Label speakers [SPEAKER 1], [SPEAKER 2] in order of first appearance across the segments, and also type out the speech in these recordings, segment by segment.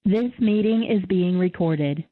[SPEAKER 1] This meeting is being recorded.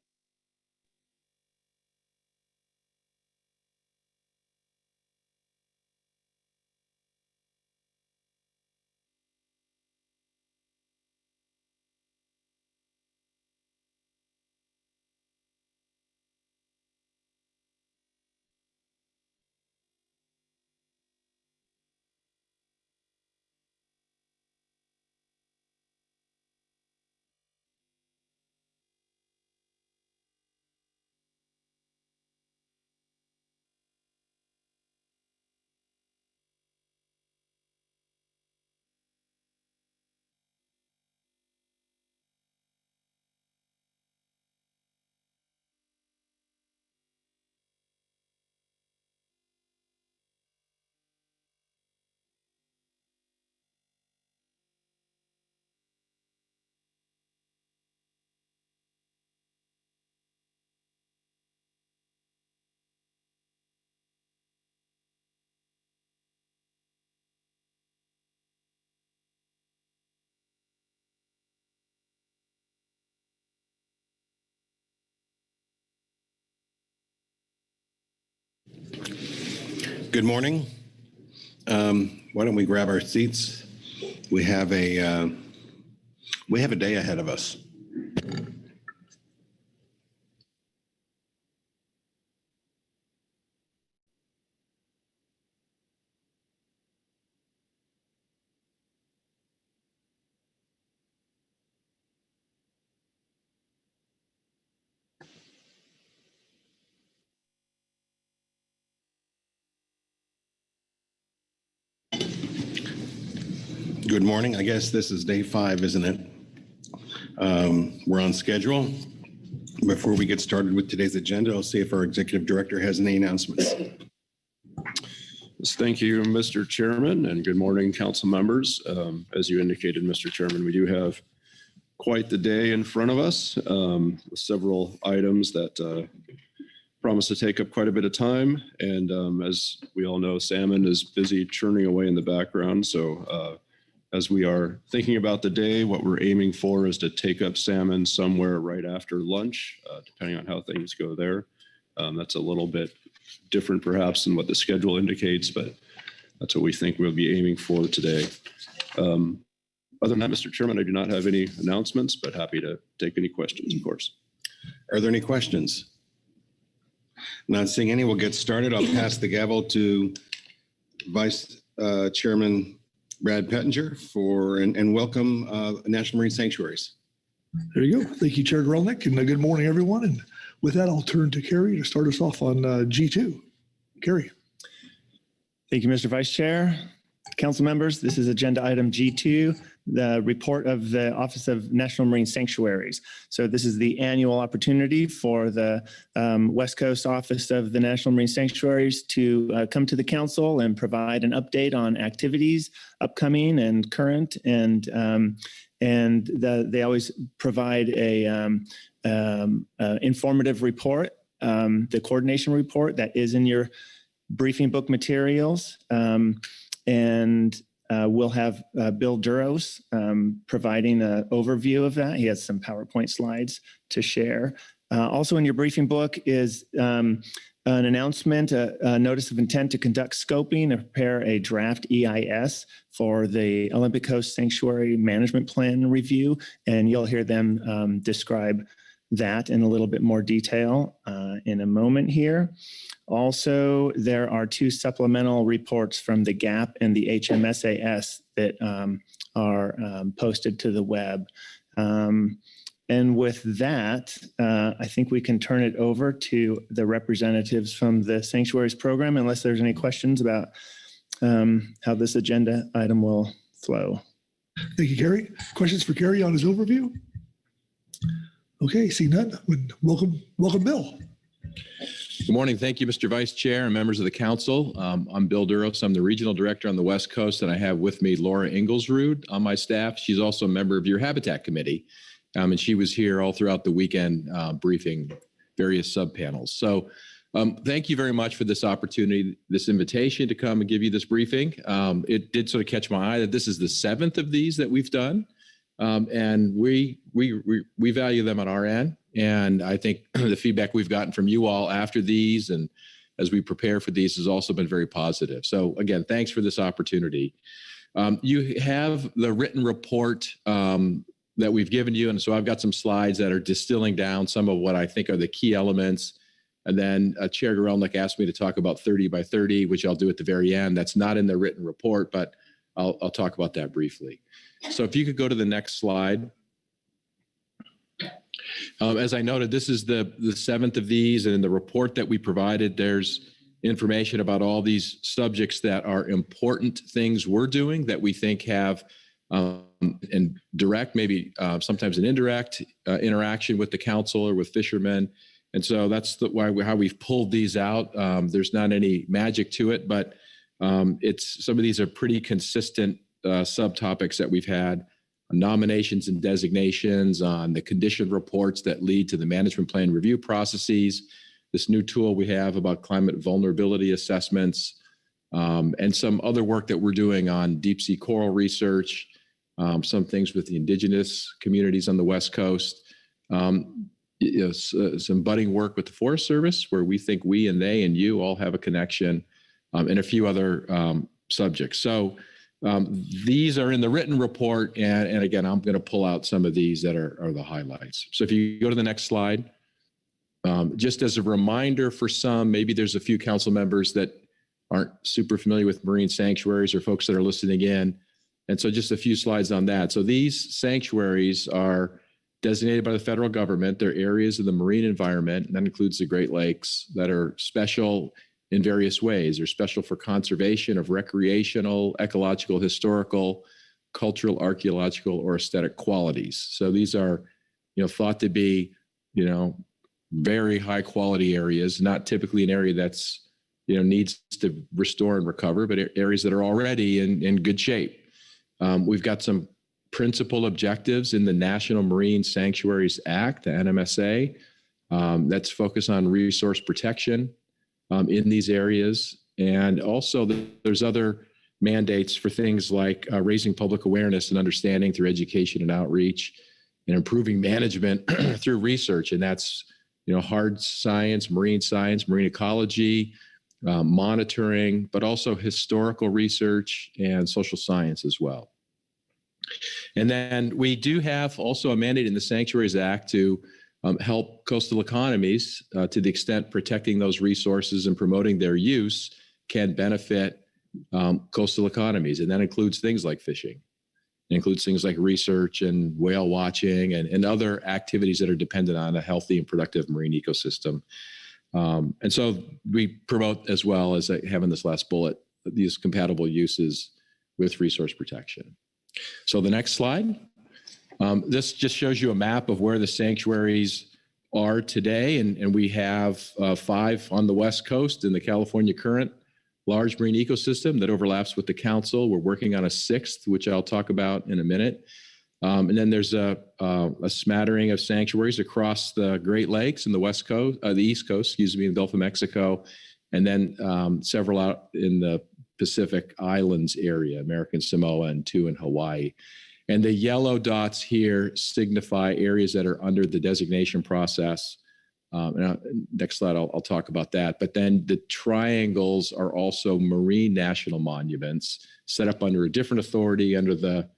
[SPEAKER 2] Good morning. Why don't we grab our seats? We have a day ahead of us. Good morning. I guess this is day 5, isn't it? We're on schedule. Before we get started with today's agenda, I'll see if our executive director has any announcements.
[SPEAKER 3] Yes, thank you, Mr. Chairman, and good morning, council members. As you indicated, Mr. Chairman, we do have quite the day in front of us, with several items that promise to take up quite a bit of time. And as we all know, Salmon is busy churning away in the background. So as we are thinking about the day, what we're aiming for is to take up Salmon somewhere right after lunch, depending on how things go there. That's a little bit different perhaps than what the schedule indicates, but that's what we think we'll be aiming for today. Other than that, Mr. Chairman, I do not have any announcements, but happy to take any questions, of course.
[SPEAKER 2] Are there any questions? Not seeing any, we'll get started. I'll pass the gavel to Vice Chairman Brad Pettinger and welcome National Marine Sanctuaries.
[SPEAKER 4] There you go. Thank you, Chair Gillnet, and good morning, everyone. And with that, I'll turn to Kerry to start us off on G2. Kerry.
[SPEAKER 5] Thank you, Mr. Vice Chair. Council members, this is agenda item G2, the report of the Office of National Marine Sanctuaries. So this is the annual opportunity for the West Coast Office of the National Marine Sanctuaries to come to the council and provide an update on activities, upcoming and current, and they always provide a informative report, the coordination report that is in your briefing book materials. And we'll have Bill Duros providing an overview of that. He has some PowerPoint slides to share. Also in your briefing book is an announcement, a notice of intent to conduct scoping and prepare a draft EIS for the Olympic Coast Sanctuary Management Plan review. And you'll hear them describe that in a little bit more detail in a moment here. Also, there are 2 supplemental reports from the GAP and the HMSAS that are posted to the web. And with that, I think we can turn it over to the representatives from the Sanctuaries program, unless there's any questions about how this agenda item will flow.
[SPEAKER 4] Thank you, Kerry. Questions for Kerry on his overview? Okay, see none. Welcome, Bill.
[SPEAKER 6] Good morning. Thank you, Mr. Vice Chair and members of the council. I'm Bill Duros. I'm the regional director on the West Coast, and I have with me Laura Inglesrud on my staff. She's also a member of your Habitat Committee, and she was here all throughout the weekend briefing various subpanels. So thank you very much for this opportunity, this invitation to come and give you this briefing. It did sort of catch my eye that this is the 7th of these that we've done. And we value them on our end. And I think the feedback we've gotten from you all after these and as we prepare for these has also been very positive. So again, thanks for this opportunity. You have the written report that we've given you. And so I've got some slides that are distilling down some of what I think are the key elements. And then Chair Gurelnik asked me to talk about 30 by 30, which I'll do at the very end. That's not in the written report, but I'll talk about that briefly. So if you could go to the next slide. As I noted, this is the seventh of these, and in the report that we provided, there's information about all these subjects that are important things we're doing that we think have in direct, maybe sometimes an indirect interaction with the council or with fishermen. And so that's how we've pulled these out. There's not any magic to it, but some of these are pretty consistent subtopics that we've had. Nominations and designations, on the condition reports that lead to the management plan review processes, this new tool we have about climate vulnerability assessments, and some other work that we're doing on deep sea coral research, some things with the indigenous communities on the West Coast, some budding work with the Forest Service, where we think we and they and you all have a connection, and a few other subjects. So these are in the written report, and again, I'm going to pull out some of these that are the highlights. So if you go to the next slide, just as a reminder for some, maybe there's a few council members that aren't super familiar with marine sanctuaries or folks that are listening in. And so just a few slides on that. So these sanctuaries are designated by the federal government. They're areas of the marine environment, and that includes the Great Lakes, that are special in various ways. They're special for conservation of recreational, ecological, historical, cultural, archaeological, or aesthetic qualities. So these are, thought to be, very high quality areas, not typically an area that's, needs to restore and recover, but areas that are already in good shape. We've got some principal objectives in the National Marine Sanctuaries Act, the NMSA, that's focused on resource protection in these areas. And also there's other mandates for things like raising public awareness and understanding through education and outreach, and improving management through research. And that's, hard science, marine ecology, monitoring, but also historical research and social science as well. And then we do have also a mandate in the Sanctuaries Act to help coastal economies to the extent protecting those resources and promoting their use can benefit coastal economies. And that includes things like fishing. It includes things like research and whale watching and other activities that are dependent on a healthy and productive marine ecosystem. And so we promote, as well as I have in this last bullet, these compatible uses with resource protection. So the next slide. This just shows you a map of where the sanctuaries are today. And we have 5 on the West Coast in the California Current large marine ecosystem that overlaps with the council. We're working on a 6th, which I'll talk about in a minute. And then there's a smattering of sanctuaries across the Great Lakes and the West Coast, the East Coast, the Gulf of Mexico, and then several out in the Pacific Islands area, American Samoa and 2 in Hawaii. And the yellow dots here signify areas that are under the designation process. Next slide, I'll talk about that. But then the triangles are also marine national monuments set up under a different authority under the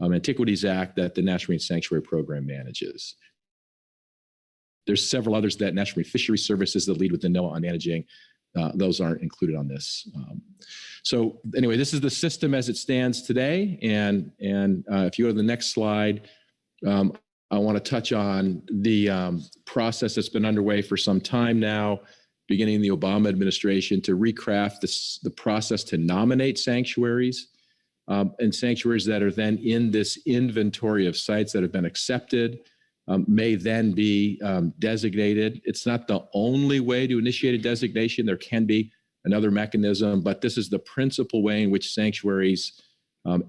[SPEAKER 6] Antiquities Act that the National Marine Sanctuary Program manages. There's several others that National Marine Fisheries Service is the lead with the NOAA on managing. Those aren't included on this. So anyway, this is the system as it stands today. And if you go to the next slide, I want to touch on the process that's been underway for some time now, beginning the Obama administration, to recraft the process to nominate sanctuaries, and sanctuaries that are then in this inventory of sites that have been accepted may then be designated. It's not the only way to initiate a designation. There can be another mechanism, but this is the principal way in which sanctuaries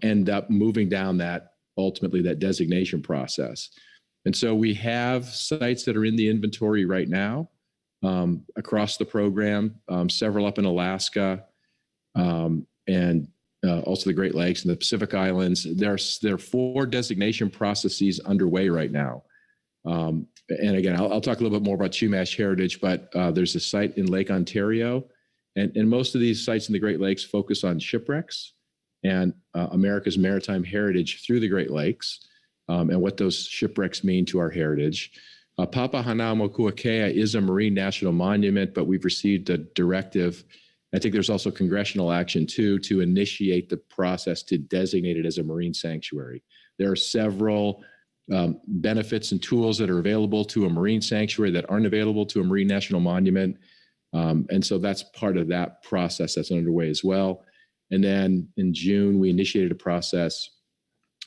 [SPEAKER 6] end up moving down ultimately that designation process. And so we have sites that are in the inventory right now across the program, several up in Alaska, and also the Great Lakes and the Pacific Islands. There are 4 designation processes underway right now. And again, I'll talk a little bit more about Chumash heritage, but there's a site in Lake Ontario, and most of these sites in the Great Lakes focus on shipwrecks and America's maritime heritage through the Great Lakes, and what those shipwrecks mean to our heritage. Papahanaumokuakea is a marine national monument, but we've received a directive. I think there's also congressional action too to initiate the process to designate it as a marine sanctuary. There are several benefits and tools that are available to a marine sanctuary that aren't available to a marine national monument. And so that's part of that process that's underway as well. And then in June, we initiated a process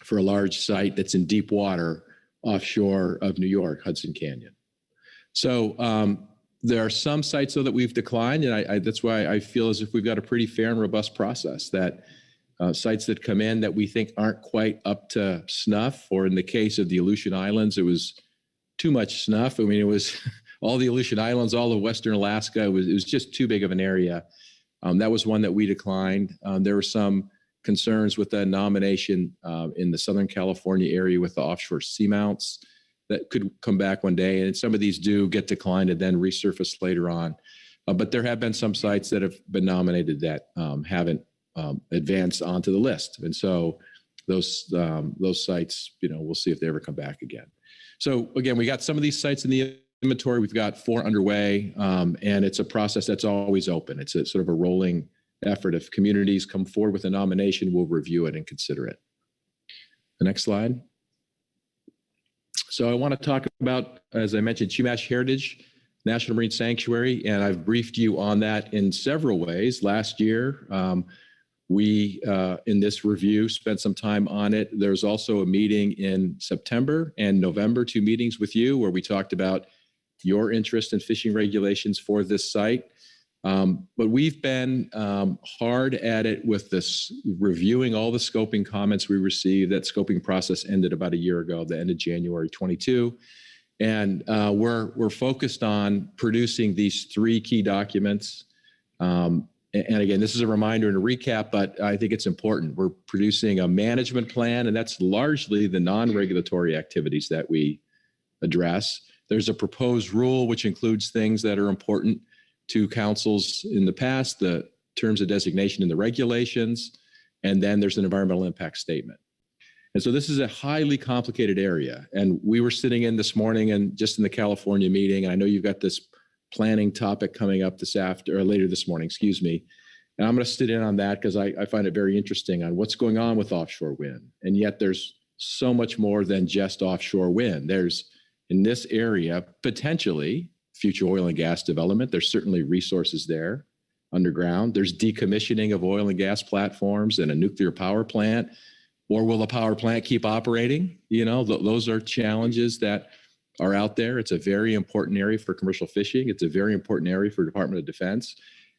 [SPEAKER 6] for a large site that's in deep water offshore of New York, Hudson Canyon. So there are some sites though that we've declined, and that's why I feel as if we've got a pretty fair and robust process, that sites that come in that we think aren't quite up to snuff, or in the case of the Aleutian Islands, it was too much snuff. I mean, it was all the Aleutian Islands, all of Western Alaska. It was just too big of an area. That was one that we declined. There were some concerns with the nomination in the Southern California area with the offshore seamounts that could come back one day. And some of these do get declined and then resurface later on. But there have been some sites that have been nominated that haven't advanced onto the list. And so those sites, we'll see if they ever come back again. So again, we got some of these sites in the inventory. We've got 4 underway, and it's a process that's always open. It's a sort of a rolling effort. If communities come forward with a nomination, we'll review it and consider it. The next slide. So I want to talk about, as I mentioned, Chumash Heritage National Marine Sanctuary, and I've briefed you on that in several ways. Last year, we, in this review, spent some time on it. There's also a meeting in September and November, 2 meetings with you where we talked about your interest in fishing regulations for this site. But we've been hard at it with this, reviewing all the scoping comments we received. That scoping process ended about a year ago, the end of January 22. And we're focused on producing these 3 key documents. And again, this is a reminder and a recap, but I think it's important. We're producing a management plan, and that's largely the non-regulatory activities that we address. There's a proposed rule, which includes things that are important to councils in the past, the terms of designation in the regulations, and then there's an environmental impact statement. And so this is a highly complicated area. And we were sitting in this morning and just in the California meeting, and I know you've got this planning topic coming up later this morning, excuse me. And I'm going to sit in on that because I find it very interesting on what's going on with offshore wind. And yet there's so much more than just offshore wind. There's, in this area, potentially future oil and gas development. There's certainly resources there underground. There's decommissioning of oil and gas platforms and a nuclear power plant. Or will the power plant keep operating? Those are challenges that are out there. It's a very important area for commercial fishing. It's a very important area for Department of Defense.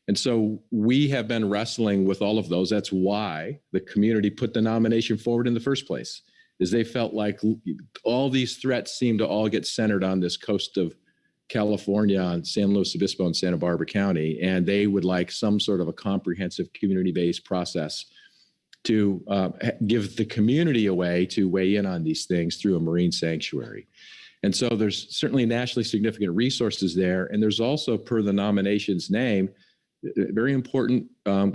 [SPEAKER 6] And so we have been wrestling with all of those. That's why the community put the nomination forward in the first place, is they felt like all these threats seem to all get centered on this coast of California, on San Luis Obispo and Santa Barbara County. And they would like some sort of a comprehensive community-based process to give the community a way to weigh in on these things through a marine sanctuary. And so there's certainly nationally significant resources there. And there's also, per the nomination's name, very important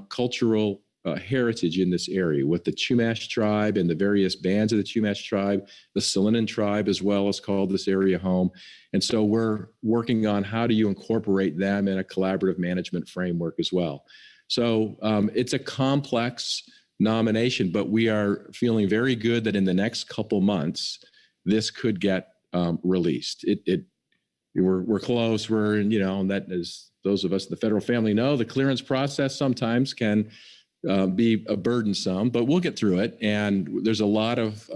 [SPEAKER 6] cultural heritage in this area with the Chumash tribe and the various bands of the Chumash tribe. The Salinan tribe as well has called this area home. And so we're working on how do you incorporate them in a collaborative management framework as well. So it's a complex nomination, but we are feeling very good that in the next couple months, this could get released. We're close. And that is, those of us in the federal family know, the clearance process sometimes can be burdensome, but we'll get through it. And there's a lot of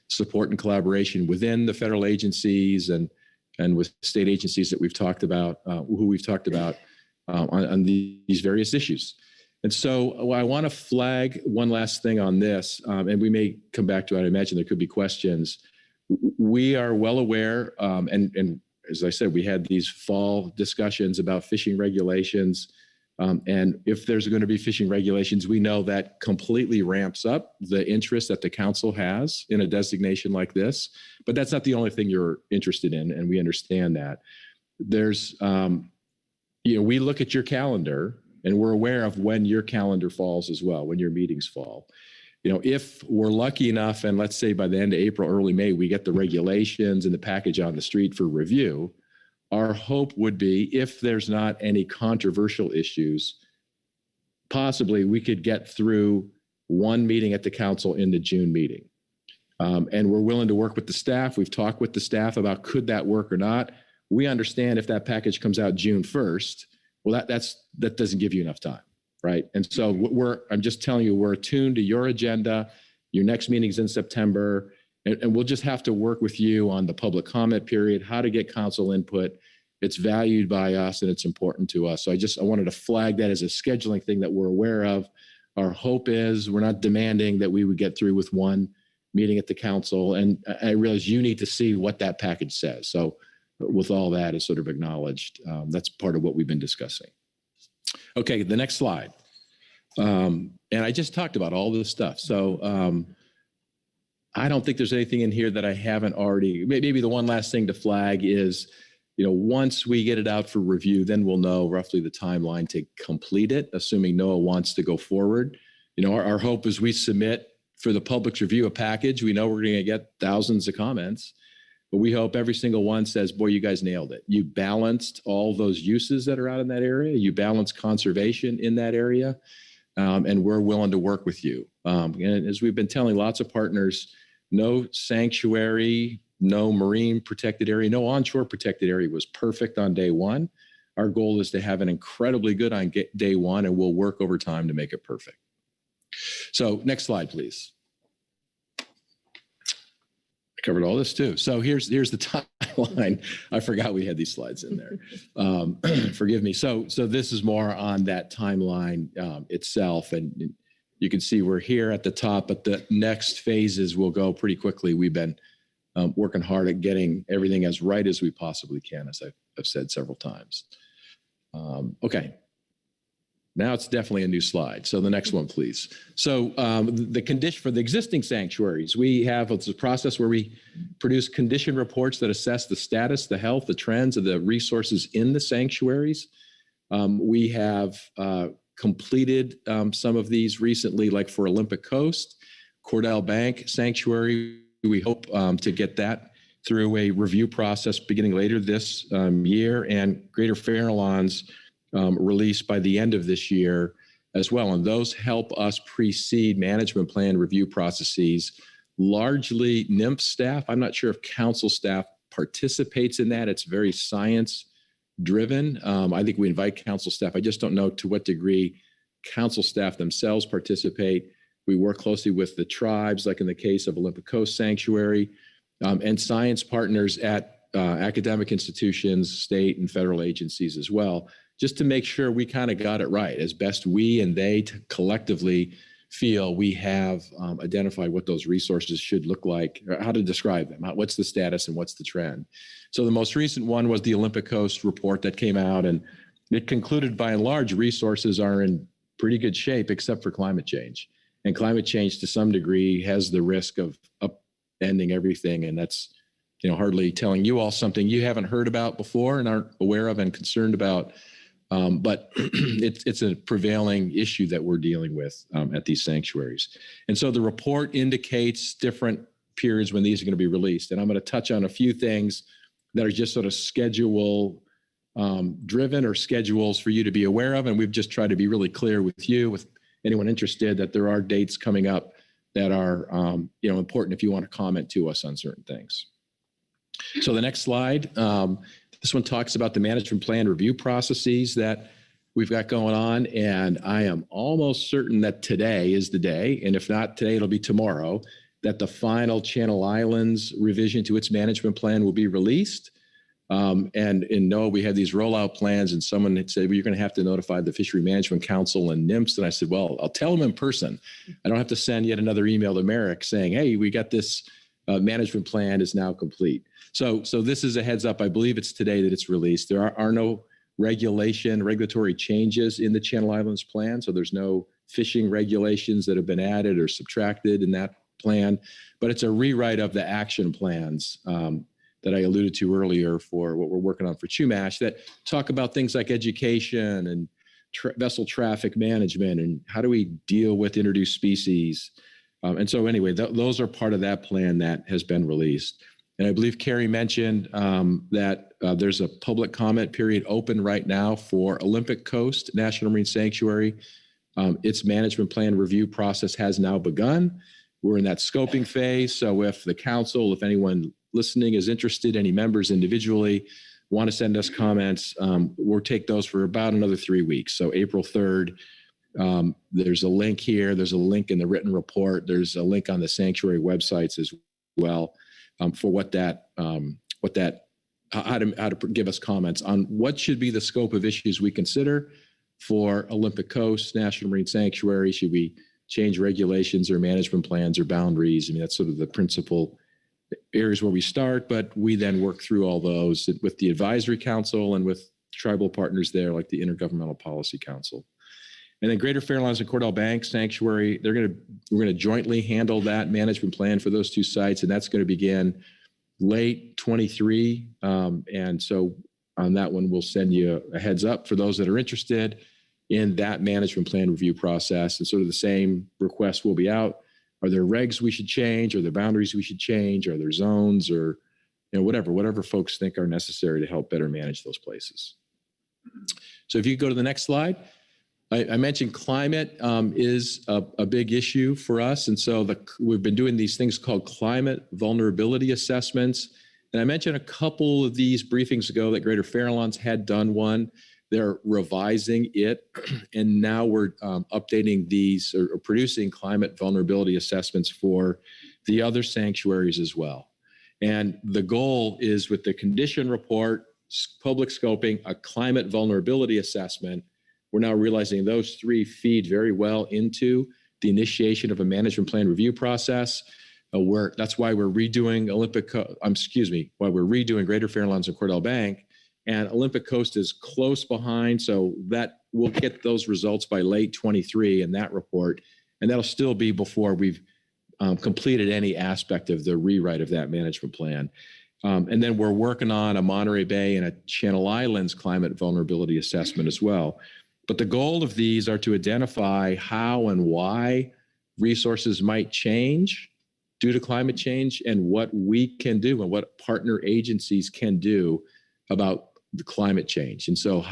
[SPEAKER 6] support and collaboration within the federal agencies and with state agencies that we've talked about, on these various issues. And so I want to flag one last thing on this, and we may come back to it. I imagine there could be questions. We are well aware, and as I said, we had these fall discussions about fishing regulations. And if there's going to be fishing regulations, we know that completely ramps up the interest that the council has in a designation like this. But that's not the only thing you're interested in, and we understand that. There's, we look at your calendar, and we're aware of when your calendar falls as well, when your meetings fall. If we're lucky enough, and let's say by the end of April, early May, we get the regulations and the package on the street for review, our hope would be, if there's not any controversial issues, possibly we could get through one meeting at the council in the June meeting. And we're willing to work with the staff. We've talked with the staff about could that work or not. We understand if that package comes out June 1st, well, that doesn't give you enough time, right? And so I'm just telling you, we're attuned to your agenda. Your next meeting's in September. And we'll just have to work with you on the public comment period, how to get council input. It's valued by us and it's important to us. So I wanted to flag that as a scheduling thing that we're aware of. Our hope is we're not demanding that we would get through with one meeting at the council. And I realize you need to see what that package says. So with all that is sort of acknowledged, that's part of what we've been discussing. Okay, the next slide. And I just talked about all this stuff. So, I don't think there's anything in here that I haven't already. Maybe the one last thing to flag is, once we get it out for review, then we'll know roughly the timeline to complete it, assuming NOAA wants to go forward. Our hope is we submit for the public's review a package. We know we're going to get thousands of comments, but we hope every single one says, boy, you guys nailed it. You balanced all those uses that are out in that area. You balanced conservation in that area. And we're willing to work with you. And as we've been telling lots of partners, no sanctuary, no marine protected area, no onshore protected area was perfect on day one. Our goal is to have an incredibly good on day one, and we'll work over time to make it perfect. So next slide, please. I covered all this too. So here's the timeline. I forgot we had these slides in there. Forgive me. So this is more on that timeline itself. And you can see we're here at the top, but the next phases will go pretty quickly. We've been working hard at getting everything as right as we possibly can, as I've said several times. Okay. Now it's definitely a new slide. So the next one, please. So the condition for the existing sanctuaries, we have a process where we produce condition reports that assess the status, the health, the trends of the resources in the sanctuaries. We have completed some of these recently, like for Olympic Coast, Cordell Bank Sanctuary. We hope to get that through a review process beginning later this year, and Greater Farallone's released by the end of this year as well. And those help us precede management plan review processes, largely NIMP staff. I'm not sure if council staff participates in that. It's very science driven. I think we invite council staff. I just don't know to what degree council staff themselves participate. We work closely with the tribes, like in the case of Olympic Coast Sanctuary, and science partners at academic institutions, state and federal agencies as well, just to make sure we kind of got it right as best we and they collectively feel we have identified what those resources should look like, or how to describe them, what's the status and what's the trend. So the most recent one was the Olympic Coast report that came out, and it concluded by and large resources are in pretty good shape except for climate change. And climate change to some degree has the risk of upending everything. And that's, hardly telling you all something you haven't heard about before and aren't aware of and concerned about. But it's a prevailing issue that we're dealing with at these sanctuaries. And so the report indicates different periods when these are going to be released. And I'm going to touch on a few things that are just sort of schedule driven or schedules for you to be aware of. And we've just tried to be really clear with you, with anyone interested, that there are dates coming up that are important if you want to comment to us on certain things. So the next slide. This one talks about the management plan review processes that we've got going on. And I am almost certain that today is the day, and if not today, it'll be tomorrow, that the final Channel Islands revision to its management plan will be released. And in NOAA, we had these rollout plans, and someone had said, well, you're going to have to notify the Fishery Management Council and NIMS. And I said, well, I'll tell them in person. I don't have to send yet another email to Merrick saying, hey, we got this management plan is now complete. So this is a heads up. I believe it's today that it's released. There are no regulatory changes in the Channel Islands plan. So there's no fishing regulations that have been added or subtracted in that plan, but it's a rewrite of the action plans that I alluded to earlier for what we're working on for Chumash that talk about things like education and vessel traffic management and how do we deal with introduced species. And so anyway, those are part of that plan that has been released. And I believe Carrie mentioned that there's a public comment period open right now for Olympic Coast National Marine Sanctuary. Its management plan review process has now begun. We're in that scoping phase. So if the council, if anyone listening is interested, any members individually want to send us comments, we'll take those for about another 3 weeks. So April 3rd, there's a link here. There's a link in the written report. There's a link on the sanctuary websites as well for how to give us comments on what should be the scope of issues we consider for Olympic Coast National Marine Sanctuary. Should we change regulations or management plans or boundaries? I mean, that's sort of the principal areas where we start, but we then work through all those with the advisory council and with tribal partners there, like the Intergovernmental Policy Council. And then Greater Fair Islands and Cordell Bank Sanctuary, we're going to jointly handle that management plan for those two sites, and that's going to begin late 23. And so on that one, we'll send you a heads up for those that are interested in that management plan review process. And sort of the same request will be out. Are there regs we should change? Are there boundaries we should change? Are there zones or whatever folks think are necessary to help better manage those places? So if you go to the next slide, I mentioned climate is a big issue for us. And so we've been doing these things called climate vulnerability assessments. And I mentioned a couple of these briefings ago that Greater Fair Islands had done one. They're revising it, and now we're updating these or producing climate vulnerability assessments for the other sanctuaries as well. And the goal is with the condition report, public scoping, a climate vulnerability assessment. We're now realizing those three feed very well into the initiation of a management plan review process. That's why we're redoing why we're redoing Greater Fair Islands and Cordell Bank. And Olympic Coast is close behind, so that we'll get those results by late 23 in that report, and that'll still be before we've completed any aspect of the rewrite of that management plan. And then we're working on a Monterey Bay and a Channel Islands climate vulnerability assessment as well. But the goal of these are to identify how and why resources might change due to climate change and what we can do and what partner agencies can do about the climate change. And so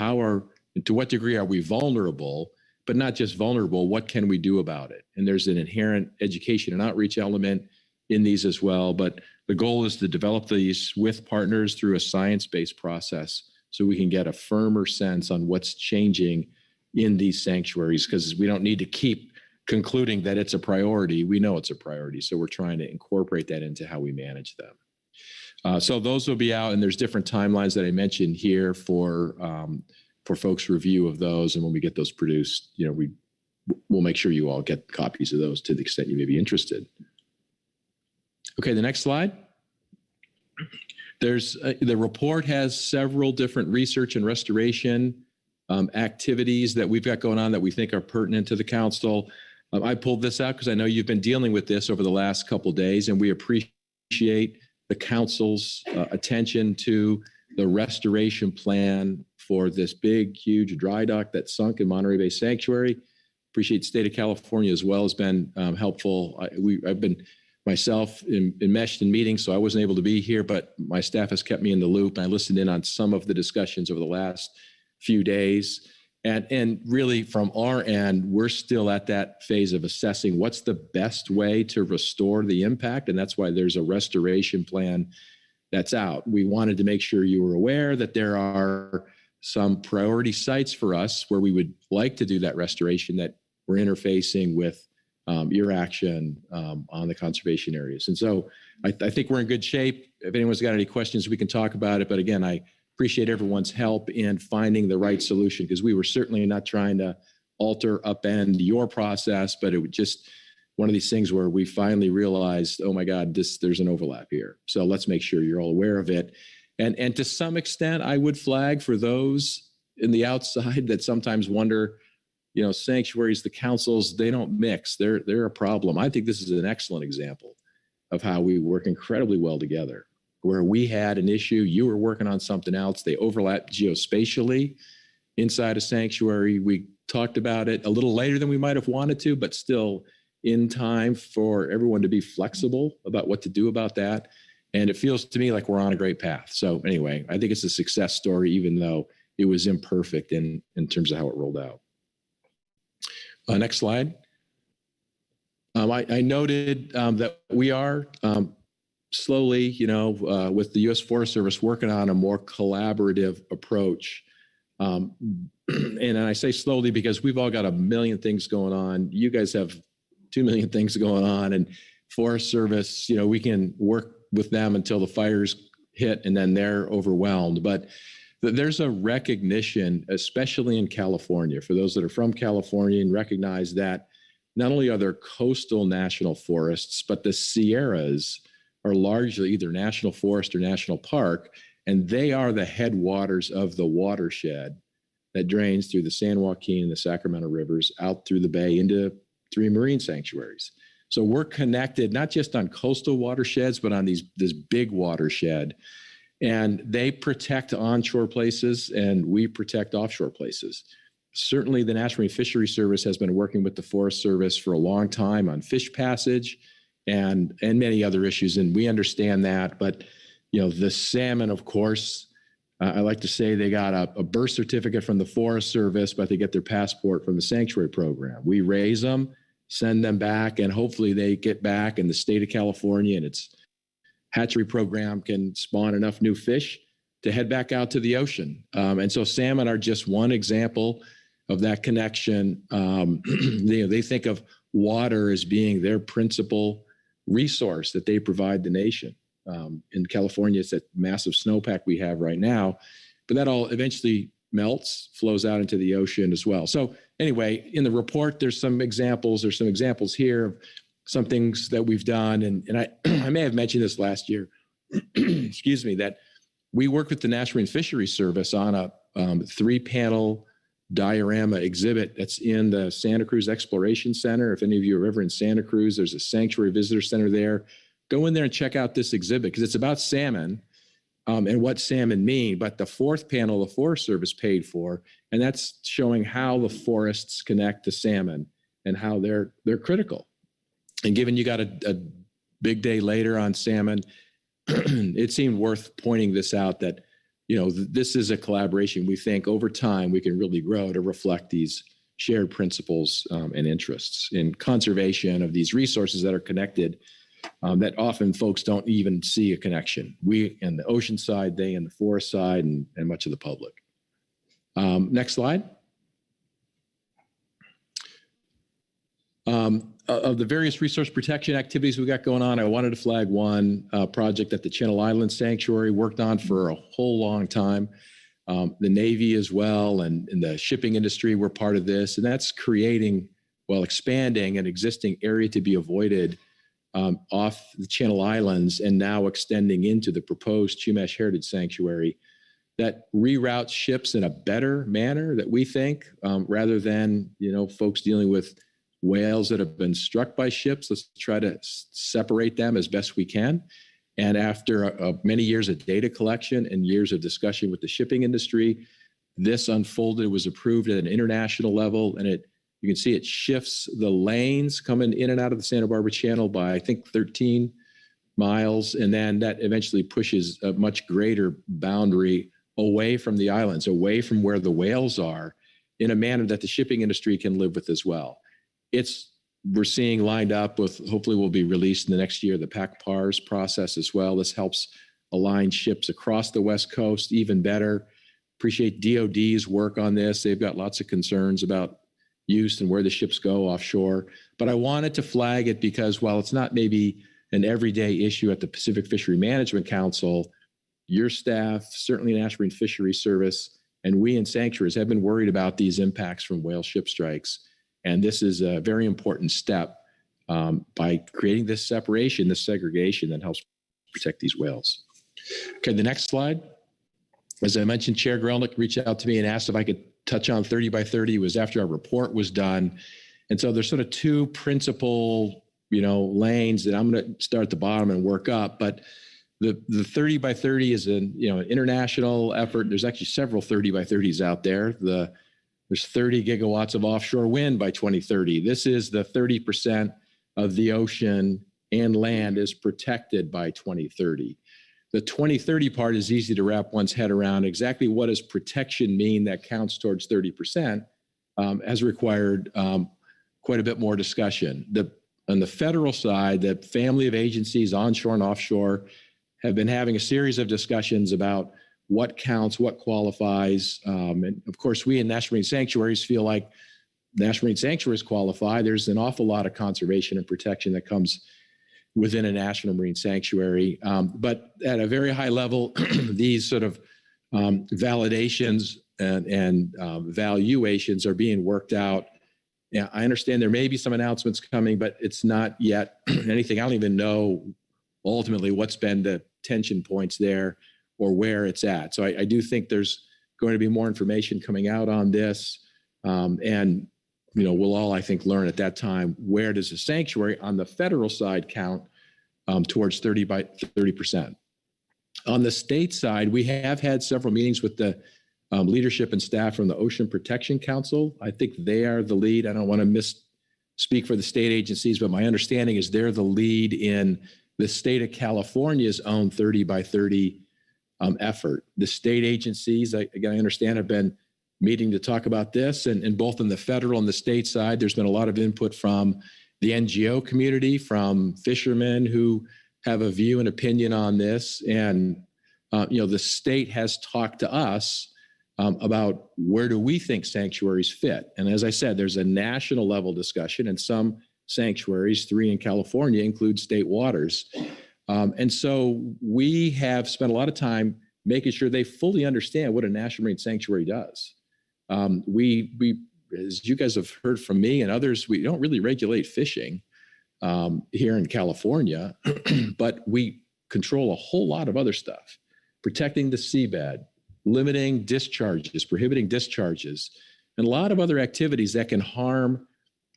[SPEAKER 6] to what degree are we vulnerable, but not just vulnerable, what can we do about it? And there's an inherent education and outreach element in these as well. But the goal is to develop these with partners through a science-based process so we can get a firmer sense on what's changing in these sanctuaries, because we don't need to keep concluding that it's a priority. We know it's a priority. So we're trying to incorporate that into how we manage them. So those will be out, and there's different timelines that I mentioned here for folks' review of those. And when we get those produced, we'll make sure you all get copies of those to the extent you may be interested. Okay, the next slide. The report has several different research and restoration activities that we've got going on that we think are pertinent to the council. I pulled this out because I know you've been dealing with this over the last couple of days, and we appreciate the council's attention to the restoration plan for this big, huge dry dock that sunk in Monterey Bay Sanctuary. Appreciate the state of California as well has been helpful. I've been myself enmeshed in meetings, so I wasn't able to be here, but my staff has kept me in the loop. And I listened in on some of the discussions over the last few days. And really from our end, we're still at that phase of assessing what's the best way to restore the impact. And that's why there's a restoration plan that's out. We wanted to make sure you were aware that there are some priority sites for us where we would like to do that restoration that we're interfacing with your action on the conservation areas. And so I think we're in good shape. If anyone's got any questions, we can talk about it. But again, I appreciate everyone's help in finding the right solution, because we were certainly not trying to alter, upend your process, but it was just one of these things where we finally realized, oh my God, there's an overlap here. So let's make sure you're all aware of it. And to some extent, I would flag for those in the outside that sometimes wonder, sanctuaries, the councils, they don't mix. They're a problem. I think this is an excellent example of how we work incredibly well together. Where we had an issue, you were working on something else. They overlapped geospatially inside a sanctuary. We talked about it a little later than we might have wanted to, but still in time for everyone to be flexible about what to do about that. And it feels to me like we're on a great path. So anyway, I think it's a success story, even though it was imperfect in terms of how it rolled out. Next slide. I noted that we are slowly, with the U.S. Forest Service working on a more collaborative approach. And I say slowly because we've all got a million things going on. You guys have 2 million things going on, and Forest Service, we can work with them until the fires hit and then they're overwhelmed. But there's a recognition, especially in California, for those that are from California, and recognize that not only are there coastal national forests, but the Sierras are largely either national forest or national park, and they are the headwaters of the watershed that drains through the San Joaquin and the Sacramento rivers out through the bay into 3 marine sanctuaries. So we're connected not just on coastal watersheds, but on this big watershed. And they protect onshore places and we protect offshore places. Certainly the National Marine Fisheries Service has been working with the Forest Service for a long time on fish passage and many other issues. And we understand that. But, the salmon, of course, I like to say they got a birth certificate from the Forest Service, but they get their passport from the sanctuary program. We raise them, send them back, and hopefully they get back, and the state of California and its hatchery program can spawn enough new fish to head back out to the ocean. And so salmon are just one example of that connection. They think of water as being their principal resource that they provide the nation. In California, it's that massive snowpack we have right now, but that all eventually melts, flows out into the ocean as well. So anyway, in the report, there's some examples. There's some examples here of some things that we've done. And I may have mentioned this last year, excuse me, that we worked with the National Marine Fisheries Service on a 3-panel diorama exhibit that's in the Santa Cruz Exploration Center. If any of you are ever in Santa Cruz, there's a sanctuary visitor center there. Go in there and check out this exhibit because it's about salmon and what salmon mean. But the 4th panel, the Forest Service paid for, and that's showing how the forests connect to salmon and how they're critical. And given you got a big day later on salmon, it seemed worth pointing this out that, this is a collaboration we think over time we can really grow to reflect these shared principles and interests in conservation of these resources that are connected. That often folks don't even see a connection. We in the ocean side, they in the forest side, and much of the public. Next slide. Of the various resource protection activities we got going on, I wanted to flag one project that the Channel Islands Sanctuary worked on for a whole long time. The Navy as well and the shipping industry were part of this, and that's expanding an existing area to be avoided off the Channel Islands and now extending into the proposed Chumash Heritage Sanctuary that reroutes ships in a better manner that we think, rather than, folks dealing with whales that have been struck by ships. Let's try to separate them as best we can. And after many years of data collection and years of discussion with the shipping industry, this unfolded, was approved at an international level, and you can see it shifts the lanes coming in and out of the Santa Barbara Channel by, I think, 13 miles. And then that eventually pushes a much greater boundary away from the islands, away from where the whales are, in a manner that the shipping industry can live with as well. We're seeing lined up with, hopefully will be released in the next year, the PAC-PARS process as well. This helps align ships across the West Coast even better. Appreciate DOD's work on this. They've got lots of concerns about use and where the ships go offshore. But I wanted to flag it because while it's not maybe an everyday issue at the Pacific Fishery Management Council, your staff, certainly National Marine Fisheries Service, and we in Sanctuaries have been worried about these impacts from whale ship strikes. And this is a very important step by creating this separation, this segregation that helps protect these whales. Okay, the next slide. As I mentioned, Chair Grelnick reached out to me and asked if I could touch on 30 by 30. It was after our report was done. And so there's sort of two principal, lanes that I'm going to start at the bottom and work up. But the 30 by 30 is an international effort. There's actually several 30 by 30s out there. There's 30 gigawatts of offshore wind by 2030. This is the 30% of the ocean and land is protected by 2030. The 2030 part is easy to wrap one's head around. Exactly what does protection mean that counts towards 30% has required quite a bit more discussion. On the federal side, the family of agencies, onshore and offshore, have been having a series of discussions about what counts, what qualifies. And of course, we in National Marine Sanctuaries feel like National Marine Sanctuaries qualify. There's an awful lot of conservation and protection that comes within a National Marine Sanctuary. But at a very high level, these sort of validations and valuations are being worked out. Yeah, I understand there may be some announcements coming, but it's not yet anything. I don't even know ultimately what's been the tension points there or where it's at. So I do think there's going to be more information coming out on this. And we'll all, I think, learn at that time, where does the sanctuary on the federal side count towards 30%. On the state side, we have had several meetings with the leadership and staff from the Ocean Protection Council. I think they are the lead. I don't want to speak for the state agencies, but my understanding is they're the lead in the state of California's own 30 by 30 effort. The state agencies, I understand, have been meeting to talk about this, and both in the federal and the state side, there's been a lot of input from the NGO community, from fishermen who have a view and opinion on this. And, the state has talked to us about where do we think sanctuaries fit. And as I said, there's a national level discussion, and some sanctuaries, 3 in California, include state waters. And so we have spent a lot of time making sure they fully understand what a National Marine Sanctuary does. We, as you guys have heard from me and others, we don't really regulate fishing here in California, but we control a whole lot of other stuff, protecting the seabed, limiting discharges, prohibiting discharges, and a lot of other activities that can harm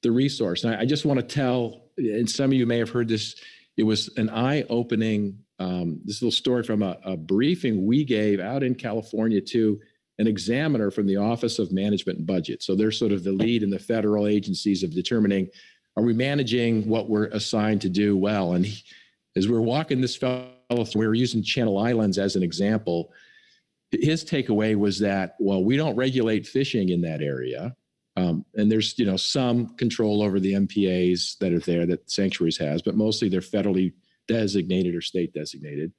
[SPEAKER 6] the resource. And I just want to tell, and some of you may have heard this, it was an eye-opening, this little story from a briefing we gave out in California to an examiner from the Office of Management and Budget. So they're sort of the lead in the federal agencies of determining, are we managing what we're assigned to do well? And as we're walking this fellow, we were using Channel Islands as an example. His takeaway was that, well, we don't regulate fishing in that area. And there's, some control over the MPAs that are there that Sanctuaries has, but mostly they're federally designated or state designated.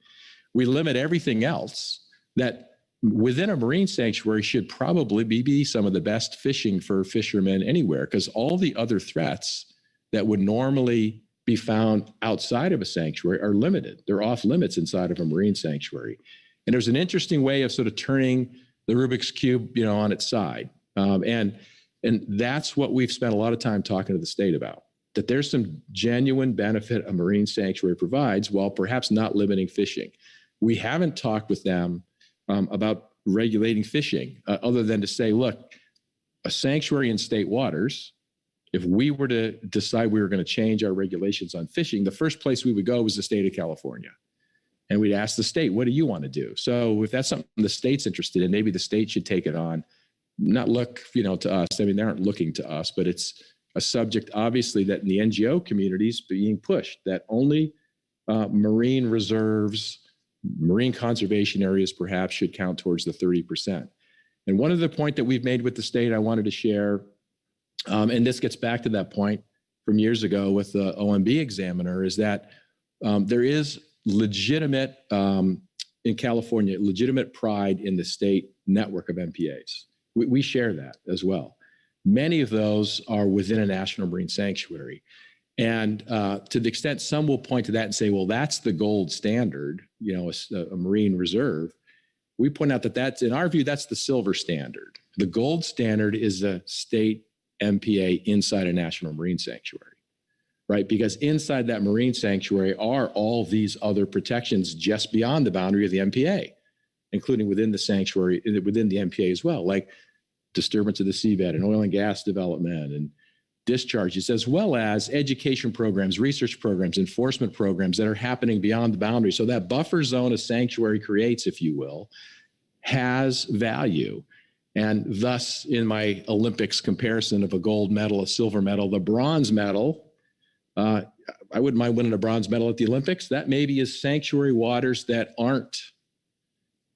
[SPEAKER 6] We limit everything else that within a marine sanctuary should probably be some of the best fishing for fishermen anywhere, because all the other threats that would normally be found outside of a sanctuary are limited. They're off limits inside of a marine sanctuary. And there's an interesting way of sort of turning the Rubik's Cube, on its side. And that's what we've spent a lot of time talking to the state about, that there's some genuine benefit a marine sanctuary provides while perhaps not limiting fishing. We haven't talked with them about regulating fishing other than to say, look, a sanctuary in state waters, if we were to decide we were going to change our regulations on fishing, the first place we would go was the state of California. And we'd ask the state, what do you want to do? So if that's something the state's interested in, maybe the state should take it on, not look, to us. I mean, they aren't looking to us, but it's a subject, obviously, that in the NGO community is being pushed, that only marine reserves, marine conservation areas perhaps should count towards the 30%. And one other point that we've made with the state I wanted to share, and this gets back to that point from years ago with the OMB examiner, is that there is legitimate, in California, legitimate pride in the state network of MPAs. We share that as well. Many of those are within a national marine sanctuary. And to the extent some will point to that and say, well, that's the gold standard, a marine reserve. We point out that that's, in our view, that's the silver standard. The gold standard is a state MPA inside a national marine sanctuary, right? Because inside that marine sanctuary are all these other protections just beyond the boundary of the MPA. including within the sanctuary, within the MPA as well, like disturbance of the seabed and oil and gas development and discharges, as well as education programs, research programs, enforcement programs that are happening beyond the boundary. So that buffer zone a sanctuary creates, if you will, has value. And thus, in my Olympics comparison of a gold medal, a silver medal, the bronze medal, I wouldn't mind winning a bronze medal at the Olympics. That maybe is sanctuary waters that aren't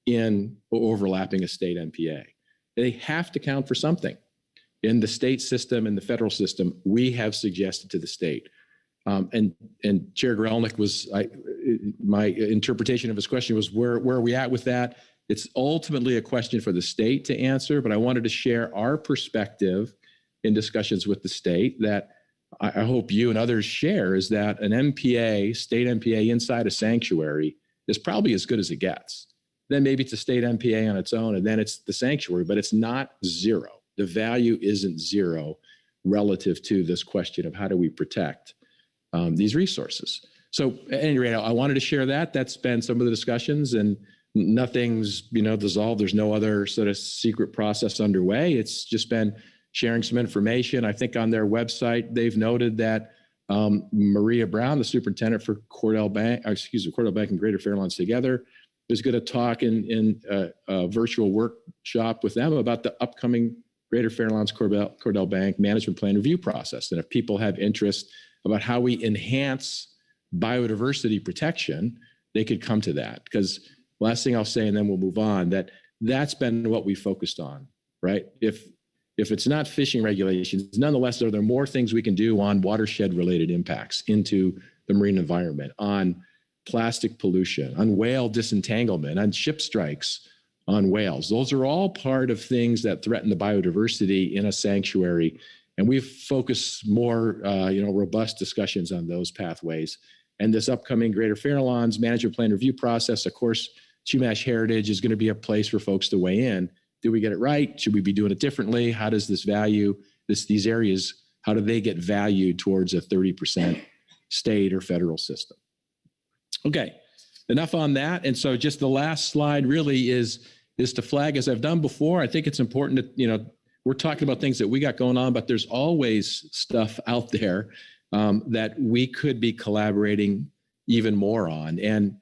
[SPEAKER 6] in overlapping a state MPA. They have to count for something. In the state system and the federal system, we have suggested to the state. And Chair Grelnick was, my interpretation of his question was, where are we at with that? It's ultimately a question for the state to answer, but I wanted to share our perspective in discussions with the state that I hope you and others share, is that an MPA, state MPA inside a sanctuary is probably as good as it gets. Then maybe it's a state MPA on its own, and then it's the sanctuary, but it's not zero. The value isn't zero relative to this question of how do we protect these resources. So at any rate, I wanted to share that. That's been some of the discussions, and nothing's dissolved. There's no other sort of secret process underway. It's just been sharing some information. I think on their website, they've noted that Maria Brown, the superintendent for Cordell Bank and Greater Fairlands Together, is going to talk in a virtual workshop with them about the upcoming Greater Fairlands Cordell Bank management plan review process. And if people have interest about how we enhance biodiversity protection, they could come to that. Because last thing I'll say, and then we'll move on, that's been what we focused on, right? If it's not fishing regulations, nonetheless, are there more things we can do on watershed-related impacts into the marine environment, on plastic pollution, on whale disentanglement, on ship strikes on whales? Those are all part of things that threaten the biodiversity in a sanctuary. And we've focused more, robust discussions on those pathways. And this upcoming Greater Fairlands management plan review process, of course, Chumash Heritage is going to be a place for folks to weigh in. Did we get it right? Should we be doing it differently? How does this value, these areas, how do they get valued towards a 30% state or federal system? Okay, enough on that. And so just the last slide really is to flag, as I've done before. I think it's important to, we're talking about things that we got going on, but there's always stuff out there that we could be collaborating even more on. And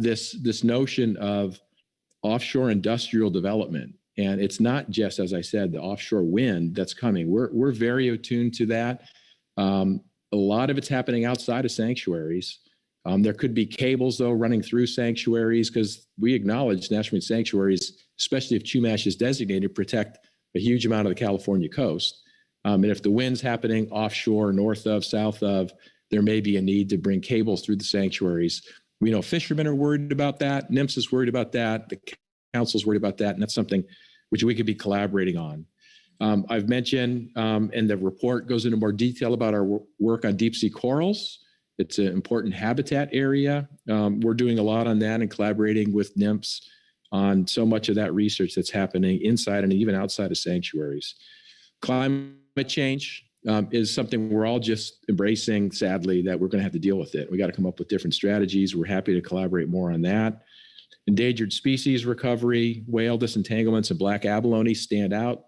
[SPEAKER 6] this notion of offshore industrial development, and it's not just, as I said, the offshore wind that's coming. We're very attuned to that. A lot of it's happening outside of sanctuaries. There could be cables, though, running through sanctuaries, because we acknowledge national marine sanctuaries, especially if Chumash is designated, protect a huge amount of the California coast. And if the wind's happening offshore, north of, south of, there may be a need to bring cables through the sanctuaries. We know fishermen are worried about that. NMFS is worried about that. The council's worried about that. And that's something which we could be collaborating on. I've mentioned, and the report goes into more detail about our work on deep sea corals. It's an important habitat area. We're doing a lot on that and collaborating with NMFS on so much of that research that's happening inside and even outside of sanctuaries. Climate change is something we're all just embracing, sadly, that we're going to have to deal with it. We got to come up with different strategies. We're happy to collaborate more on that. Endangered species recovery, whale disentanglements, and black abalone stand out.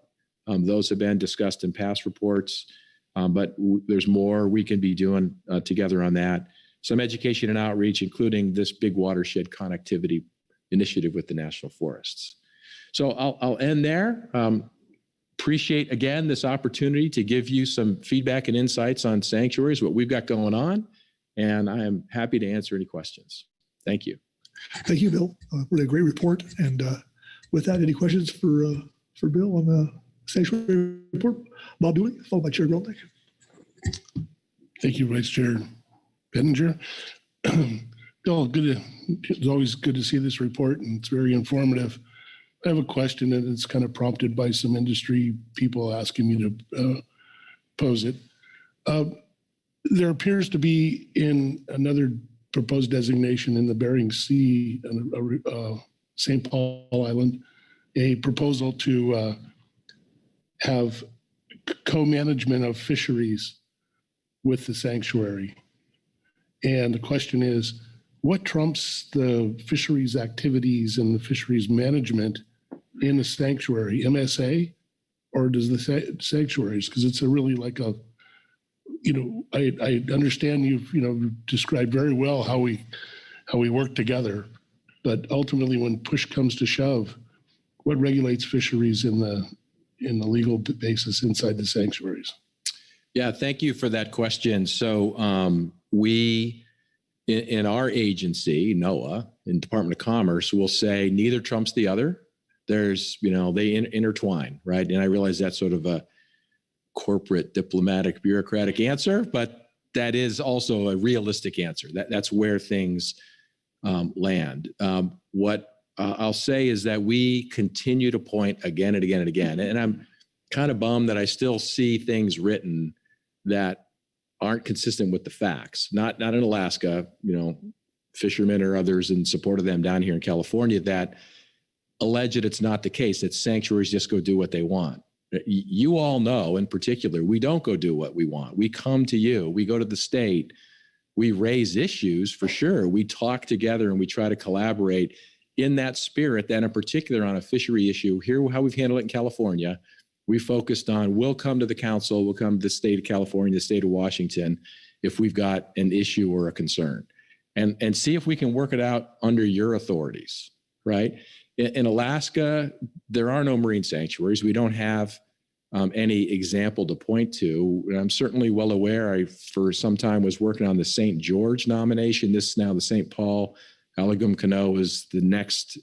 [SPEAKER 6] Those have been discussed in past reports, but there's more we can be doing together on that. Some education and outreach, including this big watershed connectivity initiative with the national forests. So I'll end there. Appreciate, again, this opportunity to give you some feedback and insights on sanctuaries, what we've got going on, and I am happy to answer any questions. Thank you.
[SPEAKER 4] Thank you, Bill. Really a great report. And with that, any questions for Bill on the sanctuary report? Bob Dooley, followed by Chair Grelnick.
[SPEAKER 7] Thank you, Vice Chair Pettinger. Bill, it's always good to see this report, and it's very informative. I have a question, and it's kind of prompted by some industry people asking me to pose it. There appears to be, in another proposed designation in the Bering Sea, St. Paul Island, a proposal to have co-management of fisheries with the sanctuary. And the question is, what trumps the fisheries activities and the fisheries management in a sanctuary, MSA, or does the sanctuaries? Because it's a really like a, I understand you've, described very well how we work together, but ultimately when push comes to shove, what regulates fisheries in the legal basis inside the sanctuaries?
[SPEAKER 6] Yeah, thank you for that question. So we, in our agency, NOAA, in Department of Commerce, will say neither trumps the other. There's, they intertwine, right? And I realize that's sort of a corporate, diplomatic, bureaucratic answer, but that is also a realistic answer. That's where things land. What I'll say is that we continue to point again and again and again, and I'm kind of bummed that I still see things written that aren't consistent with the facts. Not in Alaska, fishermen or others in support of them down here in California that allege that it's not the case, that sanctuaries just go do what they want. You all know, in particular, we don't go do what we want. We come to you, we go to the state, we raise issues for sure. We talk together and we try to collaborate in that spirit, that in particular on a fishery issue, here how we've handled it in California, we focused on, we'll come to the council, we'll come to the state of California, the state of Washington, if we've got an issue or a concern, and see if we can work it out under your authorities, right? In Alaska, there are no marine sanctuaries. We don't have any example to point to. And I'm certainly well aware, I, for some time, was working on the St. George nomination. This is now the St. Paul. Alagum Canoe is the next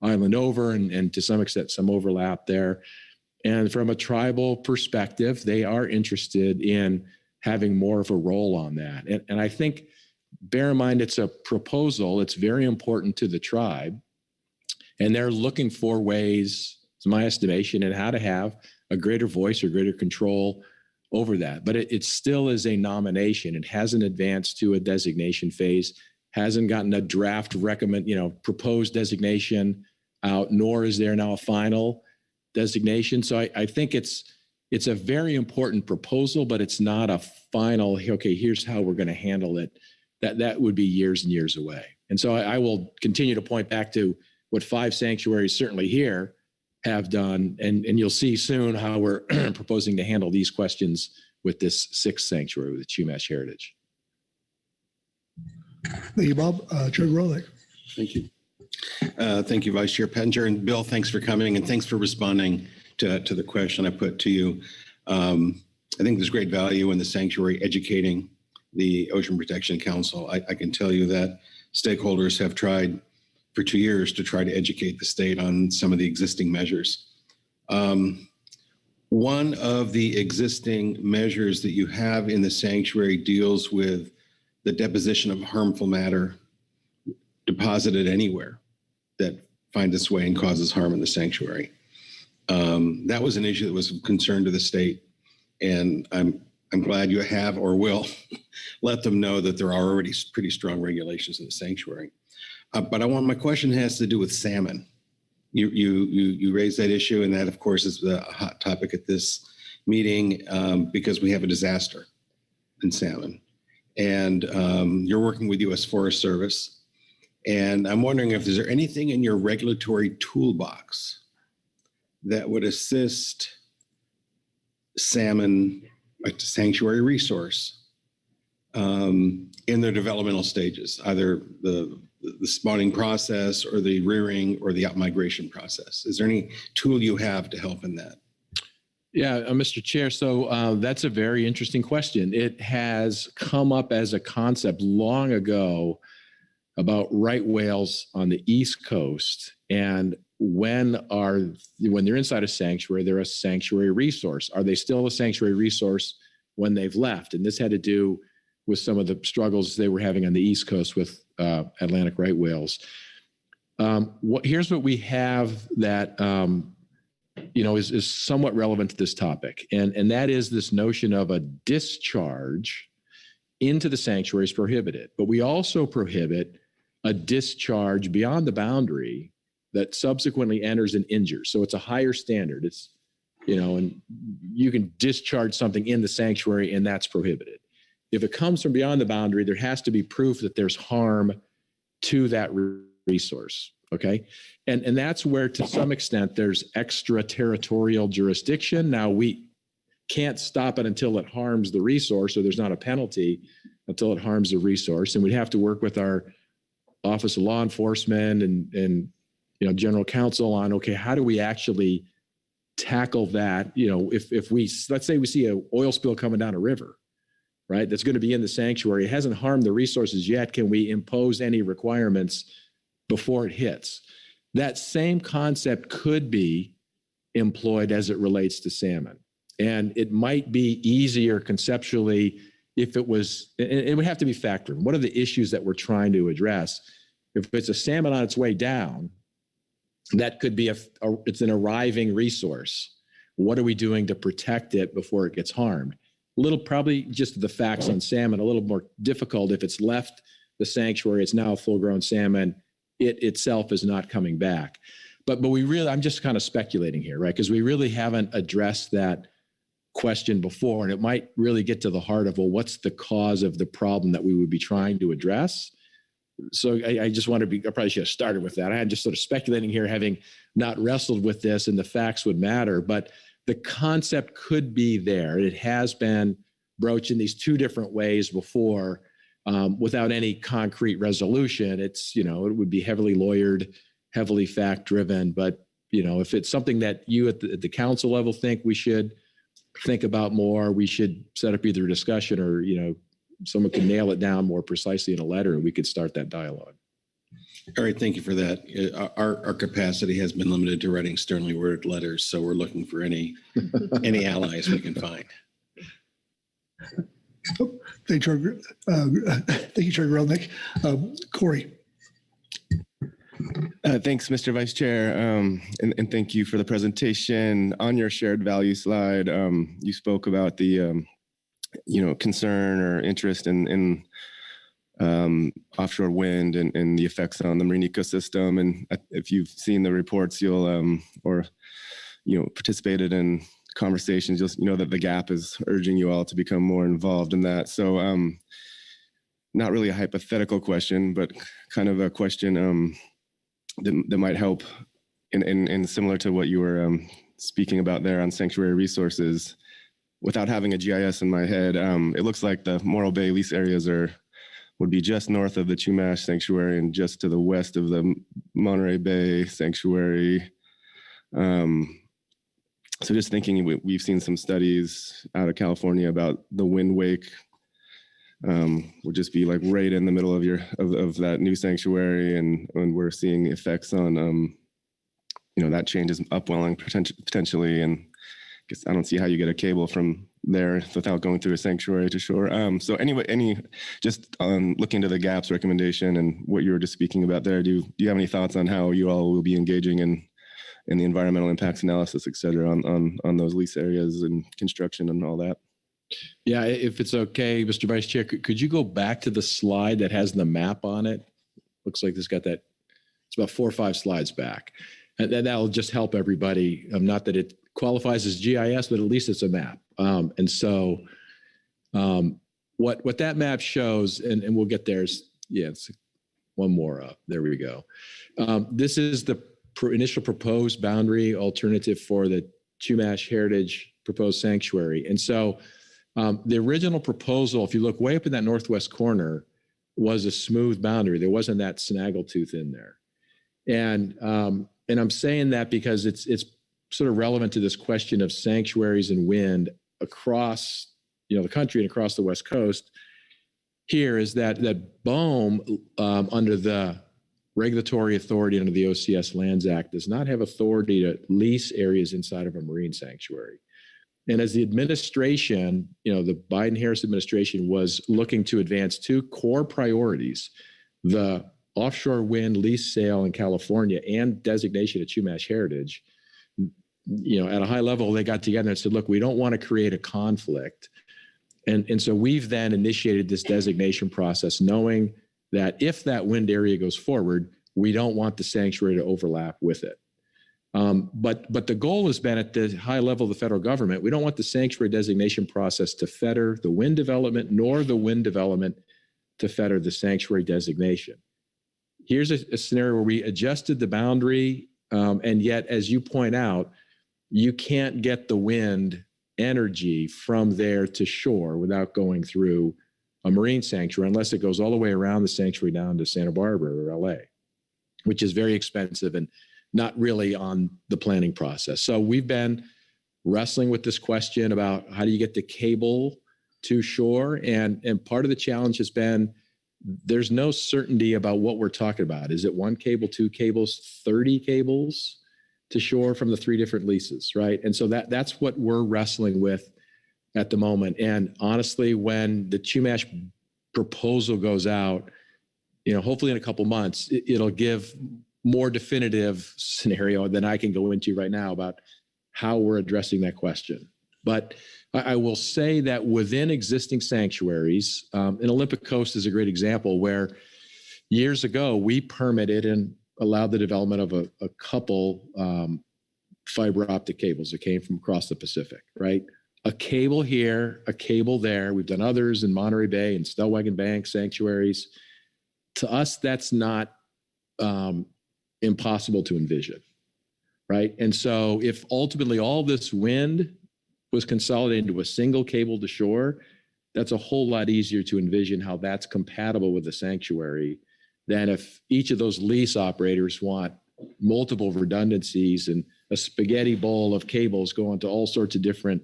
[SPEAKER 6] island over, and to some extent, some overlap there. And from a tribal perspective, they are interested in having more of a role on that. And I think, bear in mind, it's a proposal. It's very important to the tribe. And they're looking for ways, it's my estimation, in how to have a greater voice or greater control over that. But it still is a nomination. It hasn't advanced to a designation phase, hasn't gotten a draft proposed designation out, nor is there now a final designation. So I think it's a very important proposal, but it's not a final, okay, here's how we're going to handle it. That would be years and years away. And so I will continue to point back to what 5 sanctuaries certainly here have done. And you'll see soon how we're proposing to handle these questions with this 6th sanctuary with the Chumash heritage.
[SPEAKER 4] Thank you, Bob. Chair Grolick.
[SPEAKER 2] Thank you. Thank you, Vice Chair Pettinger. And Bill, thanks for coming and thanks for responding to the question I put to you. I think there's great value in the sanctuary educating the Ocean Protection Council. I can tell you that stakeholders have tried for 2 years to try to educate the state on some of the existing measures. One of the existing measures that you have in the sanctuary deals with the deposition of harmful matter deposited anywhere that finds its way and causes harm in the sanctuary. That was an issue that was of concern to the state, and I'm glad you have or will let them know that there are already pretty strong regulations in the sanctuary. But my question has to do with salmon. You raised that issue, and that, of course, is the hot topic at this meeting because we have a disaster in salmon. And you're working with U.S. Forest Service. And I'm wondering if there's anything in your regulatory toolbox that would assist salmon, like the sanctuary resource, in their developmental stages, either the spawning process or the rearing or the outmigration process. Is there any tool you have to help in that?
[SPEAKER 6] Yeah, Mr. Chair, so that's a very interesting question. It has come up as a concept long ago about right whales on the East Coast, and when they're inside a sanctuary, they're a sanctuary resource. Are they still a sanctuary resource when they've left? And this had to do with some of the struggles they were having on the East Coast with Atlantic right whales. Here's what we have that is somewhat relevant to this topic, and that is this notion of a discharge into the sanctuary is prohibited, but we also prohibit a discharge beyond the boundary that subsequently enters and injures. So it's a higher standard. It's, and you can discharge something in the sanctuary, and that's prohibited. If it comes from beyond the boundary, there has to be proof that there's harm to that resource. Okay. And that's where, to some extent, there's extraterritorial jurisdiction. Now, we can't stop it until it harms the resource, or there's not a penalty until it harms the resource. And we'd have to work with our Office of Law Enforcement and General Counsel on, okay, how do we actually tackle that? If we, let's say we see an oil spill coming down a river, right, that's going to be in the sanctuary, it hasn't harmed the resources yet. Can we impose any requirements before it hits? That same concept could be employed as it relates to salmon. And it might be easier conceptually if it was, and it would have to be factored. What are the issues that we're trying to address? If it's a salmon on its way down, that could be it's an arriving resource. What are we doing to protect it before it gets harmed? Probably just the facts on salmon, a little more difficult. If it's left the sanctuary, it's now a full-grown salmon, it itself is not coming back. But I'm just kind of speculating here, right? Because we really haven't addressed that question before, and it might really get to the heart of, well, what's the cause of the problem that we would be trying to address? So I just want to I probably should have started with that. I had just sort of speculating here, having not wrestled with this, and the facts would matter, but the concept could be there. It has been broached in these two different ways before, without any concrete resolution. It's, it would be heavily lawyered, heavily fact-driven, but, if it's something that you at the council level think we should think about more, we should set up either a discussion or, someone can nail it down more precisely in a letter and we could start that dialogue.
[SPEAKER 2] All right, thank you for that. Our capacity has been limited to writing sternly worded letters, so we're looking for any allies we can find.
[SPEAKER 4] Thank you, Chair Grelnick. Corey.
[SPEAKER 8] Thanks, Mr. Vice Chair, and thank you for the presentation. On your shared value slide, you spoke about the concern or interest in offshore wind and the effects on the marine ecosystem. And if you've seen the reports, you'll participated in conversations, you'll know that the GAP is urging you all to become more involved in that. So not really a hypothetical question, but kind of a question that might help in similar to what you were speaking about there on sanctuary resources. Without having a GIS in my head, it looks like the Morro Bay lease areas would be just north of the Chumash Sanctuary and just to the west of the Monterey Bay Sanctuary. So just thinking, we've seen some studies out of California about the wind wake would just be like right in the middle of that new sanctuary, and we're seeing effects on that change is upwelling potentially, and I don't see how you get a cable from there without going through a sanctuary to shore. So anyway, just on looking to the GAPS recommendation and what you were just speaking about there, do you have any thoughts on how you all will be engaging in the environmental impacts analysis, et cetera, on those lease areas and construction and all that?
[SPEAKER 6] Yeah, if it's okay, Mr. Vice Chair, could you go back to the slide that has the map on it? Looks like it's got that, it's about 4 or 5 slides back. And that'll just help everybody. Not that it qualifies as GIS, but at least it's a map. And so what that map shows, and we'll get there, it's one more up. There we go. This is the initial proposed boundary alternative for the Chumash Heritage proposed sanctuary. And so the original proposal, if you look way up in that northwest corner, was a smooth boundary. There wasn't that snaggletooth in there. And I'm saying that because it's sort of relevant to this question of sanctuaries and wind across, the country and across the West Coast. Here is that BOEM under the regulatory authority under the OCS Lands Act does not have authority to lease areas inside of a marine sanctuary. And as the administration, the Biden-Harris administration was looking to advance 2 core priorities, the offshore wind lease sale in California and designation of Chumash Heritage, at a high level, they got together and said, look, we don't want to create a conflict. And so we've then initiated this designation process, knowing that if that wind area goes forward, we don't want the sanctuary to overlap with it. But the goal has been at the high level of the federal government, we don't want the sanctuary designation process to fetter the wind development, nor the wind development to fetter the sanctuary designation. here's a scenario where we adjusted the boundary, and yet, as you point out, you can't get the wind energy from there to shore without going through a marine sanctuary, unless it goes all the way around the sanctuary down to Santa Barbara or LA, which is very expensive and not really on the planning process. So we've been wrestling with this question about how do you get the cable to shore? And part of the challenge has been there's no certainty about what we're talking about. Is it one cable, two cables, 30 cables to shore from the 3 different leases, right? And so that's what we're wrestling with at the moment. And honestly, when the Chumash proposal goes out, hopefully in a couple months, it'll give more definitive scenario than I can go into right now about how we're addressing that question. But I will say that within existing sanctuaries, and Olympic Coast is a great example where years ago we permitted and allowed the development of a couple fiber optic cables that came from across the Pacific, right? A cable here, a cable there. We've done others in Monterey Bay and Stellwagen Bank sanctuaries. To us, that's not impossible to envision, right? And so if ultimately all this wind was consolidated into a single cable to shore, that's a whole lot easier to envision how that's compatible with the sanctuary than if each of those lease operators want multiple redundancies and a spaghetti bowl of cables going to all sorts of different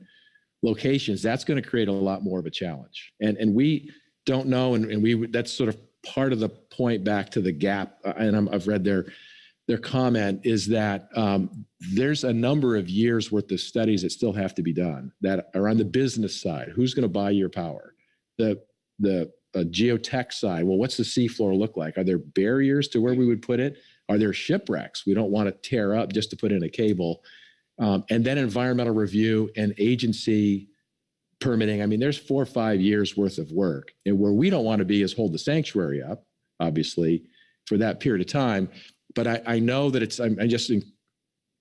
[SPEAKER 6] locations. That's going to create a lot more of a challenge. And we don't know, and that's sort of part of the point back to the gap, and I've read their comment, is that there's a number of years worth of studies that still have to be done that are on the business side. Who's going to buy your power? The geotech side. Well, what's the seafloor look like? Are there barriers to where we would put it? Are there shipwrecks we don't want to tear up just to put in a cable? And then environmental review and agency permitting. I mean, there's 4 or 5 years worth of work. And where we don't want to be is hold the sanctuary up, obviously, for that period of time. But I know that I'm just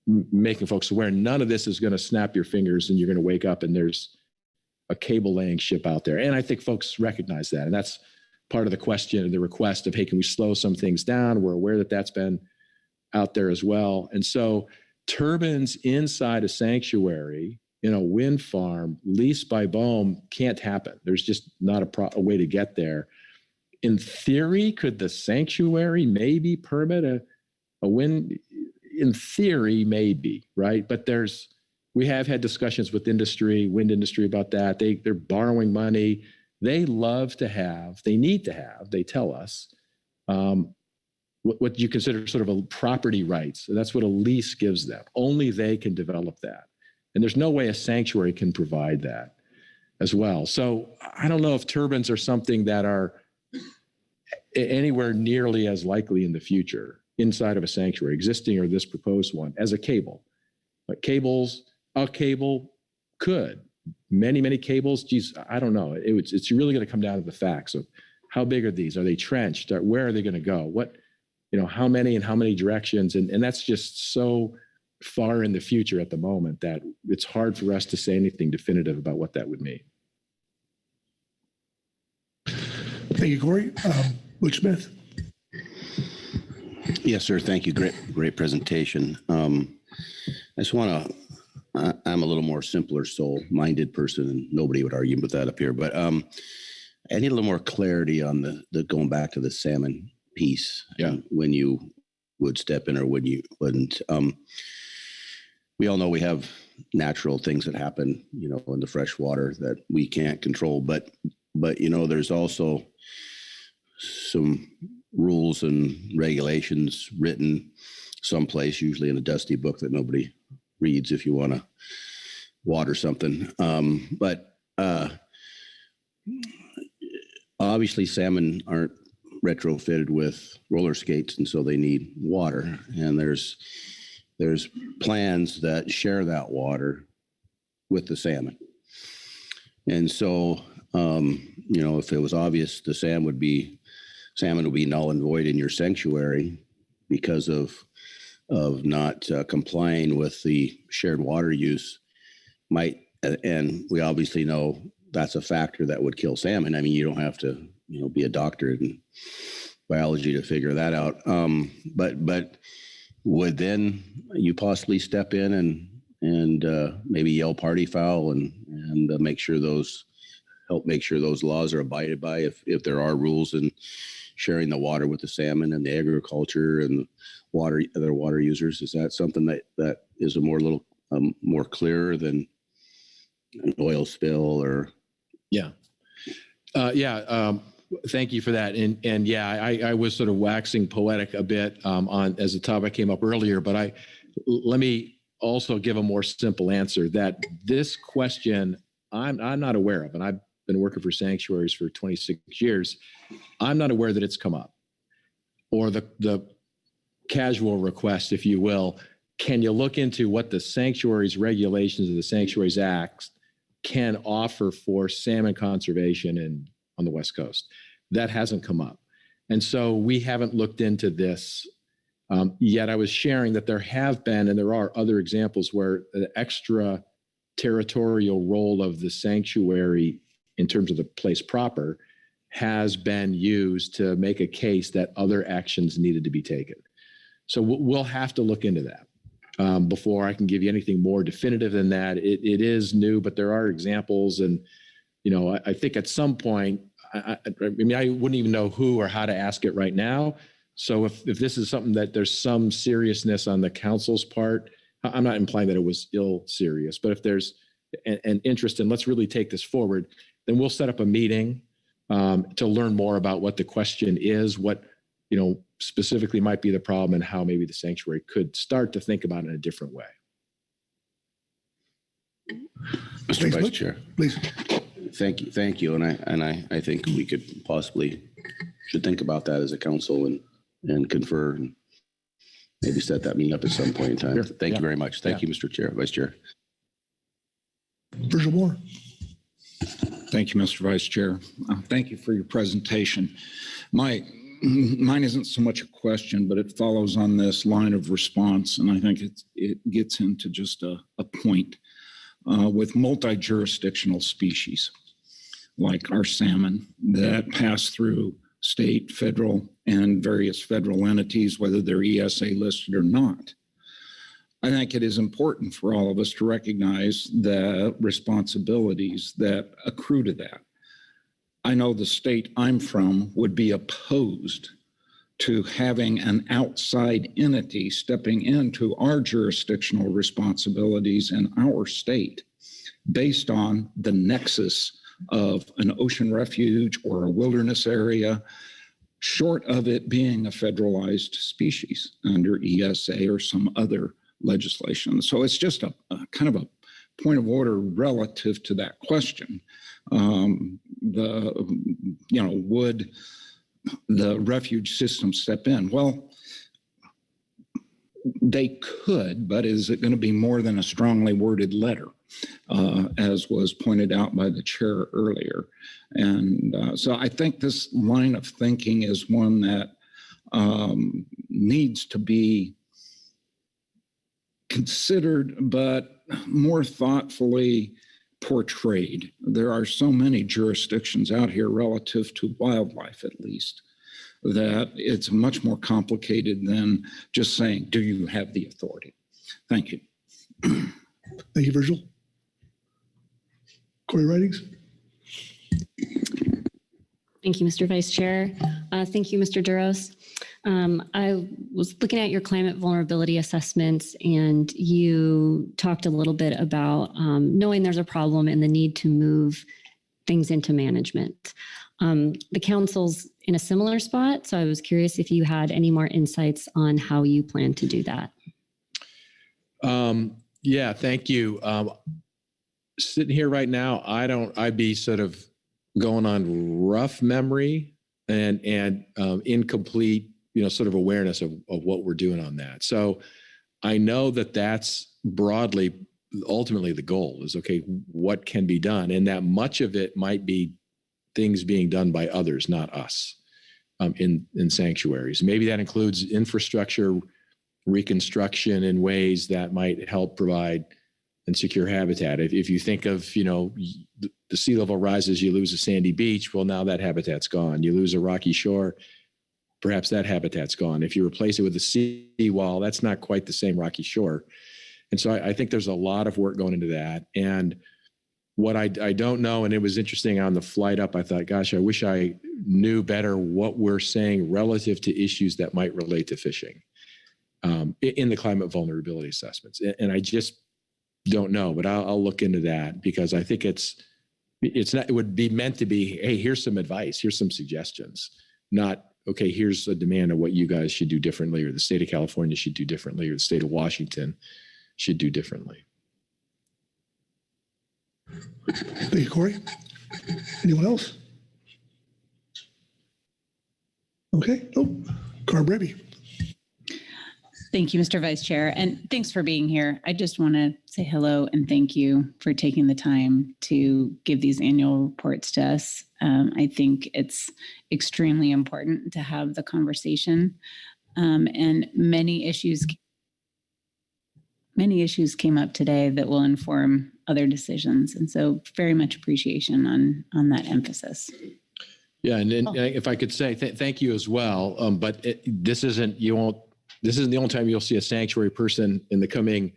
[SPEAKER 6] making folks aware, none of this is going to snap your fingers and you're going to wake up and there's a cable laying ship out there. And I think folks recognize that. And that's part of the question and the request of, hey, can we slow some things down? We're aware that that's been out there as well. And so turbines inside a sanctuary in a wind farm leased by BOEM can't happen. There's just not a way to get there. In theory, could the sanctuary maybe permit a wind? In theory, maybe, right? But we have had discussions with wind industry about that. They're borrowing money. They need to have, they tell us, what you consider sort of a property rights. So that's what a lease gives them. Only they can develop that. And there's no way a sanctuary can provide that as well. So I don't know if turbines are something that are anywhere nearly as likely in the future inside of a sanctuary, existing or this proposed one, as a cable. But a cable could. Many cables, geez, I don't know. It's really going to come down to the facts of how big are these? Are they trenched? Where are they going to go? How many and how many directions? And that's just so far in the future at the moment that it's hard for us to say anything definitive about what that would mean.
[SPEAKER 4] Thank you, Corey. Butch Smith.
[SPEAKER 9] Yes, sir. Thank you. Great presentation. I just want to, I'm a little more simpler soul-minded person, and nobody would argue with that up here, but I need a little more clarity on the going back to the salmon piece.
[SPEAKER 6] Yeah.
[SPEAKER 9] When you would step in or when you wouldn't. We all know we have natural things that happen, in the fresh water that we can't control, but there's also some rules and regulations written someplace, usually in a dusty book that nobody reads if you want to water something. But obviously salmon aren't retrofitted with roller skates, and so they need water. And there's plans that share that water with the salmon. And so, if it was obvious the salmon would be null and void in your sanctuary because of not complying with the shared water use, and we obviously know that's a factor that would kill salmon. I mean, you don't have to, be a doctor, biology to figure that out. But would then you possibly step in and maybe yell party foul and make sure those laws are abided by if there are rules in sharing the water with the salmon and the agriculture and other water users? Is that something that is more clear than an oil spill or?
[SPEAKER 6] Yeah. Thank you for that. And yeah, I was sort of waxing poetic a bit on as the topic came up earlier, but let me also give a more simple answer that this question I'm not aware of, and I've been working for Sanctuaries for 26 years. I'm not aware that it's come up, or the casual request, if you will. Can you look into what the Sanctuaries regulations of the Sanctuaries Act can offer for salmon conservation on the West Coast? That hasn't come up. And so we haven't looked into this yet. I was sharing that there have been, and there are other examples where the extra territorial role of the sanctuary in terms of the place proper has been used to make a case that other actions needed to be taken. So we'll have to look into that before I can give you anything more definitive than that. It is new, but there are examples. And, I think at some point, I wouldn't even know who or how to ask it right now. So if this is something that there's some seriousness on the council's part, I'm not implying that it was serious, but if there's an interest in let's really take this forward, then we'll set up a meeting to learn more about what the question is, what specifically might be the problem, and how maybe the sanctuary could start to think about it in a different way.
[SPEAKER 9] Mr. Vice Chair,
[SPEAKER 4] Please.
[SPEAKER 9] Thank you. And I think we should think about that as a council and confer and maybe set that meeting up at some point in time. Sure. Thank you very much. Thank you, Mr. Chair, Vice Chair.
[SPEAKER 4] Virgil Moore.
[SPEAKER 10] Thank you, Mr. Vice Chair. Thank you for your presentation. Mine isn't so much a question, but it follows on this line of response, and I think it gets into just a point. With multi-jurisdictional species like our salmon that pass through state, federal, and various federal entities, whether they're ESA listed or not, I think it is important for all of us to recognize the responsibilities that accrue to that. I know the state I'm from would be opposed to having an outside entity stepping into our jurisdictional responsibilities in our state based on the nexus of an ocean refuge or a wilderness area, short of it being a federalized species under ESA or some other legislation. So it's just a kind of a point of order relative to that question. Would the refuge system step in? Well, they could, but is it going to be more than a strongly worded letter, as was pointed out by the chair earlier? And so I think this line of thinking is one that needs to be considered, but more thoughtfully portrayed. There are so many jurisdictions out here relative to wildlife, at least, that it's much more complicated than just saying, do you have the authority? Thank you.
[SPEAKER 4] Thank you, Virgil. Corey Ridings.
[SPEAKER 11] Thank you, Mr. Vice Chair. Thank you, Mr. Duros. I was looking at your climate vulnerability assessments, and you talked a little bit about knowing there's a problem and the need to move things into management. The council's in a similar spot, so I was curious if you had any more insights on how you plan to do that.
[SPEAKER 6] Yeah, thank you. Sitting here right now, I'd be sort of going on rough memory and incomplete, sort of awareness of what we're doing on that. So I know that that's broadly, ultimately the goal is, okay, what can be done? And that much of it might be things being done by others, not us, in sanctuaries. Maybe that includes infrastructure reconstruction in ways that might help provide and secure habitat. If you think of, the sea level rises, you lose a sandy beach. Well, now that habitat's gone. You lose a rocky shore, perhaps that habitat's gone. If you replace it with a seawall, that's not quite the same rocky shore. And so I think there's a lot of work going into that. And what I don't know, and it was interesting on the flight up, I thought, gosh, I wish I knew better what we're saying relative to issues that might relate to fishing in the climate vulnerability assessments. And I just don't know, but I'll look into that, because I think it's not, it would be meant to be, hey, here's some advice, here's some suggestions, not, okay, here's a demand of what you guys should do differently, or the state of California should do differently, or the state of Washington should do differently.
[SPEAKER 4] Thank you, Corey. Anyone else? Okay. Oh, Carl Brady.
[SPEAKER 12] Thank you, Mr. Vice Chair, and thanks for being here. I just want to say hello and thank you for taking the time to give these annual reports to us. I think it's extremely important to have the conversation, and many issues came up today that will inform other decisions, and so very much appreciation on that emphasis.
[SPEAKER 6] Yeah, and if I could say thank you as well, but this isn't the only time you'll see a sanctuary person in the coming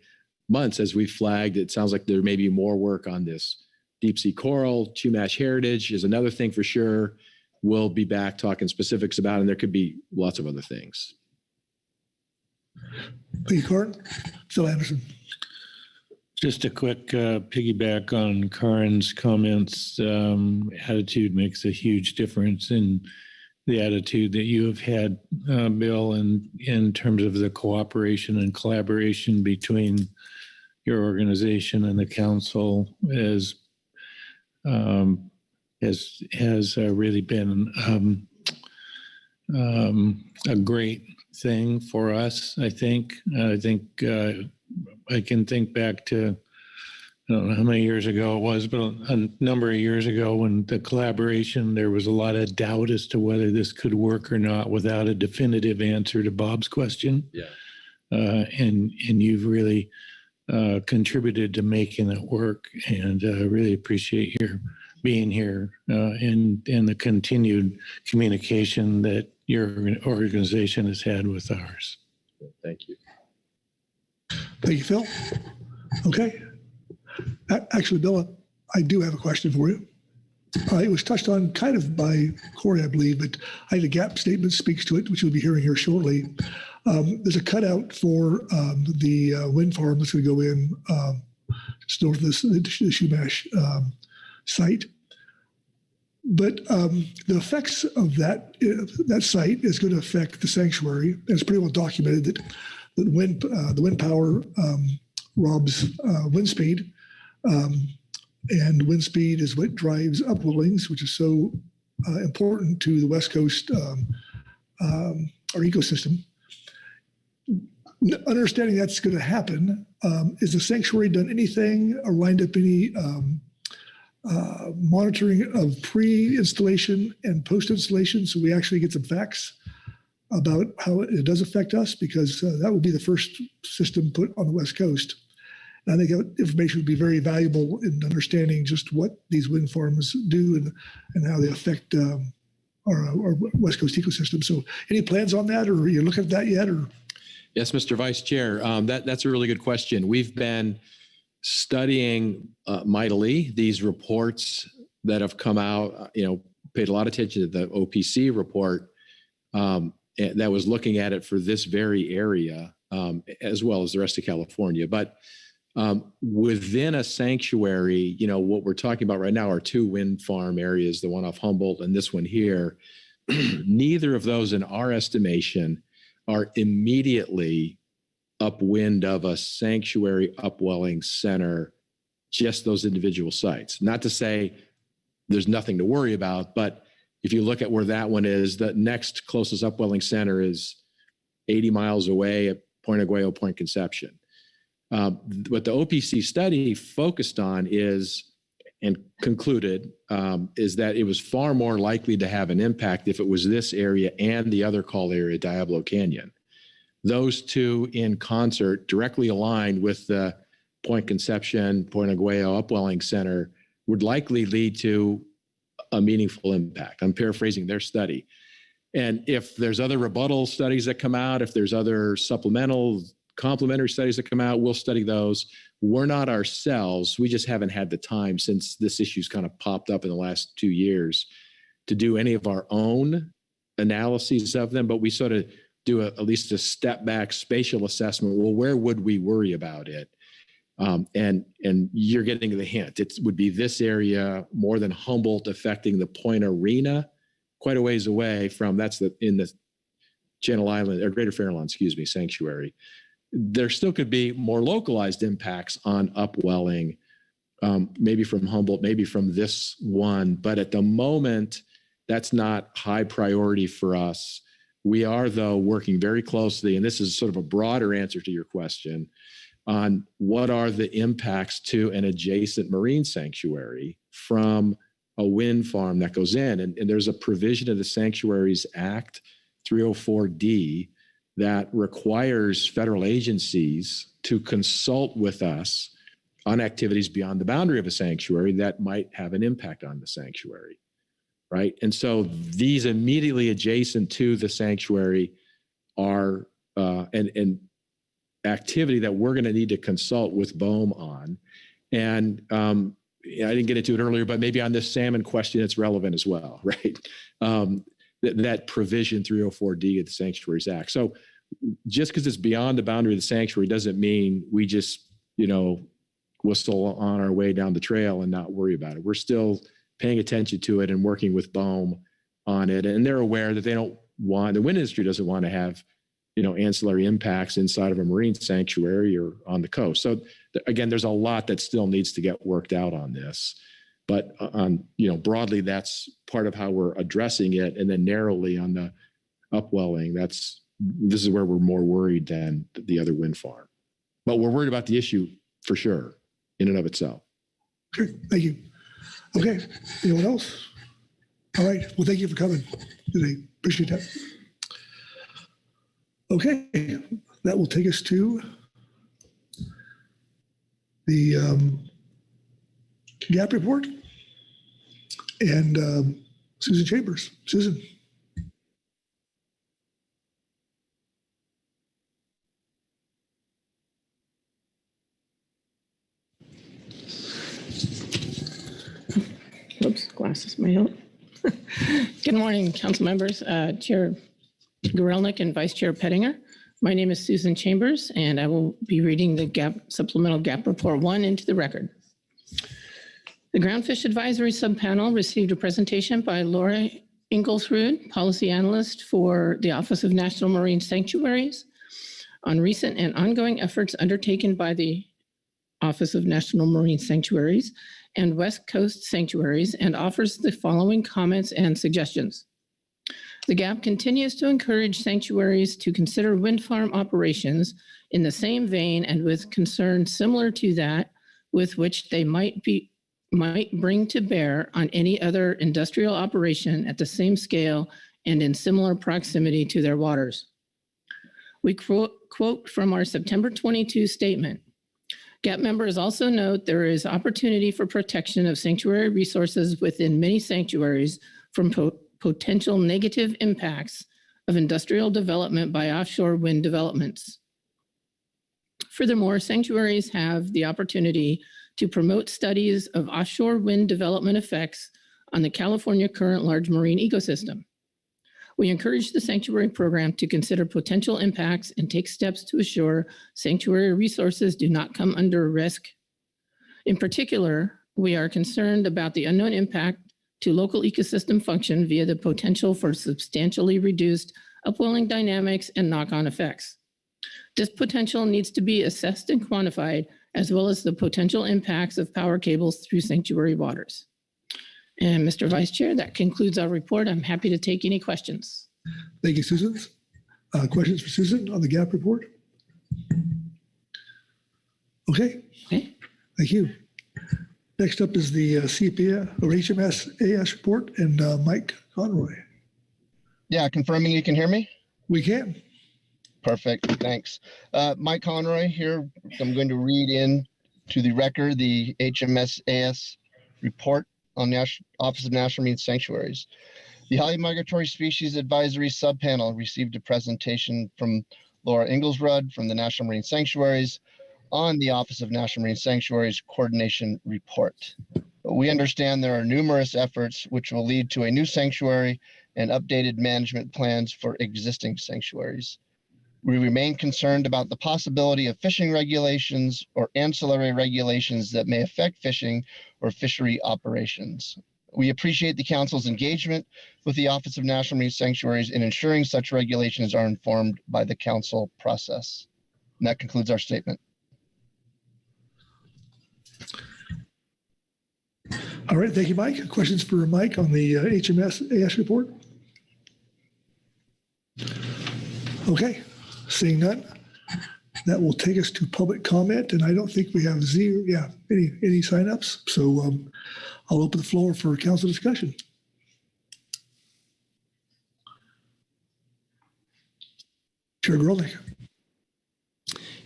[SPEAKER 6] months. As we flagged, it sounds like there may be more work on this. Deep sea coral, Chumash heritage is another thing for sure. We'll be back talking specifics about, and there could be lots of other things.
[SPEAKER 4] Thank you, Corin. Phil Anderson.
[SPEAKER 13] Just a quick piggyback on Karin's comments. Attitude makes a huge difference in the attitude that you have had, Bill, in terms of the cooperation and collaboration between your organization and the council has really been a great thing for us. I think I can think back to, I don't know how many years ago it was, but a number of years ago, when the collaboration, there was a lot of doubt as to whether this could work or not without a definitive answer to Bob's question.
[SPEAKER 6] Yeah.
[SPEAKER 13] And you've really contributed to making it work, and really appreciate your being here and the continued communication that your organization has had with ours.
[SPEAKER 6] Thank you.
[SPEAKER 4] Thank you, Phil. Okay. Actually, Bill, I do have a question for you. It was touched on kind of by Corey, I believe, but I had a gap statement speaks to it, which you'll be hearing here shortly. There's a cutout for the wind farm that's going to go in just north of the Chumash site. But the effects of that site is going to affect the sanctuary. And it's pretty well documented that the wind power robs wind speed, and wind speed is what drives upwellings, which is so important to the West Coast, our ecosystem. Understanding that's going to happen, is the sanctuary done anything or lined up any monitoring of pre-installation and post-installation, so we actually get some facts about how it does affect us, because that will be the first system put on the West Coast. And I think that information would be very valuable in understanding just what these wind farms do and how they affect our West Coast ecosystem. So any plans on that, or are you looking at that yet? Or?
[SPEAKER 6] Yes, Mr. Vice Chair, that's a really good question. We've been studying mightily these reports that have come out, paid a lot of attention to the OPC report that was looking at it for this very area, as well as the rest of California. But within a sanctuary, what we're talking about right now are two wind farm areas, the one off Humboldt and this one here. Neither of those, in our estimation, are immediately upwind of a sanctuary upwelling center, just those individual sites. Not to say there's nothing to worry about, but if you look at where that one is, the next closest upwelling center is 80 miles away at Point Aguayo, Point Conception. What the OPC study focused on is, and concluded, is that it was far more likely to have an impact if it was this area and the other call area, Diablo Canyon. Those two in concert, directly aligned with the Point Conception, Point Aguayo upwelling center, would likely lead to a meaningful impact. I'm paraphrasing their study. And if there's other rebuttal studies that come out, if there's other supplemental complementary studies that come out, we'll study those. We're not ourselves. We just haven't had the time since this issue's kind of popped up in the last 2 years to do any of our own analyses of them, but we sort of do at least a step back spatial assessment. Well, where would we worry about it? And you're getting the hint. It would be this area more than Humboldt affecting the Point Arena, quite a ways away from, that's in the Channel Island, or Greater Fairlawn, sanctuary. There still could be more localized impacts on upwelling, maybe from Humboldt, maybe from this one. But at the moment, that's not high priority for us. We are, though, working very closely, and this is sort of a broader answer to your question, on what are the impacts to an adjacent marine sanctuary from a wind farm that goes in. And there's a provision of the Sanctuaries Act, 304D, that requires federal agencies to consult with us on activities beyond the boundary of a sanctuary that might have an impact on the sanctuary, right? And so these immediately adjacent to the sanctuary are an activity that we're going to need to consult with BOEM on. And I didn't get into it earlier, but maybe on this salmon question, it's relevant as well, right? That provision 304D of the Sanctuaries Act. So just because it's beyond the boundary of the sanctuary doesn't mean we just, whistle on our way down the trail and not worry about it. We're still paying attention to it and working with BOEM on it. And they're aware that the wind industry doesn't want to have, ancillary impacts inside of a marine sanctuary or on the coast. So again, there's a lot that still needs to get worked out on this. But broadly, that's part of how we're addressing it. And then narrowly on the upwelling, this is where we're more worried than the other wind farm. But we're worried about the issue for sure, in and of itself.
[SPEAKER 4] Okay, thank you. Okay, anyone else? All right, well, thank you for coming today. Appreciate that. Okay, that will take us to the gap report and Susan Chambers. Susan.
[SPEAKER 14] Oops, glasses may help. Good morning, council members, Chair Gorelnik and Vice Chair Pettinger. My name is Susan Chambers, and I will be reading the Supplemental Gap Report 1 into the record. The Groundfish Advisory Subpanel received a presentation by Laura Inglesrud, Policy Analyst for the Office of National Marine Sanctuaries, on recent and ongoing efforts undertaken by the Office of National Marine Sanctuaries and West Coast Sanctuaries, and offers the following comments and suggestions. The GAP continues to encourage sanctuaries to consider wind farm operations in the same vein and with concerns similar to that with which they might bring to bear on any other industrial operation at the same scale and in similar proximity to their waters. We quote from our September 22 statement. GAP members also note there is opportunity for protection of sanctuary resources within many sanctuaries from potential negative impacts of industrial development by offshore wind developments. Furthermore, sanctuaries have the opportunity to promote studies of offshore wind development effects on the California current large marine ecosystem. We encourage the sanctuary program to consider potential impacts and take steps to assure sanctuary resources do not come under risk. In particular, we are concerned about the unknown impact to local ecosystem function via the potential for substantially reduced upwelling dynamics and knock-on effects. This potential needs to be assessed and quantified, as well as the potential impacts of power cables through sanctuary waters. And Mr. Vice Chair, that concludes our report. I'm happy to take any questions.
[SPEAKER 4] Thank you, Susan. Questions for Susan on the GAP report? Okay. Thank you. Next up is the CPA or HMS-AS report and Mike Conroy.
[SPEAKER 15] Yeah, confirming you can hear me?
[SPEAKER 4] We can.
[SPEAKER 15] Perfect, thanks. Mike Conroy here. I'm going to read in to the record the HMS-AS report on the Office of National Marine Sanctuaries. The Highly Migratory Species Advisory Subpanel received a presentation from Laura Inglesrud from the National Marine Sanctuaries on the Office of National Marine Sanctuaries Coordination Report. We understand there are numerous efforts which will lead to a new sanctuary and updated management plans for existing sanctuaries. We remain concerned about the possibility of fishing regulations or ancillary regulations that may affect fishing or fishery operations. We appreciate the Council's engagement with the Office of National Marine Sanctuaries in ensuring such regulations are informed by the Council process. And that concludes our statement.
[SPEAKER 4] All right, thank you, Mike. Questions for Mike on the HMS report? Okay, seeing none, that will take us to public comment, and I don't think we have any signups. So I'll open the floor for council discussion. Chair Grolnick.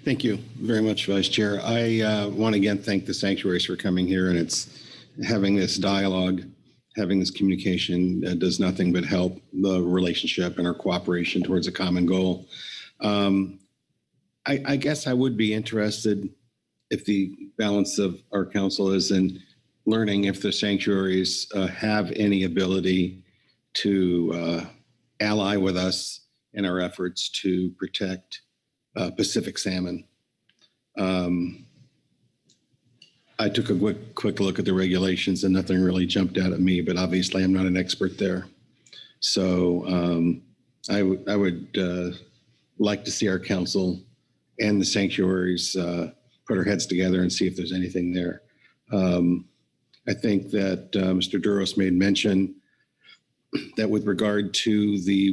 [SPEAKER 2] Thank you very much, Vice Chair. I want to again thank the sanctuaries for coming here, and it's having this dialogue, having this communication does nothing but help the relationship and our cooperation towards a common goal. I guess I would be interested if the balance of our council is in learning if the sanctuaries have any ability to ally with us in our efforts to protect Pacific salmon. I took a quick look at the regulations and nothing really jumped out at me, but obviously I'm not an expert there. So I would like to see our council and the sanctuaries put our heads together and see if there's anything there. I think that Mr. Duros made mention that with regard to the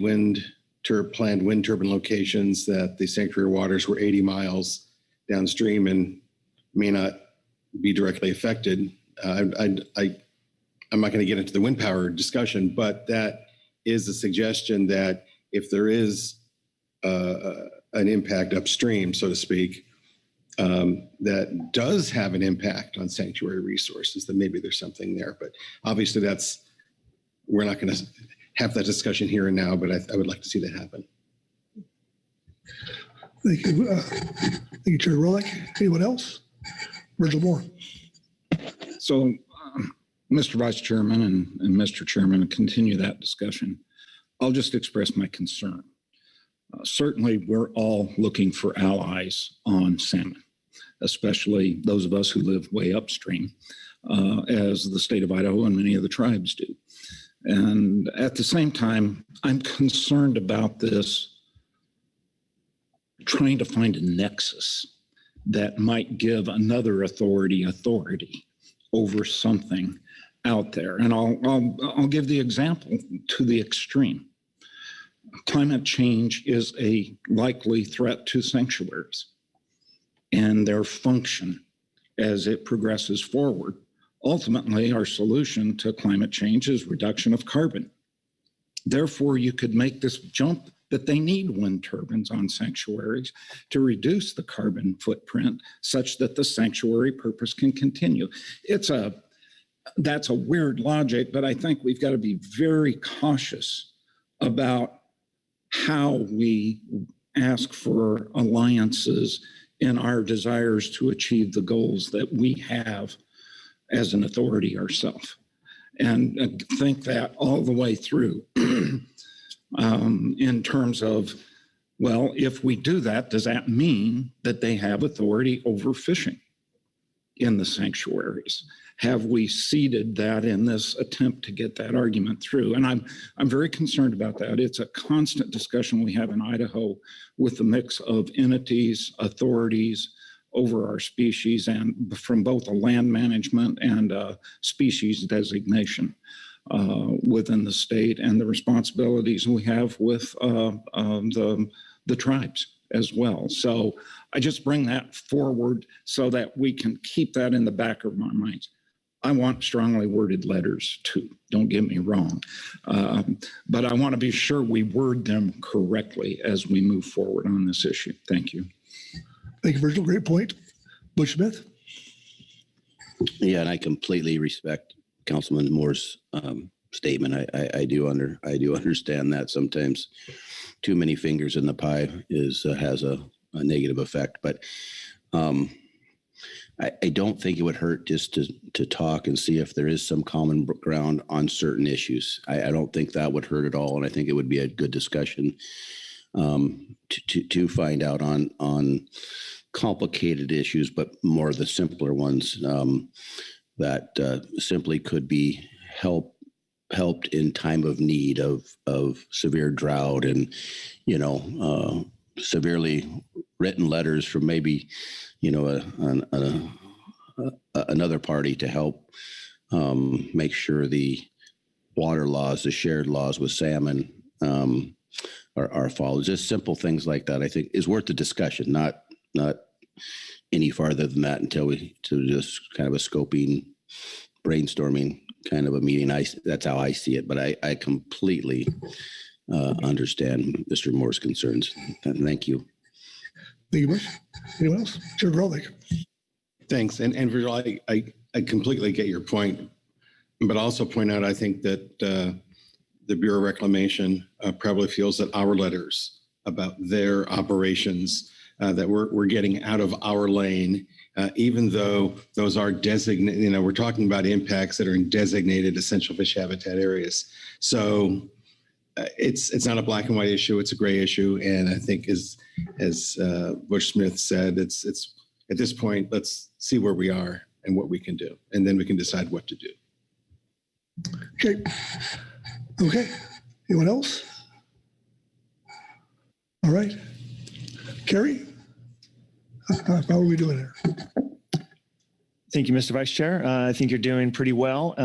[SPEAKER 2] planned wind turbine locations, that the sanctuary waters were 80 miles downstream and may not be directly affected. I'm not going to get into the wind power discussion, but that is a suggestion that if there is an impact upstream, so to speak, that does have an impact on sanctuary resources, then maybe there's something there. But obviously we're not going to have that discussion here and now, but I would like to see that happen.
[SPEAKER 4] Thank you. Thank you, Chair Rolick. Anyone else? Virgil Moore.
[SPEAKER 10] So, Mr. Vice Chairman and Mr. Chairman, continue that discussion. I'll just express my concern. Certainly, we're all looking for allies on salmon, especially those of us who live way upstream, as the state of Idaho and many of the tribes do. And at the same time, I'm concerned about this, trying to find a nexus that might give another authority over something out there. And I'll give the example to the extreme. Climate change is a likely threat to sanctuaries and their function as it progresses forward. Ultimately, our solution to climate change is reduction of carbon. Therefore, you could make this jump that they need wind turbines on sanctuaries to reduce the carbon footprint such that the sanctuary purpose can continue. That's a weird logic, but I think we've got to be very cautious about how we ask for alliances in our desires to achieve the goals that we have as an authority ourselves. And think that all the way through. In terms of, well, if we do that, does that mean that they have authority over fishing in the sanctuaries? Have we ceded that in this attempt to get that argument through? And I'm very concerned about that. It's a constant discussion we have in Idaho with the mix of entities, authorities over our species, and from both a land management and a species designation within the state, and the responsibilities we have with the tribes as well. So I just bring that forward so that we can keep that in the back of our minds. I want strongly worded letters too, don't get me wrong. But I want to be sure we word them correctly as we move forward on this issue. Thank you.
[SPEAKER 4] Thank you, Virgil. Great point. Bush Smith.
[SPEAKER 9] Yeah, and I completely respect Councilman Moore's statement. I do understand that sometimes too many fingers in the pie has a negative effect, but I don't think it would hurt just to talk and see if there is some common ground on certain issues. I don't think that would hurt at all, and I think it would be a good discussion to find out on complicated issues, but more the simpler ones that simply could be helped in time of need of severe drought and severely written letters from maybe another party to help make sure the water laws, the shared laws with salmon are followed. Just simple things like that, I think, is worth the discussion, not any farther than that to just kind of a scoping, brainstorming kind of a meeting. That's how I see it, but I completely understand Mr. Moore's concerns. Thank you.
[SPEAKER 4] Thank you much. Anyone else? Chair Grolnick.
[SPEAKER 2] Thanks. And Virgil, I completely get your point, but also point out, I think that the Bureau of Reclamation probably feels that our letters about their operations that we're getting out of our lane, even though those are designated, we're talking about impacts that are in designated essential fish habitat areas. So it's not a black and white issue, it's a gray issue. And I think as Bush Smith said, it's at this point, let's see where we are and what we can do, and then we can decide what to do.
[SPEAKER 4] Okay. Anyone else? All right. Carrie, how are we doing here?
[SPEAKER 5] Thank you, Mr. Vice Chair. I think you're doing pretty well.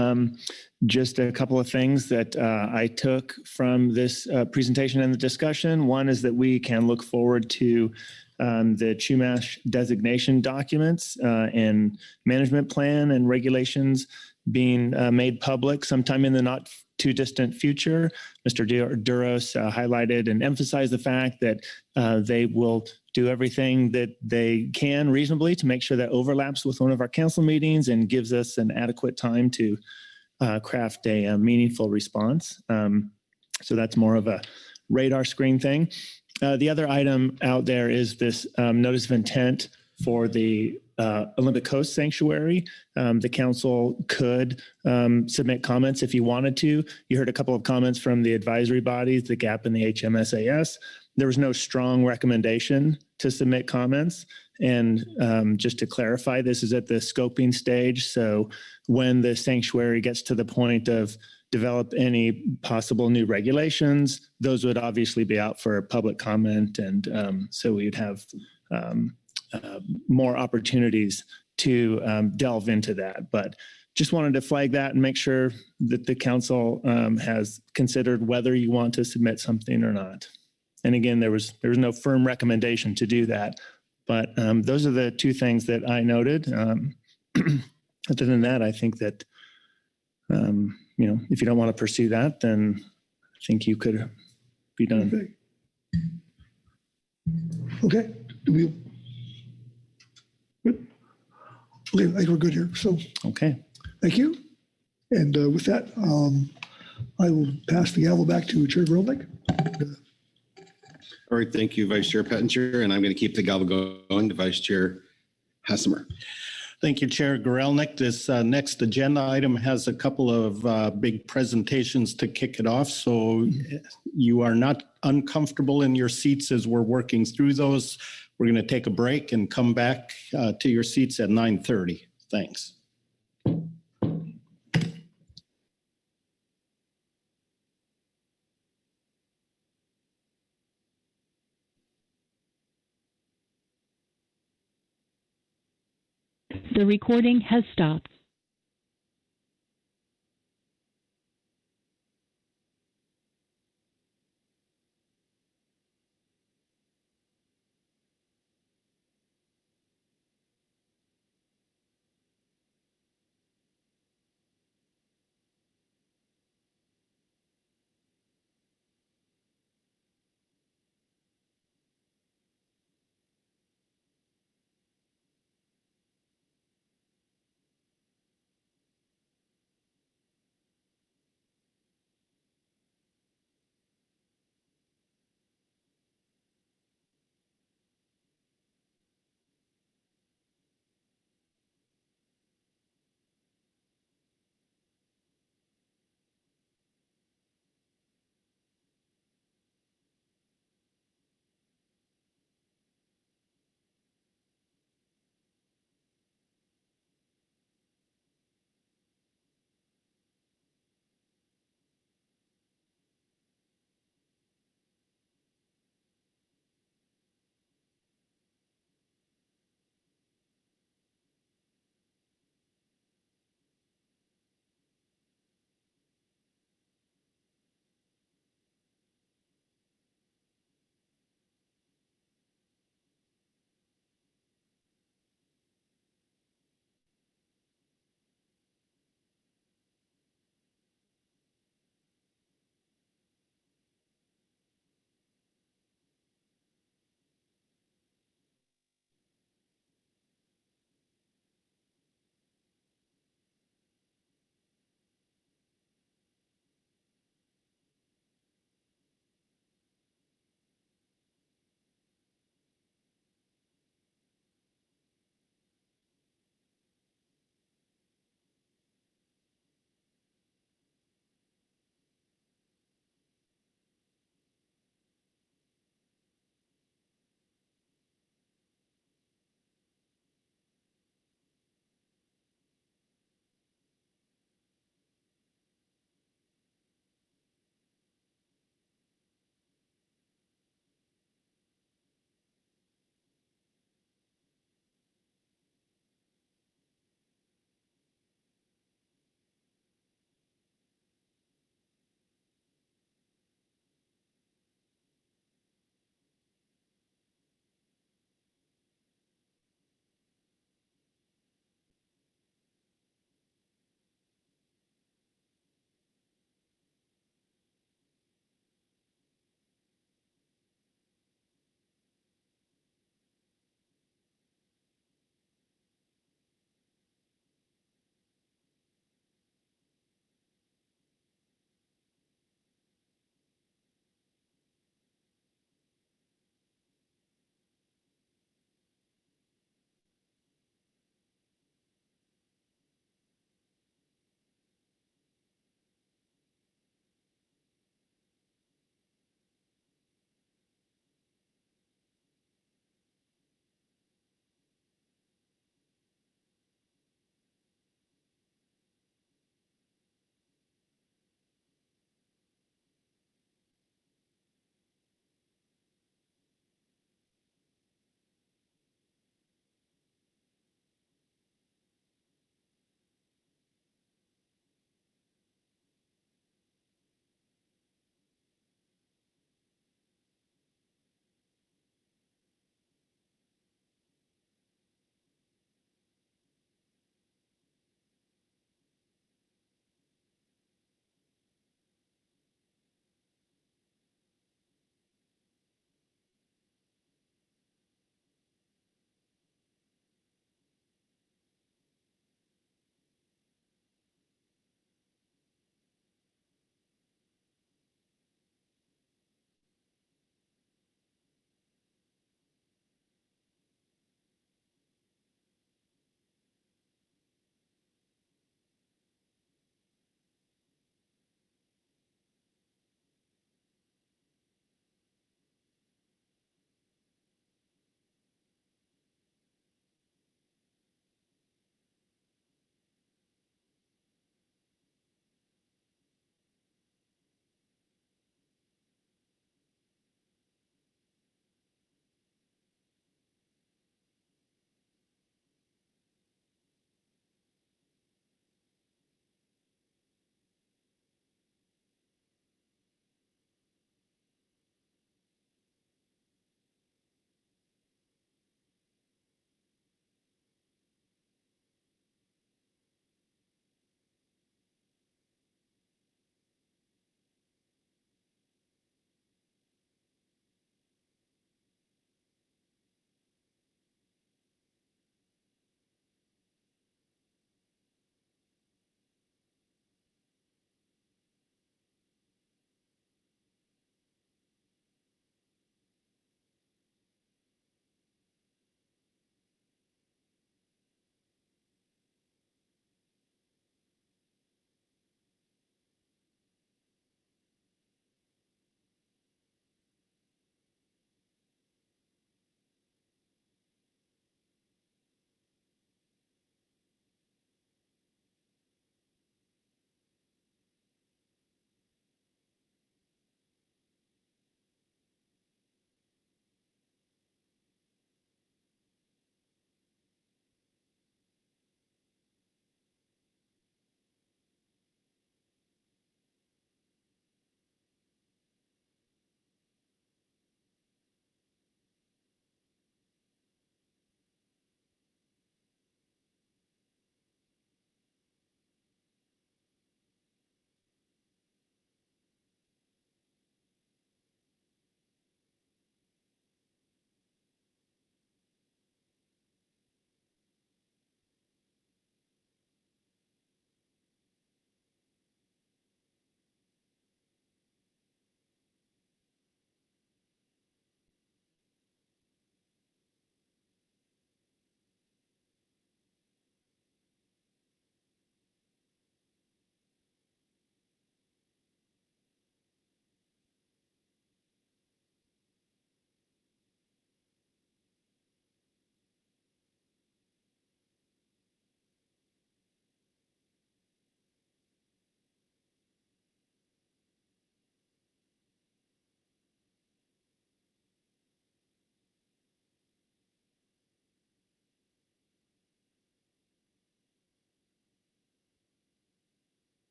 [SPEAKER 5] Just a couple of things that I took from this presentation and the discussion. One is that we can look forward to the Chumash designation documents and management plan and regulations being made public sometime in the not too distant future. Mr. Duros highlighted and emphasized the fact that they will do everything that they can reasonably to make sure that overlaps with one of our council meetings and gives us an adequate time to craft a meaningful response. So that's more of a radar screen thing. The other item out there is this notice of intent for the Olympic Coast Sanctuary. The council could submit comments if you wanted to. You heard a couple of comments from the advisory bodies, the GAP and the HMSAS. There was no strong recommendation to submit comments. And just to clarify, this is at the scoping stage. So when the sanctuary gets to the point of develop any possible new regulations, those would obviously be out for public comment. And so we'd have more opportunities to delve into that. But just wanted to flag that and make sure that the council has considered whether you want to submit something or not. And again, there was no firm recommendation to do that. But those are the two things that I noted. Other than that, I think that, if you don't want to pursue that, then I think you could be done.
[SPEAKER 4] Okay. Good. Okay, I think we're good here. So,
[SPEAKER 5] okay.
[SPEAKER 4] Thank you. And with that, I will pass the gavel back to Chair Grolnick.
[SPEAKER 2] All right, thank you, Vice Chair Pettinger, and I'm going to keep the gavel going to Vice Chair Hassemer.
[SPEAKER 16] Thank you, Chair Gorelnik. This next agenda item has a couple of big presentations to kick it off, so you are not uncomfortable in your seats as we're working through those. We're going to take a break and come back to your seats at 9:30. Thanks.
[SPEAKER 1] The recording has stopped.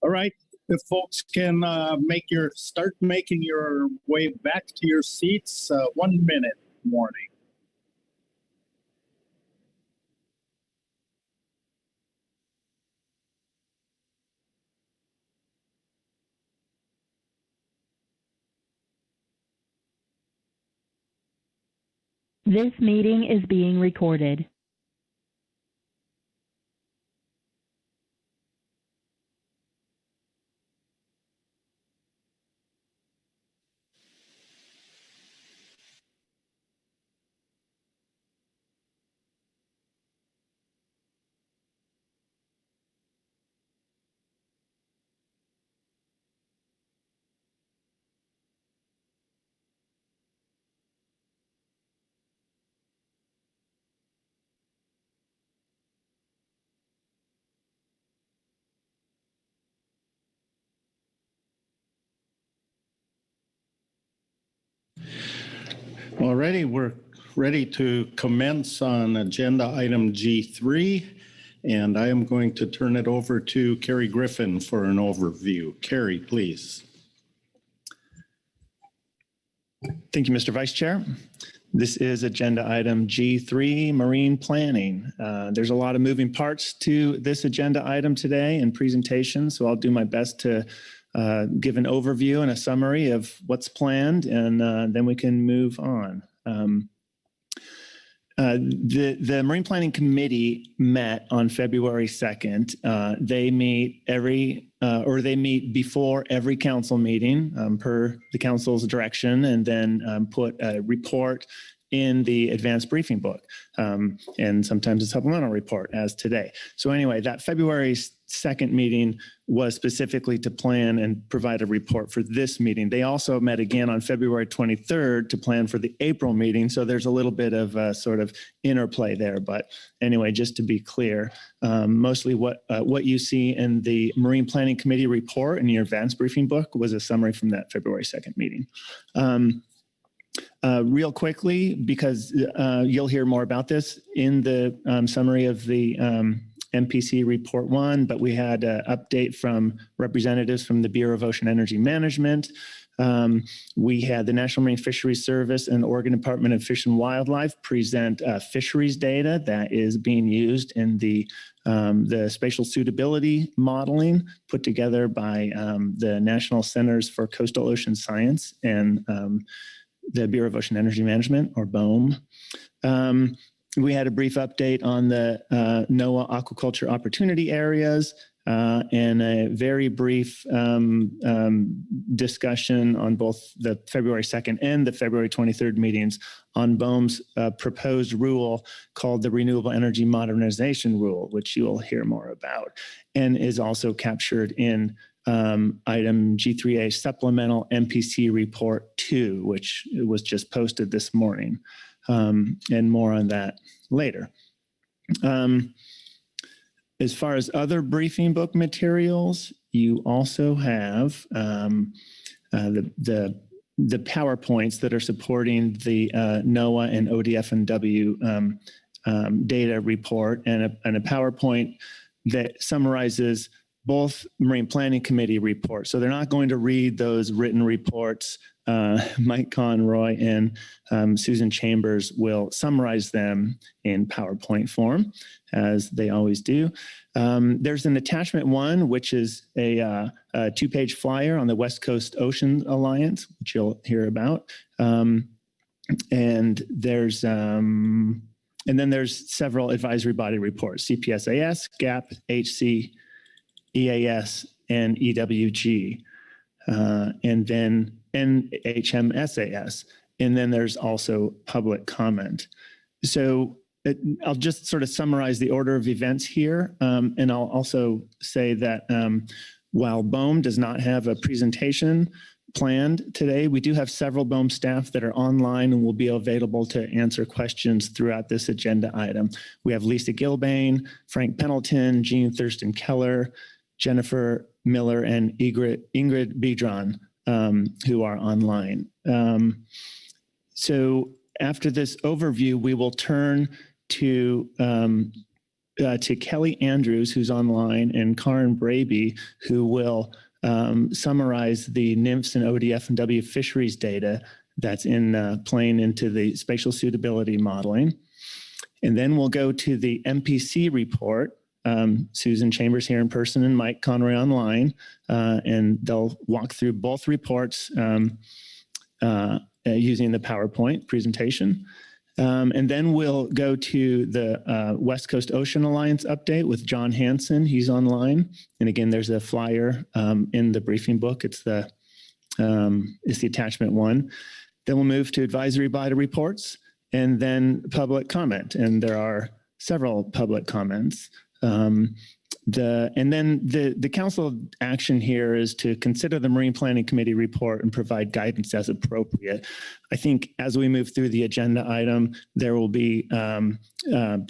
[SPEAKER 16] All right, if folks can start making your way back to your seats, 1 minute warning.
[SPEAKER 1] This meeting is being recorded.
[SPEAKER 16] Alrighty, we're ready to commence on agenda item G3, and I am going to turn it over to Carrie Griffin for an overview. Carrie, please.
[SPEAKER 5] Thank you, Mr. Vice Chair. This is agenda item G3, marine planning. There's a lot of moving parts to this agenda item today and presentation, so I'll do my best to give an overview and a summary of what's planned, and then we can move on. The Marine Planning Committee met on February 2nd. They meet they meet before every council meeting per the council's direction, and then put a report in the advanced briefing book, and sometimes a supplemental report as today. So anyway, that February 2nd meeting was specifically to plan and provide a report for this meeting. They also met again on February 23rd to plan for the April meeting. So there's a little bit of sort of interplay there. But anyway, just to be clear, mostly what you see in the Marine Planning Committee report in your advanced briefing book was a summary from that February 2nd meeting. Real quickly, because you'll hear more about this in the summary of the MPC Report 1, but we had an update from representatives from the Bureau of Ocean Energy Management. We had the National Marine Fisheries Service and Oregon Department of Fish and Wildlife present fisheries data that is being used in the spatial suitability modeling put together by the National Centers for Coastal Ocean Science and the Bureau of Ocean Energy Management, or BOEM. We had a brief update on the NOAA aquaculture opportunity areas and a very brief discussion on both the February 2nd and the February 23rd meetings on BOEM's proposed rule called the Renewable Energy Modernization Rule, which you will hear more about, and is also captured in item G3A supplemental MPC report 2, which was just posted this morning, and more on that later. As far as other briefing book materials, you also have the PowerPoints that are supporting the NOAA and ODF&W data report, and a PowerPoint that summarizes both Marine Planning Committee reports. So they're not going to read those written reports. Mike Conroy and Susan Chambers will summarize them in PowerPoint form, as they always do. There's an attachment 1, which is a 2-page flyer on the West Coast Ocean Alliance, which you'll hear about. And then there's several advisory body reports: CPSAS, GAP, HC, EAS, and EWG, and then NHMSAS, and then there's also public comment. So I'll just sort of summarize the order of events here, and I'll also say that while BOEM does not have a presentation planned today, we do have several BOEM staff that are online and will be available to answer questions throughout this agenda item. We have Lisa Gilbane, Frank Pendleton, Jean Thurston Keller, Jennifer Miller, and Ingrid Biedron, who are online. So after this overview, we will turn to to Kelly Andrews, who's online, and Karen Braby, who will summarize the NMFS and ODF and W fisheries data that's playing into the spatial suitability modeling. And then we'll go to the MPC report. Susan Chambers here in person and Mike Conroy online, and they'll walk through both reports using the PowerPoint presentation. And then we'll go to the West Coast Ocean Alliance update with John Hansen. He's online. And again, there's a flyer in the briefing book. It's the attachment 1. Then we'll move to advisory body reports and then public comment. And there are several public comments. And then the council action here is to consider the Marine Planning Committee report and provide guidance as appropriate. I think as we move through the agenda item, there will be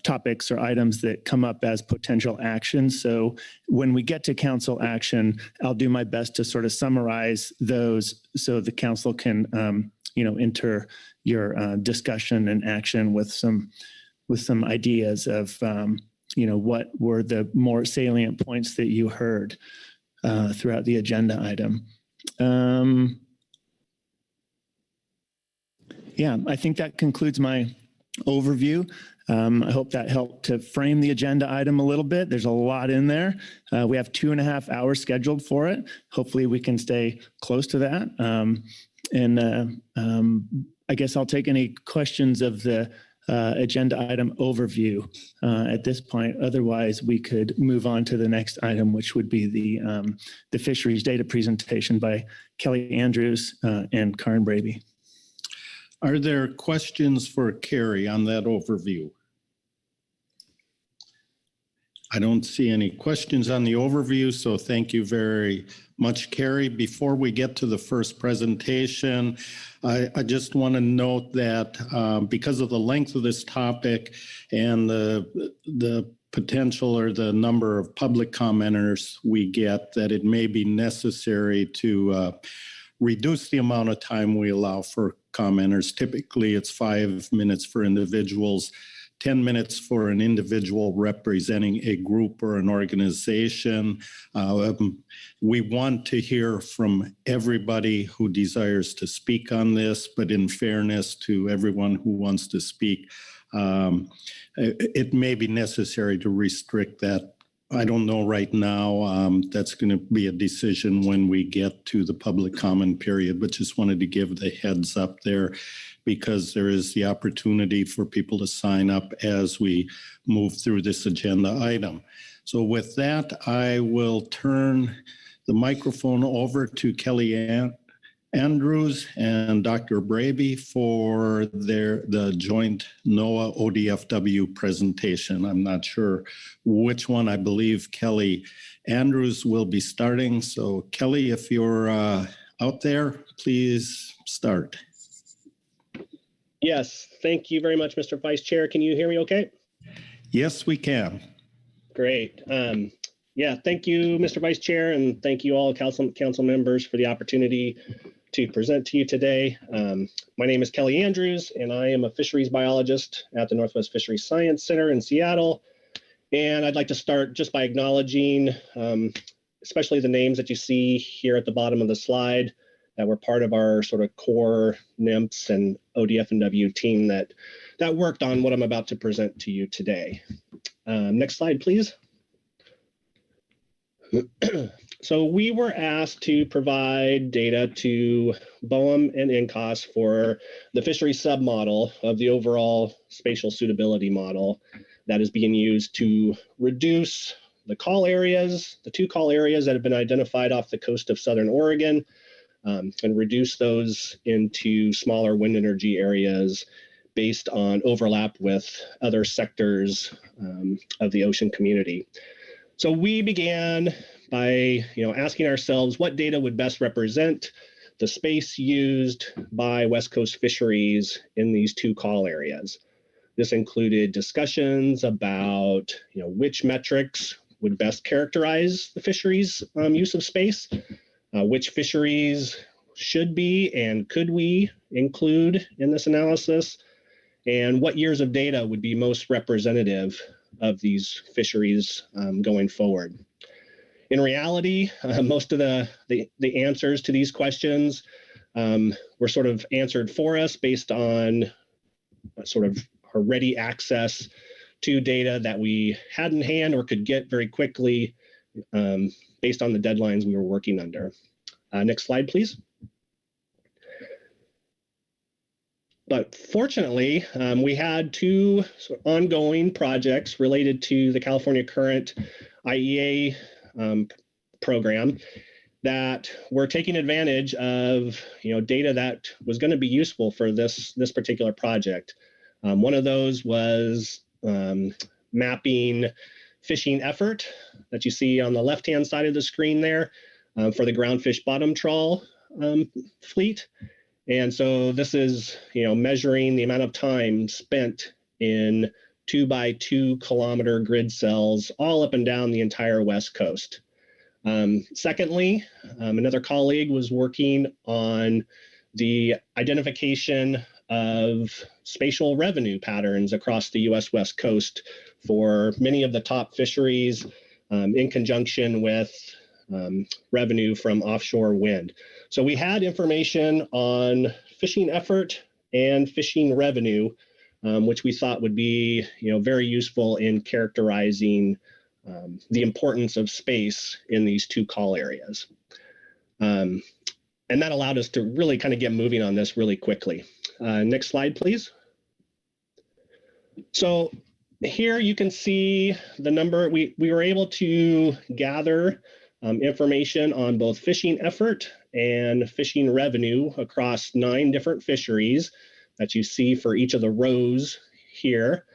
[SPEAKER 5] topics or items that come up as potential actions. So when we get to council action, I'll do my best to sort of summarize those so the council can, enter your discussion and action with some ideas of, what were the more salient points that you heard throughout the agenda item. I think that concludes my overview. I hope that helped to frame the agenda item a little bit. There's a lot in there. We have 2.5 hours scheduled for it. Hopefully we can stay close to that. I guess I'll take any questions of the agenda item overview at this point. Otherwise, we could move on to the next item, which would be the fisheries data presentation by Kelly Andrews and Karen Braby.
[SPEAKER 16] Are there questions for Carrie on that overview? I don't see any questions on the overview, so thank you very much, Carrie. Before we get to the first presentation, I just want to note that because of the length of this topic and the potential or the number of public commenters we get, that it may be necessary to reduce the amount of time we allow for commenters. Typically, it's 5 minutes for individuals, 10 minutes for an individual representing a group or an organization. We want to hear from everybody who desires to speak on this, but in fairness to everyone who wants to speak, it may be necessary to restrict that. I don't know right now. That's going to be a decision when we get to the public comment period, but just wanted to give the heads up there, because there is the opportunity for people to sign up as we move through this agenda item. So with that, I will turn the microphone over to Kelly Andrews and Dr. Braby for the joint NOAA ODFW presentation. I'm not sure which one. I believe Kelly Andrews will be starting. So Kelly, if you're out there, please start.
[SPEAKER 17] Yes, thank you very much, Mr. Vice Chair. Can you hear me okay?
[SPEAKER 16] Yes, we can.
[SPEAKER 17] Great. Thank you, Mr. Vice Chair, and thank you all council members for the opportunity to present to you today. My name is Kelly Andrews, and I am a fisheries biologist at the Northwest Fisheries Science Center in Seattle. And I'd like to start just by acknowledging, especially the names that you see here at the bottom of the slide, that were part of our sort of core NMFS and ODF and W team that worked on what I'm about to present to you today. Next slide, please. So we were asked to provide data to BOEM and NCOS for the fisheries submodel of the overall spatial suitability model that is being used to reduce the call areas, the 2 call areas that have been identified off the coast of Southern Oregon, and reduce those into smaller wind energy areas based on overlap with other sectors of the ocean community. So we began by asking ourselves what data would best represent the space used by West Coast fisheries in these 2 call areas. This included discussions about which metrics would best characterize the fisheries use of space, which fisheries should be and could we include in this analysis, and what years of data would be most representative of these fisheries going forward. In reality, most of the answers to these questions were sort of answered for us based on sort of our ready access to data that we had in hand or could get very quickly based on the deadlines we were working under. Next slide, please. But fortunately, we had two ongoing projects related to the California Current IEA program that were taking advantage of data that was going to be useful for this particular project. One of those was mapping fishing effort that you see on the left-hand side of the screen there for the groundfish bottom trawl fleet. And so this is measuring the amount of time spent in 2x2 kilometer grid cells all up and down the entire West Coast. Secondly, another colleague was working on the identification of spatial revenue patterns across the US West Coast for many of the top fisheries in conjunction with revenue from offshore wind. So we had information on fishing effort and fishing revenue, which we thought would be very useful in characterizing the importance of space in these two call areas. And that allowed us to really kind of get moving on this really quickly. Next slide, please. So here you can see the number. We were able to gather information on both fishing effort and fishing revenue across 9 different fisheries that you see for each of the rows here.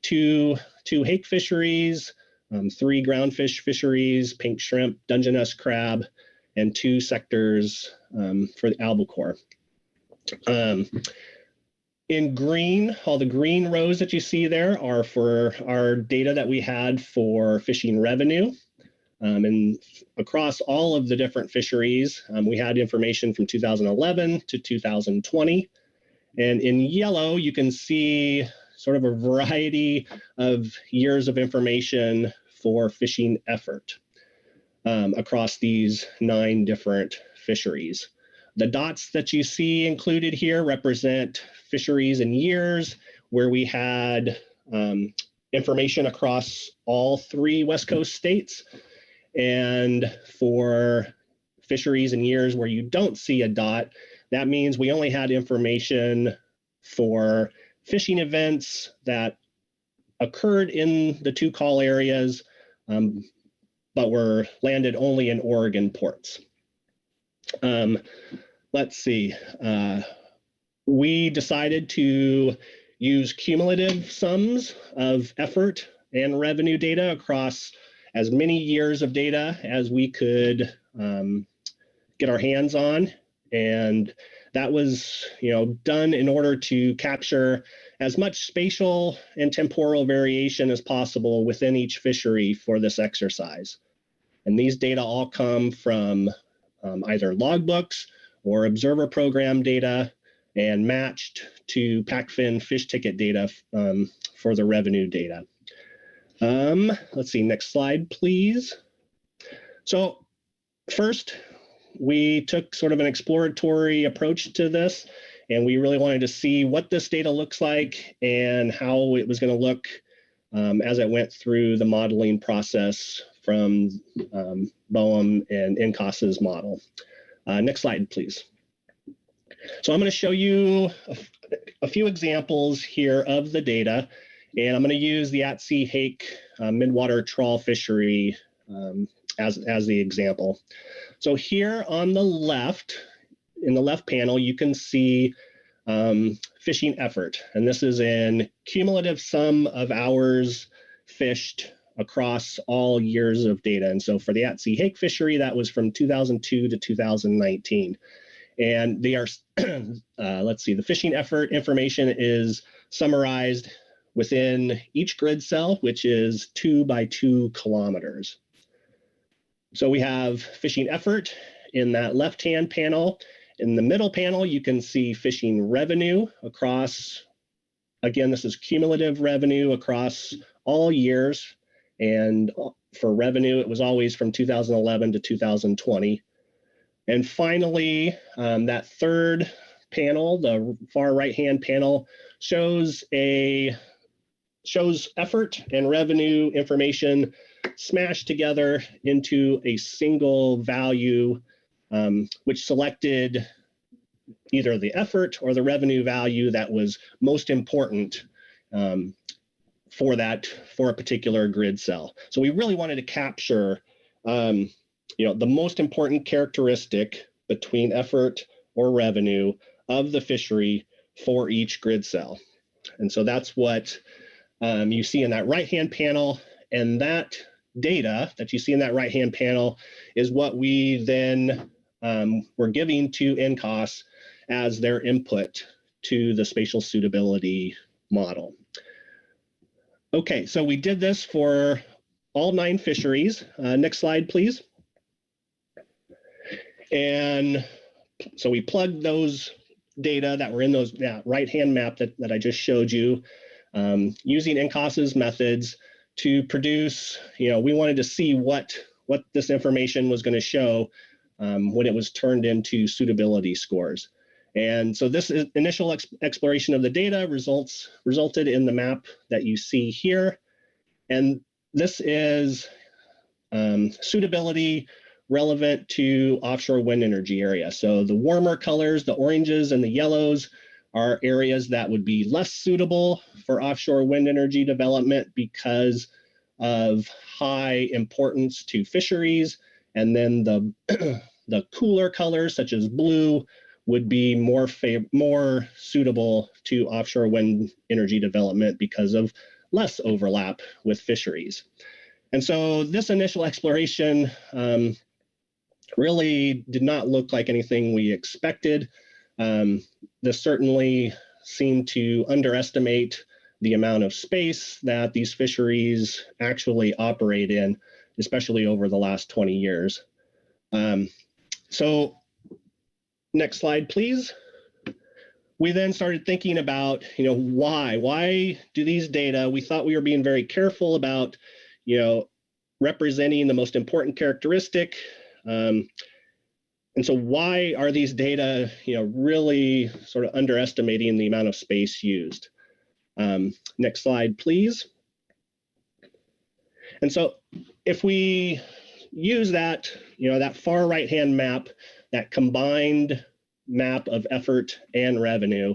[SPEAKER 17] Two hake fisheries, 3 groundfish fisheries, pink shrimp, Dungeness crab, and 2 sectors for the albacore. In green, all the green rows that you see there are for our data that we had for fishing revenue. And across all of the different fisheries, we had information from 2011 to 2020. And in yellow, you can see sort of a variety of years of information for fishing effort across these 9 different fisheries. The dots that you see included here represent fisheries in years where we had information across all 3 West Coast states. And for fisheries in years where you don't see a dot, that means we only had information for fishing events that occurred in the 2 call areas, but were landed only in Oregon ports. Let's see. We decided to use cumulative sums of effort and revenue data across as many years of data as we could get our hands on. And that was done in order to capture as much spatial and temporal variation as possible within each fishery for this exercise. And these data all come from either logbooks or observer program data and matched to PACFIN fish ticket data for the revenue data. Let's see, next slide, please. So first, we took sort of an exploratory approach to this, and we really wanted to see what this data looks like and how it was going to look as it went through the modeling process from BOEM and NCOS's model. Next slide, please. So I'm going to show you a few examples here of the data, and I'm going to use the at-sea hake midwater trawl fishery as the example. So here on the left, in the left panel, you can see fishing effort, and this is in cumulative sum of hours fished across all years of data. And so for the at-sea hake fishery, that was from 2002 to 2019. And they are, let's see, the fishing effort information is summarized within each grid cell, which is 2x2 kilometers. So we have fishing effort in that left-hand panel. In the middle panel, you can see fishing revenue across, again, this is cumulative revenue across all years. And for revenue, it was always from 2011 to 2020. And finally, that third panel, the far right-hand panel, shows effort and revenue information smashed together into a single value, which selected either the effort or the revenue value that was most important for a particular grid cell. So we really wanted to capture the most important characteristic between effort or revenue of the fishery for each grid cell. And so that's what you see in that right-hand panel. And that data that you see in that right-hand panel is what we then were giving to NCOS as their input to the spatial suitability model. Okay, so we did this for all 9 fisheries. Next slide, please. And so we plugged those data that were in that right-hand map that I just showed you using NCOS's methods to produce, we wanted to see what this information was going to show when it was turned into suitability scores. And so this initial exploration of the data resulted in the map that you see here. And this is suitability relevant to offshore wind energy area. So the warmer colors, the oranges and the yellows, are areas that would be less suitable for offshore wind energy development because of high importance to fisheries. And then the cooler colors, such as blue, would be more suitable to offshore wind energy development because of less overlap with fisheries. And so this initial exploration really did not look like anything we expected. This certainly seemed to underestimate the amount of space that these fisheries actually operate in, especially over the last 20 years. So next slide, please. We then started thinking about, why do these data, we thought we were being very careful about, representing the most important characteristic. And so why are these data, really sort of underestimating the amount of space used? Next slide, please. And so if we use that, that far right-hand map, that combined map of effort and revenue,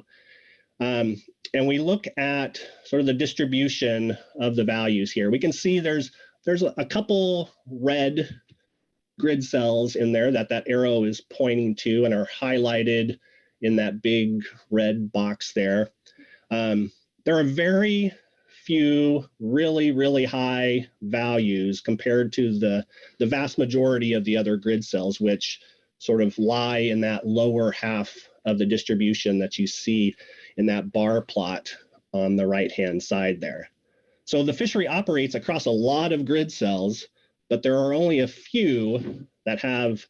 [SPEAKER 17] and we look at sort of the distribution of the values here, we can see there's a couple red grid cells in there that arrow is pointing to and are highlighted in that big red box there. There are very few really, really high values compared to the vast majority of the other grid cells, which sort of lie in that lower half of the distribution that you see in that bar plot on the right-hand side there. So the fishery operates across a lot of grid cells, but there are only a few that have,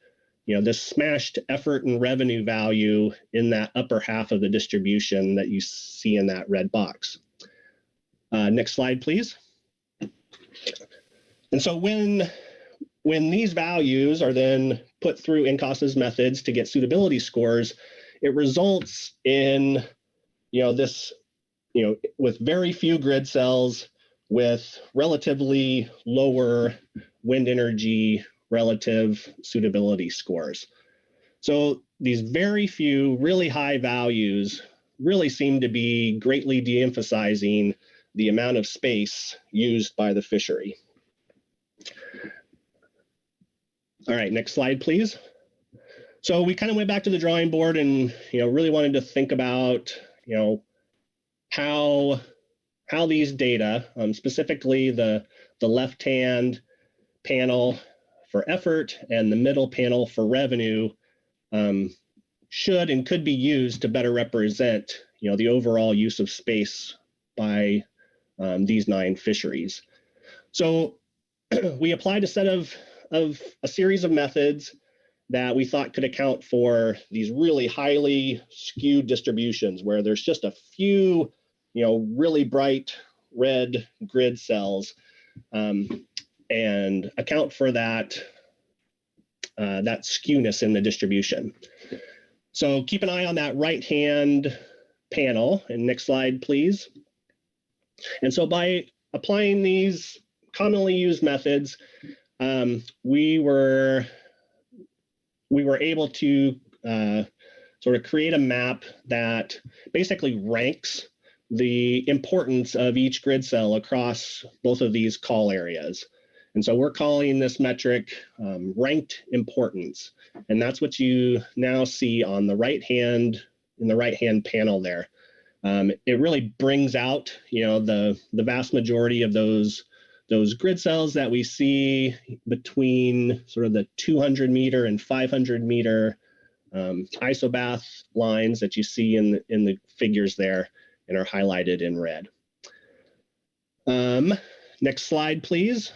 [SPEAKER 17] this smashed effort and revenue value in that upper half of the distribution that you see in that red box. Next slide, please. And so when these values are then put through NCOS's methods to get suitability scores, it results in, this, with very few grid cells with relatively lower wind energy relative suitability scores. So these very few really high values really seem to be greatly de-emphasizing the amount of space used by the fishery. All right, next slide, please. So we kind of went back to the drawing board and, really wanted to think about, how these data, specifically the left-hand panel for effort and the middle panel for revenue, should and could be used to better represent, the overall use of space by these 9 fisheries. So we applied a series of methods that we thought could account for these really highly skewed distributions where there's just a few, really bright red grid cells and account for that skewness in the distribution. So keep an eye on that right-hand panel. And next slide, please. And so by applying these commonly used methods, we were able to sort of create a map that basically ranks the importance of each grid cell across both of these call areas. And so we're calling this metric ranked importance. And that's what you now see on the in the right-hand panel there. It really brings out, the vast majority of those grid cells that we see between sort of the 200 meter and 500 meter isobath lines that you see in the figures there and are highlighted in red. Next slide, please.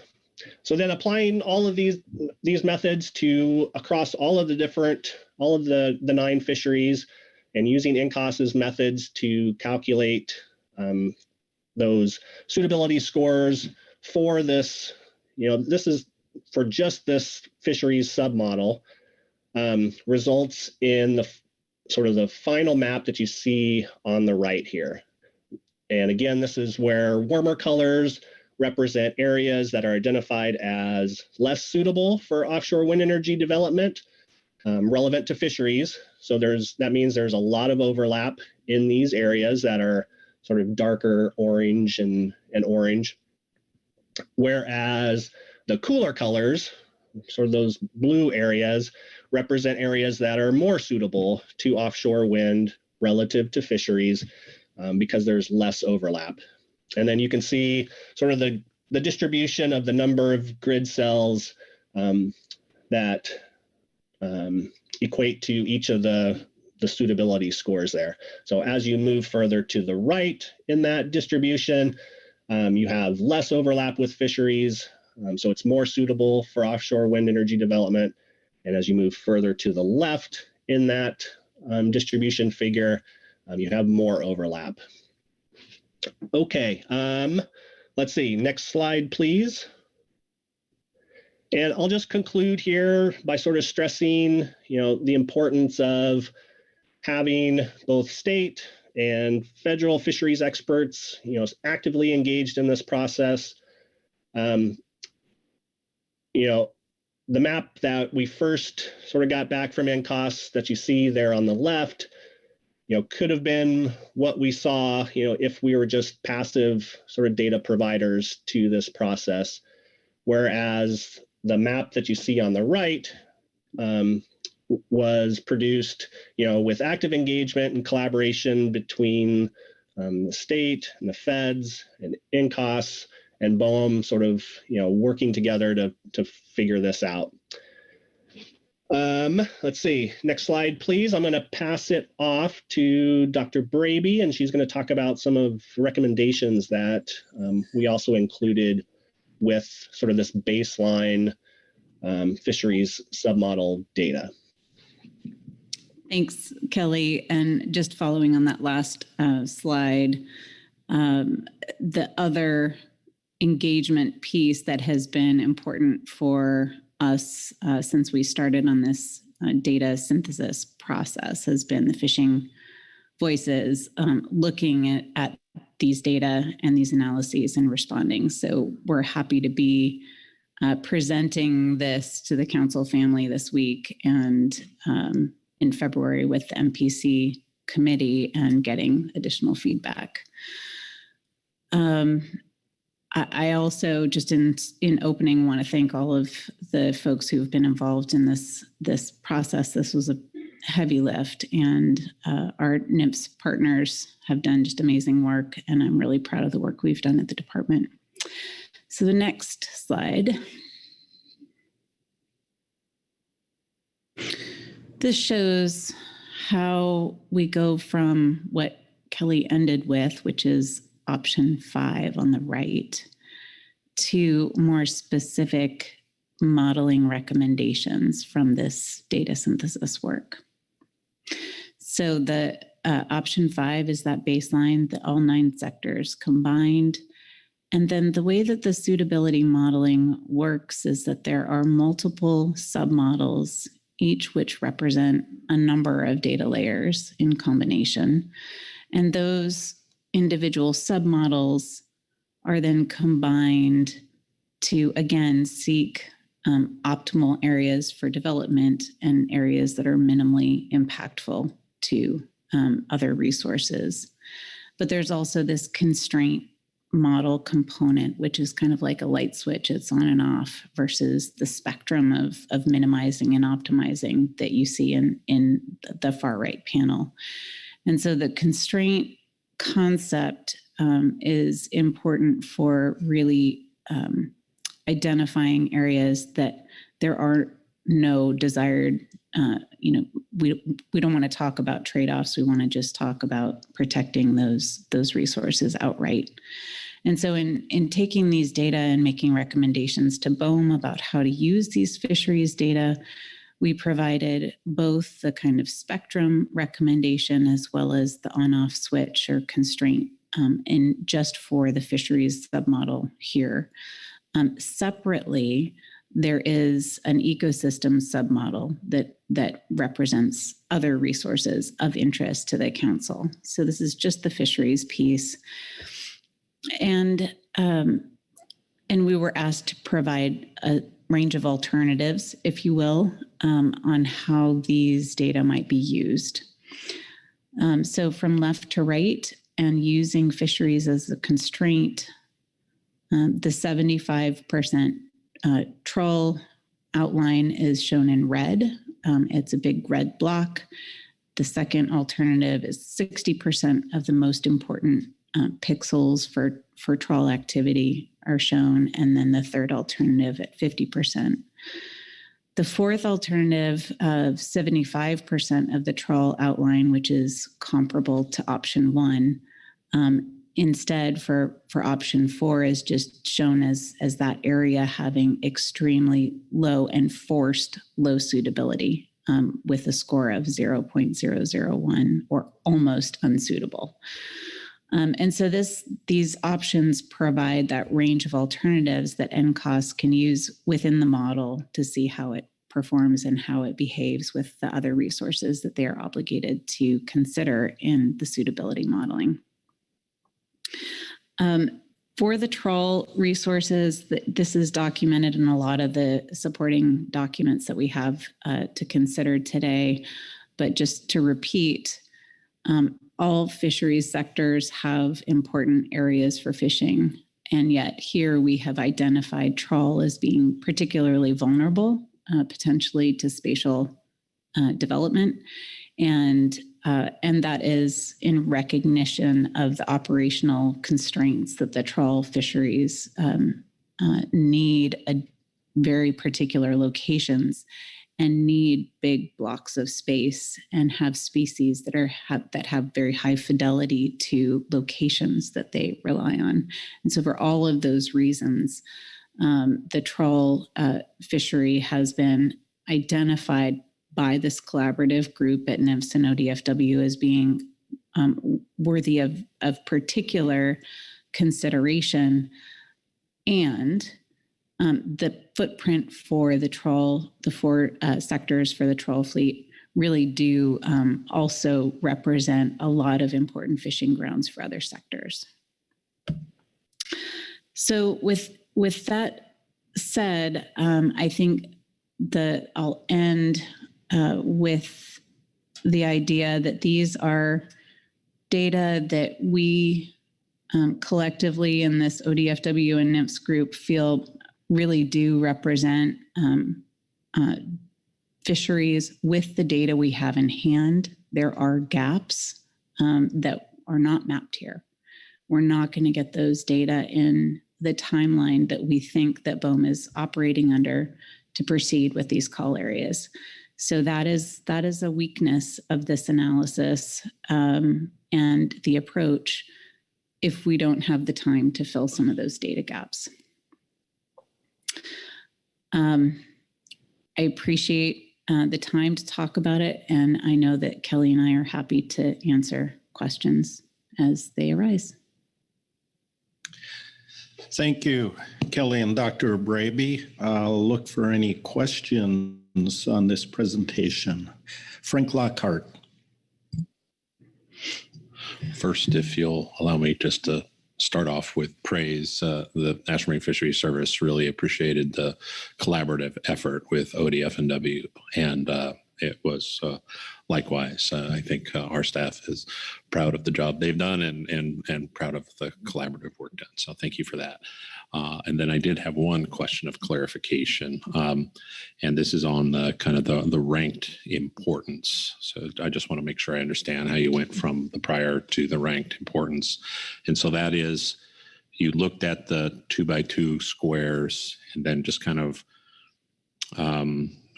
[SPEAKER 17] So then applying all of these methods to across all of the 9 fisheries and using NCOS's methods to calculate those suitability scores for this, this is for just this fisheries submodel, results in the sort of the final map that you see on the right here. And again, this is where warmer colors represent areas that are identified as less suitable for offshore wind energy development, relevant to fisheries. So that means there's a lot of overlap in these areas that are sort of darker orange and orange. Whereas the cooler colors, sort of those blue areas, represent areas that are more suitable to offshore wind relative to fisheries because there's less overlap. And then you can see sort of the distribution of the number of grid cells that equate to each of the suitability scores there. So as you move further to the right in that distribution, you have less overlap with fisheries. So it's more suitable for offshore wind energy development. And as you move further to the left in that distribution figure, you have more overlap. Okay, let's see, next slide, please. And I'll just conclude here by sort of stressing, the importance of having both state and federal fisheries experts, actively engaged in this process. The map that we first sort of got back from NCOS that you see there on the left, could have been what we saw, if we were just passive sort of data providers to this process. Whereas the map that you see on the right was produced, with active engagement and collaboration between the state and the feds and NCOS and BOEM sort of, working together to figure this out. Let's see, next slide, please. I'm going to pass it off to Dr. Braby, and she's going to talk about some of the recommendations that we also included with sort of this baseline fisheries submodel data.
[SPEAKER 12] Thanks, Kelly. And just following on that last slide, the other engagement piece that has been important for us since we started on this data synthesis process has been the fishing voices looking at these data and these analyses and responding. So we're happy to be presenting this to the council family this week and in February with the MPC committee and getting additional feedback. I also, just in opening, want to thank all of the folks who've been involved in this process. This was a heavy lift, and our NIPS partners have done just amazing work, and I'm really proud of the work we've done at the department. So the next slide. This shows how we go from what Kelly ended with, which is option 5 on the right, to more specific modeling recommendations from this data synthesis work. So the option 5 is that baseline, all 9 sectors combined, And then the way that the suitability modeling works is that there are multiple submodels, each which represent a number of data layers in combination. And those individual submodels are then combined to, again, seek optimal areas for development and areas that are minimally impactful to other resources. But there's also this constraint model component, which is kind of like a light switch. It's on and off versus the spectrum of minimizing and optimizing that you see in the far right panel. And so the constraint concept is important for really identifying areas that there are no desired, we don't want to talk about trade-offs. We want to just talk about protecting those resources outright. And so in taking these data and making recommendations to BOEM about how to use these fisheries data, we provided both the kind of spectrum recommendation as well as the on-off switch or constraint and just for the fisheries submodel here. Separately, there is an ecosystem submodel that represents other resources of interest to the council. So this is just the fisheries piece. And we were asked to provide a range of alternatives, if you will, on how these data might be used. So from left to right, and using fisheries as a constraint, the 75% trawl outline is shown in red. It's a big red block. The second alternative is 60% of the most important pixels for trawl activity are shown, and then the third alternative at 50%. The fourth alternative of 75% of the trawl outline, which is comparable to option 1, instead for option 4 is just shown as that area having extremely low and forced low suitability with a score of 0.001 or almost unsuitable. And so these options provide that range of alternatives that NCOS can use within the model to see how it performs and how it behaves with the other resources that they are obligated to consider in the suitability modeling. For the trawl resources, this is documented in a lot of the supporting documents that we have to consider today. But just to repeat, all fisheries sectors have important areas for fishing. And yet here we have identified trawl as being particularly vulnerable, potentially to spatial development. And that is in recognition of the operational constraints that the trawl fisheries need very particular locations and need big blocks of space and have species that have very high fidelity to locations that they rely on. And so for all of those reasons, the trawl fishery has been identified by this collaborative group at NIMS and ODFW as being worthy of particular consideration. And the footprint for the trawl, the 4 sectors for the trawl fleet really do also represent a lot of important fishing grounds for other sectors. So with that said, I think I'll end with the idea that these are data that we collectively in this ODFW and NIMS group feel really do represent fisheries with the data we have in hand. There are gaps that are not mapped here. We're not going to get those data in the timeline that we think that BOEM is operating under to proceed with these call areas. So that is a weakness of this analysis and the approach if we don't have the time to fill some of those data gaps. I appreciate the time to talk about it, and I know that Kelly and I are happy to answer questions as they arise.
[SPEAKER 16] Thank you, Kelly and Dr. Braby. I'll look for any questions on this presentation. Frank Lockhart.
[SPEAKER 18] First, if you'll allow me just to start off with praise, the National Marine Fisheries Service really appreciated the collaborative effort with ODF&W, and it was likewise. I think our staff is proud of the job they've done and proud of the collaborative work done. So thank you for that. And then I did have one question of clarification, and this is on the kind of the ranked importance. So I just want to make sure I understand how you went from the prior to the ranked importance. And so that is, you looked at the 2x2 squares and then just kind of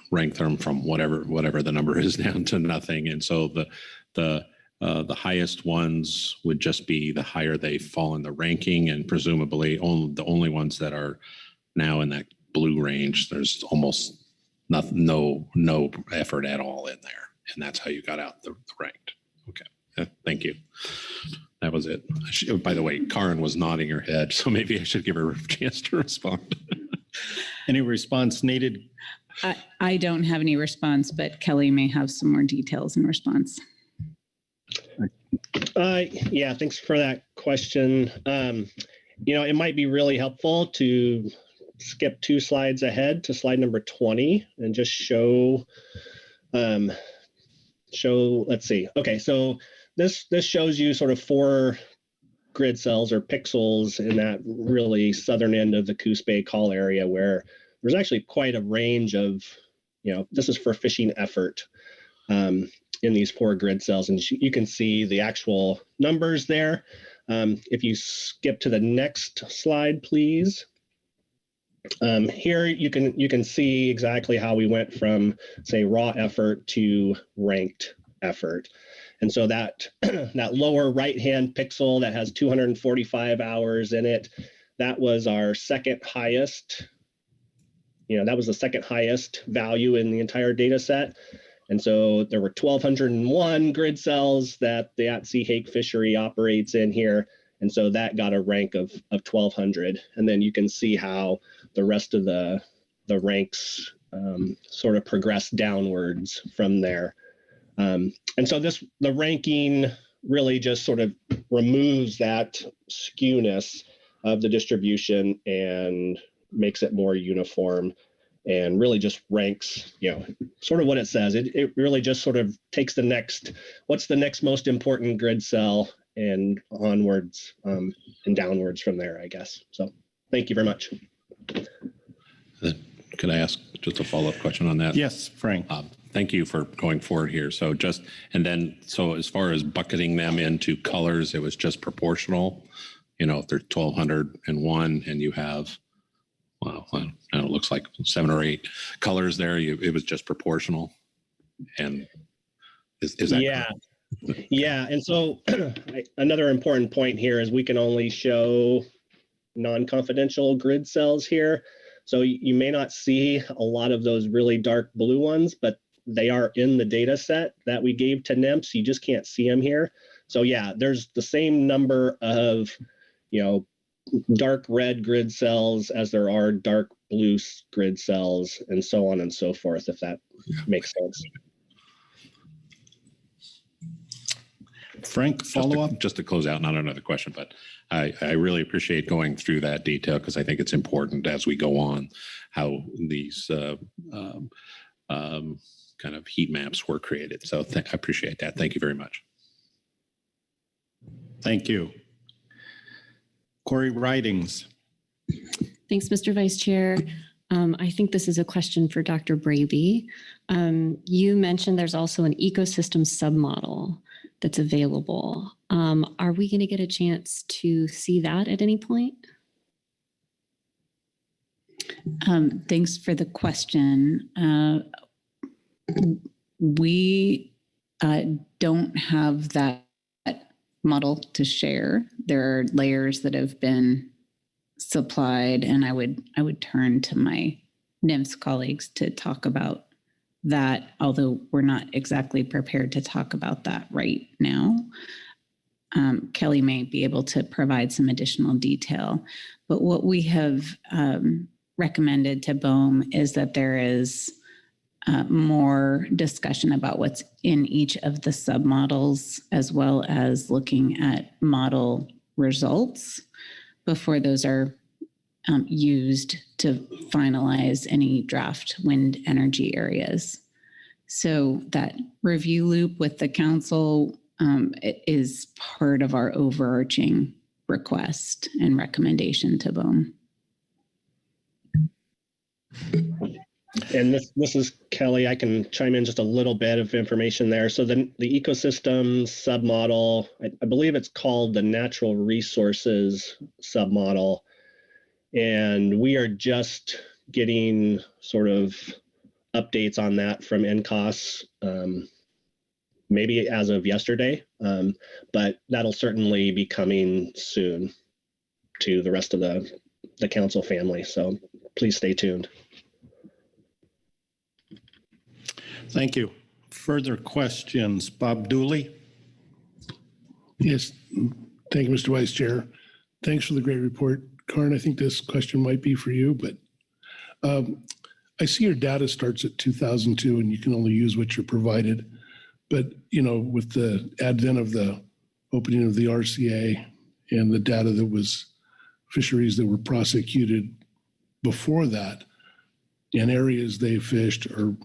[SPEAKER 18] rank them from whatever the number is down to nothing. And so the highest ones would just be the higher they fall in the ranking, and presumably the only ones that are now in that blue range, there's almost no effort at all in there. And that's how you got out the ranked. Okay, thank you. That was it. By the way, Karen was nodding her head, so maybe I should give her a chance to respond.
[SPEAKER 16] Any response needed?
[SPEAKER 12] I don't have any response, but Kelly may have some more details in response.
[SPEAKER 17] Yeah, thanks for that question. It might be really helpful to skip 2 slides ahead to slide number 20 and just show, let's see. Okay, so this shows you sort of 4 grid cells or pixels in that really southern end of the Coos Bay call area, where there's actually quite a range of, this is for fishing effort in these 4 grid cells. And you can see the actual numbers there. If you skip to the next slide, please. Here you can see exactly how we went from, say, raw effort to ranked effort. And so that lower right-hand pixel that has 245 hours in it, that was our second highest. That was the second highest value in the entire data set. And so there were 1,201 grid cells that the at-sea hake fishery operates in here. And so that got a rank of 1,200. And then you can see how the rest of the ranks sort of progress downwards from there. And so the ranking really just sort of removes that skewness of the distribution and makes it more uniform, and really just ranks, sort of what it says. It really just sort of takes what's the next most important grid cell, and onwards and downwards from there, I guess. So thank you very much.
[SPEAKER 18] Could I ask just a follow-up question on that?
[SPEAKER 16] Yes, Frank.
[SPEAKER 18] Thank you for going forward here. So so as far as bucketing them into colors, it was just proportional. If there's 1,201 and you have, well, I don't know, it looks like 7 or 8 colors there, it was just proportional. And is that correct?
[SPEAKER 17] Yeah. And so another important point here is we can only show non-confidential grid cells here. So you may not see a lot of those really dark blue ones, but they are in the data set that we gave to NMFS. You just can't see them here. So yeah, there's the same number of, dark red grid cells as there are dark blue grid cells, and so on and so forth, if that makes sense.
[SPEAKER 16] Frank, follow up?
[SPEAKER 18] Just to close out, not another question, but I really appreciate going through that detail, because I think it's important as we go on how these kind of heat maps were created. So I appreciate that. Thank you very much.
[SPEAKER 16] Thank you. Corey Ridings.
[SPEAKER 11] Thanks, Mr. Vice Chair. I think this is a question for Dr. Braby. You mentioned there's also an ecosystem submodel that's available. Are we going to get a chance to see that at any point?
[SPEAKER 12] Thanks for the question. We don't have that model to share. There are layers that have been supplied, and I would turn to my NMFS colleagues to talk about that, although we're not exactly prepared to talk about that right now. Kelly may be able to provide some additional detail. But what we have recommended to BOEM is that there is more discussion about what's in each of the submodels, as well as looking at model results before those are used to finalize any draft wind energy areas. So that review loop with the council is part of our overarching request and recommendation to BOEM.
[SPEAKER 17] And this is Kelly. I can chime in just a little bit of information there. So the ecosystem submodel, I believe it's called the natural resources submodel. And we are just getting sort of updates on that from NCOS, maybe as of yesterday, but that'll certainly be coming soon to the rest of the council family. So please stay tuned.
[SPEAKER 16] Thank you. Further questions? Bob Dooley?
[SPEAKER 7] Yes, thank you, Mr. Vice Chair. Thanks for the great report. Karin, I think this question might be for you, but I see your data starts at 2002 and you can only use what you're provided. But, you know, with the advent of the opening of the RCA and the data that was fisheries that were prosecuted before that and areas they fished are,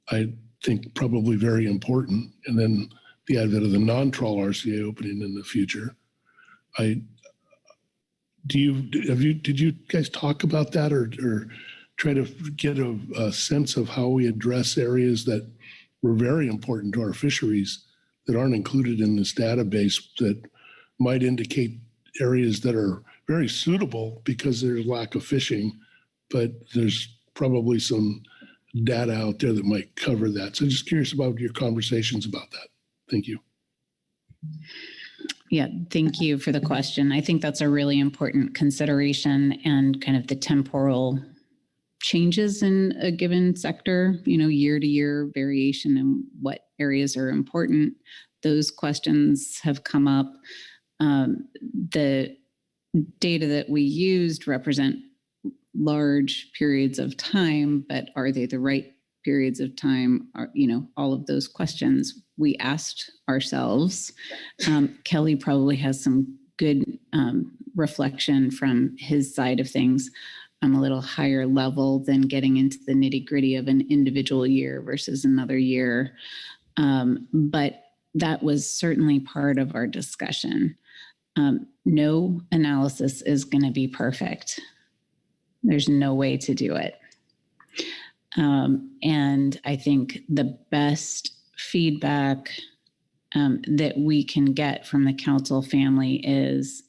[SPEAKER 7] I think, probably very important. And then the advent of the non-trawl RCA opening in the future. Did you guys talk about that or try to get a sense of how we address areas that were very important to our fisheries that aren't included in this database that might indicate areas that are very suitable because there's lack of fishing, but there's probably some data out there that might cover that. So just curious about your conversations about that. Thank you.
[SPEAKER 12] Yeah, thank you for the question. I think that's a really important consideration and kind of the temporal changes in a given sector, you know, year to year variation in what areas are important. Those questions have come up. The data that we used represent large periods of time, but are they the right periods of time? Are, you know, all of those questions we asked ourselves. Kelly probably has some good reflection from his side of things. I'm a little higher level than getting into the nitty gritty of an individual year versus another year. But that was certainly part of our discussion. No analysis is going to be perfect. There's no way to do it. And I think the best feedback that we can get from the council family is,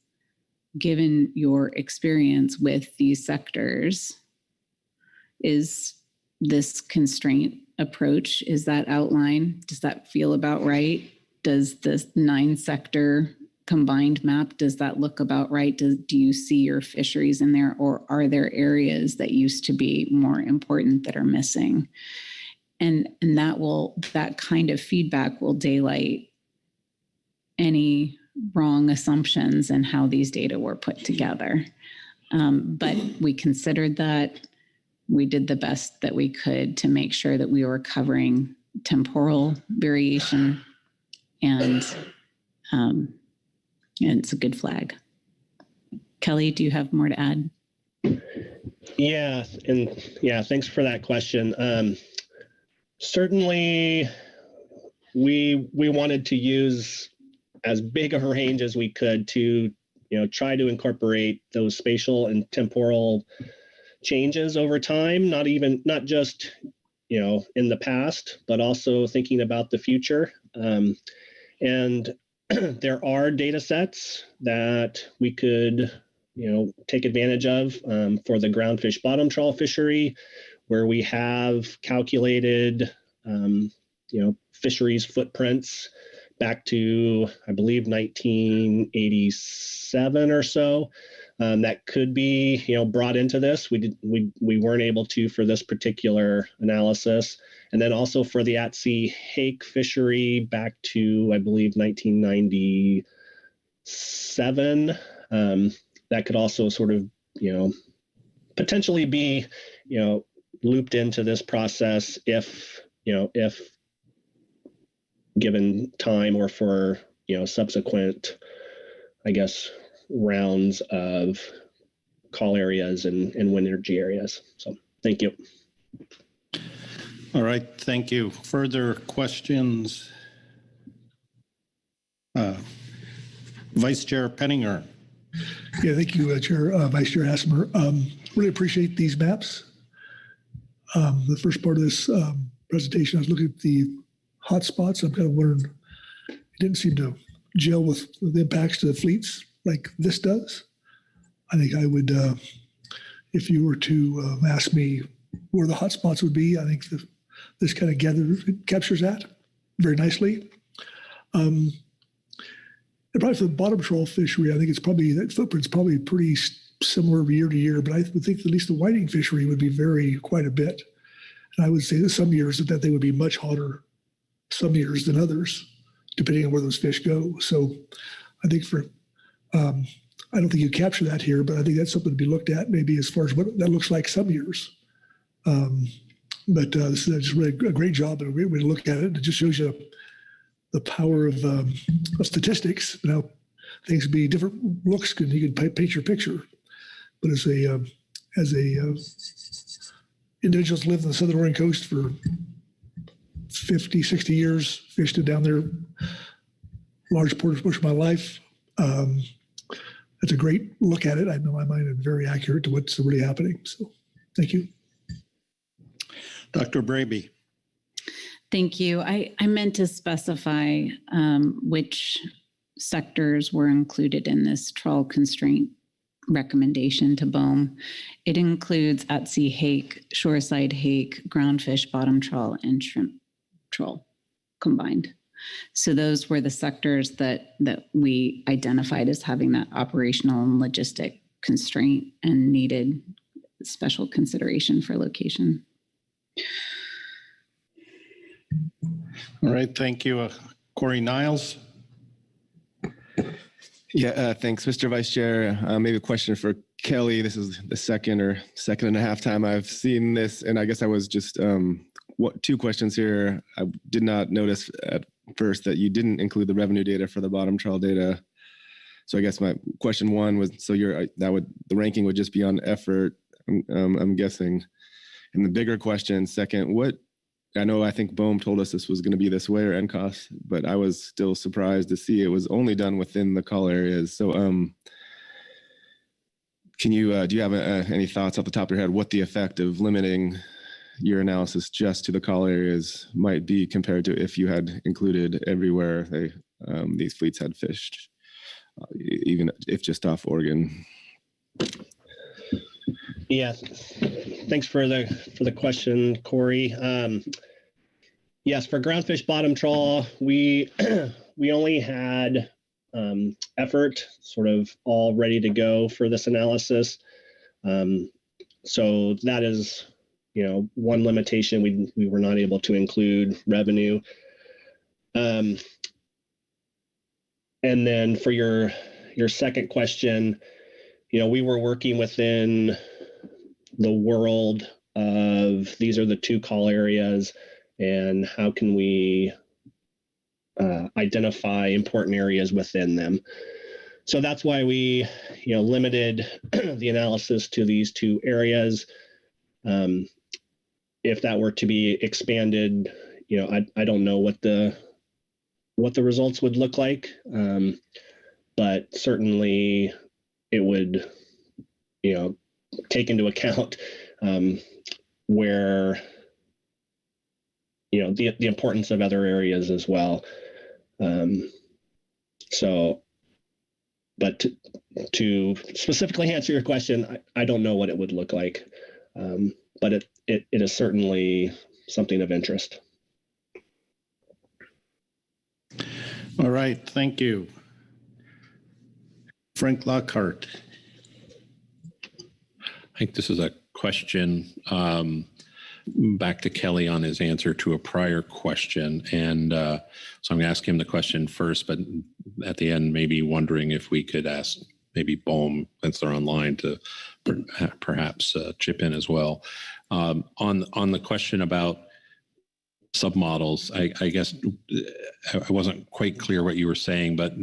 [SPEAKER 12] given your experience with these sectors, is this constraint approach, is that outline, does that feel about right? Does this 9-sector combined map, does that look about right? Do you see your fisheries in there, or are there areas that used to be more important that are missing? And that kind of feedback will daylight any wrong assumptions and how these data were put together. But we considered that. We did the best that we could to make sure that we were covering temporal variation, and it's a good flag. Kelly, do you have more to add?
[SPEAKER 17] Yeah, thanks for that question. Certainly, we wanted to use as big of a range as we could to, try to incorporate those spatial and temporal changes over time, not just, in the past, but also thinking about the future. And there are data sets that we could, take advantage of for the groundfish bottom trawl fishery, where we have calculated, fisheries footprints back to, I believe, 1987 or so. That could be, brought into this. We weren't able to for this particular analysis. And then also for the at-sea hake fishery back to, I believe, 1990, 7 that could also sort of, potentially be, looped into this process if given time or for, subsequent, I guess, rounds of call areas and wind energy areas. So thank you.
[SPEAKER 16] All right, thank you. Further questions? Vice Chair Pettinger.
[SPEAKER 4] Yeah, thank you, Chair, Vice Chair Hassemer. Really appreciate these maps. The first part of this presentation, I was looking at the hotspots. I'm kind of wondering, it didn't seem to gel with the impacts to the fleets like this does. I think I would, if you were to ask me where the hotspots would be, I think this kind of captures that very nicely. And probably for the bottom trawl fishery, I think it's probably, that footprint's probably pretty similar year to year, but I would think at least the whiting fishery would be vary quite a bit. And I would say that some years that they would be much hotter some years than others, depending on where those fish go. So I think I don't think you capture that here, but I think that's something to be looked at maybe as far as what that looks like some years. But this is just really a great job and a great way to look at it. It just shows you the power of statistics and how things can be different looks. You can paint your picture, but as individuals live on the Southern Oregon coast for 50, 60 years, fished it down there large portion of my life. That's a great look at it. I know my mind is very accurate to what's really happening. So thank you.
[SPEAKER 16] Dr. Braby.
[SPEAKER 12] Thank you. I meant to specify which sectors were included in this trawl constraint recommendation to BOEM. It includes at-sea hake, shoreside hake, groundfish, bottom trawl, and shrimp trawl combined. So those were the sectors that we identified as having that operational and logistic constraint and needed special consideration for location.
[SPEAKER 16] All right, thank you. Corey Niles.
[SPEAKER 8] Yeah, thanks, Mr. Vice Chair. Maybe a question for Kelly. This is the second and a half time I've seen this, and I guess I was just, two questions here. I did not notice at first that you didn't include the revenue data for the bottom trawl data. So I guess my question one was, so the ranking would just be on effort, I'm guessing. And the bigger question, second, I think BOEM told us this was going to be this way, or NCOS, but I was still surprised to see it was only done within the call areas. So do you have any thoughts off the top of your head what the effect of limiting your analysis just to the call areas might be compared to if you had included everywhere these fleets had fished, even if just off Oregon?
[SPEAKER 17] Yeah, thanks for the question, Corey. Yes, for groundfish bottom trawl, we only had effort sort of all ready to go for this analysis. So that is, one limitation. We were not able to include revenue. And then for your second question, we were working within the world of these are the two call areas and how can we identify important areas within them. So that's why we limited the analysis to these two areas. If that were to be expanded, I don't know what the results would look like, but certainly it would take into account where the importance of other areas as well. But to specifically answer your question, I don't know what it would look like, but it is certainly something of interest.
[SPEAKER 16] All right, thank you. Frank Lockhart.
[SPEAKER 18] I think this is a question back to Kelly on his answer to a prior question. And so I'm going to ask him the question first, but at the end, maybe wondering if we could ask maybe BOEM, since they're online, to perhaps chip in as well. On the question about submodels, I guess I wasn't quite clear what you were saying, but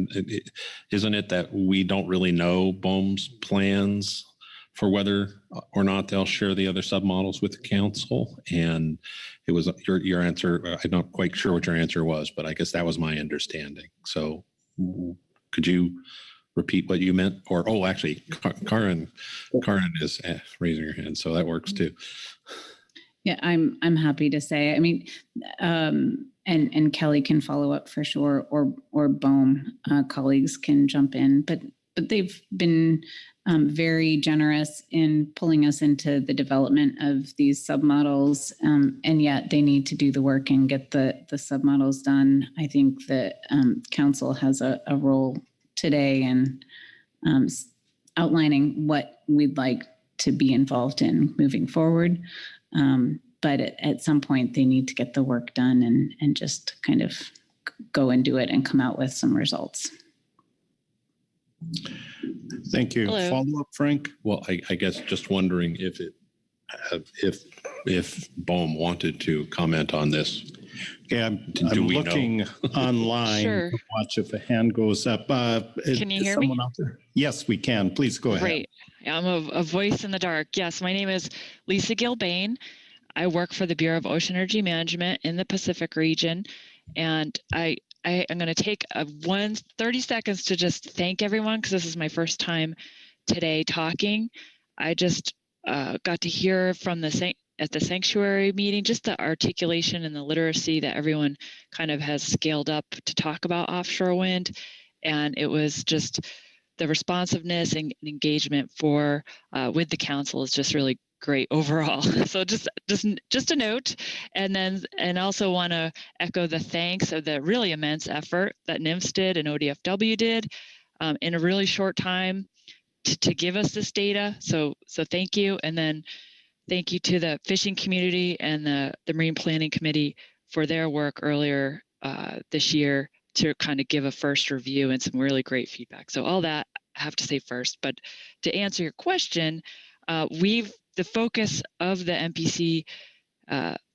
[SPEAKER 18] isn't it that we don't really know BOEM's plans for whether or not they'll share the other submodels with the council? And it was your answer. I'm not quite sure what your answer was, but I guess that was my understanding. So could you repeat what you meant? Or, oh, actually, Karen is raising her hand, so that works too.
[SPEAKER 12] Yeah, I'm happy to say. I mean, and Kelly can follow up for sure, or BOEM colleagues can jump in. But they've been very generous in pulling us into the development of these submodels, and yet they need to do the work and get the submodels done. I think that council has a role today in outlining what we'd like to be involved in moving forward. But at some point, they need to get the work done and just kind of go and do it and come out with some results.
[SPEAKER 16] Thank you.
[SPEAKER 12] Hello.
[SPEAKER 16] Follow up, Frank?
[SPEAKER 18] Well, I guess just wondering if BOEM wanted to comment on this.
[SPEAKER 16] Yeah, I'm looking online
[SPEAKER 19] Sure.
[SPEAKER 16] to watch if a hand goes up.
[SPEAKER 19] Can you hear me?
[SPEAKER 16] Out there? Yes, we can. Please go ahead.
[SPEAKER 19] Great. I'm a voice in the dark. Yes, my name is Lisa Gilbane. I work for the Bureau of Ocean Energy Management in the Pacific region. And I am going to take 30 seconds to just thank everyone, because this is my first time today talking. I just got to hear from at the Sanctuary meeting, just the articulation and the literacy that everyone kind of has scaled up to talk about offshore wind. And it was just the responsiveness and engagement with the council is just really great overall. So just a note, and also want to echo the thanks of the really immense effort that NMFS did and ODFW did in a really short time to give us this data. So thank you, and then thank you to the fishing community and the Marine Planning Committee for their work earlier this year to kind of give a first review and some really great feedback. So all that I have to say first. But to answer your question, the focus of the MPC,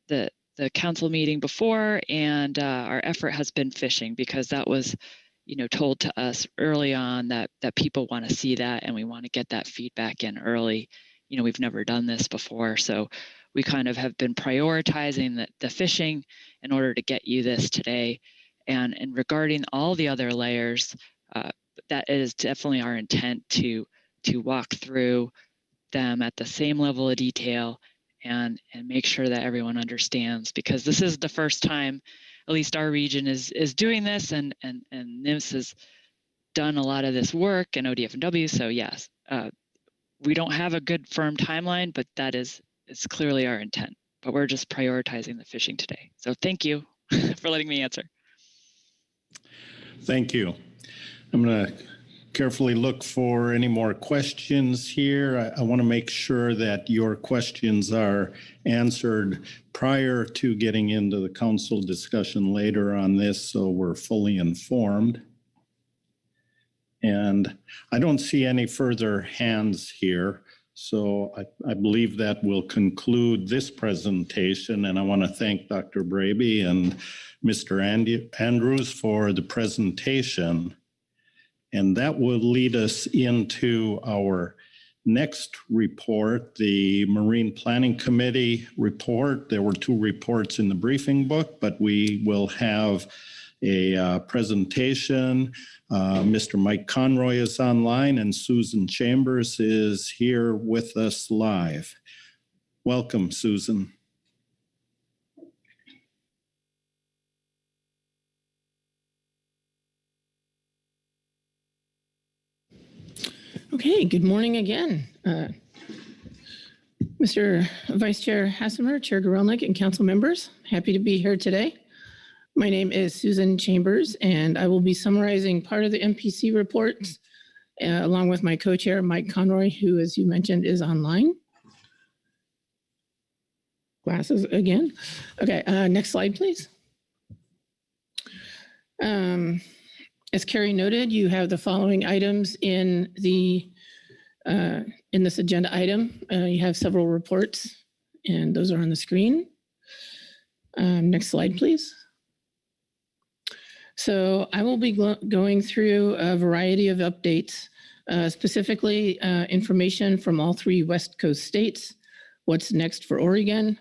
[SPEAKER 19] the council meeting before, and our effort has been fishing, because that was, told to us early on that people want to see that, and we want to get that feedback in early. We've never done this before, so we kind of have been prioritizing the fishing in order to get you this today. And regarding all the other layers, that is definitely our intent to walk through them at the same level of detail and make sure that everyone understands, because this is the first time, at least our region is doing this, and NMFS has done a lot of this work, and ODF&W. So yes, we don't have a good firm timeline, but it's clearly our intent. But we're just prioritizing the fishing today. So thank you for letting me answer.
[SPEAKER 16] Thank you. I'm going to carefully look for any more questions here. I want to make sure that your questions are answered prior to getting into the council discussion later on this, so we're fully informed. And I don't see any further hands here, so I believe that will conclude this presentation. And I want to thank Dr. Braby and Mr. Andrews for the presentation. And that will lead us into our next report, the Marine Planning Committee report. There were 2 reports in the briefing book, but we will have a presentation. Mr. Mike Conroy is online, and Susan Chambers is here with us live. Welcome, Susan.
[SPEAKER 14] Okay, good morning again. Mr. Vice Chair Hassemer, Chair Gorelnik, and council members, happy to be here today. My name is Susan Chambers, and I will be summarizing part of the MPC reports along with my co-chair, Mike Conroy, who, as you mentioned, is online. glasses again. Okay, next slide, please. As Carrie noted, you have the following items in this agenda item. You have several reports, and those are on the screen. Next slide, please. So I will be going through a variety of updates, specifically information from all 3 West Coast states, what's next for Oregon,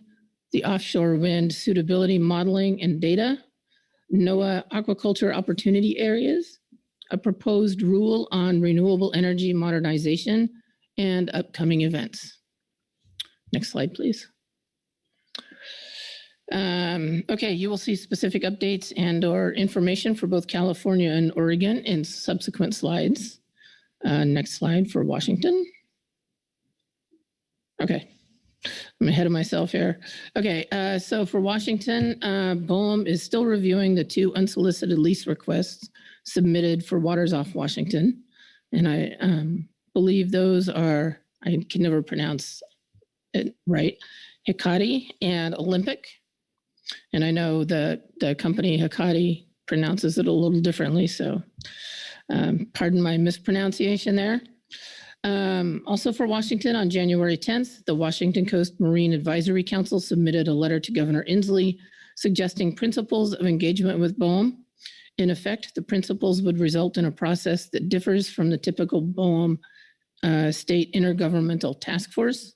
[SPEAKER 14] the offshore wind suitability modeling and data, NOAA aquaculture opportunity areas, a proposed rule on renewable energy modernization, and upcoming events. Next slide, please. Okay, you will see specific updates and/or information for both California and Oregon in subsequent slides. Next slide for Washington. Okay, I'm ahead of myself here. Okay, so for Washington, BOEM is still reviewing the 2 unsolicited lease requests submitted for waters off Washington. And I believe those are, I can never pronounce it right, Hecate and Olympic. And I know the company Hecate pronounces it a little differently, so pardon my mispronunciation there. Also for Washington, on January 10th, the Washington Coast Marine Advisory Council submitted a letter to Governor Inslee suggesting principles of engagement with BOEM. In effect, the principles would result in a process that differs from the typical BOEM state intergovernmental task force.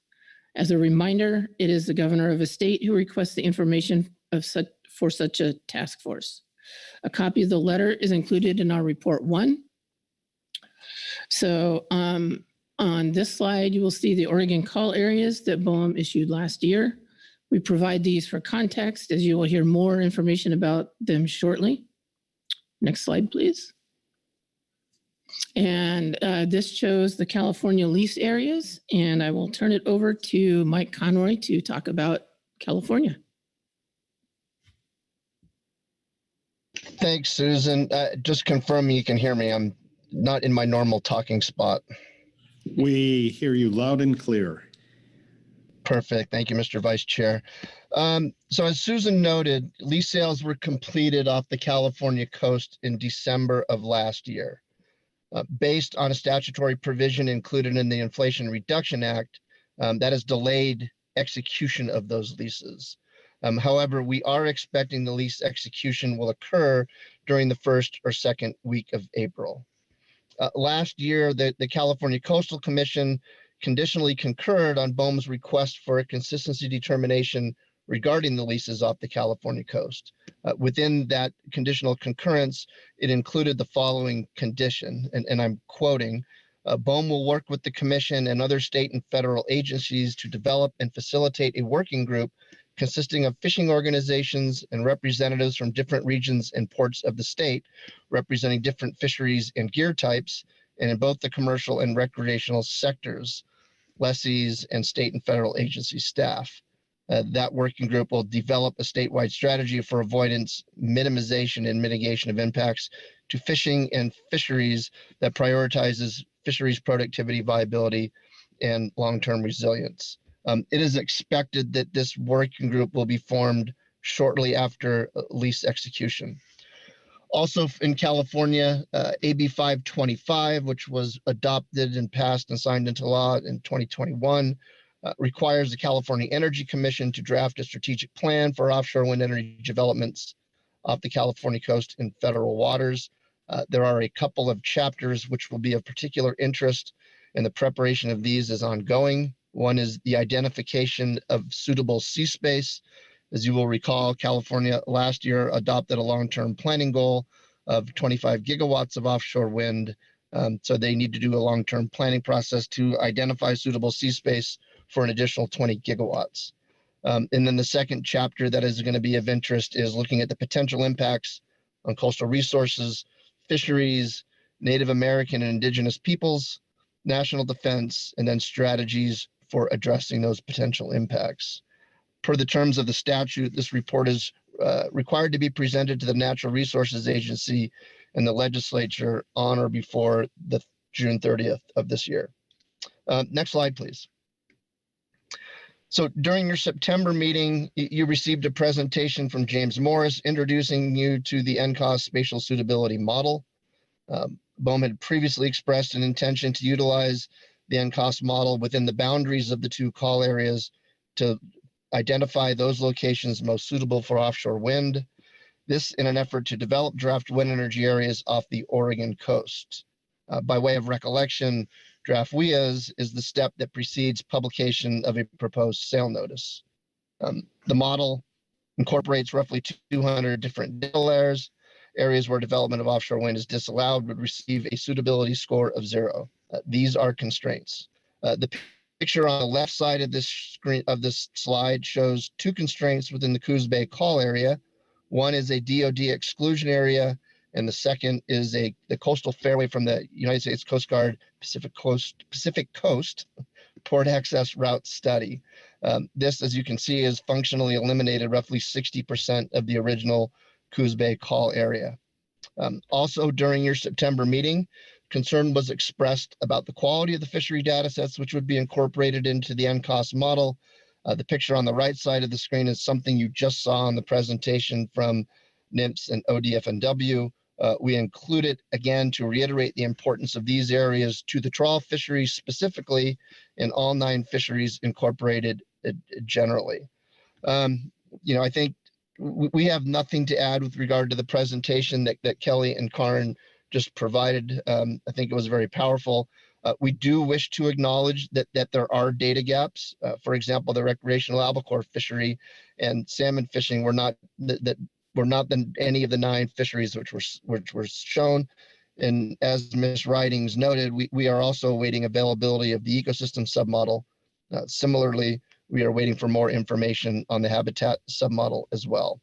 [SPEAKER 14] As a reminder, it is the governor of a state who requests the information for such a task force. A copy of the letter is included in our report 1. So on this slide, you will see the Oregon call areas that BOEM issued last year. We provide these for context, as you will hear more information about them shortly. Next slide, please. And this shows the California lease areas, and I will turn it over to Mike Conroy to talk about California.
[SPEAKER 15] Thanks, Susan. Just confirming you can hear me. I'm not in my normal talking spot.
[SPEAKER 16] We hear you loud and clear.
[SPEAKER 15] Perfect. Thank you, Mr. Vice Chair. So as Susan noted, lease sales were completed off the California coast in December of last year. Based on a statutory provision included in the Inflation Reduction Act, that has delayed execution of those leases. However, we are expecting the lease execution will occur during the 1st or 2nd week of April. Last year, the California Coastal Commission conditionally concurred on BOEM's request for a consistency determination regarding the leases off the California coast. Within that conditional concurrence, it included the following condition, and I'm quoting, BOEM will work with the Commission and other state and federal agencies to develop and facilitate a working group consisting of fishing organizations and representatives from different regions and ports of the state, representing different fisheries and gear types, and in both the commercial and recreational sectors, lessees, and state and federal agency staff. That working group will develop a statewide strategy for avoidance, minimization, and mitigation of impacts to fishing and fisheries that prioritizes fisheries productivity, viability, and long-term resilience. It is expected that this working group will be formed shortly after lease execution. Also in California, AB 525, which was adopted and passed and signed into law in 2021, requires the California Energy Commission to draft a strategic plan for offshore wind energy developments off the California coast in federal waters. There are a couple of chapters which will be of particular interest, and the preparation of these is ongoing. One is the identification of suitable sea space. As you will recall, California last year adopted a long-term planning goal of 25 gigawatts of offshore wind. So they need to do a long-term planning process to identify suitable sea space for an additional 20 gigawatts. And then the second chapter that is going to be of interest is looking at the potential impacts on coastal resources, fisheries, Native American and Indigenous peoples, national defense, and then strategies for addressing those potential impacts. Per the terms of the statute, this report is required to be presented to the Natural Resources Agency and the legislature on or before the June 30th of this year. Next slide, please. So during your September meeting, you received a presentation from James Morris introducing you to the NCOS spatial suitability model. BOEM had previously expressed an intention to utilize the NCOS model within the boundaries of the two call areas to identify those locations most suitable for offshore wind. This in an effort to develop draft wind energy areas off the Oregon coast. By way of recollection, draft WIAs is the step that precedes publication of a proposed sale notice. The model incorporates roughly 200 different data layers. Areas where development of offshore wind is disallowed would receive a suitability score of 0. These are constraints. The picture on the left side of this screen of this slide shows 2 constraints within the Coos Bay call area. One is a DoD exclusion area, and the second is the coastal fairway from the United States Coast Guard Pacific Coast Port Access Route Study. This, as you can see, is functionally eliminated roughly 60% of the original Coos Bay call area. Also, during your September meeting, concern was expressed about the quality of the fishery data sets, which would be incorporated into the NCOS model. The picture on the right side of the screen is something you just saw in the presentation from NMFS and ODF&W. We include it again to reiterate the importance of these areas to the trawl fisheries specifically, and all 9 fisheries incorporated generally. I think we have nothing to add with regard to the presentation that Kelly and Karin just provided. I think it was very powerful. We do wish to acknowledge that there are data gaps. For example, the recreational albacore fishery and salmon fishing were not any of the 9 fisheries which were shown. And as Ms. Ridings noted, we are also awaiting availability of the ecosystem submodel. Similarly, we are waiting for more information on the habitat submodel as well.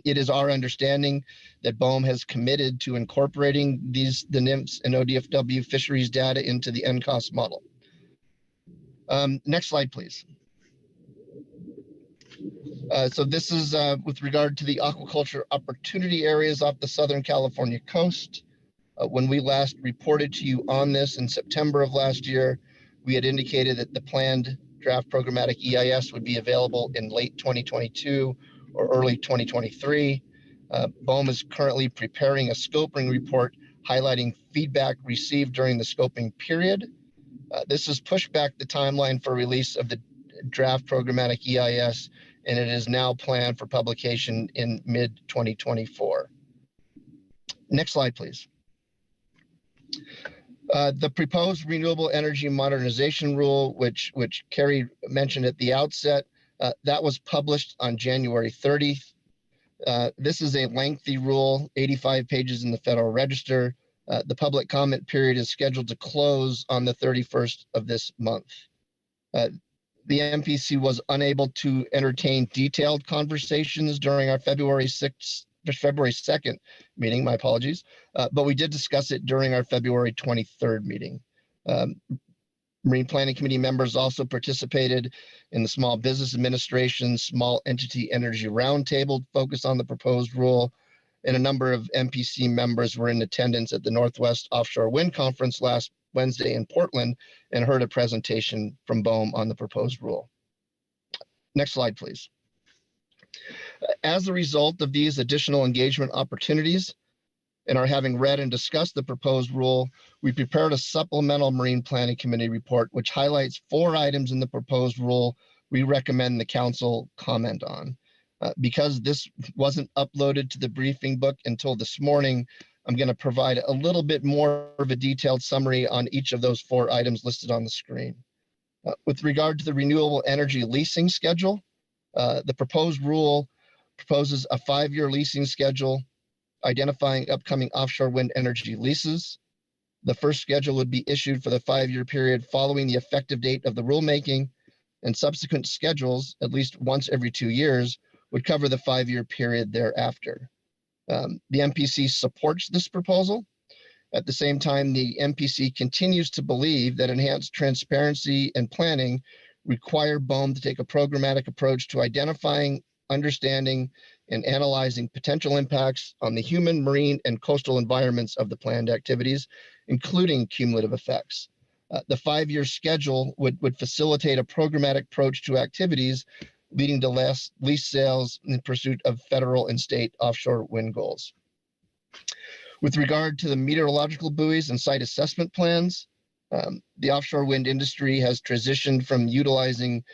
[SPEAKER 15] It is our understanding that BOEM has committed to incorporating the NMFS and ODFW fisheries data into the NCOS model. Next slide, please. So this is with regard to the aquaculture opportunity areas off the Southern California coast. When we last reported to you on this in September of last year, we had indicated that the planned draft programmatic EIS would be available in late 2022 or early 2023. BOEM is currently preparing a scoping report highlighting feedback received during the scoping period. This has pushed back the timeline for release of the draft programmatic EIS, and it is now planned for publication in mid-2024. Next slide, please. The proposed renewable energy modernization rule, which Carrie mentioned at the outset, that was published on January 30th. This is a lengthy rule, 85 pages in the Federal Register. The public comment period is scheduled to close on the 31st of this month. The MPC was unable to entertain detailed conversations during our February 2nd meeting, my apologies, but we did discuss it during our February 23rd meeting. Marine Planning Committee members also participated in the Small Business Administration Small Entity Energy Roundtable focused on the proposed rule, and a number of MPC members were in attendance at the Northwest Offshore Wind Conference last Wednesday in Portland and heard a presentation from BOEM on the proposed rule. Next slide, please. As a result of these additional engagement opportunities, and are having read and discussed the proposed rule, we prepared a supplemental Marine Planning Committee report which highlights 4 items in the proposed rule we recommend the council comment on. Because this wasn't uploaded to the briefing book until this morning, I'm going to provide a little bit more of a detailed summary on each of those 4 items listed on the screen. With regard to the renewable energy leasing schedule, the proposed rule proposes a 5-year leasing schedule identifying upcoming offshore wind energy leases. The first schedule would be issued for the 5-year period following the effective date of the rulemaking, and subsequent schedules, at least once every 2 years, would cover the 5-year period thereafter. The MPC supports this proposal. At the same time, the MPC continues to believe that enhanced transparency and planning require BOEM to take a programmatic approach to identifying, understanding, and analyzing potential impacts on the human, marine, and coastal environments of the planned activities, including cumulative effects. The 5-year schedule would facilitate a programmatic approach to activities, leading to lease sales in pursuit of federal and state offshore wind goals. With regard to the meteorological buoys and site assessment plans, the offshore wind industry has transitioned from utilizing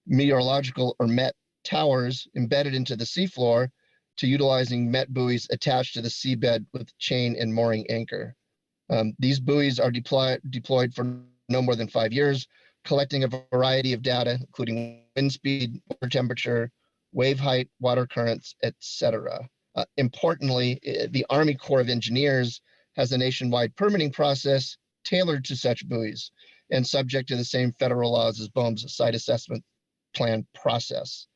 [SPEAKER 15] meteorological or MET towers embedded into the seafloor to utilizing MET buoys attached to the seabed with chain and mooring anchor. These buoys are deployed for no more than 5 years, collecting a variety of data, including wind speed, water temperature, wave height, water currents, etc. Importantly, the Army Corps of Engineers has a nationwide permitting process tailored to such buoys and subject to the same federal laws as BOEM's site assessment plan process.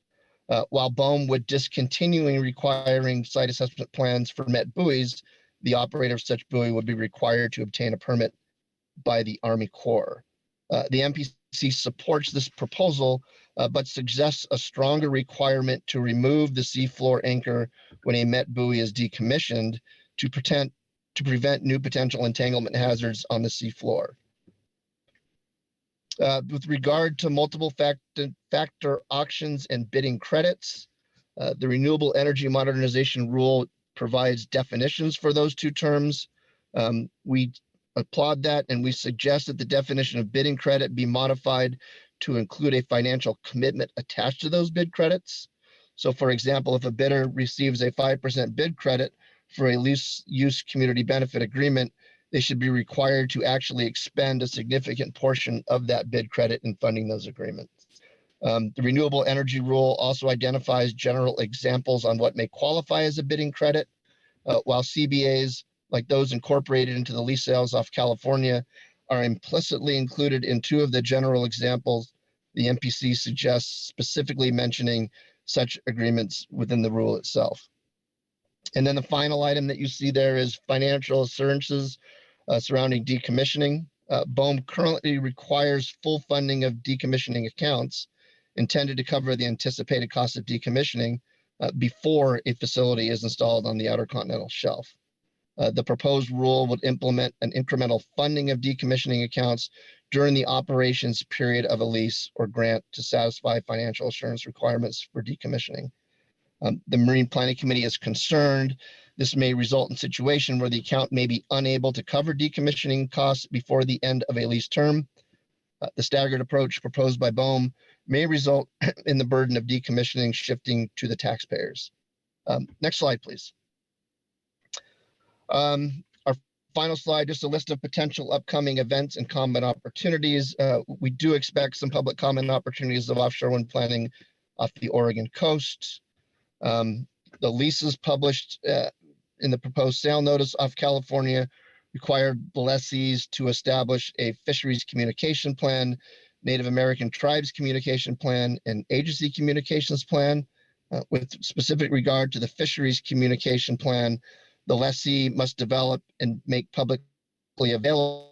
[SPEAKER 15] While BOEM would discontinue requiring site assessment plans for MET buoys, the operator of such buoy would be required to obtain a permit by the Army Corps. The MPC supports this proposal, but suggests a stronger requirement to remove the seafloor anchor when a MET buoy is decommissioned to prevent new potential entanglement hazards on the seafloor. With regard to multiple factor auctions and bidding credits, the Renewable Energy Modernization Rule provides definitions for those two terms. We applaud that, and we suggest that the definition of bidding credit be modified to include a financial commitment attached to those bid credits. So, for example, if a bidder receives a 5% bid credit for a lease use community benefit agreement, they should be required to actually expend a significant portion of that bid credit in funding those agreements. The Renewable Energy Rule also identifies general examples on what may qualify as a bidding credit, while CBAs, like those incorporated into the lease sales off California, are implicitly included in 2 of the general examples. The MPC suggests specifically mentioning such agreements within the rule itself. And then the final item that you see there is financial assurances surrounding decommissioning. BOEM currently requires full funding of decommissioning accounts intended to cover the anticipated cost of decommissioning before a facility is installed on the Outer Continental Shelf. The proposed rule would implement an incremental funding of decommissioning accounts during the operations period of a lease or grant to satisfy financial assurance requirements for decommissioning. The Marine Planning Committee is concerned this may result in a situation where the account may be unable to cover decommissioning costs before the end of a lease term. The staggered approach proposed by BOEM may result in the burden of decommissioning shifting to the taxpayers. Next slide, please. Our final slide, just a list of potential upcoming events and comment opportunities. We do expect some public comment opportunities of offshore wind planning off the Oregon coast. The leases published in the proposed sale notice off California required the lessees to establish a fisheries communication plan, Native American tribes communication plan, and agency communications plan. With specific regard to the fisheries communication plan, the lessee must develop and make publicly available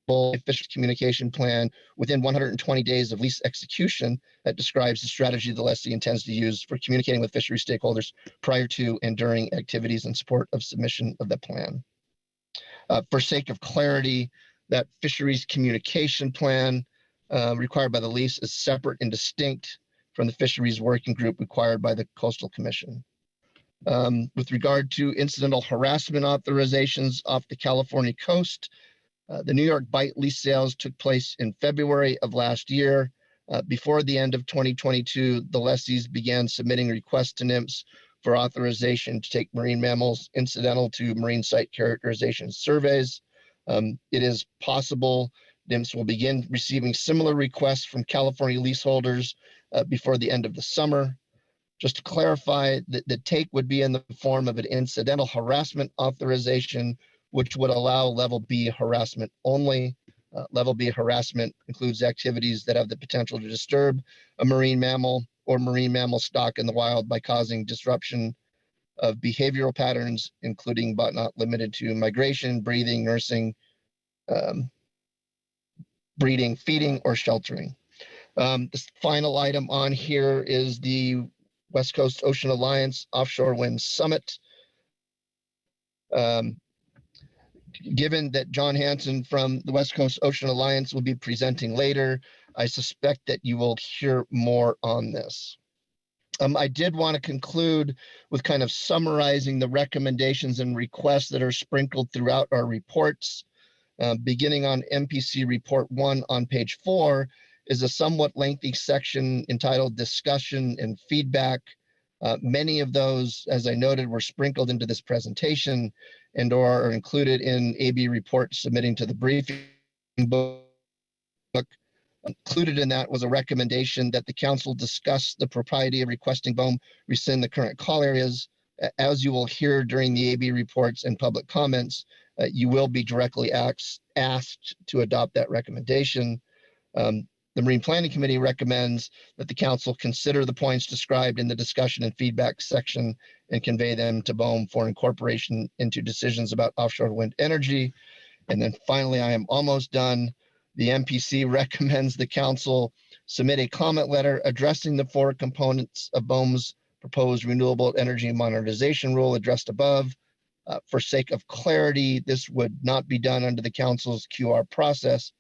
[SPEAKER 15] a fisheries communication plan within 120 days of lease execution that describes the strategy the lessee intends to use for communicating with fisheries stakeholders prior to and during activities in support of submission of the plan. For sake of clarity, that fisheries communication plan required by the lease is separate and distinct from the fisheries working group required by the Coastal Commission. With regard to incidental harassment authorizations off the California coast, the New York Bight lease sales took place in February of last year. Before the end of 2022, the lessees began submitting requests to NMFS for authorization to take marine mammals incidental to marine site characterization surveys. It is possible NMFS will begin receiving similar requests from California leaseholders before the end of the summer. Just to clarify, the take would be in the form of an incidental harassment authorization, which would allow level B harassment only. Level B harassment includes activities that have the potential to disturb a marine mammal or marine mammal stock in the wild by causing disruption of behavioral patterns, including but not limited to migration, breathing, nursing, breeding, feeding, or sheltering. The final item on here is the West Coast Ocean Alliance Offshore Wind Summit. Given that John Hansen from the West Coast Ocean Alliance will be presenting later, I suspect that you will hear more on this. I did want to conclude with kind of summarizing the recommendations and requests that are sprinkled throughout our reports. Beginning on MPC Report 1 on page 4 is a somewhat lengthy section entitled Discussion and Feedback. Many of those, as I noted, were sprinkled into this presentation and or are included in AB report submitting to the briefing book. Included in that was a recommendation that the council discuss the propriety of requesting BOEM rescind the current call areas. As you will hear during the AB reports and public comments, you will be directly asked to adopt that recommendation. The Marine Planning Committee recommends that the council consider the points described in the discussion and feedback section and convey them to BOEM for incorporation into decisions about offshore wind energy. And then finally, I am almost done. The MPC recommends the council submit a comment letter addressing the 4 components of BOEM's proposed renewable energy monetization rule addressed above. For sake of clarity, this would not be done under the council's QR process,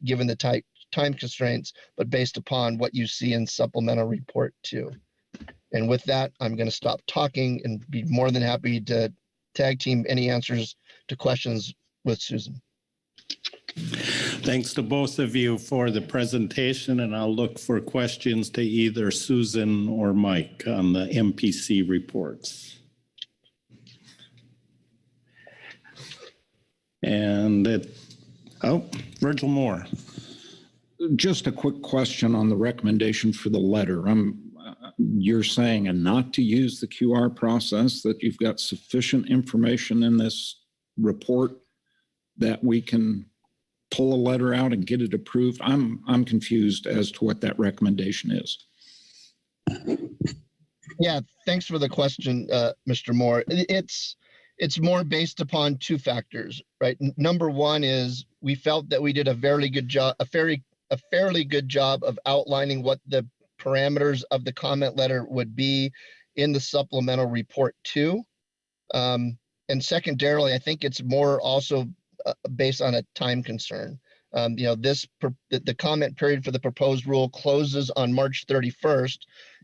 [SPEAKER 15] given the time constraints, but based upon what you see in supplemental report 2. And with that, I'm going to stop talking and be more than happy to tag team any answers to questions with Susan.
[SPEAKER 16] Thanks to both of you for the presentation, and I'll look for questions to either Susan or Mike on the MPC reports. And Virgil Moore.
[SPEAKER 10] Just a quick question on the recommendation for the letter. You're saying not to use the QR process, that you've got sufficient information in this report that we can pull a letter out and get it approved? I'm confused as to what that recommendation is.
[SPEAKER 15] Yeah, thanks for the question, Mr. Moore. It's more based upon 2 factors, right? Number one is we felt that we did a fairly good job of outlining what the parameters of the comment letter would be in the supplemental report 2. And secondarily, I think it's more also based on a time concern. The comment period for the proposed rule closes on March 31st.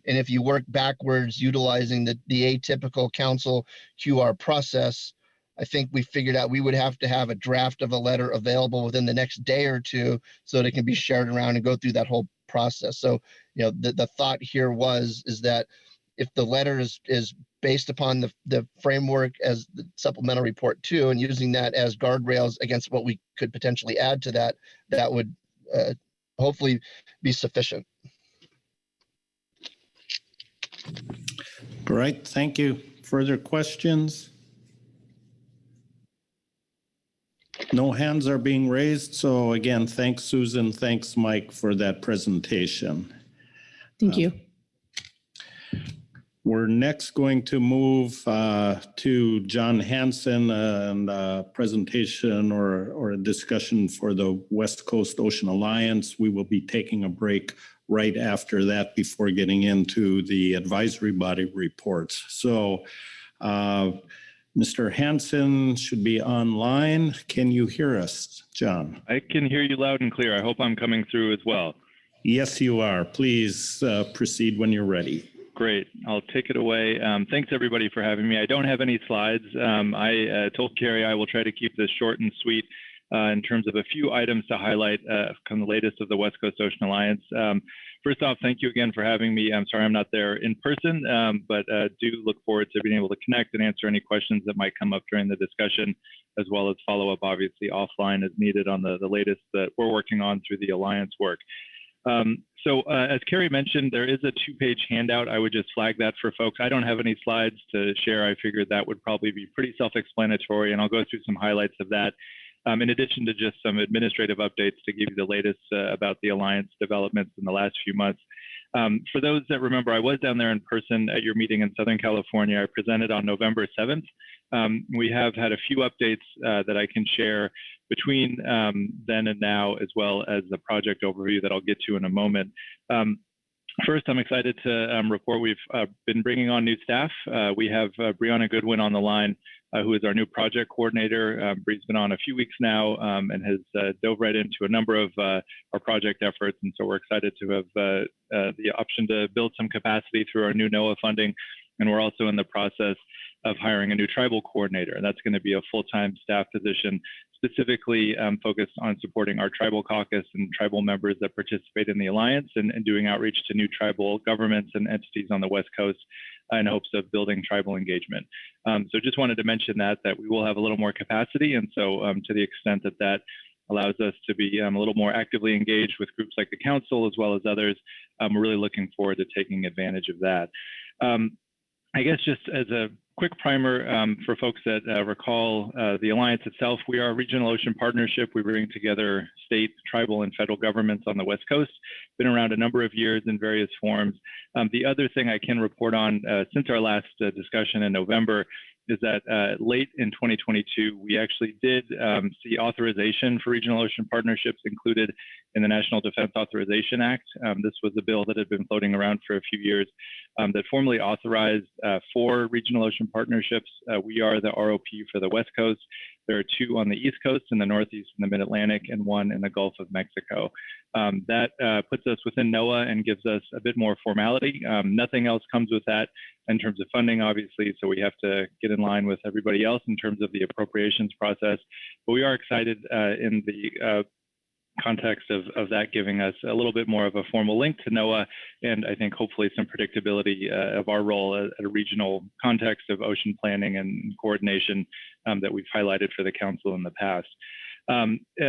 [SPEAKER 15] And if you work backwards utilizing the atypical council QR process, I think we figured out we would have to have a draft of a letter available within the next day or 2 so that it can be shared around and go through that whole process. So, the thought here is that if the letter is based upon the framework as the supplemental report 2 and using that as guardrails against what we could potentially add to that, that would hopefully be sufficient.
[SPEAKER 16] Great, thank you. Further questions? No hands are being raised. So again, thanks, Susan. Thanks, Mike, for that presentation.
[SPEAKER 14] Thank you.
[SPEAKER 16] We're next going to move to John Hansen and a presentation or a discussion for the West Coast Ocean Alliance. We will be taking a break right after that before getting into the advisory body reports. So Mr. Hansen should be online. Can you hear us, John?
[SPEAKER 20] I can hear you loud and clear. I hope I'm coming through as well.
[SPEAKER 16] Yes, you are. Please proceed when you're ready.
[SPEAKER 20] Great. I'll take it away. Thanks, everybody, for having me. I don't have any slides. I told Carrie I will try to keep this short and sweet in terms of a few items to highlight from the latest of the West Coast Ocean Alliance. First off, thank you again for having me. I'm sorry I'm not there in person, but do look forward to being able to connect and answer any questions that might come up during the discussion, as well as follow up, obviously, offline as needed on the latest that we're working on through the Alliance work. So as Carrie mentioned, there is a 2-page handout. I would just flag that for folks. I don't have any slides to share. I figured that would probably be pretty self-explanatory, and I'll go through some highlights of that. In addition to just some administrative updates to give you the latest about the Alliance developments in the last few months. For those that remember, I was down there in person at your meeting in Southern California. I presented on November 7th. We have had a few updates that I can share between then and now, as well as the project overview that I'll get to in a moment. First, I'm excited to report we've been bringing on new staff. We have Brianna Goodwin on the line, who is our new project coordinator. Bree's been on a few weeks now and has dove right into a number of our project efforts. And so we're excited to have the option to build some capacity through our new NOAA funding. And we're also in the process of hiring a new tribal coordinator. And that's going to be a full-time staff position, specifically focused on supporting our tribal caucus and tribal members that participate in the Alliance and doing outreach to new tribal governments and entities on the West Coast in hopes of building tribal engagement. So just wanted to mention that we will have a little more capacity. And so to the extent that allows us to be a little more actively engaged with groups like the Council as well as others, we're really looking forward to taking advantage of that. I guess just as a quick primer for folks that recall the Alliance itself, we are a regional ocean partnership. We bring together state, tribal, and federal governments on the West Coast. Been around a number of years in various forms. The other thing I can report on since our last discussion in November is that late in 2022, we actually did see authorization for regional ocean partnerships included in the National Defense Authorization Act. This was a bill that had been floating around for a few years that formally authorized 4 regional ocean partnerships. We are the ROP for the West Coast. There are 2 on the East Coast, in the Northeast and the Mid-Atlantic, and 1 in the Gulf of Mexico. That puts us within NOAA and gives us a bit more formality. Nothing else comes with that in terms of funding, obviously, so we have to get in line with everybody else in terms of the appropriations process. But we are excited in the context of that giving us a little bit more of a formal link to NOAA, and I think hopefully some predictability of our role at a regional context of ocean planning and coordination that we've highlighted for the Council in the past.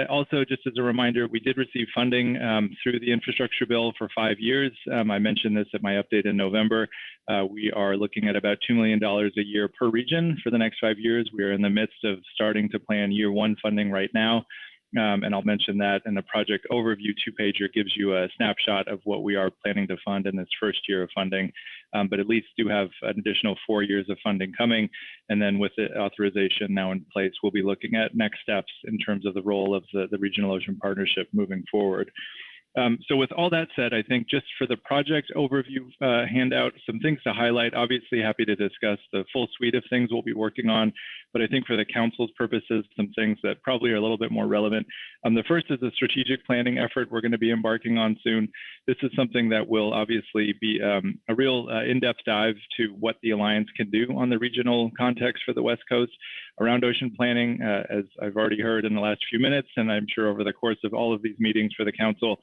[SPEAKER 20] Also, just as a reminder, we did receive funding through the infrastructure bill for 5 years. I mentioned this at my update in November. We are looking at about $2 million a year per region for the next 5 years. We are in the midst of starting to plan year 1 funding right now. And I'll mention that in the project overview 2-pager gives you a snapshot of what we are planning to fund in this first year of funding, but at least do have an additional 4 years of funding coming. And then with the authorization now in place, we'll be looking at next steps in terms of the role of the Regional Ocean Partnership moving forward. So with all that said, I think just for the project overview handout, some things to highlight. Obviously happy to discuss the full suite of things we'll be working on, but I think for the Council's purposes, some things that probably are a little bit more relevant. The first is a strategic planning effort we're going to be embarking on soon. This is something that will obviously be a real in-depth dive to what the Alliance can do on the regional context for the West Coast around ocean planning, as I've already heard in the last few minutes, and I'm sure over the course of all of these meetings for the Council,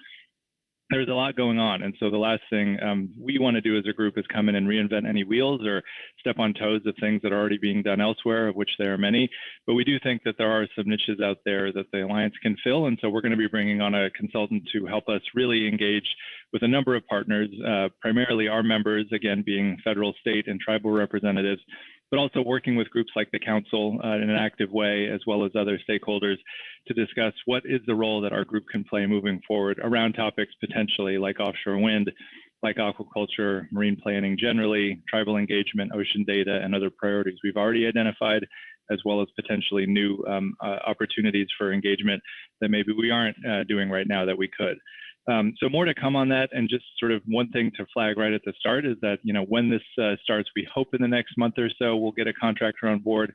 [SPEAKER 20] there's a lot going on. And so the last thing we want to do as a group is come in and reinvent any wheels or step on toes of things that are already being done elsewhere, of which there are many. But we do think that there are some niches out there that the Alliance can fill. And so we're going to be bringing on a consultant to help us really engage with a number of partners, primarily our members, again, being federal, state, and tribal representatives, but also working with groups like the Council in an active way, as well as other stakeholders, to discuss what is the role that our group can play moving forward around topics potentially like offshore wind, like aquaculture, marine planning generally, tribal engagement, ocean data, and other priorities we've already identified, as well as potentially new opportunities for engagement that maybe we aren't doing right now that we could. So more to come on that. And just sort of one thing to flag right at the start is that, you know, when this starts, we hope in the next month or so, we'll get a contractor on board.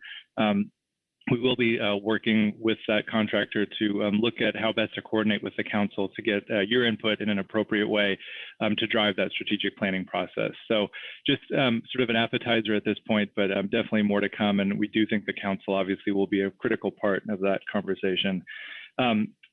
[SPEAKER 20] We will be working with that contractor to look at how best to coordinate with the Council to get your input in an appropriate way to drive that strategic planning process. So just sort of an appetizer at this point, but definitely more to come. And we do think the Council obviously will be a critical part of that conversation.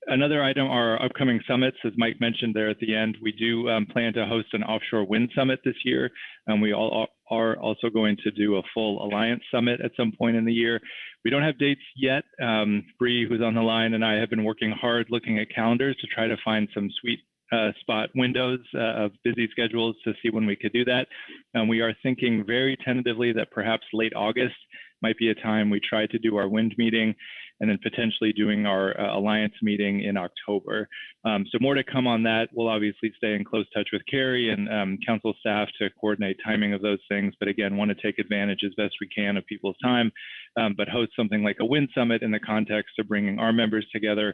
[SPEAKER 20] Another item are our upcoming summits, as Mike mentioned there at the end. We do plan to host an offshore wind summit this year, and we are also going to do a full Alliance summit at some point in the year. We don't have dates yet. Bree, who's on the line, and I have been working hard looking at calendars to try to find some sweet spot windows of busy schedules to see when we could do that. We are thinking very tentatively that perhaps late August might be a time we try to do our wind meeting, and then potentially doing our Alliance meeting in October. So more to come on that. We'll obviously stay in close touch with Carrie and Council staff to coordinate timing of those things. But again, want to take advantage as best we can of people's time, but host something like a wind summit in the context of bringing our members together,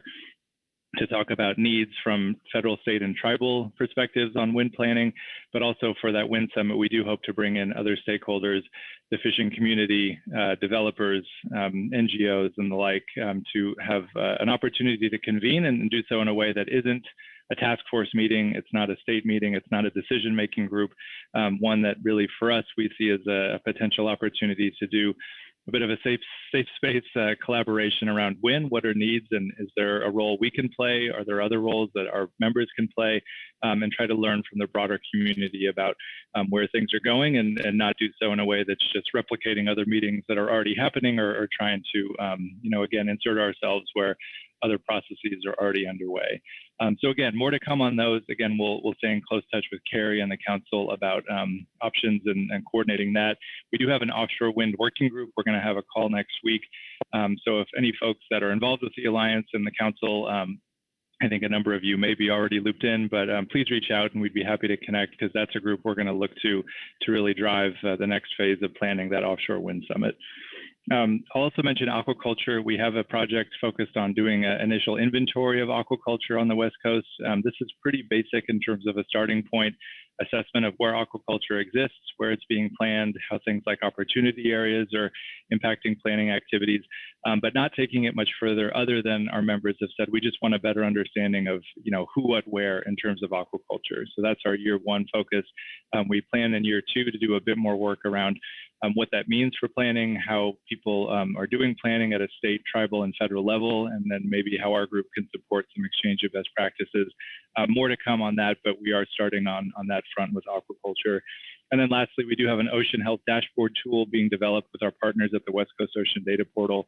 [SPEAKER 20] to talk about needs from federal, state, and tribal perspectives on wind planning, but also for that wind summit, we do hope to bring in other stakeholders, the fishing community, developers, NGOs, and the like, to have an opportunity to convene and do so in a way that isn't a task force meeting. It's not a state meeting. It's not a decision-making group. One that really, for us, we see as a potential opportunity to do a bit of a safe space collaboration around wind. What are needs, and is there a role we can play? Are there other roles that our members can play? And try to learn from the broader community about where things are going, and not do so in a way that's just replicating other meetings that are already happening, or trying to, again, insert ourselves where other processes are already underway. So again, more to come on those. Again, we'll stay in close touch with Carrie and the council about options and coordinating that. We do have an offshore wind working group. We're going to have a call next week. So if any folks that are involved with the Alliance and the council, I think a number of you may be already looped in, but please reach out and we'd be happy to connect, because that's a group we're going to look to really drive the next phase of planning that offshore wind summit. I'll also mention aquaculture. We have a project focused on doing an initial inventory of aquaculture on the West Coast. This is pretty basic in terms of a starting point assessment of where aquaculture exists, where it's being planned, how things like opportunity areas are impacting planning activities, but not taking it much further, other than our members have said, we just want a better understanding of, who, what, where in terms of aquaculture. So that's our year one focus. We plan in year two to do a bit more work around what that means for planning, how people are doing planning at a state, tribal, and federal level, and then maybe how our group can support some exchange of best practices. More to come on that, but we are starting on that front with aquaculture. And then lastly, we do have an ocean health dashboard tool being developed with our partners at the West Coast Ocean Data Portal.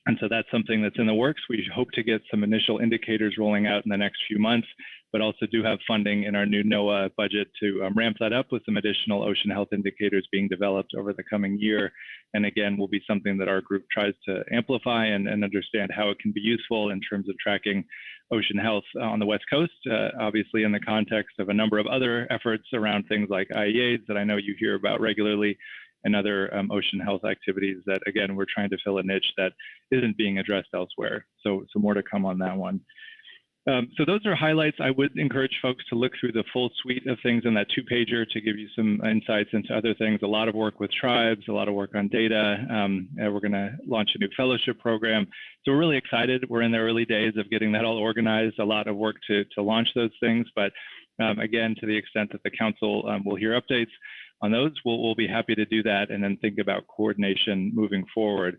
[SPEAKER 20] And so that's something that's in the works. We hope to get some initial indicators rolling out in the next few months, but also do have funding in our new NOAA budget to ramp that up with some additional ocean health indicators being developed over the coming year. And again, will be something that our group tries to amplify and understand how it can be useful in terms of tracking ocean health on the West Coast, obviously in the context of a number of other efforts around things like IEAs that I know you hear about regularly, and other ocean health activities that, again, we're trying to fill a niche that isn't being addressed elsewhere. So more to come on that one. So those are highlights. I would encourage folks to look through the full suite of things in that two-pager to give you some insights into other things. A lot of work with tribes, a lot of work on data. We're going to launch a new fellowship program. So we're really excited. We're in the early days of getting that all organized, a lot of work to launch those things. But again, to the extent that the council will hear updates on those, we'll be happy to do that and then think about coordination moving forward.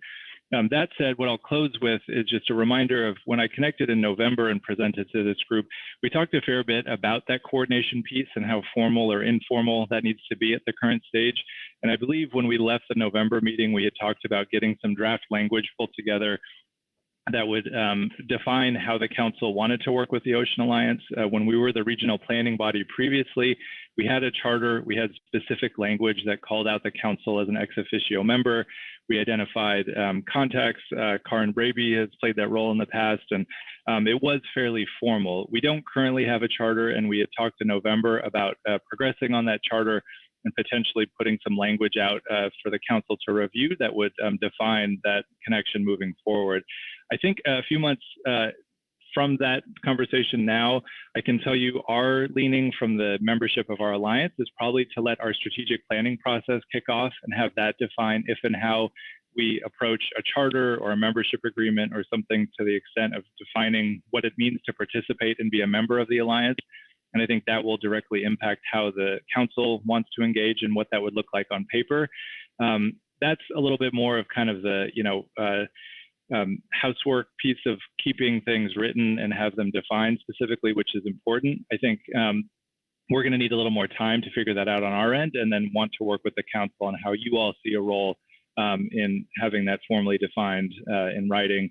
[SPEAKER 20] That said, what I'll close with is just a reminder of when I connected in November and presented to this group, we talked a fair bit about that coordination piece and how formal or informal that needs to be at the current stage. And I believe when we left the November meeting, we had talked about getting some draft language pulled together that would define how the council wanted to work with the Ocean Alliance. When we were the regional planning body previously, we had a charter, we had specific language that called out the council as an ex officio member. We identified contacts. Karin Braby has played that role in the past, and it was fairly formal. We don't currently have a charter, and we had talked in November about progressing on that charter and potentially putting some language out for the council to review that would define that connection moving forward. I think a few months from that conversation now, I can tell you our leaning from the membership of our alliance is probably to let our strategic planning process kick off and have that define if and how we approach a charter or a membership agreement or something to the extent of defining what it means to participate and be a member of the alliance. And I think that will directly impact how the council wants to engage and what that would look like on paper. That's a little bit more of kind of the, housework piece of keeping things written and have them defined specifically, which is important. I think we're going to need a little more time to figure that out on our end, and then want to work with the council on how you all see a role in having that formally defined in writing.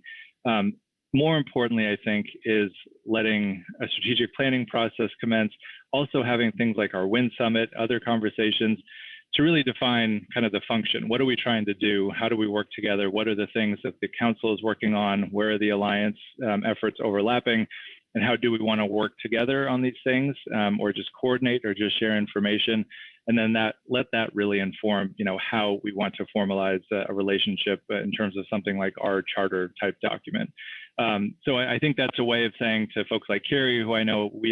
[SPEAKER 20] More importantly, I think, is letting a strategic planning process commence, also having things like our Wind Summit, other conversations to really define kind of the function. What are we trying to do? How do we work together? What are the things that the council is working on? Where are the alliance efforts overlapping? And how do we want to work together on these things, or just coordinate or just share information? and then let that really inform, how we want to formalize a relationship in terms of something like our charter type document. So I think that's a way of saying to folks like Carrie, who I know he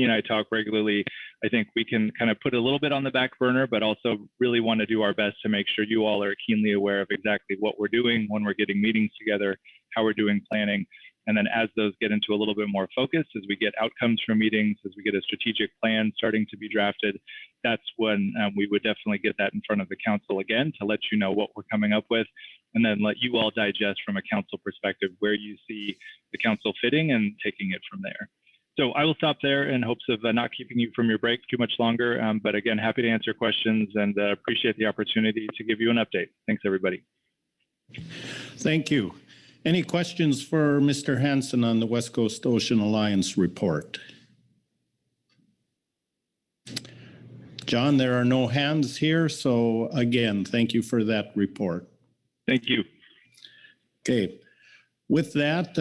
[SPEAKER 20] and I talk regularly, I think we can kind of put a little bit on the back burner, but also really want to do our best to make sure you all are keenly aware of exactly what we're doing when we're getting meetings together, how we're doing planning. And then as those get into a little bit more focus, as we get outcomes from meetings, as we get a strategic plan starting to be drafted, that's when we would definitely get that in front of the council again to let you know what we're coming up with, and then let you all digest from a council perspective where you see the council fitting and taking it from there. So I will stop there in hopes of not keeping you from your break too much longer. But again, happy to answer questions and appreciate the opportunity to give you an update. Thanks, everybody.
[SPEAKER 16] Thank you. Any questions for Mr. Hansen on the West Coast Ocean Alliance report? John, there are no hands here. So again, thank you for that report.
[SPEAKER 20] Thank you.
[SPEAKER 16] Okay. With that,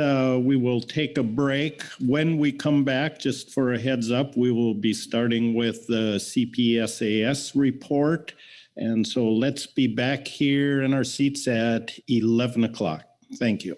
[SPEAKER 16] we will take a break. When we come back, just for a heads up, we will be starting with the CPSAS report. And so let's be back here in our seats at 11 o'clock. Thank you.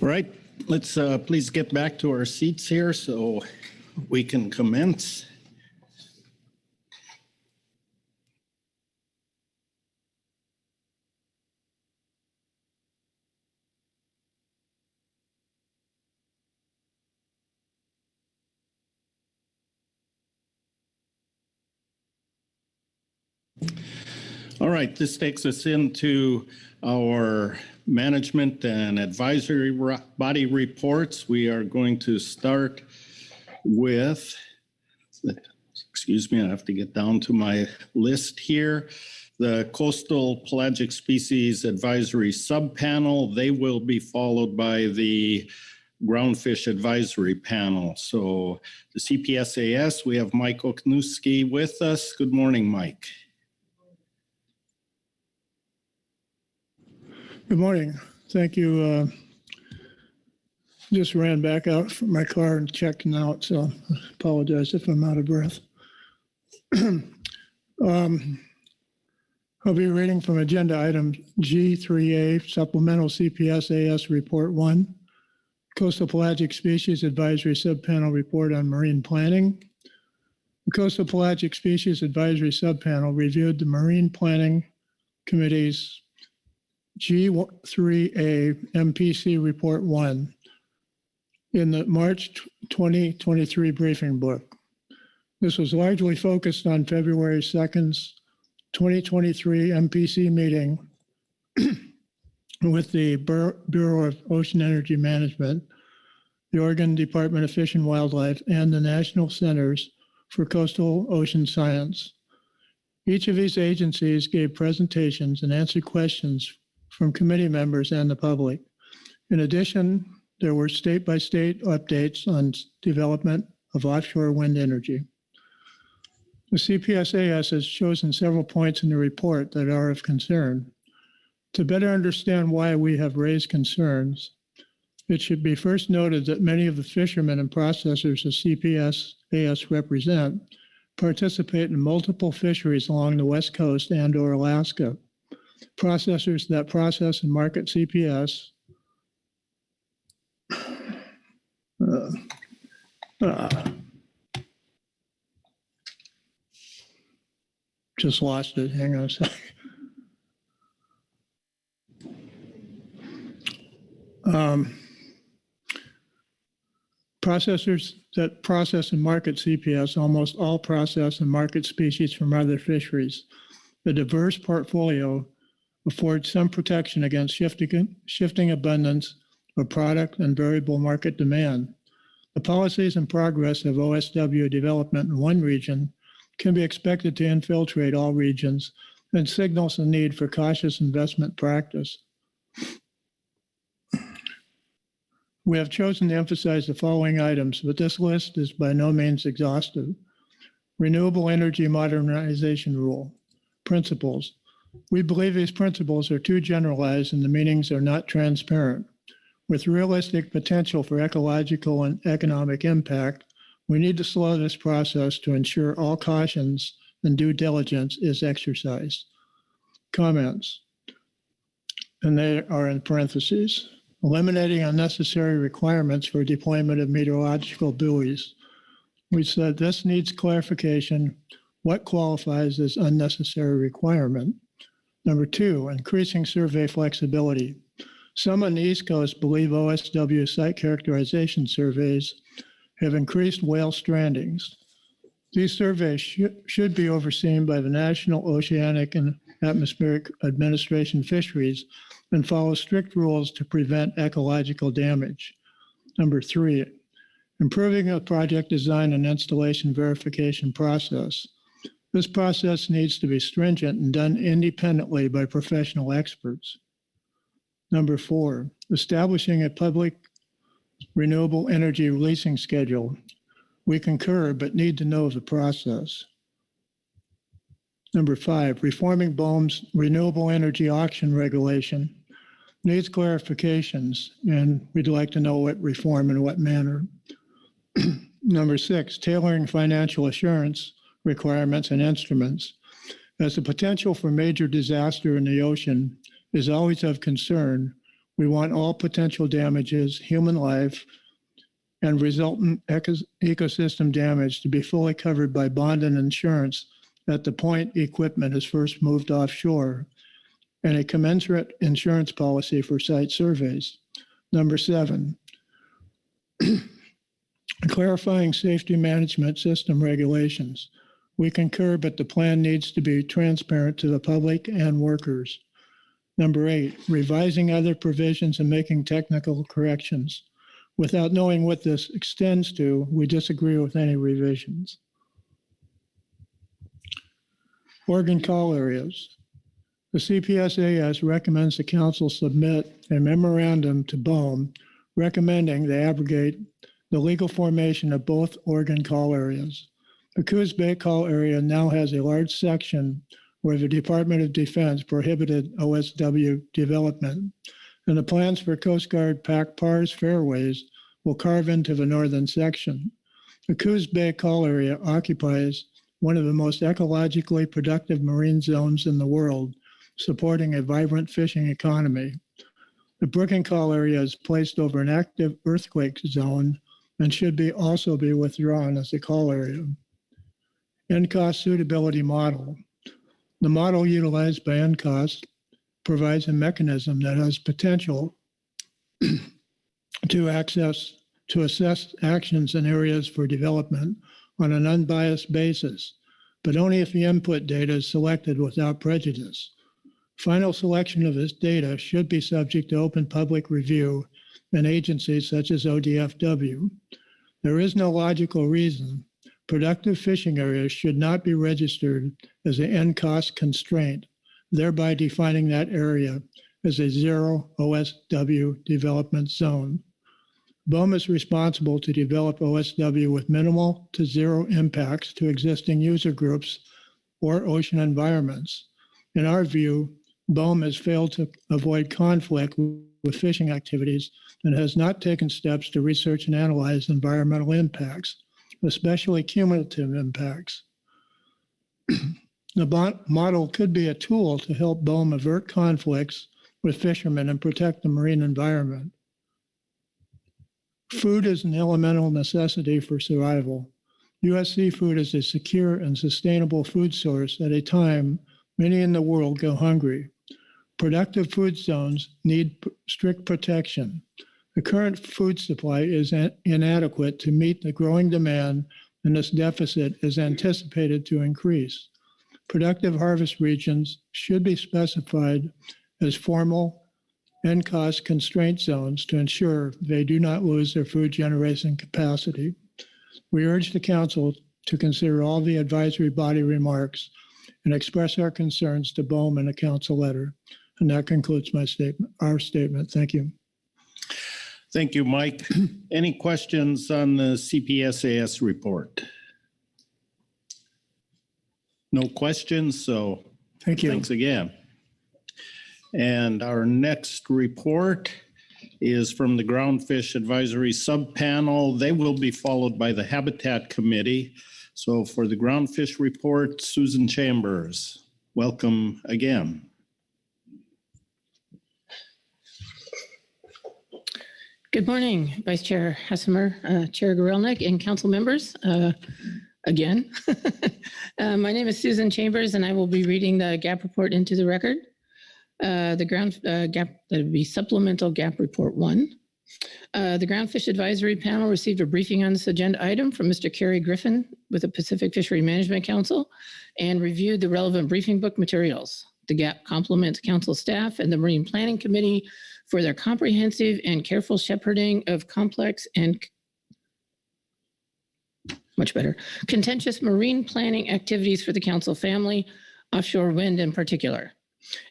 [SPEAKER 16] All right, let's please get back to our seats here so we can commence. All right, this takes us into our management and advisory body reports. We are going to start with, excuse me, I have to get down to my list here. The Coastal Pelagic Species Advisory Subpanel. They will be followed by the Groundfish Advisory Panel. So the CPSAS, we have Mike Oknuski with us. Good morning, Mike.
[SPEAKER 21] Good morning. Thank you. Just ran back out from my car and checked out, so I apologize if I'm out of breath. I'll be reading from agenda item G3A, Supplemental CPSAS Report 1, Coastal Pelagic Species Advisory Subpanel Report on Marine Planning. The Coastal Pelagic Species Advisory Subpanel reviewed the Marine Planning Committee's G3A MPC Report 1 in the March 2023 briefing book. This was largely focused on February 2nd's 2023 MPC meeting with the Bureau of Ocean Energy Management, the Oregon Department of Fish and Wildlife, and the National Centers for Coastal Ocean Science. Each of these agencies gave presentations and answered questions from committee members and the public. In addition, there were state-by-state updates on development of offshore wind energy. The CPSAS has chosen several points in the report that are of concern. To better understand why we have raised concerns, it should be first noted that many of the fishermen and processors the CPSAS represent participate in multiple fisheries along the West Coast and/or Alaska. Processors that process and market CPS just lost it. Hang on a second. Processors that process and market CPS almost all process and market species from other fisheries. The diverse portfolio affords some protection against shifting abundance of product and variable market demand. The policies and progress of OSW development in one region can be expected to infiltrate all regions and signals the need for cautious investment practice. We have chosen to emphasize the following items, but this list is by no means exhaustive. Renewable Energy Modernization Rule. Principles. We believe these principles are too generalized and the meanings are not transparent. With realistic potential for ecological and economic impact, we need to slow this process to ensure all cautions and due diligence is exercised. Comments, and they are in parentheses. Eliminating unnecessary requirements for deployment of meteorological buoys. We said this needs clarification. What qualifies as unnecessary requirement? Number two, increasing survey flexibility. Some on the East Coast believe OSW site characterization surveys have increased whale strandings. These surveys should be overseen by the National Oceanic and Atmospheric Administration Fisheries and follow strict rules to prevent ecological damage. Number three, improving a project design and installation verification process. This process needs to be stringent and done independently by professional experts. Number four, establishing a public renewable energy releasing schedule. We concur, but need to know the process. Number five, reforming BOEM's renewable energy auction regulation needs clarifications, and we'd like to know what reform and what manner. Number six, tailoring financial assurance requirements and instruments. As the potential for major disaster in the ocean is always of concern, We want all potential damages, human life, and resultant ecosystem damage to be fully covered by bond and insurance at the point equipment is first moved offshore, and a commensurate insurance policy for site surveys. Number 7, clarifying safety management system regulations. We concur, but the plan needs to be transparent to the public and workers. Number 8, revising other provisions and making technical corrections. Without knowing what this extends to, we disagree with any revisions. Oregon call areas. The CPSAS recommends the council submit a memorandum to BOEM recommending they abrogate the legal formation of both Oregon call areas. The Coos Bay call area now has a large section where the Department of Defense prohibited OSW development, and the plans for Coast Guard PAC PARS fairways will carve into the northern section. The Coos Bay call area occupies one of the most ecologically productive marine zones in the world, supporting a vibrant fishing economy. The Brooking call area is placed over an active earthquake zone and should also be withdrawn as a call area. NCOS suitability model. The model utilized by NCOS provides a mechanism that has potential to assess actions in areas for development on an unbiased basis, but only if the input data is selected without prejudice. Final selection of this data should be subject to open public review in agencies such as ODFW. There is no logical reason productive fishing areas should not be registered as an NCOS constraint, thereby defining that area as a zero OSW development zone. BOEM is responsible to develop OSW with minimal to zero impacts to existing user groups or ocean environments. In our view, BOEM has failed to avoid conflict with fishing activities and has not taken steps to research and analyze environmental impacts, especially cumulative impacts. The model could be a tool to help BOEM avert conflicts with fishermen and protect the marine environment. Food is an elemental necessity for survival. U.S. seafood is a secure and sustainable food source at a time many in the world go hungry. Productive food zones need strict protection. The current food supply is inadequate to meet the growing demand, and this deficit is anticipated to increase. Productive harvest regions should be specified as formal NCOS constraint zones to ensure they do not lose their food generation capacity. We urge the council to consider all the advisory body remarks and express our concerns to BOEM in a council letter. And that concludes our statement. Thank you.
[SPEAKER 16] Thank you, Mike. Any questions on the CPSAS report? No questions, so
[SPEAKER 21] thank you.
[SPEAKER 16] Thanks again. And our next report is from the Groundfish Advisory Subpanel. They will be followed by the Habitat Committee. So for the Groundfish report, Susan Chambers, welcome again.
[SPEAKER 14] Good morning, Vice Chair Hassemer, Chair Gorelnik, and council members. Again, my name is Susan Chambers, and I will be reading the GAP report into the record. The ground GAP, that would be Supplemental GAP Report 1. The Groundfish Advisory Panel received a briefing on this agenda item from Mr. Kerry Griffin with the Pacific Fishery Management Council and reviewed the relevant briefing book materials. The GAP compliments council staff and the Marine Planning Committee for their comprehensive and careful shepherding of complex and contentious marine planning activities for the council family, offshore wind in particular.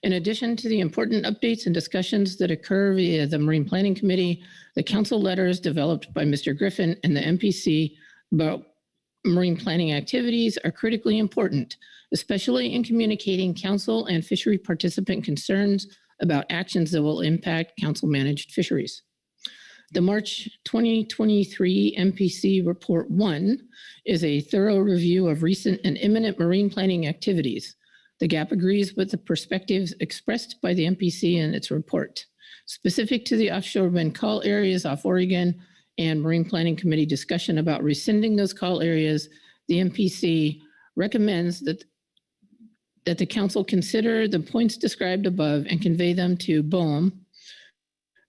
[SPEAKER 14] In addition to the important updates and discussions that occur via the Marine Planning Committee, the council letters developed by Mr. Griffin and the MPC about marine planning activities are critically important, especially in communicating council and fishery participant concerns about actions that will impact council-managed fisheries. The March 2023 MPC Report 1 is a thorough review of recent and imminent marine planning activities. The GAP agrees with the perspectives expressed by the MPC in its report. specific to the offshore wind call areas off Oregon and Marine Planning Committee discussion about rescinding those call areas, the MPC recommends that the council consider the points described above and convey them to BOEM,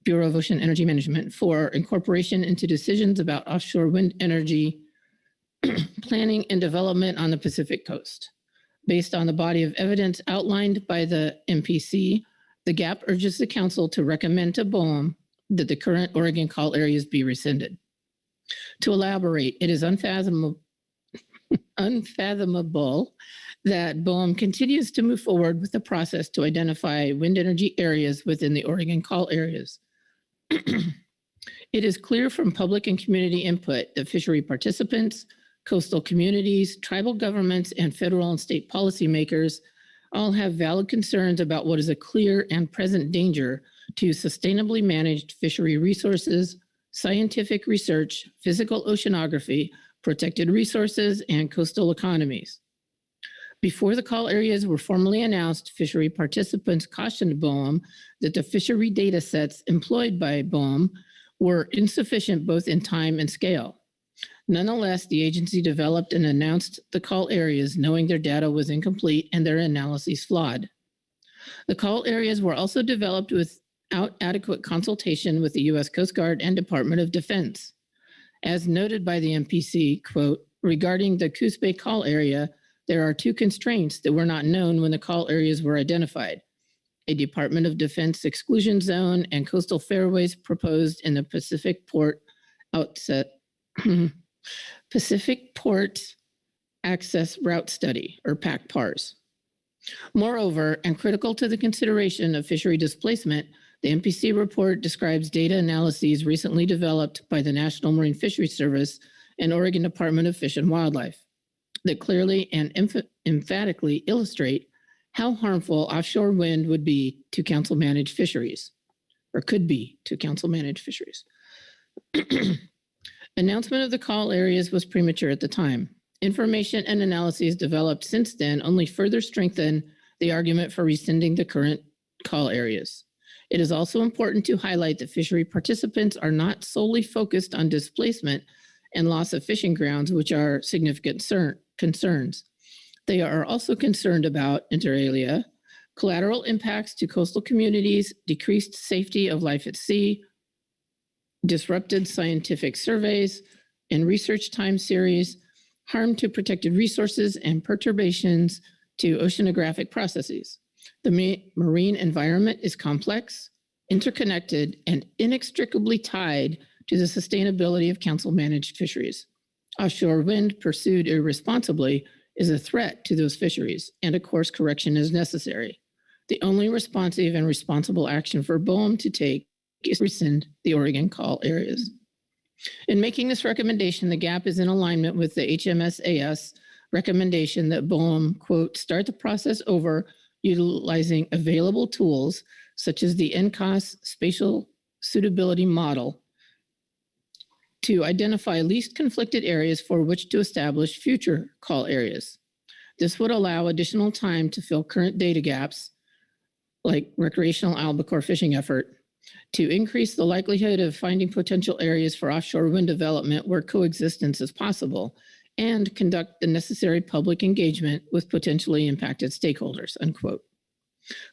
[SPEAKER 14] Bureau of Ocean Energy Management, for incorporation into decisions about offshore wind energy planning and development on the Pacific coast. Based on the body of evidence outlined by the MPC, the GAP urges the council to recommend to BOEM that the current Oregon call areas be rescinded. To elaborate, it is unfathomable that BOEM continues to move forward with the process to identify wind energy areas within the Oregon call areas. It is clear from public and community input that fishery participants, coastal communities, tribal governments, and federal and state policymakers all have valid concerns about what is a clear and present danger to sustainably managed fishery resources, scientific research, physical oceanography, protected resources, and coastal economies. Before the call areas were formally announced, fishery participants cautioned BOEM that the fishery data sets employed by BOEM were insufficient both in time and scale. Nonetheless, the agency developed and announced the call areas knowing their data was incomplete and their analyses flawed. The call areas were also developed without adequate consultation with the U.S. Coast Guard and Department of Defense. As noted by the MPC, quote, regarding the Coos Bay call area, there are two constraints that were not known when the call areas were identified: a Department of Defense exclusion zone and coastal fairways proposed in the Pacific Port Access Route Study, or PAC-PARS. Moreover, and critical to the consideration of fishery displacement, the MPC report describes data analyses recently developed by the National Marine Fisheries Service and Oregon Department of Fish and Wildlife that clearly and emphatically illustrate how harmful offshore wind would be to council-managed fisheries, or could be to council-managed fisheries. Announcement of the call areas was premature at the time. Information and analyses developed since then only further strengthen the argument for rescinding the current call areas. It is also important to highlight that fishery participants are not solely focused on displacement and loss of fishing grounds, which are significant concerns. They are also concerned about, inter alia, collateral impacts to coastal communities, decreased safety of life at sea, disrupted scientific surveys and research time series, harm to protected resources, and perturbations to oceanographic processes. The marine environment is complex, interconnected, and inextricably tied to the sustainability of council-managed fisheries. Offshore wind pursued irresponsibly is a threat to those fisheries, and a course correction is necessary. The only responsive and responsible action for BOEM to take is rescind the Oregon call areas. In making this recommendation, the GAP is in alignment with the HMSAS recommendation that BOEM, quote, start the process over utilizing available tools such as the NCOS spatial suitability model to identify least conflicted areas for which to establish future call areas. This would allow additional time to fill current data gaps, like recreational albacore fishing effort, to increase the likelihood of finding potential areas for offshore wind development where coexistence is possible, and conduct the necessary public engagement with potentially impacted stakeholders, unquote.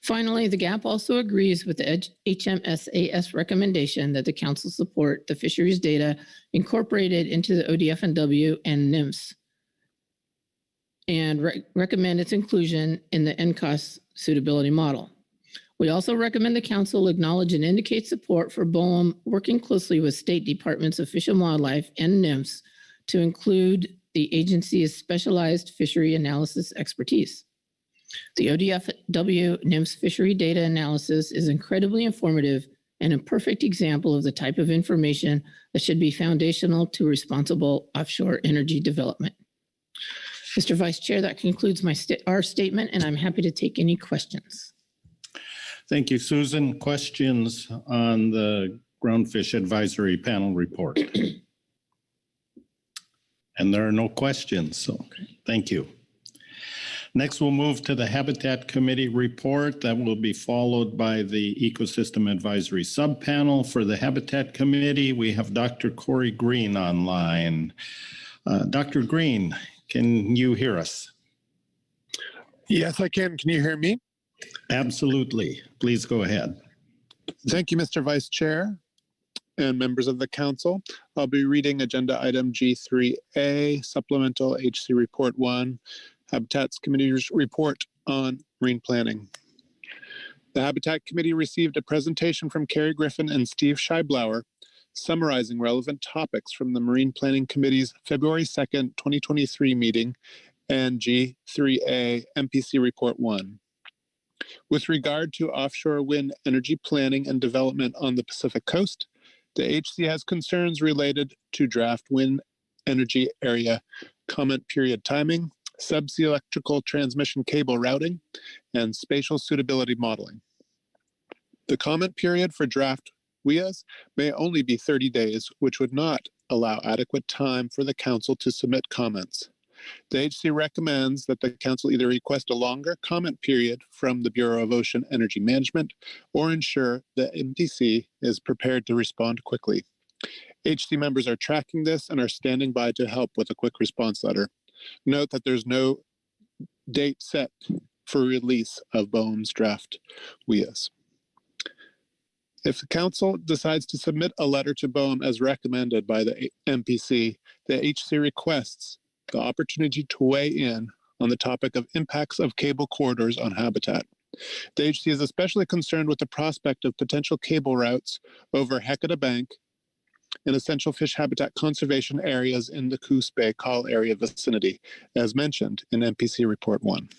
[SPEAKER 14] Finally, the GAP also agrees with the HMSAS recommendation that the council support the fisheries data incorporated into the ODF&W and NMS and recommend its inclusion in the NCOS suitability model. We also recommend the council acknowledge and indicate support for BOEM working closely with state departments of Fish and Wildlife and NMS to include the agency's specialized fishery analysis expertise. The ODF&W NMS fishery data analysis is incredibly informative and a perfect example of the type of information that should be foundational to responsible offshore energy development. Mr. Vice Chair, that concludes our statement, and I'm happy to take any questions.
[SPEAKER 16] Thank you, Susan. Questions on the Groundfish Advisory Panel report? And there are no questions, so thank you. Next, we'll move to the Habitat Committee report. That will be followed by the Ecosystem Advisory Subpanel. For the Habitat Committee, we have Dr. Corey Green online. Dr. Green, can you hear us?
[SPEAKER 3] Yes, I can. Can you hear me?
[SPEAKER 16] Absolutely. Please go ahead.
[SPEAKER 3] Thank you, Mr. Vice Chair and members of the council. I'll be reading Agenda Item G3A, Supplemental HC Report 1, Habitats Committee's report on marine planning. The Habitat Committee received a presentation from Carrie Griffin and Steve Scheiblower summarizing relevant topics from the Marine Planning Committee's February 2nd, 2023 meeting and G3A MPC Report 1. With regard to offshore wind energy planning and development on the Pacific Coast, the HC has concerns related to draft wind energy area comment period timing, subsea electrical transmission cable routing, and spatial suitability modeling. The comment period for draft WIAs may only be 30 days, which would not allow adequate time for the council to submit comments. The HC recommends that the council either request a longer comment period from the Bureau of Ocean Energy Management or ensure the MPC is prepared to respond quickly. HC members are tracking this and are standing by to help with a quick response letter. Note that there's no date set for release of BOEM's draft WIAs. If the council decides to submit a letter to BOEM as recommended by the MPC, the HC requests the opportunity to weigh in on the topic of impacts of cable corridors on habitat. The HC is especially concerned with the prospect of potential cable routes over Hecata Bank and essential fish habitat conservation areas in the Coos Bay Call area vicinity, as mentioned in MPC Report 1.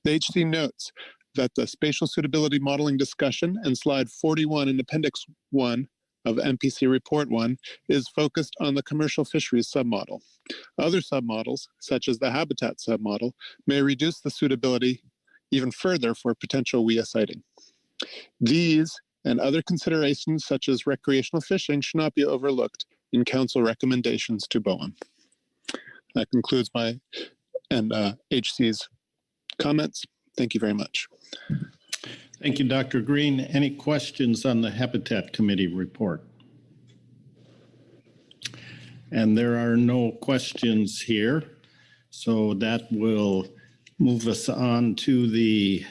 [SPEAKER 3] The HC notes that the spatial suitability modeling discussion and slide 41 in Appendix 1 of MPC Report 1 is focused on the commercial fisheries submodel. Other submodels, such as the habitat submodel, may reduce the suitability even further for potential WIA siting. These and other considerations, such as recreational fishing, should not be overlooked in council recommendations to BOEM. That concludes my and HC's comments. Thank you very much.
[SPEAKER 16] Thank you, Dr. Green. Any questions on the Habitat Committee report? And there are no questions here. So that will move us on to the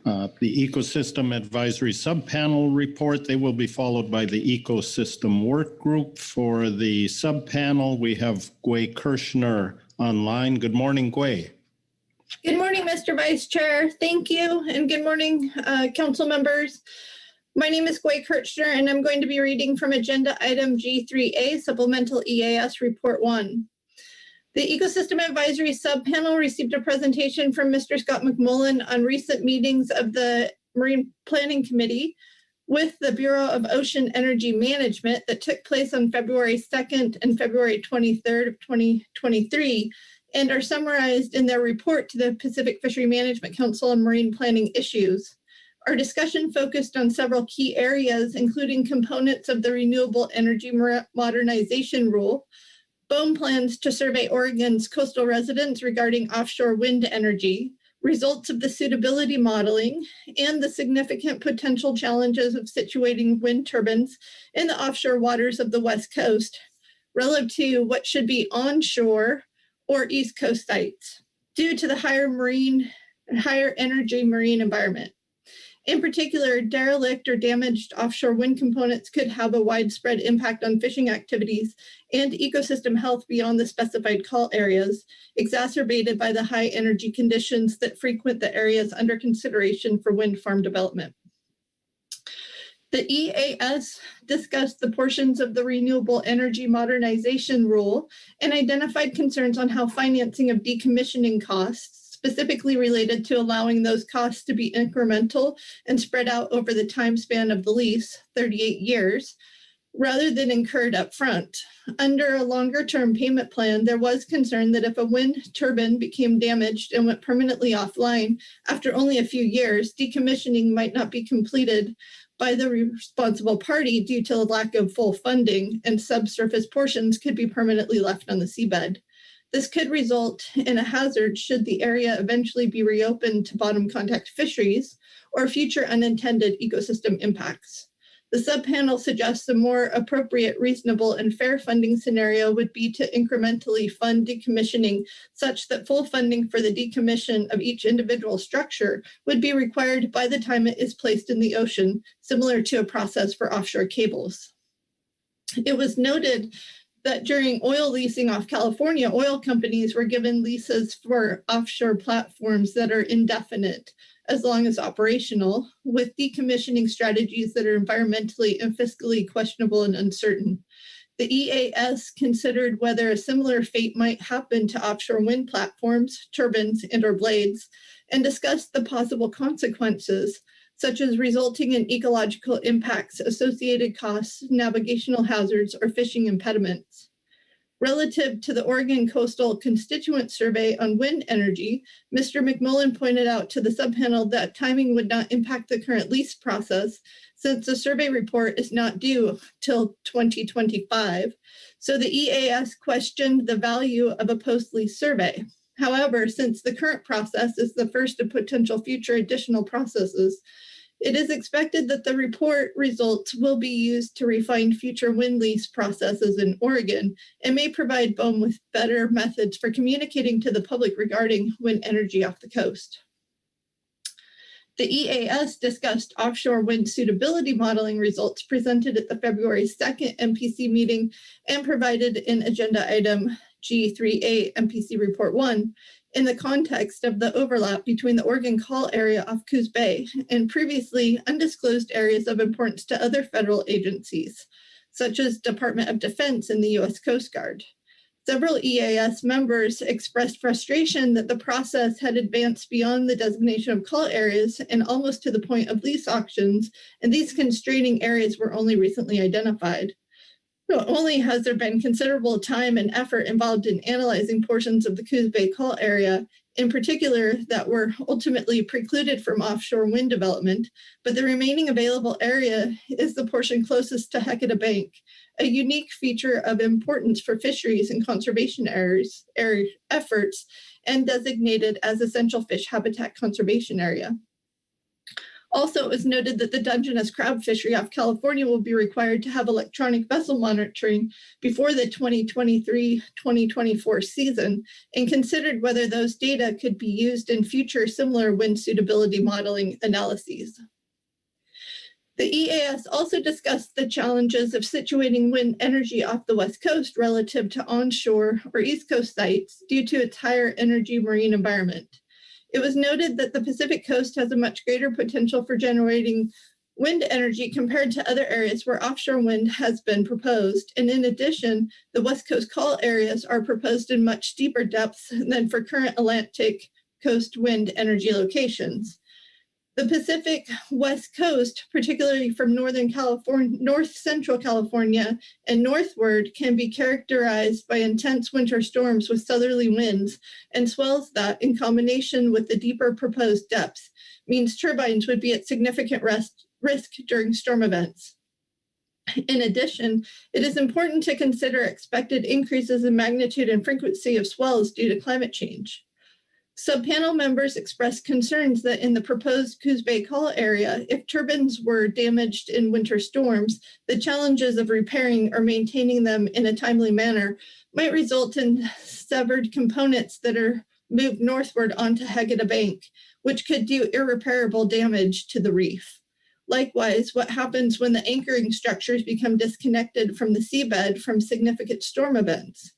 [SPEAKER 16] Ecosystem Advisory Subpanel report. They will be followed by the Ecosystem Work Group. For the subpanel, we have Gway Kirshner online. Good morning, Gway.
[SPEAKER 22] Good morning, Mr. Vice Chair. Thank you. And good morning, council members. My name is Gway Kirchner, and I'm going to be reading from Agenda Item G3A, Supplemental EAS Report 1. The Ecosystem Advisory Subpanel received a presentation from Mr. Scott McMullen on recent meetings of the Marine Planning Committee with the Bureau of Ocean Energy Management that took place on February 2nd and February 23rd of 2023, and are summarized in their report to the Pacific Fishery Management Council on marine planning issues. Our discussion focused on several key areas, including components of the Renewable Energy Modernization Rule, BOEM plans to survey Oregon's coastal residents regarding offshore wind energy, results of the suitability modeling, and the significant potential challenges of situating wind turbines in the offshore waters of the West Coast, relative to what should be onshore or East Coast sites due to the higher energy marine environment. In particular, derelict or damaged offshore wind components could have a widespread impact on fishing activities and ecosystem health beyond the specified call areas, exacerbated by the high energy conditions that frequent the areas under consideration for wind farm development. The EAS discussed the portions of the Renewable Energy Modernization Rule and identified concerns on how financing of decommissioning costs, specifically related to allowing those costs to be incremental and spread out over the time span of the lease, 38 years, rather than incurred up front. Under a longer-term payment plan, there was concern that if a wind turbine became damaged and went permanently offline after only a few years, decommissioning might not be completed by the responsible party due to a lack of full funding, and subsurface portions could be permanently left on the seabed. This could result in a hazard should the area eventually be reopened to bottom contact fisheries or future unintended ecosystem impacts. The subpanel suggests a more appropriate, reasonable, and fair funding scenario would be to incrementally fund decommissioning such that full funding for the decommission of each individual structure would be required by the time it is placed in the ocean, similar to a process for offshore cables. It was noted that during oil leasing off California, oil companies were given leases for offshore platforms that are indefinite, as long as operational, with decommissioning strategies that are environmentally and fiscally questionable and uncertain. The EAS considered whether a similar fate might happen to offshore wind platforms, turbines, and/or blades, and discussed the possible consequences, such as resulting in ecological impacts, associated costs, navigational hazards, or fishing impediments. Relative to the Oregon Coastal Constituent Survey on wind energy, Mr. McMullen pointed out to the subpanel that timing would not impact the current lease process since the survey report is not due till 2025. So the EAS questioned the value of a post-lease survey. However, since the current process is the first of potential future additional processes, it is expected that the report results will be used to refine future wind lease processes in Oregon and may provide BOEM with better methods for communicating to the public regarding wind energy off the coast. The EAS discussed offshore wind suitability modeling results presented at the February 2nd MPC meeting and provided in agenda item G3A MPC Report 1 in the context of the overlap between the Oregon Call area off Coos Bay and previously undisclosed areas of importance to other federal agencies, such as Department of Defense and the U.S. Coast Guard. Several EAS members expressed frustration that the process had advanced beyond the designation of call areas and almost to the point of lease auctions, and these constraining areas were only recently identified. Not only has there been considerable time and effort involved in analyzing portions of the Coos Bay Call area, in particular that were ultimately precluded from offshore wind development, but the remaining available area is the portion closest to Hecata Bank, a unique feature of importance for fisheries and conservation efforts, and designated as Essential Fish Habitat Conservation Area. Also, it was noted that the Dungeness crab fishery off California will be required to have electronic vessel monitoring before the 2023-2024 season, and considered whether those data could be used in future similar wind suitability modeling analyses. The EAS also discussed the challenges of situating wind energy off the West Coast relative to onshore or East Coast sites due to its higher energy marine environment. It was noted that the Pacific Coast has a much greater potential for generating wind energy compared to other areas where offshore wind has been proposed. And in addition, the West Coast call areas are proposed in much steeper depths than for current Atlantic Coast wind energy locations. The Pacific West Coast, particularly from Northern California, North Central California, and northward, can be characterized by intense winter storms with southerly winds and swells that, in combination with the deeper proposed depths, means turbines would be at significant risk during storm events. In addition, it is important to consider expected increases in magnitude and frequency of swells due to climate change. Subpanel members expressed concerns that in the proposed Coos Bay Call area, if turbines were damaged in winter storms, the challenges of repairing or maintaining them in a timely manner might result in severed components that are moved northward onto Hecata Bank, which could do irreparable damage to the reef. Likewise, what happens when the anchoring structures become disconnected from the seabed from significant storm events?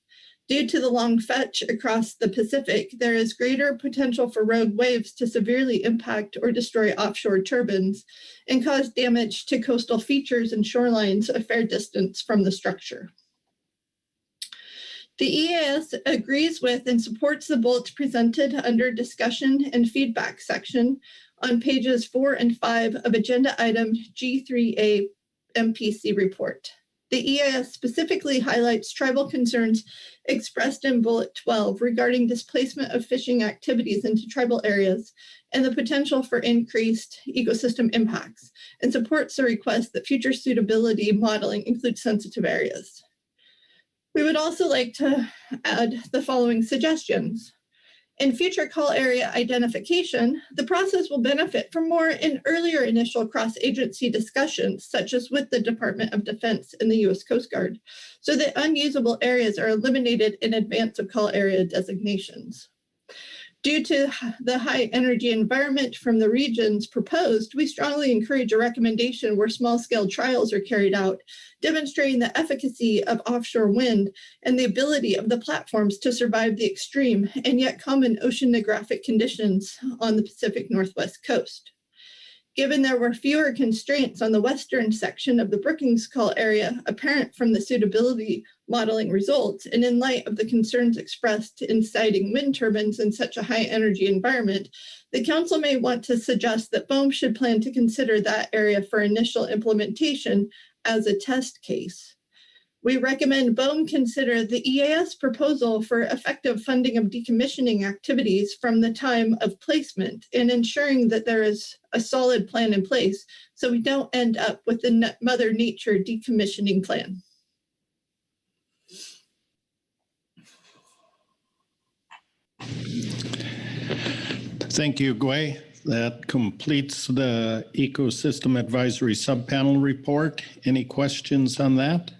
[SPEAKER 22] Due to the long fetch across the Pacific, there is greater potential for rogue waves to severely impact or destroy offshore turbines and cause damage to coastal features and shorelines a fair distance from the structure. The EAS agrees with and supports the bullets presented under discussion and feedback section on pages 4 and 5 of agenda item G3A MPC report. The EAS specifically highlights tribal concerns expressed in Bullet 12 regarding displacement of fishing activities into tribal areas and the potential for increased ecosystem impacts, and supports the request that future suitability modeling include sensitive areas. We would also like to add the following suggestions. In future call area identification, the process will benefit from more and earlier initial cross-agency discussions, such as with the Department of Defense and the U.S. Coast Guard, so that unusable areas are eliminated in advance of call area designations. Due to the high energy environment from the regions proposed, we strongly encourage a recommendation where small-scale trials are carried out, demonstrating the efficacy of offshore wind and the ability of the platforms to survive the extreme and yet common oceanographic conditions on the Pacific Northwest coast. Given there were fewer constraints on the western section of the Brookings Call area apparent from the suitability modeling results, and in light of the concerns expressed in siting wind turbines in such a high energy environment, the council may want to suggest that BOEM should plan to consider that area for initial implementation as a test case. We recommend BOEM consider the EAS proposal for effective funding of decommissioning activities from the time of placement and ensuring that there is a solid plan in place so we don't end up with the Mother Nature decommissioning plan.
[SPEAKER 16] Thank you, Gway. That completes the Ecosystem Advisory Subpanel report. Any questions on that?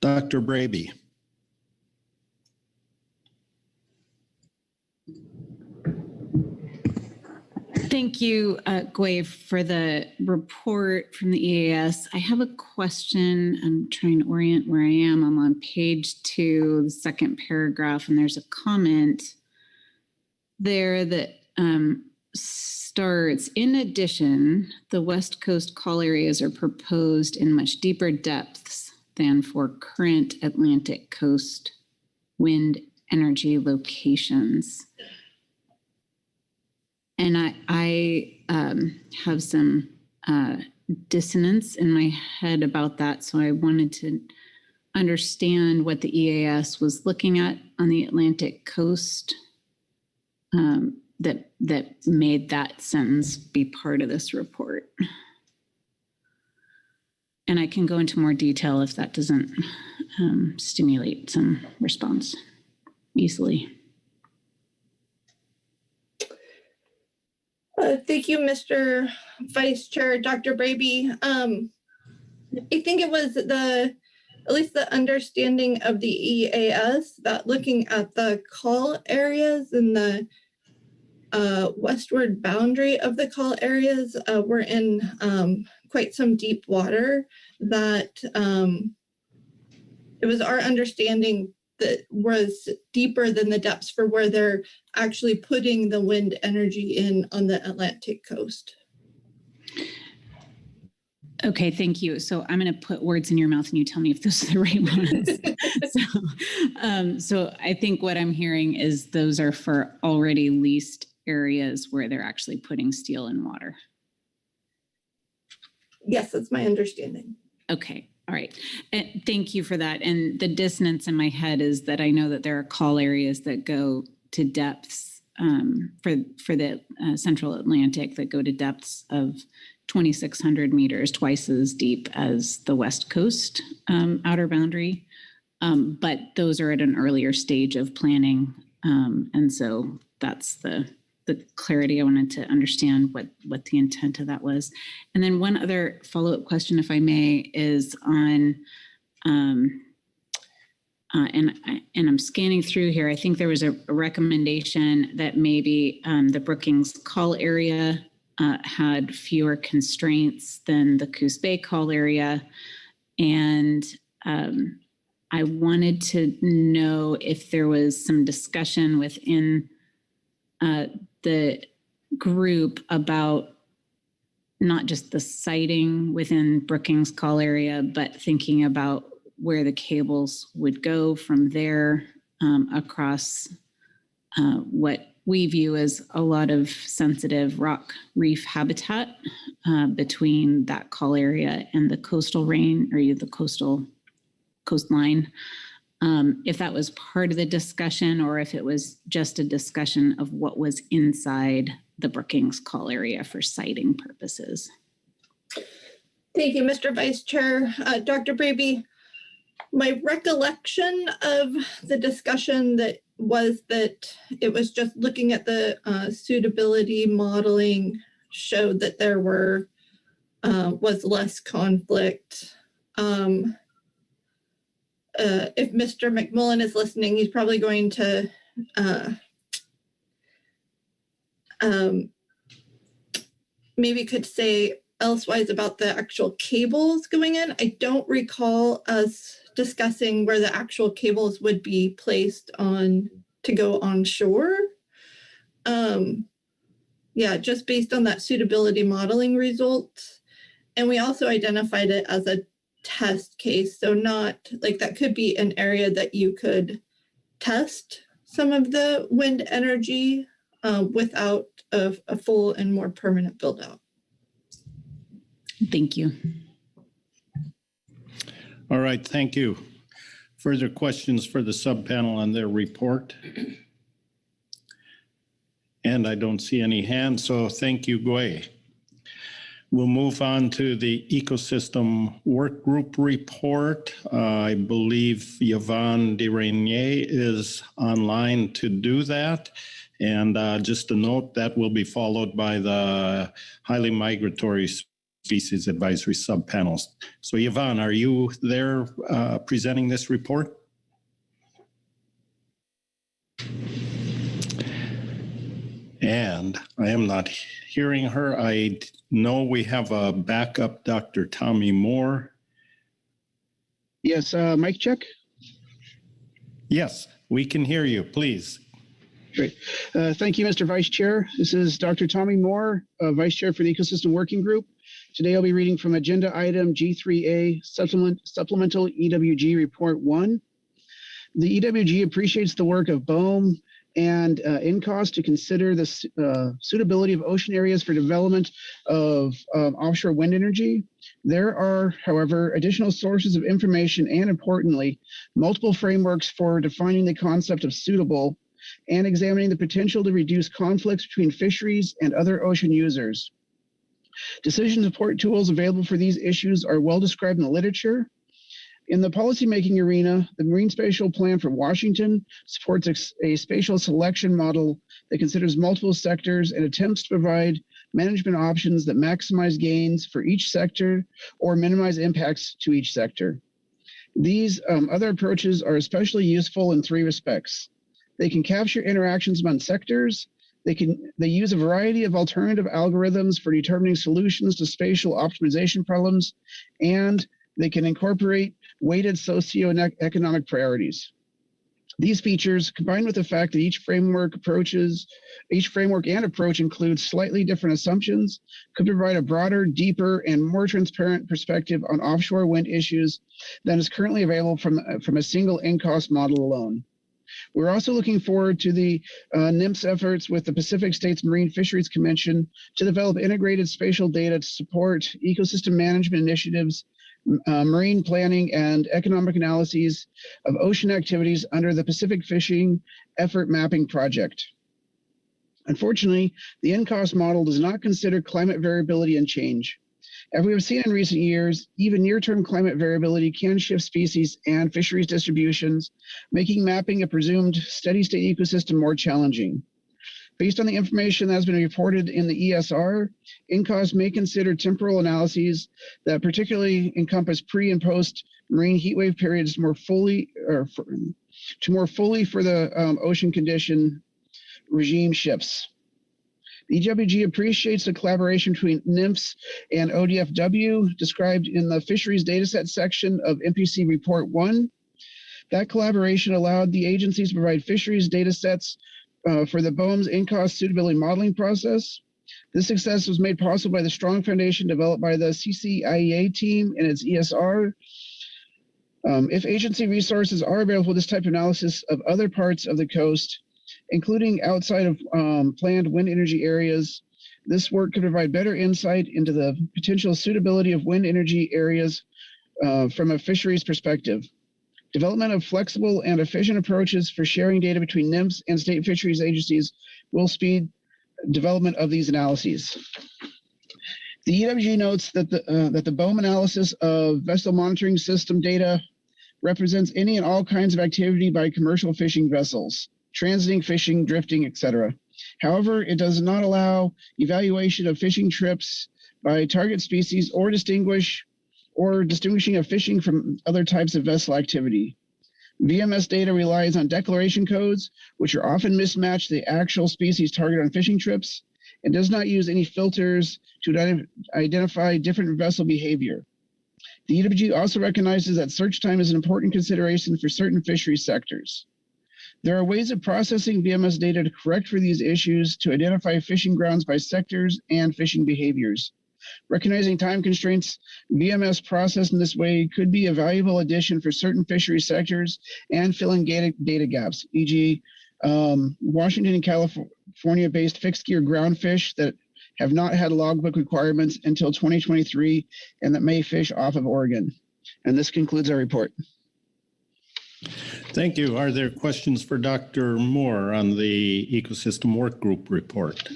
[SPEAKER 16] Dr. Braby.
[SPEAKER 12] Thank you, Gway, for the report from the EAS. I have a question. I'm trying to orient where I am. I'm on page 2, the second paragraph, and there's a comment there that starts, in addition, the West Coast call areas are proposed in much deeper depths than for current Atlantic coast wind energy locations. And I have some dissonance in my head about that. So I wanted to understand what the EAS was looking at on the Atlantic coast that made that sentence be part of this report. And I can go into more detail if that doesn't stimulate some response easily.
[SPEAKER 22] Thank you, Mr. Vice Chair, Dr. Braby. I think it was at least the understanding of the EAS that looking at the call areas and the westward boundary of the call areas were in quite some deep water, that it was our understanding that was deeper than the depths for where they're actually putting the wind energy in on the Atlantic coast.
[SPEAKER 12] Okay, thank you. So I'm going to put words in your mouth and you tell me if those are the right ones. So I think what I'm hearing is those are for already leased areas where they're actually putting steel in water.
[SPEAKER 22] Yes, that's my understanding.
[SPEAKER 12] Okay. All right. And thank you for that. And the dissonance in my head is that I know that there are call areas that go to depths for the central Atlantic that go to depths of 2,600 meters, twice as deep as the West Coast outer boundary. But those are at an earlier stage of planning. And so that's the clarity I wanted to understand what the intent of that was. And then one other follow-up question, if I may, is on, and I'm scanning through here. I think there was a recommendation that maybe the Brookings call area had fewer constraints than the Coos Bay call area. And I wanted to know if there was some discussion within the group about not just the siting within Brookings call area, but thinking about where the cables would go from there across what we view as a lot of sensitive rock reef habitat between that call area and the coastal range or the coastline. If that was part of the discussion or if it was just a discussion of what was inside the Brookings call area for siting purposes.
[SPEAKER 22] Thank you, Mr. Vice Chair. Dr. Braby, My recollection of the discussion that it was just looking at the suitability modeling showed that there was less conflict. If Mr. McMullen is listening, he's probably going to maybe could say elsewise about the actual cables going in. I don't recall us discussing where the actual cables would be placed on to go onshore. Yeah, just based on that suitability modeling results. And we also identified it as a test case. So not like that could be an area that you could test some of the wind energy without a full and more permanent build out.
[SPEAKER 12] Thank you.
[SPEAKER 16] All right, thank you. Further questions for the subpanel on their report? And I don't see any hands, so thank you, Gui. We'll move on to the ecosystem work group report. I believe Yvonne Desrenier is online to do that. And just a note, that will be followed by the highly migratory species advisory subpanels. So Yvonne, are you there presenting this report? And I am not hearing her. I know we have a backup, Dr. Tommy Moore.
[SPEAKER 6] Yes, mic check.
[SPEAKER 16] Yes, we can hear you, please.
[SPEAKER 6] Great. Thank you, Mr. Vice Chair. This is Dr. Tommy Moore, Vice Chair for the Ecosystem Working Group. Today I'll be reading from Agenda Item G3A, Supplemental EWG Report 1. The EWG appreciates the work of BOEM and INCOS to consider the suitability of ocean areas for development of offshore wind energy. There are, however, additional sources of information and, importantly, multiple frameworks for defining the concept of suitable and examining the potential to reduce conflicts between fisheries and other ocean users. Decision support tools available for these issues are well described in the literature. In the policymaking arena, the Marine Spatial Plan for Washington supports a spatial selection model that considers multiple sectors and attempts to provide management options that maximize gains for each sector or minimize impacts to each sector. These other approaches are especially useful in three respects. They can capture interactions among sectors. They use a variety of alternative algorithms for determining solutions to spatial optimization problems, and they can incorporate weighted socioeconomic priorities. These features, combined with the fact that each framework and approach includes slightly different assumptions, could provide a broader, deeper, and more transparent perspective on offshore wind issues than is currently available from a single INCOS model alone. We're also looking forward to the NMS efforts with the Pacific States Marine Fisheries Commission to develop integrated spatial data to support ecosystem management initiatives, marine planning, and economic analyses of ocean activities under the Pacific Fishing Effort Mapping Project. Unfortunately, the INCOS model does not consider climate variability and change. As we have seen in recent years, even near-term climate variability can shift species and fisheries distributions, making mapping a presumed steady-state ecosystem more challenging. Based on the information that has been reported in the ESR, INCOS may consider temporal analyses that particularly encompass pre- and post-marine heatwave periods more fully for the ocean condition regime shifts. The EWG appreciates the collaboration between NMS and ODFW described in the Fisheries Dataset section of MPC Report 1. That collaboration allowed the agencies to provide fisheries datasets for the BOEM's INCOS suitability modeling process. This success was made possible by the strong foundation developed by the CCIEA team and its ESR. If agency resources are available for this type of analysis of other parts of the coast, including outside of planned wind energy areas, this work could provide better insight into the potential suitability of wind energy areas from a fisheries perspective. Development of flexible and efficient approaches for sharing data between NMS and state fisheries agencies will speed development of these analyses. The EWG notes that the BOEM analysis of vessel monitoring system data represents any and all kinds of activity by commercial fishing vessels, transiting, fishing, drifting, etc. However, it does not allow evaluation of fishing trips by target species or distinguishing of fishing from other types of vessel activity. VMS data relies on declaration codes, which are often mismatched to the actual species targeted on fishing trips, and does not use any filters to identify different vessel behavior. The EWG also recognizes that search time is an important consideration for certain fisheries sectors. There are ways of processing VMS data to correct for these issues to identify fishing grounds by sectors and fishing behaviors. Recognizing time constraints, VMS processed in this way could be a valuable addition for certain fishery sectors and filling data gaps, e.g. Washington and California-based fixed gear groundfish that have not had logbook requirements until 2023 and that may fish off of Oregon. And this concludes our report.
[SPEAKER 16] Thank you. Are there questions for Dr. Moore on the Ecosystem Work Group report?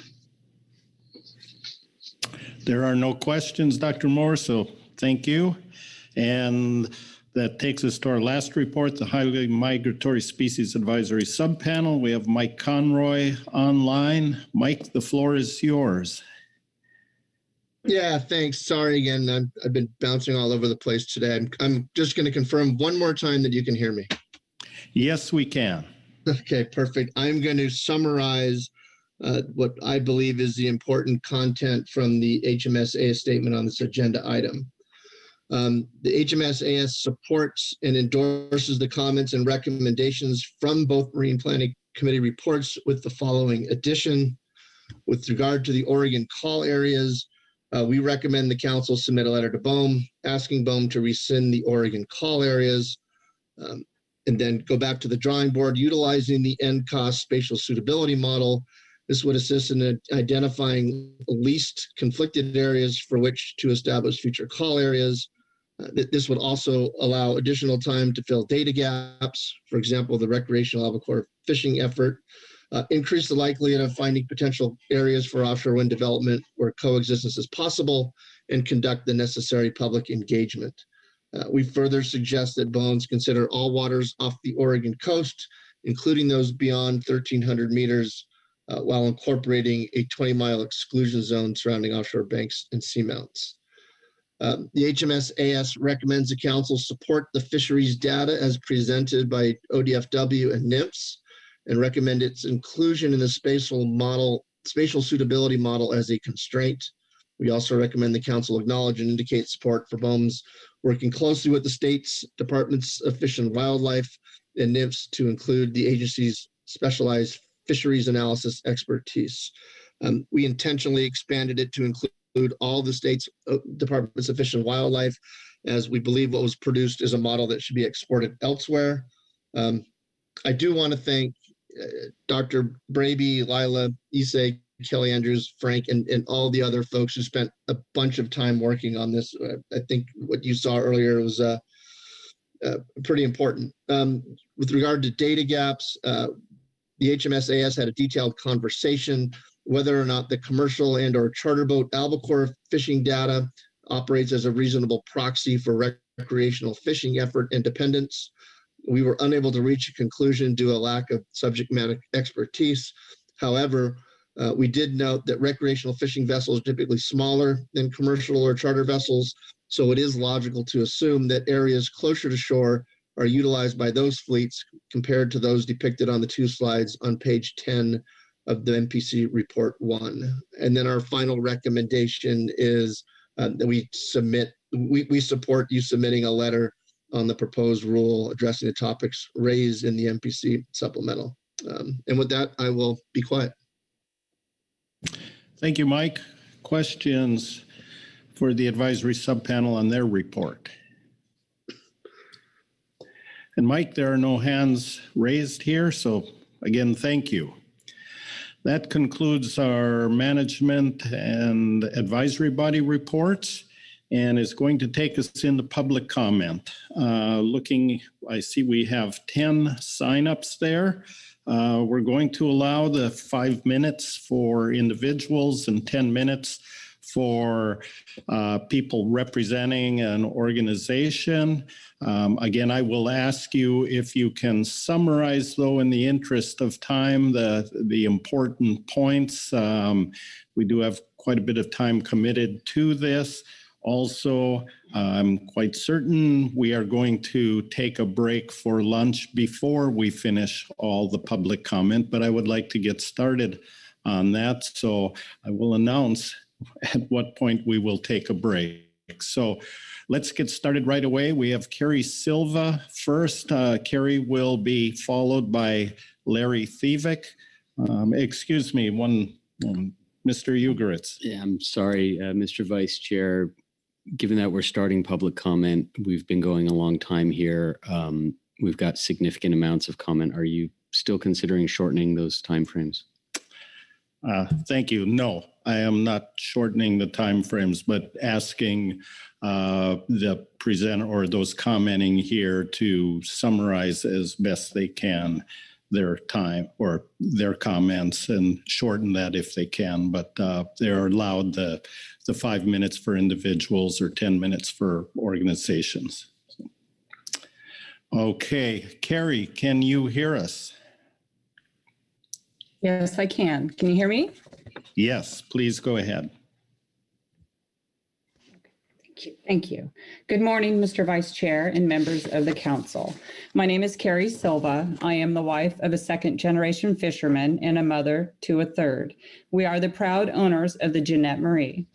[SPEAKER 16] There are no questions, Dr. Moore, so thank you. And that takes us to our last report, the Highly Migratory Species Advisory Subpanel. We have Mike Conroy online. Mike, the floor is yours.
[SPEAKER 15] Yeah, thanks. Sorry again. I've been bouncing all over the place today. I'm just going to confirm one more time that you can hear me.
[SPEAKER 16] Yes, we can.
[SPEAKER 15] Okay, perfect. I'm going to summarize what I believe is the important content from the HMS-AS statement on this agenda item. The HMS-AS supports and endorses the comments and recommendations from both Marine Planning Committee reports with the following addition. With regard to the Oregon call areas, we recommend the council submit a letter to BOEM asking BOEM to rescind the Oregon call areas and then go back to the drawing board utilizing the NCOS spatial suitability model. This would assist in identifying least conflicted areas for which to establish future call areas. This would also allow additional time to fill data gaps, for example, the recreational albacore fishing effort, increase the likelihood of finding potential areas for offshore wind development where coexistence is possible, and conduct the necessary public engagement. We further suggest that BOEMs consider all waters off the Oregon coast, including those beyond 1,300 meters, while incorporating a 20-mile exclusion zone surrounding offshore banks and seamounts. The HMS-AS recommends the council support the fisheries data as presented by ODFW and NMFS and recommend its inclusion in the spatial suitability model as a constraint. We also recommend the council acknowledge and indicate support for BOEMs working closely with the state's Departments of Fish and Wildlife and NMFS to include the agency's specialized fisheries analysis expertise. We intentionally expanded it to include all the state's Departments of Fish and Wildlife, as we believe what was produced is a model that should be exported elsewhere. I do want to thank Dr. Braby, Lila, Issei, Kelly Andrews, Frank, and all the other folks who spent a bunch of time working on this. I think what you saw earlier was pretty important. With regard to data gaps, the HMS-AS had a detailed conversation whether or not the commercial and or charter boat albacore fishing data operates as a reasonable proxy for recreational fishing effort independence. We were unable to reach a conclusion due to a lack of subject matter expertise. However, we did note that recreational fishing vessels are typically smaller than commercial or charter vessels, so it is logical to assume that areas closer to shore are utilized by those fleets compared to those depicted on the two slides on page 10 of the MPC Report 1. And then our final recommendation is that we support you submitting a letter on the proposed rule addressing the topics raised in the MPC supplemental. And with that, I will be quiet.
[SPEAKER 16] Thank you, Mike. Questions for the advisory subpanel on their report? And Mike, there are no hands raised here, so again, thank you. That concludes our management and advisory body reports and is going to take us into public comment. I see we have 10 signups there. We're going to allow the 5 minutes for individuals and 10 minutes for people representing an organization. Again, I will ask you if you can summarize, though, in the interest of time, the important points. We do have quite a bit of time committed to this. Also, I'm quite certain we are going to take a break for lunch before we finish all the public comment, but I would like to get started on that. So I will announce at what point we will take a break. So let's get started right away. We have Carrie Silva first. Carrie will be followed by Larry Thievik. Excuse me, Mr. Ugoretz.
[SPEAKER 9] Yeah, I'm sorry, Mr. Vice Chair. Given that we're starting public comment, we've been going a long time here. We've got significant amounts of comment. Are you still considering shortening those timeframes?
[SPEAKER 16] Thank you. No, I am not shortening the timeframes, but asking the presenter or those commenting here to summarize as best they can their time or their comments and shorten that if they can, but they're allowed the 5 minutes for individuals or 10 minutes for organizations. Okay, Carrie, can you hear us?
[SPEAKER 13] Yes, I can. Can you hear me?
[SPEAKER 16] Yes, please go ahead.
[SPEAKER 13] Thank you. Good morning, Mr. Vice Chair and members of the council. My name is Carrie Silva. I am the wife of a second-generation fisherman and a mother to a third. We are the proud owners of the Gillnet Marie.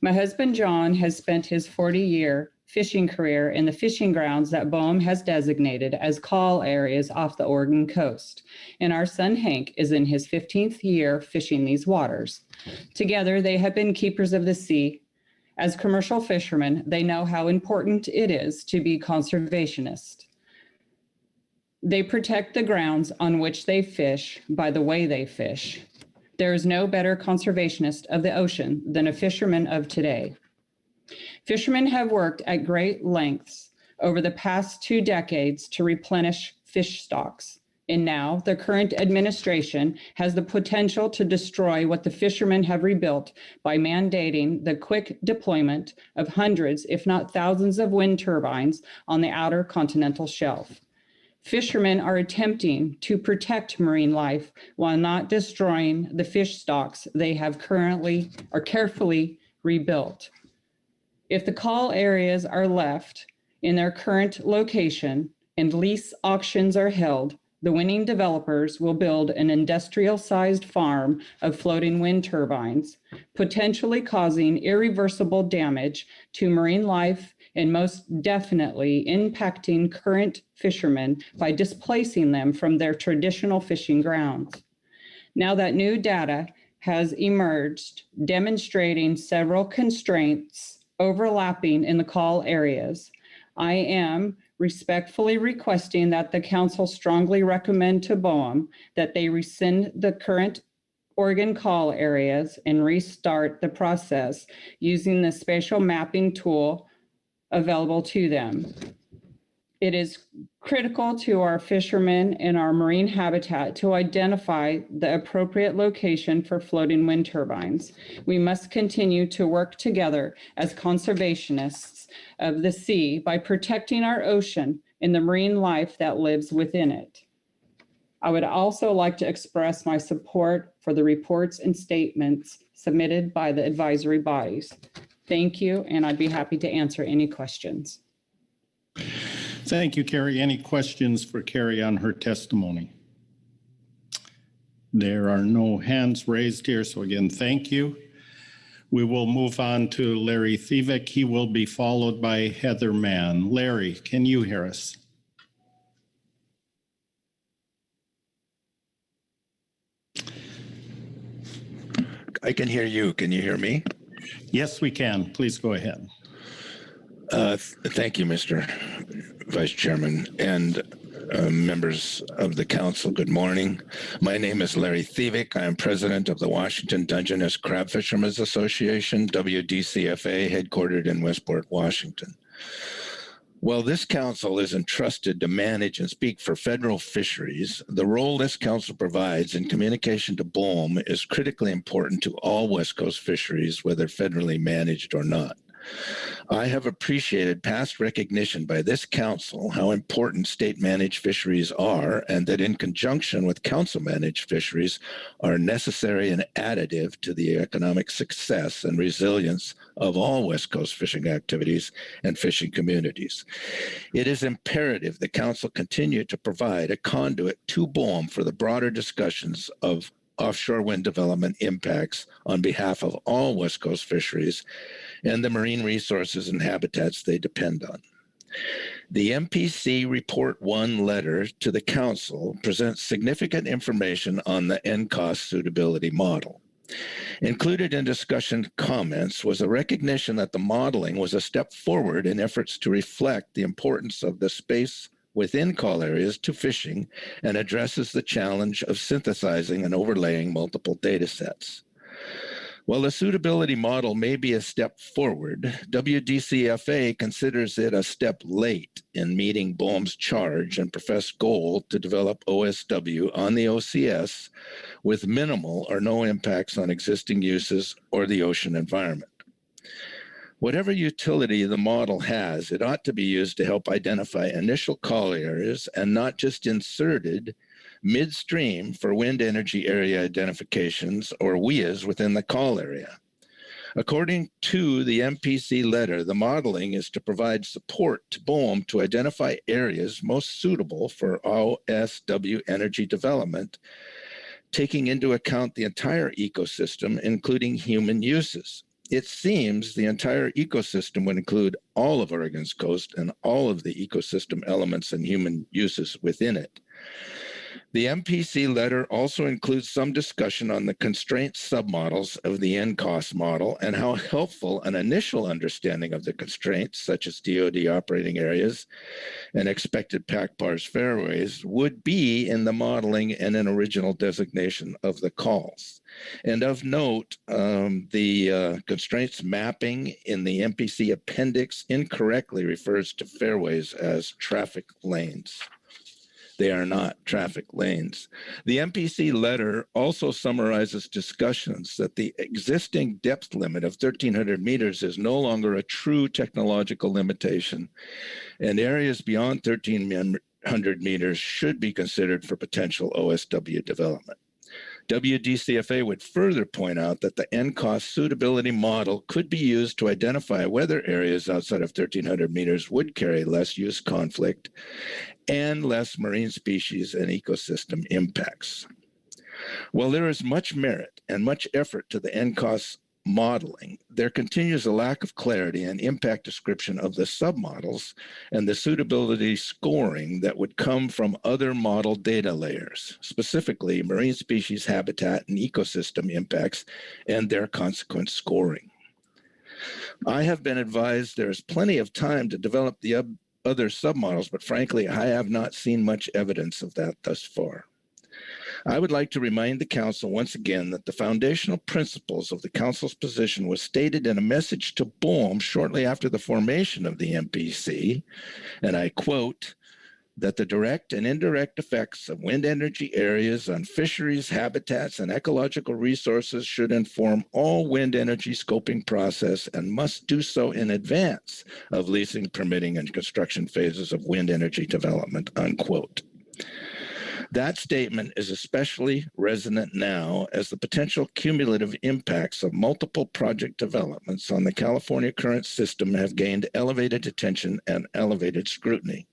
[SPEAKER 13] My husband, John, has spent his 40-year fishing career in the fishing grounds that BOEM has designated as call areas off the Oregon coast. And our son, Hank, is in his 15th year fishing these waters. Together, they have been keepers of the sea. As commercial fishermen, they know how important it is to be conservationist. They protect the grounds on which they fish by the way they fish. There is no better conservationist of the ocean than a fisherman of today. Fishermen have worked at great lengths over the past 2 decades to replenish fish stocks. And now the current administration has the potential to destroy what the fishermen have rebuilt by mandating the quick deployment of hundreds, if not thousands, of wind turbines on the outer continental shelf. Fishermen are attempting to protect marine life while not destroying the fish stocks they have currently or carefully rebuilt. If the call areas are left in their current location and lease auctions are held, the winning developers will build an industrial-sized farm of floating wind turbines, potentially causing irreversible damage to marine life and most definitely impacting current fishermen by displacing them from their traditional fishing grounds. Now that new data has emerged demonstrating several constraints overlapping in the call areas, I am respectfully requesting that the council strongly recommend to BOEM that they rescind the current Oregon call areas and restart the process using the spatial mapping tool available to them. It is critical to our fishermen and our marine habitat to identify the appropriate location for floating wind turbines. We must continue to work together as conservationists of the sea by protecting our ocean and the marine life that lives within it. I would also like to express my support for the reports and statements submitted by the advisory bodies. Thank you, and I'd be happy to answer any questions.
[SPEAKER 16] Thank you, Carrie. Any questions for Carrie on her testimony? There are no hands raised here, so again, thank you. We will move on to Larry Thievik. He will be followed by Heather Mann. Larry, can you hear us?
[SPEAKER 23] I can hear you. Can you hear me?
[SPEAKER 16] Yes, we can. Please go ahead.
[SPEAKER 23] Thank you, Mr. Vice Chairman, and members of the council. Good morning. My name is Larry Thievik. I am president of the Washington Dungeness Crab Fishermen's Association, WDCFA, headquartered in Westport, Washington. While this council is entrusted to manage and speak for federal fisheries, the role this council provides in communication to BOEM is critically important to all West Coast fisheries, whether federally managed or not. I have appreciated past recognition by this council how important state-managed fisheries are, and that in conjunction with council-managed fisheries are necessary and additive to the economic success and resilience of all West Coast fishing activities and fishing communities. It is imperative the council continue to provide a conduit to BOEM for the broader discussions of offshore wind development impacts on behalf of all West Coast fisheries and the marine resources and habitats they depend on. The MPC Report 1 letter to the Council presents significant information on the NCOS suitability model. Included in discussion comments was a recognition that the modeling was a step forward in efforts to reflect the importance of the space within call areas to fishing and addresses the challenge of synthesizing and overlaying multiple data sets. While the suitability model may be a step forward, WDCFA considers it a step late in meeting BOEM's charge and professed goal to develop OSW on the OCS with minimal or no impacts on existing uses or the ocean environment. Whatever utility the model has, it ought to be used to help identify initial call areas and not just inserted midstream for wind energy area identifications or WIAs within the call area. According to the MPC letter, the modeling is to provide support to BOEM to identify areas most suitable for OSW energy development, taking into account the entire ecosystem, including human uses. It seems the entire ecosystem would include all of Oregon's coast and all of the ecosystem elements and human uses within it. The MPC letter also includes some discussion on the constraint submodels of the NCOS model and how helpful an initial understanding of the constraints, such as DoD operating areas and expected PAC-PARS fairways, would be in the modeling and an original designation of the calls. And of note, the constraints mapping in the MPC appendix incorrectly refers to fairways as traffic lanes. They are not traffic lanes. The MPC letter also summarizes discussions that the existing depth limit of 1,300 meters is no longer a true technological limitation, and areas beyond 1,300 meters should be considered for potential OSW development. WDCFA would further point out that the NCOS suitability model could be used to identify whether areas outside of 1,300 meters would carry less use conflict and less marine species and ecosystem impacts. While there is much merit and much effort to the NCOS modeling, there continues a lack of clarity and impact description of the submodels and the suitability scoring that would come from other model data layers, specifically marine species, habitat, and ecosystem impacts and their consequent scoring. I have been advised there is plenty of time to develop the other submodels, but frankly, I have not seen much evidence of that thus far. I would like to remind the Council once again that the foundational principles of the Council's position was stated in a message to BOEM shortly after the formation of the MPC, and I quote, that the direct and indirect effects of wind energy areas on fisheries, habitats, and ecological resources should inform all wind energy scoping process and must do so in advance of leasing, permitting, and construction phases of wind energy development, unquote. That statement is especially resonant now as the potential cumulative impacts of multiple project developments on the California current system have gained elevated attention and elevated scrutiny.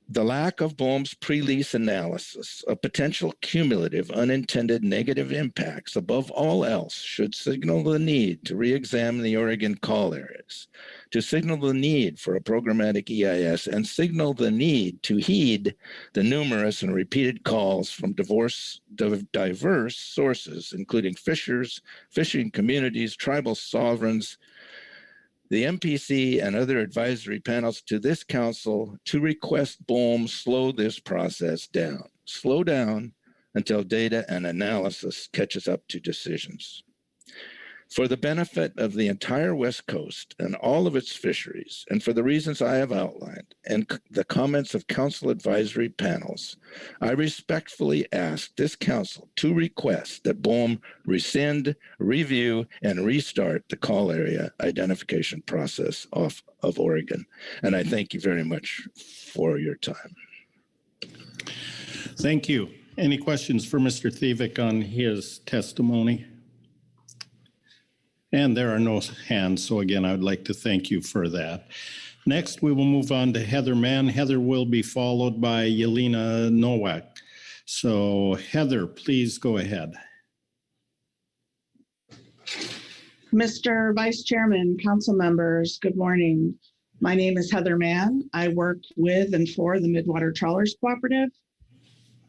[SPEAKER 23] The lack of BOEM's pre-lease analysis of potential cumulative unintended negative impacts above all else should signal the need to re-examine the Oregon call areas, to signal the need for a programmatic EIS, and signal the need to heed the numerous and repeated calls from diverse sources, including fishers, fishing communities, tribal sovereigns, the MPC, and other advisory panels to this council to request BOEM slow this process down. Slow down until data and analysis catches up to decisions. For the benefit of the entire West Coast and all of its fisheries, and for the reasons I have outlined, and the comments of council advisory panels, I respectfully ask this council to request that BOEM rescind, review, and restart the call area identification process of Oregon. And I thank you very much for your time.
[SPEAKER 16] Thank you. Any questions for Mr. Thievik on his testimony? And there are no hands, so again, I would like to thank you for that. Next, we will move on to Heather Mann. Heather will be followed by Yelena Nowak. So Heather, please go ahead.
[SPEAKER 1] Mr. Vice Chairman, council members, good morning. My name is Heather Mann. I work with and for the Midwater Trawlers Cooperative.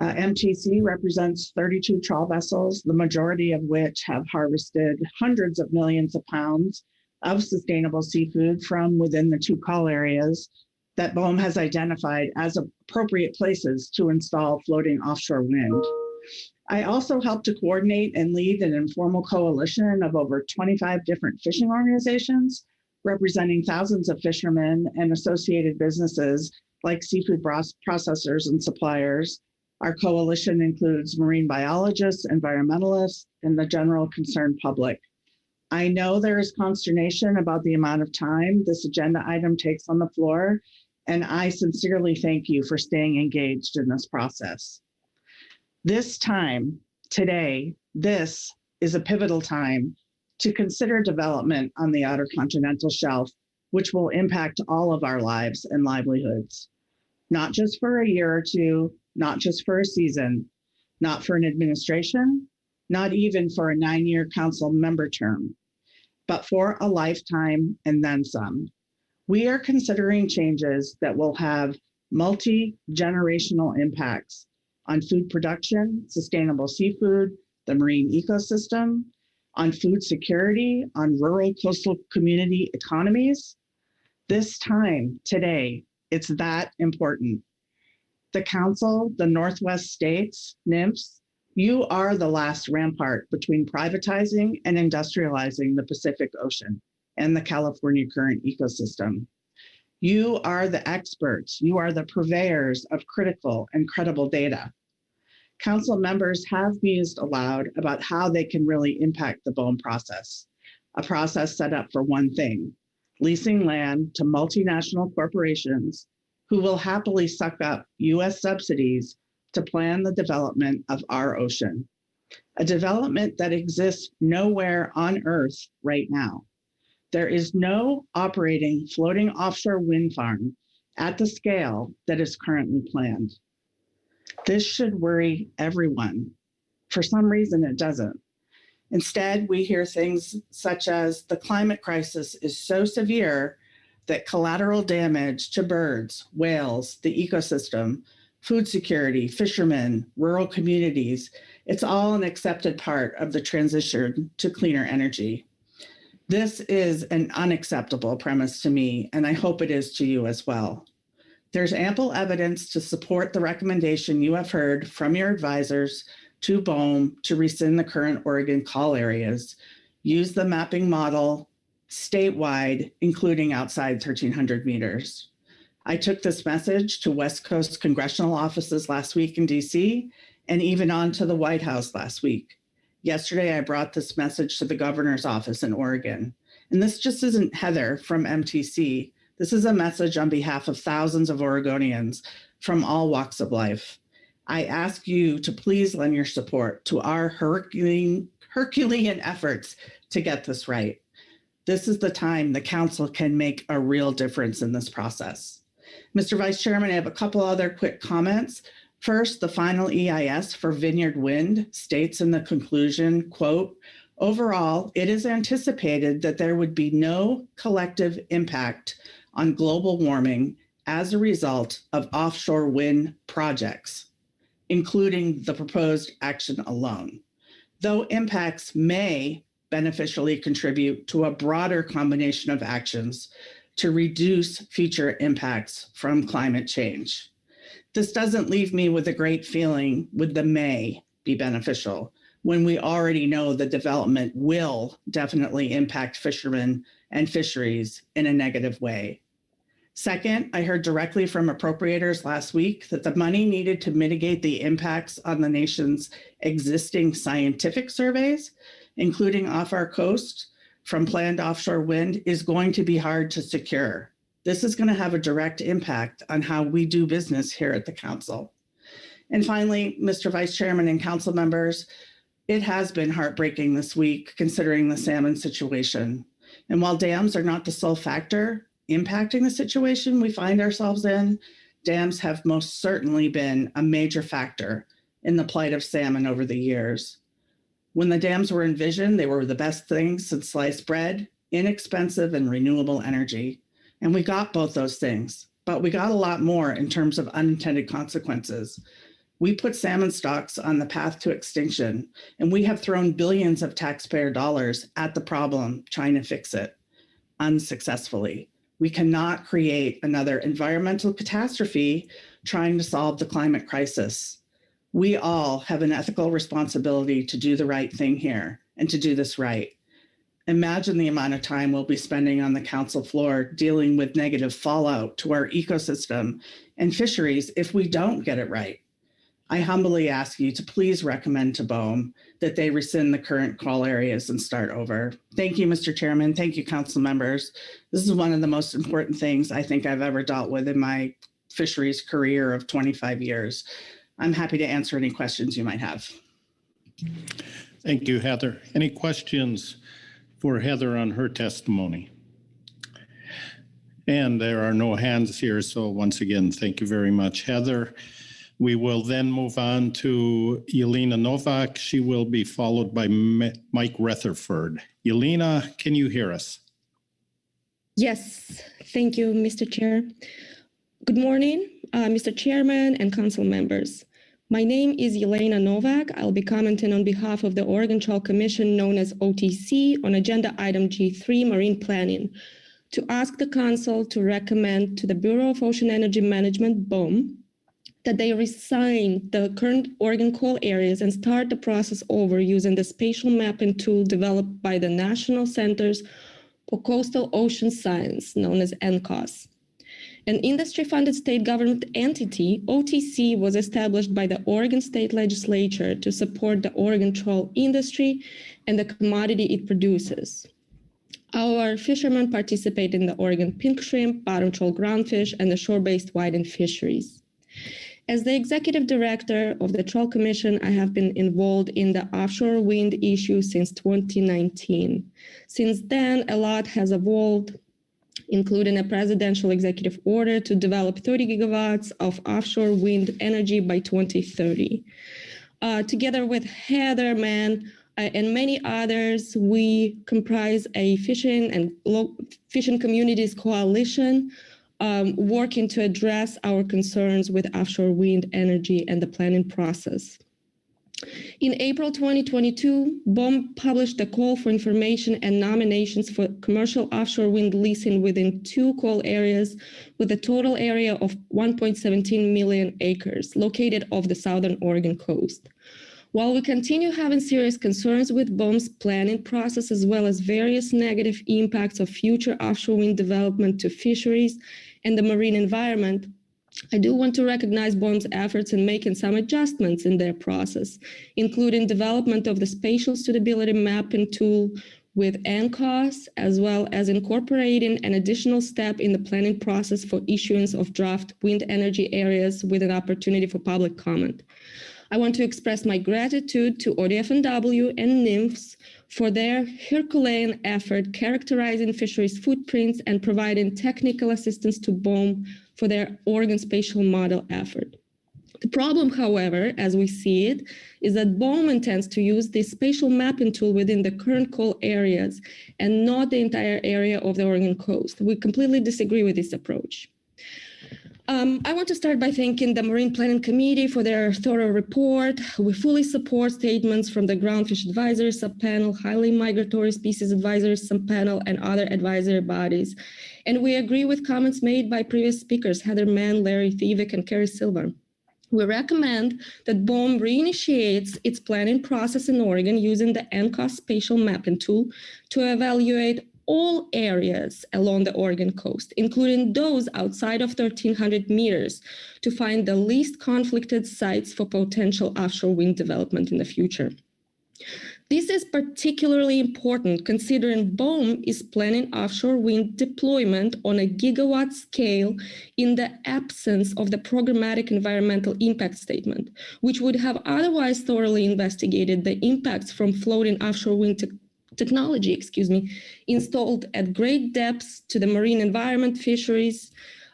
[SPEAKER 1] MTC represents 32 trawl vessels, the majority of which have harvested hundreds of millions of pounds of sustainable seafood from within the 2 call areas that BOEM has identified as appropriate places to install floating offshore wind. I also help to coordinate and lead an informal coalition of over 25 different fishing organizations representing thousands of fishermen and associated businesses like seafood processors and suppliers. Our coalition includes marine biologists, environmentalists, and the general concerned public. I know there is consternation about the amount of time this agenda item takes on the floor, and I sincerely thank you for staying engaged in this process. This time, today, this is a pivotal time to consider development on the Outer Continental Shelf, which will impact all of our lives and livelihoods, not just for a year or two, not just for a season, not for an administration, not even for a 9-year council member term, but for a lifetime and then some. We are considering changes that will have multi-generational impacts on food production, sustainable seafood, the marine ecosystem, on food security, on rural coastal community economies. This time, today, it's that important. The council, the Northwest states, NIMS, you are the last rampart between privatizing and industrializing the Pacific Ocean and the California current ecosystem. You are the experts. You are the purveyors of critical and credible data. Council members have mused aloud about how they can really impact the BOEM process, a process set up for one thing, leasing land to multinational corporations who will happily suck up US subsidies to plan the development of our ocean, a development that exists nowhere on Earth right now. There is no operating floating offshore wind farm at the scale that is currently planned. This should worry everyone. For some reason, it doesn't. Instead, we hear things such as the climate crisis is so severe that collateral damage to birds, whales, the ecosystem, food security, fishermen, rural communities, it's all an accepted part of the transition to cleaner energy. This is an unacceptable premise to me, and I hope it is to you as well. There's ample evidence to support the recommendation you have heard from your advisors to BOEM to rescind the current Oregon call areas, use the mapping model statewide, including outside 1,300 meters. I took this message to West Coast congressional offices last week in DC, and even on to the White House last week. Yesterday, I brought this message to the governor's office in Oregon. And this just isn't Heather from MTC. This is a message on behalf of thousands of Oregonians from all walks of life. I ask you to please lend your support to our Herculean efforts to get this right. This is the time the council can make a real difference in this process. Mr. Vice Chairman, I have a couple other quick comments. First, the final EIS for Vineyard Wind states in the conclusion, quote, overall, it is anticipated that there would be no collective impact on global warming as a result of offshore wind projects, including the proposed action alone, though impacts may beneficially contribute to a broader combination of actions to reduce future impacts from climate change. This doesn't leave me with a great feeling with the may be beneficial. when we already know the development will definitely impact fishermen and fisheries in a negative way. Second, I heard directly from appropriators last week that the money needed to mitigate the impacts on the nation's existing scientific surveys, including off our coast from planned offshore wind, is going to be hard to secure. This is going to have a direct impact on how we do business here at the council. And finally, Mr. Vice Chairman and council members, it has been heartbreaking this week considering the salmon situation. And while dams are not the sole factor impacting the situation we find ourselves in, dams have most certainly been a major factor in the plight of salmon over the years. When the dams were envisioned, they were the best things since sliced bread, inexpensive and renewable energy. And we got both those things, but we got a lot more in terms of unintended consequences. We put salmon stocks on the path to extinction, and we have thrown billions of taxpayer dollars at the problem trying to fix it unsuccessfully. We cannot create another environmental catastrophe trying to solve the climate crisis. We all have an ethical responsibility to do the right thing here and to do this right. Imagine the amount of time we'll be spending on the council floor dealing with negative fallout to our ecosystem and fisheries if we don't get it right. I humbly ask you to please recommend to BOEM that they rescind the current call areas and start over. Thank you, Mr. Chairman. Thank you, council members. This is one of the most important things I think I've ever dealt with in my fisheries career of 25 years. I'm happy to answer any questions you might have.
[SPEAKER 21] Thank you, Heather. Any questions for Heather on her testimony? And there are no hands here, so once again, thank you very much, Heather. We will then move on to Yelena Novak. She will be followed by Mike Rutherford. Yelena, can you hear us?
[SPEAKER 2] Yes, thank you, Mr. Chair. Good morning, Mr. Chairman and council members. My name is Yelena Novak. I'll be commenting on behalf of the Oregon Trawl Commission, known as OTC, on agenda item G3, Marine Planning, to ask the council to recommend to the Bureau of Ocean Energy Management, BOEM, that they reassign the current Oregon coal areas and start the process over using the spatial mapping tool developed by the National Centers for Coastal Ocean Science, known as NCOS. An industry-funded state government entity, OTC, was established by the Oregon State Legislature to support the Oregon trawl industry and the commodity it produces. Our fishermen participate in the Oregon pink shrimp, bottom trawl groundfish, and the shore-based whiting fisheries. As the executive director of the Trawl Commission, I have been involved in the offshore wind issue since 2019. Since then, a lot has evolved, including a presidential executive order to develop 30 gigawatts of offshore wind energy by 2030. Together with Heather Mann and many others, we comprise a fishing communities coalition working to address our concerns with offshore wind energy and the planning process. In April 2022, BOEM published a call for information and nominations for commercial offshore wind leasing within 2 coal areas with a total area of 1.17 million acres located off the southern Oregon coast. While we continue having serious concerns with BOEM's planning process, as well as various negative impacts of future offshore wind development to fisheries and the marine environment, I do want to recognize BOEM's efforts in making some adjustments in their process, including development of the spatial suitability mapping tool with NCOS, as well as incorporating an additional step in the planning process for issuance of draft wind energy areas with an opportunity for public comment. I want to express my gratitude to ODF&W and NIMFS for their Herculean effort characterizing fisheries footprints and providing technical assistance to BOEM for their Oregon spatial model effort. The problem, however, as we see it, is that BOEM intends to use this spatial mapping tool within the current coal areas and not the entire area of the Oregon coast. We completely disagree with this approach. I want to start by thanking the Marine Planning Committee for their thorough report. We fully support statements from the Groundfish Advisory Subpanel, Highly Migratory Species Advisory Subpanel, and other advisory bodies. And we agree with comments made by previous speakers, Heather Mann, Larry Thievik, and Carrie Silva. We recommend that BOEM reinitiates its planning process in Oregon using the NCOS spatial mapping tool to evaluate all areas along the Oregon coast, including those outside of 1,300 meters, to find the least conflicted sites for potential offshore wind development in the future. This is particularly important considering BOEM is planning offshore wind deployment on a gigawatt scale in the absence of the programmatic environmental impact statement, which would have otherwise thoroughly investigated the impacts from floating offshore wind technology, installed at great depths to the marine environment, fisheries,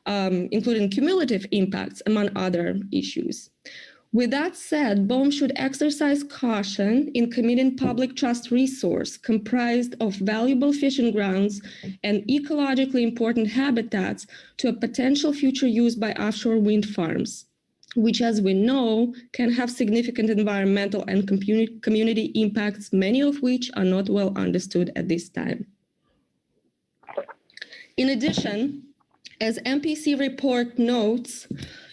[SPEAKER 2] including cumulative impacts, among other issues. With that said, BOEM should exercise caution in committing public trust resource comprised of valuable fishing grounds and ecologically important habitats to a potential future use by offshore wind farms, which, as we know, can have significant environmental and community impacts, many of which are not well understood at this time. In addition, as MPC report notes,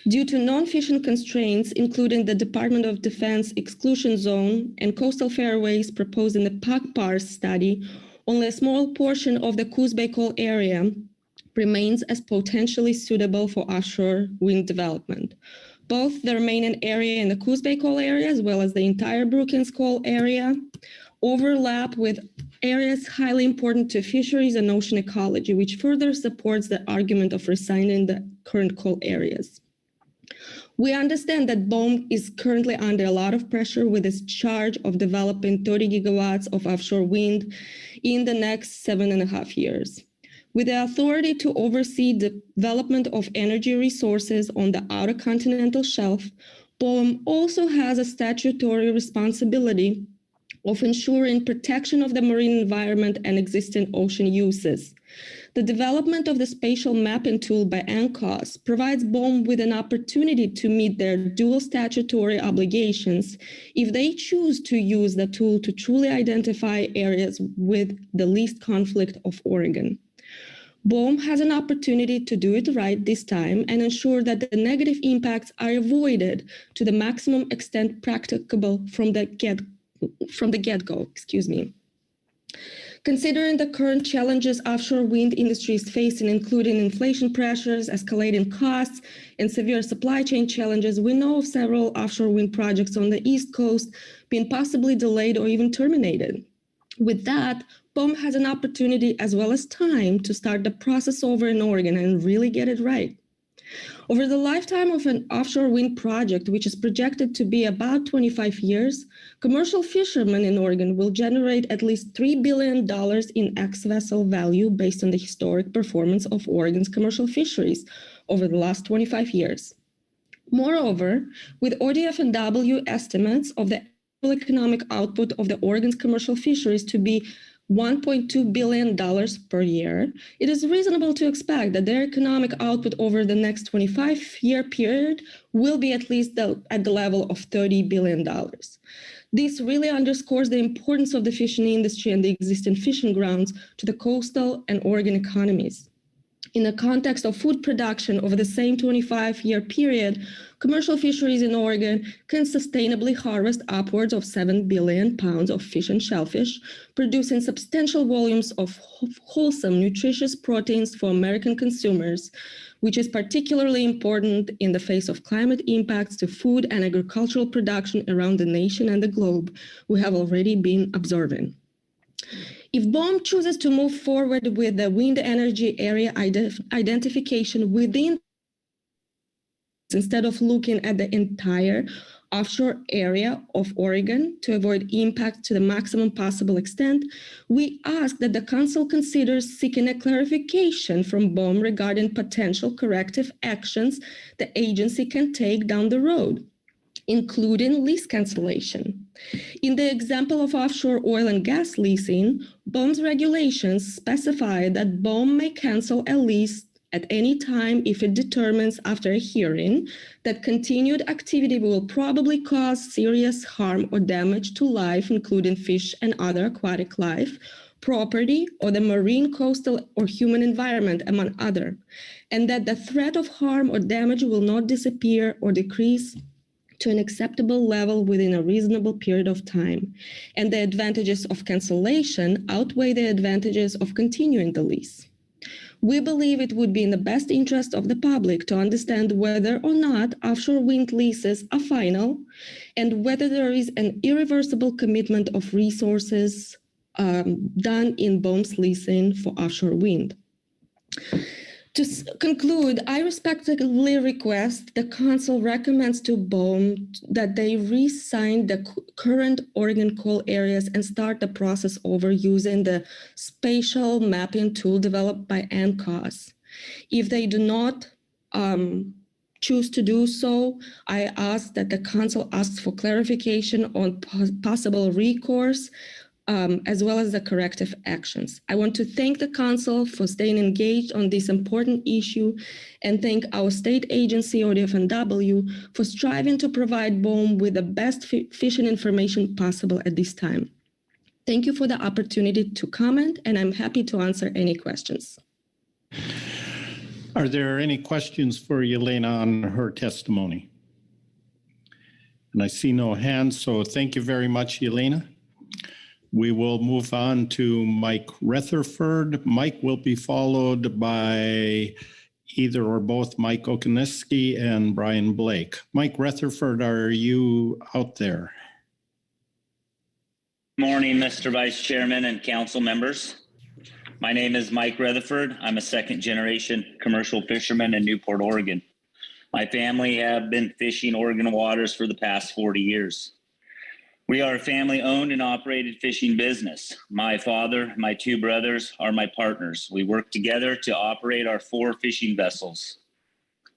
[SPEAKER 2] due to non-fishing constraints, including the Department of Defense exclusion zone and coastal fairways proposed in the PACPAR study, only a small portion of the Coos Bay Coal area remains as potentially suitable for offshore wind development. Both the remaining area in the Coos Bay Coal area, as well as the entire Brookings Coal area, overlap with areas highly important to fisheries and ocean ecology, which further supports the argument of resigning the current coal areas. We understand that BOEM is currently under a lot of pressure with its charge of developing 30 gigawatts of offshore wind in the next 7.5 years. With the authority to oversee the development of energy resources on the outer continental shelf, BOEM also has a statutory responsibility of ensuring protection of the marine environment and existing ocean uses. The development of the spatial mapping tool by NCOS provides BOEM with an opportunity to meet their dual statutory obligations if they choose to use the tool to truly identify areas with the least conflict of Oregon. BOEM has an opportunity to do it right this time and ensure that the negative impacts are avoided to the maximum extent practicable from the get-go. Considering the current challenges offshore wind industry is facing, including inflation pressures, escalating costs, and severe supply chain challenges, we know of several offshore wind projects on the East Coast being possibly delayed or even terminated. With that, BOEM has an opportunity as well as time to start the process over in Oregon and really get it right. Over the lifetime of an offshore wind project, which is projected to be about 25 years, commercial fishermen in Oregon will generate at least $3 billion in ex-vessel value based on the historic performance of Oregon's commercial fisheries over the last 25 years. Moreover, with ODF&W estimates of the economic output of the Oregon's commercial fisheries to be $1.2 billion per year, it is reasonable to expect that their economic output over the next 25-year period will be at least at the level of $30 billion. This really underscores the importance of the fishing industry and the existing fishing grounds to the coastal and Oregon economies. In the context of food production over the same 25-year period, commercial fisheries in Oregon can sustainably harvest upwards of 7 billion pounds of fish and shellfish, producing substantial volumes of wholesome, nutritious proteins for American consumers, which is particularly important in the face of climate impacts to food and agricultural production around the nation and the globe we have already been observing. If BOEM chooses to move forward with the wind energy area identification within, instead of looking at the entire offshore area of Oregon to avoid impact to the maximum possible extent, we ask that the Council considers seeking a clarification from BOEM regarding potential corrective actions the agency can take down the road, including lease cancellation. In the example of offshore oil and gas leasing, BOEM's regulations specify that BOEM may cancel a lease at any time if it determines after a hearing that continued activity will probably cause serious harm or damage to life, including fish and other aquatic life, property, or the marine, coastal, or human environment, among other, and that the threat of harm or damage will not disappear or decrease to an acceptable level within a reasonable period of time, and the advantages of cancellation outweigh the advantages of continuing the lease. We believe it would be in the best interest of the public to understand whether or not offshore wind leases are final and whether there is an irreversible commitment of resources done in BOEM's leasing for offshore wind. To conclude, I respectfully request the Council recommends to BOEM that they re-sign the current Oregon coal areas and start the process over using the spatial mapping tool developed by NCOS. If they do not choose to do so, I ask that the Council asks for clarification on possible recourse as well as the corrective actions. I want to thank the Council for staying engaged on this important issue and thank our state agency, ODFNW, for striving to provide BOEM with the best fishing information possible at this time. Thank you for the opportunity to comment, and I'm happy to answer any questions.
[SPEAKER 16] Are there any questions for Yelena on her testimony? And I see no hands, so thank you very much, Yelena. We will move on to Mike Rutherford. Mike will be followed by either or both Mike Okoniewski and Brian Blake. Mike Rutherford, are you out there?
[SPEAKER 5] Morning, Mr. Vice Chairman and council members. My name is Mike Rutherford. I'm a second-generation commercial fisherman in Newport, Oregon. My family have been fishing Oregon waters for the past 40 years. We are a family-owned and operated fishing business. My father, my two brothers are my partners. We work together to operate our 4 fishing vessels.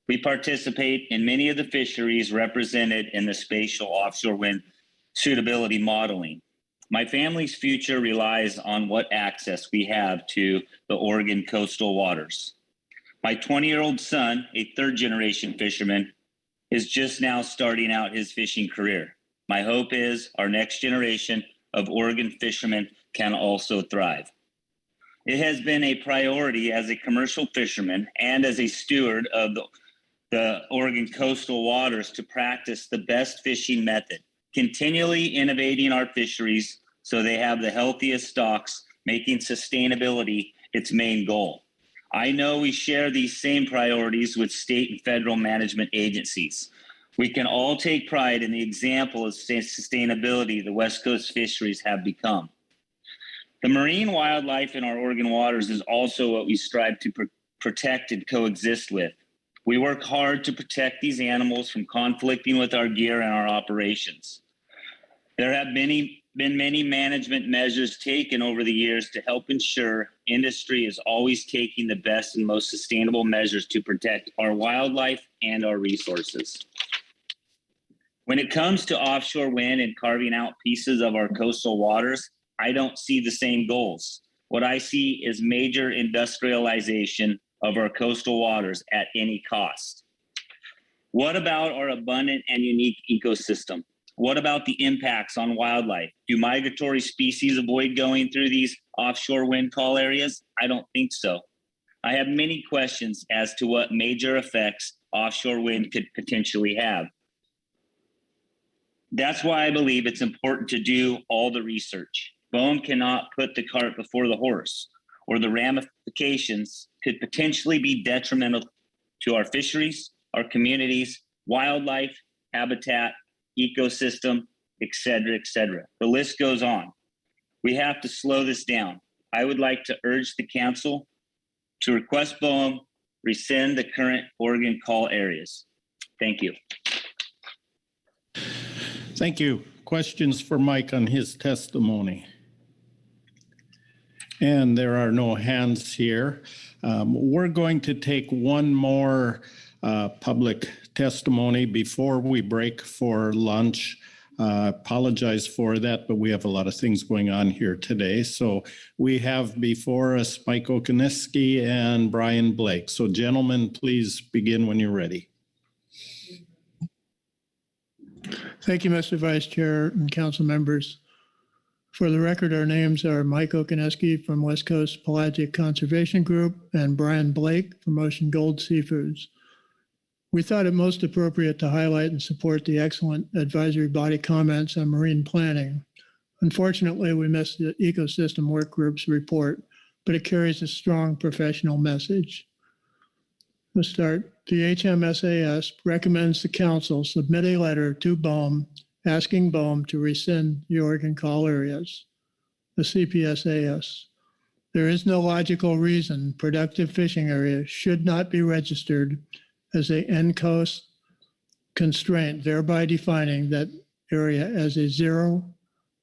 [SPEAKER 5] We participate in many of the fisheries represented in the spatial offshore wind suitability modeling. My family's future relies on what access we have to the Oregon coastal waters. My 20-year-old son, a third-generation fisherman, is just now starting out his fishing career. My hope is our next generation of Oregon fishermen can also thrive. It has been a priority as a commercial fisherman and as a steward of the Oregon coastal waters to practice the best fishing method, continually innovating our fisheries so they have the healthiest stocks, making sustainability its main goal. I know we share these same priorities with state and federal management agencies. We can all take pride in the example of sustainability the West Coast fisheries have become. The marine wildlife in our Oregon waters is also what we strive to protect and coexist with. We work hard to protect these animals from conflicting with our gear and our operations. There have been many management measures taken over the years to help ensure industry is always taking the best and most sustainable measures to protect our wildlife and our resources. When it comes to offshore wind and carving out pieces of our coastal waters, I don't see the same goals. What I see is major industrialization of our coastal waters at any cost. What about our abundant and unique ecosystem? What about the impacts on wildlife? Do migratory species avoid going through these offshore wind call areas? I don't think so. I have many questions as to what major effects offshore wind could potentially have. That's why I believe it's important to do all the research. BOEM cannot put the cart before the horse, or the ramifications could potentially be detrimental to our fisheries, our communities, wildlife, habitat, ecosystem, et cetera, et cetera. The list goes on. We have to slow this down. I would like to urge the council to request BOEM rescind the current Oregon call areas. Thank you.
[SPEAKER 16] Thank you. Questions for Mike on his testimony? And there are no hands here. We're going to take one more public testimony before we break for lunch. Apologize for that, but we have a lot of things going on here today. So we have before us Mike Okoniewski and Brian Blake. So gentlemen, please begin when you're ready.
[SPEAKER 21] Thank you, Mr. Vice Chair and council members. For the record, our names are Mike Okoniewski from West Coast Pelagic Conservation Group and Brian Blake from Ocean Gold Seafoods. We thought it most appropriate to highlight and support the excellent advisory body comments on marine planning. Unfortunately, we missed the ecosystem work group's report, but it carries a strong professional message. Let's start. The HMSAS recommends the council submit a letter to BOEM asking BOEM to rescind the Oregon call areas, the CPSAS. There is no logical reason productive fishing areas should not be registered as a NCOAS constraint, thereby defining that area as a zero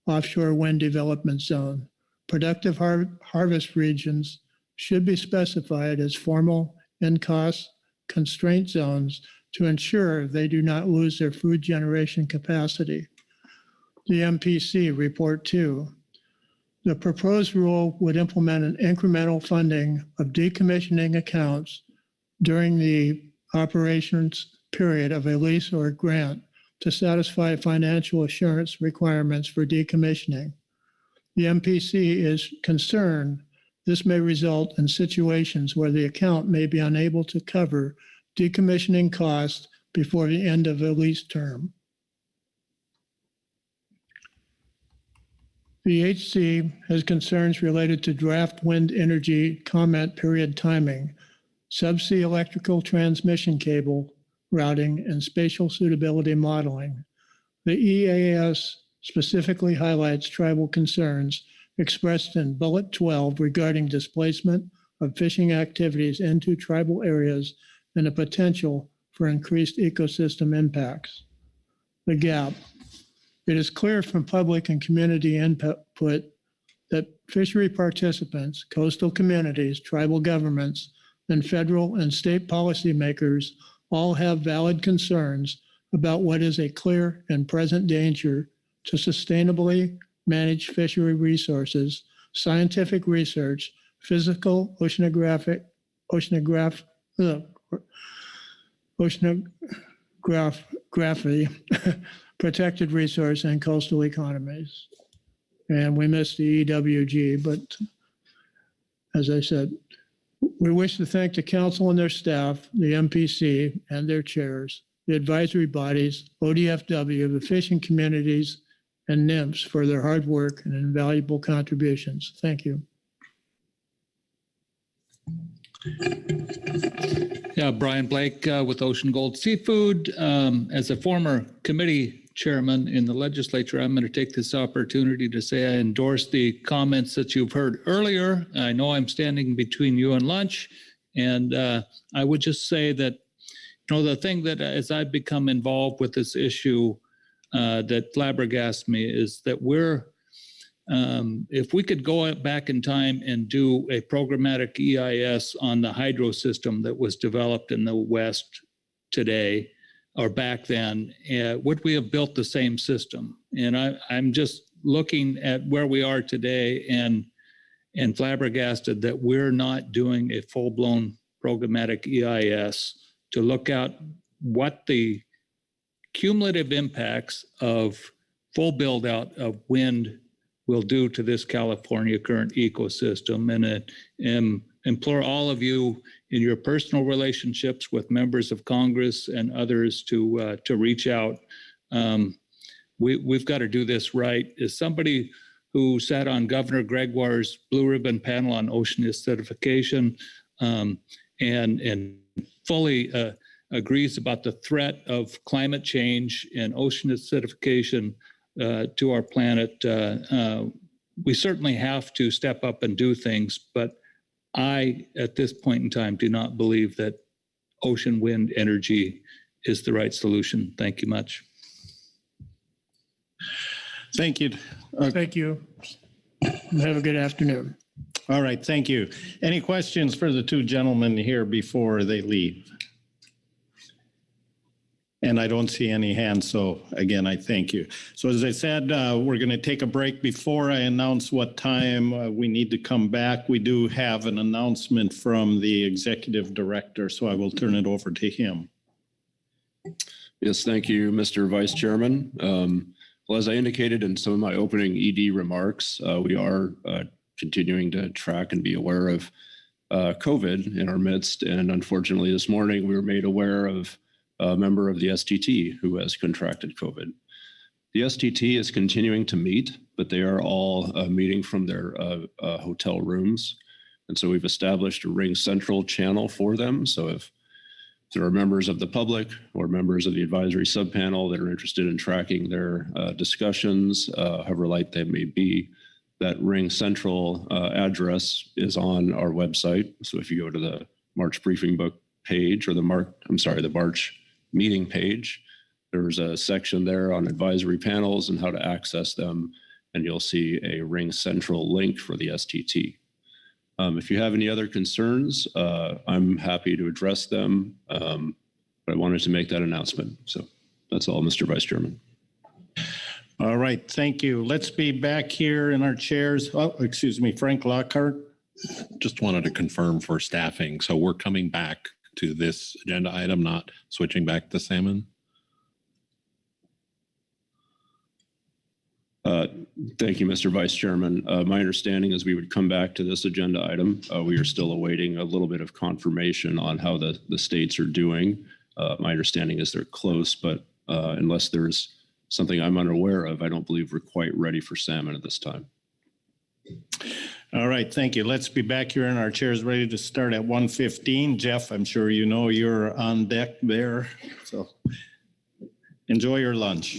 [SPEAKER 21] offshore wind development zone. Productive harvest regions should be specified as formal NCOAS constraint zones to ensure they do not lose their food generation capacity. The MPC Report 2. The proposed rule would implement an incremental funding of decommissioning accounts during the operations period of a lease or a grant to satisfy financial assurance requirements for decommissioning. The MPC is concerned this may result in situations where the account may be unable to cover decommissioning costs before the end of a lease term. The HC has concerns related to draft wind energy comment period timing, subsea electrical transmission cable routing, and spatial suitability modeling. The EAS specifically highlights tribal concerns expressed in Bullet 12 regarding displacement of fishing activities into tribal areas and the potential for increased ecosystem impacts. The gap. It is clear from public and community input that fishery participants, coastal communities, tribal governments, and federal and state policymakers all have valid concerns about what is a clear and present danger to sustainably manage fishery resources, scientific research, physical oceanography, protected resource, and coastal economies. And we missed the EWG, but as I said, we wish to thank the council and their staff, the MPC and their chairs, the advisory bodies, ODFW, the fishing communities, and NIMS for their hard work and invaluable contributions. Thank you.
[SPEAKER 4] Yeah, Brian Blake with Ocean Gold Seafood. As a former committee chairman in the legislature, I'm going to take this opportunity to say I endorse the comments that you've heard earlier. I know I'm standing between you and lunch, and I would just say that, you know, the thing that as I've become involved with this issue that flabbergasts me is that if we could go back in time and do a programmatic EIS on the hydro system that was developed in the West today or back then, would we have built the same system? And I'm just looking at where we are today and flabbergasted that we're not doing a full-blown programmatic EIS to look at what the cumulative impacts of full build-out of wind will do to this California current ecosystem, and implore all of you in your personal relationships with members of Congress and others to reach out. We've got to do this right. As somebody who sat on Governor Gregoire's Blue Ribbon panel on ocean acidification and fully agrees about the threat of climate change and ocean acidification to our planet, we certainly have to step up and do things, but I, at this point in time, do not believe that ocean wind energy is the right solution. Thank you much.
[SPEAKER 16] Thank you.
[SPEAKER 21] Thank you. Have a good afternoon.
[SPEAKER 16] All right, thank you. Any questions for the two gentlemen here before they leave? And I don't see any hands, so again, I thank you. So as I said, we're going to take a break. Before I announce what time we need to come back, we do have an announcement from the executive director, so I will turn it over to him.
[SPEAKER 7] Yes, thank you, Mr. Vice Chairman. Well, as I indicated in some of my opening ED remarks, we are continuing to track and be aware of COVID in our midst. And unfortunately, this morning, we were made aware of a member of the STT who has contracted COVID. The STT is continuing to meet, but they are all meeting from their hotel rooms. And so we've established a Ring Central channel for them. So if there are members of the public or members of the advisory subpanel that are interested in tracking their discussions, however light they may be, that Ring Central address is on our website. So if you go to the March briefing book page or the March meeting page, there's a section there on advisory panels and how to access them. And you'll see a Ring Central link for the STT. If you have any other concerns, I'm happy to address them, but I wanted to make that announcement. So that's all, Mr. Vice Chairman.
[SPEAKER 16] All right, thank you. Let's be back here in our chairs. Oh, excuse me, Frank Lockhart.
[SPEAKER 18] Just wanted to confirm for staffing. So we're coming back to this agenda item, not switching back to salmon?
[SPEAKER 7] Thank you, Mr. Vice Chairman. My understanding is we would come back to this agenda item. We are still awaiting a little bit of confirmation on how the states are doing. My understanding is they're close, but unless there's something I'm unaware of, I don't believe we're quite ready for salmon at this time.
[SPEAKER 16] All right, thank you. Let's be back here in our chairs ready to start at 1:15. Jeff, I'm sure you know you're on deck there, so enjoy your lunch.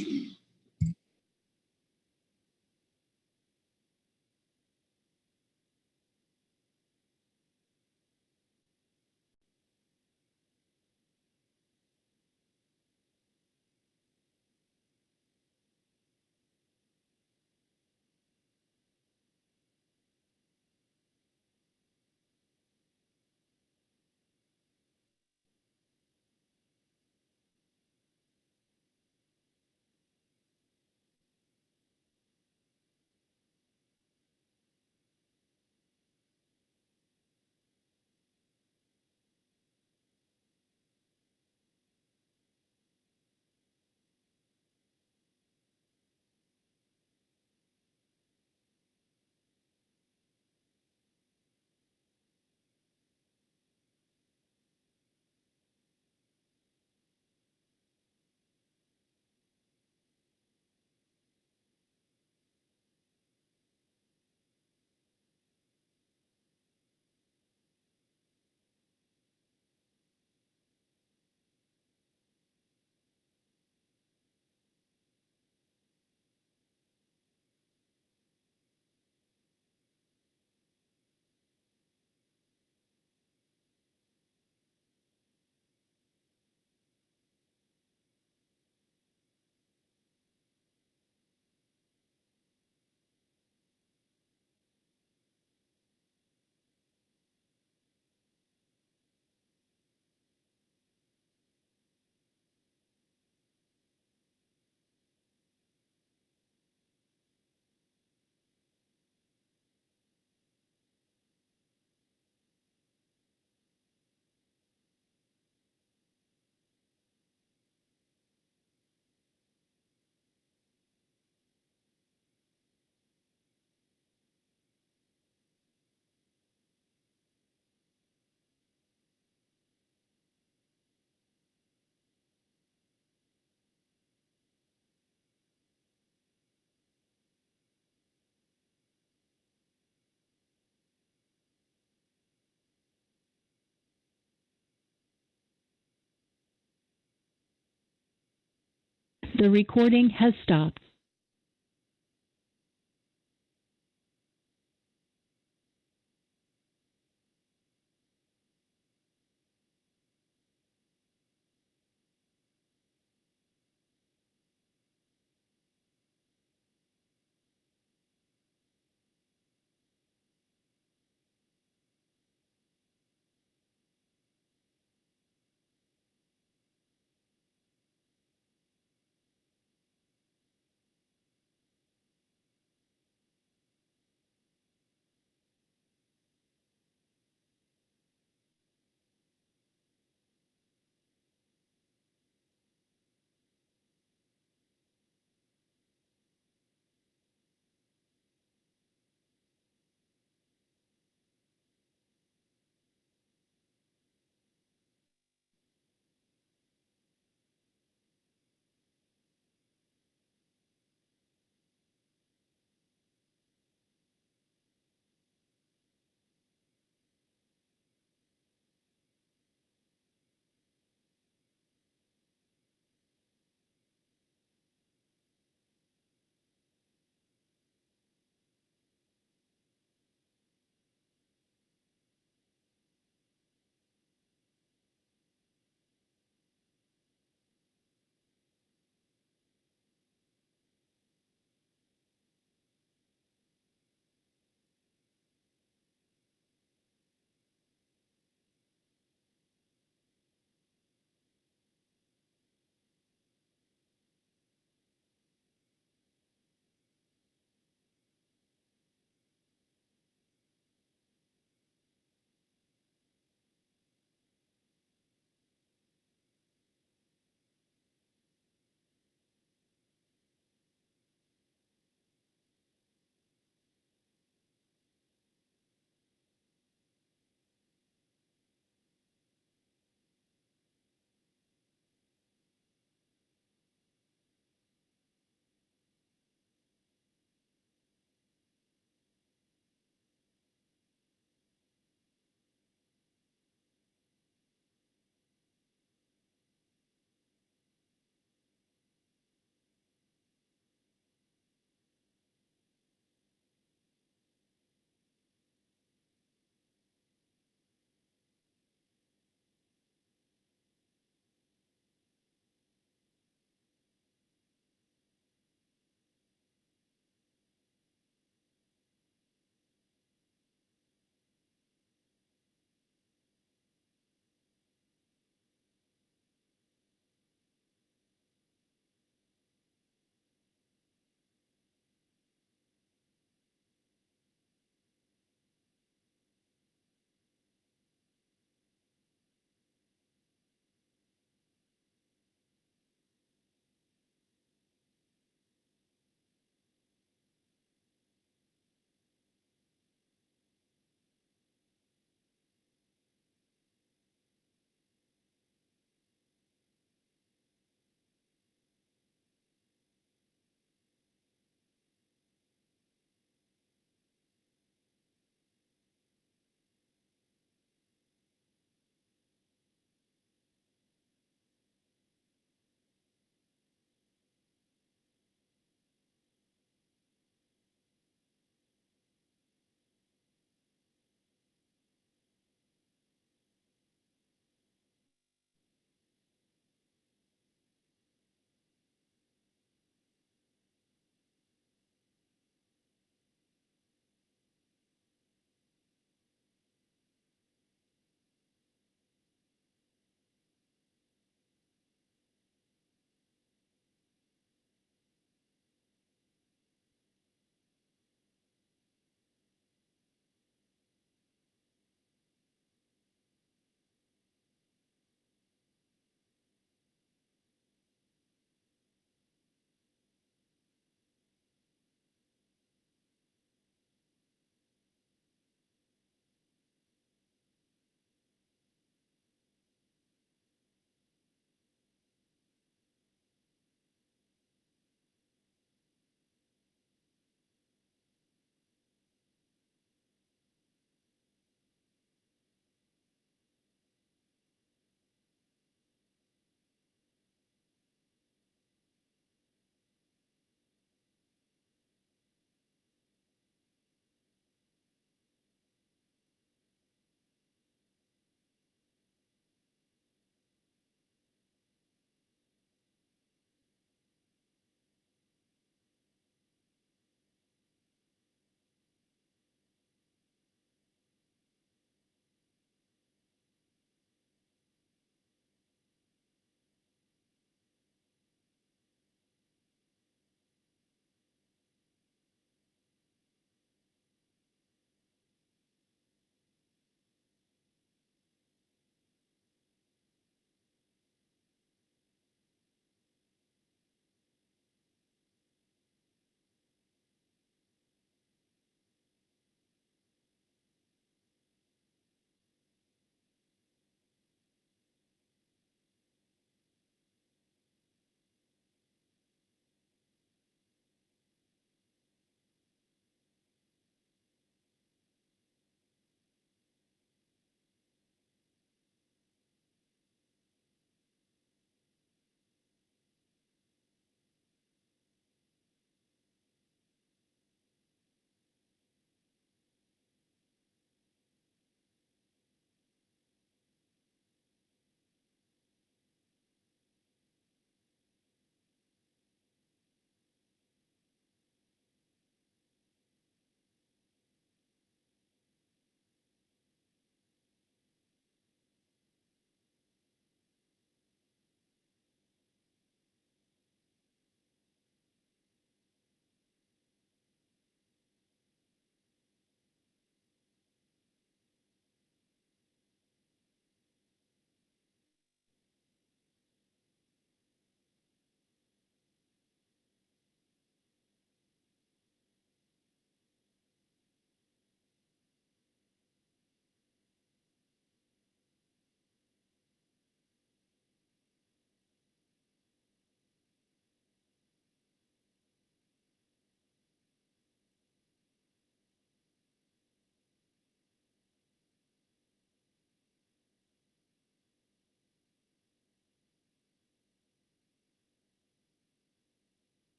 [SPEAKER 8] The recording has stopped.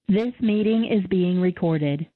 [SPEAKER 8] This meeting is being recorded.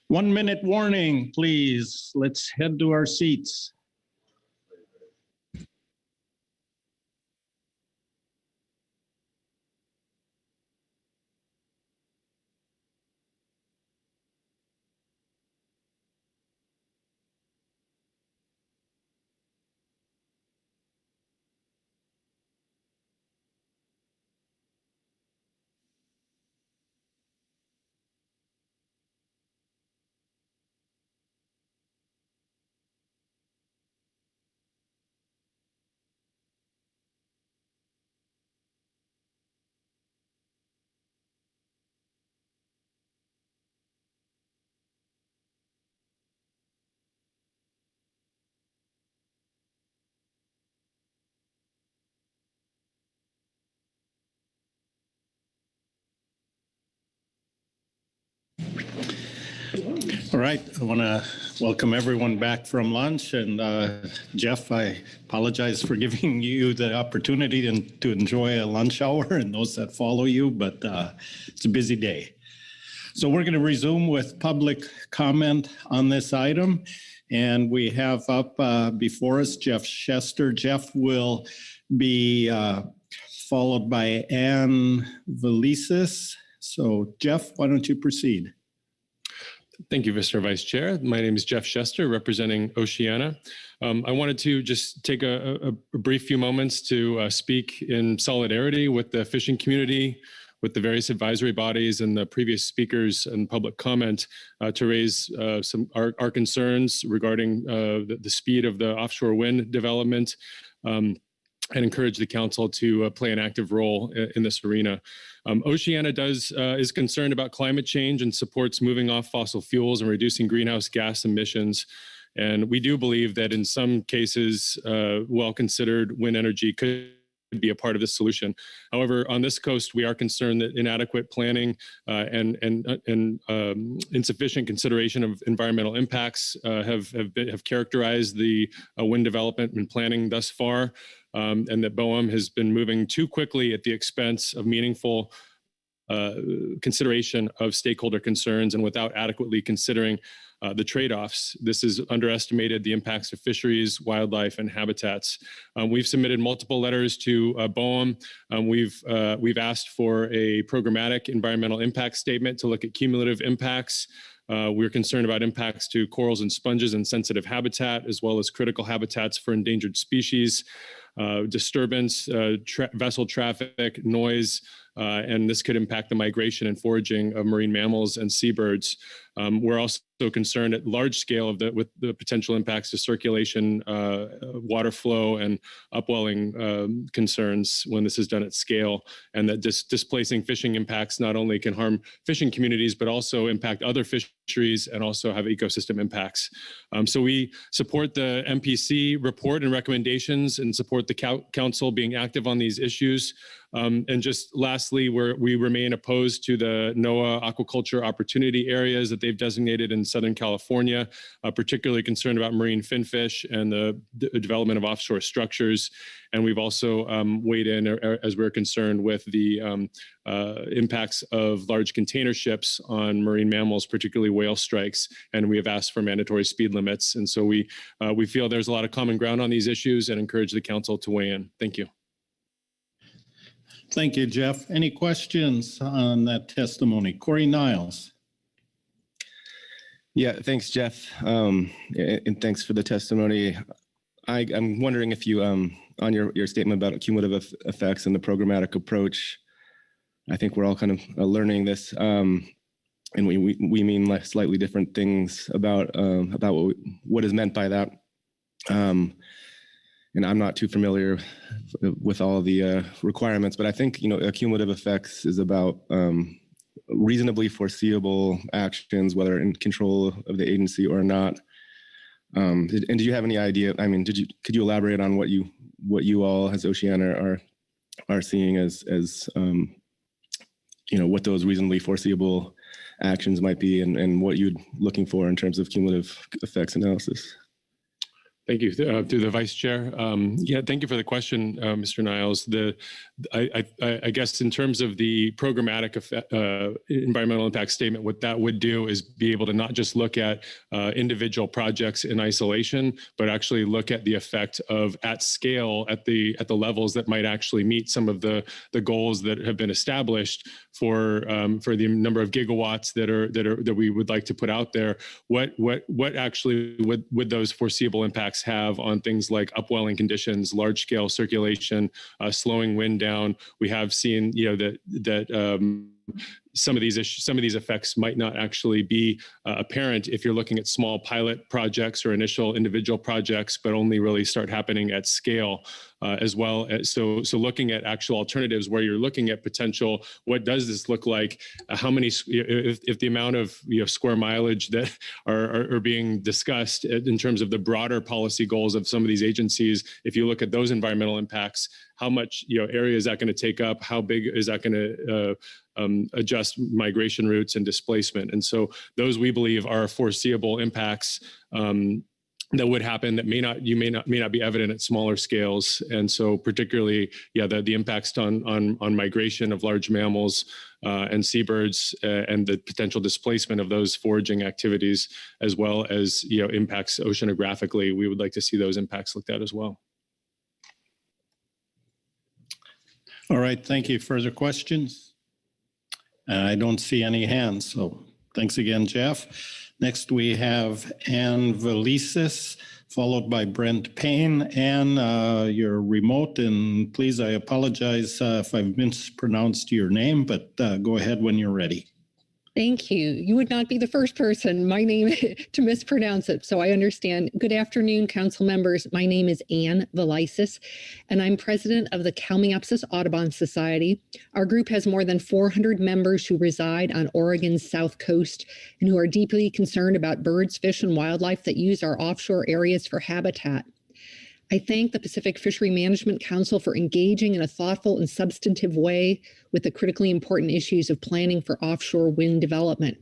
[SPEAKER 16] One minute warning, please. Let's head to our seats. All right, I want to welcome everyone back from lunch. And Jeff, I apologize for giving you the opportunity to enjoy a lunch hour and those that follow you, but it's a busy day. So we're going to resume with public comment on this item. And we have up before us Jeff Chester. Jeff will be followed by Ann Valisis. So Jeff, why don't you proceed?
[SPEAKER 11] Thank you, Mr. Vice Chair. My name is Jeff Chester, representing Oceana. I wanted to just take a brief few moments to speak in solidarity with the fishing community, with the various advisory bodies and the previous speakers and public comment to raise our concerns regarding the speed of the offshore wind development and encourage the council to play an active role in this arena. Oceana is concerned about climate change and supports moving off fossil fuels and reducing greenhouse gas emissions. And we do believe that in some cases, well-considered wind energy could be a part of the solution. However, on this coast, we are concerned that inadequate planning and insufficient consideration of environmental impacts have characterized the wind development and planning thus far, and that BOEM has been moving too quickly at the expense of meaningful consideration of stakeholder concerns and without adequately considering the trade-offs. This has underestimated the impacts of fisheries, wildlife, and habitats. We've submitted multiple letters to BOEM. We've asked for a programmatic environmental impact statement to look at cumulative impacts. We're concerned about impacts to corals and sponges and sensitive habitat, as well as critical habitats for endangered species, disturbance, vessel traffic, noise, and this could impact the migration and foraging of marine mammals and seabirds. We're also concerned at large scale with the potential impacts to circulation, water flow, and upwelling concerns when this is done at scale, and that displacing fishing impacts not only can harm fishing communities, but also impact other fisheries and also have ecosystem impacts. So we support the MPC report and recommendations and support the council being active on these issues. And just lastly, we remain opposed to the NOAA aquaculture opportunity areas that they've designated in Southern California, particularly concerned about marine finfish and the development of offshore structures. And we've also weighed in as we're concerned with the impacts of large container ships on marine mammals, particularly whale strikes. And we have asked for mandatory speed limits. And so we feel there's a lot of common ground on these issues and encourage the council to weigh in. Thank you.
[SPEAKER 16] Thank you, Jeff. Any questions on that testimony? Corey Niles.
[SPEAKER 10] Yeah, thanks, Jeff. And thanks for the testimony. I'm wondering if you, on your statement about cumulative effects and the programmatic approach, I think we're all kind of learning this, and we mean like slightly different things about what is meant by that. And I'm not too familiar with all the requirements, but I think, cumulative effects is about reasonably foreseeable actions, whether in control of the agency or not. And do you have any idea? I mean, could you elaborate on what you all as Oceana are seeing as what those reasonably foreseeable actions might be, and what you're looking for in terms of cumulative effects analysis?
[SPEAKER 11] Thank you. To the Vice Chair. Yeah, thank you for the question, Mr. Niles. I guess in terms of the programmatic environmental impact statement, what that would do is be able to not just look at individual projects in isolation, but actually look at the effect of at scale at the levels that might actually meet some of the goals that have been established for the number of gigawatts that we would like to put out there. What actually would those foreseeable impacts have on things like upwelling conditions, large scale circulation, slowing wind down? We have seen, that some of these effects might not actually be apparent if you're looking at small pilot projects or initial individual projects, but only really start happening at scale as well. So looking at actual alternatives where you're looking at potential, what does this look like? How many, if the amount of square mileage that are being discussed in terms of the broader policy goals of some of these agencies, if you look at those environmental impacts, how much area is that going to take up? How big is that going to adjust migration routes and displacement? And so those, we believe, are foreseeable impacts that would happen that may not be evident at smaller scales. And so particularly, the impacts on migration of large mammals and seabirds and the potential displacement of those foraging activities, as well as impacts oceanographically. We would like to see those impacts looked at as well.
[SPEAKER 16] All right, thank you. Further questions? I don't see any hands, so thanks again, Jeff. Next, we have Ann Valisis, followed by Brent Payne. Ann, you're remote, and please, I apologize if I've mispronounced your name, but go ahead when you're ready.
[SPEAKER 17] Thank you. You would not be the first person, my name, to mispronounce it, so I understand. Good afternoon, council members. My name is Ann Valisis, and I'm president of the Kalmiopsis Audubon Society. Our group has more than 400 members who reside on Oregon's south coast and who are deeply concerned about birds, fish, and wildlife that use our offshore areas for habitat. I thank the Pacific Fishery Management Council for engaging in a thoughtful and substantive way with the critically important issues of planning for offshore wind development.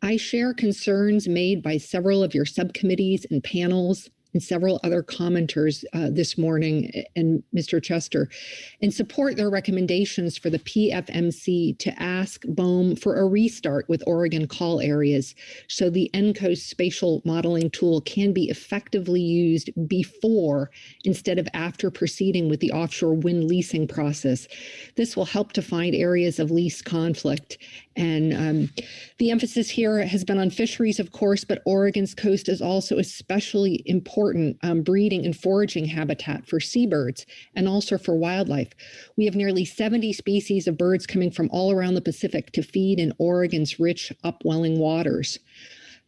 [SPEAKER 17] I share concerns made by several of your subcommittees and panels and several other commenters this morning, and Mr. Chester, and support their recommendations for the PFMC to ask BOEM for a restart with Oregon call areas so the ENCOAST spatial modeling tool can be effectively used before instead of after proceeding with the offshore wind leasing process. This will help to find areas of lease conflict. And the emphasis here has been on fisheries, of course, but Oregon's coast is also especially important breeding and foraging habitat for seabirds and also for wildlife. We have nearly 70 species of birds coming from all around the Pacific to feed in Oregon's rich upwelling waters.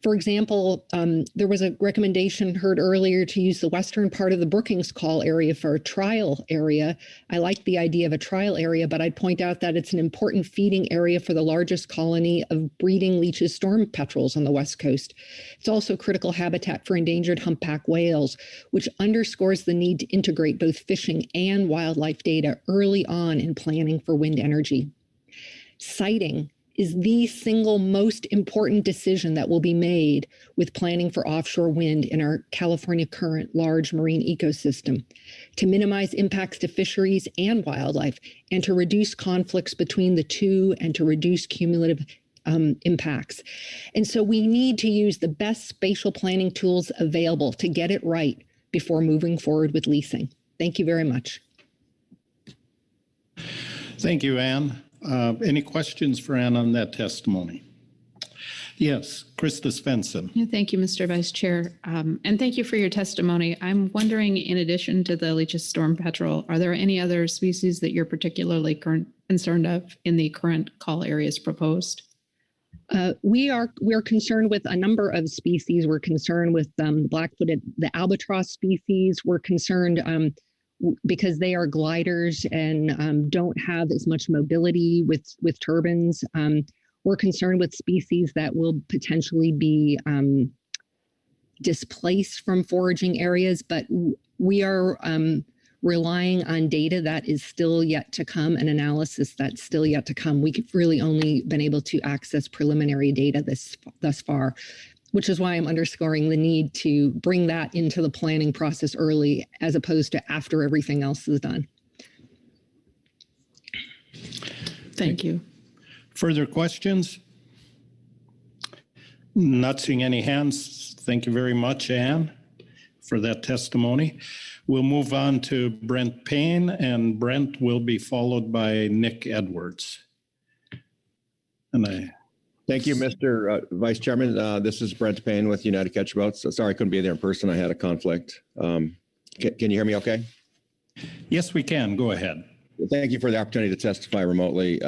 [SPEAKER 17] For example, there was a recommendation heard earlier to use the western part of the Brookings Call area for a trial area. I like the idea of a trial area, but I'd point out that it's an important feeding area for the largest colony of breeding Leach's storm petrels on the West Coast. It's also critical habitat for endangered humpback whales, which underscores the need to integrate both fishing and wildlife data early on in planning for wind energy. Siting is the single most important decision that will be made with planning for offshore wind in our California current large marine ecosystem, to minimize impacts to fisheries and wildlife, and to reduce conflicts between the two and to reduce cumulative impacts. And so we need to use the best spatial planning tools available to get it right before moving forward with leasing. Thank you very much.
[SPEAKER 16] Thank you, Ann. Any questions for Ann on that testimony? Yes, Krista Svensson.
[SPEAKER 14] Yeah, thank you, Mr. Vice Chair. And thank you for your testimony. I'm wondering, in addition to the Leach's storm petrel, are there any other species that you're particularly concerned of in the current call areas proposed?
[SPEAKER 17] We're concerned with a number of species. We're concerned with black-footed, the albatross species. We're concerned because they are gliders and don't have as much mobility with turbines. We're concerned with species that will potentially be displaced from foraging areas, but we are relying on data that is still yet to come and analysis that's still yet to come. We've really only been able to access preliminary data thus far, which is why I'm underscoring the need to bring that into the planning process early as opposed to after everything else is done.
[SPEAKER 14] Thank you.
[SPEAKER 16] Further questions? Not seeing any hands. Thank you very much, Ann, for that testimony. We'll move on to Brent Payne, and Brent will be followed by Nick Edwards.
[SPEAKER 19] Thank you, Mr. Vice Chairman. This is Brent Payne with United Catch Boats. Sorry I couldn't be there in person. I had a conflict. Can you hear me okay?
[SPEAKER 16] Yes, we can. Go ahead.
[SPEAKER 19] Thank you for the opportunity to testify remotely.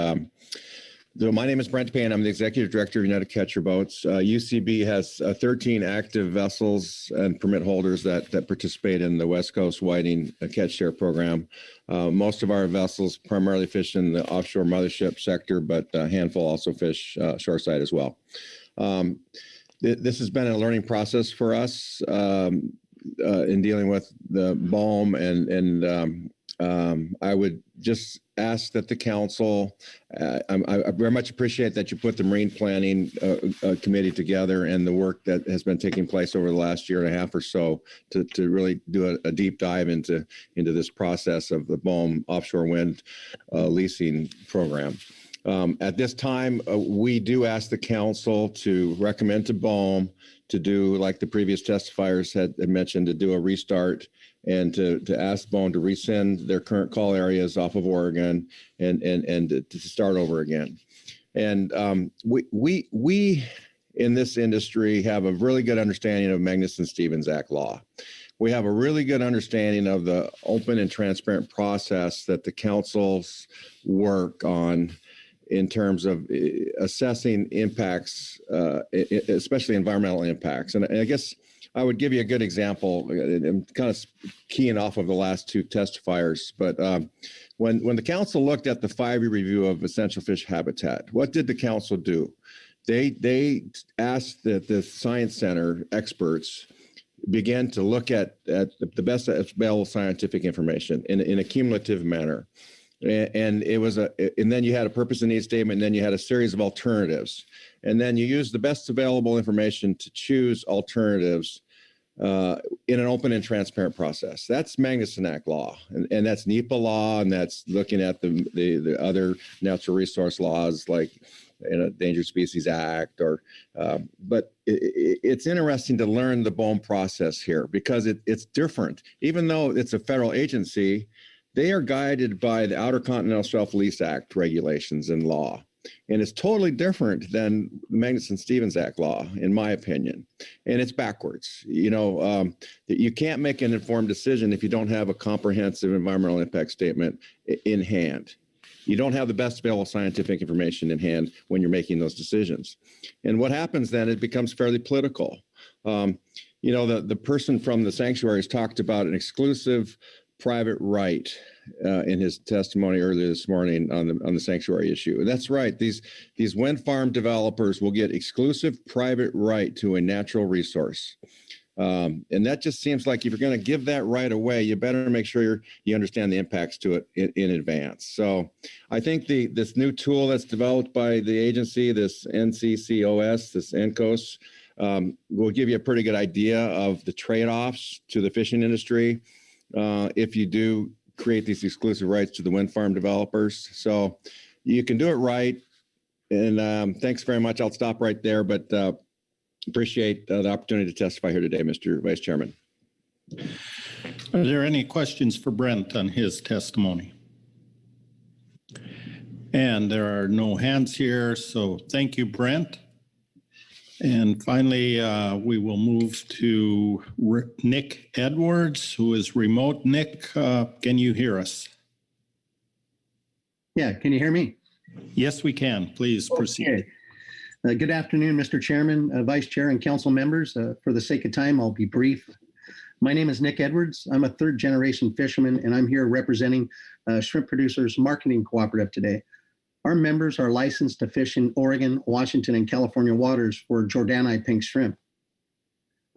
[SPEAKER 19] So my name is Brent Payne. I'm the Executive Director of United Catcher Boats. UCB has 13 active vessels and permit holders that participate in the West Coast Whiting Catch Share program. Most of our vessels primarily fish in the offshore mothership sector, but a handful also fish shoreside as well. This has been a learning process for us in dealing with the BOEM, and I would just ask that the council, I very much appreciate that you put the Marine Planning Committee together and the work that has been taking place over the last year and a half or so to really do a deep dive into this process of the BOEM offshore wind leasing program. At this time, we do ask the council to recommend to BOEM to do, like the previous testifiers had mentioned, to do a restart and to ask BOEM to rescind their current call areas off of Oregon and to start over again. And we in this industry have a really good understanding of Magnuson-Stevens Act law. We have a really good understanding of the open and transparent process that the councils work on in terms of assessing impacts, especially environmental impacts. And I guess I would give you a good example. I'm kind of keying off of the last two testifiers, but when the council looked at the 5-year review of essential fish habitat, what did the council do? They asked that the Science Center experts began to look at the best available scientific information in a cumulative manner. And it was and then you had a purpose and need statement, and then you had a series of alternatives. And then you use the best available information to choose alternatives in an open and transparent process. That's Magnuson Act law, and that's NEPA law, and that's looking at the other natural resource laws like Endangered Species Act. But it's interesting to learn the BOEM process here because it's different. Even though it's a federal agency, they are guided by the Outer Continental Shelf Lease Act regulations and law. And it's totally different than the Magnuson-Stevens Act law, in my opinion. And it's backwards. You can't make an informed decision if you don't have a comprehensive environmental impact statement in hand. You don't have the best available scientific information in hand when you're making those decisions. And what happens then, it becomes fairly political. The person from the Sanctuaries talked about an exclusive private right in his testimony earlier this morning on the sanctuary issue. That's right. These wind farm developers will get exclusive private right to a natural resource. And that just seems like if you're going to give that right away, you better make sure you understand the impacts to it in advance. So I think this new tool that's developed by the agency, this NCCOS, this NCOS, will give you a pretty good idea of the trade-offs to the fishing industry if you do create these exclusive rights to the wind farm developers. So you can do it right. And thanks very much. I'll stop right there, but appreciate the opportunity to testify here today, Mr. Vice Chairman.
[SPEAKER 16] Are there any questions for Brent on his testimony? And there are no hands here, so thank you, Brent. And finally, we will move to Nick Edwards, who is remote. Nick, can you hear us?
[SPEAKER 3] Yeah, can you hear me?
[SPEAKER 16] Yes, we can. Please proceed.
[SPEAKER 3] Okay. Good afternoon, Mr. Chairman, Vice Chair, and council members. For the sake of time, I'll be brief. My name is Nick Edwards. I'm a third-generation fisherman, and I'm here representing Shrimp Producers Marketing Cooperative today. Our members are licensed to fish in Oregon, Washington, and California waters for Jordanii pink shrimp.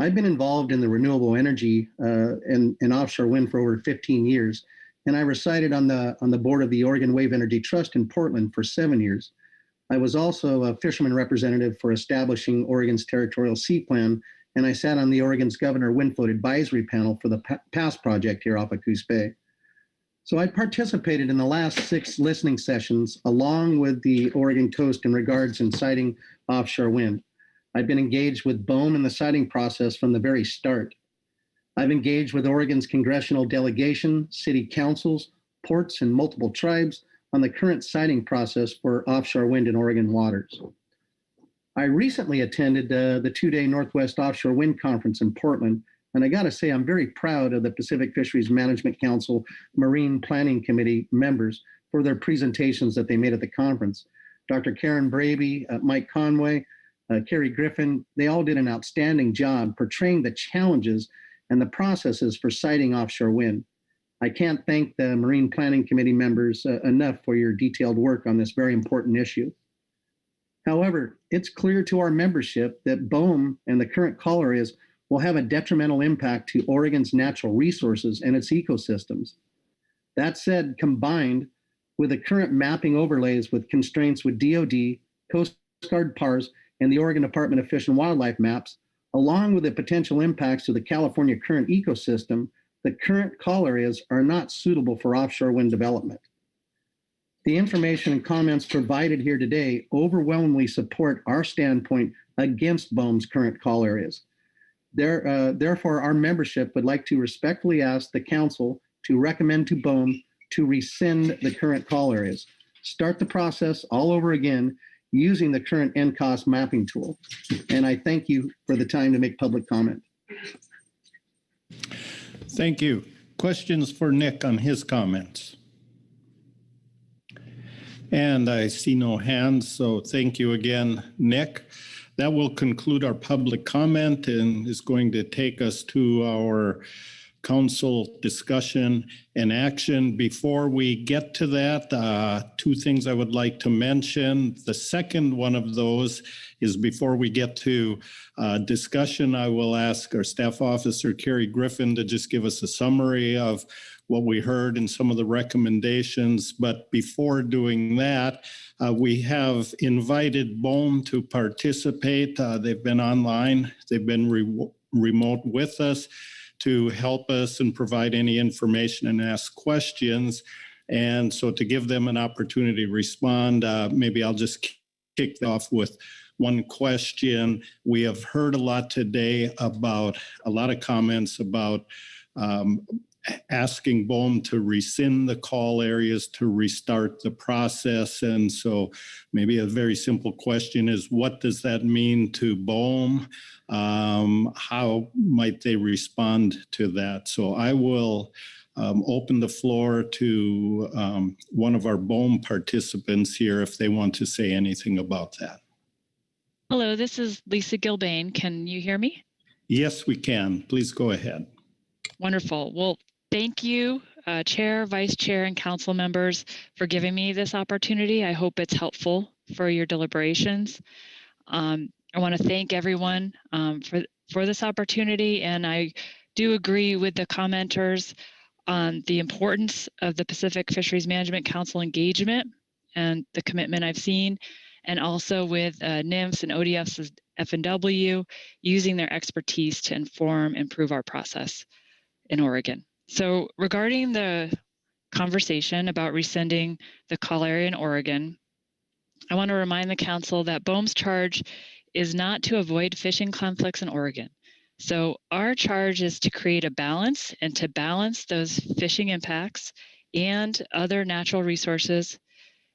[SPEAKER 3] I've been involved in the renewable energy and offshore wind for over 15 years, and I resided on the board of the Oregon Wave Energy Trust in Portland for 7 years. I was also a fisherman representative for establishing Oregon's territorial sea plan, and I sat on the Oregon's Governor Windfloat Advisory Panel for the PASS project here off of Coos Bay. So I participated in the last 6 listening sessions along with the Oregon Coast in regards in siting offshore wind. I've been engaged with BOEM in the siting process from the very start. I've engaged with Oregon's congressional delegation, city councils, ports, and multiple tribes on the current siting process for offshore wind in Oregon waters. I recently attended the 2-day Northwest Offshore Wind Conference in Portland, and I got to say, I'm very proud of the Pacific Fisheries Management Council Marine Planning Committee members for their presentations that they made at the conference. Dr. Karen Braby, Mike Conway, Carrie Griffin, they all did an outstanding job portraying the challenges and the processes for siting offshore wind. I can't thank the Marine Planning Committee members enough for your detailed work on this very important issue. However, it's clear to our membership that BOEM and the current call areas will have a detrimental impact to Oregon's natural resources and its ecosystems. That said, combined with the current mapping overlays with constraints with DOD, Coast Guard PARs, and the Oregon Department of Fish and Wildlife maps, along with the potential impacts to the California current ecosystem, the current call areas are not suitable for offshore wind development. The information and comments provided here today overwhelmingly support our standpoint against BOEM's current call areas. Therefore, our membership would like to respectfully ask the council to recommend to BOEM to rescind the current call areas, start the process all over again using the current NCOS mapping tool. And I thank you for the time to make public comment.
[SPEAKER 16] Thank you. Questions for Nick on his comments? And I see no hands, so thank you again, Nick. That will conclude our public comment and is going to take us to our council discussion and action. Before we get to that, 2 things I would like to mention. The second one of those is before we get to discussion, I will ask our staff officer, Carrie Griffin, to just give us a summary of what we heard and some of the recommendations. But before doing that, we have invited BOEM to participate. They've been online. They've been remote with us to help us and provide any information and ask questions. And so to give them an opportunity to respond, maybe I'll just kick off with one question. We have heard a lot today about a lot of comments about asking BOEM to rescind the call areas to restart the process. And so maybe a very simple question is, what does that mean to BOEM? How might they respond to that? So I will open the floor to one of our BOEM participants here if they want to say anything about that.
[SPEAKER 12] Hello, this is Lisa Gilbane. Can you hear me?
[SPEAKER 16] Yes, we can. Please go ahead.
[SPEAKER 12] Wonderful. Well, thank you, Chair, Vice Chair, and Council members for giving me this opportunity. I hope it's helpful for your deliberations. I want to thank everyone for this opportunity, and I do agree with the commenters on the importance of the Pacific Fisheries Management Council engagement and the commitment I've seen, and also with NMFS and ODF's F&W using their expertise to inform and improve our process in Oregon. So regarding the conversation about rescinding the call area in Oregon, I want to remind the Council that BOEM's charge is not to avoid fishing conflicts in Oregon. So our charge is to create a balance and to balance those fishing impacts and other natural resources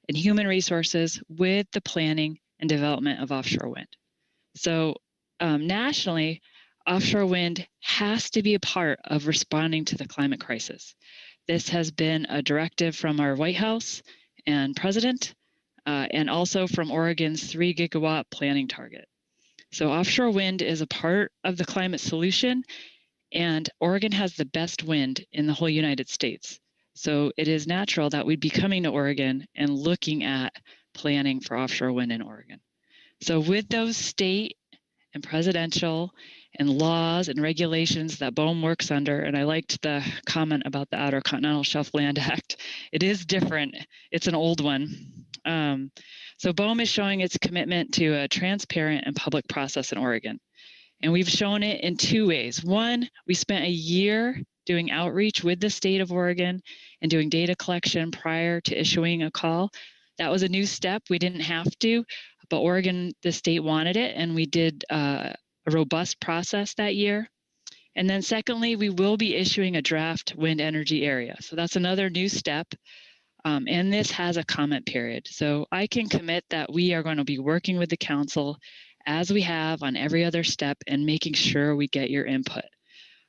[SPEAKER 12] and human resources with the planning and development of offshore wind. So nationally, offshore wind has to be a part of responding to the climate crisis. This has been a directive from our White House and President, and also from Oregon's 3 gigawatt planning target. So offshore wind is a part of the climate solution, and Oregon has the best wind in the whole United States. So it is natural that we'd be coming to Oregon and looking at planning for offshore wind in Oregon. So with those state and presidential and laws and regulations that BOEM works under, and I liked the comment about the Outer Continental Shelf Land Act. It is different. It's an old one. So BOEM is showing its commitment to a transparent and public process in Oregon. And we've shown it in 2 ways. One, we spent a year doing outreach with the state of Oregon and doing data collection prior to issuing a call. That was a new step. We didn't have to, but Oregon, the state wanted it, and we did a robust process that year. And then secondly, we will be issuing a draft wind energy area. So that's another new step. And this has a comment period. So I can commit that we are going to be working with the council as we have on every other step and making sure we get your input.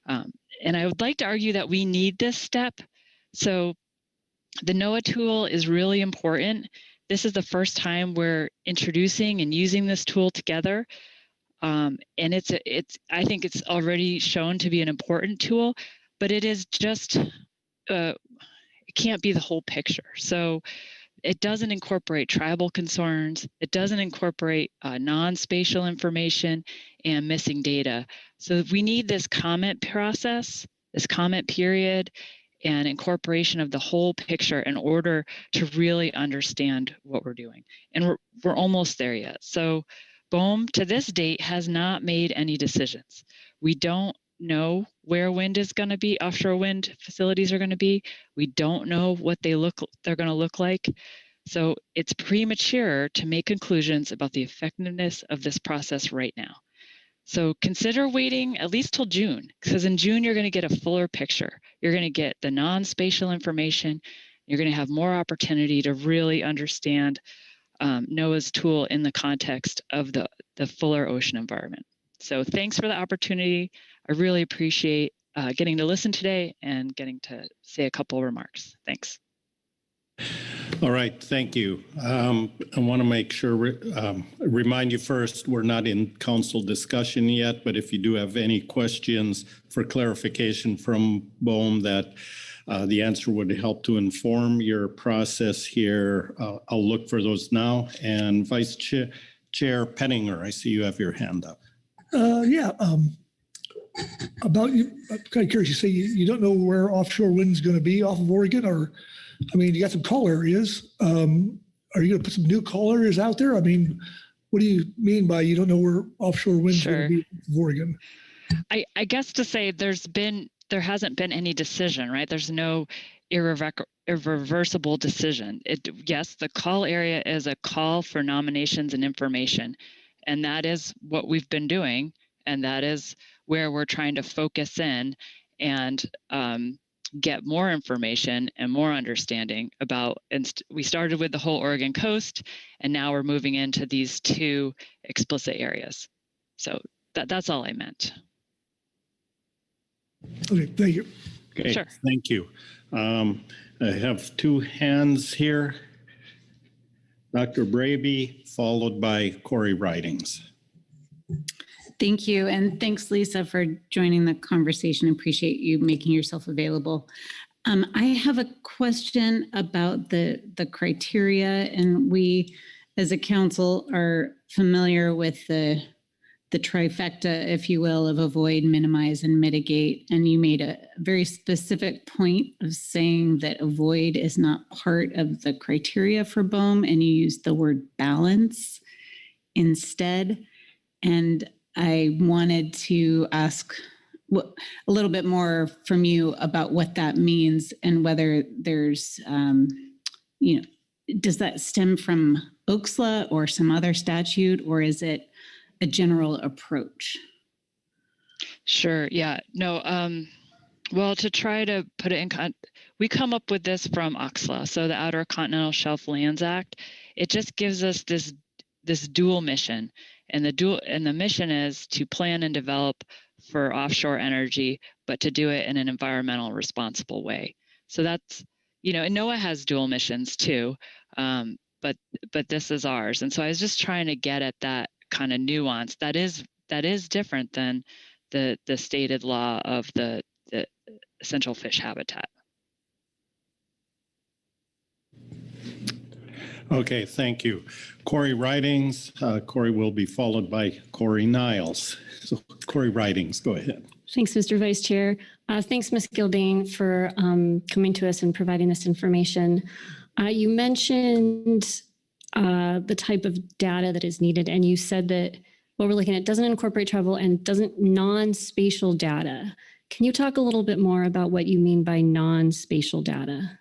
[SPEAKER 12] And I would like to argue that we need this step. So the NOAA tool is really important. This is the first time we're introducing and using this tool together. And I think it's already shown to be an important tool, but it is just, it can't be the whole picture. So it doesn't incorporate tribal concerns. It doesn't incorporate non-spatial information and missing data. So we need this comment process, this comment period, and incorporation of the whole picture in order to really understand what we're doing. And we're almost there yet. So BOEM to this date has not made any decisions. We don't know where wind is going to be, offshore wind facilities are going to be. We don't know what they're going to look like. So it's premature to make conclusions about the effectiveness of this process right now. So consider waiting at least till June, because in June, you're going to get a fuller picture. You're going to get the non-spatial information. You're going to have more opportunity to really understand NOAA's tool in the context of the fuller ocean environment. So thanks for the opportunity. I really appreciate getting to listen today and getting to say a couple of remarks. Thanks.
[SPEAKER 16] All right, thank you. I want to make sure, remind you first, we're not in council discussion yet, but if you do have any questions for clarification from BOEM that the answer would help to inform your process here, I'll look for those now. And Vice Chair Pettinger, I see you have your hand up.
[SPEAKER 20] About you, I'm kind of curious. You say you don't know where offshore wind's going to be off of Oregon, or, I mean, you got some call areas. Are you going to put some new call areas out there? I mean, what do you mean by you don't know where offshore wind's going to be off of Oregon?
[SPEAKER 12] I guess to say there hasn't been any decision, right? There's no irreversible decision. Yes, the call area is a call for nominations and information, and that is what we've been doing, and that is where we're trying to focus in and get more information and more understanding about. And we started with the whole Oregon coast, and now we're moving into these 2 explicit areas. So that's all I meant.
[SPEAKER 20] Okay, thank you.
[SPEAKER 16] Okay,
[SPEAKER 12] Sure.
[SPEAKER 16] Thank you. I have 2 hands here. Dr. Braby, followed by Corey Ridings.
[SPEAKER 6] Thank you. And thanks, Lisa, for joining the conversation. Appreciate you making yourself available. I have a question about the criteria, and we as a council are familiar with the trifecta, if you will, of avoid, minimize, and mitigate. And you made a very specific point of saying that avoid is not part of the criteria for BOEM, and you used the word balance instead. And I wanted to ask a little bit more from you about what that means and whether there's, does that stem from OXLA or some other statute, or is it a general approach?
[SPEAKER 12] Sure. Yeah. No. Well, to try to put it in we come up with this from OXLA, so the Outer Continental Shelf Lands Act. It just gives us this dual mission, and the mission is to plan and develop for offshore energy, but to do it in an environmental responsible way. So that's, and NOAA has dual missions too, but this is ours. And so I was just trying to get at that kind of nuance that is different than the stated law of the essential fish habitat.
[SPEAKER 16] Okay, thank you. Corey Ridings. Corey will be followed by Corey Niles. So Corey Ridings, go ahead.
[SPEAKER 15] Thanks, Mr. Vice Chair. Thanks, Ms. Gilding, for coming to us and providing this information. You mentioned the type of data that is needed, and you said that what we're looking at doesn't incorporate travel and doesn't non-spatial data. Can you talk a little bit more about what you mean by non-spatial data?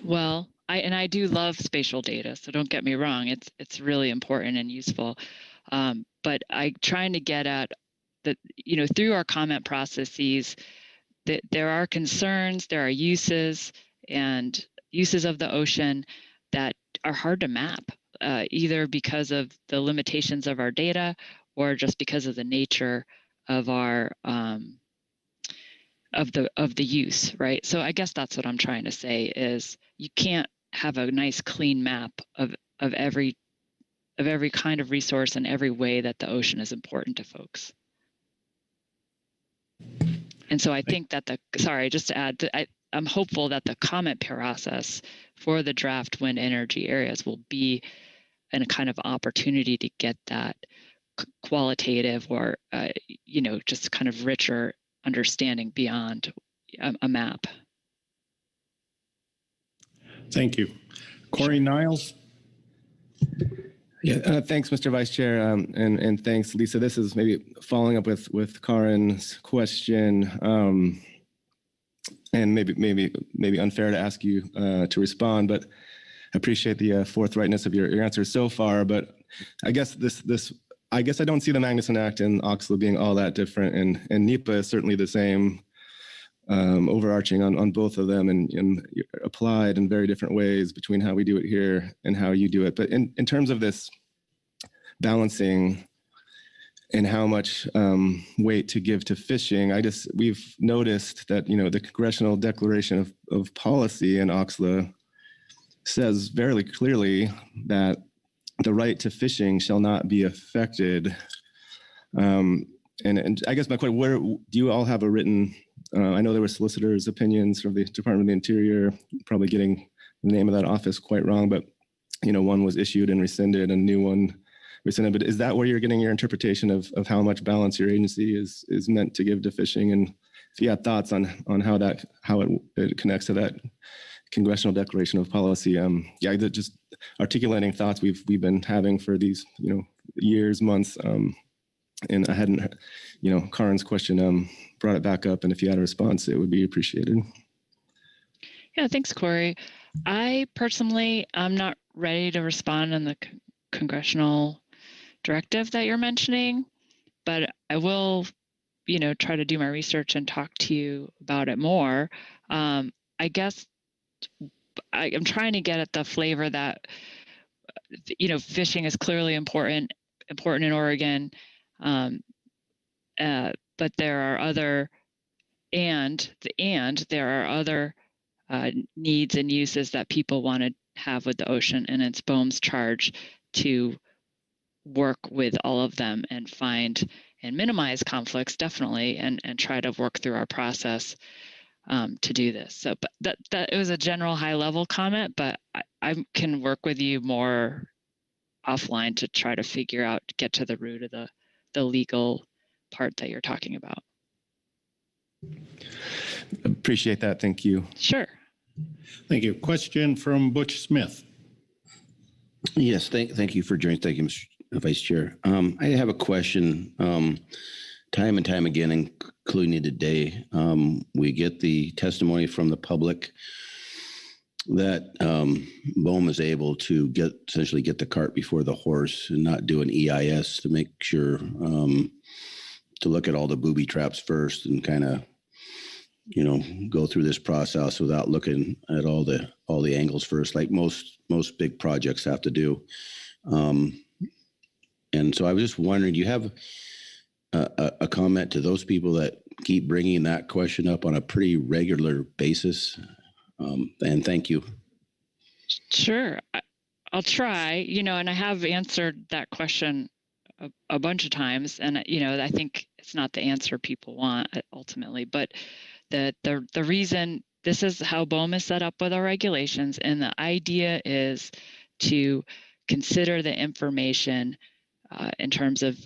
[SPEAKER 12] Well, I do love spatial data, so don't get me wrong. It's really important and useful. But I'm trying to get at that, through our comment processes, that there are concerns, there are uses of the ocean that are hard to map, either because of the limitations of our data or just because of the nature of our of the use, right? So I guess that's what I'm trying to say is you can't have a nice clean map of every kind of resource and every way that the ocean is important to folks. And so I think that just to add, I'm hopeful that the comment process for the draft wind energy areas will be a kind of opportunity to get that qualitative or, just kind of richer understanding beyond a map.
[SPEAKER 16] Thank you. Corey Niles.
[SPEAKER 10] Yeah, thanks, Mr. Vice Chair, and thanks, Lisa. This is maybe following up with Karin's question, and maybe unfair to ask you to respond, but I appreciate the forthrightness of your answers so far. But I guess I don't see the Magnuson Act and OXLA being all that different, and NEPA is certainly the same, overarching on both of them and applied in very different ways between how we do it here and how you do it. But in terms of this balancing and how much weight to give to fishing, we've noticed that, the Congressional Declaration of Policy in OXLA says very clearly that the right to fishing shall not be affected. And I guess my question, where do you all have a written, I know there were solicitors' opinions from the Department of the Interior, probably getting the name of that office quite wrong, but one was issued and rescinded, and a new one rescinded. But is that where you're getting your interpretation of how much balance your agency is meant to give to fishing? And if you have thoughts on how it connects to that Congressional Declaration of Policy, just articulating thoughts we've been having for these years, months, And I hadn't, Karin's question brought it back up. And if you had a response, it would be appreciated.
[SPEAKER 12] Yeah, thanks, Corey. I personally, I'm not ready to respond on the congressional directive that you're mentioning, but I will, try to do my research and talk to you about it more. I guess I'm trying to get at the flavor that, fishing is clearly important in Oregon, but there are other, there are other needs and uses that people want to have with the ocean, and it's BOEM's charge to work with all of them and find and minimize conflicts, definitely, and try to work through our process to do this. So, but that it was a general high-level comment, but I can work with you more offline to try to figure out, get to the root of the legal part that you're talking about.
[SPEAKER 10] Appreciate that. Thank you.
[SPEAKER 12] Sure.
[SPEAKER 16] Thank you. Question from Butch Smith.
[SPEAKER 9] Yes, thank you for joining. Thank you, Mr. Vice Chair. I have a question. Time and time again, including today, we get the testimony from the public that BOEM is able to essentially get the cart before the horse and not do an EIS to make sure to look at all the booby traps first and kind of go through this process without looking at all the angles first, like most big projects have to do. And so I was just wondering, do you have a comment to those people that keep bringing that question up on a pretty regular basis? And thank you.
[SPEAKER 12] Sure. I'll try, and I have answered that question a bunch of times. And, I think it's not the answer people want ultimately, but the reason, this is how BOEM is set up with our regulations. And the idea is to consider the information in terms of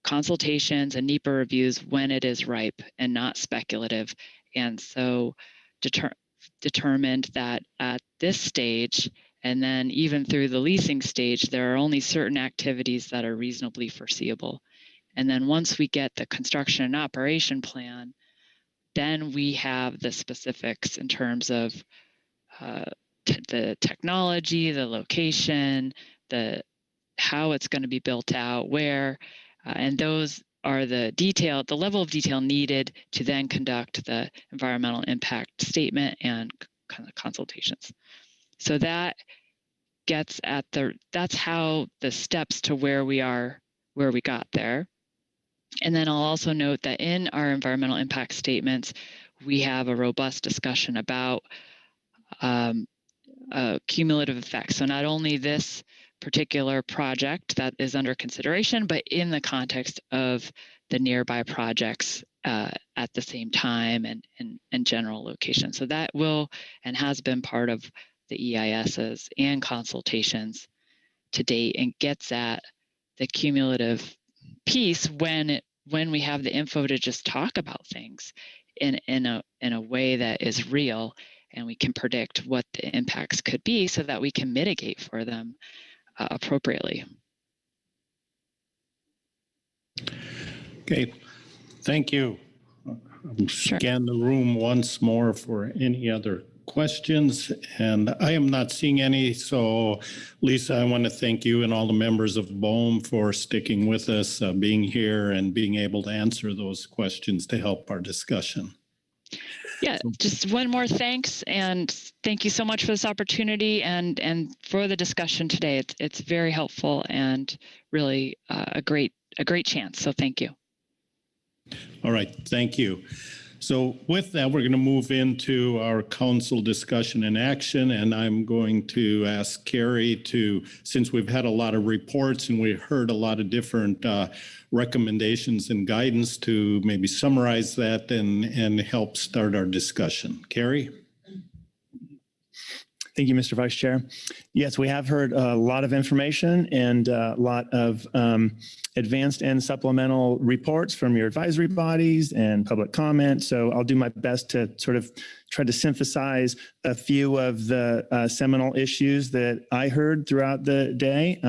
[SPEAKER 12] consultations and NEPA reviews when it is ripe and not speculative. And so determined that at this stage, and then even through the leasing stage, there are only certain activities that are reasonably foreseeable. And then once we get the construction and operation plan, then we have the specifics in terms of the technology, the location, how it's going to be built out, where, and those are the level of detail needed to then conduct the environmental impact statement and consultations. So that gets at that's how the steps to where we got there. And then I'll also note that in our environmental impact statements, we have a robust discussion about cumulative effects. So not only this particular project that is under consideration, but in the context of the nearby projects at the same time and general location. So that will and has been part of the EISs and consultations to date, and gets at the cumulative piece when we have the info to just talk about things in a way that is real, and we can predict what the impacts could be so that we can mitigate for them appropriately.
[SPEAKER 16] Okay, thank you. I'll scan the room once more for any other questions, and I am not seeing any. So Lisa, I want to thank you and all the members of BOEM for sticking with us, being here and being able to answer those questions to help our discussion.
[SPEAKER 12] Yeah, just one more thanks, and thank you so much for this opportunity and for the discussion today. It's very helpful and really a great chance. So thank you.
[SPEAKER 16] All right, thank you. So with that, we're going to move into our council discussion and action, and I'm going to ask Carrie to, since we've had a lot of reports and we heard a lot of different recommendations and guidance, to maybe summarize that and help start our discussion. Carrie?
[SPEAKER 13] Thank you, Mr. Vice Chair. Yes, we have heard a lot of information and a lot of advanced and supplemental reports from your advisory bodies and public comment. So I'll do my best to sort of try to synthesize a few of the seminal issues that I heard throughout the day.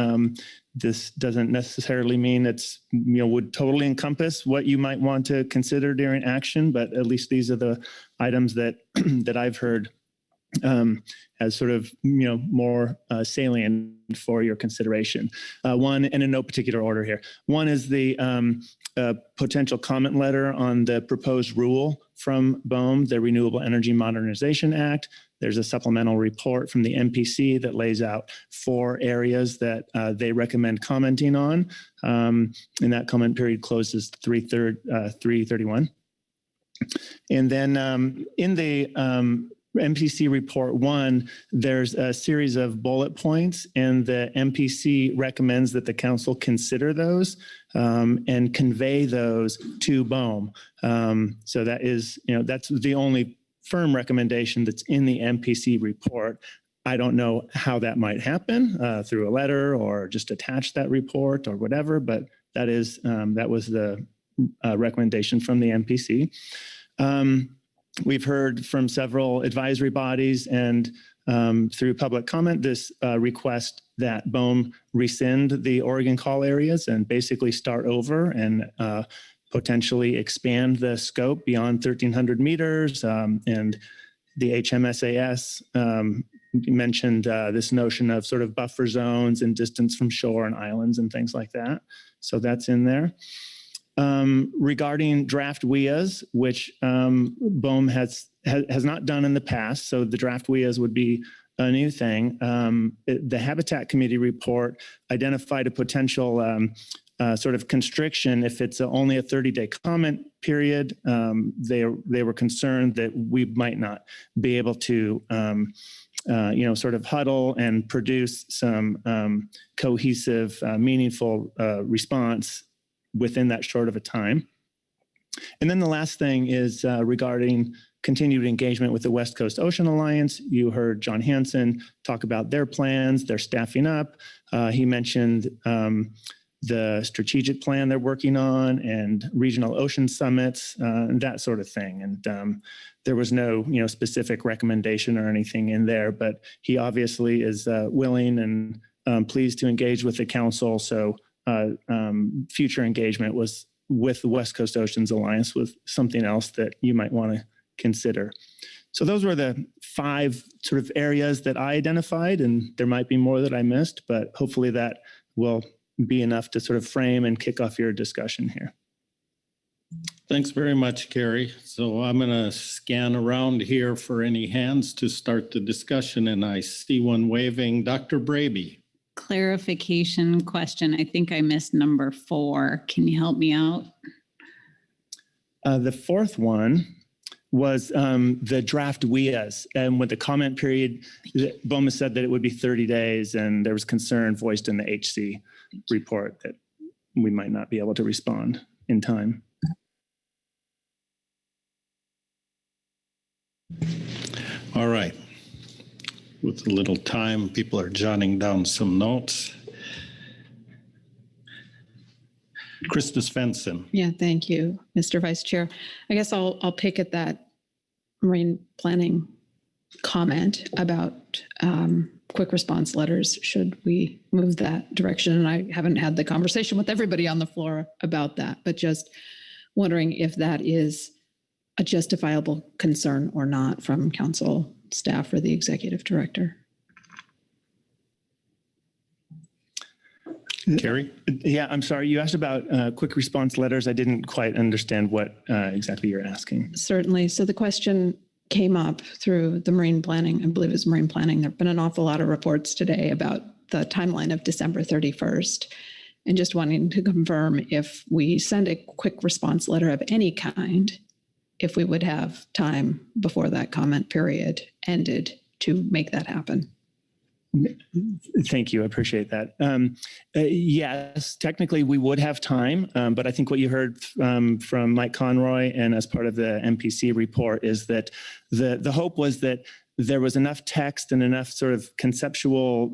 [SPEAKER 13] this doesn't necessarily mean it's, would totally encompass what you might want to consider during action, but at least these are the items that that I've heard as sort of, more salient for your consideration. One, and in no particular order here. One is the potential comment letter on the proposed rule from BOEM, the Renewable Energy Modernization Act. There's a supplemental report from the MPC that lays out 4 areas that they recommend commenting on. And that comment period closes 3/31. And then in the MPC Report 1, there's a series of bullet points, and the MPC recommends that the council consider those and convey those to BOEM. So that is, that's the only firm recommendation that's in the MPC report. I don't know how that might happen through a letter or just attach that report or whatever, but that is that was the recommendation from the MPC. We've heard from several advisory bodies and through public comment this request that BOEM rescind the Oregon call areas and basically start over and potentially expand the scope beyond 1,300 meters. And the HMSAS mentioned this notion of sort of buffer zones and distance from shore and islands and things like that. So that's in there. Regarding draft WIAs, which BOEM has not done in the past, so the draft WIAs would be a new thing. The Habitat Committee report identified a potential sort of constriction if it's only a 30-day comment period. They were concerned that we might not be able to sort of huddle and produce some cohesive, meaningful response within that short of a time. And then the last thing is regarding continued engagement with the West Coast Ocean Alliance. You heard John Hansen talk about their plans, their staffing up. He mentioned the strategic plan they're working on and regional ocean summits, and that sort of thing. And there was no specific recommendation or anything in there, but he obviously is willing and pleased to engage with the council. So future engagement was with the West Coast Oceans Alliance was something else that you might want to consider. So those were the 5 sort of areas that I identified, and there might be more that I missed, but hopefully that will be enough to sort of frame and kick off your discussion here.
[SPEAKER 16] Thanks very much, Carrie. So I'm going to scan around here for any hands to start the discussion, and I see one waving. Dr. Braby.
[SPEAKER 6] Clarification question. I think I missed number 4. Can you help me out?
[SPEAKER 13] The 4th one was the draft WIAs. And with the comment period, BOEM said that it would be 30 days, and there was concern voiced in the HC report that we might not be able to respond in time.
[SPEAKER 16] All right. With a little time, people are jotting down some notes. Krista Svensson.
[SPEAKER 14] Yeah, thank you, Mr. Vice Chair. I guess I'll pick at that marine planning comment about quick response letters. Should we move that direction? And I haven't had the conversation with everybody on the floor about that, but just wondering if that is a justifiable concern or not from council staff or the executive director.
[SPEAKER 16] Carrie?
[SPEAKER 13] Yeah, I'm sorry. You asked about quick response letters. I didn't quite understand what exactly you're asking.
[SPEAKER 14] Certainly. So the question came up through the marine planning, I believe it's marine planning. There have been an awful lot of reports today about the timeline of December 31st. And just wanting to confirm if we send a quick response letter of any kind, if we would have time before that comment period ended to make that happen.
[SPEAKER 13] Thank you. I appreciate that. Yes, technically we would have time, but I think what you heard from Mike Conroy and as part of the MPC report is that the hope was that there was enough text and enough sort of conceptual,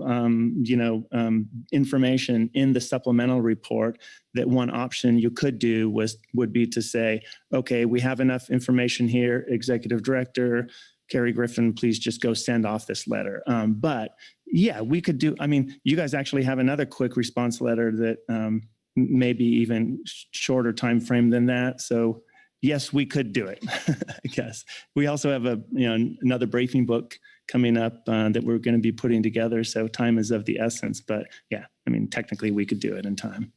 [SPEAKER 13] information in the supplemental report that one option you could do would be to say, okay, we have enough information here, Executive Director Carrie Griffin, please just go send off this letter. But Yeah, we could do, I mean, you guys actually have another quick response letter that maybe even shorter time frame than that. So yes, we could do it, I guess. We also have another briefing book coming up that we're going to be putting together. So time is of the essence, but yeah, I mean, technically we could do it in time.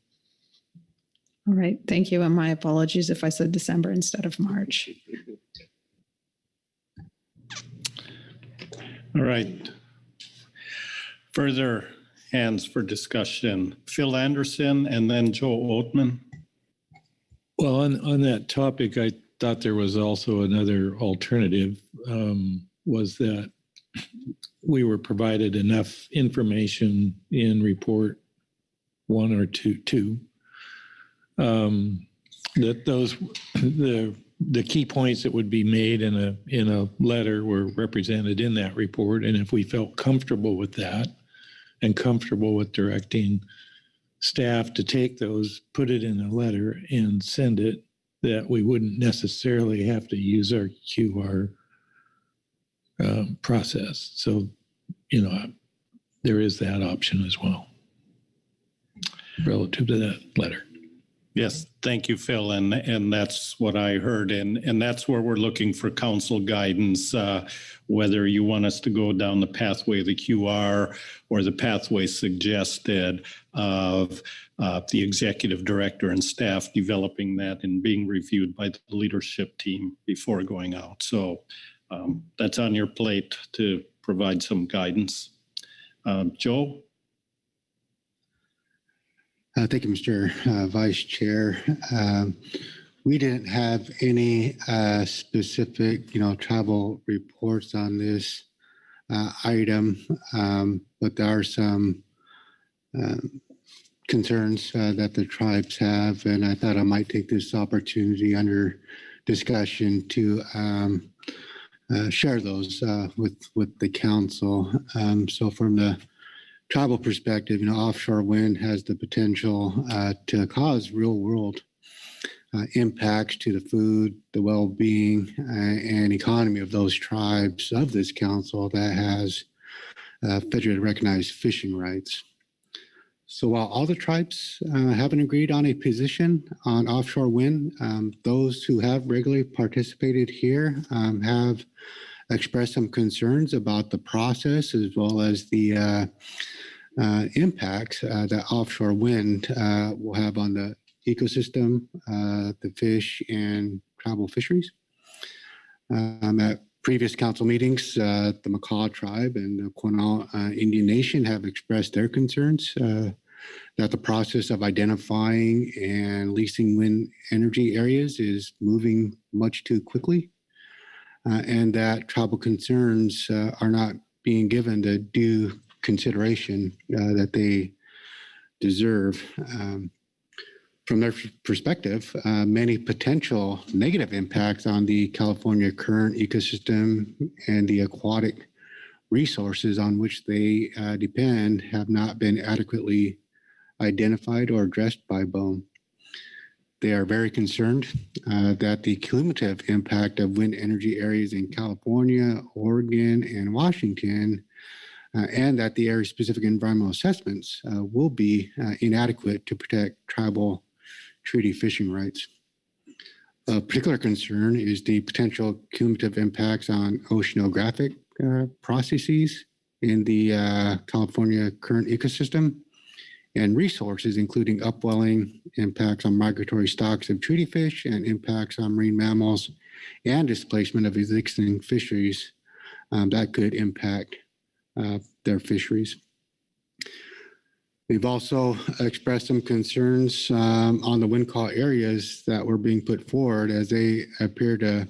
[SPEAKER 14] All right, thank you. And my apologies if I said December instead of March.
[SPEAKER 16] All right. Further hands for discussion. Phil Anderson and then Joe Oatman.
[SPEAKER 4] Well, on that topic, I thought there was also another alternative, was that we were provided enough information in report 1 or 2, that those the key points that would be made in a letter were represented in that report. And if we felt comfortable with that and comfortable with directing staff to take those, put it in a letter and send it, that we wouldn't necessarily have to use our QR process. So, there is that option as well relative to that letter.
[SPEAKER 16] Yes, thank you, Phil. And that's what I heard. And that's where we're looking for council guidance, whether you want us to go down the pathway of the QR or the pathway suggested of the executive director and staff developing that and being reviewed by the leadership team before going out. So that's on your plate to provide some guidance. Joe?
[SPEAKER 3] Thank you, Mr. Vice Chair. We didn't have any specific, travel reports on this item, but there are some concerns that the tribes have, and I thought I might take this opportunity under discussion to share those with the council. So from the tribal perspective, offshore wind has the potential to cause real world impacts to the food, the well-being, and economy of those tribes of this council that has federally recognized fishing rights. So while all the tribes haven't agreed on a position on offshore wind, those who have regularly participated here have expressed some concerns about the process as well as the impacts that offshore wind will have on the ecosystem, the fish, and tribal fisheries. At previous council meetings, the Makah tribe and the Quinault Indian Nation have expressed their concerns that the process of identifying and leasing wind energy areas is moving much too quickly, and that tribal concerns are not being given the due consideration that they deserve. From their perspective, many potential negative impacts on the California current ecosystem and the aquatic resources on which they depend have not been adequately identified or addressed by BOEM. They are very concerned that the cumulative impact of wind energy areas in California, Oregon, and Washington, and that the area-specific environmental assessments will be inadequate to protect tribal treaty fishing rights. A particular concern is the potential cumulative impacts on oceanographic processes in the California current ecosystem and resources, including upwelling, impacts on migratory stocks of treaty fish, and impacts on marine mammals, and displacement of existing fisheries that could impact their fisheries. We've also expressed some concerns on the wind call areas that were being put forward as they appear to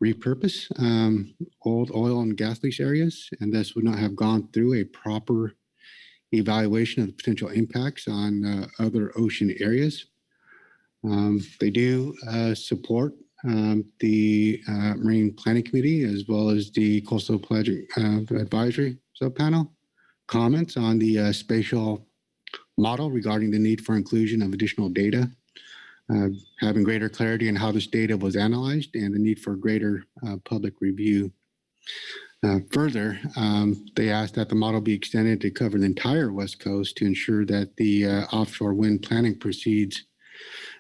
[SPEAKER 3] repurpose old oil and gas lease areas, and thus would not have gone through a proper evaluation of the potential impacts on other ocean areas. They do support the Marine Planning Committee as well as the Coastal Pelagic Advisory Subpanel comments on the spatial model regarding the need for inclusion of additional data, having greater clarity on how this data was analyzed, and the need for greater public review.
[SPEAKER 1] Further, they asked that the model be extended to cover the entire West Coast to ensure that the offshore wind planning proceeds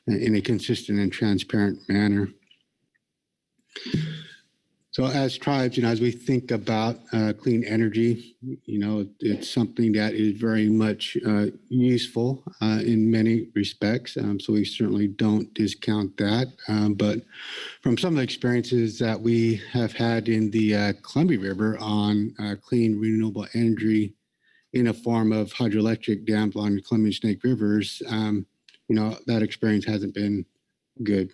[SPEAKER 1] in a consistent and transparent manner. So as tribes, as we think about clean energy, it's something that is very much useful in many respects. So we certainly don't discount that. But from some of the experiences that we have had in the Columbia River on clean renewable energy in a form of hydroelectric dams along the Columbia and Snake Rivers, that experience hasn't been good.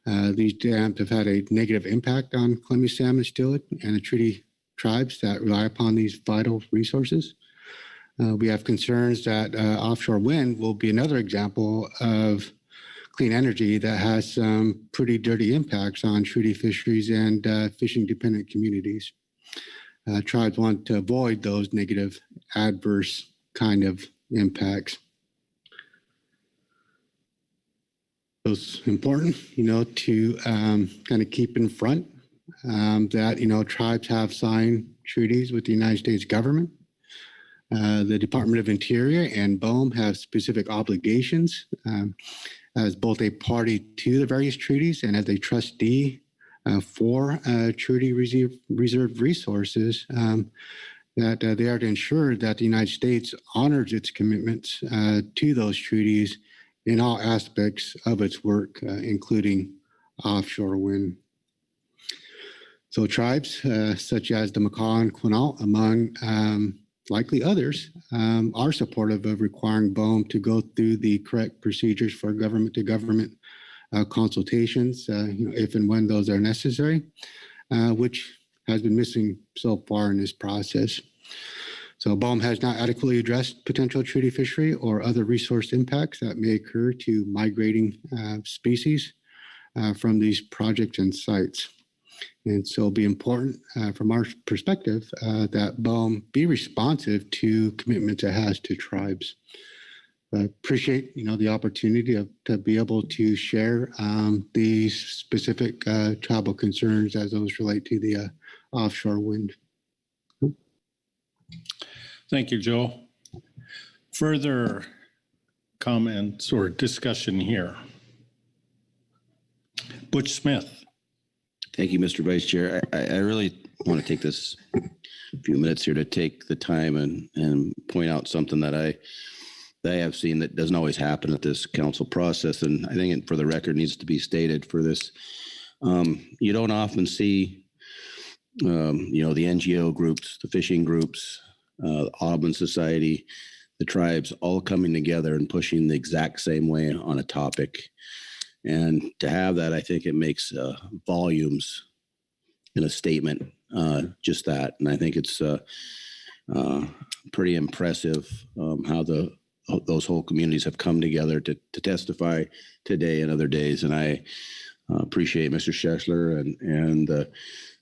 [SPEAKER 1] These dams have had a negative impact on Columbia salmon, steelhead, and the treaty tribes that rely upon these vital resources. We have concerns that offshore wind will be another example of clean energy that has some pretty dirty impacts on treaty fisheries and fishing-dependent communities. Tribes want to avoid those negative, adverse kind of impacts. So it's important, to kind of keep in front that, tribes have signed treaties with the United States government. The Department of Interior and BOEM have specific obligations as both a party to the various treaties and as a trustee for treaty reserved resources, that they are to ensure that the United States honors its commitments to those treaties in all aspects of its work, including offshore wind. So tribes such as the Makah and Quinault, among likely others, are supportive of requiring BOEM to go through the correct procedures for government-to-government consultations, if and when those are necessary, which has been missing so far in this process. So BOEM has not adequately addressed potential treaty fishery or other resource impacts that may occur to migrating species from these projects and sites. And so it'll be important from our perspective that BOEM be responsive to commitments it has to tribes. I appreciate, the opportunity to be able to share these specific tribal concerns as those relate to the offshore wind.
[SPEAKER 16] Thank you, Joe. Further comments or discussion here? Butch Smith.
[SPEAKER 9] Thank you, Mr. Vice Chair. I really want to take this few minutes here to take the time and point out something that I have seen that doesn't always happen at this council process. And I think for the record needs to be stated for this. You don't often see, the NGO groups, the fishing groups, the Audubon Society, the tribes all coming together and pushing the exact same way on a topic. And to have that, I think it makes volumes in a statement, just that. And I think it's pretty impressive how those whole communities have come together to testify today and other days. And I appreciate Mr. Schessler and the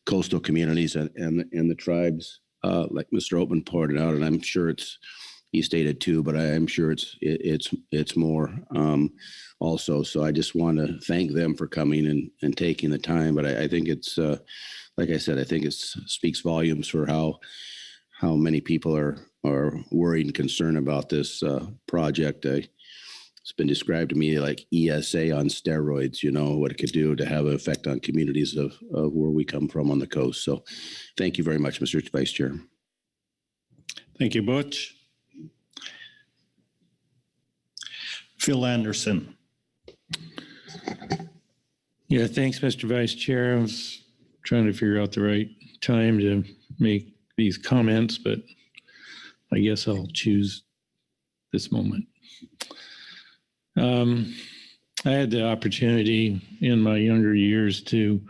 [SPEAKER 9] coastal communities and the tribes, like Mr. Oatman pointed out, and I'm sure he stated too, but I'm sure it's more also. So I just want to thank them for coming and taking the time. But I think it's, like I said, I think it speaks volumes for how many people are worried and concerned about this project. It's been described to me like ESA on steroids, what it could do to have an effect on communities of where we come from on the coast. So thank you very much, Mr. Vice Chair.
[SPEAKER 16] Thank you, Butch. Phil Anderson.
[SPEAKER 4] Yeah, thanks, Mr. Vice Chair. I was trying to figure out the right time to make these comments, but I guess I'll choose this moment. I had the opportunity in my younger years to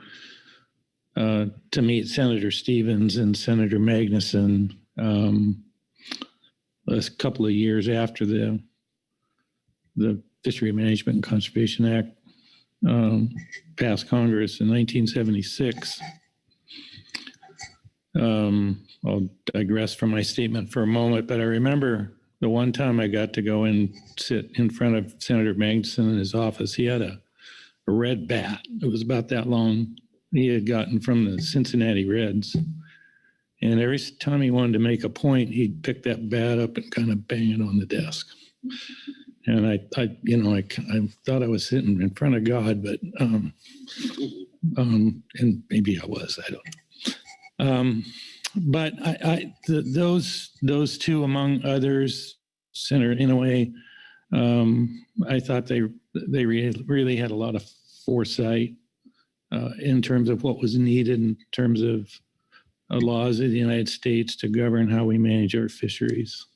[SPEAKER 4] meet Senator Stevens and Senator Magnuson a couple of years after the Fishery Management and Conservation Act passed Congress in 1976. I'll digress from my statement for a moment, but I remember the one time I got to go and sit in front of Senator Magnuson in his office. He had a red bat. It was about that long. He had gotten from the Cincinnati Reds. And every time he wanted to make a point, he'd pick that bat up and kind of bang it on the desk. And I thought I was sitting in front of God, but and maybe I was, I don't know. But those two, among others, Senator Inouye, I thought they really had a lot of foresight in terms of what was needed in terms of laws of the United States to govern how we manage our fisheries.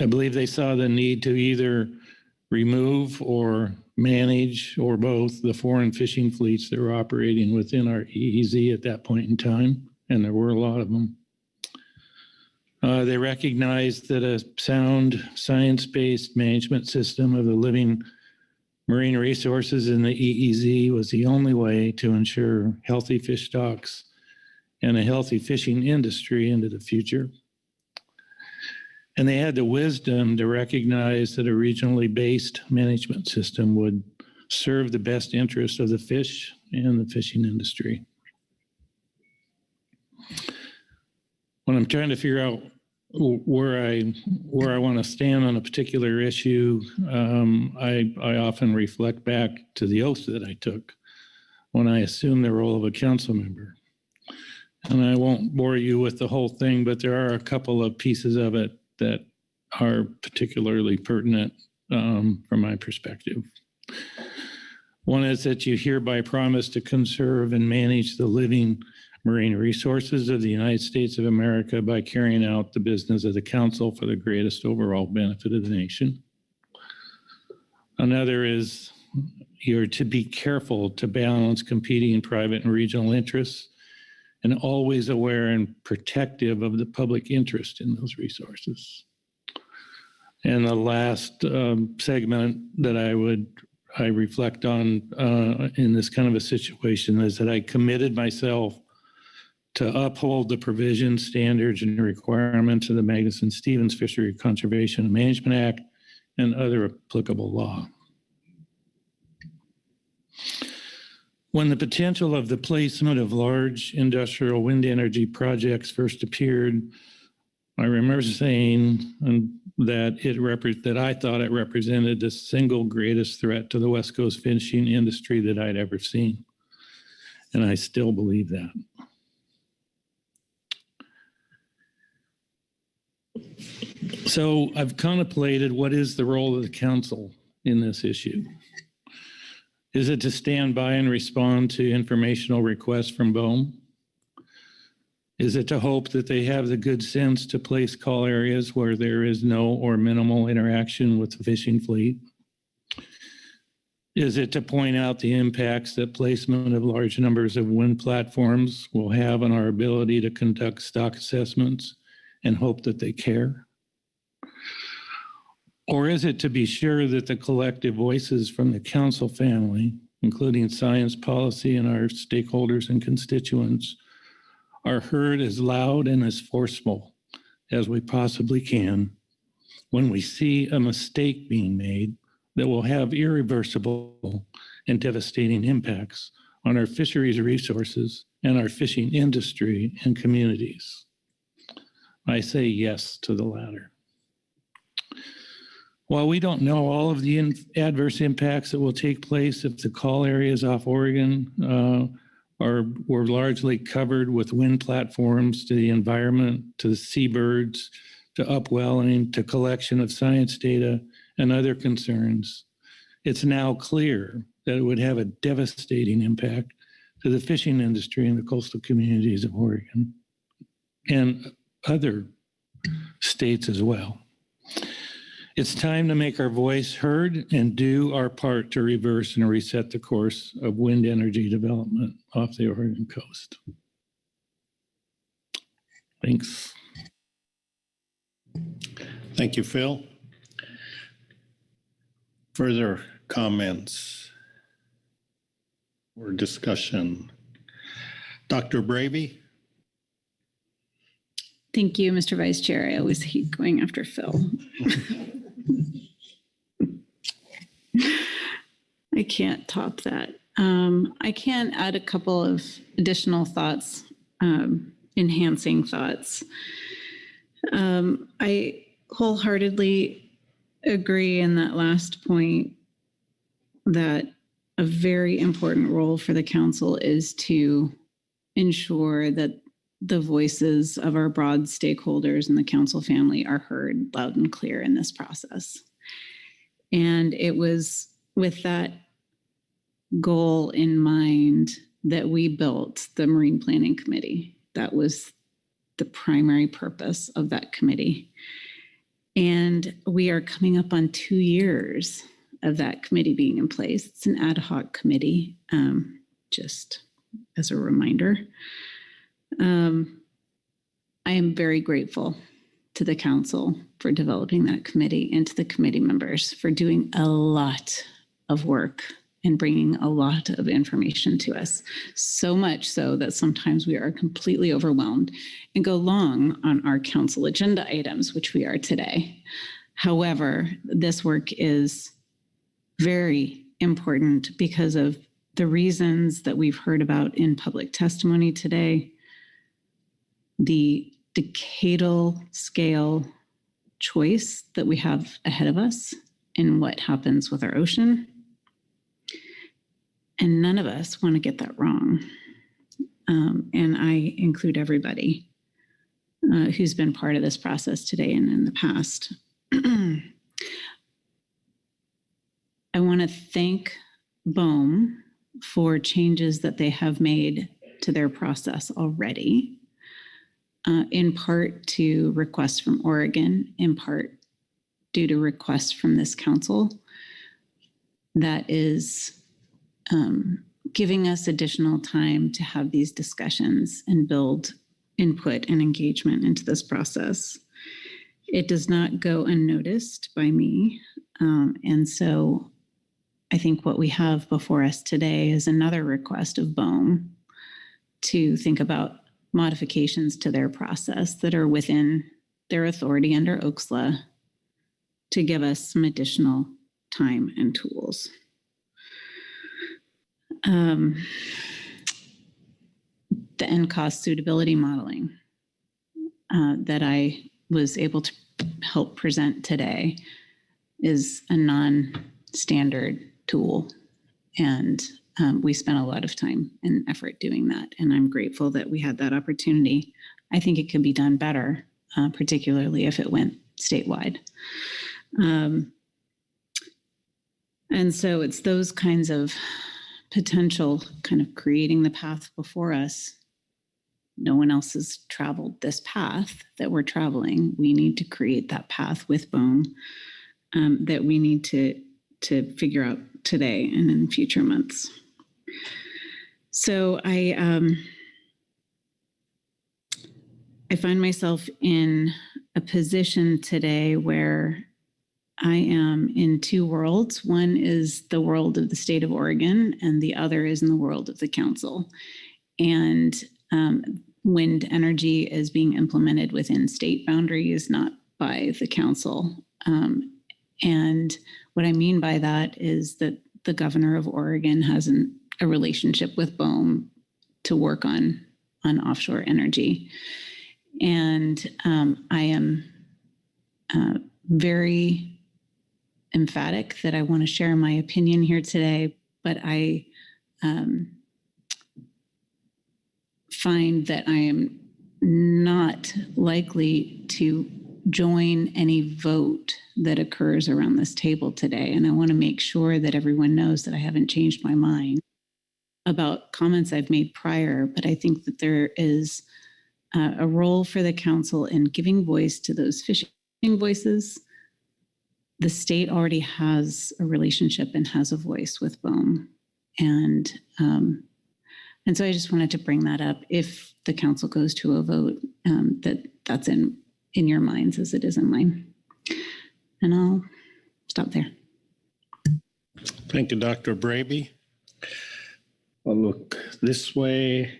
[SPEAKER 4] I believe they saw the need to either remove or manage, or both, the foreign fishing fleets that were operating within our EEZ at that point in time, and there were a lot of them. They recognized that a sound, science-based management system of the living marine resources in the EEZ was the only way to ensure healthy fish stocks and a healthy fishing industry into the future. And they had the wisdom to recognize that a regionally based management system would serve the best interests of the fish and the fishing industry. When I'm trying to figure out where I want to stand on a particular issue, I often reflect back to the oath that I took when I assumed the role of a council member. And I won't bore you with the whole thing, but there are a couple of pieces of it that are particularly pertinent from my perspective. One is that you hereby promise to conserve and manage the living marine resources of the United States of America by carrying out the business of the council for the greatest overall benefit of the nation. Another is you're to be careful to balance competing private and regional interests, and always aware and protective of the public interest in those resources. And the last segment that I reflect on in this kind of a situation is that I committed myself to uphold the provisions, standards, and requirements of the Magnuson-Stevens Fishery Conservation and Management Act and other applicable law. When the potential of the placement of large industrial wind energy projects first appeared, I remember saying that I thought it represented the single greatest threat to the West Coast fishing industry that I'd ever seen. And I still believe that. So I've contemplated what is the role of the council in this issue. Is it to stand by and respond to informational requests from BOEM? Is it to hope that they have the good sense to place call areas where there is no or minimal interaction with the fishing fleet? Is it to point out the impacts that placement of large numbers of wind platforms will have on our ability to conduct stock assessments and hope that they care? Or is it to be sure that the collective voices from the council family, including science policy and our stakeholders and constituents, are heard as loud and as forceful as we possibly can when we see a mistake being made that will have irreversible and devastating impacts on our fisheries resources and our fishing industry and communities? I say yes to the latter. While we don't know all of the adverse impacts that will take place if the call areas off Oregon were largely covered with wind platforms, to the environment, to the seabirds, to upwelling, to collection of science data and other concerns, it's now clear that it would have a devastating impact to the fishing industry in the coastal communities of Oregon and other states as well. It's time to make our voice heard and do our part to reverse and reset the course of wind energy development off the Oregon coast. Thanks.
[SPEAKER 16] Thank you, Phil. Further comments or discussion? Dr. Bravey?
[SPEAKER 6] Thank you, Mr. Vice Chair. I always hate going after Phil. I can't top that. I can add a couple of additional thoughts enhancing thoughts. I wholeheartedly agree in that last point that a very important role for the council is to ensure that the voices of our broad stakeholders in the council family are heard loud and clear in this process. And it was with that goal in mind that we built the Marine Planning Committee. That was the primary purpose of that committee. And we are coming up on 2 years of that committee being in place. It's an ad hoc committee, just as a reminder. I am very grateful to the council for developing that committee and to the committee members for doing a lot of work and bringing a lot of information to us. So much so that sometimes we are completely overwhelmed and go long on our council agenda items, which we are today. However, this work is very important because of the reasons that we've heard about in public testimony today, the decadal scale choice that we have ahead of us in what happens with our ocean. And none of us want to get that wrong. And I include everybody who's been part of this process today and in the past. I want to thank BOEM for changes that they have made to their process already, in part to requests from Oregon, in part due to requests from this council. That is giving us additional time to have these discussions and build input and engagement into this process. It does not go unnoticed by me. And so I think what we have before us today is another request of BOEM to think about modifications to their process that are within their authority under OCSLA to give us some additional time and tools. The end cost suitability modeling that I was able to help present today is a non-standard tool. And we spent a lot of time and effort doing that. And I'm grateful that we had that opportunity. I think it could be done better, particularly if it went statewide. And so it's those kinds of potential kind of creating the path before us. No one else has traveled this path that we're traveling. We need to create that path with BOEM that we need to figure out today and in future months. So I find myself in a position today where I am in two worlds. One is the world of the state of Oregon, and the other is in the world of the council. And wind energy is being implemented within state boundaries, not by the council. And what I mean by that is that the governor of Oregon has a relationship with BOEM to work on offshore energy. And I am very emphatic that I want to share my opinion here today, but I find that I am not likely to join any vote that occurs around this table today. And I want to make sure that everyone knows that I haven't changed my mind about comments I've made prior, but I think that there is a role for the council in giving voice to those fishing voices. The state already has a relationship and has a voice with BOEM. And so I just wanted to bring that up if the council goes to a vote, that's in your minds as it is in mine. And I'll stop there.
[SPEAKER 16] Thank you, Dr. Braby. I'll look this way.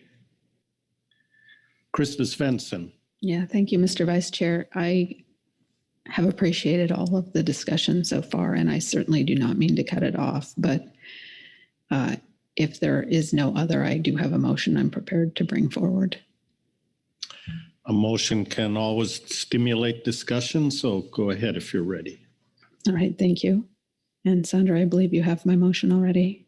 [SPEAKER 16] Krista Svensson.
[SPEAKER 14] Yeah, thank you, Mr. Vice Chair. I have appreciated all of the discussion so far, and I certainly do not mean to cut it off, but if there is no other, I do have a motion I'm prepared to bring forward.
[SPEAKER 16] A motion can always stimulate discussion, so go ahead if you're ready.
[SPEAKER 14] All right, thank you. And Sandra, I believe you have my motion already.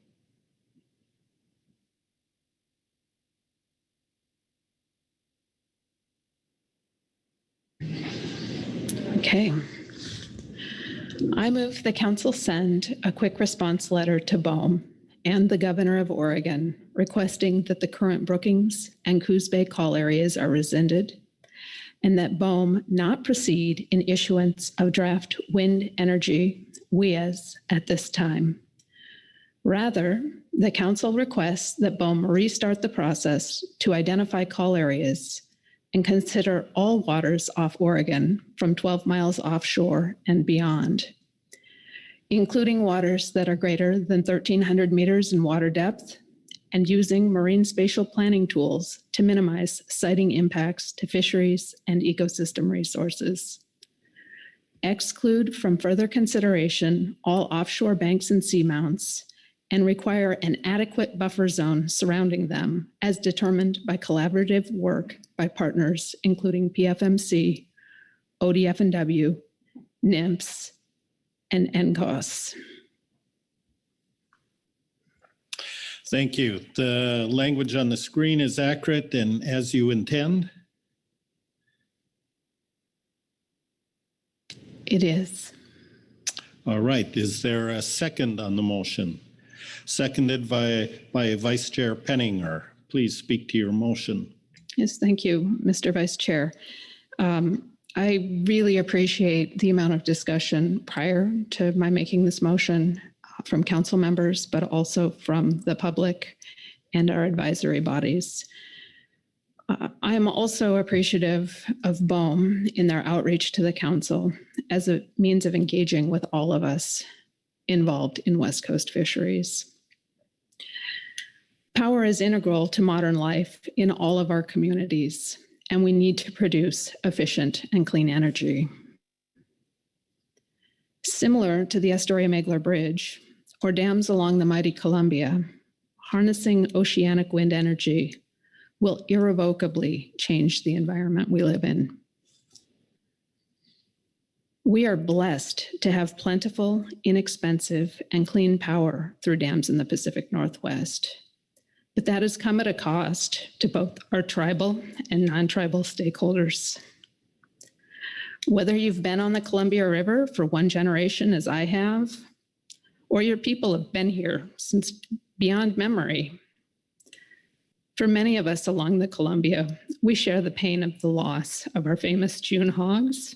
[SPEAKER 14] Okay. I move the council send a quick response letter to BOEM and the governor of Oregon requesting that the current Brookings and Coos Bay call areas are rescinded and that BOEM not proceed in issuance of draft wind energy WEAs at this time. Rather, the council requests that BOEM restart the process to identify call areas and consider all waters off Oregon from 12 miles offshore and beyond, including waters that are greater than 1,300 meters in water depth, and using marine spatial planning tools to minimize siting impacts to fisheries and ecosystem resources. Exclude from further consideration all offshore banks and seamounts, and require an adequate buffer zone surrounding them as determined by collaborative work by partners including PFMC, ODF&W, NMS, and NCOS.
[SPEAKER 16] Thank you. The language on the screen is accurate and as you intend?
[SPEAKER 14] It is.
[SPEAKER 16] All right. Is there a second on the motion? Seconded by Vice Chair Penninger. Please speak to your motion.
[SPEAKER 14] Yes, thank you, Mr. Vice Chair. I really appreciate the amount of discussion prior to my making this motion from council members, but also from the public and our advisory bodies. I am also appreciative of BOEM in their outreach to the council as a means of engaging with all of us involved in West Coast fisheries. Power is integral to modern life in all of our communities, and we need to produce efficient and clean energy. Similar to the Astoria-Megler Bridge or dams along the mighty Columbia, harnessing oceanic wind energy will irrevocably change the environment we live in. We are blessed to have plentiful, inexpensive, and clean power through dams in the Pacific Northwest. But that has come at a cost to both our tribal and non-tribal stakeholders. Whether you've been on the Columbia River for one generation as I have, or your people have been here since beyond memory, for many of us along the Columbia, we share the pain of the loss of our famous June hogs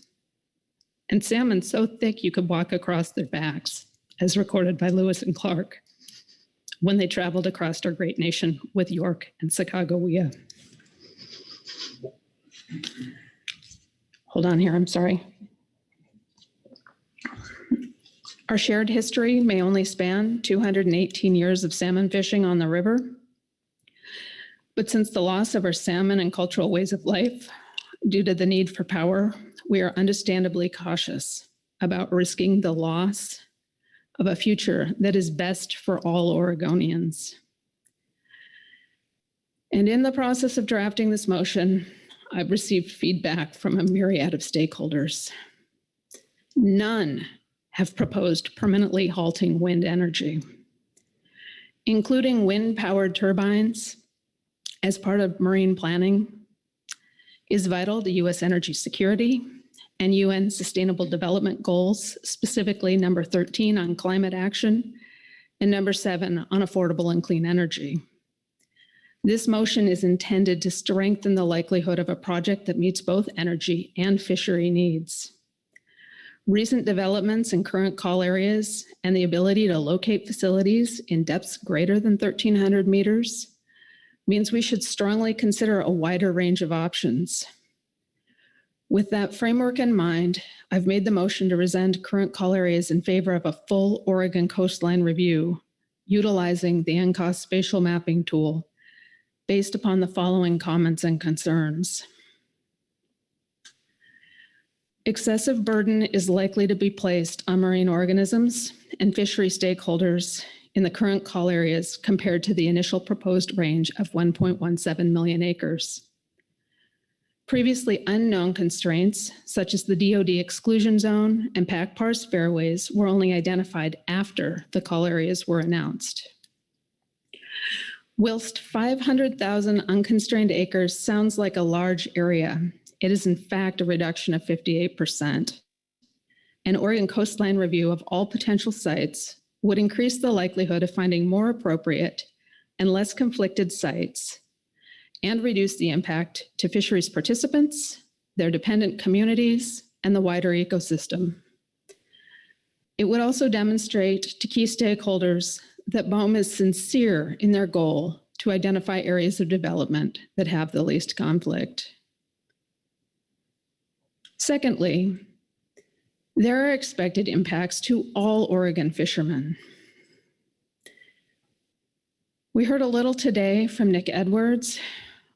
[SPEAKER 14] and salmon so thick you could walk across their backs, as recorded by Lewis and Clark, when they traveled across our great nation with York and Sacagawea. Hold on here, I'm sorry. Our shared history may only span 218 years of salmon fishing on the river, but since the loss of our salmon and cultural ways of life, due to the need for power, we are understandably cautious about risking the loss of a future that is best for all Oregonians. And in the process of drafting this motion, I've received feedback from a myriad of stakeholders. None have proposed permanently halting wind energy, including wind-powered turbines as part of marine planning is vital to U.S. energy security and UN Sustainable Development Goals, specifically number 13 on climate action and number 7 on affordable and clean energy. This motion is intended to strengthen the likelihood of a project that meets both energy and fishery needs. Recent developments in current call areas and the ability to locate facilities in depths greater than 1,300 meters means we should strongly consider a wider range of options. With that framework in mind, I've made the motion to rescind current call areas in favor of a full Oregon coastline review, utilizing the NCOS spatial mapping tool, based upon the following comments and concerns. Excessive burden is likely to be placed on marine organisms and fishery stakeholders in the current call areas compared to the initial proposed range of 1.17 million acres. Previously unknown constraints, such as the DoD exclusion zone and pack parse fairways, were only identified after the call areas were announced. Whilst 500,000 unconstrained acres sounds like a large area, it is in fact a reduction of 58%. An Oregon coastline review of all potential sites would increase the likelihood of finding more appropriate and less conflicted sites and reduce the impact to fisheries participants, their dependent communities, and the wider ecosystem. It would also demonstrate to key stakeholders that BOEM is sincere in their goal to identify areas of development that have the least conflict. Secondly, there are expected impacts to all Oregon fishermen. We heard a little today from Nick Edwards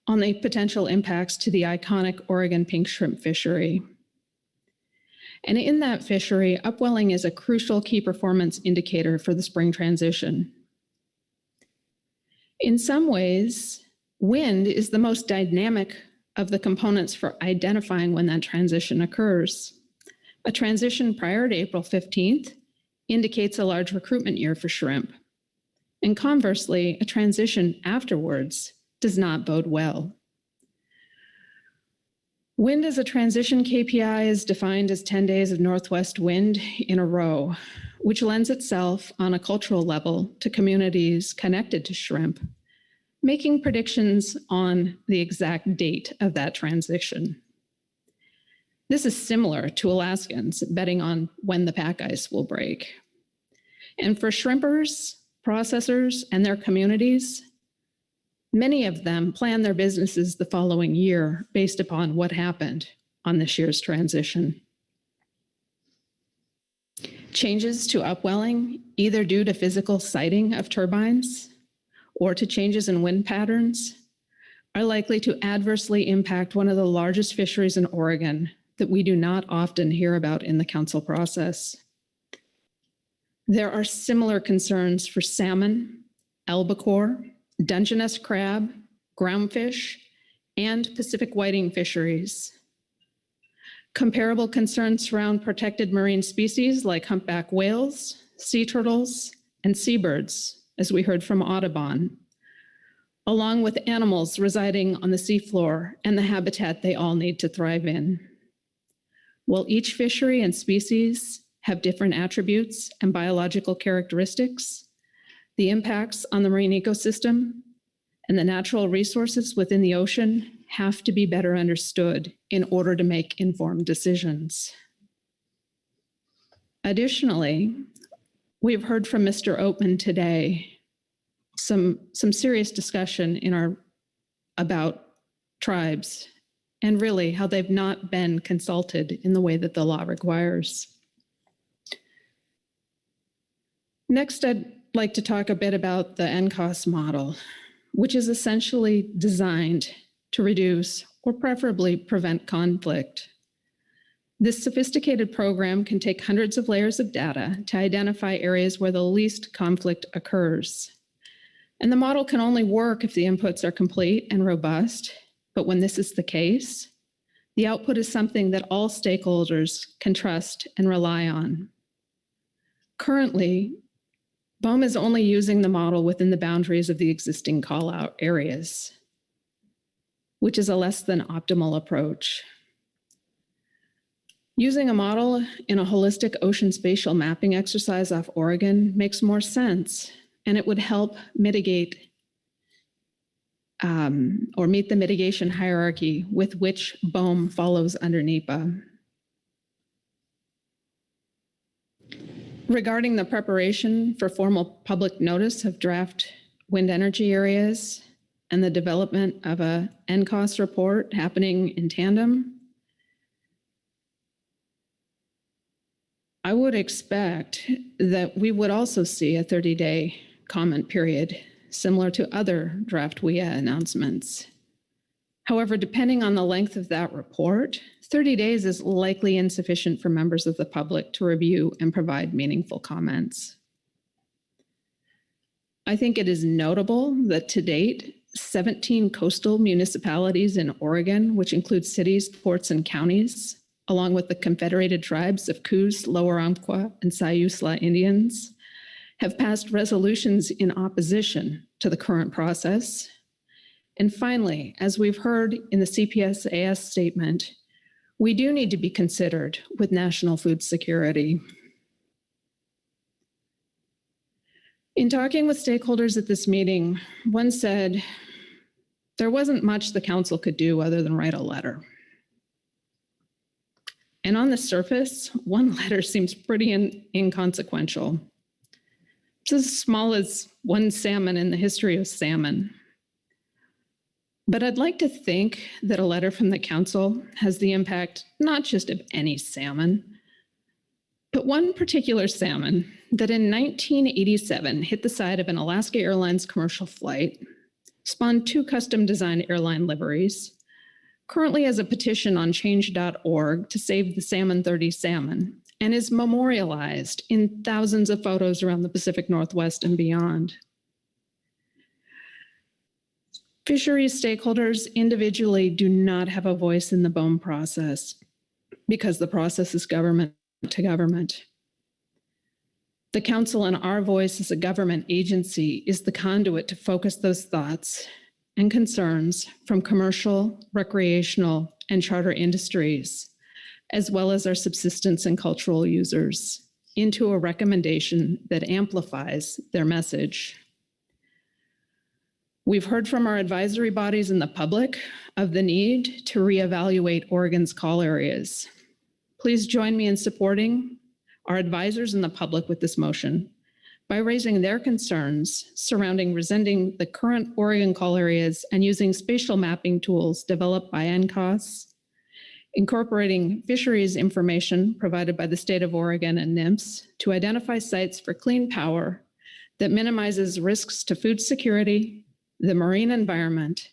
[SPEAKER 14] on the potential impacts to the iconic Oregon pink shrimp fishery. And in that fishery, upwelling is a crucial key performance indicator for the spring transition. In some ways, wind is the most dynamic of the components for identifying when that transition occurs. A transition prior to April 15th indicates a large recruitment year for shrimp. And conversely, a transition afterwards does not bode well. Wind as a transition KPI is defined as 10 days of northwest wind in a row, which lends itself on a cultural level to communities connected to shrimp, making predictions on the exact date of that transition. This is similar to Alaskans betting on when the pack ice will break. And for shrimpers, processors, and their communities, many of them plan their businesses the following year based upon what happened on this year's transition. Changes to upwelling, either due to physical siting of turbines or to changes in wind patterns, are likely to adversely impact one of the largest fisheries in Oregon that we do not often hear about in the council process. There are similar concerns for salmon, albacore, Dungeness crab, groundfish, and Pacific whiting fisheries. Comparable concerns surround protected marine species like humpback whales, sea turtles, and seabirds, as we heard from Audubon, along with animals residing on the seafloor and the habitat they all need to thrive in. While each fishery and species have different attributes and biological characteristics, the impacts on the marine ecosystem and the natural resources within the ocean have to be better understood in order to make informed decisions. Additionally, we've heard from Mr. Oatman today some serious discussion about tribes and really how they've not been consulted in the way that the law requires. Next, I'd like to talk a bit about the NCOS model, which is essentially designed to reduce or preferably prevent conflict. This sophisticated program can take hundreds of layers of data to identify areas where the least conflict occurs. And the model can only work if the inputs are complete and robust, but when this is the case, the output is something that all stakeholders can trust and rely on. Currently, BOEM is only using the model within the boundaries of the existing call-out areas, which is a less than optimal approach. Using a model in a holistic ocean spatial mapping exercise off Oregon makes more sense, and it would help mitigate or meet the mitigation hierarchy with which BOEM follows under NEPA. Regarding the preparation for formal public notice of draft wind energy areas and the development of a NCOS report happening in tandem, I would expect that we would also see a 30-day comment period similar to other draft WIA announcements. However, depending on the length of that report, 30 days is likely insufficient for members of the public to review and provide meaningful comments. I think it is notable that to date, 17 coastal municipalities in Oregon, which includes cities, ports, and counties, along with the Confederated Tribes of Coos, Lower Umpqua, and Siuslaw Indians, have passed resolutions in opposition to the current process. And finally, as we've heard in the CPSAS statement, we do need to be considered with national food security. In talking with stakeholders at this meeting, one said, there wasn't much the council could do other than write a letter. And on the surface, one letter seems pretty inconsequential. It's as small as one salmon in the history of salmon. But I'd like to think that a letter from the council has the impact not just of any salmon, but one particular salmon that in 1987 hit the side of an Alaska Airlines commercial flight, spawned 2 custom-designed airline liveries, currently has a petition on change.org to save the Salmon 30 salmon, and is memorialized in thousands of photos around the Pacific Northwest and beyond. Fisheries stakeholders individually do not have a voice in the BOEM process because the process is government to government. The council and our voice as a government agency is the conduit to focus those thoughts and concerns from commercial, recreational, and charter industries, as well as our subsistence and cultural users, into a recommendation that amplifies their message. We've heard from our advisory bodies and the public of the need to reevaluate Oregon's call areas. Please join me in supporting our advisors and the public with this motion by raising their concerns surrounding rescinding the current Oregon call areas and using spatial mapping tools developed by NCOS, incorporating fisheries information provided by the state of Oregon and NMS to identify sites for clean power that minimizes risks to food security, the marine environment,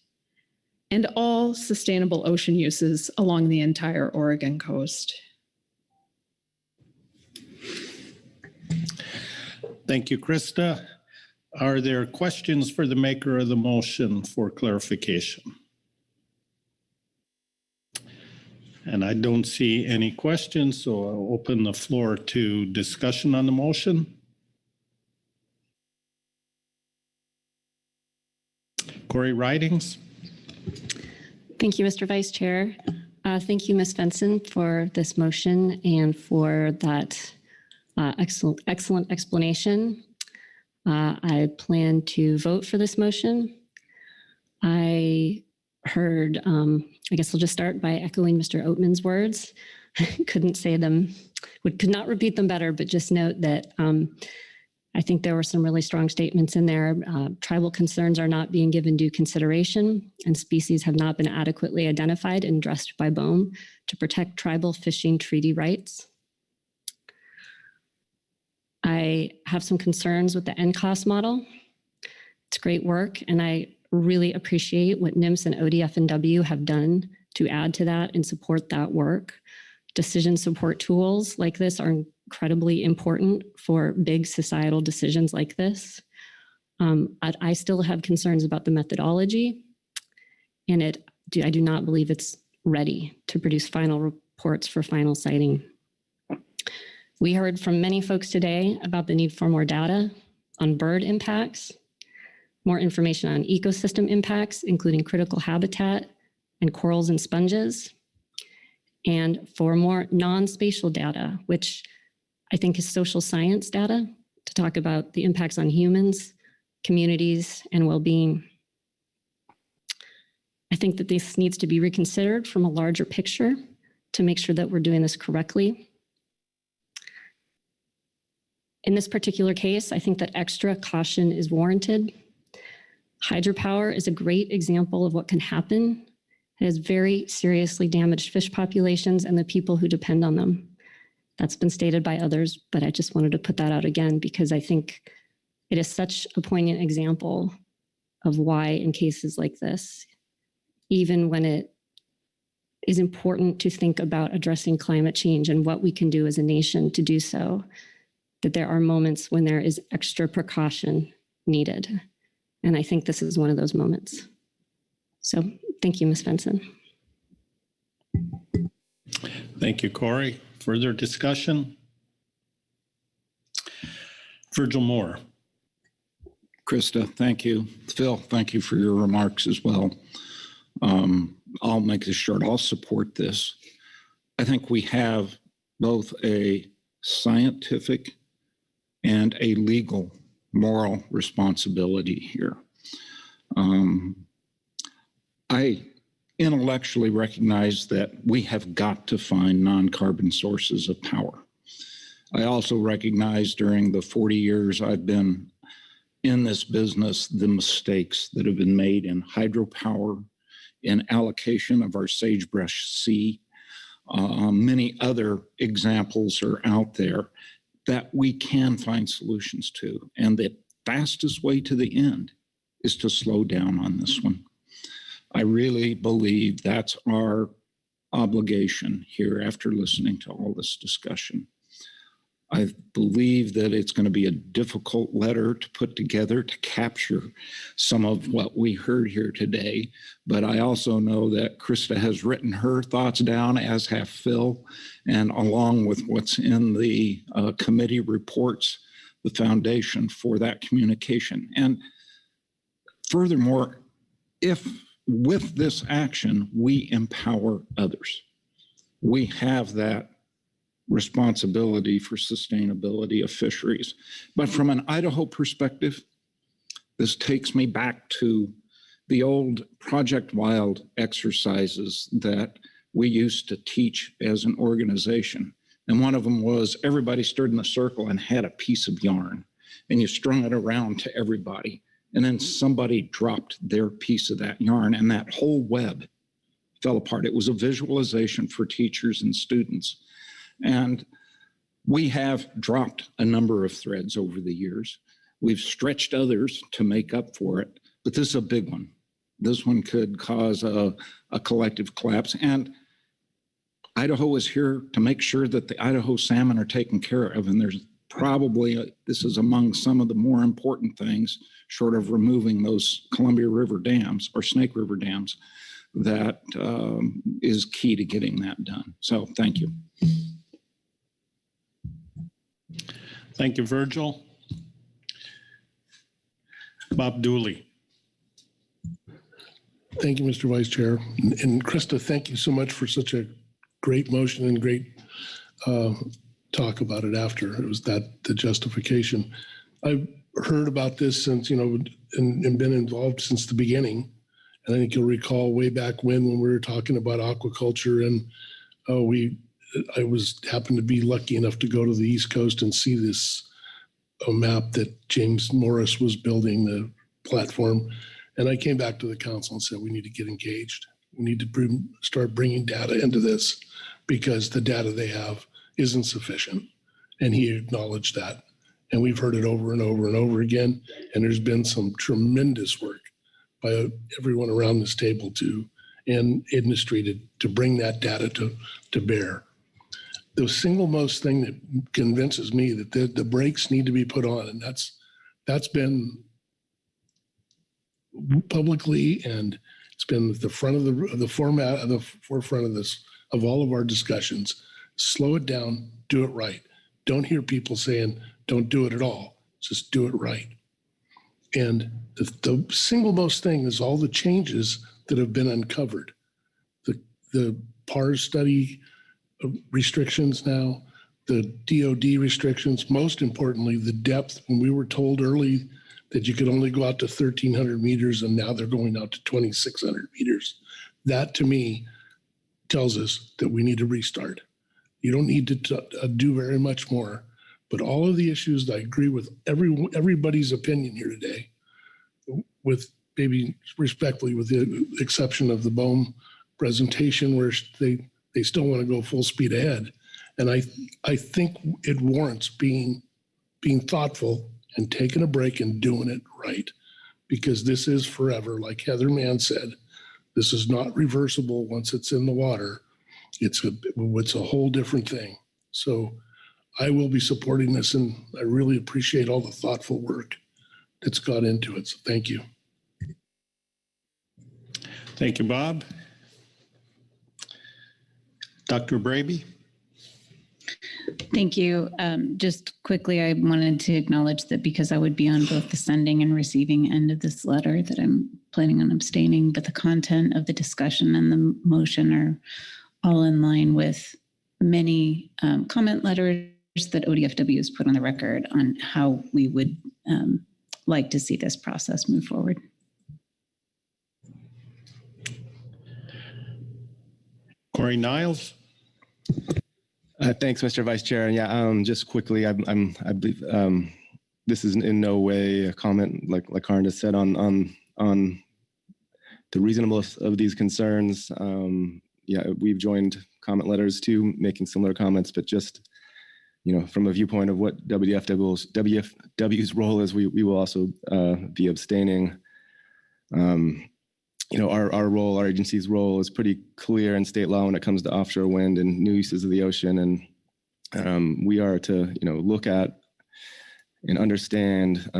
[SPEAKER 14] and all sustainable ocean uses along the entire Oregon coast.
[SPEAKER 16] Thank you, Krista. Are there questions for the maker of the motion for clarification? And I don't see any questions, so I'll open the floor to discussion on the motion. Corey Ridings.
[SPEAKER 15] Thank you, Mr. Vice Chair. Thank you, Ms. Fenson, for this motion and for that excellent explanation. I plan to vote for this motion. I heard, I guess I'll just start by echoing Mr. Oatman's words. Couldn't say them, could not repeat them better, but just note that I think there were some really strong statements in there. Tribal concerns are not being given due consideration, and species have not been adequately identified and addressed by BOEM to protect tribal fishing treaty rights. I have some concerns with the NCOS model. It's great work, and I really appreciate what NMS and ODF&W have done to add to that and support that work. Decision support tools like this are incredibly important for big societal decisions like this. I still have concerns about the methodology, and I do not believe it's ready to produce final reports for final siting. We heard from many folks today about the need for more data on bird impacts, more information on ecosystem impacts, including critical habitat and corals and sponges, and for more non-spatial data, which I think is social science data, to talk about the impacts on humans, communities, and well-being. I think that this needs to be reconsidered from a larger picture to make sure that we're doing this correctly. In this particular case, I think that extra caution is warranted. Hydropower is a great example of what can happen. It has very seriously damaged fish populations and the people who depend on them. That's been stated by others, but I just wanted to put that out again because I think it is such a poignant example of why in cases like this, even when it is important to think about addressing climate change and what we can do as a nation to do so, that there are moments when there is extra precaution needed. And I think this is one of those moments. So thank you, Ms. Benson.
[SPEAKER 16] Thank you, Corey. Further discussion? Virgil Moore.
[SPEAKER 2] Krista, thank you. Phil, thank you for your remarks as well. I'll make this short. I'll support this. I think we have both a scientific and a legal moral responsibility here. I intellectually recognize that we have got to find non-carbon sources of power. I also recognize during the 40 years I've been in this business, the mistakes that have been made in hydropower, in allocation of our sagebrush sea. Many other examples are out there that we can find solutions to. And the fastest way to the end is to slow down on this one. I really believe that's our obligation here after listening to all this discussion. I believe that it's going to be a difficult letter to put together to capture some of what we heard here today, but I also know that Krista has written her thoughts down, as have Phil, and along with what's in the committee reports, the foundation for that communication. And furthermore, if with this action, we empower others, we have that responsibility for sustainability of fisheries. But from an Idaho perspective, this takes me back to the old Project Wild exercises that we used to teach as an organization. And one of them was everybody stood in a circle and had a piece of yarn, and you strung it around to everybody. And then somebody dropped their piece of that yarn, and that whole web fell apart. It was a visualization for teachers and students. And we have dropped a number of threads over the years. We've stretched others to make up for it, but this is a big one. This one could cause a collective collapse. And Idaho is here to make sure that the Idaho salmon are taken care of. And there's probably, this is among some of the more important things, short of removing those Columbia River dams or Snake River dams, that is key to getting that done. So thank you.
[SPEAKER 16] Thank you, Virgil. Bob Dooley.
[SPEAKER 22] Thank you, Mr. Vice Chair. And Krista, thank you so much for such a great motion and great talk about it after. It was the justification. I've heard about this since, and been involved since the beginning. And I think you'll recall way back when we were talking about aquaculture, and I happened to be lucky enough to go to the East Coast and see this map that James Morris was building, the platform. And I came back to the council and said, we need to get engaged. We need to start bringing data into this because the data they have isn't sufficient. And he acknowledged that. And we've heard it over and over and over again. And there's been some tremendous work by everyone around this table and industry to bring that data to bear. The single most thing that convinces me that the brakes need to be put on, and that's been publicly, and it's been at the front of the format of the forefront of this, of all of our discussions. Slow it down, do it right. Don't hear people saying don't do it at all. Just do it right. And the single most thing is all the changes that have been uncovered. The PARS study restrictions now, the DOD restrictions, most importantly, the depth. When we were told early that you could only go out to 1,300 meters, and now they're going out to 2,600 meters. That to me tells us that we need to restart. You don't need to do very much more, but all of the issues, I agree with everybody's opinion here today, with maybe respectfully, with the exception of the BOEM presentation where they still want to go full speed ahead. And I think it warrants being thoughtful and taking a break and doing it right, because this is forever. Like Heather Mann said, this is not reversible once it's in the water. It's a whole different thing. So I will be supporting this, and I really appreciate all the thoughtful work that's gone into it. So thank you.
[SPEAKER 16] Thank you, Bob. Dr. Braby?
[SPEAKER 6] Thank you. Just quickly, I wanted to acknowledge that because I would be on both the sending and receiving end of this letter, that I'm planning on abstaining, but the content of the discussion and the motion are all in line with many comment letters that ODFW has put on the record on how we would like to see this process move forward.
[SPEAKER 16] Corey Niles?
[SPEAKER 10] Thanks, Mr. Vice Chair. Yeah, just quickly, I believe this is in no way a comment, like Karin just said, on the reasonableness of these concerns. Yeah, we've joined comment letters too, making similar comments, but just, from a viewpoint of what WFW's role is, we will also be abstaining. Our role, our agency's role is pretty clear in state law when it comes to offshore wind and new uses of the ocean. And we are to, look at and understand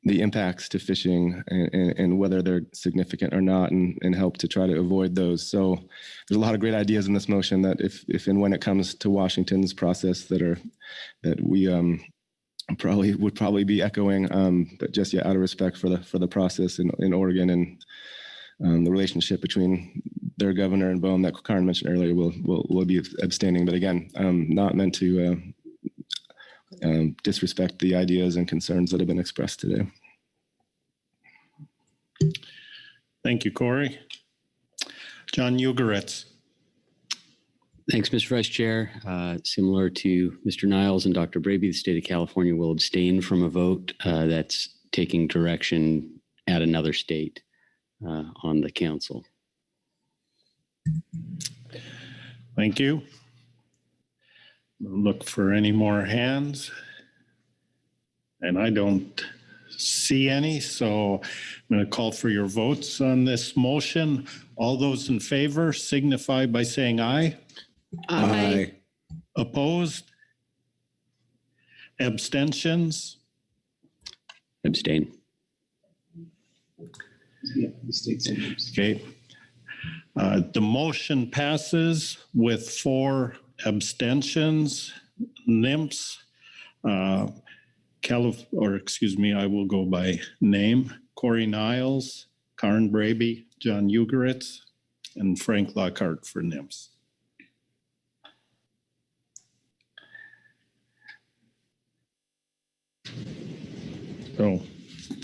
[SPEAKER 10] the impacts to fishing and whether they're significant or not, and help to try to avoid those. So there's a lot of great ideas in this motion that if and when it comes to Washington's process that we would probably be echoing, but just out of respect for the process in Oregon and the relationship between their governor and BOEM that Karin mentioned earlier, we'll be abstaining. But again, not meant to disrespect the ideas and concerns that have been expressed today.
[SPEAKER 16] Thank you, Corey. John Ugoretz.
[SPEAKER 5] Thanks, Mr. Vice Chair. Similar to Mr. Niles and Dr. Braby, the state of California will abstain from a vote that's taking direction at another state on the council.
[SPEAKER 16] Thank you. Look for any more hands. And I don't see any, so I'm going to call for your votes on this motion. All those in favor signify by saying aye.
[SPEAKER 14] Aye.
[SPEAKER 16] Opposed? Abstentions?
[SPEAKER 5] Abstain.
[SPEAKER 16] Okay. The motion passes with 4 abstentions. NIMS, I will go by name. Corey Niles, Karin Braby, John Ugoretz, and Frank Lockhart for NIMS. So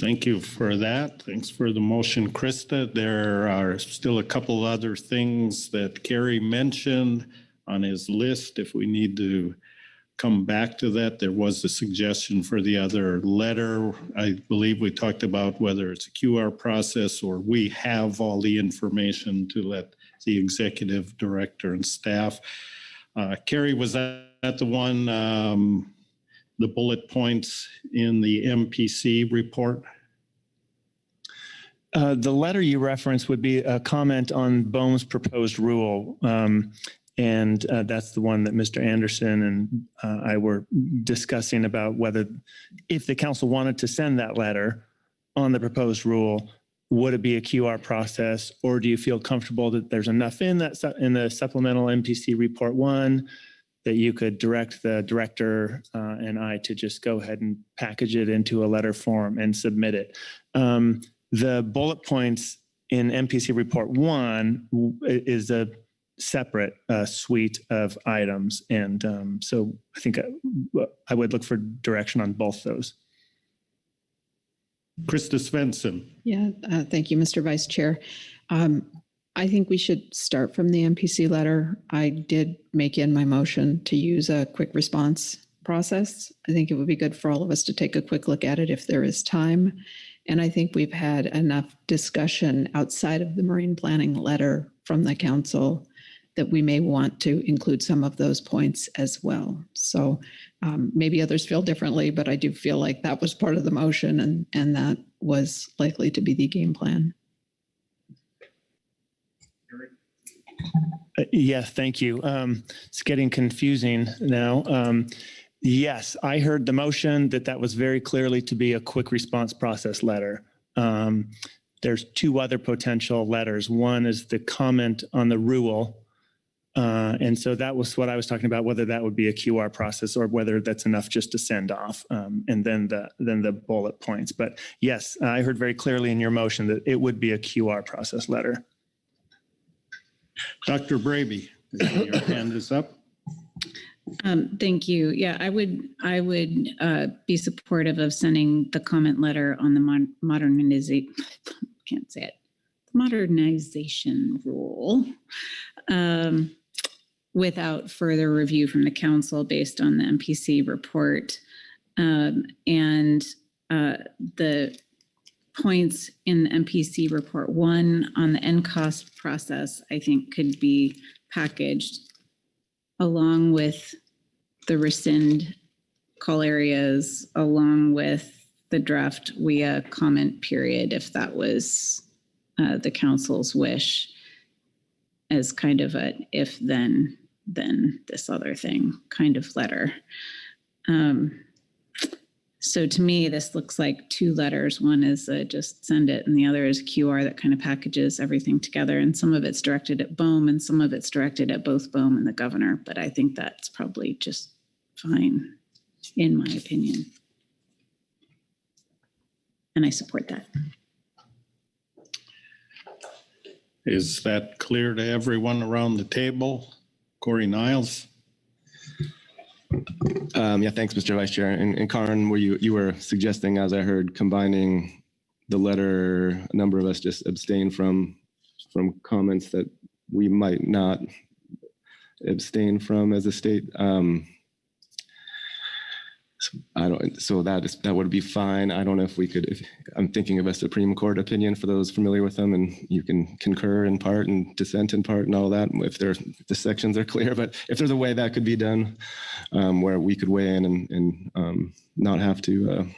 [SPEAKER 16] thank you for that. Thanks for the motion, Krista. There are still a couple other things that Kerry mentioned on his list. If we need to come back to that, there was a suggestion for the other letter. I believe we talked about whether it's a QR process or we have all the information to let the executive director and staff. Kerry, was that the one, the bullet points in the MPC report?
[SPEAKER 13] The letter you referenced would be a comment on BOEM's proposed rule. And that's the one that Mr. Anderson and I were discussing about whether, if the council wanted to send that letter on the proposed rule, would it be a QR process, or do you feel comfortable that there's enough in the supplemental MPC report 1 that you could direct the director and I to just go ahead and package it into a letter form and submit it? The bullet points in MPC report 1 is a separate suite of items. And so I think I would look for direction on both those.
[SPEAKER 16] Krista Svensson.
[SPEAKER 14] Yeah, thank you, Mr. Vice Chair. I think we should start from the MPC letter. I did make in my motion to use a quick response process. I think it would be good for all of us to take a quick look at it if there is time. And I think we've had enough discussion outside of the marine planning letter from the council that we may want to include some of those points as well. So maybe others feel differently, but I do feel like that was part of the motion, and that was likely to be the game plan.
[SPEAKER 13] Yeah, thank you. It's getting confusing now. Yes, I heard the motion that was very clearly to be a quick response process letter. there's two other potential letters. One is the comment on the rule. And so that was what I was talking about, whether that would be a QR process or whether that's enough just to send off, and then the bullet points. But yes, I heard very clearly in your motion that it would be a QR process letter.
[SPEAKER 16] Dr. Braby, your hand is up.
[SPEAKER 6] Thank you. Yeah, I would be supportive of sending the comment letter on the modernization. Can't say it. Modernization rule. Without further review from the council based on the MPC report. And the points in the MPC report, one on the NCOST process, I think could be packaged along with the rescind call areas, along with the draft WIA comment period, if that was the council's wish, as kind of a if then this other thing kind of letter. So to me, this looks like two letters. One is just send it, and the other is QR that kind of packages everything together. And some of it's directed at BOEM, and some of it's directed at both BOEM and the governor. But I think that's probably just fine, in my opinion. And I support that.
[SPEAKER 16] Is that clear to everyone around the table? Corey Niles.
[SPEAKER 10] Yeah, thanks, Mr. Vice Chair. And Karin, were you were suggesting, as I heard, combining the letter, a number of us just abstain from comments that we might not abstain from as a state. That would be fine. I don't know if we could, I'm thinking of a Supreme Court opinion for those familiar with them, and you can concur in part and dissent in part and all that if the sections are clear. But if there's a way that could be done where we could weigh in and not have to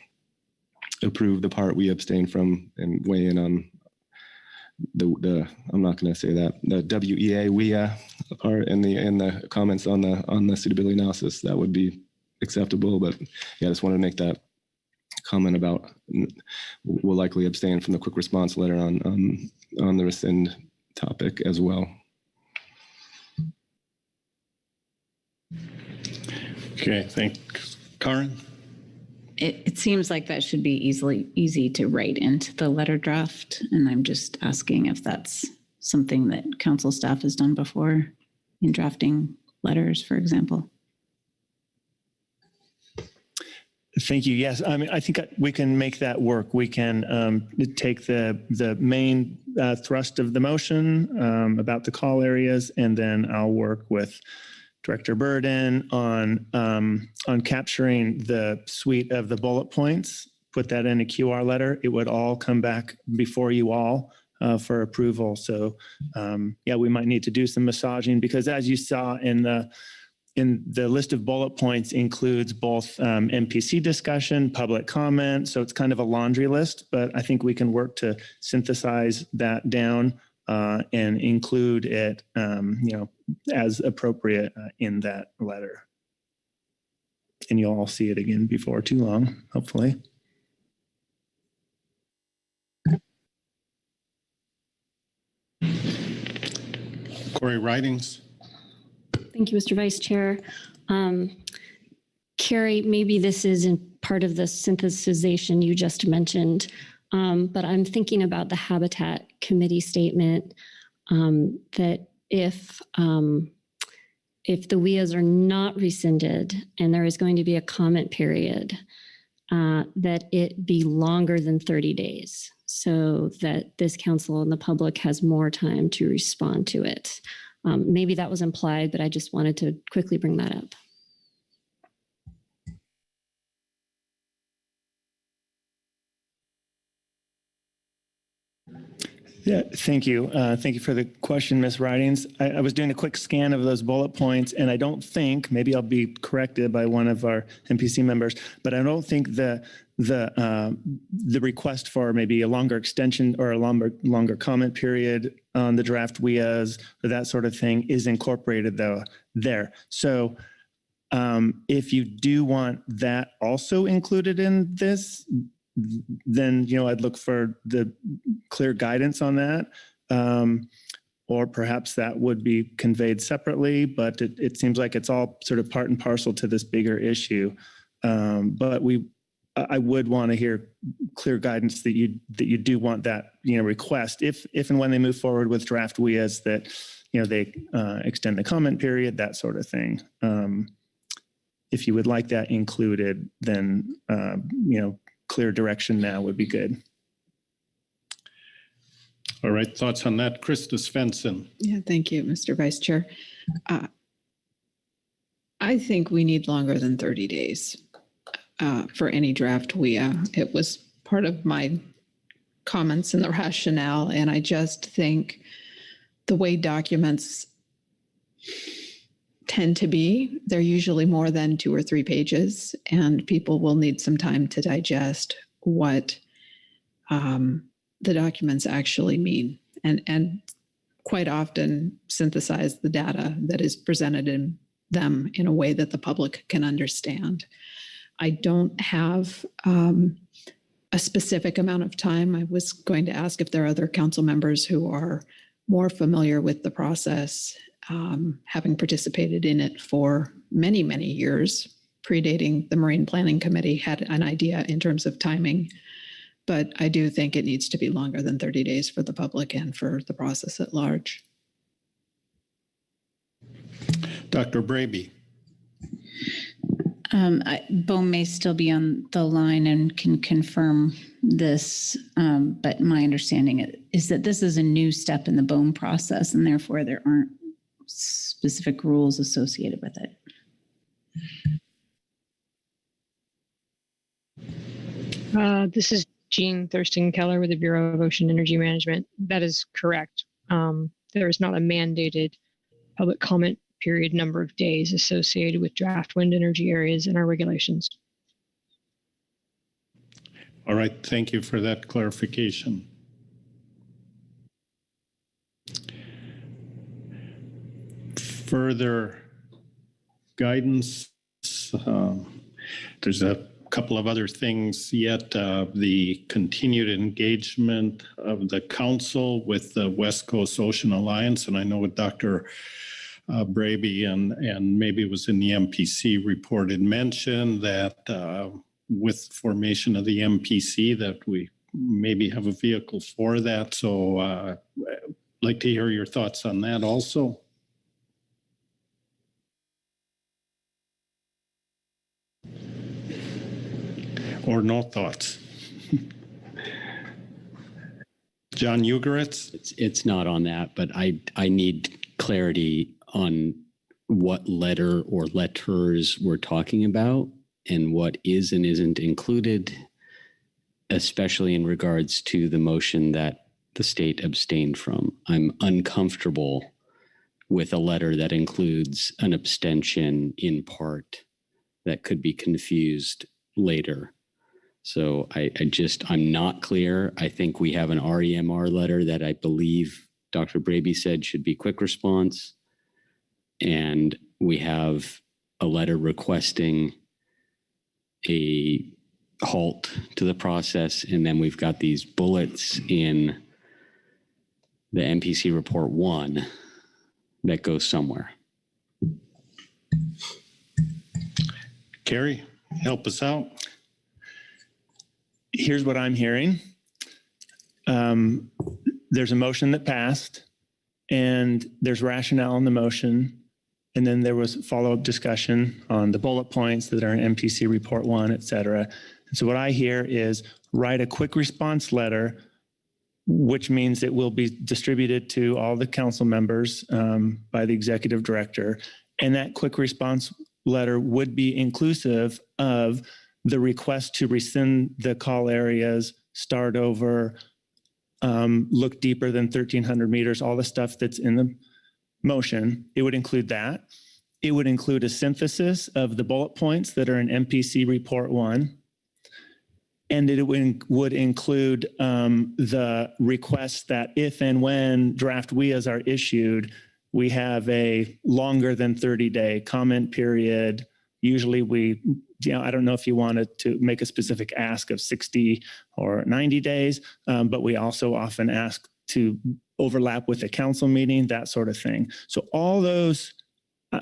[SPEAKER 10] approve the part we abstain from and weigh in on the I'm not going to say that, the WEA part and the comments on the suitability analysis, that would be acceptable. But yeah, I just wanted to make that comment about we'll likely abstain from the quick response letter on the rescind topic as well.
[SPEAKER 16] Okay, thanks. Karin?
[SPEAKER 6] It seems like that should be easy to write into the letter draft. And I'm just asking if that's something that council staff has done before in drafting letters, for example.
[SPEAKER 13] Thank you. Yes, I mean, I think we can make that work. We can take the main thrust of the motion about the call areas, and then I'll work with Director Burden on capturing the suite of the bullet points, put that in a QR letter. It would all come back before you all for approval. So yeah, we might need to do some massaging, because as you saw in the list of bullet points includes both MPC discussion, public comment. So it's kind of a laundry list, but I think we can work to synthesize that down and include it, as appropriate in that letter. And you'll all see it again before too long, hopefully.
[SPEAKER 16] Corey Ridings.
[SPEAKER 15] Thank you, Mr. Vice Chair. Carrie, maybe this isn't part of the synthesization you just mentioned, but I'm thinking about the Habitat Committee statement that if the WIAs are not rescinded and there is going to be a comment period, that it be longer than 30 days so that this council and the public has more time to respond to it. Maybe that was implied, but I just wanted to quickly bring that up.
[SPEAKER 13] Yeah, thank you. Thank you for the question, Ms. Ridings. I was doing a quick scan of those bullet points, and I don't think, maybe I'll be corrected by one of our MPC members, but I don't think the request for maybe a longer extension or a longer comment period on the draft WIAs or that sort of thing is incorporated though there. So if you do want that also included in this, then, I'd look for the clear guidance on that. Or perhaps that would be conveyed separately, but it seems like it's all sort of part and parcel to this bigger issue. But I would want to hear clear guidance that you do want that, request if and when they move forward with draft WIAs that, they extend the comment period, that sort of thing. If you would like that included, then, clear direction now would be good.
[SPEAKER 16] All right, thoughts on that, Krista Svensson?
[SPEAKER 14] Yeah, thank you, Mr. Vice Chair. I think we need longer than 30 days for any draft WIA. It was part of my comments in the rationale, and I just think the way documents tend to be, they're usually more than 2 or 3 pages, and people will need some time to digest what the documents actually mean, and quite often synthesize the data that is presented in them in a way that the public can understand. I don't have a specific amount of time. I was going to ask if there are other council members who are more familiar with the process, having participated in it for many, many years, predating the Marine Planning Committee, had an idea in terms of timing. But I do think it needs to be longer than 30 days for the public and for the process at large.
[SPEAKER 16] Dr. Braby.
[SPEAKER 6] Bo may still be on the line and can confirm this, but my understanding is that this is a new step in the BOEM process, and therefore there aren't specific rules associated with
[SPEAKER 18] it. This is Jean Thurston Keller with the Bureau of Ocean Energy Management. That is correct. There is not a mandated public comment period number of days associated with draft wind energy areas in our regulations.
[SPEAKER 16] All right, thank you for that clarification. Further guidance, there's a couple of other things yet. The continued engagement of the council with the West Coast Ocean Alliance, and I know with Dr. Braby and maybe it was in the MPC report, it mentioned that with formation of the MPC that we maybe have a vehicle for that. So I'd like to hear your thoughts on that also. Or no thoughts? John Ugoretz?
[SPEAKER 5] It's not on that, but I need clarity on what letter or letters we're talking about and what is and isn't included, especially in regards to the motion that the state abstained from. I'm uncomfortable with a letter that includes an abstention in part that could be confused later. So I'm not clear. I think we have an REMR letter that I believe Dr. Braby said should be quick response. And we have a letter requesting a halt to the process. And then we've got these bullets in the MPC report 1 that goes somewhere.
[SPEAKER 16] Carrie, help us out.
[SPEAKER 13] Here's what I'm hearing. There's a motion that passed, and there's rationale in the motion. And then there was follow-up discussion on the bullet points that are in MPC report 1, et cetera. And so what I hear is write a quick response letter, which means it will be distributed to all the council members by the executive director. And that quick response letter would be inclusive of the request to rescind the call areas, start over, look deeper than 1,300 meters, all the stuff that's in the motion. It would include that. It would include a synthesis of the bullet points that are in MPC report 1. And it would include the request that if and when draft WIAs are issued, we have a longer than 30-day comment period, Usually I don't know if you wanted to make a specific ask of 60 or 90 days, but we also often ask to overlap with a council meeting, that sort of thing. So all those,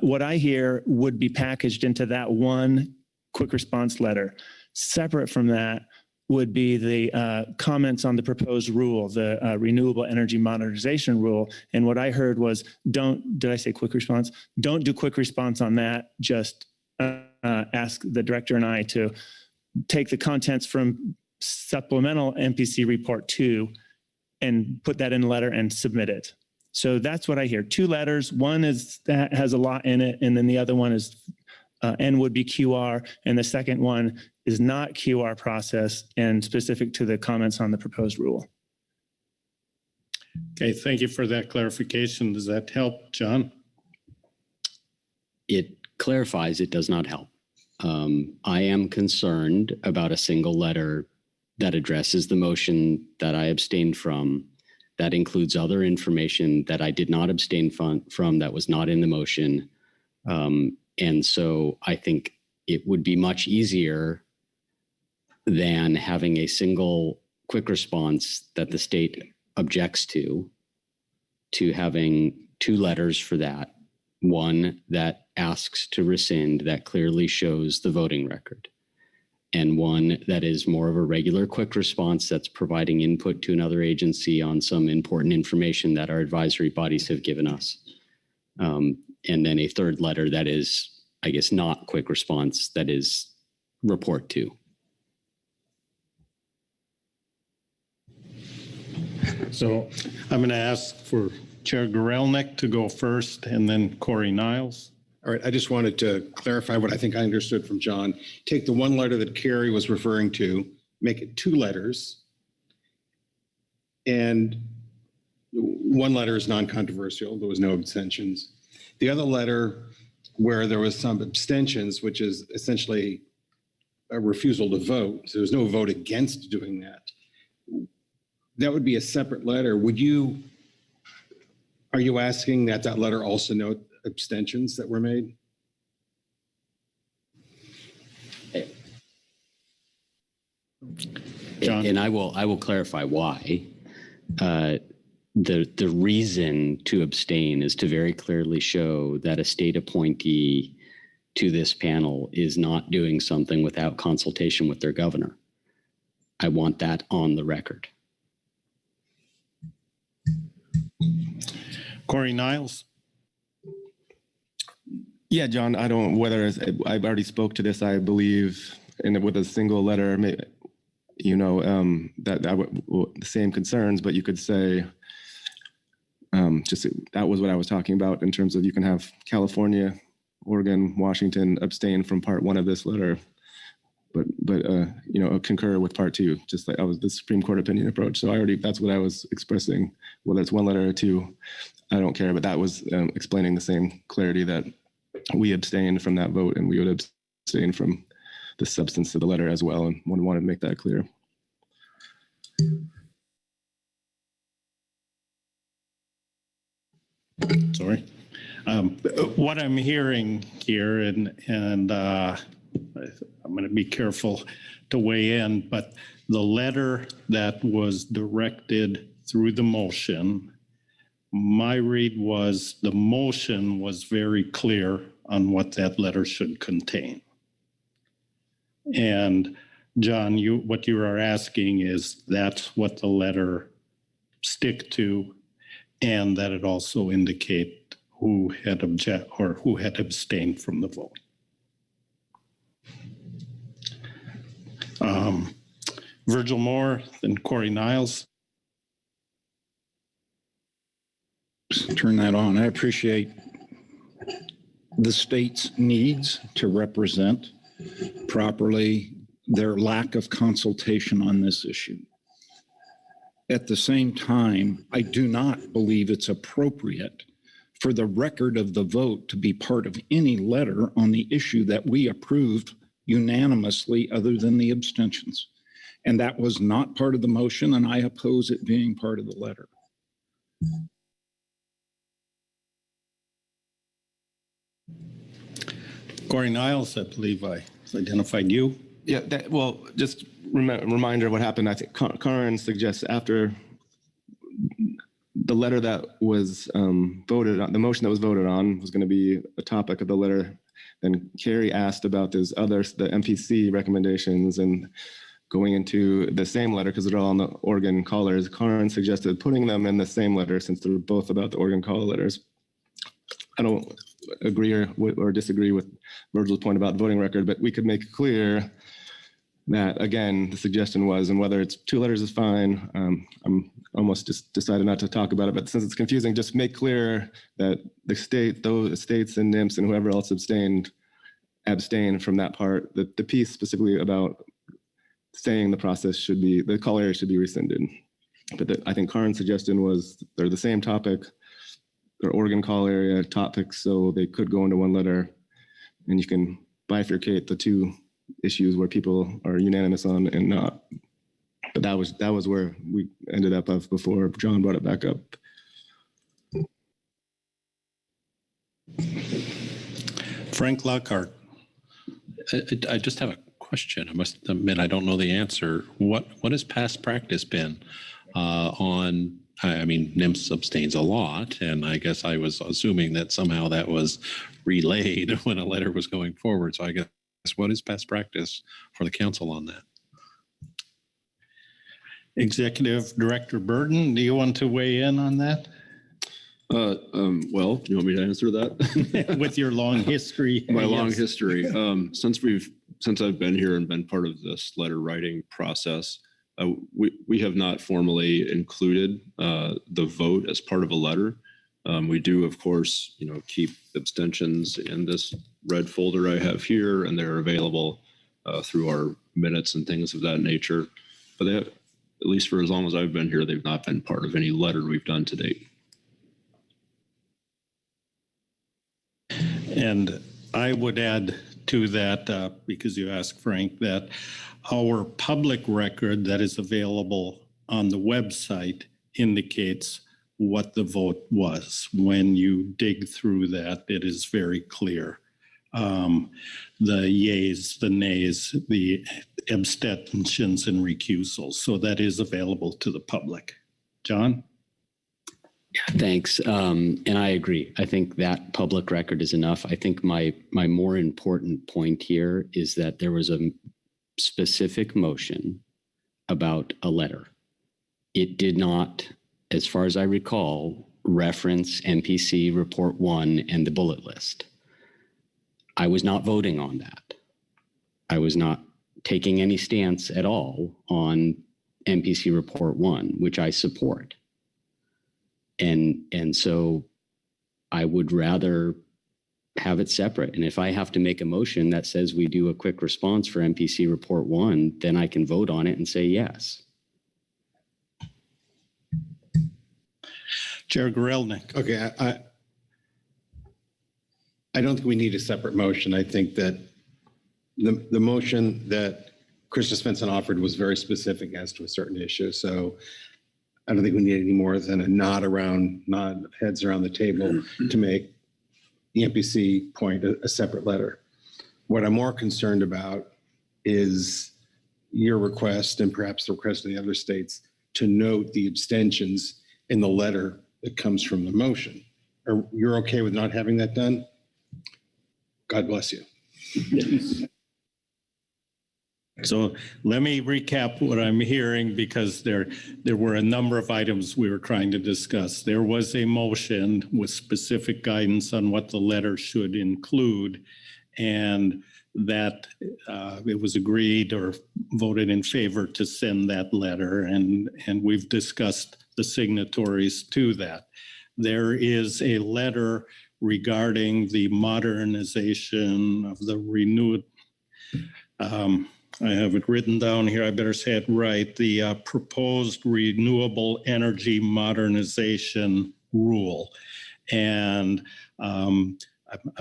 [SPEAKER 13] what I hear would be packaged into that one quick response letter. Separate from that would be the comments on the proposed rule, the renewable energy modernization rule. And what I heard was, did I say quick response? Don't do quick response on that. Just ask the director and I to take the contents from supplemental MPC report 2 and put that in a letter and submit it. So that's what I hear. 2 letters. One is that has a lot in it, and then the other one is N would be QR, and the second one is not QR process and specific to the comments on the proposed rule.
[SPEAKER 16] Okay, thank you for that clarification. Does that help, John?
[SPEAKER 5] It clarifies, it does not help. I am concerned about a single letter that addresses the motion that I abstained from, that includes other information that I did not abstain from that was not in the motion. And so I think it would be much easier than having a single quick response that the state objects to having 2 letters for that. One that asks to rescind, that clearly shows the voting record, and one that is more of a regular quick response that's providing input to another agency on some important information that our advisory bodies have given us. And then a third letter that is, I guess, not quick response, that is report 2.
[SPEAKER 16] So I'm going to ask for Chair Gurelnik to go first, and then Corey Niles.
[SPEAKER 7] All right, I just wanted to clarify what I think I understood from John. Take the one letter that Carrie was referring to, make it 2 letters. And one letter is non-controversial. There was no abstentions. The other letter where there was some abstentions, which is essentially a refusal to vote. So there's no vote against doing that. That would be a separate letter. Are you asking that that letter also note abstentions that were made?
[SPEAKER 5] John? And I will clarify why. The reason to abstain is to very clearly show that a state appointee to this panel is not doing something without consultation with their governor. I want that on the record.
[SPEAKER 16] Corey Niles.
[SPEAKER 10] Yeah, John, I've already spoke to this, I believe, and with a single letter, that the same concerns, but you could say, that was what I was talking about in terms of you can have California, Oregon, Washington abstain from part 1 of this letter, but concur with part 2, just like I was the Supreme Court opinion approach. So that's what I was expressing, whether it's 1 letter or 2, I don't care, but that was explaining the same clarity that we abstained from that vote, and we would abstain from the substance of the letter as well, and wanted to make that clear.
[SPEAKER 16] Sorry. What I'm hearing here, and I'm going to be careful to weigh in, but the letter that was directed through the motion, my read was the motion was very clear on what that letter should contain. And John, what you are asking is that's what the letter stick to, and that it also indicate who had abstained from the vote. Virgil Moore, then Corey Niles.
[SPEAKER 2] Turn that on. I appreciate the state's needs to represent properly their lack of consultation on this issue. At the same time, I do not believe it's appropriate for the record of the vote to be part of any letter on the issue that we approved unanimously other than the abstentions. And that was not part of the motion, and I oppose it being part of the letter.
[SPEAKER 16] Corey Niles, I believe I identified you.
[SPEAKER 10] Yeah, well, just reminder of what happened. I think Karen suggests after the letter that was voted on, the motion that was voted on was going to be a topic of the letter. Then Carrie asked about those others, the MPC recommendations, and going into the same letter because they're all on the Oregon callers. Karen suggested putting them in the same letter since they're both about the Oregon call letters. I don't agree or disagree with Virgil's point about the voting record, but we could make it clear that, again, the suggestion was, and whether it's 2 letters is fine. I'm almost just decided not to talk about it, but since it's confusing, just make clear that the state, those states and NIMS and whoever else abstained from that part. The piece specifically about saying the process should be, the call area should be rescinded. But I think Karen's suggestion was they're the same topic, they're Oregon call area topics, so they could go into one letter, and you can bifurcate the 2 issues where people are unanimous on and not. But that was where we ended up of before John brought it back up.
[SPEAKER 16] Frank Lockhart.
[SPEAKER 8] I just have a question. I must admit I don't know the answer. What has past practice been on? I mean, NIMS abstains a lot, and I guess I was assuming that somehow that was relayed when a letter was going forward. So I guess what is past practice for the council on that?
[SPEAKER 16] Executive Director Burton, do you want to weigh in on that?
[SPEAKER 21] Well, you want me to answer that?
[SPEAKER 16] With your long history.
[SPEAKER 21] My long history. Since I've been here and been part of this letter writing process, we have not formally included the vote as part of a letter. We do, of course, keep abstentions in this red folder I have here, and they're available through our minutes and things of that nature. But they have, at least for as long as I've been here, they've not been part of any letter we've done to date.
[SPEAKER 16] And I would add to that, because you asked, Frank, that our public record that is available on the website indicates what the vote was. When you dig through that, it is very clear. The yays, the nays, the abstentions and recusals. So that is available to the public. John?
[SPEAKER 5] Yeah, thanks. And I agree. I think that public record is enough. I think my more important point here is that there was a specific motion about a letter. It did not, as far as I recall, reference MPC Report 1 and the bullet list. I was not voting on that. I was not taking any stance at all on MPC Report 1, which I support. And so I would rather have it separate. And if I have to make a motion that says we do a quick response for MPC Report 1, then I can vote on it and say yes.
[SPEAKER 16] Chair Gorelnik.
[SPEAKER 7] Okay, I don't think we need a separate motion. I think that the motion that Krista Svensson offered was very specific as to a certain issue. So I don't think we need any more than a nod heads around the table to make the MPC point a separate letter. What I'm more concerned about is your request, and perhaps the request of the other states, to note the abstentions in the letter that comes from the motion. You're okay with not having that done? God bless you.
[SPEAKER 16] So let me recap what I'm hearing, because there were a number of items we were trying to discuss. There was a motion with specific guidance on what the letter should include, and that it was agreed or voted in favor to send that letter, and we've discussed the signatories to that. There is a letter regarding the modernization of the renewed, I have it written down here, I better say it right, the proposed renewable energy modernization rule. And I'm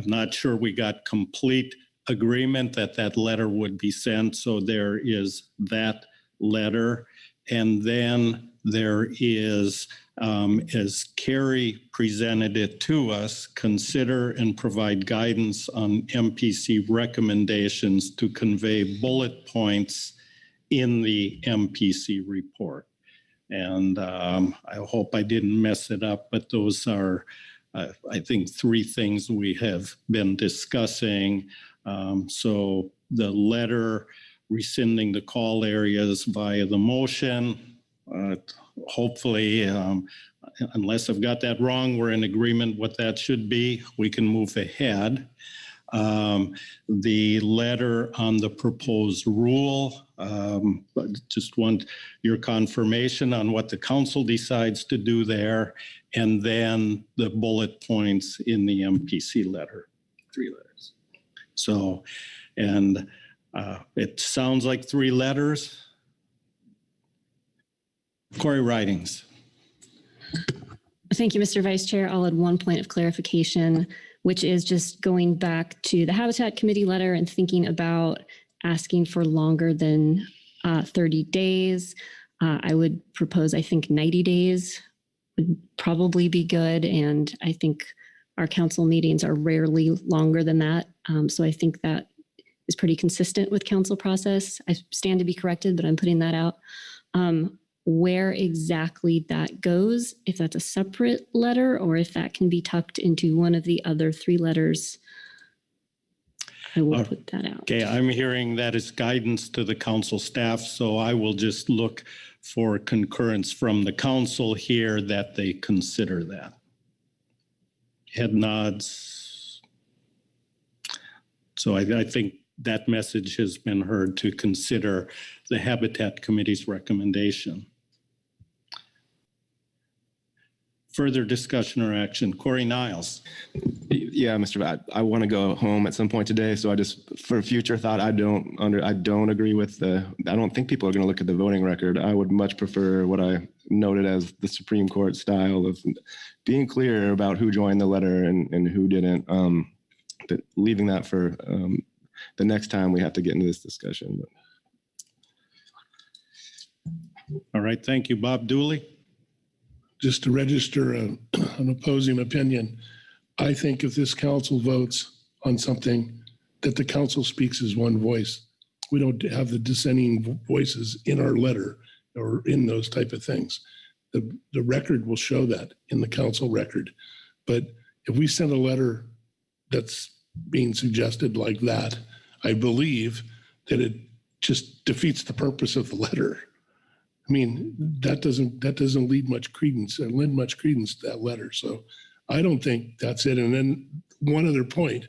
[SPEAKER 16] not sure we got complete agreement that that letter would be sent. So there is that letter. And then
[SPEAKER 7] there is, as Carrie presented it to us, consider and provide guidance on MPC recommendations to convey bullet points in the MPC report. And I hope I didn't mess it up, but those are, I think, three things we have been discussing. So the letter rescinding the call areas via the motion, hopefully, unless I've got that wrong, we're in agreement what that should be. We can move ahead. The letter on the proposed rule, but just want your confirmation on what the council decides to do there, and then the bullet points in the MPC letter, 3 letters. So, and it sounds like 3 letters. Corey Ridings.
[SPEAKER 15] Thank you, Mr. Vice Chair. I'll add one point of clarification, which is just going back to the Habitat Committee letter and thinking about asking for longer than 30 days. I would propose, I think 90 days would probably be good. And I think our council meetings are rarely longer than that. So I think that is pretty consistent with council process. I stand to be corrected, but I'm putting that out. Where exactly that goes, if that's a separate letter or if that can be tucked into one of the other 3 letters, I will put that out.
[SPEAKER 7] Okay, I'm hearing that as guidance to the council staff, so I will just look for concurrence from the council here that they consider that. Head nods. So I think that message has been heard to consider the Habitat Committee's recommendation. Further discussion or action? Corey Niles.
[SPEAKER 10] Yeah, Mr. I want to go home at some point today, so I just, for future thought, I don't agree with I don't think people are going to look at the voting record. I would much prefer what I noted as the Supreme Court style of being clear about who joined the letter and who didn't. But leaving that for the next time we have to get into this discussion.
[SPEAKER 7] All right, thank you. Bob Dooley.
[SPEAKER 22] Just to register an opposing opinion, I think if this council votes on something, that the council speaks as one voice. We don't have the dissenting voices in our letter or in those type of things. The record will show that in the council record. But if we send a letter that's being suggested like that, I believe that it just defeats the purpose of the letter. I mean, that doesn't lend much credence to that letter. So I don't think that's it. And then one other point,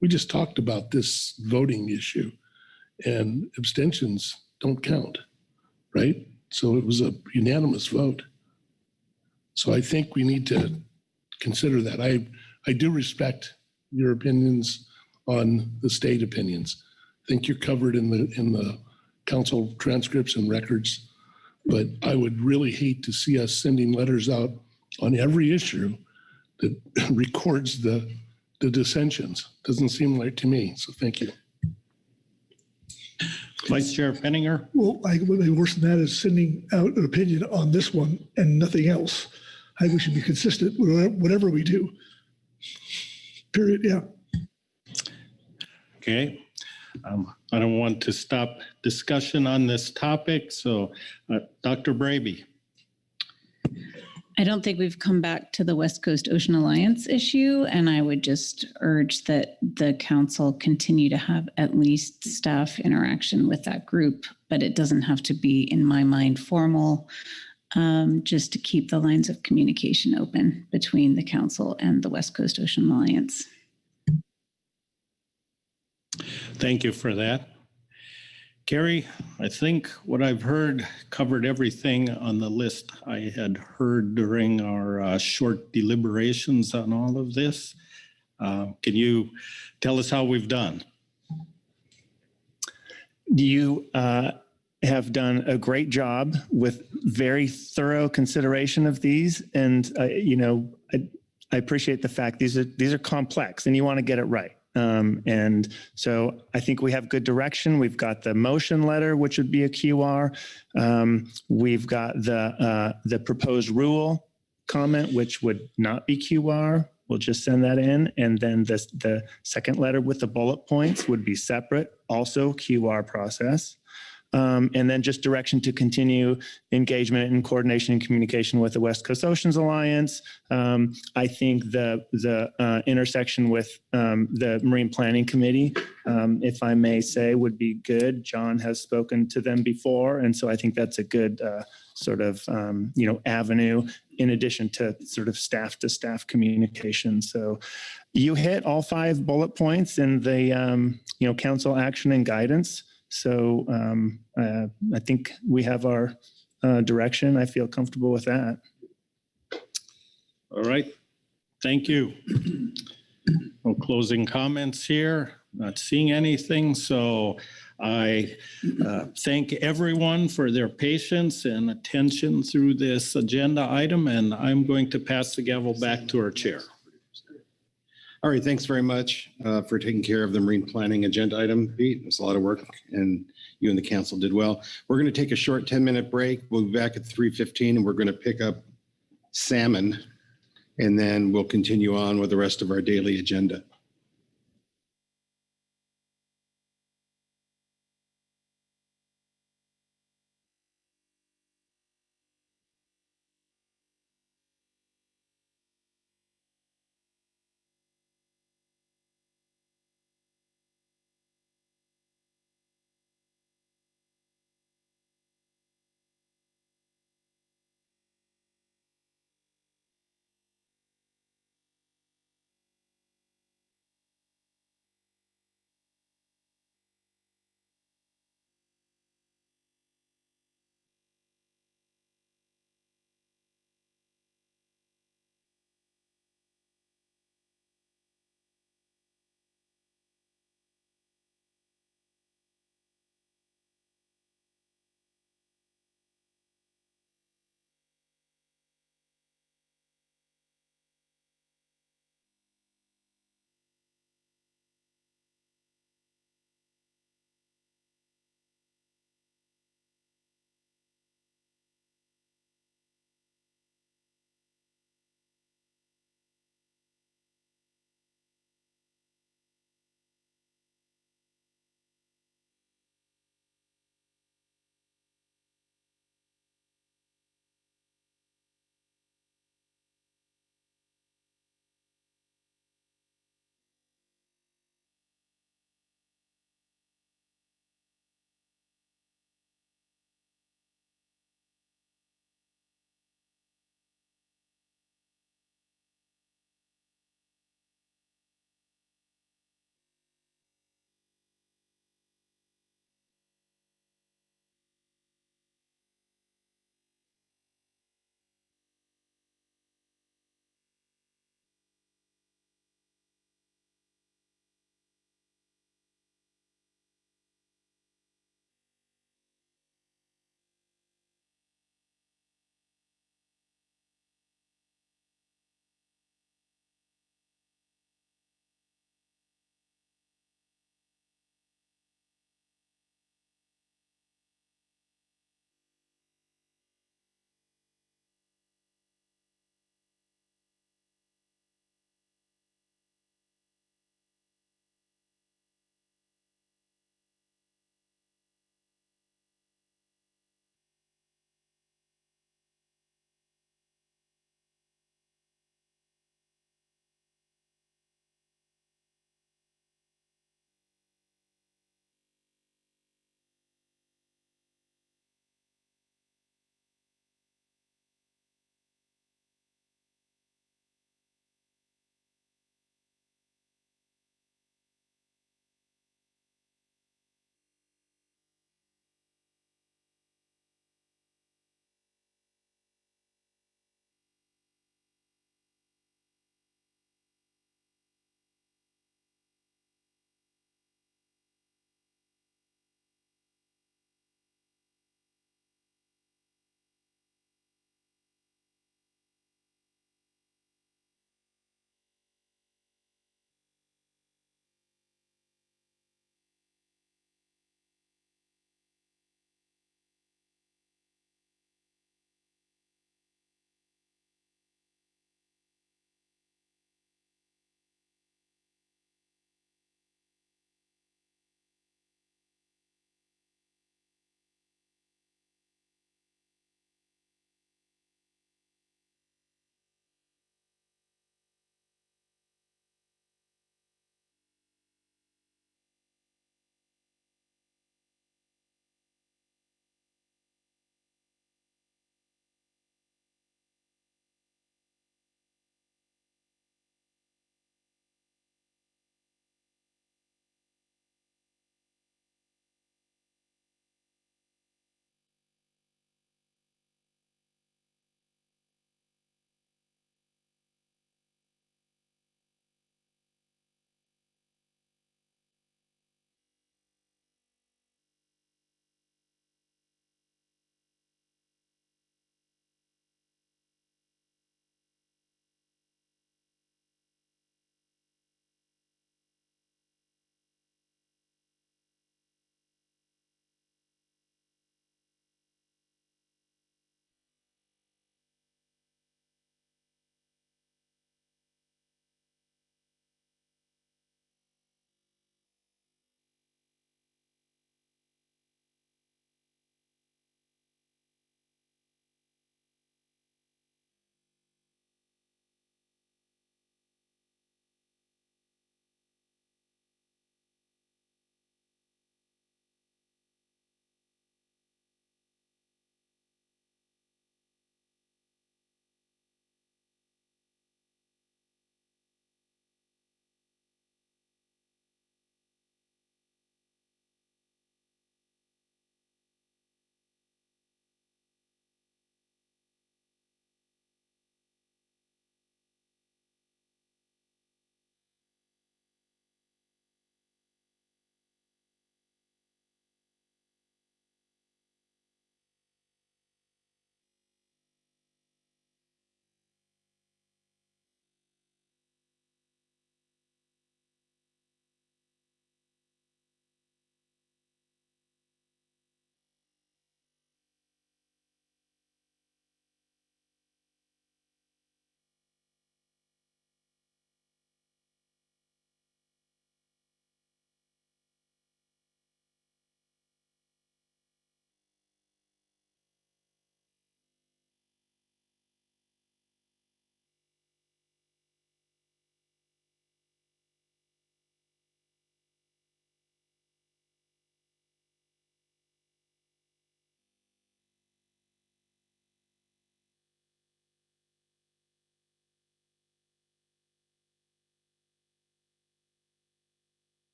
[SPEAKER 22] we just talked about this voting issue, and abstentions don't count, right? So it was a unanimous vote. So I think we need to consider that. I do respect your opinions on the state opinions. I think you're covered in the council transcripts and records. But I would really hate to see us sending letters out on every issue that records the dissensions. Doesn't seem like to me. So thank you.
[SPEAKER 7] Vice Chair Penninger.
[SPEAKER 20] Well, what may be worse than that is sending out an opinion on this one and nothing else. I think we should be consistent with whatever we do. Period. Yeah.
[SPEAKER 7] Okay. I don't want to stop discussion on this topic. So Dr. Braby.
[SPEAKER 6] I don't think we've come back to the West Coast Ocean Alliance issue, and I would just urge that the council continue to have at least staff interaction with that group, but it doesn't have to be, in my mind, formal, just to keep the lines of communication open between the council and the West Coast Ocean Alliance.
[SPEAKER 7] Thank you for that. Carrie, I think what I've heard covered everything on the list I had heard during our short deliberations on all of this. Can you tell us how we've done?
[SPEAKER 13] You have done a great job with very thorough consideration of these. And, I appreciate the fact these are complex and you want to get it right. And so I think we have good direction. We've got the motion letter, which would be a QR. We've got the proposed rule comment, which would not be QR. We'll just send that in. And then the second letter with the bullet points would be separate, also QR process. And then just direction to continue engagement and coordination and communication with the West Coast Oceans Alliance. I think the intersection with the Marine Planning Committee, if I may say, would be good. John has spoken to them before, and so I think that's a good sort of avenue in addition to sort of staff to staff communication. So you hit all 5 bullet points in the council action and guidance. So I think we have our direction. I feel comfortable with that.
[SPEAKER 16] All right. Thank you. No closing comments here. Not seeing anything. So I thank everyone for their patience and attention through this agenda item. And I'm going to pass the gavel back to our chair.
[SPEAKER 7] All right, thanks very much for taking care of the marine planning agenda item, Pete. It was a lot of work, and you and the council did well. We're going to take a short 10-minute break. We'll be back at 3:15, and we're going to pick up salmon, and then we'll continue on with the rest of our daily agenda.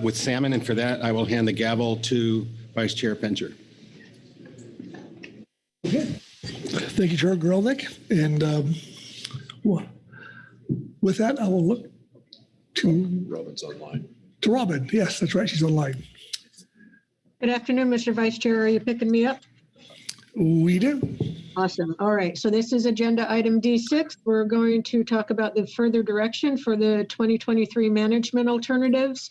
[SPEAKER 7] with salmon. And for that, I will hand the gavel to Vice Chair Pencher.
[SPEAKER 20] Okay. Thank you, Chair Grelnick. And with that, I will look to
[SPEAKER 21] Robin's online.
[SPEAKER 20] To Robin. Yes, that's right. She's online.
[SPEAKER 11] Good afternoon, Mr. Vice Chair. Are you picking me up?
[SPEAKER 20] We do.
[SPEAKER 11] Awesome. All right. So this is agenda item D6. We're going to talk about the further direction for the 2023 management alternatives.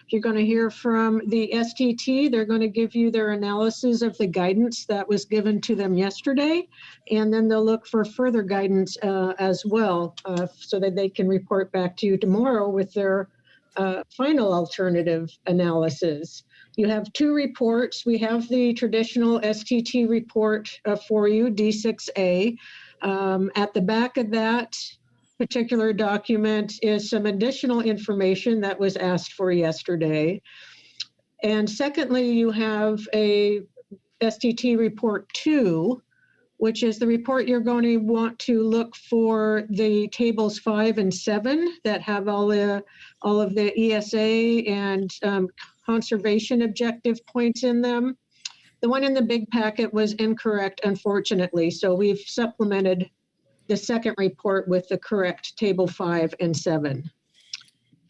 [SPEAKER 11] You're going to hear from the STT. They're going to give you their analysis of the guidance that was given to them yesterday. And then they'll look for further guidance as well so that they can report back to you tomorrow with their final alternative analysis. You have two reports. We have the traditional STT report for you, D6A. At the back of that particular document is some additional information that was asked for yesterday. And secondly, you have a STT report 2, which is the report you're going to want to look for the tables 5 and 7 that have all of the ESA and conservation objective points in them. The one in the big packet was incorrect, unfortunately, so we've supplemented the second report with the correct table 5 and 7.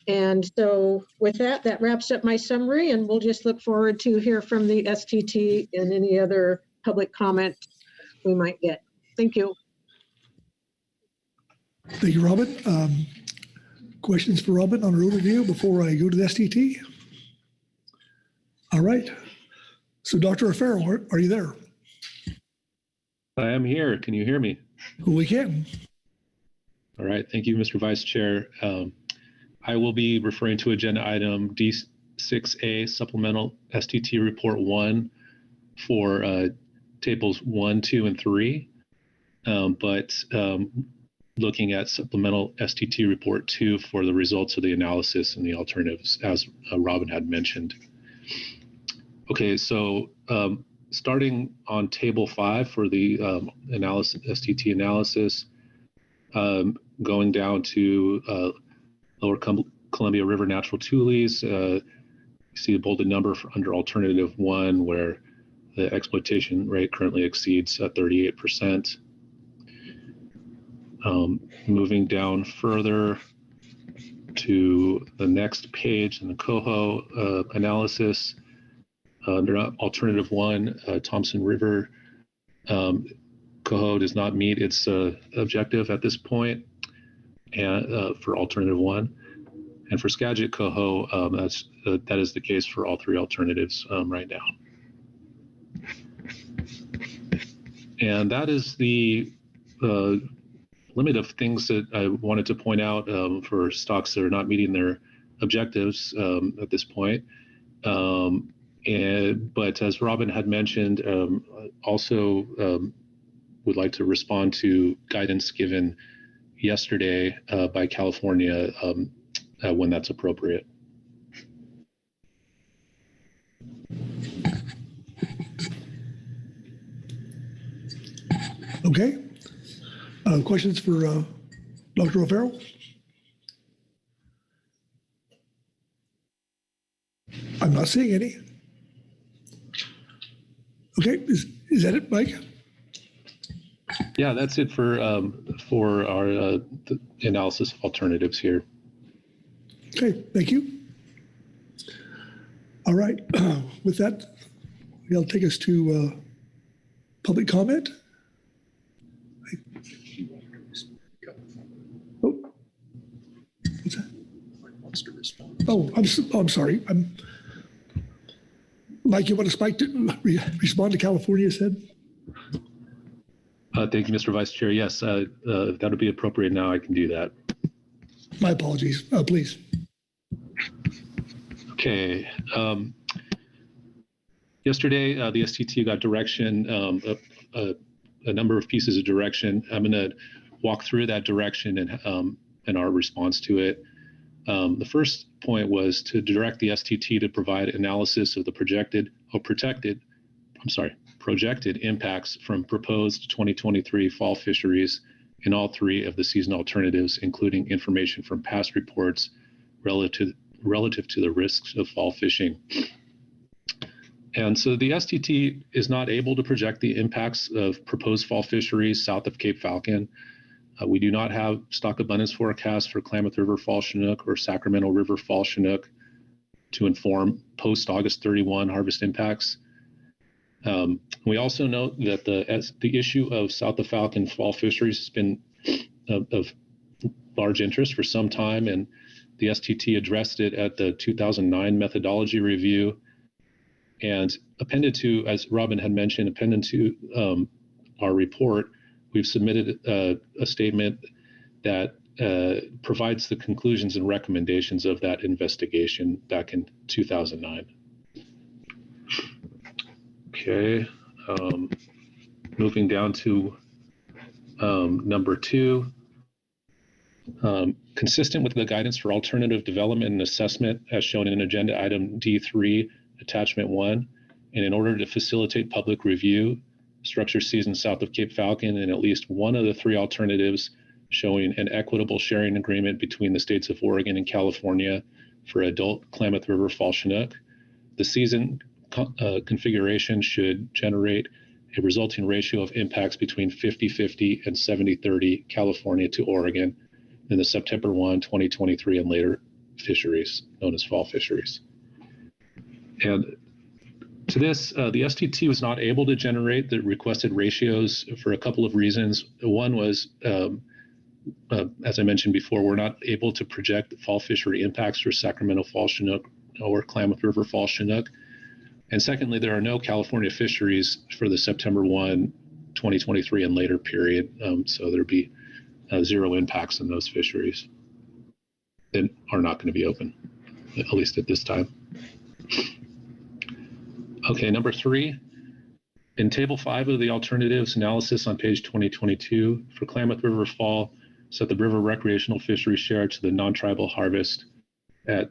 [SPEAKER 11] And so with that, that wraps up my summary, and we'll just look forward to hear from the STT and any other public comment we might get. Thank you.
[SPEAKER 20] Thank you, Robin. Questions for Robin on her overview before I go to the STT? All right. So Dr. O'Farrell, are you there?
[SPEAKER 17] I am here. Can you hear me?
[SPEAKER 20] We can.
[SPEAKER 17] All right. Thank you, Mr. Vice Chair. I will be referring to agenda item D6A, Supplemental STT Report 1 for tables 1, 2, and 3. But looking at Supplemental STT Report 2 for the results of the analysis and the alternatives, as Robin had mentioned. Okay, so starting on table 5 for the analysis, STT analysis, going down to Lower Columbia River Natural Tules, you see the bolded number for under alternative 1, where the exploitation rate currently exceeds 38%. Moving down further to the next page in the coho analysis, under alternative 1, Thompson River coho does not meet its objective at this point, and for alternative 1. And for Skagit coho, that is the case for all 3 alternatives right now. And that is the limit of things that I wanted to point out for stocks that are not meeting their objectives at this point. But as Robin had mentioned, also would like to respond to guidance given yesterday by California when that's appropriate.
[SPEAKER 20] Okay. Questions for Dr. O'Farrell? I'm not seeing any. Okay, is that it, Mike?
[SPEAKER 17] Yeah, that's it for our the analysis of alternatives here.
[SPEAKER 20] Okay, thank you. All right, with that, that'll take us to public comment. Oh, what's that? Oh, I'm sorry. Mike, you want to spike to respond to California said?
[SPEAKER 17] Thank you, Mr. Vice Chair. Yes, if that would be appropriate now, I can do that.
[SPEAKER 20] My apologies. Please.
[SPEAKER 17] Okay. Yesterday, the STT got direction, a number of pieces of direction. I'm going to walk through that direction and our response to it. The first point was to direct the STT to provide analysis of the projected impacts from proposed 2023 fall fisheries in all 3 of the season alternatives, including information from past reports relative relative to the risks of fall fishing. And so the STT is not able to project the impacts of proposed fall fisheries south of Cape Falcon. We do not have stock abundance forecasts for Klamath River Fall Chinook or Sacramento River Fall Chinook to inform post-August 31 harvest impacts. We also note that the issue of south of Falcon fall fisheries has been of large interest for some time, and the STT addressed it at the 2009 methodology review. And appended to, as Robin had mentioned, appended to our report, we've submitted a statement that provides the conclusions and recommendations of that investigation back in 2009. Okay, moving down to number 2. Consistent with the guidance for alternative development and assessment as shown in agenda item D3, attachment 1, and in order to facilitate public review, structure season south of Cape Falcon and at least one of the 3 alternatives showing an equitable sharing agreement between the states of Oregon and California for adult Klamath River Fall Chinook. The season configuration should generate a resulting ratio of impacts between 50-50 and 70-30 California to Oregon in the September 1, 2023 and later fisheries, known as fall fisheries. And to this, the STT was not able to generate the requested ratios for a couple of reasons. One was, as I mentioned before, we're not able to project the fall fishery impacts for Sacramento Fall Chinook or Klamath River Fall Chinook. And secondly, there are no California fisheries for the September 1, 2023 and later period. So there'd be 0 impacts on those fisheries that are not going to be open, at least at this time. Okay, number 3, in table 5 of the alternatives analysis on page 2022 for Klamath River Fall, set the river recreational fishery share to the non-tribal harvest at,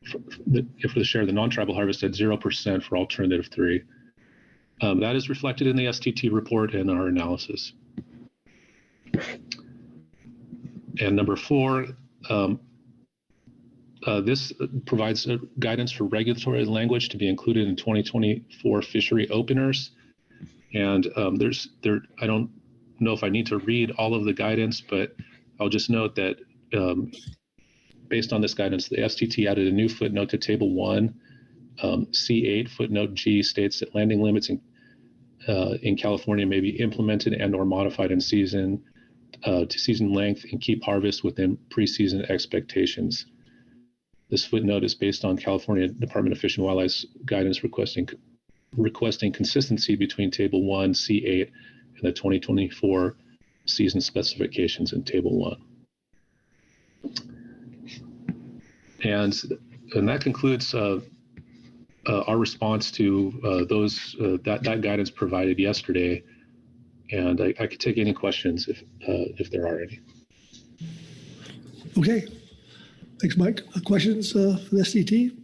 [SPEAKER 17] for the share of the non-tribal harvest at 0% for alternative 3. That is reflected in the STT report and our analysis. And number 4, this provides guidance for regulatory language to be included in 2024 fishery openers. And I don't know if I need to read all of the guidance, but I'll just note that based on this guidance, the STT added a new footnote to table 1. C8 footnote G states that landing limits in California may be implemented and or modified in season to season length and keep harvest within preseason expectations. This footnote is based on California Department of Fish and Wildlife's guidance requesting consistency between Table 1, C8, and the 2024 season specifications in Table 1. And that concludes our response to that guidance provided yesterday. And I could take any questions if there are any.
[SPEAKER 20] Okay. Thanks, Mike. Questions for the STT?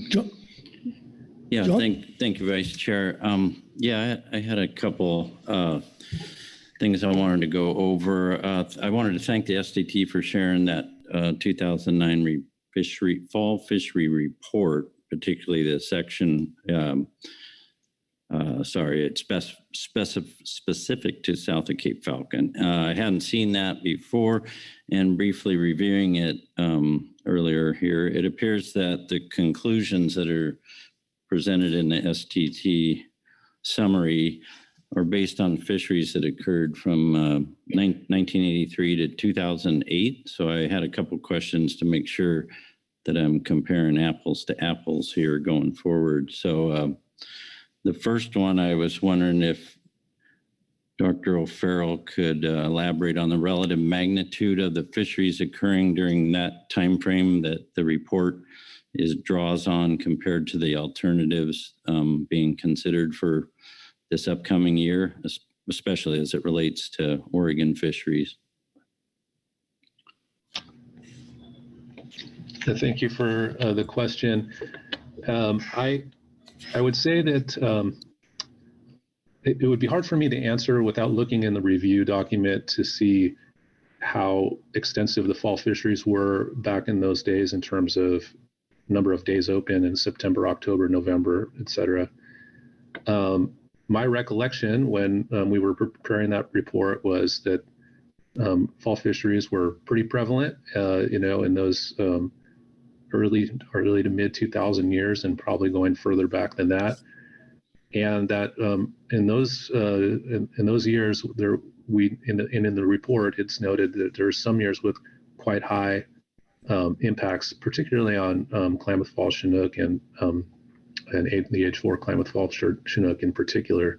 [SPEAKER 20] John?
[SPEAKER 12] Yeah, thank you, Vice Chair. Yeah, I had a couple things I wanted to go over. I wanted to thank the STT for sharing that 2009 fall fishery report, particularly the section, it's specific to south of Cape Falcon. I hadn't seen that before, and briefly reviewing it earlier here, it appears that the conclusions that are presented in the STT summary are based on fisheries that occurred from 1983 to 2008. So I had a couple questions to make sure that I'm comparing apples to apples here going forward. So the first one, I was wondering if Dr. O'Farrell could elaborate on the relative magnitude of the fisheries occurring during that time frame that the report draws on compared to the alternatives being considered for this upcoming year, especially as it relates to Oregon fisheries.
[SPEAKER 17] Thank you for the question. I would say that it would be hard for me to answer without looking in the review document to see how extensive the fall fisheries were back in those days in terms of number of days open in September, October, November, et cetera. My recollection when we were preparing that report was that fall fisheries were pretty prevalent, in those early to mid 2000 years, and probably going further back than that. And that in those years, in the report, it's noted that there are some years with quite high impacts, particularly on Klamath Falls Chinook and the age 4 Klamath Falls Chinook in particular.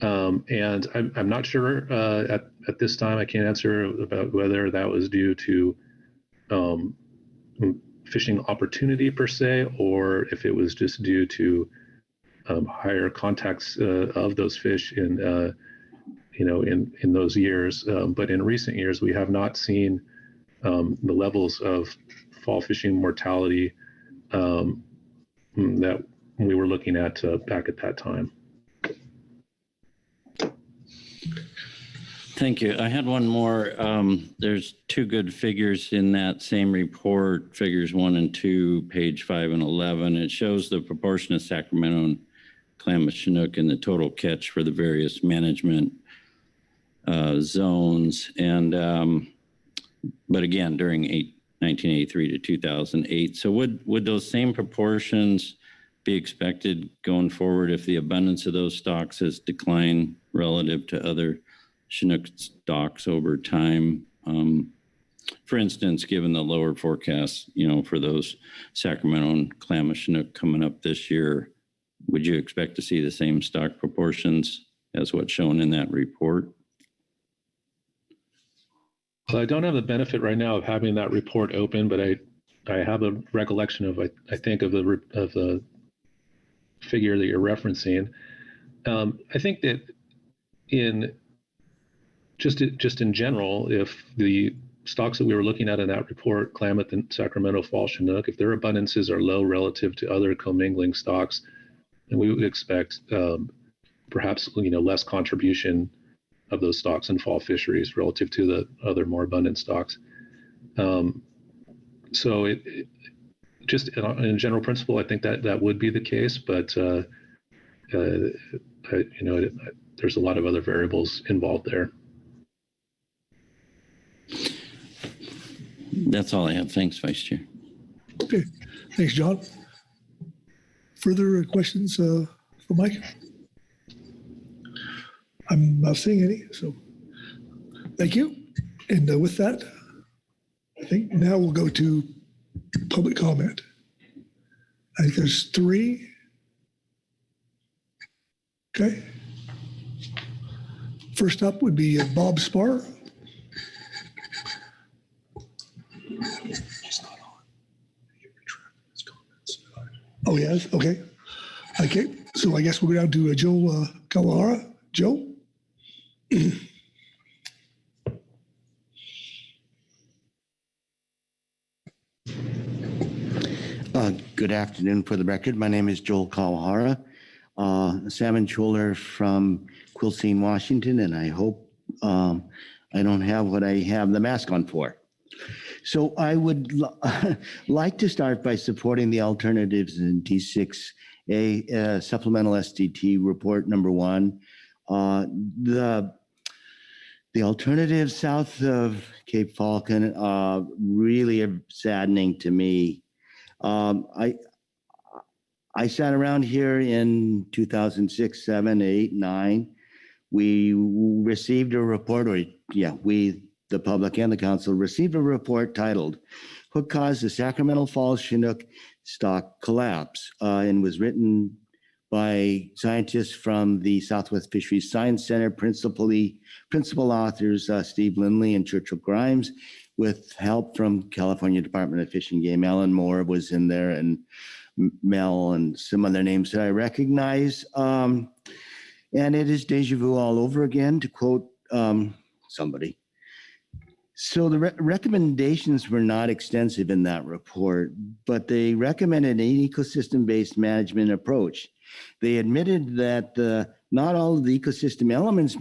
[SPEAKER 17] And I'm not sure at this time. I can't answer about whether that was due to fishing opportunity per se, or if it was just due to higher contacts of those fish in those years. But in recent years, we have not seen the levels of fall fishing mortality that we were looking at back at that time.
[SPEAKER 12] Thank you. I had one more. There's two good figures in that same report, figures 1 and 2, page 5 and 11. It shows the proportion of Sacramento and Klamath Chinook in the total catch for the various management zones. And, but again, during 1983 to 2008. So would those same proportions be expected going forward if the abundance of those stocks has declined relative to other Chinook stocks over time? For instance, given the lower forecast, for those Sacramento and Klamath Chinook coming up this year, would you expect to see the same stock proportions as what's shown in that report?
[SPEAKER 17] Well, I don't have the benefit right now of having that report open, but I have a recollection of I think of the figure that you're referencing. I think that in general, if the stocks that we were looking at in that report, Klamath and Sacramento Falls Chinook, if their abundances are low relative to other commingling stocks, then we would expect perhaps less contribution of those stocks in fall fisheries relative to the other more abundant stocks. So it just in general principle, I think that would be the case, but there's a lot of other variables involved there.
[SPEAKER 12] That's all I have. Thanks, Vice Chair.
[SPEAKER 20] Okay, thanks, John. Further questions for Mike? I'm not seeing any, so thank you. And with that, I think now we'll go to public comment. I think there's 3. Okay. First up would be Bob Spar. Oh, yes. Okay. Okay. So I guess we'll go down to Joe Kawahara. Joe?
[SPEAKER 3] Good afternoon. For the record, my name is Joel Kawahara, a salmon trawler from Quilcene, Washington, and I hope I don't have what I have the mask on for. So I would like to start by supporting the alternatives in D6A supplemental STT report number 1. The alternatives south of Cape Falcon really are saddening to me. I sat around here in 2006, 7, 8, 9. We received a report, we, the public and the council, received a report titled "What Caused the Sacramento Falls Chinook Stock Collapse," and was written by scientists from the Southwest Fisheries Science Center, principal authors Steve Lindley and Churchill Grimes, with help from California Department of Fish and Game. Alan Moore was in there, and Mel, and some other names that I recognize. And it is deja vu all over again, to quote somebody. So the recommendations were not extensive in that report, but they recommended an ecosystem-based management approach. They admitted that the Not all of the ecosystem elements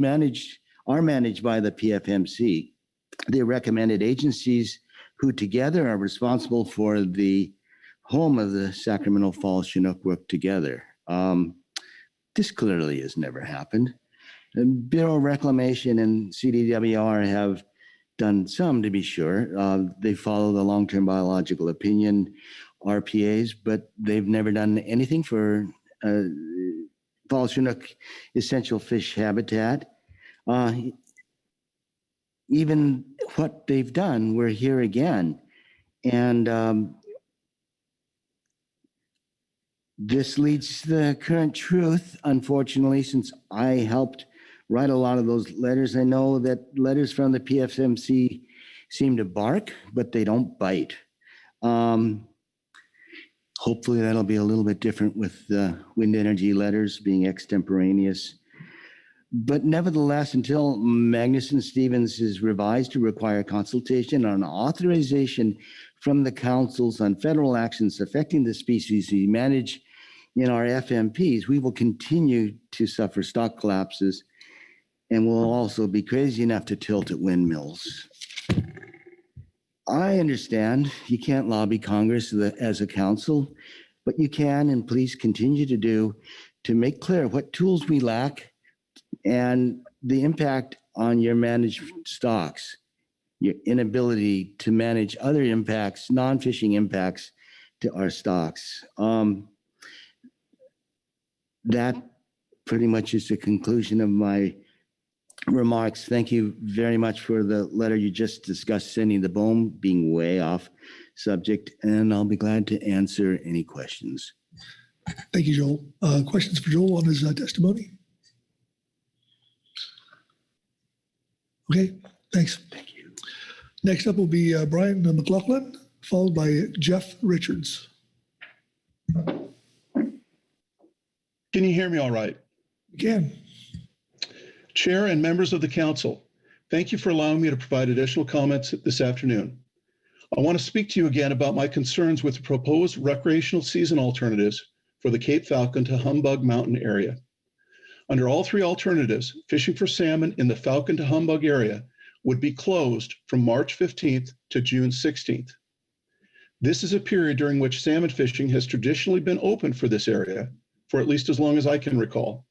[SPEAKER 3] are managed by the PFMC. The recommended agencies who together are responsible for the home of the Sacramento Falls Chinook work together. This clearly has never happened. And Bureau of Reclamation and CDWR have done some, to be sure. They follow the long-term biological opinion RPAs, but they've never done anything for Falls Chinook essential fish habitat. Even what they've done, we're here again. And this leads to the current truth, unfortunately, since I helped write a lot of those letters. I know that letters from the PFMC seem to bark, but they don't bite. Hopefully that'll be a little bit different with the wind energy letters being extemporaneous. But nevertheless, until Magnuson-Stevens is revised to require consultation on authorization from the councils on federal actions affecting the species we manage in our FMPs, we will continue to suffer stock collapses and will also be crazy enough to tilt at windmills. I understand you can't lobby Congress as a council, but you can, and please continue to do, to make clear what tools we lack and the impact on your managed stocks, your inability to manage other impacts, non-fishing impacts to our stocks. That pretty much is the conclusion of my remarks. Thank you very much for the letter you just discussed, sending the BOEM, being way off subject, and I'll be glad to answer any questions.
[SPEAKER 20] Thank you, Joel. Questions for Joel on his testimony? Okay, thanks. Thank you. Next up will be Brian McLaughlin, followed by Jeff Richards.
[SPEAKER 1] Can you hear me all right?
[SPEAKER 20] You can.
[SPEAKER 1] Chair and members of the council, thank you for allowing me to provide additional comments this afternoon. I want to speak to you again about my concerns with the proposed recreational season alternatives for the Cape Falcon to Humbug Mountain area. Under all three alternatives, fishing for salmon in the Falcon to Humbug area would be closed from March 15th to June 16th. This is a period during which salmon fishing has traditionally been open for this area for at least as long as I can recall.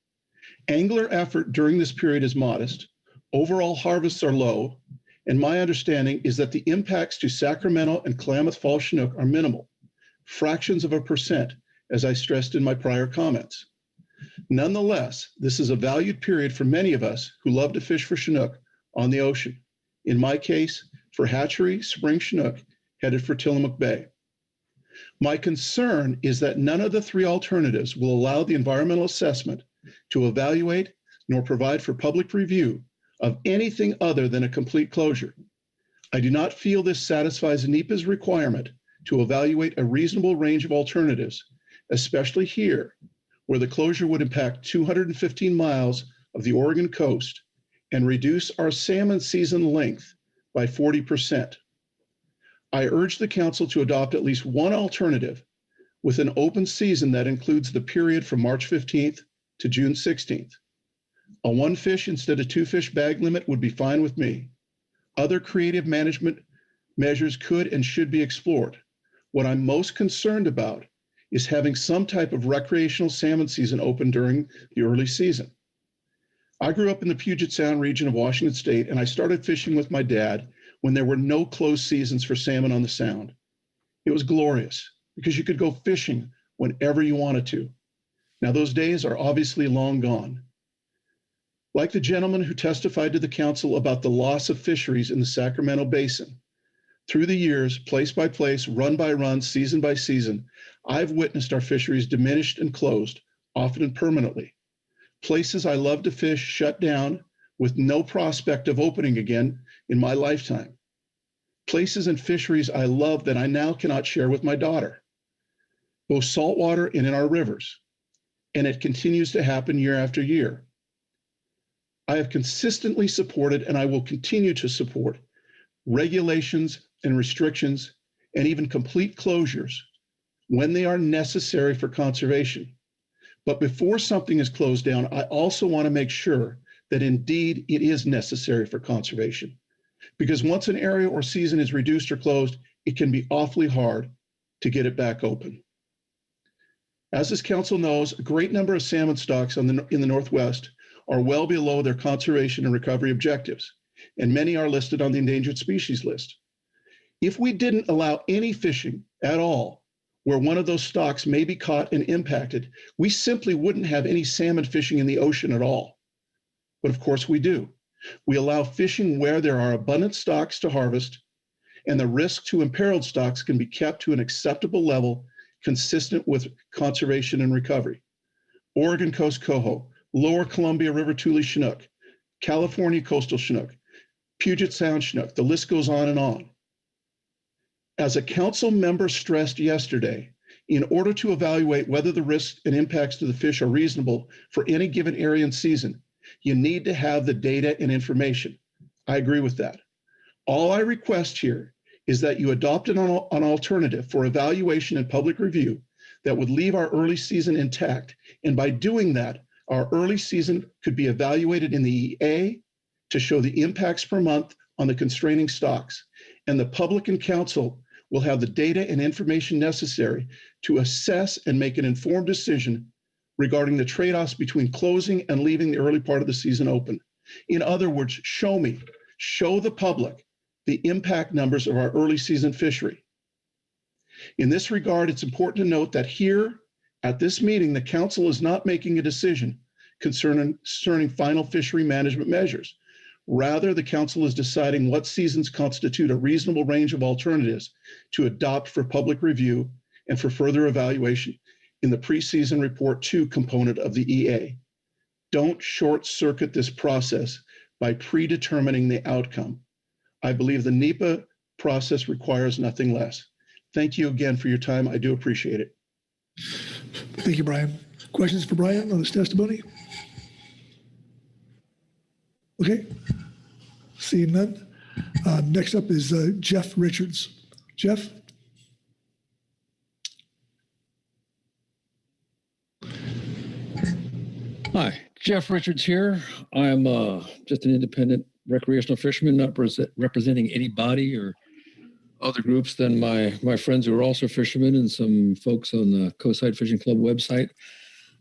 [SPEAKER 1] Angler effort during this period is modest, overall harvests are low, and my understanding is that the impacts to Sacramento and Klamath Falls Chinook are minimal, fractions of a percent, as I stressed in my prior comments. Nonetheless, this is a valued period for many of us who love to fish for Chinook on the ocean. In my case, for hatchery spring Chinook headed for Tillamook Bay. My concern is that none of the three alternatives will allow the environmental assessment to evaluate nor provide for public review of anything other than a complete closure. I do not feel this satisfies NEPA's requirement to evaluate a reasonable range of alternatives, especially here, where the closure would impact 215 miles of the Oregon coast and reduce our salmon season length by 40%. I urge the council to adopt at least one alternative with an open season that includes the period from March 15th to June 16th. A one fish instead of two fish bag limit would be fine with me. Other creative management measures could and should be explored. What I'm most concerned about is having some type of recreational salmon season open during the early season. I grew up in the Puget Sound region of Washington State, and I started fishing with my dad when there were no closed seasons for salmon on the Sound. It was glorious because you could go fishing whenever you wanted to. Now, those days are obviously long gone. Like the gentleman who testified to the council about the loss of fisheries in the Sacramento Basin, through the years, place by place, run by run, season by season, I've witnessed our fisheries diminished and closed, often permanently. Places I love to fish shut down with no prospect of opening again in my lifetime. Places and fisheries I love that I now cannot share with my daughter, both saltwater and in our rivers. And it continues to happen year after year. I have consistently supported, and I will continue to support, regulations and restrictions and even complete closures when they are necessary for conservation. But before something is closed down, I also want to make sure that indeed it is necessary for conservation. Because once an area or season is reduced or closed, it can be awfully hard to get it back open. As this council knows, a great number of salmon stocks in the Northwest are well below their conservation and recovery objectives, and many are listed on the endangered species list. If we didn't allow any fishing at all where one of those stocks may be caught and impacted, we simply wouldn't have any salmon fishing in the ocean at all. But of course we do. We allow fishing where there are abundant stocks to harvest, and the risk to imperiled stocks can be kept to an acceptable level consistent with conservation and recovery. Oregon Coast Coho, Lower Columbia River Tule Chinook, California Coastal Chinook, Puget Sound Chinook, the list goes on and on. As a council member stressed yesterday, in order to evaluate whether the risks and impacts to the fish are reasonable for any given area and season, you need to have the data and information. I agree with that. All I request here is that you adopt an alternative for evaluation and public review that would leave our early season intact. And by doing that, our early season could be evaluated in the EA to show the impacts per month on the constraining stocks. And the public and council will have the data and information necessary to assess and make an informed decision regarding the trade-offs between closing and leaving the early part of the season open. In other words, show the public the impact numbers of our early season fishery. In this regard, it's important to note that here at this meeting, the council is not making a decision concerning final fishery management measures. Rather, the council is deciding what seasons constitute a reasonable range of alternatives to adopt for public review and for further evaluation in the pre-season report 2 component of the EA. Don't short circuit this process by predetermining the outcome. I believe the NEPA process requires nothing less. Thank you again for your time. I do appreciate it.
[SPEAKER 20] Thank you, Brian. Questions for Brian on his testimony? Okay, seeing none. Next up is Jeff Richards. Jeff?
[SPEAKER 9] Hi, Jeff Richards here. I'm just an independent recreational fisherman, not representing anybody or other groups than my friends who are also fishermen and some folks on the Coastside Fishing Club website.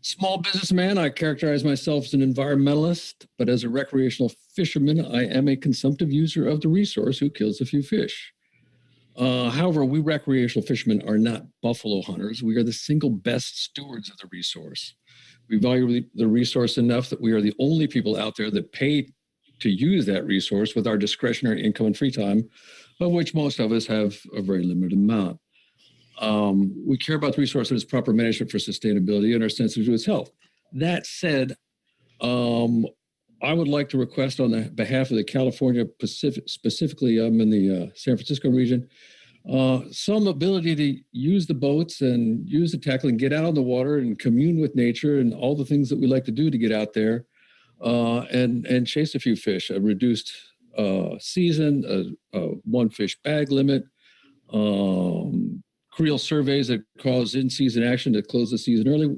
[SPEAKER 9] Small businessman, I characterize myself as an environmentalist, but as a recreational fisherman, I am a consumptive user of the resource who kills a few fish. However, we recreational fishermen are not buffalo hunters. We are the single best stewards of the resource. We value the resource enough that we are the only people out there that pay to use that resource with our discretionary income and free time, of which most of us have a very limited amount. We care about the resource and its proper management for sustainability and are sensitive to its health. That said, I would like to request on the behalf of the California Pacific, specifically I'm in the San Francisco region, some ability to use the boats and use the tackle and get out on the water and commune with nature and all the things that we like to do to get out there and chase a few fish. A reduced season, a one fish bag limit, creel surveys that cause in-season action to close the season early,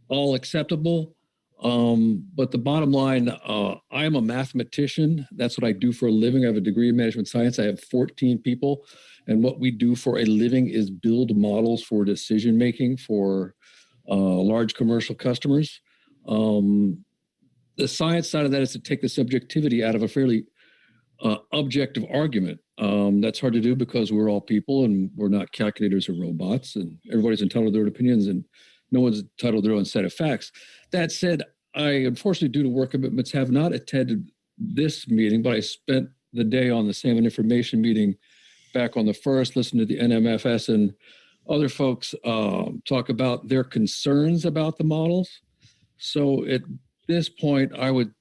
[SPEAKER 9] all acceptable. But the bottom line, I am a mathematician. That's what I do for a living. I have a degree in management science. I have 14 people. And what we do for a living is build models for decision-making for large commercial customers. The science side of that is to take the subjectivity out of a fairly objective argument. That's hard to do because we're all people and we're not calculators or robots, and everybody's entitled to their opinions and no one's entitled to their own set of facts. That said, I unfortunately, due to work commitments, have not attended this meeting, but I spent the day on the Salmon Information meeting back on the 1st, listened to the NMFS and other folks talk about their concerns about the models. So at this point, I would,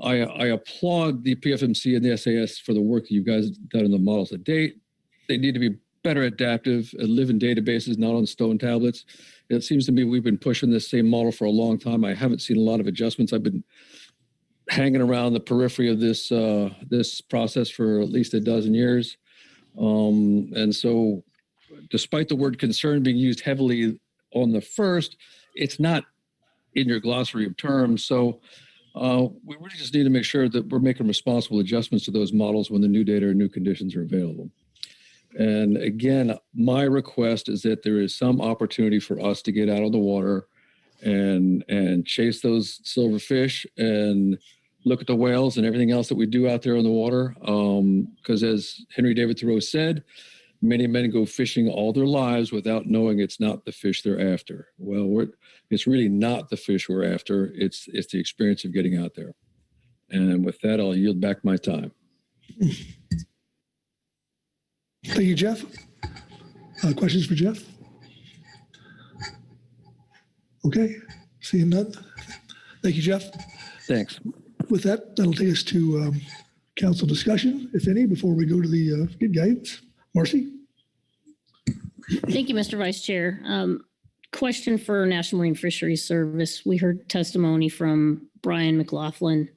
[SPEAKER 9] I applaud the PFMC and the SAS for the work that you guys have done in the models to date. They need to be better adaptive and live in databases, not on stone tablets. It seems to me we've been pushing this same model for a long time. I haven't seen a lot of adjustments. I've been hanging around the periphery of this this process for at least a dozen years. And so despite the word concern being used heavily on the 1st, it's not in your glossary of terms. So we really just need to make sure that we're making responsible adjustments to those models when the new data or new conditions are available. And again, my request is that there is some opportunity for us to get out of the water and chase those silverfish and look at the whales and everything else that we do out there in the water. Because as Henry David Thoreau said, many men go fishing all their lives without knowing it's not the fish they're after. Well, it's really not the fish we're after. It's the experience of getting out there. And with that, I'll yield back my time.
[SPEAKER 20] Thank you, Jeff. Questions for Jeff? Okay, seeing none. Thank you, Jeff.
[SPEAKER 9] Thanks.
[SPEAKER 20] With that, that'll take us to council discussion, if any, before we go to the good guidance. Marcy?
[SPEAKER 4] Thank you, Mr. Vice Chair. Question for National Marine Fisheries Service. We heard testimony from Brian McLaughlin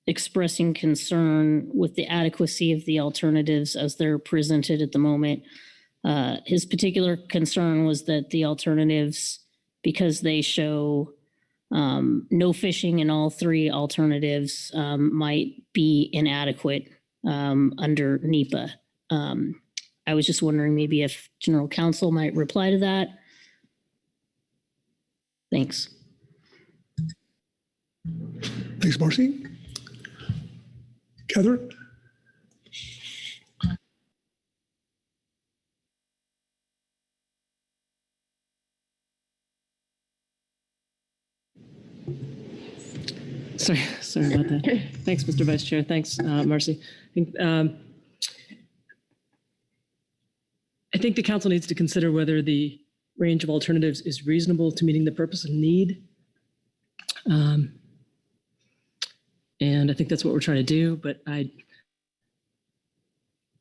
[SPEAKER 4] expressing concern with the adequacy of the alternatives as they're presented at the moment. His particular concern was that the alternatives, because they show no fishing in all three alternatives, might be inadequate under NEPA. I was just wondering maybe if General Counsel might reply to that. Thanks.
[SPEAKER 20] Thanks, Marcy. Catherine?
[SPEAKER 19] Sorry about that. Thanks, Mr. Vice Chair. Thanks, Marcy. I think the council needs to consider whether the range of alternatives is reasonable to meeting the purpose and need. And I think that's what we're trying to do, but I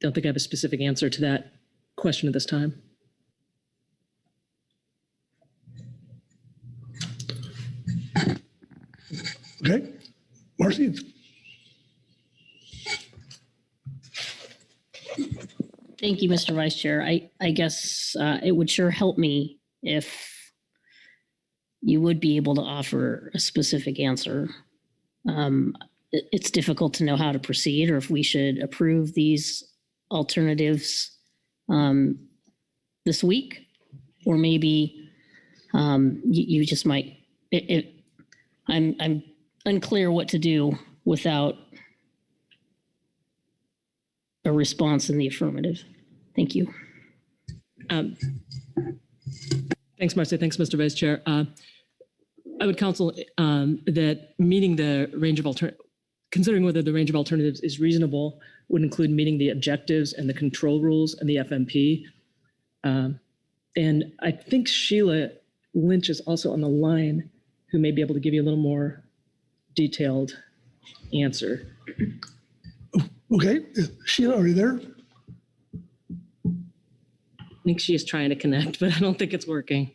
[SPEAKER 19] don't think I have a specific answer to that question at this time.
[SPEAKER 20] Okay, Marcy.
[SPEAKER 4] Thank you, Mr. Vice Chair. I guess it would sure help me if you would be able to offer a specific answer. It's difficult to know how to proceed or if we should approve these alternatives this week, or maybe you just might. I'm unclear what to do without a response in the affirmative. Thank you.
[SPEAKER 19] Thanks, Marcy. Thanks, Mr. Vice Chair. I would counsel that meeting the range of considering whether the range of alternatives is reasonable would include meeting the objectives and the control rules and the FMP. And I think Sheila Lynch is also on the line, who may be able to give you a little more detailed answer.
[SPEAKER 20] Okay, Sheila, are you there?
[SPEAKER 19] I think she is trying to connect, but I don't think it's working.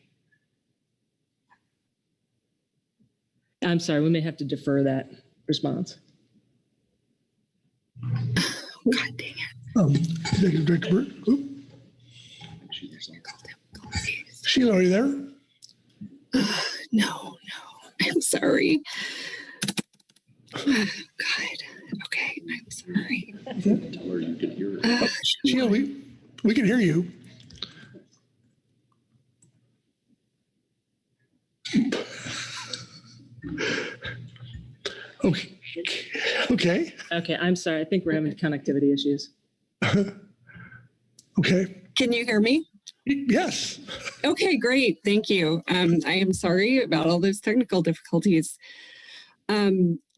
[SPEAKER 19] I'm sorry, we may have to defer that response.
[SPEAKER 23] God dang it.
[SPEAKER 20] Executive Director Burt. Sheila, are you there?
[SPEAKER 23] No, I'm sorry. God. Okay, I'm sorry.
[SPEAKER 20] Sheila, we can hear you. Okay.
[SPEAKER 19] Okay, I'm sorry. I think we're having connectivity issues.
[SPEAKER 20] Okay.
[SPEAKER 23] Can you hear me?
[SPEAKER 20] Yes.
[SPEAKER 23] Okay, great. Thank you. I am sorry about all those technical difficulties.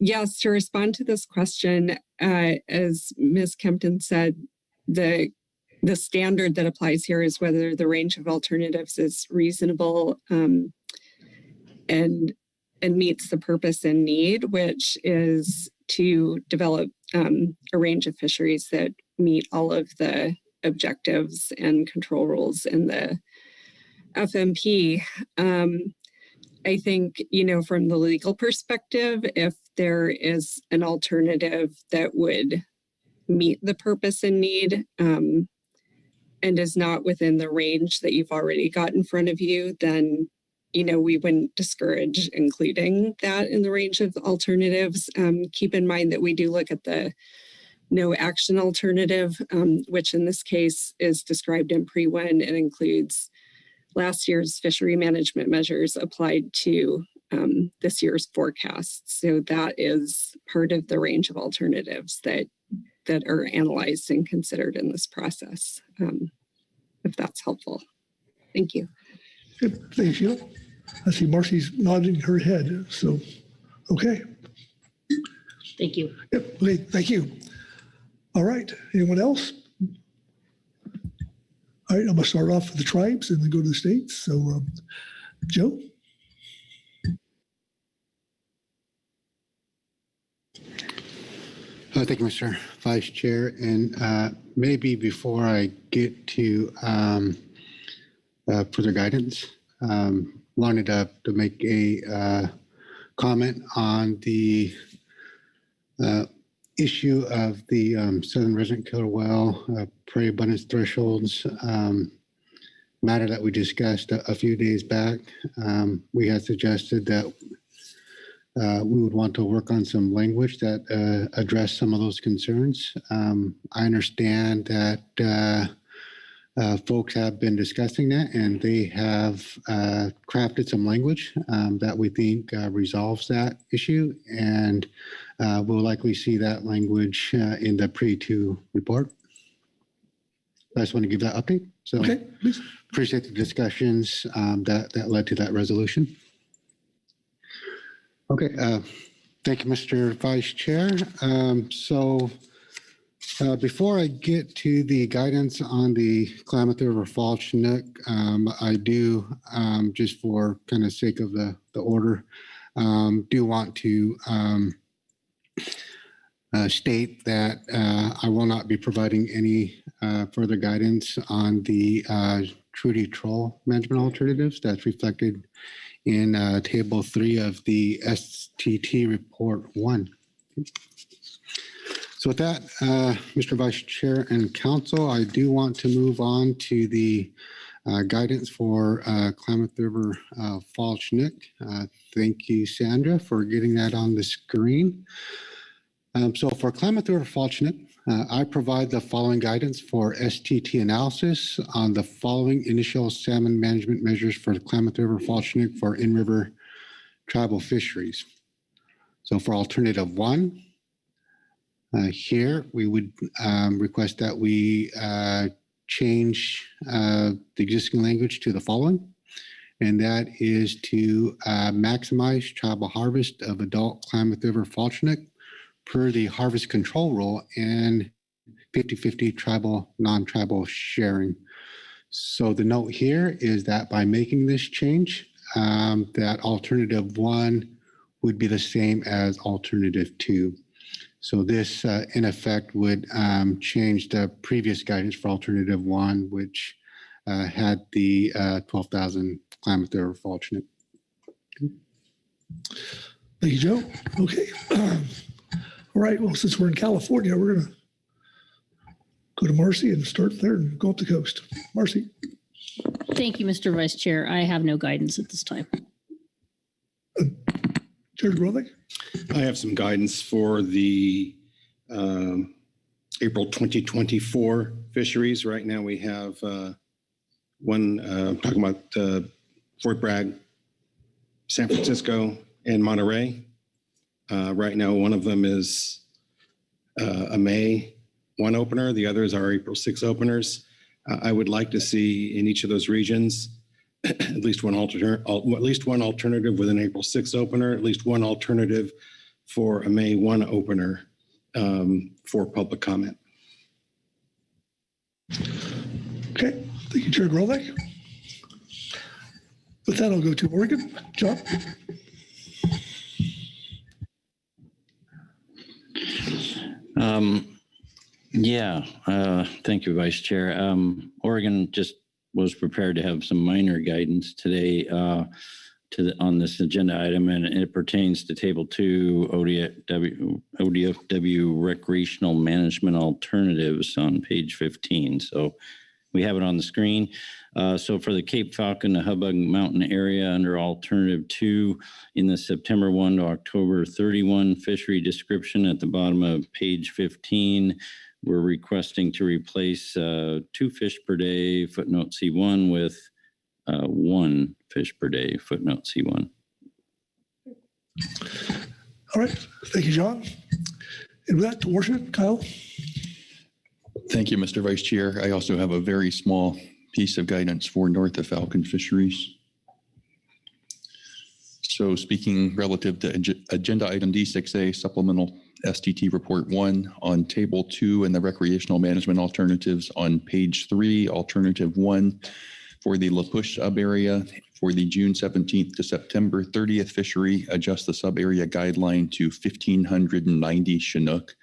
[SPEAKER 23] Yes, to respond to this question, as Ms. Kempton said, the standard that applies here is whether the range of alternatives is reasonable and meets the purpose and need, which is to develop a range of fisheries that meet all of the objectives and control rules in the FMP. I think, from the legal perspective, if there is an alternative that would meet the purpose and need, and is not within the range that you've already got in front of you, then, you know, we wouldn't discourage including that in the range of alternatives. Keep in mind that we do look at the no action alternative, which in this case is described in pre-1 and includes last year's fishery management measures applied to this year's forecasts. So that is part of the range of alternatives that are analyzed and considered in this process, if that's helpful. Thank you.
[SPEAKER 20] Good. Thank you, Sheila. I see Marcy's nodding her head. So, okay.
[SPEAKER 4] Thank you.
[SPEAKER 20] Yep. Okay. Thank you. All right. Anyone else? All right. I'm going to start off with the tribes and then go to the states. So, Joe?
[SPEAKER 2] Thank you, Mr. Vice Chair. And maybe before I get to further guidance, wanted to make a comment on the issue of the southern resident killer whale prey abundance thresholds matter that we discussed a few days back. We had suggested that we would want to work on some language that address some of those concerns. I understand that folks have been discussing that, and they have crafted some language that we think resolves that issue, and we'll likely see that language in the pre-2 report. I just want to give that update. So
[SPEAKER 20] okay, please.
[SPEAKER 2] Appreciate the discussions that led to that resolution. Okay, thank you, Mr. Vice Chair. Before I get to the guidance on the Klamath River Fall Chinook, I do, just for kind of sake of the order, do want to state that I will not be providing any further guidance on the Trudy Troll management alternatives that's reflected in Table 3 of the STT Report 1. So with that, Mr. Vice Chair and Council, I do want to move on to the guidance for Klamath River Fall Chinook. Thank you, Sandra, for getting that on the screen. So for Klamath River Fall Chinook, I provide the following guidance for STT analysis on the following initial salmon management measures for the Klamath River Fall Chinook for in-river tribal fisheries. So for alternative 1, here we would request that we change the existing language to the following, and that is to maximize tribal harvest of adult Klamath River Fall Chinook per the harvest control rule and 50-50 tribal, non-tribal sharing. So the note here is that by making this change, that alternative 1 would be the same as alternative 2. So this, in effect, would change the previous guidance for alternative 1, which had the 12,000 Klamath River Fall Chinook.
[SPEAKER 20] Thank you, Joe. Okay. All right. Well, since we're in California, we're going to go to Marcy and start there and go up the coast. Marcy.
[SPEAKER 4] Thank you, Mr. Vice Chair. I have no guidance at this time.
[SPEAKER 20] Chair Grothick?
[SPEAKER 7] I have some guidance for the April 2024 fisheries. Right now we have one talking about Fort Bragg, San Francisco, and Monterey. Right now, one of them is a May 1 opener. The others are April 6 openers. I would like to see in each of those regions at least one alternative with an April 6 opener, at least one alternative for a May 1 opener for public comment.
[SPEAKER 20] Okay. Thank you, Chair Grothick. With that, I'll go to Oregon. John?
[SPEAKER 12] Thank you, Vice Chair. Oregon just was prepared to have some minor guidance today on this agenda item, and it pertains to Table 2 ODFW recreational management alternatives on page 15. So we have it on the screen. So for the Cape Falcon, the Hubbub Mountain area under alternative 2 in the September 1 to October 31 fishery description at the bottom of page 15, we're requesting to replace 2 fish per day, footnote C1, with 1 fish per day, footnote C1.
[SPEAKER 20] All right. Thank you, John. And with that, to worship, Kyle.
[SPEAKER 8] Thank you, Mr. Vice Chair. I also have a very small piece of guidance for north of Falcon Fisheries. So speaking relative to agenda item D6A, supplemental STT report 1 on table 2 and the recreational management alternatives on page 3, alternative 1 for the La Push sub area for the June 17th to September 30th fishery, adjust the sub area guideline to 1,590 Chinook.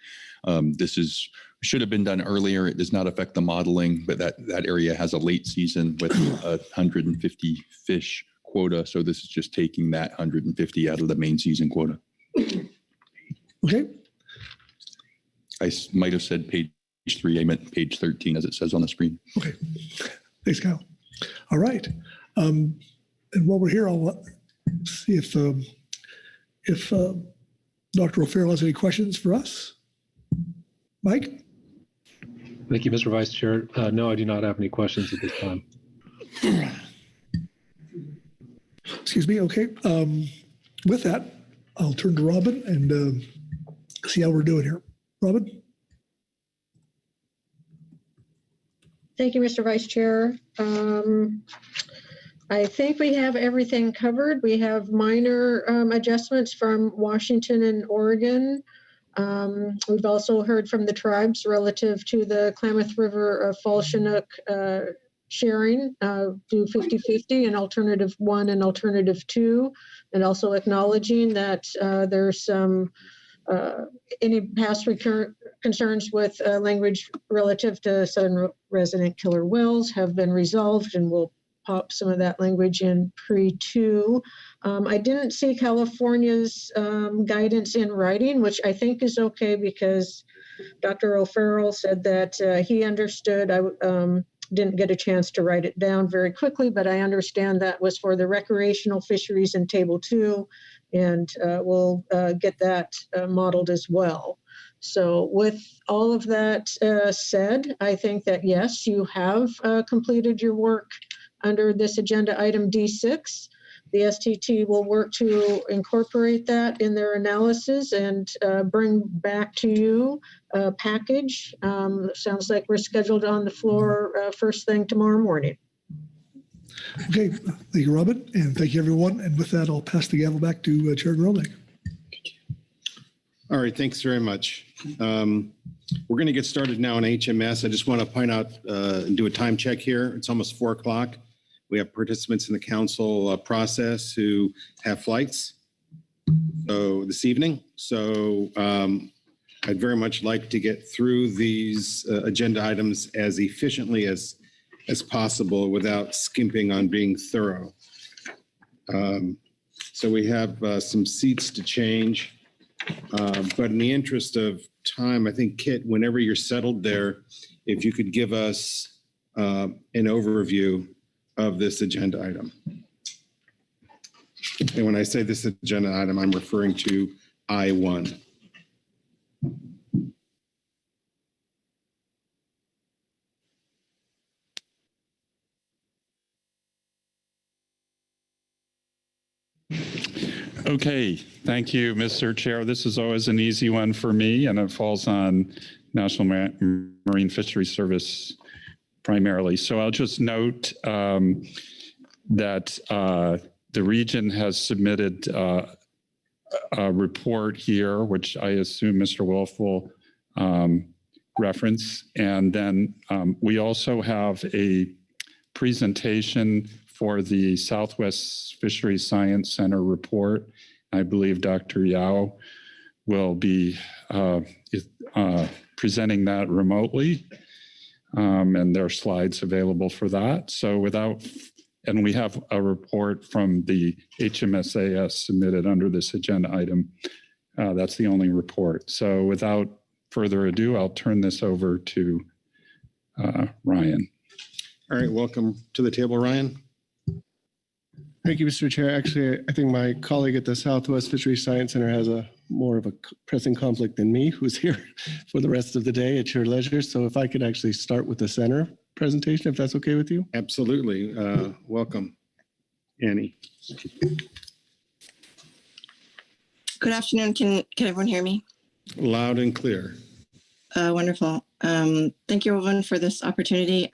[SPEAKER 8] This should have been done earlier. It does not affect the modeling, but that area has a late season with 150 fish quota. So this is just taking that 150 out of the main season quota.
[SPEAKER 20] Okay.
[SPEAKER 8] I might have said page 3. I meant page 13 as it says on the screen.
[SPEAKER 20] Okay. Thanks, Kyle. All right. And while we're here, I'll see if Dr. O'Farrell has any questions for us. Mike?
[SPEAKER 17] Thank you, Mr. Vice Chair. No, I do not have any questions at this time.
[SPEAKER 20] Excuse me. Okay. With that, I'll turn to Robin and see how we're doing here. Robin?
[SPEAKER 11] Thank you, Mr. Vice Chair. I think we have everything covered. We have minor adjustments from Washington and Oregon. We've also heard from the tribes relative to the Klamath River Fall Chinook sharing, do 50-50 and alternative 1 and alternative 2, and also acknowledging that there's some any past recurrent concerns with language relative to southern resident killer whales have been resolved, and we'll pop some of that language in pre-2. I didn't see California's guidance in writing, which I think is okay because Dr. O'Farrell said that he understood. I didn't get a chance to write it down very quickly, but I understand that was for the recreational fisheries in table 2, and we'll get that modeled as well. So with all of that said, I think that yes, you have completed your work under this agenda item D6. The STT will work to incorporate that in their analysis and bring back to you a package. Sounds like we're scheduled on the floor first thing tomorrow morning.
[SPEAKER 20] Okay, thank you, Robin, and thank you, everyone. And with that, I'll pass the gavel back to Chair Grelnick.
[SPEAKER 7] All right, thanks very much. We're going to get started now on HMS. I just want to point out and do a time check here. It's almost 4 o'clock. We have participants in the council process who have flights this evening. So I'd very much like to get through these agenda items as efficiently as possible without skimping on being thorough. So we have some seats to change, but in the interest of time, I think, Kit, whenever you're settled there, if you could give us an overview of this agenda item. And when I say this agenda item, I'm referring to I-1.
[SPEAKER 14] Okay, thank you, Mr. Chair. This is always an easy one for me, and it falls on National Marine Fisheries Service primarily. So I'll just note that the region has submitted a report here, which I assume Mr. Wolf will reference. And then we also have a presentation for the Southwest Fisheries Science Center report. I believe Dr. Yao will be presenting that remotely, and there are slides available for that. So and we have a report from the HMSAS submitted under this agenda item. That's the only report. So without further ado, I'll turn this over to Ryan.
[SPEAKER 7] All right, welcome to the table, Ryan.
[SPEAKER 5] Thank you, Mr. Chair. Actually, I think my colleague at the Southwest Fisheries Science Center has more of a pressing conflict than me, who's here for the rest of the day at your leisure. So if I could actually start with the center presentation, if that's okay with you.
[SPEAKER 7] Absolutely. Welcome, Annie.
[SPEAKER 15] Good afternoon. Can everyone hear me?
[SPEAKER 7] Loud and clear.
[SPEAKER 15] Wonderful. Thank you, everyone, for this opportunity.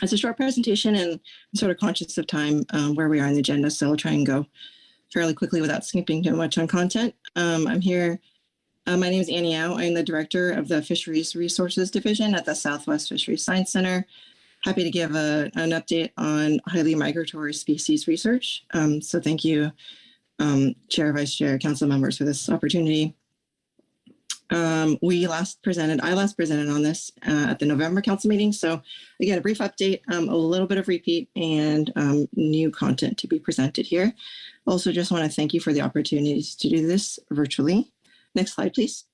[SPEAKER 15] It's a short presentation, and I'm sort of conscious of time where we are in the agenda, so I'll try and go fairly quickly without skipping too much on content. I'm here. My name is Annie Au. I'm the director of the Fisheries Resources Division at the Southwest Fisheries Science Center. Happy to give an update on highly migratory species research. So thank you, Chair, Vice Chair, Council members for this opportunity. I last presented on this at the November Council meeting. So again, a brief update, a little bit of repeat, and new content to be presented here. Also, just want to thank you for the opportunities to do this virtually. Next slide, please.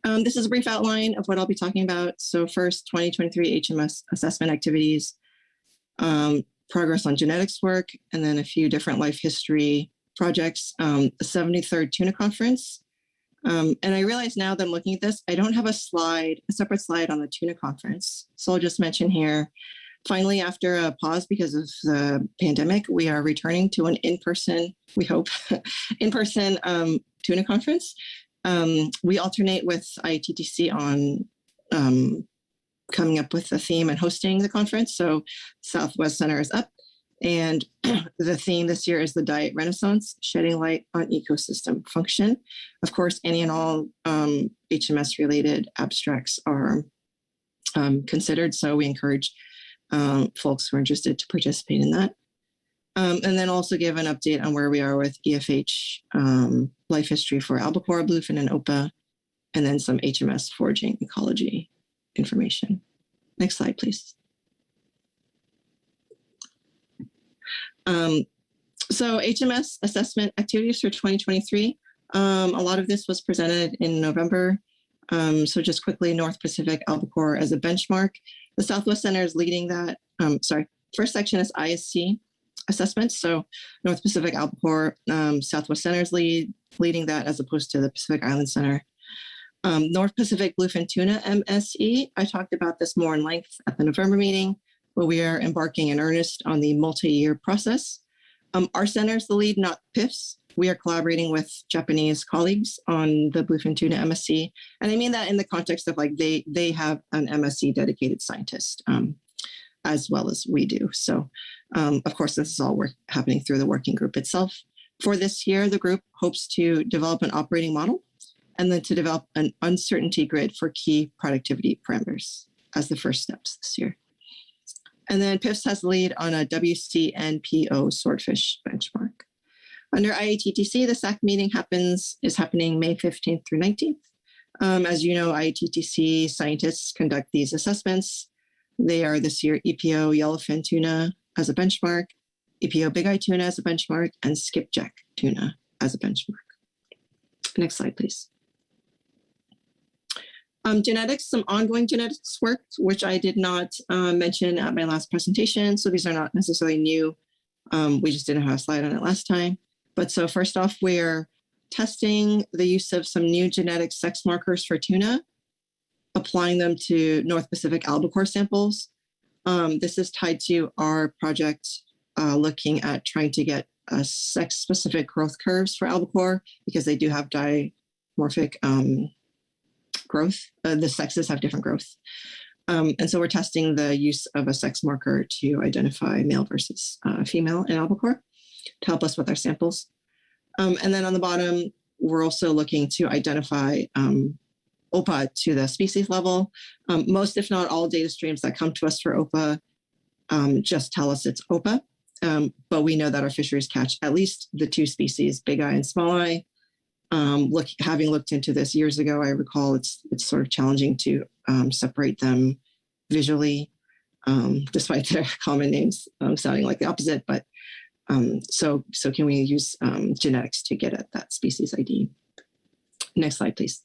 [SPEAKER 15] This is a brief outline of what I'll be talking about. So first, 2023 HMS assessment activities, progress on genetics work, and then a few different life history projects, the 73rd Tuna Conference. And I realize now that I'm looking at this, I don't have a separate slide on the Tuna Conference. So I'll just mention here, finally, after a pause because of the pandemic, we are returning to an in-person, we hope, in-person Tuna Conference. We alternate with IATTC on coming up with a theme and hosting the conference. So Southwest Center is up. And the theme this year is the Diet Renaissance, shedding light on ecosystem function. Of course, any and all HMS-related abstracts are considered, so we encourage folks who are interested to participate in that. And then also give an update on where we are with EFH life history for albacore, bluefin, and OPA, and then some HMS foraging ecology information. Next slide, please. So HMS assessment activities for 2023. A lot of this was presented in November. So just quickly, North Pacific albacore as a benchmark. The Southwest Center is leading that. First section is ISC assessments. So North Pacific albacore, Southwest Center is leading that as opposed to the Pacific Island Center. North Pacific bluefin tuna MSE. I talked about this more in length at the November meeting, where we are embarking in earnest on the multi-year process. Our center is the lead, not PFS. We are collaborating with Japanese colleagues on the bluefin tuna MSC. And I mean that in the context of like they have an MSC dedicated scientist as well as we do. So of course, this is all happening through the working group itself. For this year, the group hopes to develop an operating model and then to develop an uncertainty grid for key productivity parameters as the first steps this year. And then PFS has the lead on a WCNPO swordfish benchmark. Under IATTC, the SAC meeting is happening May 15th through 19th. As you know, IATTC scientists conduct these assessments. They are this year EPO yellowfin tuna as a benchmark, EPO big eye tuna as a benchmark, and skipjack tuna as a benchmark. Next slide, please. Genetics, some ongoing genetics work, which I did not mention at my last presentation. So these are not necessarily new. We just didn't have a slide on it last time. But so first off, we're testing the use of some new genetic sex markers for tuna, applying them to North Pacific albacore samples. This is tied to our project looking at trying to get sex-specific growth curves for albacore because they do have dimorphic growth. The sexes have different growth. And so we're testing the use of a sex marker to identify male versus female in albacore to help us with our samples. And then on the bottom, we're also looking to identify OPA to the species level. Most, if not all, data streams that come to us for OPA just tell us it's OPA. But we know that our fisheries catch at least the two species, big eye and small eye. Having looked into this years ago, I recall it's sort of challenging to separate them visually, despite their common names sounding like the opposite. But so can we use genetics to get at that species ID? Next slide, please.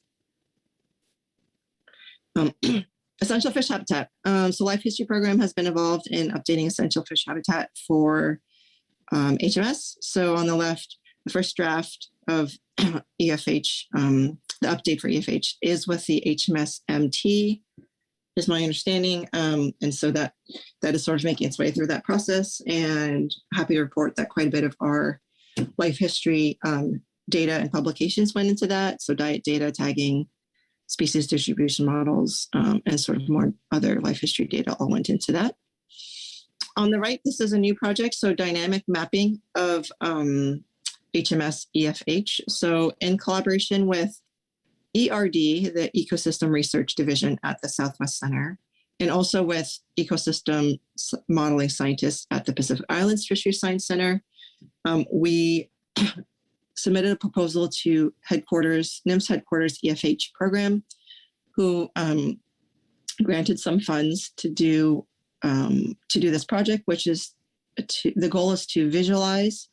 [SPEAKER 15] Essential fish habitat. So Life History Program has been involved in updating essential fish habitat for HMS. So on the left, the first draft of EFH, the update for EFH is with the HMS MT, is my understanding. And so that is sort of making its way through that process, and happy to report that quite a bit of our life history data and publications went into that. So diet data, tagging, species distribution models, and sort of more other life history data all went into that. On the right, this is a new project, so dynamic mapping of HMS EFH. So in collaboration with ERD, the Ecosystem Research Division at the Southwest Center, and also with ecosystem modeling scientists at the Pacific Islands Fisheries Science Center, we submitted a proposal to NIMS headquarters EFH program, who granted some funds to do this project, which is the goal is to visualize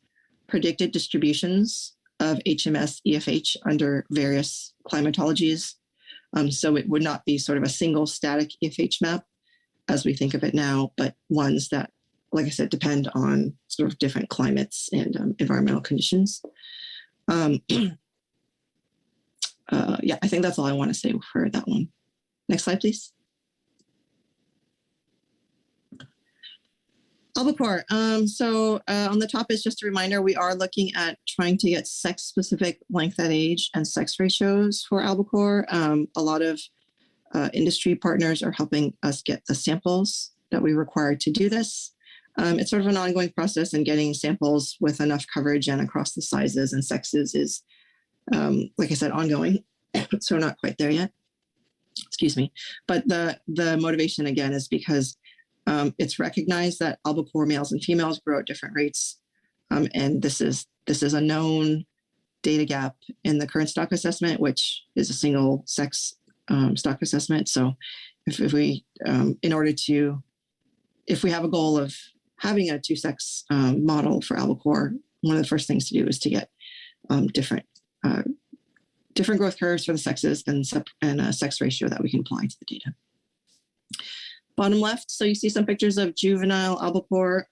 [SPEAKER 15] predicted distributions of HMS EFH under various climatologies. So it would not be sort of a single static EFH map as we think of it now, but ones that, like I said, depend on sort of different climates and environmental conditions. Yeah, I think that's all I want to say for that one. Next slide, please. Albacore. So on the top is just a reminder, we are looking at trying to get sex-specific length at age and sex ratios for albacore. A lot of industry partners are helping us get the samples that we require to do this. It's sort of an ongoing process, and getting samples with enough coverage and across the sizes and sexes is, like I said, ongoing. So we're not quite there yet. Excuse me. But the motivation, again, is because it's recognized that albacore males and females grow at different rates. And this is a known data gap in the current stock assessment, which is a single sex stock assessment. So if we, if we have a goal of having a two-sex model for albacore, one of the first things to do is to get different growth curves for the sexes and a sex ratio that we can apply to the data. Bottom left, so you see some pictures of juvenile albacore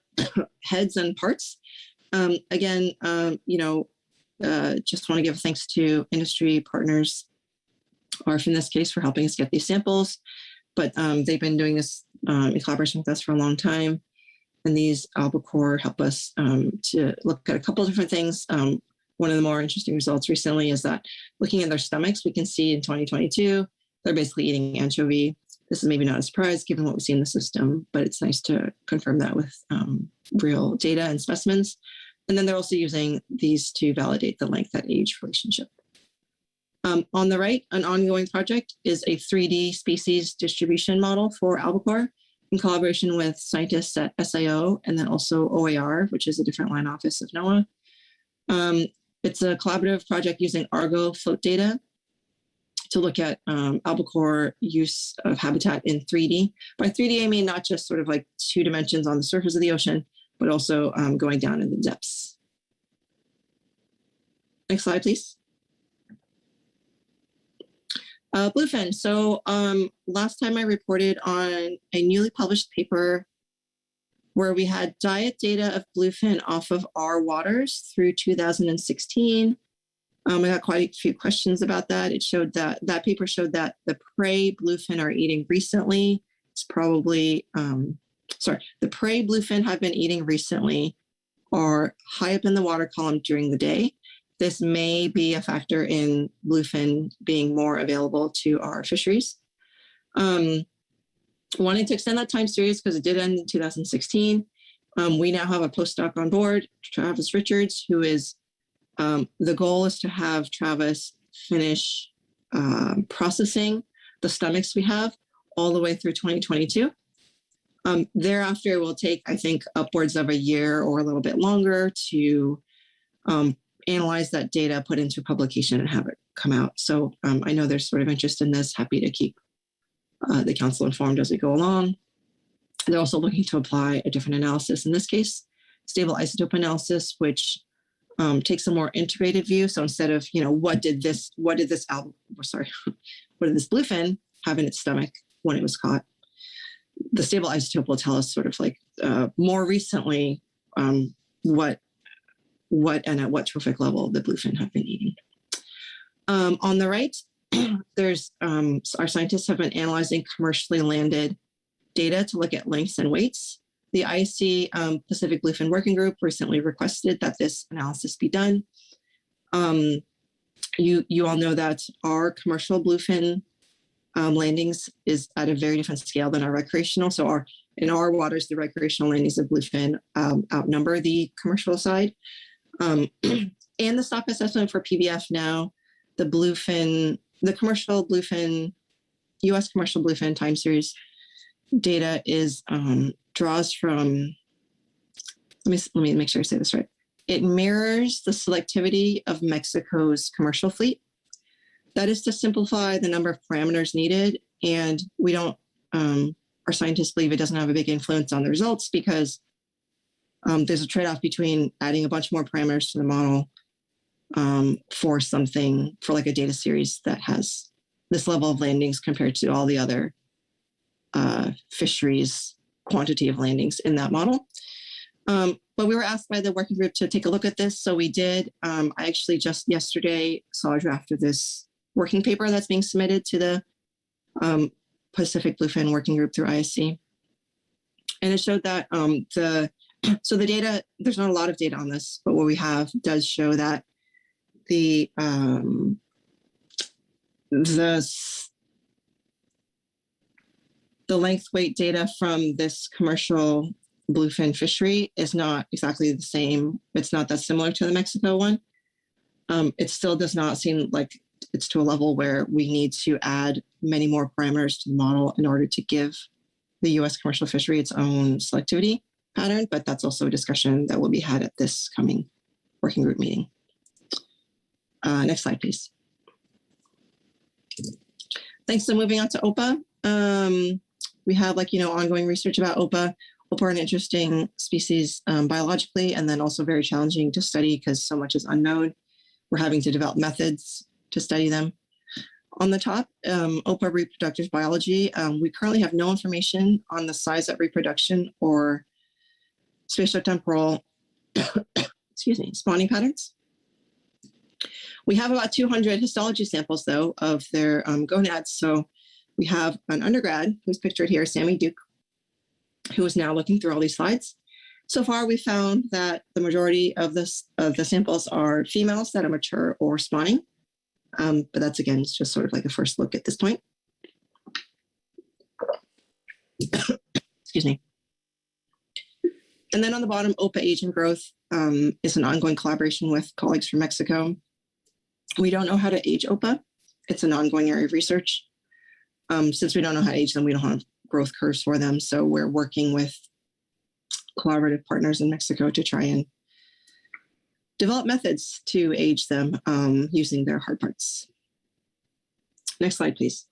[SPEAKER 15] heads and parts. Again, just want to give thanks to industry partners, ARF in this case, for helping us get these samples. But they've been doing this in collaboration with us for a long time. And these albacore help us to look at a couple of different things. One of the more interesting results recently is that looking at their stomachs, we can see in 2022, they're basically eating anchovy. This is maybe not a surprise given what we see in the system, but it's nice to confirm that with real data and specimens. And then they're also using these to validate the length at age relationship. On the right, an ongoing project is a 3D species distribution model for albacore in collaboration with scientists at SIO and then also OAR, which is a different line office of NOAA. It's a collaborative project using Argo float data to look at albacore use of habitat in 3D. By 3D, I mean not just sort of like 2 dimensions on the surface of the ocean, but also going down in the depths. Next slide, please. Bluefin. So last time I reported on a newly published paper where we had diet data of bluefin off of our waters through 2016. I got quite a few questions about that. It showed that paper showed that the prey bluefin are eating recently. It's probably, the prey bluefin have been eating recently are high up in the water column during the day. This may be a factor in bluefin being more available to our fisheries. Wanting to extend that time series because it did end in 2016. We now have a postdoc on board, Travis Richards, who is, the goal is to have Travis finish processing the stomachs we have all the way through 2022. Thereafter, it will take, I think, upwards of a year or a little bit longer to analyze that data, put into publication, and have it come out. So I know there's sort of interest in this. Happy to keep the council informed as we go along. They're also looking to apply a different analysis. In this case, stable isotope analysis, which takes a more integrated view. So instead of, what did this bluefin have in its stomach? when it was caught. The stable isotope will tell us sort of like more recently what and at what trophic level the bluefin have been eating. On the right, there's our scientists have been analyzing commercially landed data to look at lengths and weights. The IC Pacific Bluefin Working Group recently requested that this analysis be done. You all know that our commercial bluefin landings is at a very different scale than our recreational. So in our waters, the recreational landings of bluefin outnumber the commercial side. And the stock assessment for PBF now, the commercial bluefin, U.S. commercial bluefin time series data is draws from, let me make sure I say this right. It mirrors the selectivity of Mexico's commercial fleet. That is to simplify the number of parameters needed. And we don't, our scientists believe it doesn't have a big influence on the results because there's a trade-off between adding a bunch more parameters to the model for like a data series that has this level of landings compared to all the other fisheries quantity of landings in that model. But we were asked by the working group to take a look at this. So we did. I actually just yesterday saw a draft of this working paper that's being submitted to the Pacific Bluefin Working Group through ISC. And it showed that so the data, there's not a lot of data on this, but what we have does show that the length weight data from this commercial bluefin fishery is not exactly the same. It's not that similar to the Mexico one. It still does not seem like it's to a level where we need to add many more parameters to the model in order to give the U.S. commercial fishery its own selectivity pattern, but that's also a discussion that will be had at this coming working group meeting. Next slide, please. Thanks. So moving on to OPA. We have ongoing research about OPA. OPA are an interesting species biologically, and then also very challenging to study because so much is unknown. We're having to develop methods to study them. On the top, OPA reproductive biology. We currently have no information on the size of reproduction or spatiotemporal spawning patterns. We have about 200 histology samples, though, of their gonads. So we have an undergrad who's pictured here, Sammy Duke, who is now looking through all these slides. So far, we found that the majority of the samples are females that are mature or spawning. But that's, again, it's just sort of like a first look at this point. Excuse me. And then on the bottom, OPA age and growth is an ongoing collaboration with colleagues from Mexico. We don't know how to age OPA. It's an ongoing area of research. Since we don't know how to age them, we don't have growth curves for them. So we're working with collaborative partners in Mexico to try and develop methods to age them using their hard parts. Next slide, please.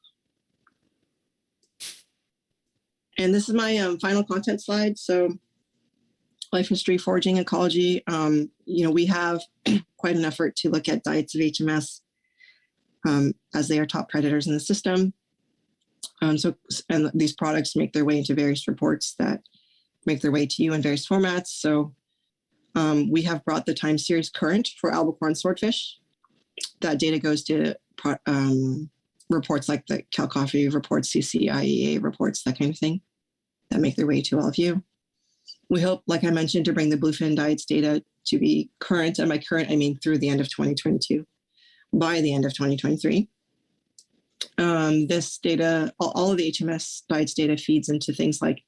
[SPEAKER 15] And this is my final content slide. So life history, foraging, ecology. We have quite an effort to look at diets of HMS as they are top predators in the system. And these products make their way into various reports that make their way to you in various formats. So we have brought the time series current for albacore and swordfish. That data goes to reports like the Cal Coffee reports, CCIEA reports, that kind of thing, that make their way to all of you. We hope, like I mentioned, to bring the bluefin diets data to be current. And by current, I mean through the end of 2022, by the end of 2023. This data, all of the HMS diets data feeds into things like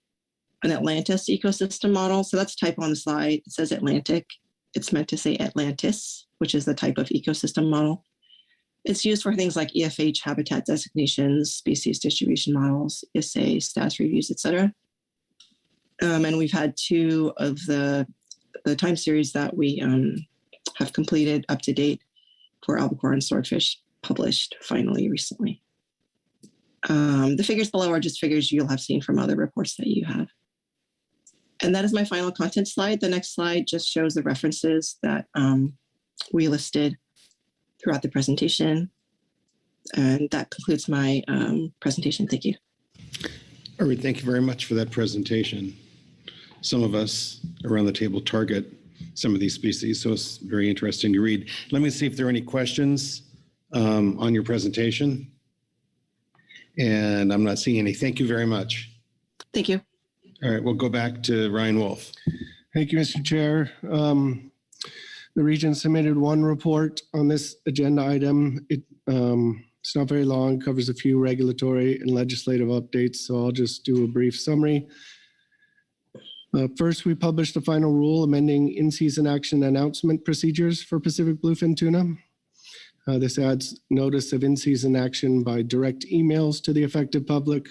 [SPEAKER 15] an Atlantis ecosystem model. So that's a typo on the slide. It says Atlantic. It's meant to say Atlantis, which is the type of ecosystem model. It's used for things like EFH habitat designations, species distribution models, ISA, status reviews, etc. And we've had 2 of the time series that we have completed up to date for albacore and swordfish published finally recently. The figures below are just figures you'll have seen from other reports that you have. And that is my final content slide. The next slide just shows the references that we listed throughout the presentation. And that concludes my presentation. Thank you.
[SPEAKER 7] All right, thank you very much for that presentation. Some of us around the table target some of these species, so it's very interesting to read. Let me see if there are any questions on your presentation. And I'm not seeing any. Thank you very much.
[SPEAKER 15] Thank you.
[SPEAKER 7] All right, we'll go back to Ryan Wolf.
[SPEAKER 5] Thank you, Mr. Chair. The region submitted one report on this agenda item. It's not very long, covers a few regulatory and legislative updates, so I'll just do a brief summary. First, we published the final rule amending in-season action announcement procedures for Pacific bluefin tuna. This adds notice of in-season action by direct emails to the affected public.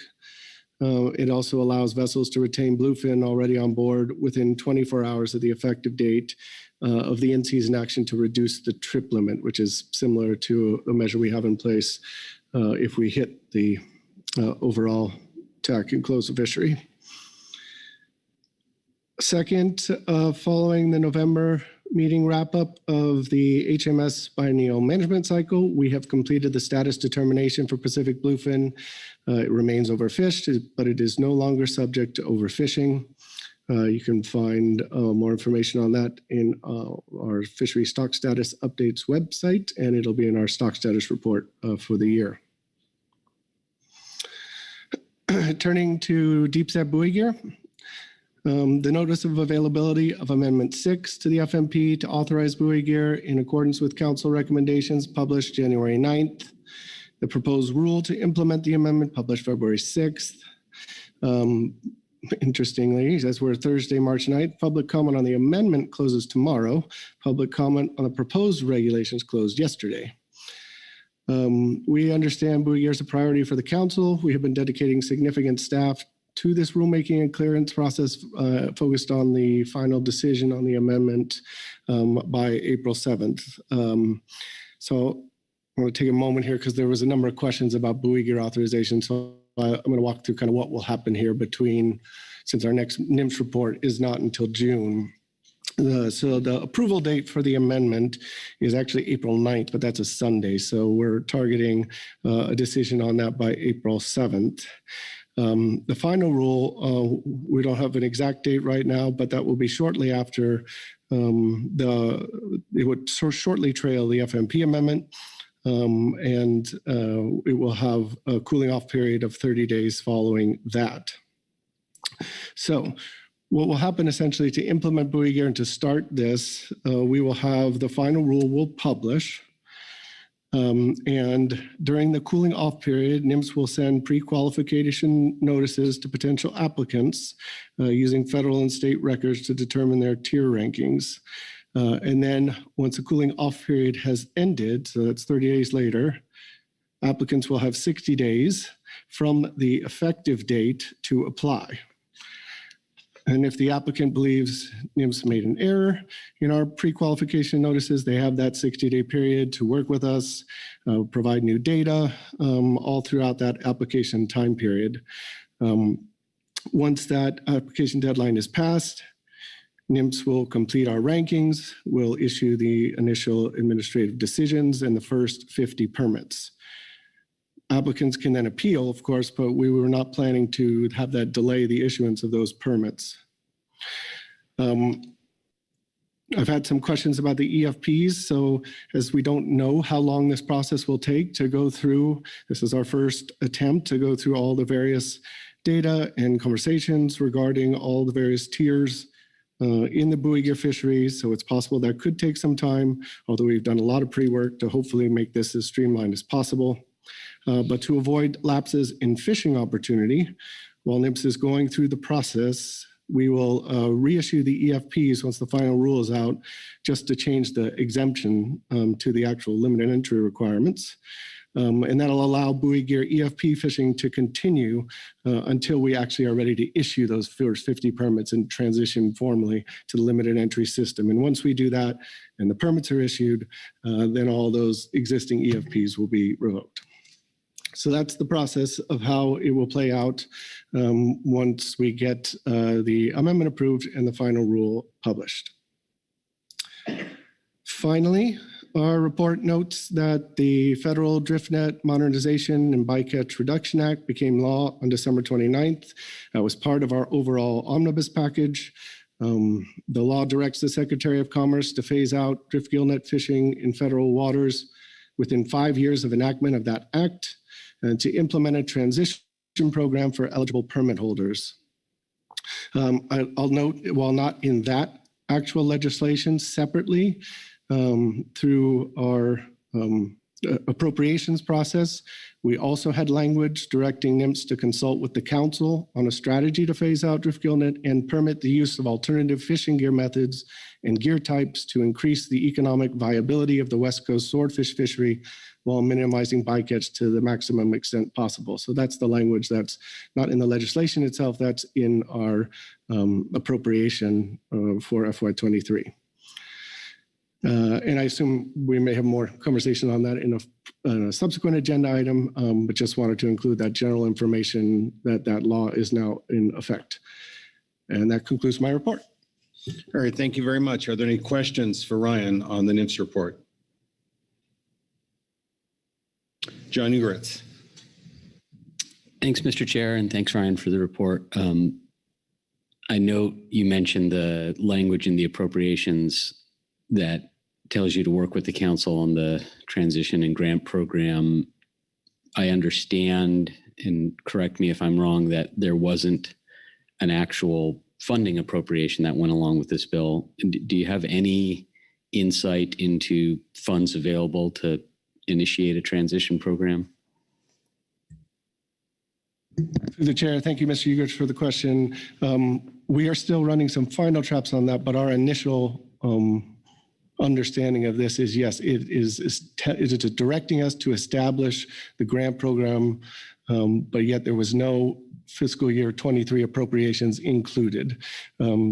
[SPEAKER 5] It also allows vessels to retain bluefin already on board within 24 hours of the effective date of the in-season action to reduce the trip limit, which is similar to a measure we have in place if we hit the overall TAC and close the fishery. Second, following the November meeting wrap-up of the HMS biennial management cycle, we have completed the status determination for Pacific bluefin. It remains overfished, but it is no longer subject to overfishing. You can find more information on that in our fishery stock status updates website, and it'll be in our stock status report for the year. Turning to deep set buoy gear. The notice of availability of Amendment 6 to the FMP to authorize buoy gear in accordance with council recommendations published January 9th. The proposed rule to implement the amendment published February 6th. Interestingly, as we're Thursday, March 9th, public comment on the amendment closes tomorrow. Public comment on the proposed regulations closed yesterday. We understand buoy gear is a priority for the council. We have been dedicating significant staff to this rulemaking and clearance process focused on the final decision on the amendment by April 7th. So I'm going to take a moment here because there was a number of questions about buoy gear authorization. So I'm going to walk through kind of what will happen here between, since our next NMFS report is not until June. So the approval date for the amendment is actually April 9th, but that's a Sunday. So we're targeting a decision on that by April 7th. The final rule, we don't have an exact date right now, but that will be shortly after it would shortly trail the FMP amendment. And it will have a cooling off period of 30 days following that. So what will happen essentially to implement buoy gear and to start this, we will have the final rule we'll publish. And during the cooling off period, NMFS will send pre-qualification notices to potential applicants using federal and state records to determine their tier rankings. And then once the cooling off period has ended, so that's 30 days later, applicants will have 60 days from the effective date to apply. And if the applicant believes NMFS made an error in our pre-qualification notices, they have that 60-day period to work with us, provide new data all throughout that application time period. Once that application deadline is passed, NMFS will complete our rankings, will issue the initial administrative decisions and the first 50 permits. Applicants can then appeal, of course, but we were not planning to have that delay the issuance of those permits. I've had some questions about the EFPs. So as we don't know how long this process will take to go through, this is our first attempt to go through all the various data and conversations regarding all the various tiers in the buoy gear fisheries. So it's possible that could take some time, although we've done a lot of pre-work to hopefully make this as streamlined as possible. But to avoid lapses in fishing opportunity, while NMFS is going through the process, we will reissue the EFPs once the final rule is out, just to change the exemption to the actual limited entry requirements. And that'll allow buoy gear EFP fishing to continue until we actually are ready to issue those first 50 permits and transition formally to the limited entry system. And once we do that and the permits are issued, then all those existing EFPs will be revoked. So that's the process of how it will play out once we get the amendment approved and the final rule published. Finally, Our report notes that the Federal Drift Net Modernization and Bycatch Reduction Act became law on December 29th. That was part of our overall omnibus package. The law directs the Secretary of Commerce to phase out drift gill net fishing in federal waters within 5 years of enactment of that act, and to implement a transition program for eligible permit holders. I'll note, while not in that actual legislation, separately, through our appropriations process, we also had language directing NMFS to consult with the council on a strategy to phase out drift gill net and permit the use of alternative fishing gear methods and gear types to increase the economic viability of the West Coast swordfish fishery while minimizing bycatch to the maximum extent possible. So that's the language that's not in the legislation itself, that's in our appropriation for FY23. And I assume we may have more conversation on that in a subsequent agenda item, but just wanted to include that general information that that law is now in effect. And that concludes my report.
[SPEAKER 7] All right, thank you very much. Are there any questions for Ryan on the NMFS report? John Ugritz.
[SPEAKER 10] Thanks, Mr. Chair, and thanks, Ryan, for the report. I know you mentioned the language in the appropriations that tells you to work with the council on the transition and grant program. I understand, and correct me if I'm wrong, that there wasn't an actual funding appropriation that went along with this bill. Do you have any insight into funds available to initiate a transition program?
[SPEAKER 5] Through the chair, thank you, Mr. Ugritz, for the question. We are still running some final traps on that, but our initial understanding of this is, yes, it is directing us to establish the grant program, but yet there was no fiscal year 23 appropriations included.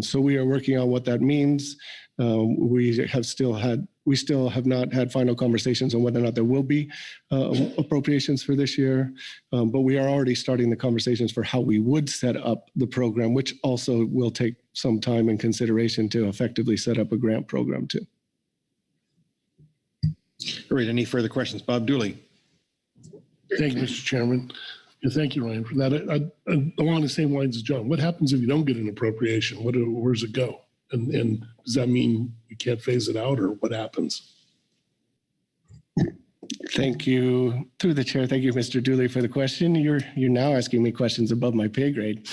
[SPEAKER 5] So we are working on what that means. We still have not had final conversations on whether or not there will be appropriations for this year, but we are already starting the conversations for how we would set up the program, which also will take some time and consideration to effectively set up a grant program too.
[SPEAKER 7] All right, any further questions? Bob Dooley.
[SPEAKER 20] Thank you, Mr. Chairman. And thank you, Ryan, for that. Along the same lines as John, what happens if you don't get an appropriation? Where does it go? And does that mean we can't phase it out, or what happens?
[SPEAKER 5] Thank you. Through the chair, thank you, Mr. Dooley, for the question. You're now asking me questions above my pay grade.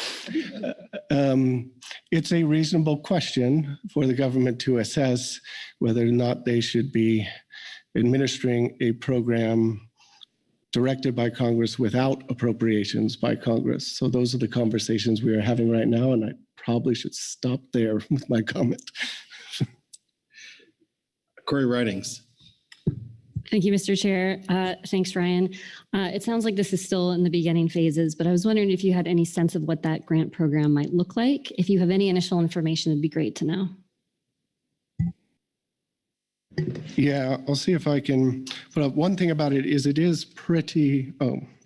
[SPEAKER 5] It's a reasonable question for the government to assess whether or not they should be administering a program directed by Congress without appropriations by Congress. So those are the conversations we are having right now, and I probably should stop there with my comment.
[SPEAKER 7] Corey Ridings.
[SPEAKER 18] Thank you, Mr. Chair. Thanks, Ryan. It sounds like this is still in the beginning phases, but I was wondering if you had any sense of what that grant program might look like. If you have any initial information, it'd be great to know.
[SPEAKER 5] Yeah, I'll see if I can put up. One thing about it is pretty,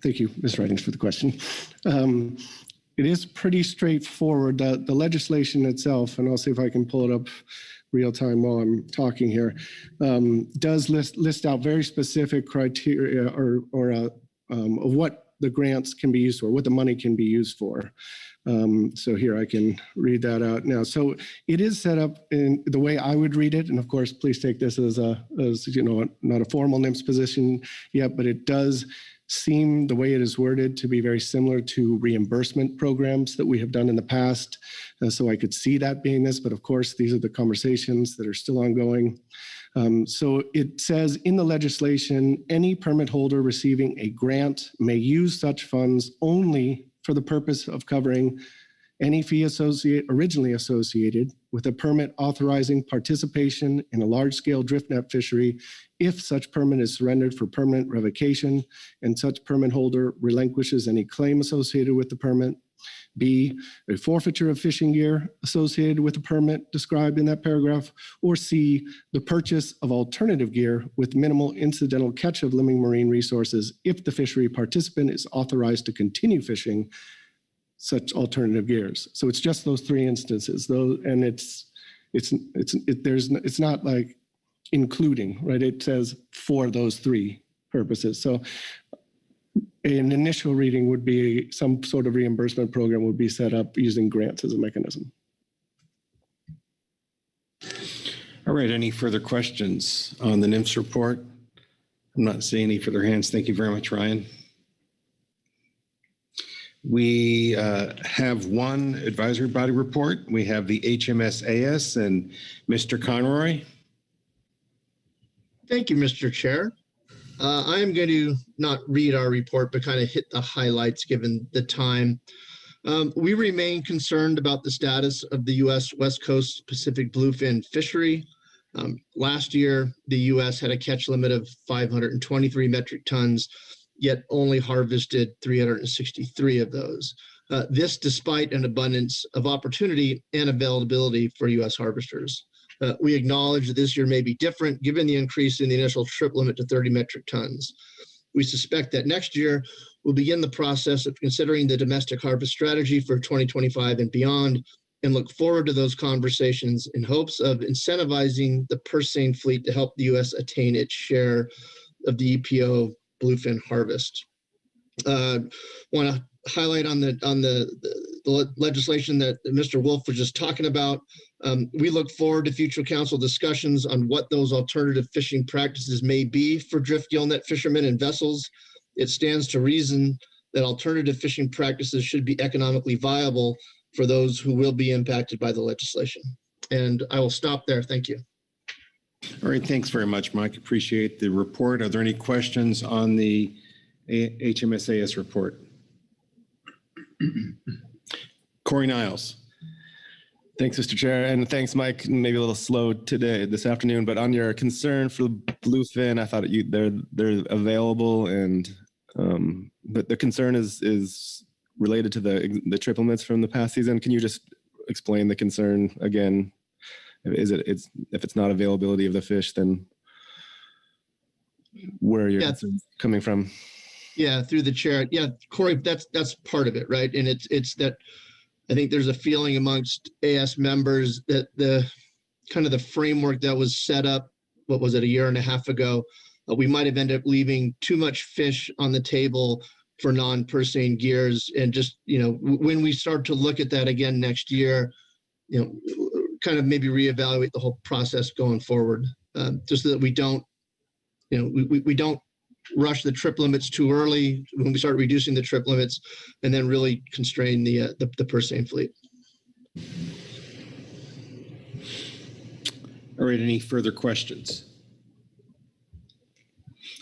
[SPEAKER 5] thank you, Ms. Ridings, for the question. It is pretty straightforward. The legislation itself, and I'll see if I can pull it up real time while I'm talking here, does list out very specific criteria of what the grants can be used for, what the money can be used for. So here I can read that out now. So it is set up in the way I would read it, and of course, please take this as not a formal NMFS position yet, but it does seem, the way it is worded, to be very similar to reimbursement programs that we have done in the past. So I could see that being this, but of course, these are the conversations that are still ongoing. So it says in the legislation, any permit holder receiving a grant may use such funds only for the purpose of covering any fee originally associated with a permit authorizing participation in a large-scale drift net fishery if such permit is surrendered for permanent revocation and such permit holder relinquishes any claim associated with the permit. B, a forfeiture of fishing gear associated with the permit described in that paragraph. Or C, the purchase of alternative gear with minimal incidental catch of living marine resources if the fishery participant is authorized to continue fishing such alternative gears. So it's just those three instances, though, and it's not like including, right? It says for those three purposes. So an initial reading would be some sort of reimbursement program would be set up using grants as a mechanism.
[SPEAKER 7] All right, any further questions on the NIMS report? I'm not seeing any further hands. Thank you very much, Ryan. We have one advisory body report. We have the HMSAS and Mr. Conroy.
[SPEAKER 6] Thank you, Mr. Chair. I am going to not read our report, but kind of hit the highlights given the time. We remain concerned about the status of the U.S. West Coast Pacific bluefin fishery. Last year, the U.S. had a catch limit of 523 metric tons, yet only harvested 363 of those. This despite an abundance of opportunity and availability for U.S. harvesters. We acknowledge that this year may be different given the increase in the initial trip limit to 30 metric tons. We suspect that next year we'll begin the process of considering the domestic harvest strategy for 2025 and beyond, and look forward to those conversations in hopes of incentivizing the purse seine fleet to help the U.S. attain its share of the EPO bluefin harvest. Want to highlight on the legislation that Mr. Wolf was just talking about. We look forward to future council discussions on what those alternative fishing practices may be for drift gillnet fishermen and vessels. It stands to reason that alternative fishing practices should be economically viable for those who will be impacted by the legislation. And I will stop there. Thank you.
[SPEAKER 7] All right, thanks very much, Mike. Appreciate the report. Are there any questions on the HMSAS report? Corey Niles.
[SPEAKER 13] Thanks, Mr. Chair, and thanks, Mike. Maybe a little slow today, this afternoon, but on your concern for bluefin, I thought they're available, and but the concern is related to the trip limits from the past season. Can you just explain the concern again? If it's not availability of the fish, then where are your concerns coming from?
[SPEAKER 6] Yeah, through the chair. Yeah, Corey, that's part of it, right? And it's that I think there's a feeling amongst AS members that the kind of the framework that was set up, what was it, a year and a half ago, we might have ended up leaving too much fish on the table for non-purse seine gears. And just, when we start to look at that again next year, kind of maybe reevaluate the whole process going forward, just so that we don't, we don't rush the trip limits too early when we start reducing the trip limits, and then really constrain the purse seine fleet.
[SPEAKER 7] All right, any further questions?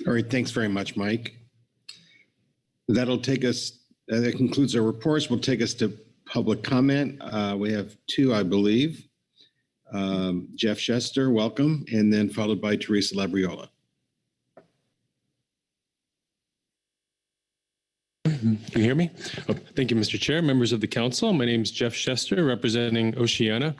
[SPEAKER 7] All right, thanks very much, Mike. That'll take us, that concludes our reports. Will take us to public comment. We have two, I believe. Jeff Chester, welcome, and then followed by Teresa Labriola.
[SPEAKER 22] Can you hear me? Oh, thank you, Mr. Chair, members of the council. My name is Jeff Chester, representing Oceana.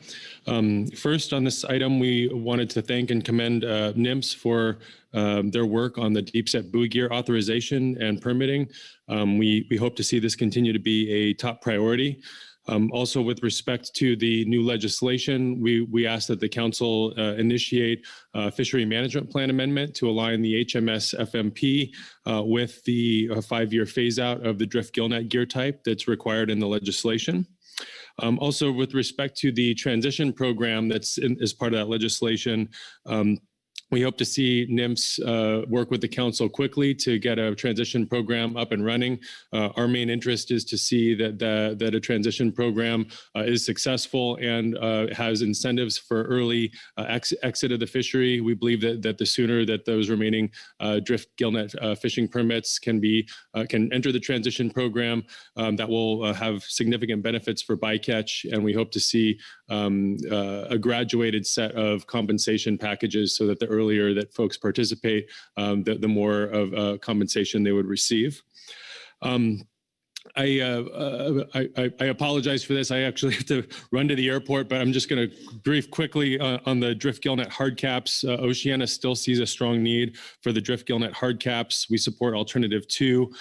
[SPEAKER 22] First, on this item, we wanted to thank and commend NIMS for their work on the deep set buoy gear authorization and permitting. We hope to see this continue to be a top priority. Also, with respect to the new legislation, we ask that the council initiate a fishery management plan amendment to align the HMS FMP with the 5-year phase out of the drift gillnet gear type that's required in the legislation. Also, with respect to the transition program that's as part of that legislation, we hope to see NIMS work with the council quickly to get a transition program up and running. Our main interest is to see that a transition program is successful and has incentives for early exit of the fishery. We believe that the sooner that those remaining drift gillnet fishing permits can enter the transition program, that will have significant benefits for bycatch, and we hope to see a graduated set of compensation packages so that the earlier that folks participate, the more of compensation they would receive. I apologize for this. I actually have to run to the airport, but I'm just going to brief quickly on the drift gillnet hard caps. Oceana still sees a strong need for the drift gillnet hard caps. We support alternative 2,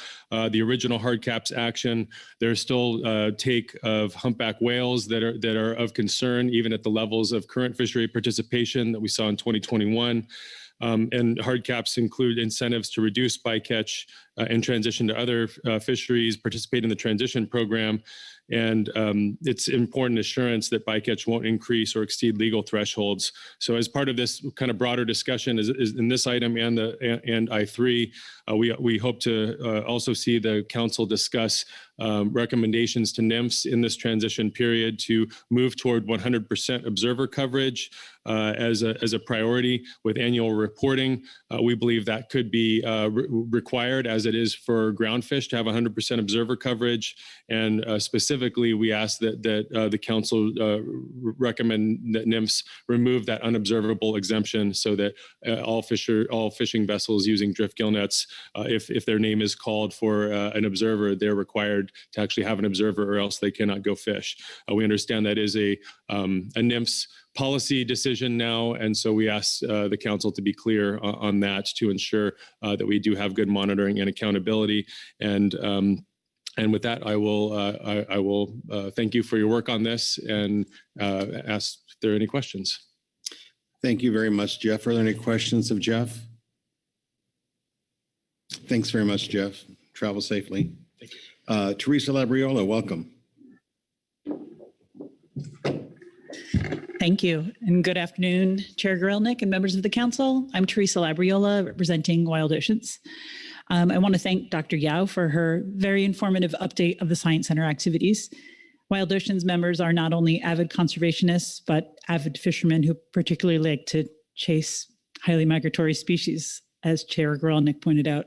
[SPEAKER 22] the original hard caps action. There's still take of humpback whales that are of concern, even at the levels of current fishery participation that we saw in 2021. And hard caps include incentives to reduce bycatch and transition to other fisheries, participate in the transition program. And it's important assurance that bycatch won't increase or exceed legal thresholds. So as part of this kind of broader discussion is in this item and I3, we hope to also see the council discuss recommendations to NIMS in this transition period to move toward 100% observer coverage as a priority with annual reporting. We believe that could be required, as it is for groundfish, to have 100% observer coverage. And specifically, we ask that the council recommend that NIMS remove that unobservable exemption, so that all fishing vessels using drift gillnets, if their name is called for an observer, they're required to actually have an observer, or else they cannot go fish. We understand that is a NIMS policy decision now, and so we ask the council to be clear on that, to ensure that we do have good monitoring and accountability. And with that, I will thank you for your work on this and ask if there are any questions.
[SPEAKER 7] Thank you very much, Jeff. Are there any questions of Jeff? Thanks very much, Jeff. Travel safely.
[SPEAKER 22] Thank you.
[SPEAKER 7] Teresa Labriola, welcome.
[SPEAKER 3] Thank you, and good afternoon, Chair Gillnet and members of the council. I'm Teresa Labriola, representing Wild Oceans. I want to thank Dr. Yao for her very informative update of the Science Center activities. Wild Oceans members are not only avid conservationists, but avid fishermen who particularly like to chase highly migratory species, as Chair Gillnet pointed out.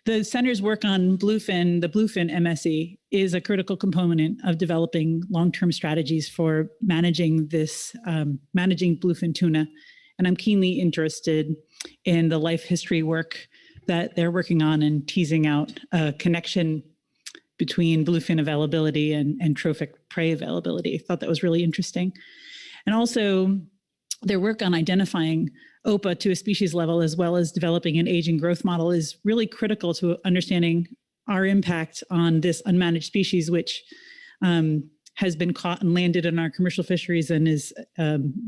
[SPEAKER 3] The center's work on bluefin, the bluefin MSE, is a critical component of developing long-term strategies for managing bluefin tuna. And I'm keenly interested in the life history work that they're working on and teasing out a connection between bluefin availability and trophic prey availability. I thought that was really interesting. And also their work on identifying OPA to a species level, as well as developing an age and growth model, is really critical to understanding our impact on this unmanaged species, which has been caught and landed in our commercial fisheries and is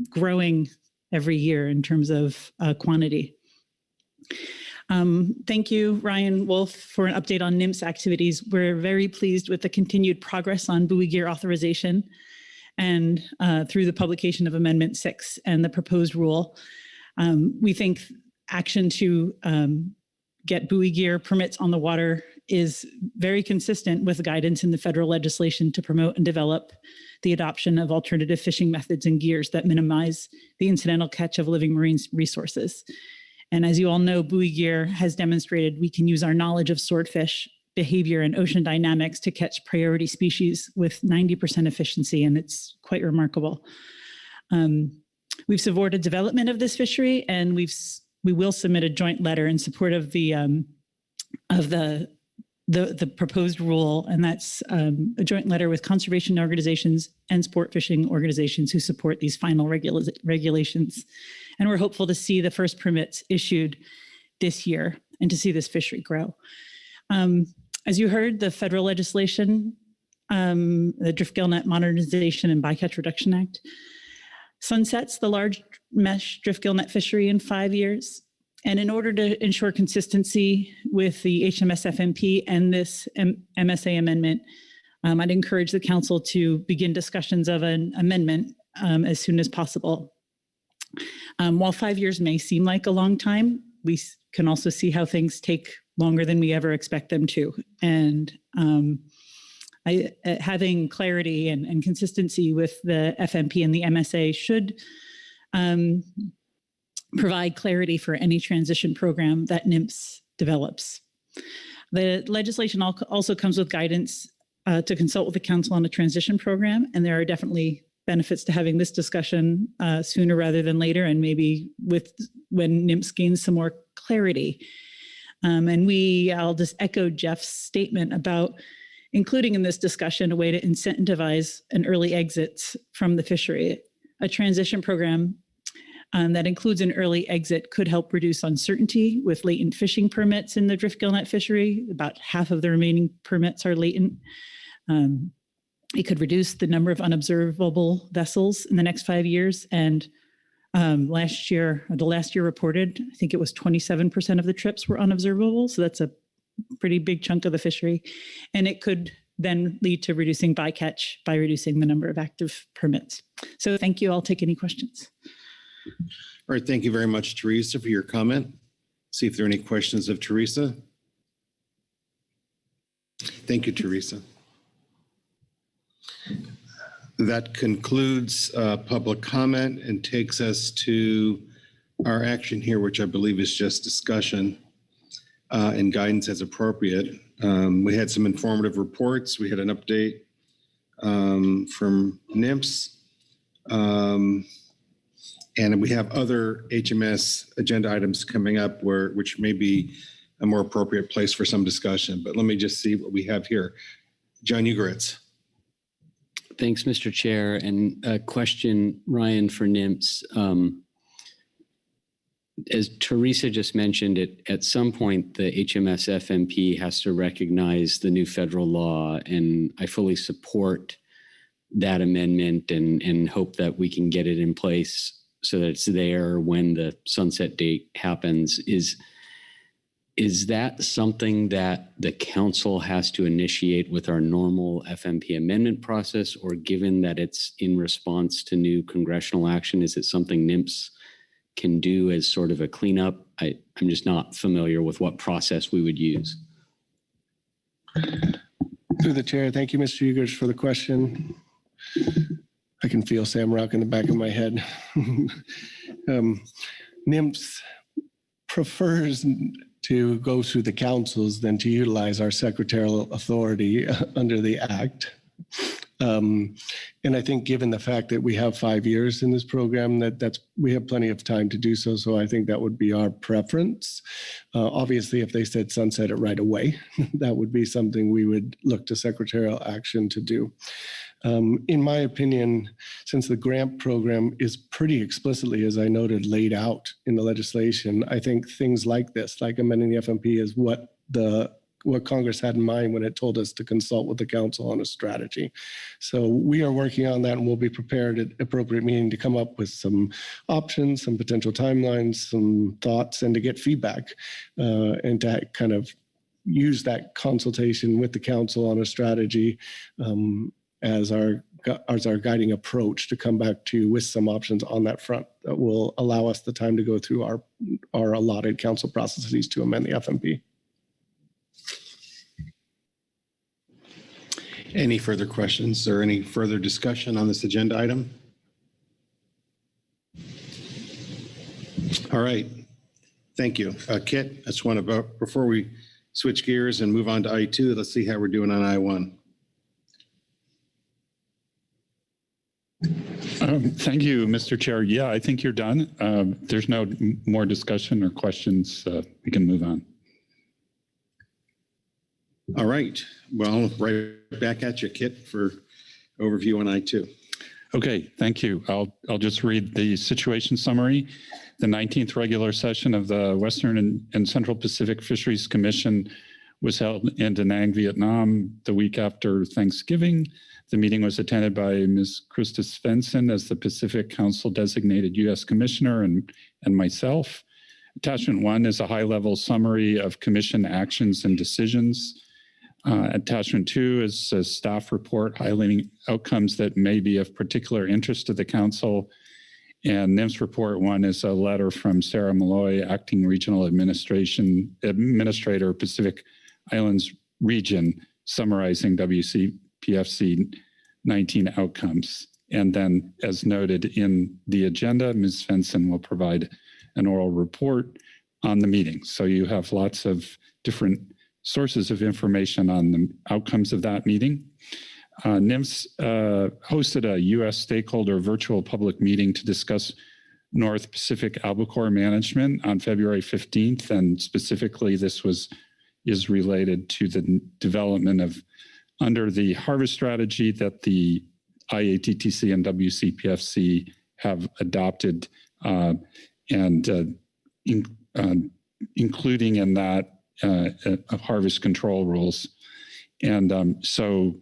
[SPEAKER 3] growing every year in terms of quantity. Thank you, Ryan Wolf, for an update on NIMS activities. We're very pleased with the continued progress on buoy gear authorization and through the publication of Amendment 6 and the proposed rule. We think action to get buoy gear permits on the water is very consistent with guidance in the federal legislation to promote and develop the adoption of alternative fishing methods and gears that minimize the incidental catch of living marine resources. And as you all know, buoy gear has demonstrated we can use our knowledge of swordfish behavior and ocean dynamics to catch priority species with 90% efficiency, and it's quite remarkable. We've supported development of this fishery, and we will submit a joint letter in support of the proposed rule, and that's a joint letter with conservation organizations and sport fishing organizations who support these final regulations. And we're hopeful to see the first permits issued this year and to see this fishery grow. As you heard, the federal legislation, the Drift Gillnet Modernization and Bycatch Reduction Act, sunsets the large mesh drift gillnet fishery in 5 years. And in order to ensure consistency with the HMS FMP and this MSA amendment, I'd encourage the council to begin discussions of an amendment as soon as possible. While 5 years may seem like a long time, we can also see how things take longer than we ever expect them to. And having clarity and consistency with the FMP and the MSA should provide clarity for any transition program that NIMS develops. The legislation also comes with guidance to consult with the council on a transition program, and there are definitely benefits to having this discussion sooner rather than later, and maybe when NIMS gains some more clarity. I'll just echo Jeff's statement about including in this discussion a way to incentivize an early exit from the fishery. A transition program that includes an early exit could help reduce uncertainty with latent fishing permits in the drift gillnet fishery. About half of the remaining permits are latent. It could reduce the number of unobservable vessels in the next 5 years. And the last year reported, I think it was 27% of the trips were unobservable. So that's a pretty big chunk of the fishery. And it could then lead to reducing bycatch by reducing the number of active permits. So thank you. I'll take any questions.
[SPEAKER 7] All right, thank you very much, Teresa, for your comment. See if there are any questions of Teresa. Thank you, Teresa. That concludes public comment and takes us to our action here, which I believe is just discussion and guidance as appropriate. We had some informative reports. We had an update from NIMS. And we have other HMS agenda items coming up which may be a more appropriate place for some discussion. But let me just see what we have here. John Ugoretz.
[SPEAKER 10] Thanks, Mr. Chair. And a question, Ryan, for NIMS. As Teresa just mentioned, at some point, the HMS FMP has to recognize the new federal law, and I fully support that amendment and hope that we can get it in place so that it's there when the sunset date happens. Is that something that the council has to initiate with our normal FMP amendment process, or given that it's in response to new congressional action, is it something NIMS can do as sort of a cleanup? I'm just not familiar with what process we would use.
[SPEAKER 5] Through the chair, thank you, Mr. Ugoretz, for the question. I can feel Sam Rock in the back of my head. NIMS prefers to go through the councils than to utilize our secretarial authority under the Act. And I think given the fact that we have 5 years in this program, we have plenty of time to do so. So I think that would be our preference. Obviously, if they said sunset it right away, that would be something we would look to secretarial action to do. In my opinion, since the grant program is pretty explicitly, as I noted, laid out in the legislation, I think things like this, like amending the FMP, is what Congress had in mind when it told us to consult with the council on a strategy. So we are working on that, and we'll be prepared at appropriate meeting to come up with some options, some potential timelines, some thoughts, and to get feedback and to kind of use that consultation with the council on a strategy as our guiding approach to come back to with some options on that front that will allow us the time to go through our allotted council processes to amend the FMP.
[SPEAKER 7] Any further questions or any further discussion on this agenda item? All right. Thank you. Kit, I just want to, before we switch gears and move on to I2, let's see how we're doing on I1.
[SPEAKER 14] Thank you, Mr. Chair. Yeah, I think you're done. There's no more discussion or questions. We can move on.
[SPEAKER 7] All right. Well, right back at you, Kit, for overview on I2.
[SPEAKER 14] Okay, thank you. I'll just read the situation summary. The 19th regular session of the Western and Central Pacific Fisheries Commission was held in Da Nang, Vietnam, the week after Thanksgiving. The meeting was attended by Ms. Krista Svensson as the Pacific Council designated U.S. Commissioner and myself. Attachment 1 is a high-level summary of Commission actions and decisions. Attachment 2 is a staff report highlighting outcomes that may be of particular interest to the Council. And NIMS Report 1 is a letter from Sarah Malloy, Acting Regional Administrator, Pacific Islands Region, summarizing WCPFC 19 outcomes. And then, as noted in the agenda, Ms. Svensson will provide an oral report on the meeting. So you have lots of different sources of information on the outcomes of that meeting. NIMS hosted a U.S. stakeholder virtual public meeting to discuss North Pacific albacore management on February 15th. And specifically, this is related to the development of under the harvest strategy that the IATTC and WCPFC have adopted, including in that harvest control rules. And so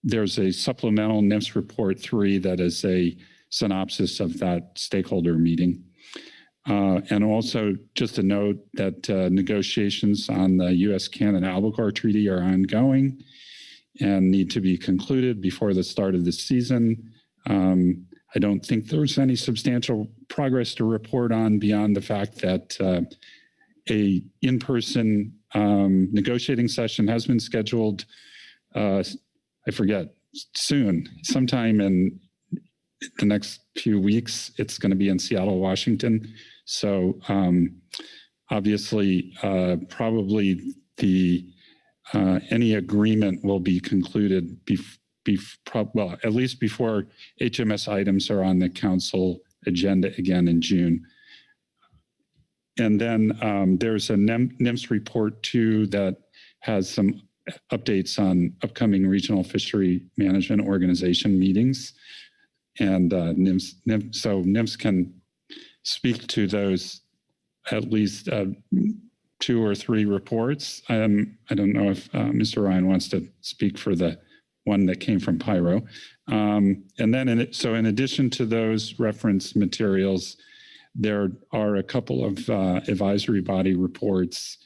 [SPEAKER 14] there's a supplemental NIMS Report 3 that is a synopsis of that stakeholder meeting. And also just a note that negotiations on the U.S.-Canada albacore treaty are ongoing and need to be concluded before the start of the season. I don't think there's any substantial progress to report on beyond the fact that a in-person negotiating session has been scheduled, I forget, soon, sometime in the next few weeks. It's going to be in Seattle, Washington. So obviously, probably any agreement will be concluded at least before HMS items are on the council agenda again in June. And then there's a NIMS Report 2 that has some updates on upcoming regional fishery management organization meetings. And NIMS can speak to those at least 2 or 3 reports. I don't know if Mr. Ryan wants to speak for the one that came from Pyro. And then in addition to those reference materials, there are a couple of advisory body reports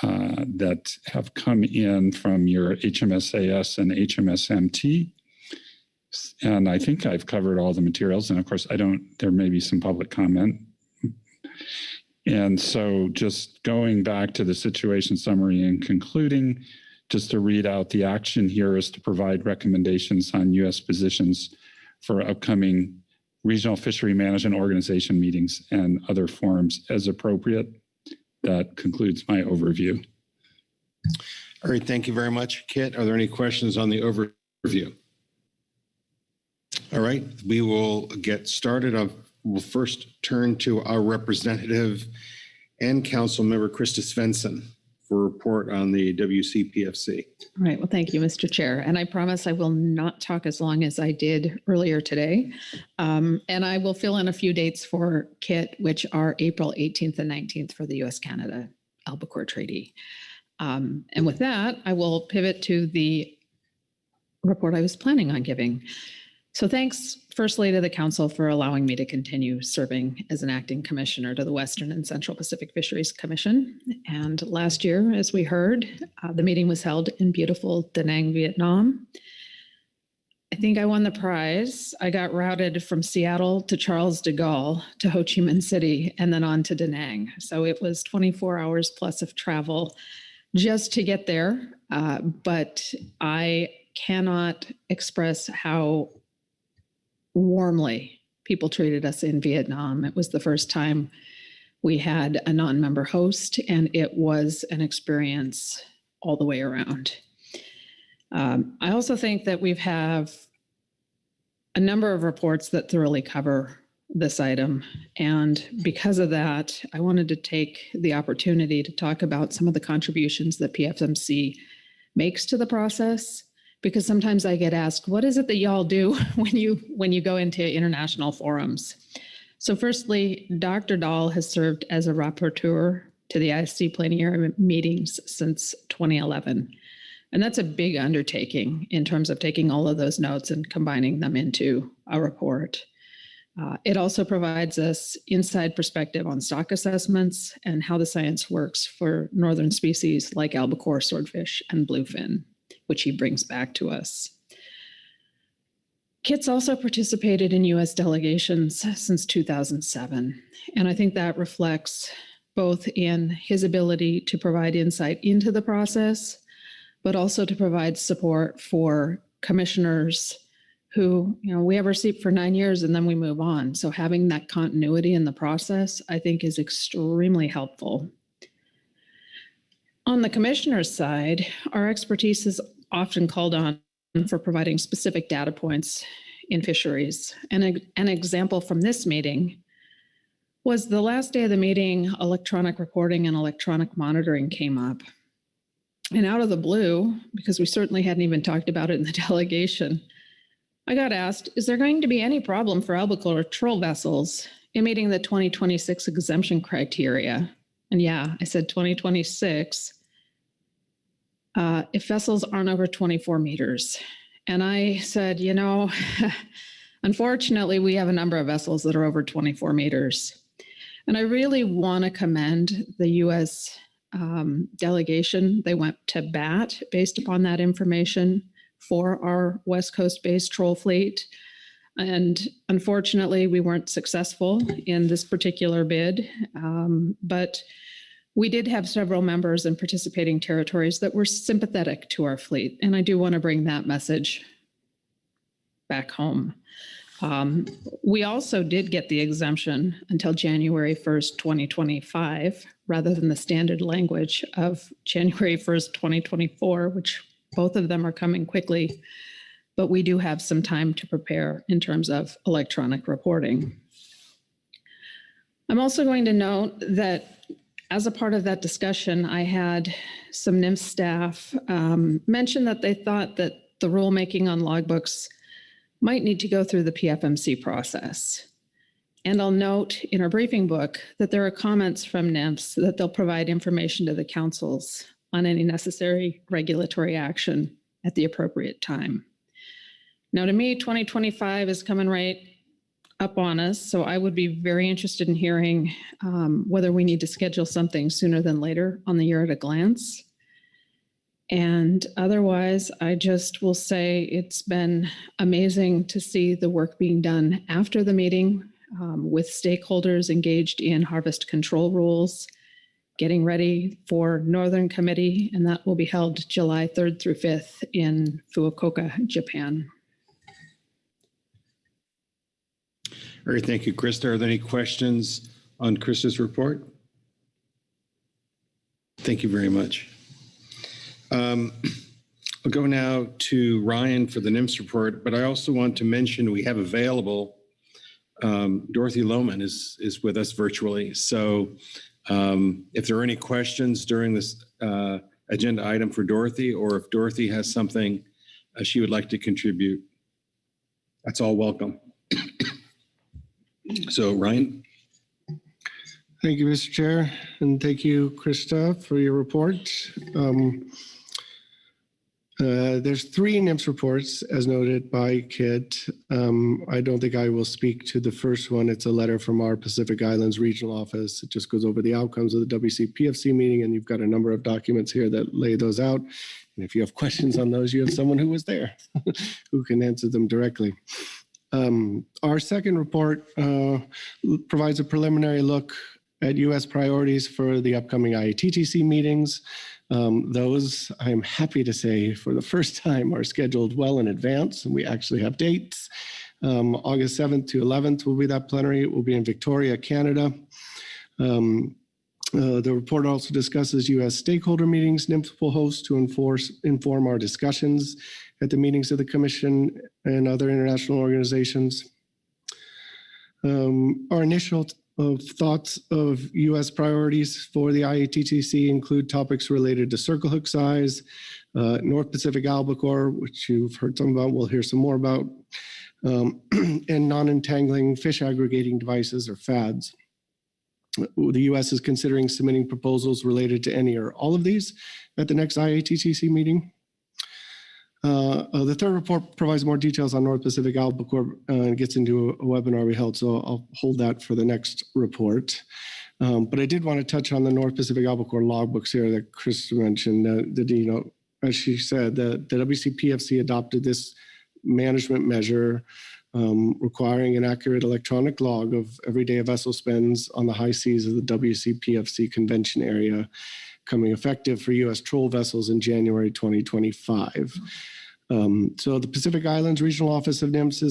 [SPEAKER 14] that have come in from your HMSAS and HMSMT. And I think I've covered all the materials. And of course, there may be some public comment. And so just going back to the situation summary and concluding, just to read out the action here is to provide recommendations on U.S. positions for upcoming regional fishery management organization meetings and other forums as appropriate. That concludes my overview.
[SPEAKER 7] All right, thank you very much, Kit. Are there any questions on the overview? All right, we will get started. We'll first turn to our representative and council member, Krista Svensson, for a report on the WCPFC.
[SPEAKER 1] All right. Well, thank you, Mr. Chair. And I promise I will not talk as long as I did earlier today. And I will fill in a few dates for Kit, which are April 18th and 19th for the U.S.-Canada albacore treaty. And with that, I will pivot to the report I was planning on giving. So thanks, firstly, to the Council for allowing me to continue serving as an acting commissioner to the Western and Central Pacific Fisheries Commission. And last year, as we heard, the meeting was held in beautiful Da Nang, Vietnam. I think I won the prize. I got routed from Seattle to Charles de Gaulle to Ho Chi Minh City and then on to Da Nang. So it was 24 hours plus of travel just to get there. But I cannot express how warmly people treated us in Vietnam. It was the first time we had a non-member host, and it was an experience all the way around. I also think that we have a number of reports that thoroughly cover this item. And because of that, I wanted to take the opportunity to talk about some of the contributions that PFMC makes to the process, because sometimes I get asked, what is it that y'all do when you go into international forums? So firstly, Dr. Dahl has served as a rapporteur to the ISC plenary meetings since 2011. And that's a big undertaking in terms of taking all of those notes and combining them into a report. It also provides us inside perspective on stock assessments and how the science works for northern species like albacore, swordfish, and bluefin, which he brings back to us. Kit's also participated in U.S. delegations since 2007, and I think that reflects both in his ability to provide insight into the process, but also to provide support for commissioners who, we have our seat for 9 years and then we move on. So having that continuity in the process, I think, is extremely helpful. On the commissioner's side, our expertise is often called on for providing specific data points in fisheries. And an example from this meeting was the last day of the meeting, electronic reporting and electronic monitoring came up. And out of the blue, because we certainly hadn't even talked about it in the delegation, I got asked, is there going to be any problem for albacore troll vessels in meeting the 2026 exemption criteria? And yeah, I said 2026, if vessels aren't over 24 meters. And I said, you know, unfortunately, we have a number of vessels that are over 24 meters. And I really want to commend the U.S. Delegation. They went to bat based upon that information for our West Coast-based troll fleet. And unfortunately, we weren't successful in this particular bid, but we did have several members in participating territories that were sympathetic to our fleet. And I do want to bring that message back home. We also did get the exemption until January 1st, 2025, rather than the standard language of January 1st, 2024, which both of them are coming quickly, but we do have some time to prepare in terms of electronic reporting. I'm also going to note that as a part of that discussion, I had some NIMS staff mention that they thought that the rulemaking on logbooks might need to go through the PFMC process. And I'll note in our briefing book that there are comments from NIMS that they'll provide information to the councils on any necessary regulatory action at the appropriate time. Now, to me, 2025 is coming right up on us, so I would be very interested in hearing whether we need to schedule something sooner than later on the year at a glance. And otherwise, I just will say it's been amazing to see the work being done after the meeting with stakeholders engaged in harvest control rules, getting ready for Northern Committee, and that will be held July 3rd through 5th in Fukuoka, Japan.
[SPEAKER 7] All right, thank you, Krista. Are there any questions on Krista's report? Thank you very much. I'll go now to Ryan for the NIMS report, but I also want to mention we have available, Dorothy Lohman is with us virtually. So if there are any questions during this agenda item for Dorothy, or if Dorothy has something she would like to contribute, that's all welcome. So Ryan.
[SPEAKER 5] Thank you, Mr. Chair, and thank you, Krista, for your report. There's 3 NIMS reports, as noted by Kit. I don't think I will speak to the first one. It's a letter from our Pacific Islands Regional Office. It just goes over the outcomes of the WCPFC meeting, and you've got a number of documents here that lay those out. And if you have questions on those, you have someone who was there who can answer them directly. Our second report provides a preliminary look at U.S. priorities for the upcoming IATTC meetings. Those, I'm happy to say, for the first time are scheduled well in advance, and we actually have dates. August 7th to 11th will be that plenary. It will be in Victoria, Canada. The report also discusses U.S. stakeholder meetings NIMS will host to inform our discussions at the meetings of the Commission and other international organizations. Our initial thoughts of U.S. priorities for the IATTC include topics related to circle hook size, North Pacific albacore, which you've heard some about, we'll hear some more about, and non-entangling fish aggregating devices, or FADs. The U.S. is considering submitting proposals related to any or all of these at the next IATTC meeting. The third report provides more details on North Pacific albacore and gets into a webinar we held, so I'll hold that for the next report. But I did want to touch on the North Pacific albacore logbooks here that Chris mentioned. As she said, the WCPFC adopted this management measure requiring an accurate electronic log of every day a vessel spends on the high seas of the WCPFC convention area, coming effective for U.S. troll vessels in January 2025. So the Pacific Islands Regional Office of NIMS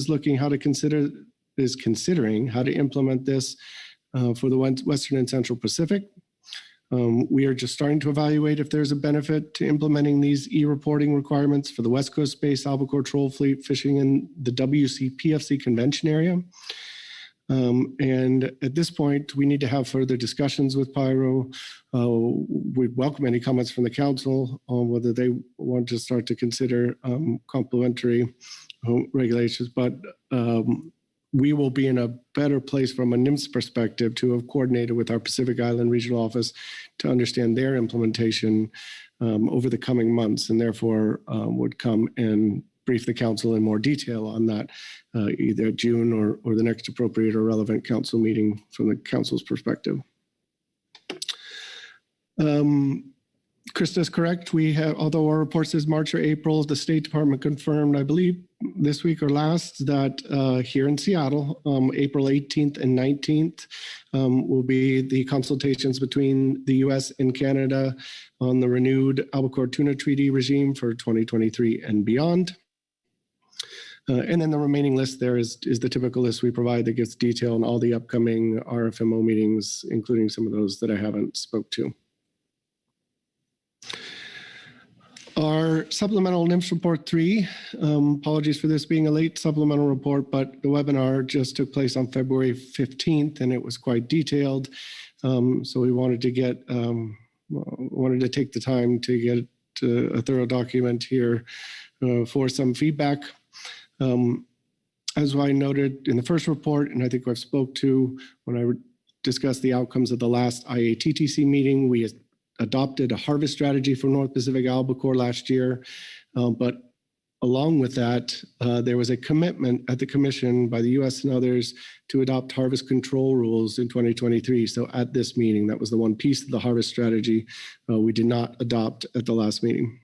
[SPEAKER 5] is considering how to implement this for the Western and Central Pacific. We are just starting to evaluate if there's a benefit to implementing these e-reporting requirements for the West Coast-based albacore troll fleet fishing in the WCPFC convention area. And at this point, we need to have further discussions with Pyro. We'd welcome any comments from the council on whether they want to start to consider complementary regulations, but we will be in a better place from a NIMS perspective to have coordinated with our Pacific Island Regional Office to understand their implementation over the coming months, and therefore would come and brief the council in more detail on that, either June or the next appropriate or relevant council meeting from the council's perspective. Krista's correct. We have, although our report says March or April, the State Department confirmed, I believe this week or last, that here in Seattle, April 18th and 19th will be the consultations between the US and Canada on the renewed Albacore Tuna Treaty regime for 2023 and beyond. And then the remaining list there is the typical list we provide that gives detail on all the upcoming RFMO meetings, including some of those that I haven't spoke to. Our supplemental NIMS report 3, apologies for this being a late supplemental report, but the webinar just took place on February 15th and it was quite detailed. So we wanted to take the time to get a thorough document here for some feedback. As I noted in the first report, and I think I've spoke to when I discussed the outcomes of the last IATTC meeting, we adopted a harvest strategy for North Pacific albacore last year. But along with that, there was a commitment at the Commission by the US and others to adopt harvest control rules in 2023. So at this meeting, that was the one piece of the harvest strategy we did not adopt at the last meeting.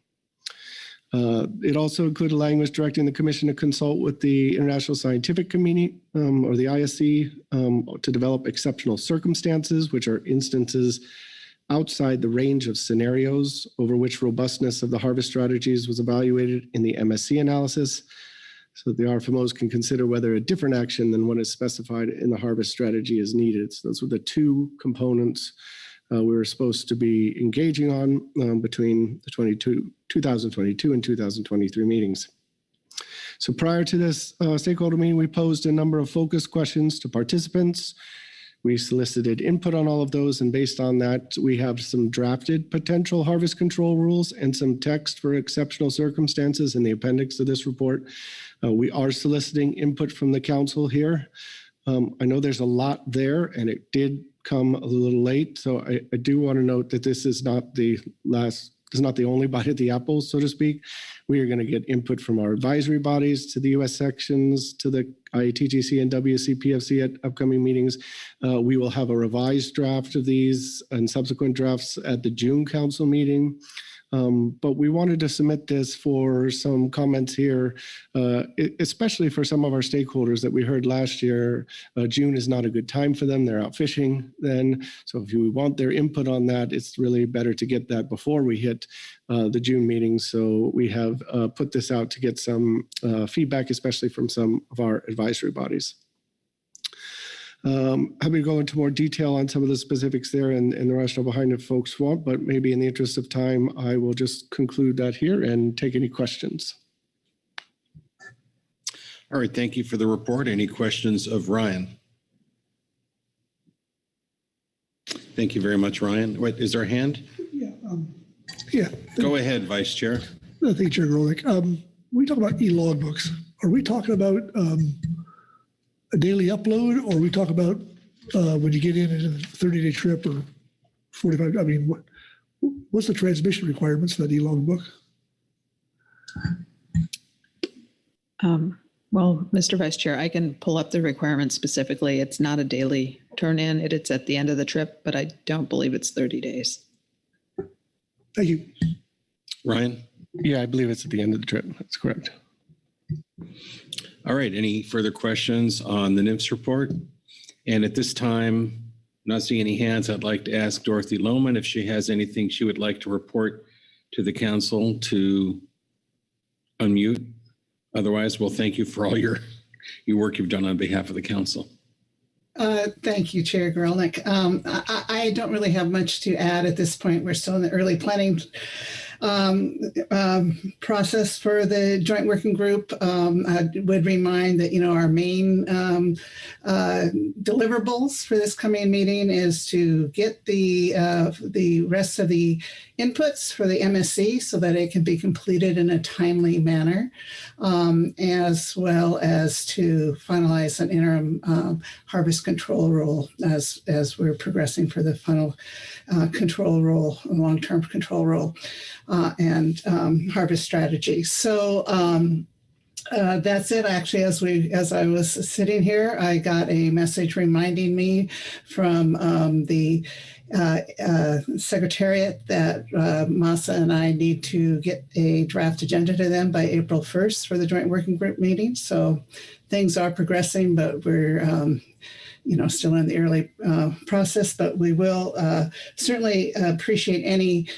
[SPEAKER 5] It also included language directing the Commission to consult with the International Scientific Community, or the ISC, to develop exceptional circumstances, which are instances outside the range of scenarios over which robustness of the harvest strategies was evaluated in the MSC analysis. So the RFMOs can consider whether a different action than what is specified in the harvest strategy is needed. So those were the two components we were supposed to be engaging on between the 2022 and 2023 meetings. So prior to this stakeholder meeting, we posed a number of focus questions to participants. We solicited input on all of those, and based on that, we have some drafted potential harvest control rules and some text for exceptional circumstances in the appendix of this report. We are soliciting input from the council here. I know there's a lot there, and it did come a little late, so I do want to note that this is not the only bite at the apple, so to speak. We are going to get input from our advisory bodies to the US sections, to the IATTC and WCPFC at upcoming meetings. We will have a revised draft of these and subsequent drafts at the June council meeting. But we wanted to submit this for some comments here, especially for some of our stakeholders that we heard last year. June is not a good time for them. They're out fishing then. So if you want their input on that, it's really better to get that before we hit the June meeting. So we have put this out to get some feedback, especially from some of our advisory bodies. Happy to go into more detail on some of the specifics there and the rationale behind it folks want, but maybe in the interest of time, I will just conclude that here and take any questions.
[SPEAKER 7] All right, thank you for the report. Any questions of Ryan? Thank you very much, Ryan. Wait, is there a hand?
[SPEAKER 20] Yeah.
[SPEAKER 7] Go ahead, Vice Chair.
[SPEAKER 20] Thank you, Chair Grolick. We talk about e-logbooks. Are we talking about a daily upload, or we talk about when you get in a 30-day trip or 45? I mean, what's the transmission requirements for that e-logbook?
[SPEAKER 1] Well, Mr. Vice Chair, I can pull up the requirements specifically. It's not a daily turn-in. It's at the end of the trip, but I don't believe it's 30 days.
[SPEAKER 20] Thank you.
[SPEAKER 7] Ryan?
[SPEAKER 5] Yeah, I believe it's at the end of the trip. That's correct.
[SPEAKER 7] All right, any further questions on the NIMS report? And at this time, not seeing any hands, I'd like to ask Dorothy Lohman if she has anything she would like to report to the council to unmute. Otherwise, we'll thank you for all your work you've done on behalf of the council.
[SPEAKER 9] Thank you, Chair Grolick. I don't really have much to add at this point. We're still in the early planning process for the joint working group. I would remind that, our main deliverables for this coming meeting is to get the rest of the inputs for the MSC so that it can be completed in a timely manner, as well as to finalize an interim harvest control rule as we're progressing for the final control rule, long-term control rule, and harvest strategy. So that's it. Actually, as I was sitting here, I got a message reminding me from the Secretariat that Masa and I need to get a draft agenda to them by April 1st for the joint working group meeting. So things are progressing, but we're still in the early process, but we will certainly appreciate any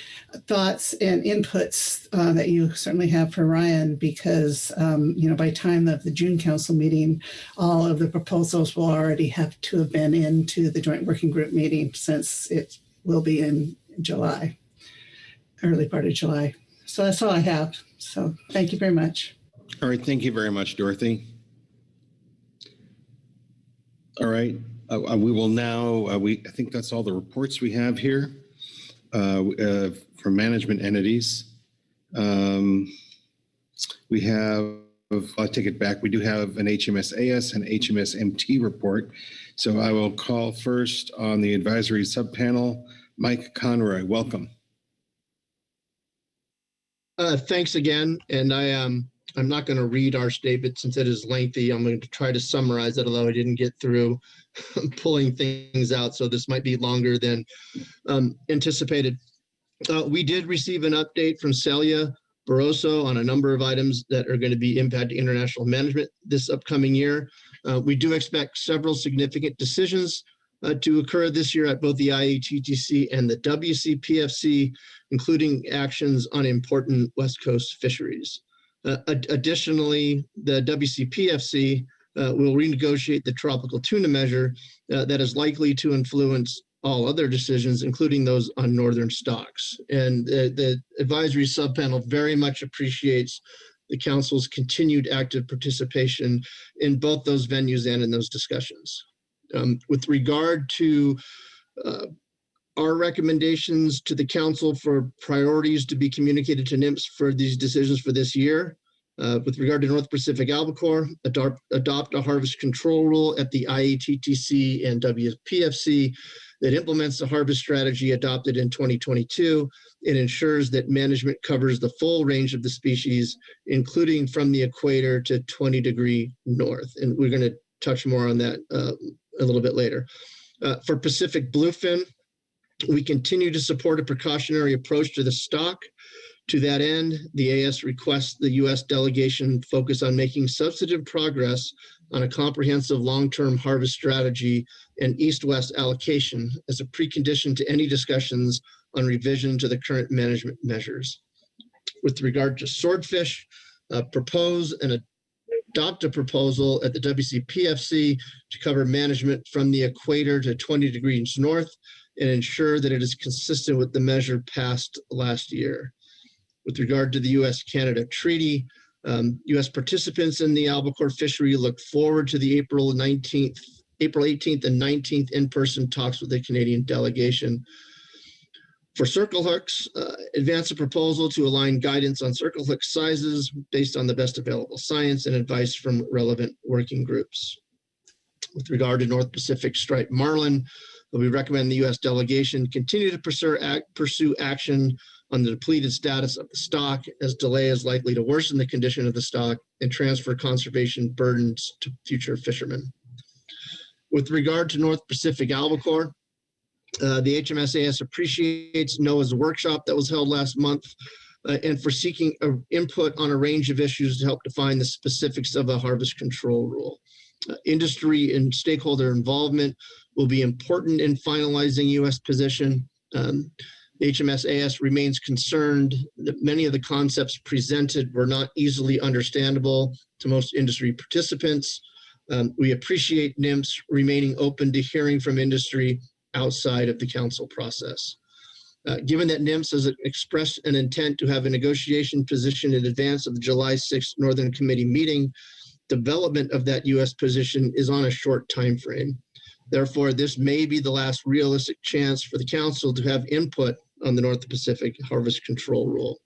[SPEAKER 9] thoughts and inputs that you certainly have for Ryan, because, by time of the June council meeting, all of the proposals will already have to have been into the joint working group meeting, since it will be in July, early part of July. So that's all I have. So thank you very much.
[SPEAKER 7] All right. Thank you very much, Dorothy. All right. We will now, I think that's all the reports we have here for management entities. We have, I'll take it back. We do have an HMSAS and HMSMT report. So I will call first on the advisory subpanel, Mike Conroy. Welcome.
[SPEAKER 6] Thanks again. And I'm not going to read our statement since it is lengthy. I'm going to try to summarize it, although I didn't get through pulling things out. So this might be longer than anticipated. We did receive an update from Celia Barroso on a number of items that are going to be impacting international management this upcoming year. We do expect several significant decisions to occur this year at both the IATTC and the WCPFC, including actions on important West Coast fisheries. Additionally, the WCPFC will renegotiate the tropical tuna measure that is likely to influence all other decisions, including those on northern stocks. And the advisory subpanel very much appreciates the council's continued active participation in both those venues and in those discussions. With regard to our recommendations to the council for priorities to be communicated to NMFS for these decisions for this year, with regard to North Pacific albacore, adopt a harvest control rule at the IATTC and WPFC that implements the harvest strategy adopted in 2022 and ensures that management covers the full range of the species, including from the equator to 20° north. And we're going to touch more on that a little bit later. For Pacific bluefin, we continue to support a precautionary approach to the stock. To that end, the AS requests the U.S. delegation focus on making substantive progress on a comprehensive long-term harvest strategy and east-west allocation as a precondition to any discussions on revision to the current management measures. With regard to swordfish, propose and adopt a proposal at the WCPFC to cover management from the equator to 20° north and ensure that it is consistent with the measure passed last year. With regard to the U.S.-Canada treaty, U.S. participants in the albacore fishery look forward to the April 18th and 19th in-person talks with the Canadian delegation. For circle hooks, advance a proposal to align guidance on circle hook sizes based on the best available science and advice from relevant working groups. With regard to North Pacific striped marlin, we recommend the U.S. delegation continue to pursue action on the depleted status of the stock, as delay is likely to worsen the condition of the stock and transfer conservation burdens to future fishermen. With regard to North Pacific albacore, the HMSAS appreciates NOAA's workshop that was held last month and for seeking input on a range of issues to help define the specifics of a harvest control rule. Industry and stakeholder involvement will be important in finalizing U.S. position. HMSAS remains concerned that many of the concepts presented were not easily understandable to most industry participants. We appreciate NMFS remaining open to hearing from industry outside of the council process. Given that NIMS has expressed an intent to have a negotiation position in advance of the July 6th Northern Committee meeting, development of that U.S. position is on a short time frame. Therefore, this may be the last realistic chance for the Council to have input on the North Pacific Harvest Control Rule.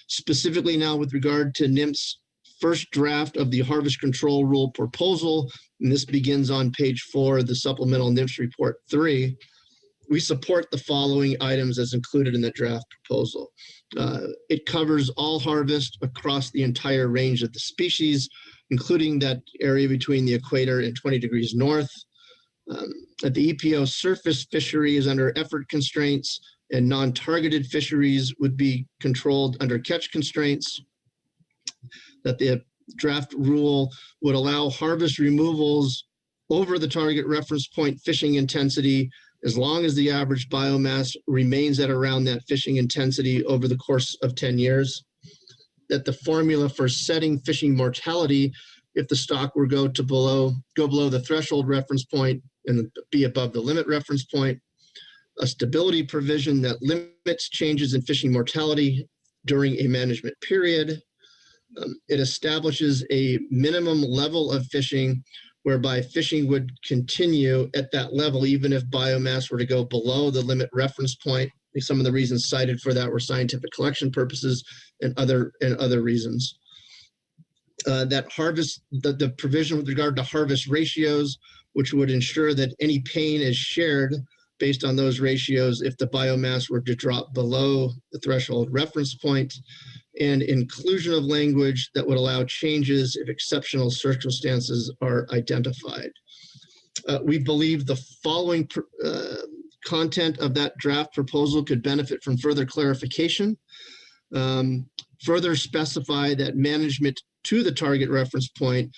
[SPEAKER 6] Specifically now with regard to NIMS' first draft of the Harvest Control Rule proposal, and this begins on page 4 of the Supplemental NIMS Report 3, we support the following items as included in the draft proposal. It covers all harvest across the entire range of the species, including that area between the equator and 20 degrees north. That the EPO surface fishery is under effort constraints, and non-targeted fisheries would be controlled under catch constraints. That the draft rule would allow harvest removals over the target reference point fishing intensity as long as the average biomass remains at around that fishing intensity over the course of 10 years. That the formula for setting fishing mortality, if the stock were go below the threshold reference point and be above the limit reference point. A stability provision that limits changes in fishing mortality during a management period. It establishes a minimum level of fishing whereby fishing would continue at that level even if biomass were to go below the limit reference point. Some of the reasons cited for that were scientific collection purposes and other reasons. The provision with regard to harvest ratios, which would ensure that any pain is shared based on those ratios if the biomass were to drop below the threshold reference point, and inclusion of language that would allow changes if exceptional circumstances are identified. We believe the following content of that draft proposal could benefit from further clarification. Further specify that management to the target reference point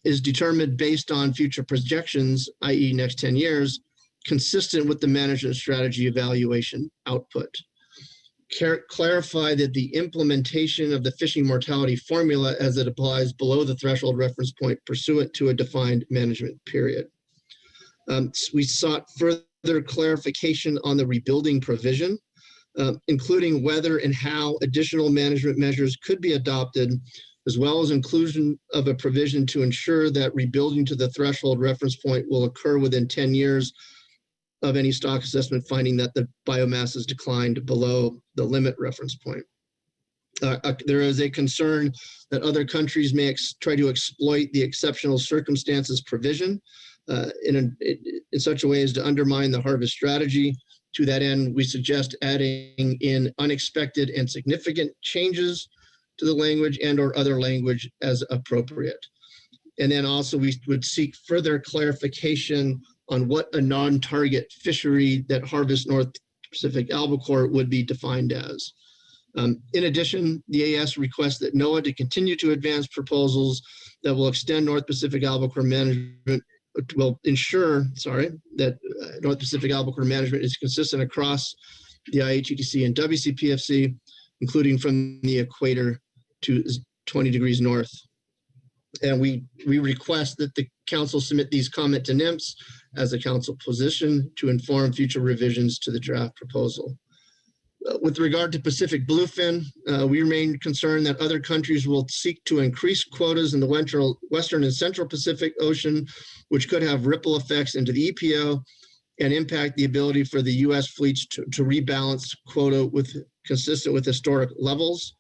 [SPEAKER 6] is determined based on future projections, i.e. next 10 years, consistent with the management strategy evaluation output. Clarify that the implementation of the fishing mortality formula as it applies below the threshold reference point pursuant to a defined management period. We sought further clarification on the rebuilding provision, including whether and how additional management measures could be adopted, as well as inclusion of a provision to ensure that rebuilding to the threshold reference point will occur within 10 years of any stock assessment finding that the biomass has declined below the limit reference point. There is a concern that other countries may try to exploit the exceptional circumstances provision in such a way as to undermine the harvest strategy. To that end, we suggest adding in unexpected and significant changes to the language and or other language as appropriate. And then also we would seek further clarification on what a non-target fishery that harvests North Pacific albacore would be defined as. In addition, the AS requests that NOAA to continue to advance proposals that will extend North Pacific albacore management, will ensure, that North Pacific albacore management is consistent across the IHETC and WCPFC, including from the equator to 20 degrees north. And we request that the council submit these comments to NIMS as a council position to inform future revisions to the draft proposal. With regard to Pacific bluefin, we remain concerned that other countries will seek to increase quotas in the Western and Central Pacific Ocean, which could have ripple effects into the EPO and impact the ability for the U.S. fleets to rebalance quota consistent with historic levels.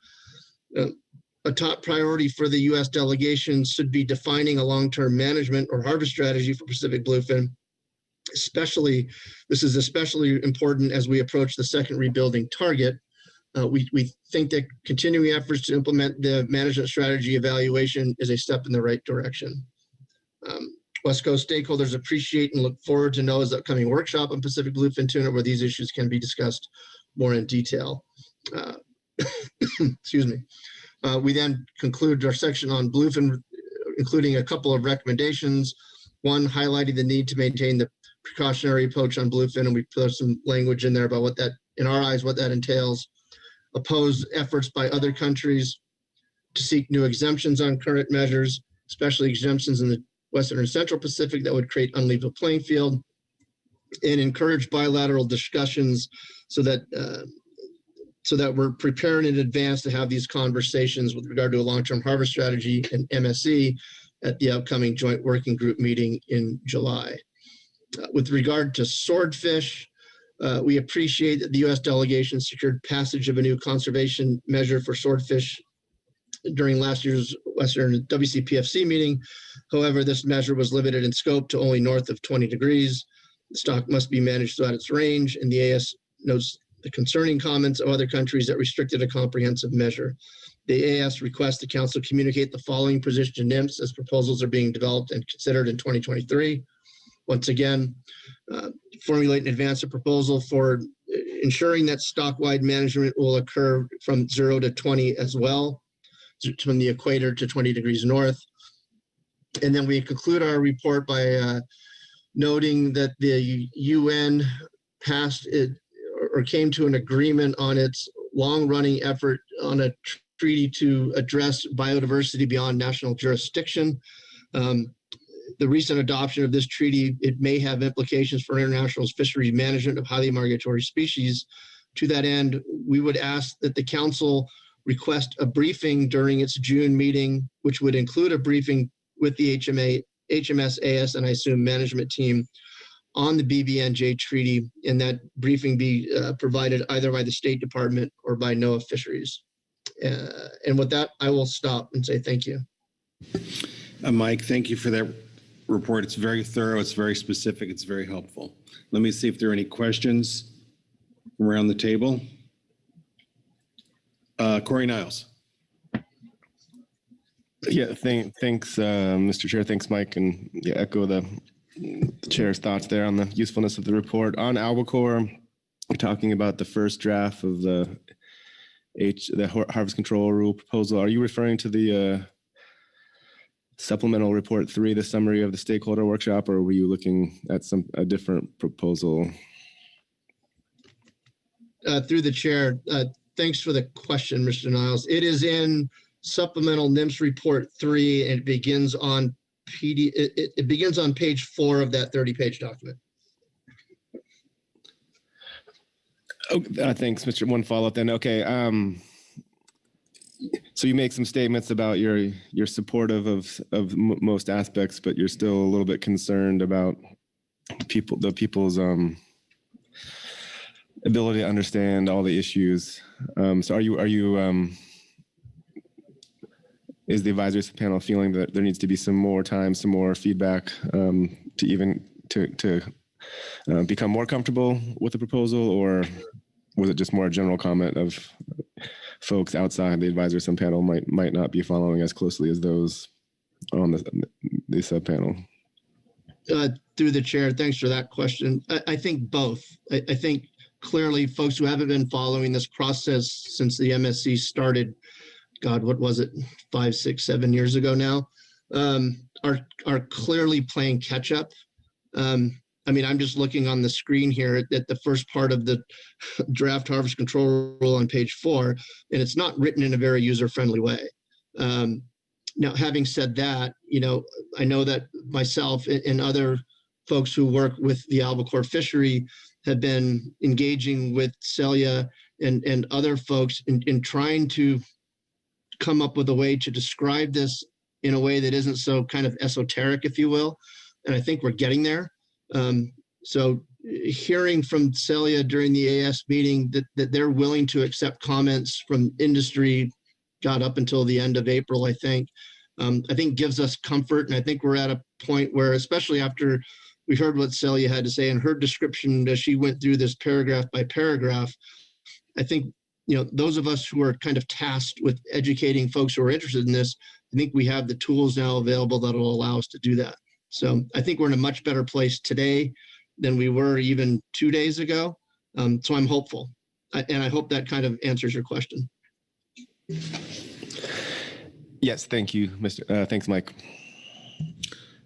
[SPEAKER 6] A top priority for the U.S. delegation should be defining a long-term management or harvest strategy for Pacific bluefin. This is especially important as we approach the second rebuilding target. We think that continuing efforts to implement the management strategy evaluation is a step in the right direction. West Coast stakeholders appreciate and look forward to NOAA's upcoming workshop on Pacific bluefin tuna, where these issues can be discussed more in detail. Excuse me. We then conclude our section on bluefin, including a couple of recommendations. One, highlighting the need to maintain the precautionary approach on bluefin, and we put some language in there about what that, in our eyes, what that entails. Oppose efforts by other countries to seek new exemptions on current measures, especially exemptions in the Western and Central Pacific that would create unlevel playing field. and encourage bilateral discussions so that we're preparing in advance to have these conversations with regard to a long-term harvest strategy and MSE at the upcoming joint working group meeting in July. With regard to swordfish, we appreciate that the U.S. delegation secured passage of a new conservation measure for swordfish during last year's Western WCPFC meeting. However, this measure was limited in scope to only north of 20 degrees. The stock must be managed throughout its range, and the AS notes the concerning comments of other countries that restricted a comprehensive measure. The AS requests the Council communicate the following position to NIMS as proposals are being developed and considered in 2023. Once again, formulate and advance a proposal for ensuring that stock-wide management will occur from 0 to 20 as well, from the equator to 20 degrees north. And then we conclude our report by noting that the UN passed it or came to an agreement on its long-running effort on a treaty to address biodiversity beyond national jurisdiction. The recent adoption of this treaty, it may have implications for international fisheries management of highly migratory species. To that end, we would ask that the Council request a briefing during its June meeting, which would include a briefing with the HMS, AS, and I assume management team on the BBNJ treaty, and that briefing be provided either by the State Department or by NOAA Fisheries. And with that, I will stop and say thank you.
[SPEAKER 7] Mike, thank you for that report. It's very thorough, it's very specific, it's very helpful. Let me see if there are any questions around the table. Corey Niles.
[SPEAKER 13] Yeah, thanks, Mr. Chair. Thanks, Mike, and yeah, echo the Chair's thoughts there on the usefulness of the report. On albacore, we're talking about the first draft of the harvest control rule proposal. Are you referring to the supplemental report 3, the summary of the stakeholder workshop, or were you looking at a different proposal?
[SPEAKER 6] Through the chair, thanks for the question, Mr. Niles. It is in supplemental NIMS report 3, and it begins on it begins on page 4 of that 30-page document.
[SPEAKER 13] Oh, thanks, Mr. One follow-up then. Okay. So you make some statements about you're supportive of most aspects, but you're still a little bit concerned about the people's ability to understand all the issues. So are you is the advisory panel feeling that there needs to be some more time, some more feedback to become more comfortable with the proposal, or was it just more a general comment of folks outside the advisory panel might not be following as closely as those on the sub panel?
[SPEAKER 6] Through the chair, thanks for that question. I think both. I think clearly folks who haven't been following this process since the MSC started, God, what was it, 5, 6, 7 years ago now, are clearly playing catch up. I mean, I'm just looking on the screen here at the first part of the draft harvest control rule on page 4, and it's not written in a very user-friendly way. Now, having said that, I know that myself and other folks who work with the albacore fishery have been engaging with Celia and other folks in trying to come up with a way to describe this in a way that isn't so kind of esoteric, if you will. And I think we're getting there. So hearing from Celia during the AS meeting that they're willing to accept comments from industry, got up until the end of April, I think gives us comfort. And I think we're at a point where, especially after we heard what Celia had to say and her description as she went through this paragraph by paragraph, I think, those of us who are kind of tasked with educating folks who are interested in this, I think we have the tools now available that will allow us to do that. So I think we're in a much better place today than we were even 2 days ago. So I'm hopeful. And I hope that kind of answers your question.
[SPEAKER 13] Yes, thank you, thanks, Mike.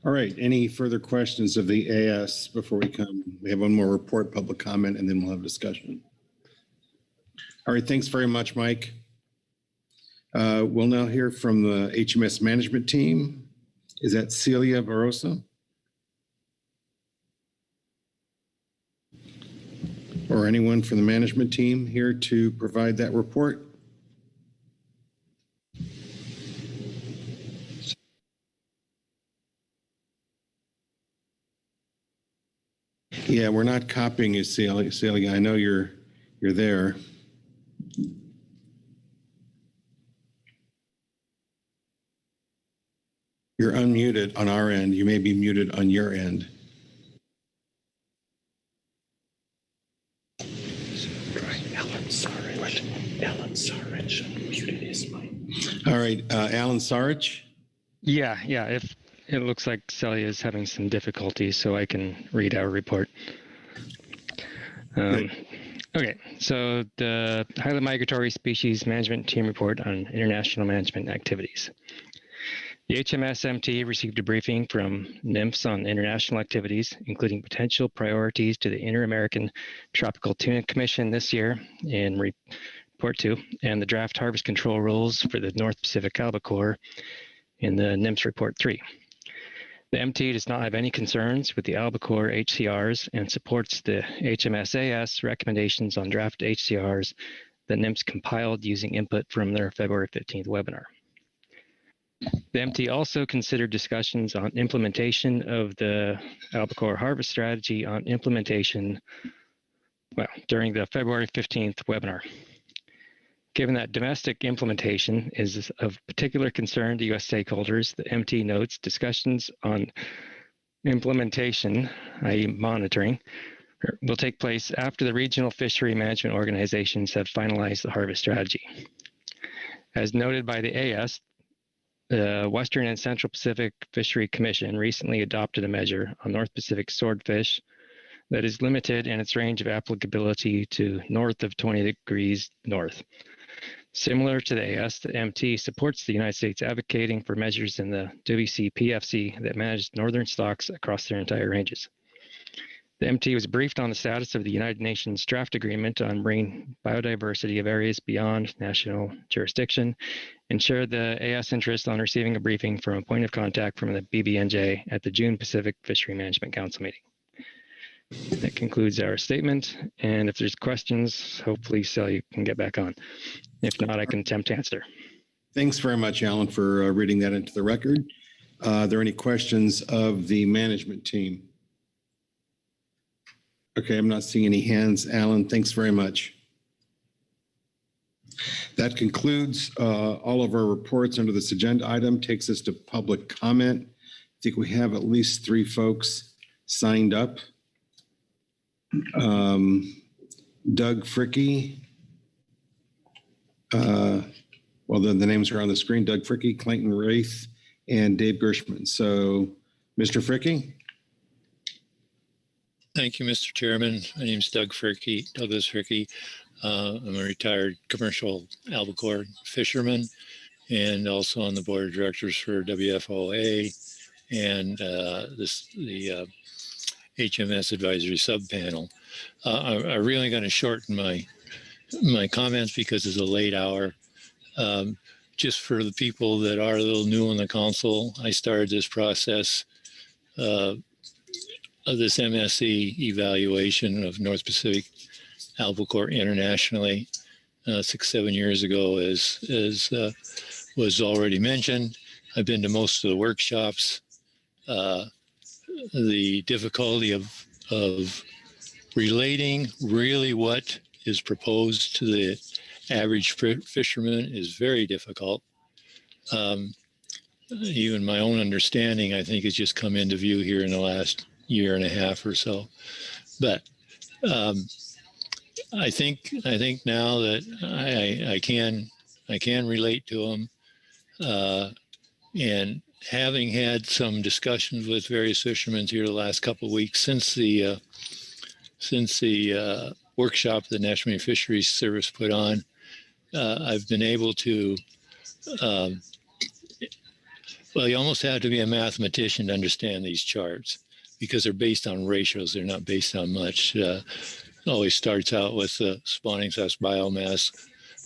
[SPEAKER 7] All right, any further questions of the AS before we come? We have one more report, public comment, and then we'll have discussion. All right, thanks very much, Mike. We'll now hear from the HMS management team. Is that Celia Barroso? or anyone from the management team here to provide that report? Yeah, we're not copying you, Celia. I know you're there. You're unmuted on our end. You may be muted on your end.
[SPEAKER 16] Alan Sarich muted his mic.
[SPEAKER 7] All right, Alan Sarich.
[SPEAKER 19] Yeah. If it looks like Celia is having some difficulties, so I can read our report. Okay, so the Highly Migratory Species Management Team Report on International Management Activities. The HMS-MT received a briefing from NIMS on international activities, including potential priorities to the Inter-American Tropical Tuna Commission this year in Report 2, and the draft harvest control rules for the North Pacific albacore in the NIMS Report 3. The MT does not have any concerns with the albacore HCRs and supports the HMSAS recommendations on draft HCRs that NIMS compiled using input from their February 15th webinar. The MT also considered discussions on implementation of the albacore harvest strategy during the February 15th webinar. Given that domestic implementation is of particular concern to U.S. stakeholders, the MT notes discussions on implementation, i.e. monitoring, will take place after the regional fishery management organizations have finalized the harvest strategy. As noted by the AS, the Western and Central Pacific Fishery Commission recently adopted a measure on North Pacific swordfish that is limited in its range of applicability to north of 20 degrees north. Similar to the AS, the MT supports the United States advocating for measures in the WC PFC that manage northern stocks across their entire ranges. The MT was briefed on the status of the United Nations draft agreement on marine biodiversity of areas beyond national jurisdiction and shared the AS interest on receiving a briefing from a point of contact from the BBNJ at the June Pacific Fishery Management Council meeting. That concludes our statement, and if there's questions, hopefully Celia can get back on. If not, I can attempt to answer.
[SPEAKER 7] Thanks very much, Alan, for reading that into the record. Are there any questions of the management team? Okay, I'm not seeing any hands. Alan, thanks very much. That concludes all of our reports under this agenda item, takes us to public comment. I think we have at least 3 folks signed up. Doug Fricke. Well, the names are on the screen. Doug Fricke, Clayton Wraith, and Dave Gershman. So, Mr. Fricke.
[SPEAKER 21] Thank you, Mr. Chairman. My name is Douglas Fricke. I'm a retired commercial albacore fisherman and also on the board of directors for WFOA and the HMS advisory subpanel. I'm really going to shorten my comments because it's a late hour. Just for the people that are a little new on the council, I started this process of this MSC evaluation of North Pacific albacore internationally 6-7 years ago, as was already mentioned. I've been to most of the workshops. The difficulty of relating really what is proposed to the average fisherman is very difficult. Even my own understanding, I think, has just come into view here in the last year and a half or so. But I think now that I can relate to them, and having had some discussions with various fishermen here the last couple of weeks since the workshop the National Marine Fisheries Service put on, I've been able to. Well, you almost have to be a mathematician to understand these charts because they're based on ratios. They're not based on much. It always starts out with the spawning slash biomass,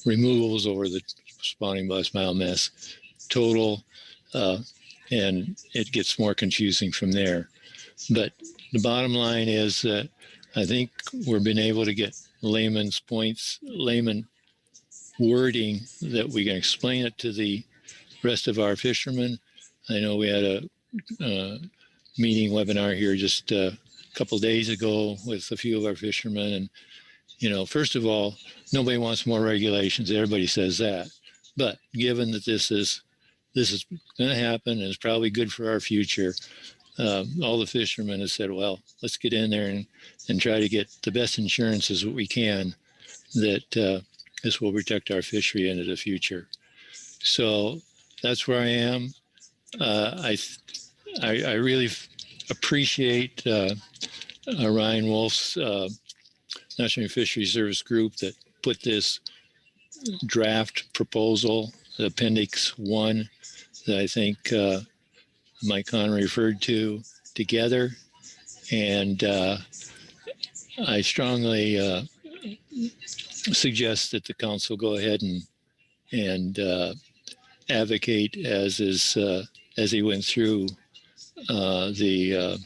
[SPEAKER 21] removals over the spawning slash biomass total, and it gets more confusing from there. But the bottom line is that I think we've been able to get layman wording that we can explain it to the rest of our fishermen. I know we had a meeting webinar here just a couple of days ago with a few of our fishermen. And, you know, first of all, nobody wants more regulations. Everybody says that. But given that this is going to happen and it's probably good for our future, all the fishermen have said, well, let's get in there and try to get the best insurances that we can that this will protect our fishery into the future. So that's where I am. I really appreciate Ryan Wolf's National Fishery Service group that put this draft proposal, the Appendix 1, that I think Mike Conner referred to, together. And I strongly suggest that the council go ahead and advocate as he went through the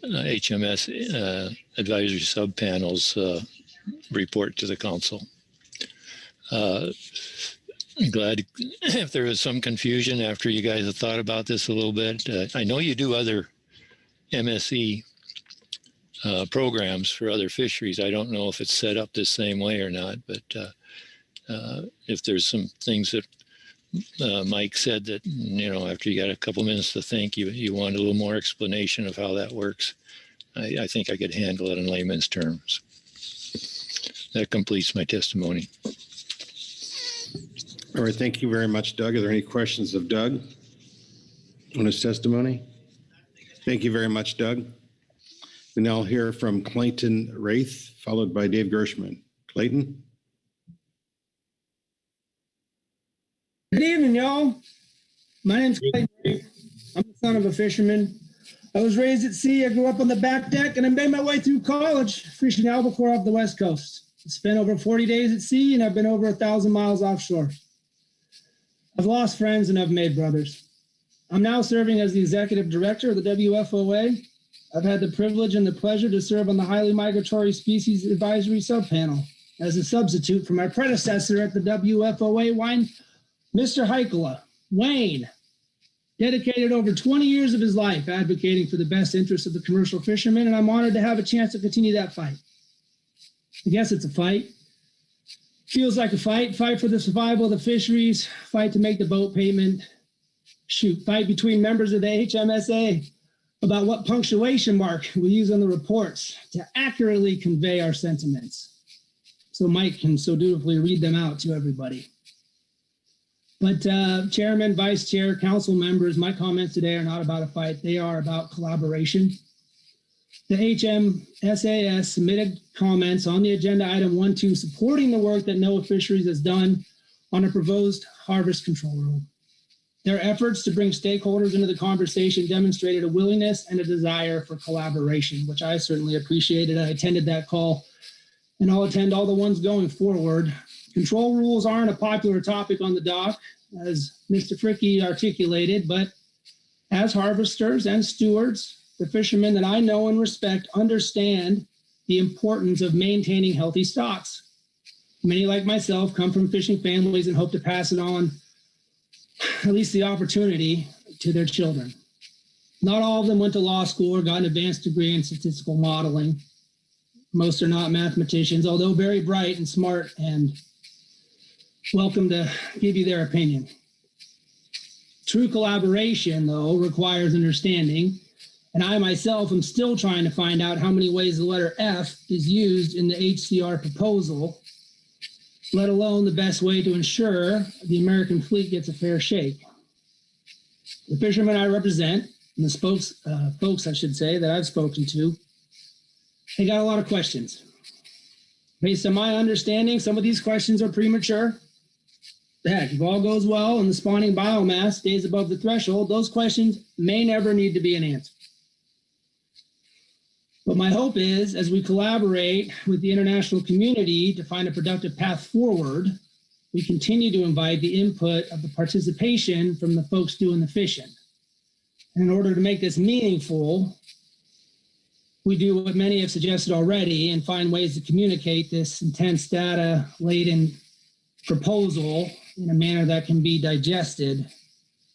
[SPEAKER 21] HMS advisory subpanel's report to the council. I'm glad if there was some confusion after you guys have thought about this a little bit. I know you do other MSE programs for other fisheries. I don't know if it's set up the same way or not, but if there's some things that Mike said that, you know, after you got a couple minutes to think, you want a little more explanation of how that works, I think I could handle it in layman's terms. That completes my testimony.
[SPEAKER 7] All right, thank you very much, Doug. Are there any questions of Doug on his testimony? Thank you very much, Doug. We now hear from Clayton Wraith, followed by Dave Gershman. Clayton?
[SPEAKER 2] Good evening, y'all. My name's Clayton Wraith. I'm the son of a fisherman. I was raised at sea. I grew up on the back deck, and I made my way through college fishing albacore off the West Coast. I spent over 40 days at sea, and I've been over 1,000 miles offshore. I've lost friends and I've made brothers. I'm now serving as the executive director of the WFOA. I've had the privilege and the pleasure to serve on the highly migratory species advisory subpanel as a substitute for my predecessor at the WFOA, Mr. Heikela. Wayne dedicated over 20 years of his life advocating for the best interests of the commercial fishermen, and I'm honored to have a chance to continue that fight. I guess it's a fight. Feels like a fight for the survival of the fisheries, fight to make the boat payment, fight between members of the HMSA about what punctuation mark we use on the reports to accurately convey our sentiments. So Mike can so dutifully read them out to everybody. But chairman, vice chair, council members, my comments today are not about a fight. They are about collaboration. The HMSAS submitted comments on the agenda item 1.2 supporting the work that NOAA Fisheries has done on a proposed harvest control rule. Their efforts to bring stakeholders into the conversation demonstrated a willingness and a desire for collaboration, which I certainly appreciated. I attended that call, and I'll attend all the ones going forward. Control rules aren't a popular topic on the dock, as Mr. Fricke articulated, but as harvesters and stewards, the fishermen that I know and respect understand the importance of maintaining healthy stocks. Many, like myself, come from fishing families and hope to pass it on, at least the opportunity, to their children. Not all of them went to law school or got an advanced degree in statistical modeling. Most are not mathematicians, although very bright and smart and welcome to give you their opinion. True collaboration, though, requires understanding. And I myself am still trying to find out how many ways the letter F is used in the HCR proposal, let alone the best way to ensure the American fleet gets a fair shake. The fishermen I represent, and the folks I should say, that I've spoken to, they got a lot of questions. Based on my understanding, some of these questions are premature. Heck, if all goes well and the spawning biomass stays above the threshold, those questions may never need to be an answer. But my hope is, as we collaborate with the international community to find a productive path forward, we continue to invite the input of the participation from the folks doing the fishing. And in order to make this meaningful, we do what many have suggested already and find ways to communicate this intense data-laden proposal in a manner that can be digested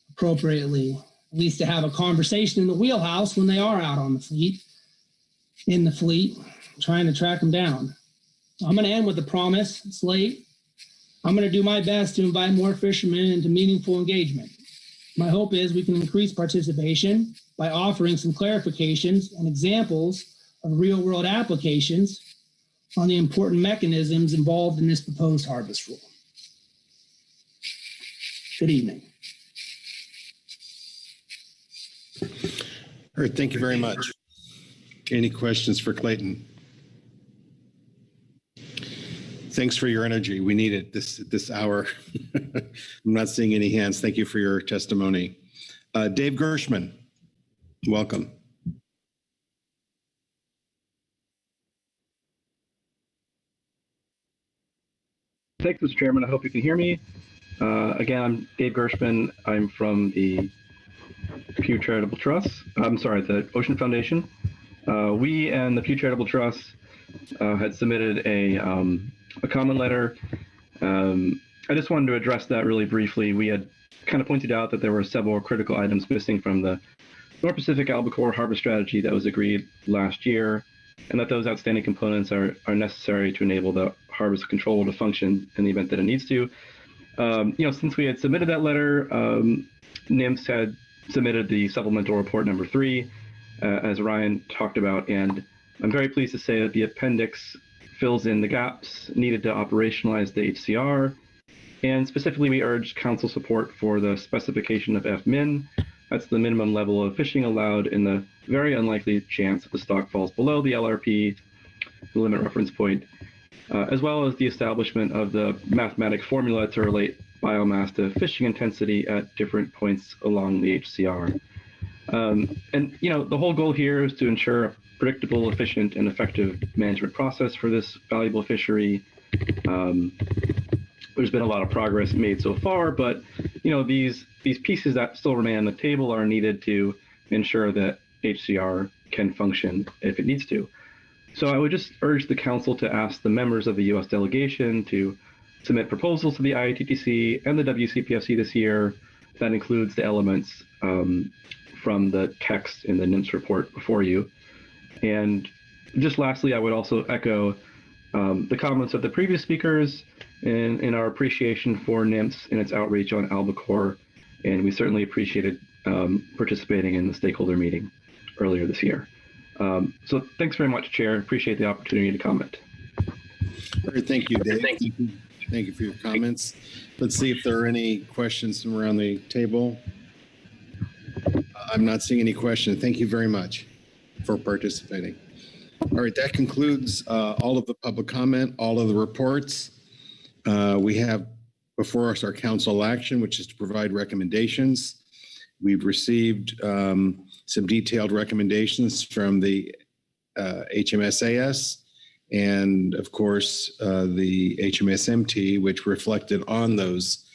[SPEAKER 2] appropriately, at least to have a conversation in the wheelhouse when they are out on the fleet, trying to track them down. I'm going to end with a promise. It's late. I'm going to do my best to invite more fishermen into meaningful engagement. My hope is we can increase participation by offering some clarifications and examples of real-world applications on the important mechanisms involved in this proposed harvest rule. Good evening.
[SPEAKER 7] All right, thank you very much. Any questions for Clayton? Thanks for your energy. We need it this hour. I'm not seeing any hands. Thank you for your testimony. Dave Gershman, welcome.
[SPEAKER 4] Thanks, Mr. Chairman. I hope you can hear me. Again, I'm Dave Gershman. I'm from the Pew Charitable Trust. I'm sorry, the Ocean Foundation. We and the Pew Charitable Trust had submitted a comment letter. I just wanted to address that really briefly. We had kind of pointed out that there were several critical items missing from the North Pacific albacore harvest strategy that was agreed last year, and that those outstanding components are necessary to enable the harvest control to function in the event that it needs to. Since we had submitted that letter, NIMS had submitted the supplemental report number 3, as Ryan talked about, and I'm very pleased to say that the appendix fills in the gaps needed to operationalize the HCR, and specifically we urged council support for the specification of FMIN. That's the minimum level of fishing allowed in the very unlikely chance that the stock falls below the LRP, the limit reference point, as well as the establishment of the mathematic formula to relate biomass to fishing intensity at different points along the HCR. The whole goal here is to ensure a predictable, efficient, and effective management process for this valuable fishery. There's been a lot of progress made so far, but these pieces that still remain on the table are needed to ensure that HCR can function if it needs to. So I would just urge the council to ask the members of the U.S. delegation to submit proposals to the IATTC and the WCPFC this year. That includes the elements from the text in the NIMS report before you. And just lastly, I would also echo the comments of the previous speakers in our appreciation for NIMS and its outreach on albacore. And we certainly appreciated participating in the stakeholder meeting earlier this year. So thanks very much, Chair. Appreciate the opportunity to comment.
[SPEAKER 7] All right, thank you, Dave. Thank you for your comments. Let's see if there are any questions from around the table. I'm not seeing any questions. Thank you very much for participating. All right, that concludes all of the public comment, all of the reports. We have before us our council action, which is to provide recommendations. We've received some detailed recommendations from the HMSAS and, of course, the HMSMT, which reflected on those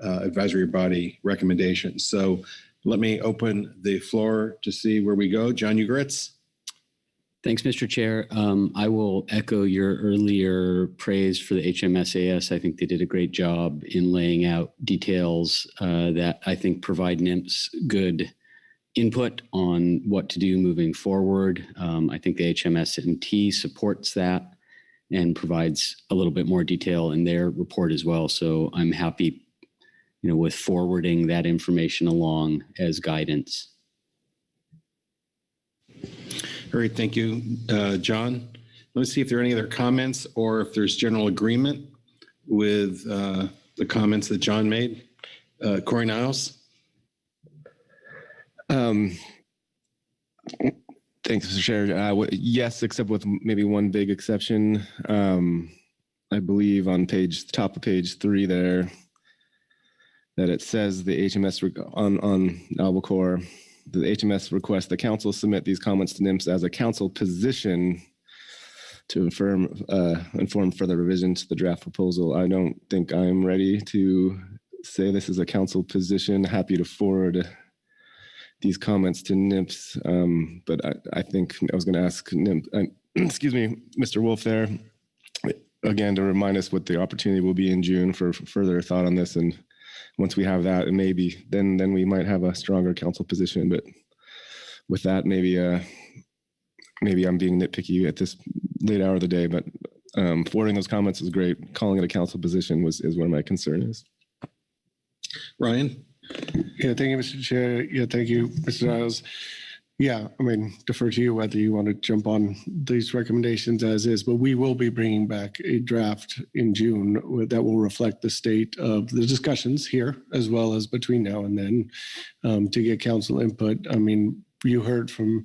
[SPEAKER 7] advisory body recommendations. So let me open the floor to see where we go. John Ugritz.
[SPEAKER 10] Thanks, Mr. Chair. I will echo your earlier praise for the HMSAS. I think they did a great job in laying out details that I think provide NIMS good input on what to do moving forward. I think the HMSMT supports that and provides a little bit more detail in their report as well. So I'm happy, with forwarding that information along as guidance.
[SPEAKER 7] All right, thank you, John. Let's see if there are any other comments or if there's general agreement with the comments that John made. Corey Niles.
[SPEAKER 13] Thanks, Mr. Chair. Yes, except with maybe one big exception. I believe on top of page 3 there, that it says the HMS on albacore, the HMS requests the council submit these comments to NIMS as a council position to inform further revision to the draft proposal. I don't think I'm ready to say this is a council position. Happy to forward these comments to NIMS, but I think I was going to ask excuse me, Mr. Wolf there, again, to remind us what the opportunity will be in June for further thought on this. And once we have that, and maybe then we might have a stronger council position. But with that, maybe I'm being nitpicky at this late hour of the day, but forwarding those comments is great. Calling it a council position is where my concern is.
[SPEAKER 7] Ryan?
[SPEAKER 5] Yeah, thank you, Mr. Chair. Yeah, thank you, Mr. Niles. Yeah, I mean, defer to you whether you want to jump on these recommendations as is, but we will be bringing back a draft in June that will reflect the state of the discussions here, as well as between now and then, to get council input. I mean, you heard from,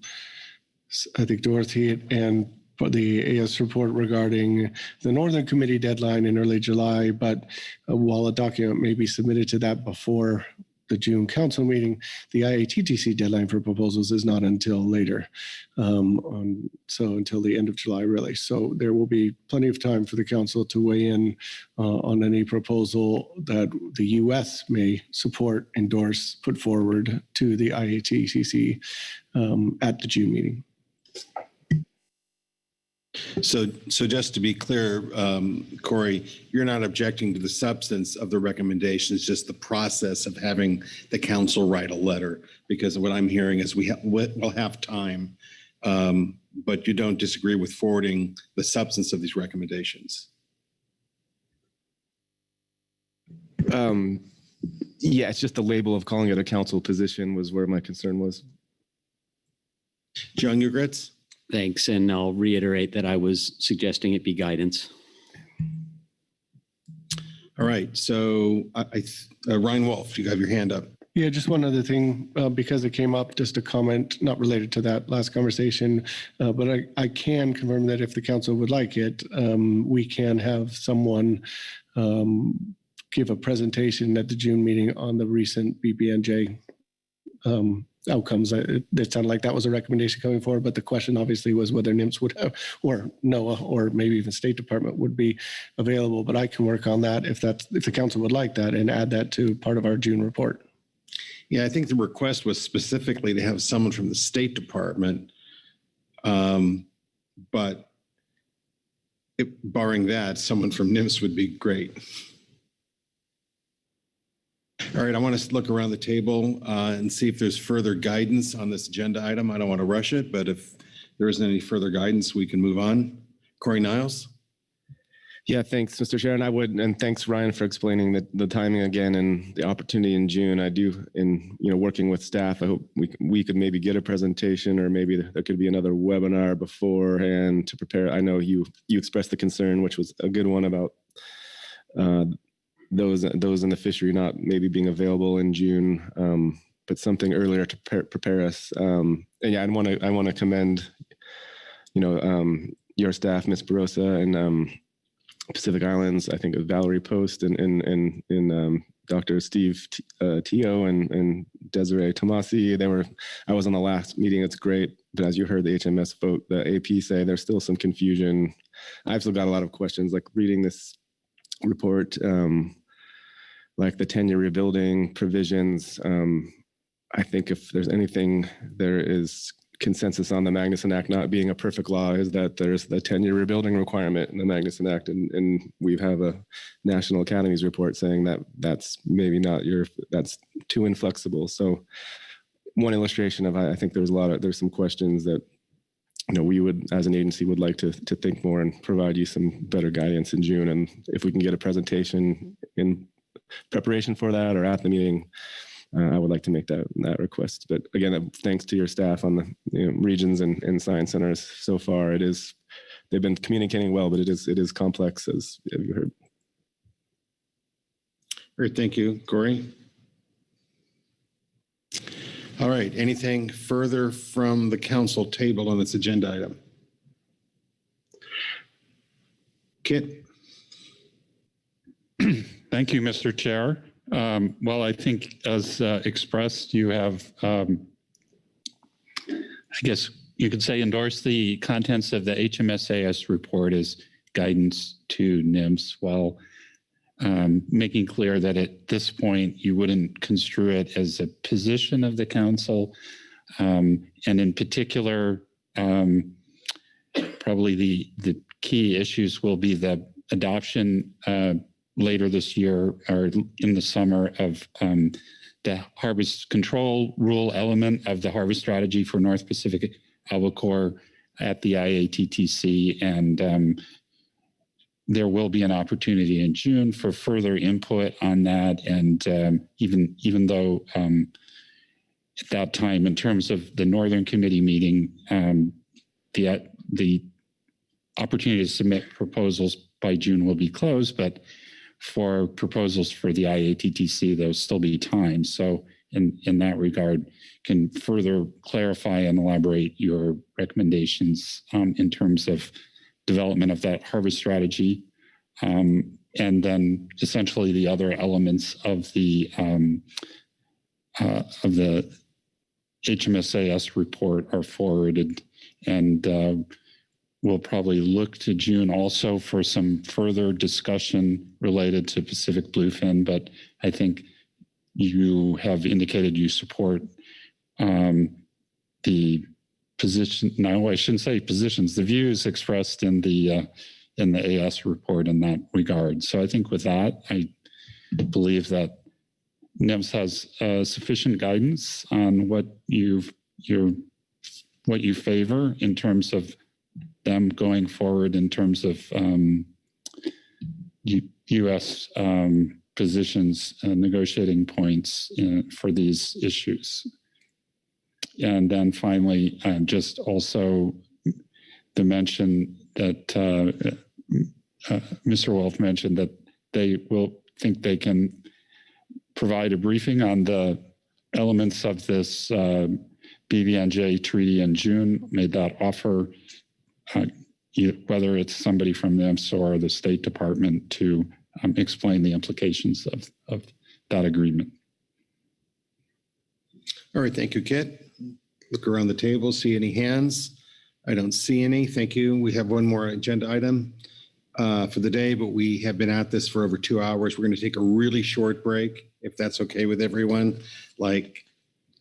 [SPEAKER 5] I think, Dorothy and the AS report regarding the Northern Committee deadline in early July, but while a document may be submitted to that before the June council meeting, the IATTC deadline for proposals is not until later, so until the end of July, really. So there will be plenty of time for the council to weigh in on any proposal that the U.S. may support, endorse, put forward to the IATTC at the June meeting.
[SPEAKER 7] So just to be clear, Corey, you're not objecting to the substance of the recommendations, just the process of having the council write a letter, because what I'm hearing is we'll have time, but you don't disagree with forwarding the substance of these recommendations.
[SPEAKER 13] Yeah, it's just the label of calling it a council position was where my concern was.
[SPEAKER 7] John Ugrets?
[SPEAKER 10] Thanks, and I'll reiterate that I was suggesting it be guidance.
[SPEAKER 7] All right, so Ryan Wolf, you have your hand up.
[SPEAKER 5] Yeah, just one other thing, because it came up, just a comment not related to that last conversation, but I can confirm that if the council would like it, we can have someone give a presentation at the June meeting on the recent BBNJ outcomes. It sounded like that was a recommendation coming forward, but the question obviously was whether NIMS would have, or NOAA, or maybe even State Department would be available. But I can work on that if the council would like that and add that to part of our June report.
[SPEAKER 7] Yeah, I think the request was specifically to have someone from the State Department, but barring that, someone from NIMS would be great. All right, I want to look around the table and see if there's further guidance on this agenda item. I don't want to rush it, but if there isn't any further guidance, we can move on. Corey Niles?
[SPEAKER 13] Yeah, thanks, Mr. Chair. And thanks, Ryan, for explaining the timing again and the opportunity in June. I do, in working with staff, I hope we could maybe get a presentation, or maybe there could be another webinar beforehand to prepare. I know you expressed the concern, which was a good one, about those in the fishery not maybe being available in June, but something earlier to prepare us. And yeah, I want to commend, your staff, Ms. Barossa, and Pacific Islands. I think of Valerie Post and Dr. Steve Teo and Desiree Tomasi. I was on the last meeting. It's great, but as you heard the HMS vote, the AP say there's still some confusion. I've still got a lot of questions, like reading this report, like the 10-year rebuilding provisions. I think if there's anything, there is consensus on the Magnuson Act not being a perfect law, is that there's the 10-year rebuilding requirement in the Magnuson Act, and we have a National Academies report saying that that's maybe not that's too inflexible. So one illustration of, I think there's some questions that we would, as an agency, would like to think more and provide you some better guidance in June. And if we can get a presentation in preparation for that or at the meeting, I would like to make that request. But again, thanks to your staff on the regions and science centers so far. They've been communicating well, but it is complex, as you heard.
[SPEAKER 7] Great, thank you, Corey. All right, anything further from the council table on this agenda item? Kit?
[SPEAKER 14] Thank you, Mr. Chair. Well, I think as expressed, you have, I guess you could say, endorsed the contents of the HMSAS report as guidance to NIMS, while making clear that at this point you wouldn't construe it as a position of the council. And in particular, probably the key issues will be the adoption later this year or in the summer of the harvest control rule element of the harvest strategy for North Pacific albacore at the IATTC. And there will be an opportunity in June for further input on that. And even though at that time, in terms of the Northern Committee meeting, the opportunity to submit proposals by June will be closed, but for proposals for the IATTC, there'll still be time. So in that regard, can further clarify and elaborate your recommendations in terms of development of that harvest strategy. And then essentially the other elements of the HMSAS report are forwarded, and we'll probably look to June also for some further discussion related to Pacific bluefin, but I think you have indicated you support the position, no, I shouldn't say positions, the views expressed in the AS report in that regard. So I think with that, I believe that NIMS has sufficient guidance on what you favor in terms of them going forward in terms of U.S. positions and negotiating points for these issues. And then finally, just also to mention that Mr. Wolf mentioned that they will think they can provide a briefing on the elements of this BBNJ treaty in June, made that offer, whether it's somebody from NIMS or the State Department, to explain the implications of that agreement.
[SPEAKER 7] All right, thank you, Kit. Look around the table, see any hands? I don't see any. Thank you. We have one more agenda item for the day, but we have been at this for over 2 hours. We're going to take a really short break, if that's okay with everyone. Like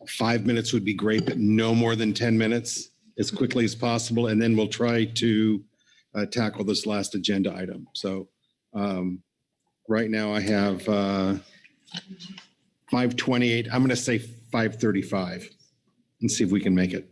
[SPEAKER 7] 5 minutes would be great, but no more than 10 minutes, as quickly as possible. And then we'll try to tackle this last agenda item. So right now I have 5:28. I'm going to say 5:35 and see if we can make it.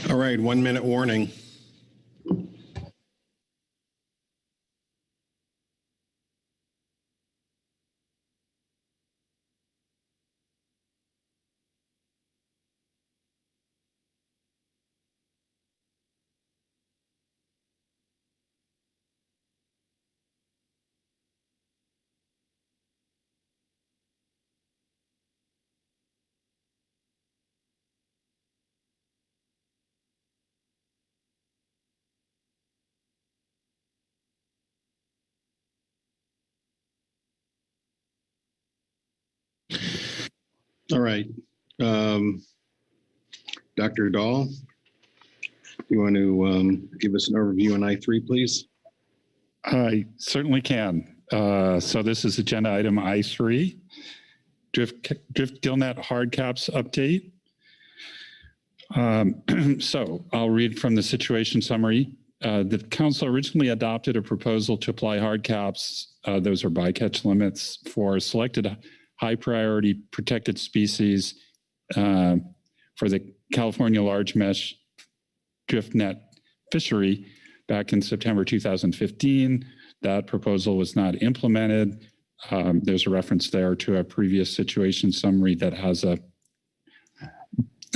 [SPEAKER 7] All right, 1 minute warning. All right. Dr. Dahl, you want to give us an overview on I3, please?
[SPEAKER 14] I certainly can. So this is agenda item I3, Drift Gillnet hard caps update. So I'll read from the situation summary. The council originally adopted a proposal to apply hard caps, those are bycatch limits, for selected high priority protected species for the California large mesh drift net fishery back in September 2015. That proposal was not implemented. There's a reference there to a previous situation summary that has an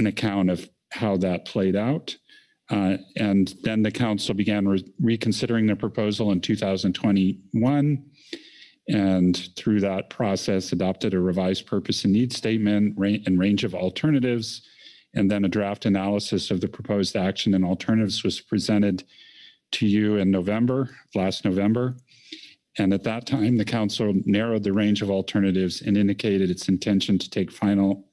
[SPEAKER 14] account of how that played out. And then the council began reconsidering the proposal in 2021, and through that process adopted a revised purpose and need statement and range of alternatives. And then a draft analysis of the proposed action and alternatives was presented to you in last November. And at that time, the council narrowed the range of alternatives and indicated its intention to take final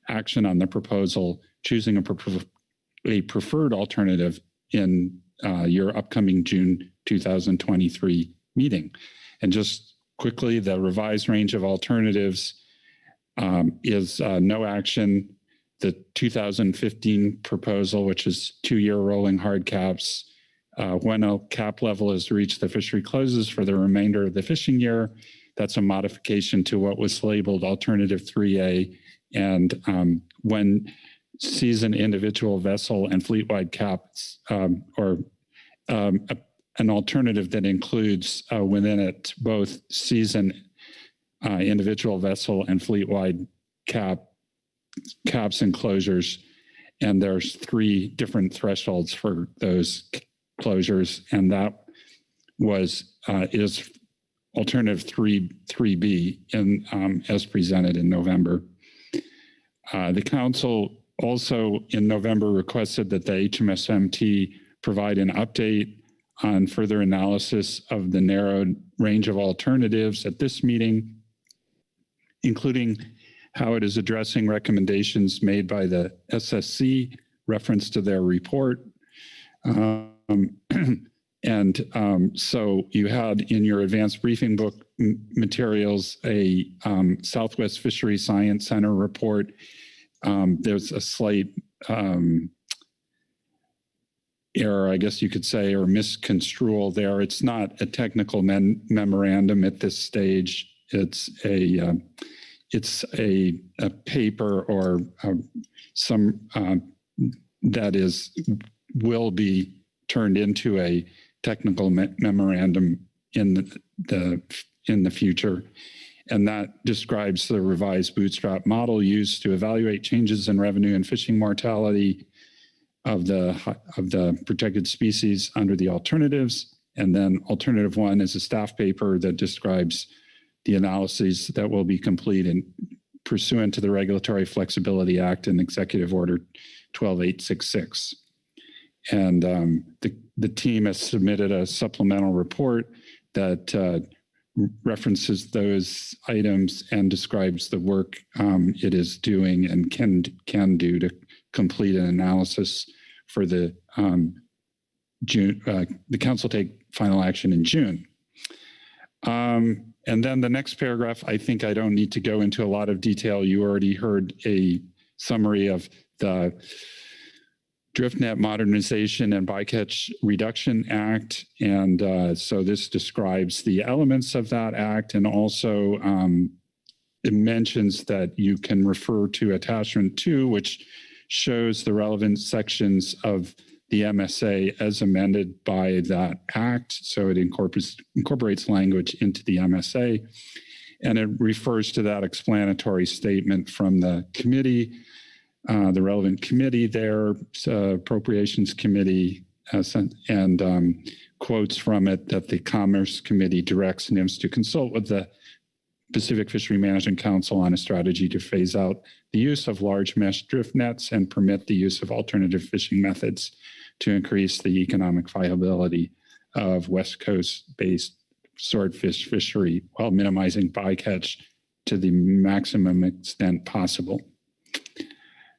[SPEAKER 14] action on the proposal, choosing a preferred alternative in your upcoming June 2023 meeting. And just quickly, the revised range of alternatives is no action. The 2015 proposal, which is 2-year rolling hard caps, when a cap level is reached, the fishery closes for the remainder of the fishing year. That's a modification to what was labeled Alternative 3A. And when season individual vessel and fleet-wide caps, or an alternative that includes within it both season individual vessel and fleet-wide caps and closures. And there's 3 different thresholds for those closures, and that is alternative 3B as presented in November. The council also in November requested that the HMSMT provide an update on further analysis of the narrowed range of alternatives at this meeting, including how it is addressing recommendations made by the SSC reference to their report. So you had in your advanced briefing book materials a Southwest Fisheries Science Center report. There's a slight error, I guess you could say, or misconstrual there. It's not a technical memorandum at this stage. It's a paper or some that will be turned into a technical memorandum in the future. And that describes the revised bootstrap model used to evaluate changes in revenue and fishing mortality of the protected species under the alternatives. And then alternative 1 is a staff paper that describes the analyses that will be completed pursuant to the Regulatory Flexibility Act and Executive Order 12866. And the team has submitted a supplemental report that references those items and describes the work it is doing and can do to complete an analysis for the June. The council take final action in June. And then the next paragraph, I think I don't need to go into a lot of detail. You already heard a summary of the DriftNet Modernization and Bycatch Reduction Act. And so this describes the elements of that act, and also it mentions that you can refer to attachment 2, which shows the relevant sections of the MSA as amended by that act. So it incorporates language into the MSA, and it refers to that explanatory statement from the committee, the relevant committee there, Appropriations Committee, and quotes from it that the Commerce Committee directs NIMS to consult with the Pacific Fishery Management Council on a strategy to phase out the use of large mesh drift nets and permit the use of alternative fishing methods to increase the economic viability of West Coast-based swordfish fishery while minimizing bycatch to the maximum extent possible.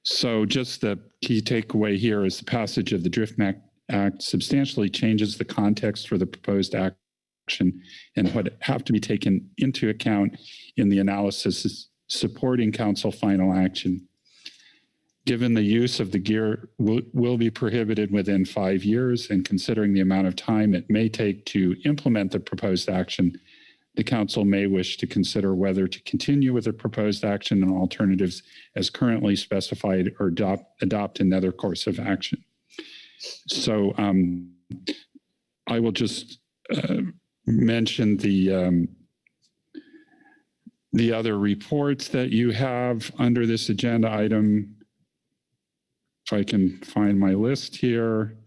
[SPEAKER 14] So just the key takeaway here is the passage of the Drift Act substantially changes the context for the proposed action and what have to be taken into account in the analysis supporting council final action. Given the use of the gear will be prohibited within 5 years, and considering the amount of time it may take to implement the proposed action, the council may wish to consider whether to continue with the proposed action and alternatives as currently specified or adopt another course of action. So I will just mention the other reports that you have under this agenda item. If I can find my list here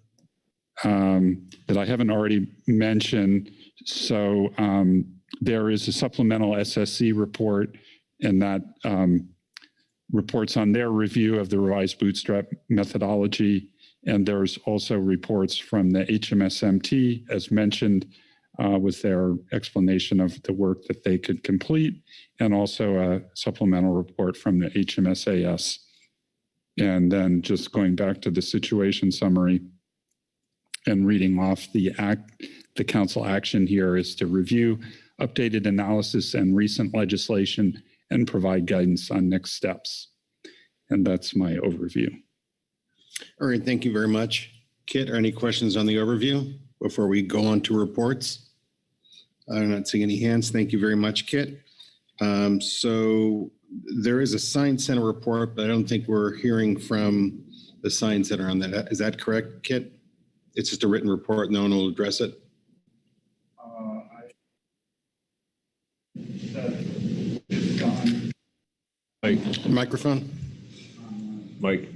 [SPEAKER 14] that I haven't already mentioned. So there is a supplemental SSC report, and that reports on their review of the revised bootstrap methodology. And there's also reports from the HMSMT, as mentioned, with their explanation of the work that they could complete, and also a supplemental report from the HMSAS. And then just going back to the situation summary and reading off the council action here is to review updated analysis and recent legislation and provide guidance on next steps. And that's my overview.
[SPEAKER 7] All right, thank you very much. Kit, are any questions on the overview before we go on to reports? I'm not seeing any hands. Thank you very much, Kit. So there is a Science Center report, but I don't think we're hearing from the Science Center on that. Is that correct, Kit? It's just a written report. No one will address it. Microphone.
[SPEAKER 14] Mike.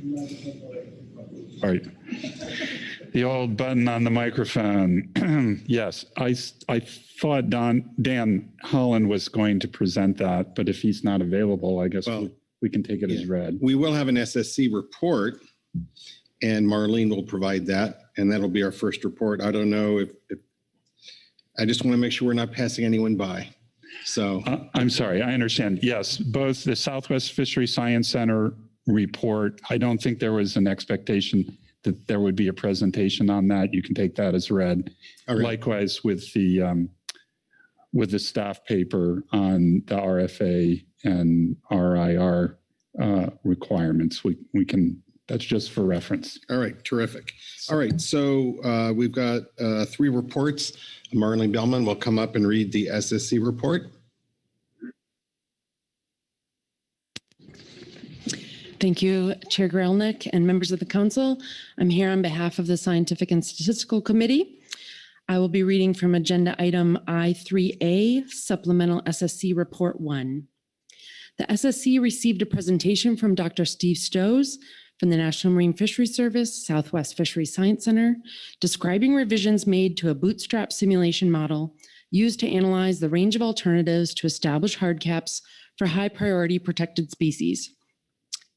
[SPEAKER 14] All right. The old button on the microphone. Yes, I thought Dan Holland was going to present that, but if he's not available, I guess we can take it as read.
[SPEAKER 7] We will have an SSC report, and Marlene will provide that, and that'll be our first report. I don't know if I just want to make sure we're not passing anyone by. So
[SPEAKER 14] I'm sorry, I understand. Yes, both the Southwest Fishery Science Center report, I don't think there was an expectation that there would be a presentation on that. You can take that as read. Right. Likewise with the staff paper on the RFA and RIR requirements. We can, that's just for reference.
[SPEAKER 7] All right, terrific. All right, so we've got 3 reports. Marlene Bellman will come up and read the SSC report.
[SPEAKER 8] Thank you, Chair Grelnick and members of the council. I'm here on behalf of the Scientific and Statistical Committee. I will be reading from Agenda Item I3A, Supplemental SSC Report 1. The SSC received a presentation from Dr. Steve Stows from the National Marine Fisheries Service, Southwest Fishery Science Center, describing revisions made to a bootstrap simulation model used to analyze the range of alternatives to establish hard caps for high priority protected species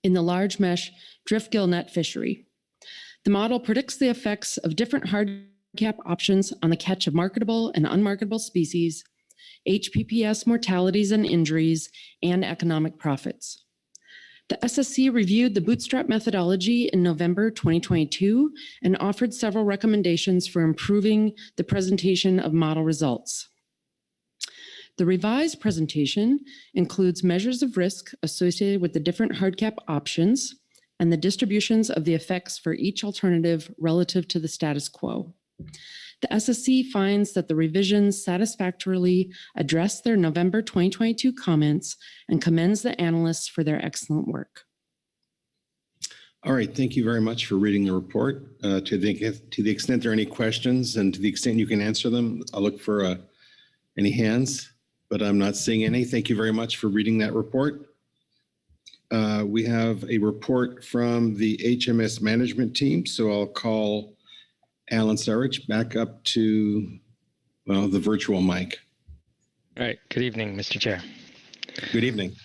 [SPEAKER 8] in the large mesh drift gillnet fishery. The model predicts the effects of different hard cap options on the catch of marketable and unmarketable species, HPPS mortalities and injuries, and economic profits. The SSC reviewed the bootstrap methodology in November 2022 and offered several recommendations for improving the presentation of model results. The revised presentation includes measures of risk associated with the different hard cap options and the distributions of the effects for each alternative relative to the status quo. The SSC finds that the revisions satisfactorily address their November 2022 comments and commends the analysts for their excellent work.
[SPEAKER 7] All right, thank you very much for reading the report. To the extent there are any questions and to the extent you can answer them, I'll look for any hands, but I'm not seeing any. Thank you very much for reading that report. We have a report from the HMS management team, so I'll call Alan Sarich back up to, well, the virtual mic.
[SPEAKER 19] All right. Good evening, Mr. Chair.
[SPEAKER 7] Good evening.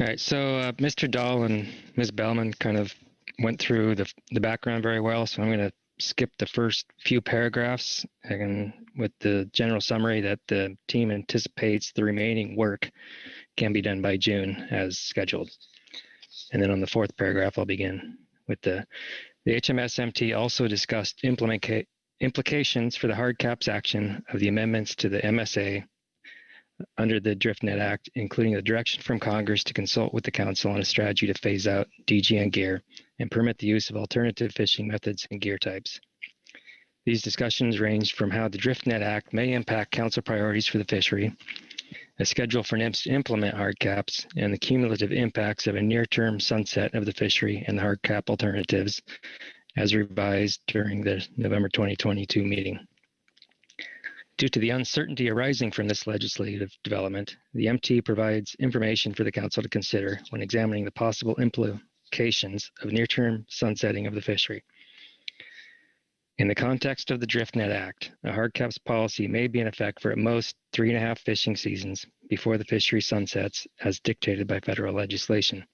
[SPEAKER 19] All right. So Mr. Dahl and Ms. Bellman kind of went through the background very well. So I'm going to skip the first few paragraphs and with the general summary that the team anticipates the remaining work can be done by June as scheduled. And then on the fourth paragraph, I'll begin with the HMS-MT also discussed implications for the hard caps action of the amendments to the MSA under the DriftNet Act, including the direction from Congress to consult with the Council on a strategy to phase out DGN gear and permit the use of alternative fishing methods and gear types. These discussions ranged from how the DriftNet Act may impact Council priorities for the fishery, a schedule for NIMS to implement hard caps, and the cumulative impacts of a near-term sunset of the fishery and the hard cap alternatives as revised during the November 2022 meeting. Due to the uncertainty arising from this legislative development, the MT provides information for the Council to consider when examining the possible implications of near-term sunsetting of the fishery. In the context of the DriftNet Act, a hard caps policy may be in effect for at most 3.5 fishing seasons before the fishery sunsets as dictated by federal legislation.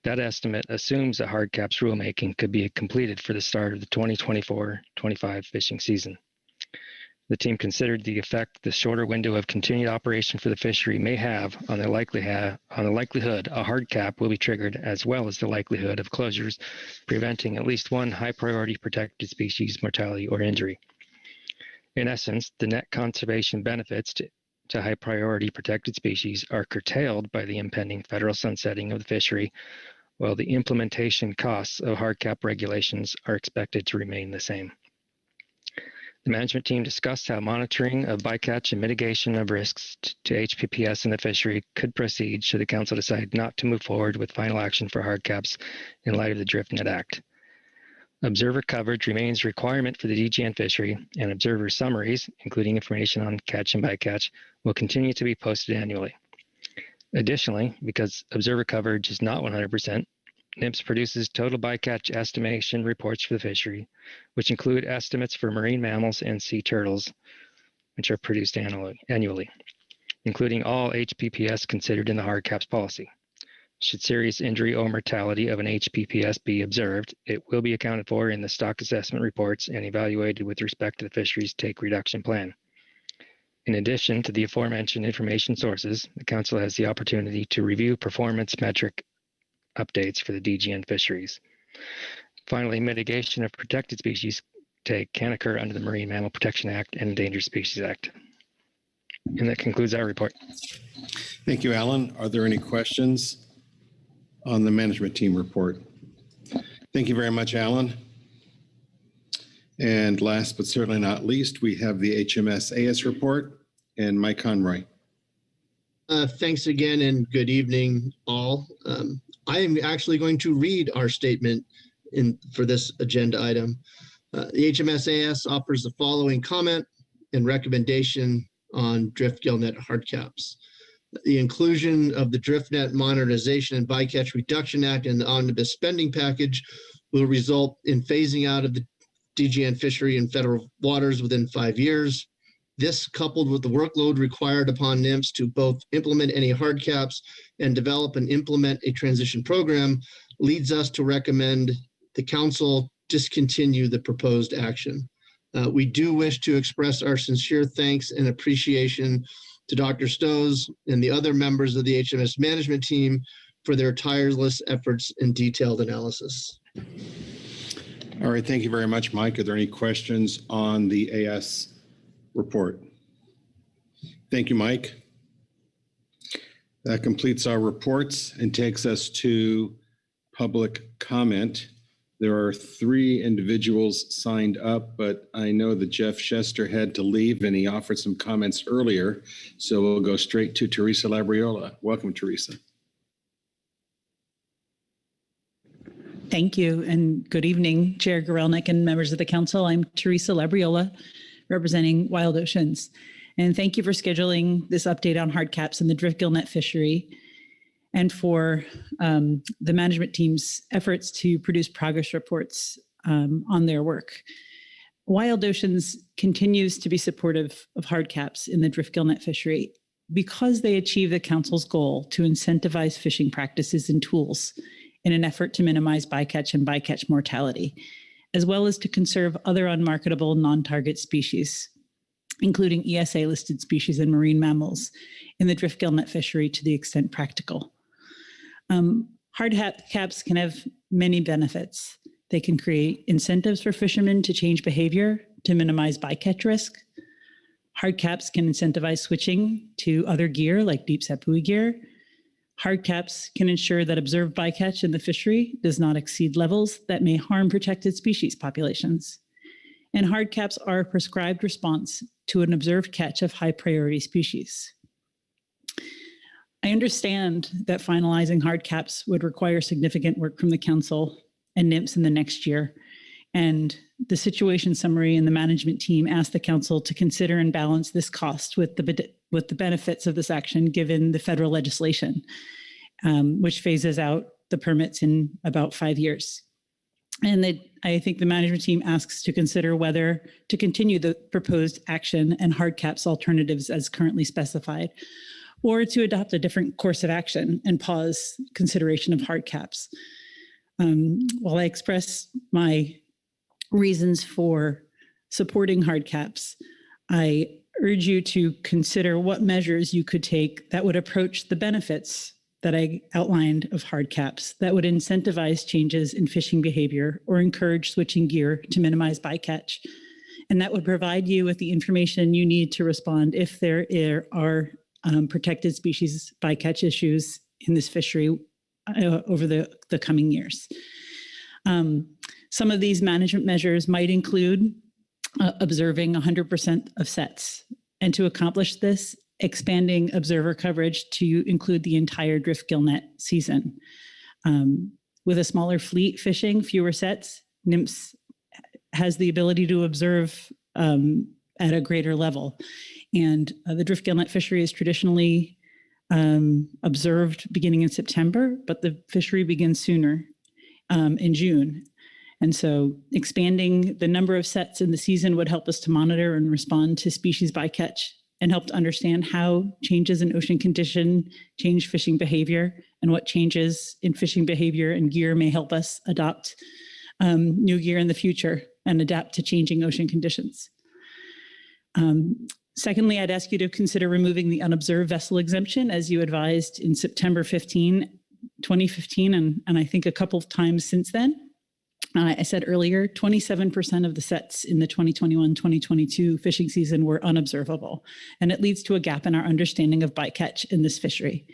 [SPEAKER 19] That estimate assumes that hard caps rulemaking could be completed for the start of the 2024-25 fishing season. The team considered the effect the shorter window of continued operation for the fishery may have on the likelihood a hard cap will be triggered, as well as the likelihood of closures preventing at least one high priority protected species mortality or injury. In essence, the net conservation benefits to high priority protected species are curtailed by the impending federal sunsetting of the fishery, while the implementation costs of hard cap regulations are expected to remain the same. The management team discussed how monitoring of bycatch and mitigation of risks to HPPS in the fishery could proceed should the Council decide not to move forward with final action for hard caps in light of the DriftNet Act. Observer coverage remains a requirement for the DGN fishery, and observer summaries, including information on catch and bycatch, will continue to be posted annually. Additionally, because observer coverage is not 100%, NIMS produces total bycatch estimation reports for the fishery, which include estimates for marine mammals and sea turtles, which are produced annually, including all HPPS considered in the hard caps policy. Should serious injury or mortality of an HPPS be observed, it will be accounted for in the stock assessment reports and evaluated with respect to the fishery's take reduction plan. In addition to the aforementioned information sources, the Council has the opportunity to review performance metric updates for the DGN fisheries. Finally, mitigation of protected species take can occur under the Marine Mammal Protection Act and Endangered Species Act. And that concludes our report.
[SPEAKER 7] Thank you, Alan. Are there any questions on the management team report? Thank you very much, Alan. And last but certainly not least, we have the HMS AS report and Mike Conroy.
[SPEAKER 6] Thanks again and good evening, all. I am actually going to read our statement for this agenda item. The HMS AS offers the following comment and recommendation on drift gillnet hard caps. The inclusion of the DriftNet Modernization and Bycatch Reduction Act and the omnibus spending package will result in phasing out of the DGN fishery in federal waters within 5 years. This, coupled with the workload required upon NIMS to both implement any hard caps and develop and implement a transition program, leads us to recommend the Council discontinue the proposed action. We do wish to express our sincere thanks and appreciation to Dr. Stows and the other members of the HMS management team for their tireless efforts and detailed analysis.
[SPEAKER 7] All right, thank you very much, Mike. Are there any questions on the AS report? Thank you, Mike. That completes our reports and takes us to public comment. There are 3 individuals signed up, but I know that Jeff Chester had to leave and he offered some comments earlier. So we'll go straight to Teresa Labriola. Welcome, Teresa.
[SPEAKER 3] Thank you, and good evening, Chair Gorelnik and members of the council. I'm Teresa Labriola, representing Wild Oceans. And thank you for scheduling this update on hard caps in the drift gillnet fishery and for the management team's efforts to produce progress reports on their work. Wild Oceans continues to be supportive of hard caps in the drift gillnet fishery because they achieve the council's goal to incentivize fishing practices and tools in an effort to minimize bycatch and bycatch mortality, as well as to conserve other unmarketable non-target species, including ESA-listed species and marine mammals in the drift gillnet fishery to the extent practical. Hard caps can have many benefits. They can create incentives for fishermen to change behavior to minimize bycatch risk. Hard caps can incentivize switching to other gear like deep set buoy gear. Hard caps can ensure that observed bycatch in the fishery does not exceed levels that may harm protected species populations. And hard caps are a prescribed response to an observed catch of high priority species. I understand that finalizing hard caps would require significant work from the council and NMFS in the next year. And the situation summary and the management team asked the council to consider and balance this cost with the benefits of this action given the federal legislation, which phases out the permits in about 5 years. And I think the management team asks to consider whether to continue the proposed action and hard caps alternatives as currently specified, or to adopt a different course of action and pause consideration of hard caps. While I express my reasons for supporting hard caps, I urge you to consider what measures you could take that would approach the benefits that I outlined of hard caps, that would incentivize changes in fishing behavior or encourage switching gear to minimize bycatch, and that would provide you with the information you need to respond if there are protected species bycatch issues in this fishery over the coming years. Some of these management measures might include observing 100% of sets. And to accomplish this, expanding observer coverage to include the entire drift gillnet season. With a smaller fleet fishing, fewer sets, NMFS has the ability to observe at a greater level. And the drift gillnet fishery is traditionally observed beginning in September, but the fishery begins sooner in June. And so expanding the number of sets in the season would help us to monitor and respond to species bycatch and help to understand how changes in ocean condition change fishing behavior and what changes in fishing behavior and gear may help us adopt new gear in the future and adapt to changing ocean conditions. Secondly, I'd ask you to consider removing the unobserved vessel exemption as you advised in September 2015, and I think a couple of times since then. I said earlier, 27% of the sets in the 2021-2022 fishing season were unobservable, and it leads to a gap in our understanding of bycatch in this fishery.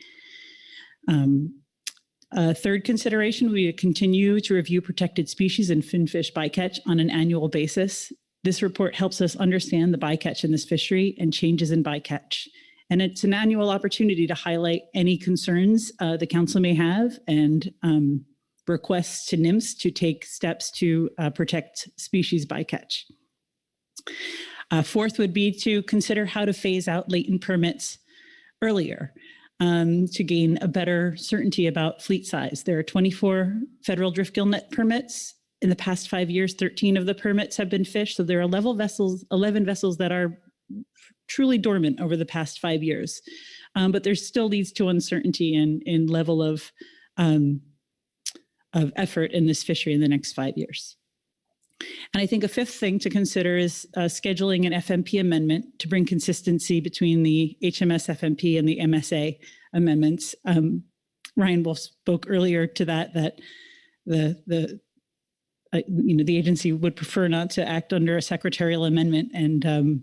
[SPEAKER 3] Third consideration, we continue to review protected species and finfish bycatch on an annual basis. This report helps us understand the bycatch in this fishery and changes in bycatch. And it's an annual opportunity to highlight any concerns the council may have and requests to NMFS to take steps to protect species bycatch. Fourth would be to consider how to phase out latent permits earlier to gain a better certainty about fleet size. There are 24 federal drift gillnet permits. In the past 5 years, 13 of the permits have been fished. So there are 11 vessels that are truly dormant over the past 5 years. But there still leads to uncertainty in level of effort in this fishery in the next 5 years. And I think a fifth thing to consider is scheduling an FMP amendment to bring consistency between the HMS FMP and the MSA amendments. Ryan Wolf spoke earlier to that the agency would prefer not to act under a secretarial amendment, and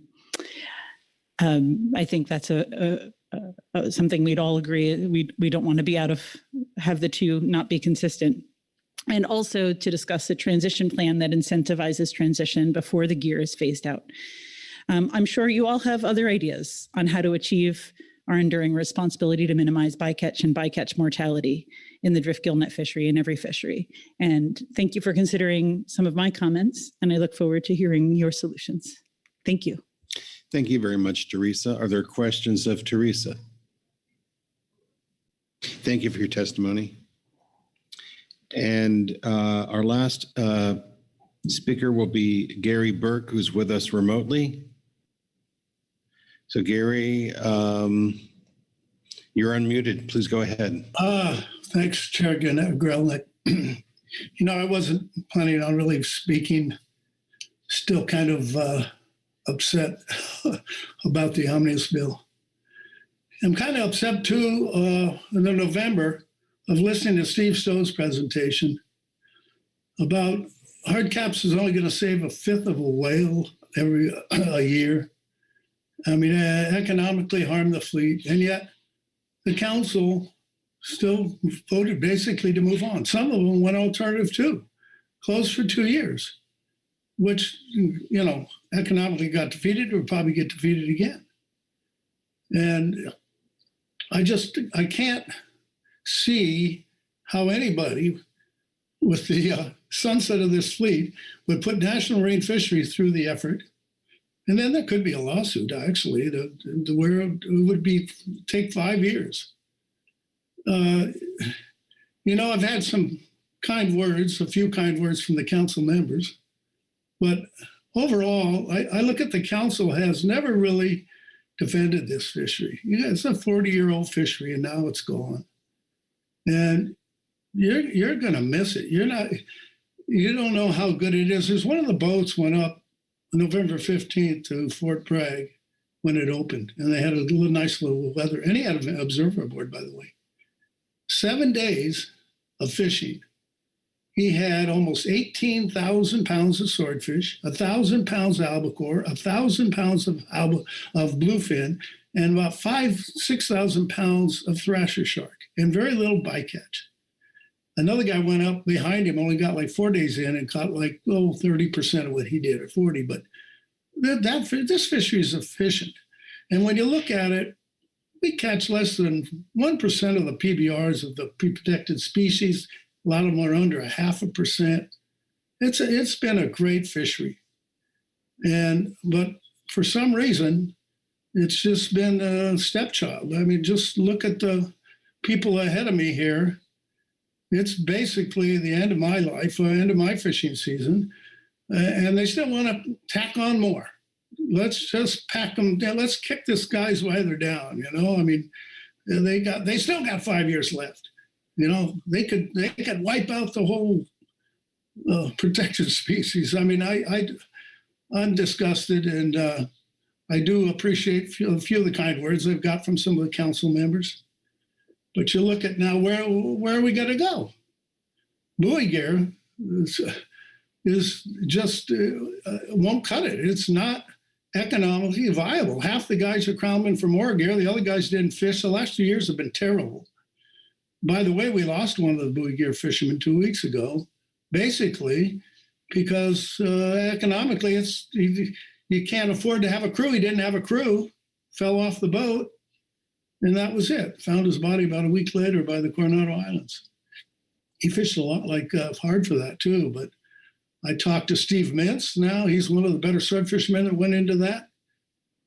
[SPEAKER 3] I think that's something we'd all agree. We don't want to be have the two not be consistent. And also to discuss a transition plan that incentivizes transition before the gear is phased out. I'm sure you all have other ideas on how to achieve our enduring responsibility to minimize bycatch and bycatch mortality. in the drift gillnet fishery and every fishery. And thank you for considering some of my comments, and I look forward to hearing your solutions. Thank you.
[SPEAKER 7] Thank you very much, Teresa. Are there questions of Teresa? Thank you for your testimony. And our last speaker will be Gary Burke, who's with us remotely. So Gary, you're unmuted. Please go ahead.
[SPEAKER 12] Thanks, Chair Grelnick. You know, I wasn't planning on really speaking. Still kind of upset about the omnibus bill. I'm kind of upset too in November of listening to Steve Stowe's presentation about hard caps is only going to save 1/5 of a whale every a year. I mean, economically harm the fleet, and yet the council still voted basically to move on. Some of them went alternative too, closed for 2 years, which, you know, economically got defeated or probably get defeated again. And I can't see how anybody with the sunset of this fleet would put National Marine Fisheries through the effort. And then there could be a lawsuit, actually, where it would take 5 years. You know, I've had some kind words, a few kind words from the council members, but overall, I look at the council has never really defended this fishery. Yeah, it's a 40-year-old fishery, and now it's gone. And you're going to miss it. You don't know how good it is. There's one of the boats went up November 15th to Fort Bragg when it opened, and they had a nice little weather. And he had an observer aboard, by the way. 7 days of fishing. He had almost 18,000 pounds of swordfish, 1,000 pounds of albacore, 1,000 pounds of bluefin, and about 6,000 pounds of thrasher shark, and very little bycatch. Another guy went up behind him, only got like 4 days in and caught like 30% of what he did, or 40. But this fishery is efficient. And when you look at it, we catch less than 1% of the PBRs of the protected species. A lot of them are under 0.5%. It's been a great fishery. But for some reason, it's just been a stepchild. I mean, just look at the people ahead of me here. It's basically the end of my life, end of my fishing season, and they still want to tack on more. Let's just pack them down. Let's kick this guy's weather down. You know, I mean, they still got 5 years left. You know, they could wipe out the whole protected species. I mean, I'm disgusted, and I do appreciate a few of the kind words I've got from some of the council members. But you look at now, where are we going to go? Buoy gear is just won't cut it. It's not economically viable. Half the guys are crowding for more gear. The other guys didn't fish. The last 2 years have been terrible. By the way, we lost one of the buoy gear fishermen 2 weeks ago, basically because economically you can't afford to have a crew. He didn't have a crew, fell off the boat. And that was it. Found his body about a week later by the Coronado Islands. He fished a lot hard for that too. But I talked to Steve Mintz now. He's one of the better swordfishermen that went into that.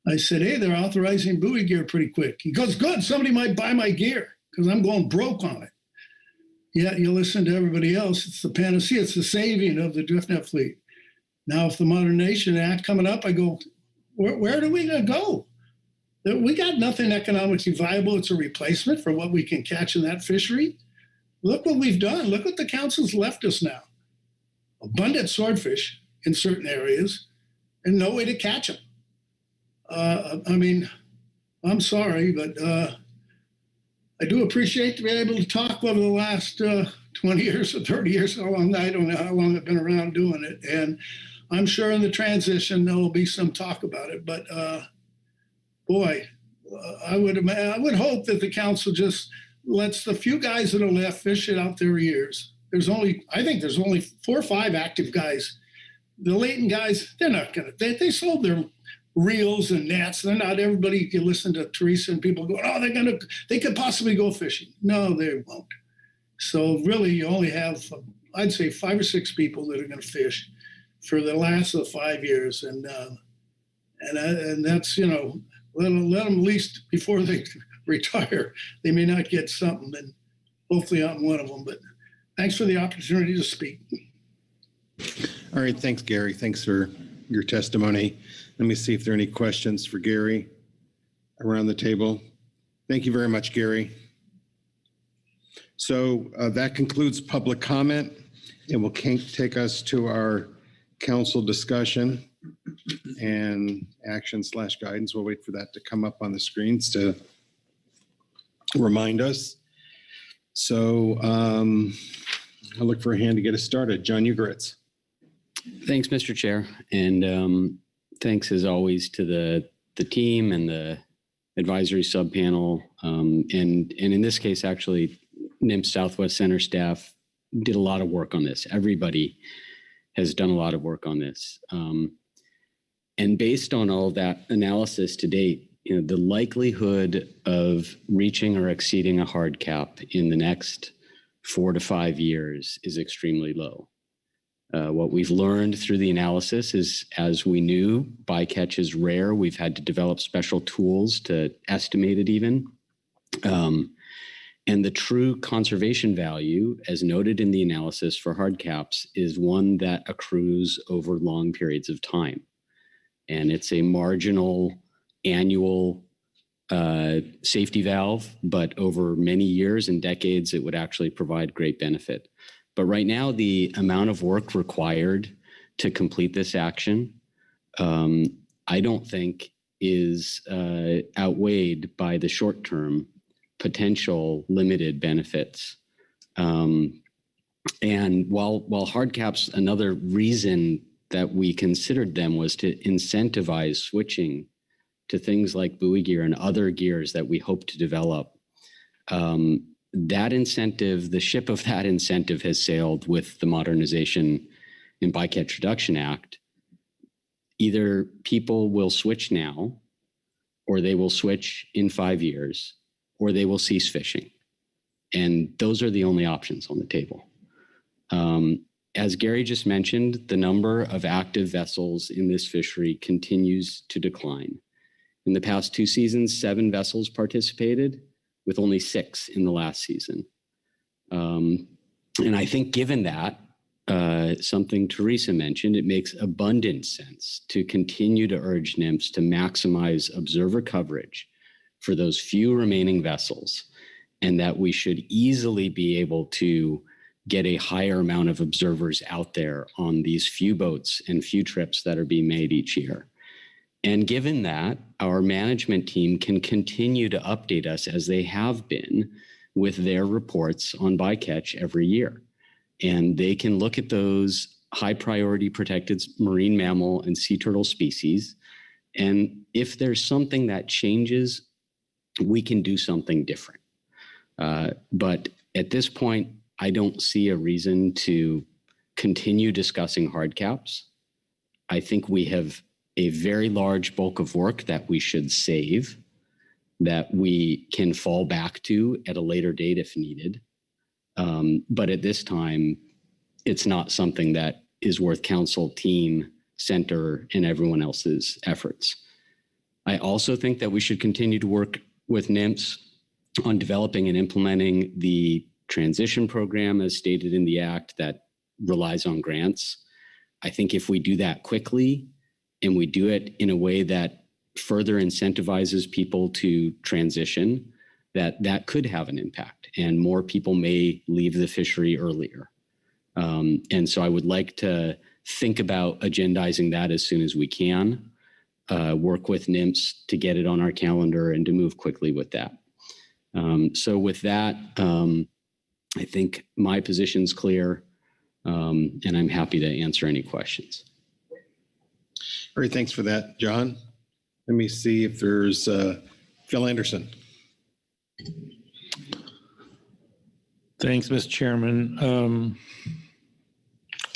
[SPEAKER 12] I said, hey, they're authorizing buoy gear pretty quick. He goes, good, somebody might buy my gear because I'm going broke on it. Yeah, you listen to everybody else. It's the panacea. It's the saving of the driftnet fleet. Now, if the Modern Nation Act coming up, I go, where do we go? We got nothing economically viable. It's a replacement for what we can catch in that fishery. Look what we've done. Look what the council's left us now. Abundant swordfish in certain areas and no way to catch them. I mean, I'm sorry, but I do appreciate to be able to talk over the last 20 years or 30 years, how long, I don't know how long I've been around doing it. And I'm sure in the transition, there will be some talk about it, but boy, I would hope that the council just lets the few guys that are left fish it out their years. I think there's only 4 or 5 active guys. The latent guys, they're not gonna, they sold their reels and nets. They're not everybody. You listen to Teresa and people going, oh, they could possibly go fishing. No, they won't. So really, you only have, I'd say, 5 or 6 people that are going to fish for the last of the 5 years, and that's, you know, let them at least before they retire, they may not get something, and hopefully I'm one of them. But thanks for the opportunity to speak.
[SPEAKER 7] All right, thanks, Gary. Thanks for your testimony. Let me see if there are any questions for Gary around the table. Thank you very much, Gary. So that concludes public comment, and will take us to our council discussion and action/guidance. We'll wait for that to come up on the screens to remind us. So I'll look for a hand to get us started. John Ugoritz.
[SPEAKER 10] Thanks, Mr. Chair. And thanks as always to the team and the advisory subpanel. And in this case, actually, NIMS Southwest Center staff did a lot of work on this. Everybody has done a lot of work on this. And based on all of that analysis to date, you know, the likelihood of reaching or exceeding a hard cap in the next 4 to 5 years is extremely low. What we've learned through the analysis is, as we knew, bycatch is rare. We've had to develop special tools to estimate it even. And the true conservation value, as noted in the analysis for hard caps, is one that accrues over long periods of time. And it's a marginal annual safety valve, but over many years and decades, it would actually provide great benefit. But right now, the amount of work required to complete this action, I don't think is outweighed by the short-term potential limited benefits. And while hard caps, another reason that we considered them was to incentivize switching to things like buoy gear and other gears that we hope to develop. That incentive, the ship of that incentive has sailed with the Modernization and Bycatch Reduction Act. Either people will switch now, or they will switch in 5 years, or they will cease fishing. And those are the only options on the table. As Gary just mentioned, the number of active vessels in this fishery continues to decline. In the past 2 seasons, 7 vessels participated, with only 6 in the last season. And I think given that, something Teresa mentioned, it makes abundant sense to continue to urge NIMS to maximize observer coverage for those few remaining vessels, and that we should easily be able to get a higher amount of observers out there on these few boats and few trips that are being made each year. And given that, our management team can continue to update us as they have been with their reports on bycatch every year. And they can look at those high priority protected marine mammal and sea turtle species. And if there's something that changes, we can do something different. But at this point, I don't see a reason to continue discussing hard caps. I think we have a very large bulk of work that we should save, that we can fall back to at a later date if needed. But at this time, it's not something that is worth council, team, center, and everyone else's efforts. I also think that we should continue to work with NIMS on developing and implementing the transition program as stated in the act that relies on grants. I think if we do that quickly and we do it in a way that further incentivizes people to transition, that could have an impact and more people may leave the fishery earlier. And so I would like to think about agendizing that as soon as we can, work with NIMS to get it on our calendar and to move quickly with that. So with that, I think my position's clear, and I'm happy to answer any questions.
[SPEAKER 7] All right, thanks for that, John. Let me see if there's Phil Anderson.
[SPEAKER 11] Thanks, Mr. Chairman.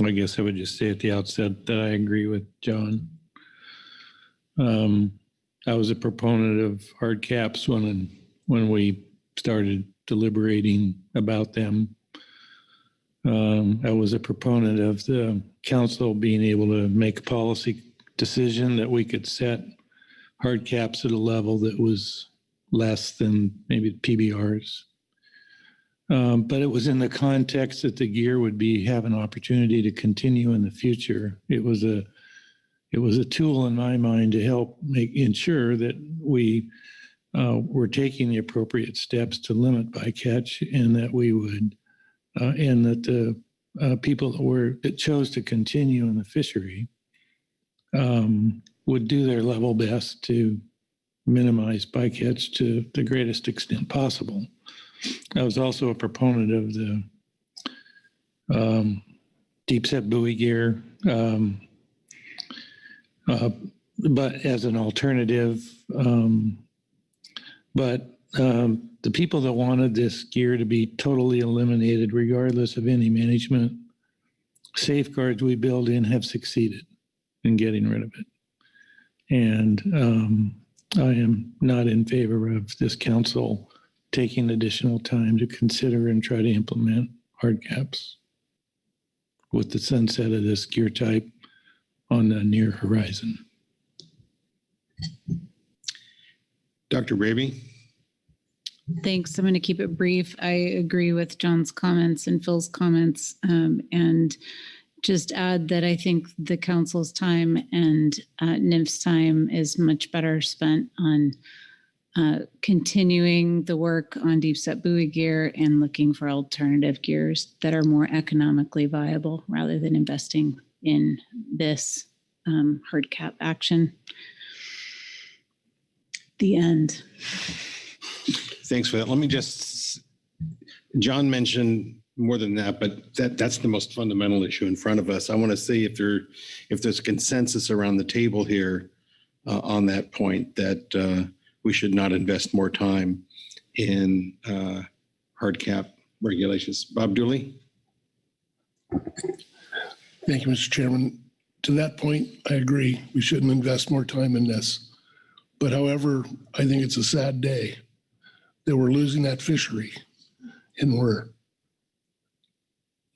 [SPEAKER 11] I guess I would just say at the outset that I agree with John. I was a proponent of hard caps when we started deliberating about them. I was a proponent of the council being able to make a policy decision that we could set hard caps at a level that was less than maybe the PBRs. But it was in the context that the gear would have an opportunity to continue in the future. It was a tool in my mind to help ensure that we were taking the appropriate steps to limit bycatch, and that we would, and that the people that chose to continue in the fishery would do their level best to minimize bycatch to the greatest extent possible. I was also a proponent of the deep set buoy gear, but as an alternative. But the people that wanted this gear to be totally eliminated, regardless of any management safeguards we build in, have succeeded in getting rid of it. And I am not in favor of this council taking additional time to consider and try to implement hard caps with the sunset of this gear type on the near horizon.
[SPEAKER 7] Dr. Raby?
[SPEAKER 15] Thanks. I'm going to keep it brief. I agree with John's comments and Phil's comments, and just add that I think the council's time and NIMF's time is much better spent on continuing the work on deep set buoy gear and looking for alternative gears that are more economically viable rather than investing in this hard cap action. The end.
[SPEAKER 7] Thanks for that. Let me just, John mentioned more than that, but that's the most fundamental issue in front of us. I want to see if there's consensus around the table here on that point, that we should not invest more time in hard cap regulations. Bob Dooley?
[SPEAKER 20] Thank you, Mr. Chairman. To that point, I agree. We shouldn't invest more time in this. But however, I think it's a sad day that we're losing that fishery, and we're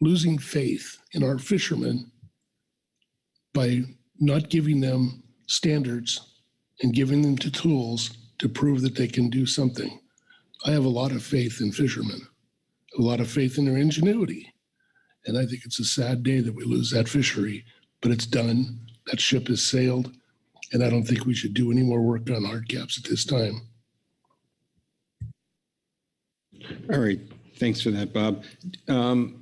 [SPEAKER 20] losing faith in our fishermen by not giving them standards and giving them the tools to prove that they can do something. I have a lot of faith in fishermen, a lot of faith in their ingenuity. And I think it's a sad day that we lose that fishery, but it's done. That ship has sailed. And I don't think we should do any more work on hard caps at this time.
[SPEAKER 7] All right. Thanks for that, Bob. The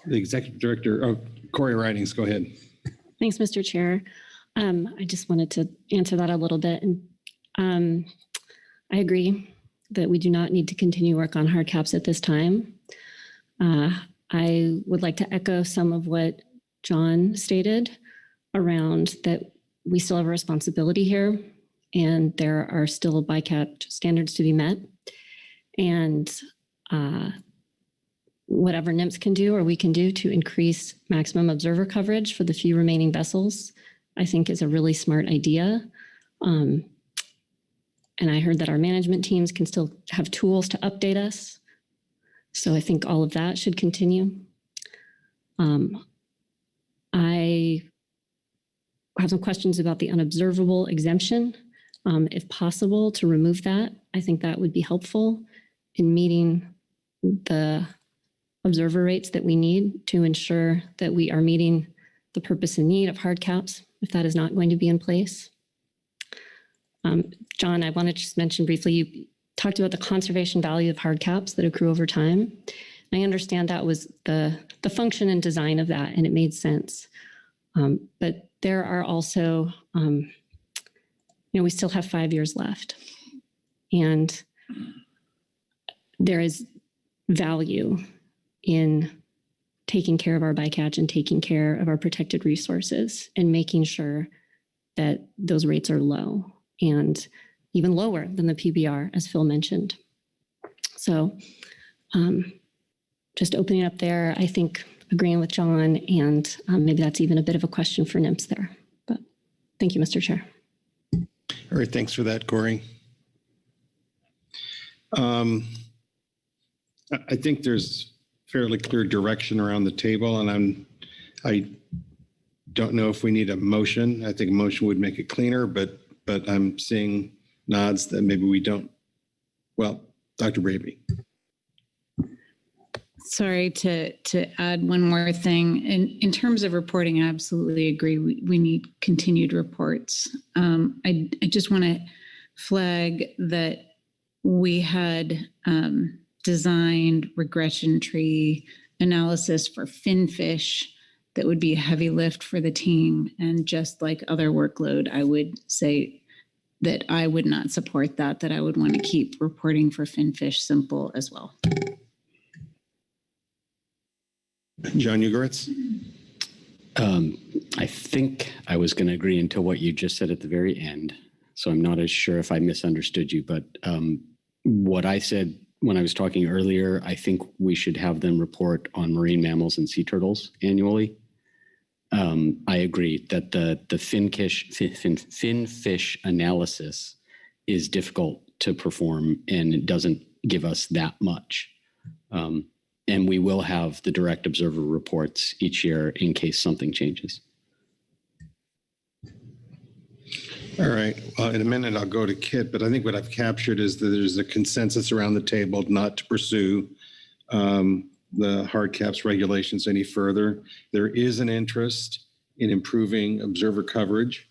[SPEAKER 7] Executive Director, Corey Ridings, go ahead.
[SPEAKER 18] Thanks, Mr. Chair. I just wanted to answer that a little bit. And I agree that we do not need to continue work on hard caps at this time. I would like to echo some of what John stated around that we still have a responsibility here, and there are still bycatch standards to be met. And whatever NIMS can do or we can do to increase maximum observer coverage for the few remaining vessels, I think is a really smart idea. And I heard that our management teams can still have tools to update us. So I think all of that should continue. I have some questions about the unobservable exemption. If possible, to remove that, I think that would be helpful in meeting the observer rates that we need to ensure that we are meeting the purpose and need of hard caps, if that is not going to be in place. John, I want to just mention briefly, you talked about the conservation value of hard caps that accrue over time. I understand that was the function and design of that, and it made sense. But there are also, we still have 5 years left, and there is value in taking care of our bycatch and taking care of our protected resources and making sure that those rates are low and even lower than the PBR, as Phil mentioned. So just opening up there, I think agreeing with John, and maybe that's even a bit of a question for NIMS there. But thank you, Mr. Chair.
[SPEAKER 7] All right, thanks for that, Corey. I think there's fairly clear direction around the table, and I don't know if we need a motion. I think a motion would make it cleaner, but I'm seeing nods that maybe we don't. Well, Dr. Braby.
[SPEAKER 15] Sorry to add one more thing. In terms of reporting, I absolutely agree. We need continued reports. I just want to flag that we had designed regression tree analysis for finfish that would be a heavy lift for the team. And just like other workload, I would say that I would not support that I would want to keep reporting for finfish simple as well.
[SPEAKER 7] John Ugoretz?
[SPEAKER 10] I think I was going to agree until what you just said at the very end. So I'm not as sure if I misunderstood you, but what I said when I was talking earlier, I think we should have them report on marine mammals and sea turtles annually. I agree that the finfish analysis is difficult to perform, and it doesn't give us that much. And we will have the direct observer reports each year in case something changes.
[SPEAKER 7] All right. In a minute, I'll go to Kit, but I think what I've captured is that there's a consensus around the table not to pursue the hard caps regulations any further. There is an interest in improving observer coverage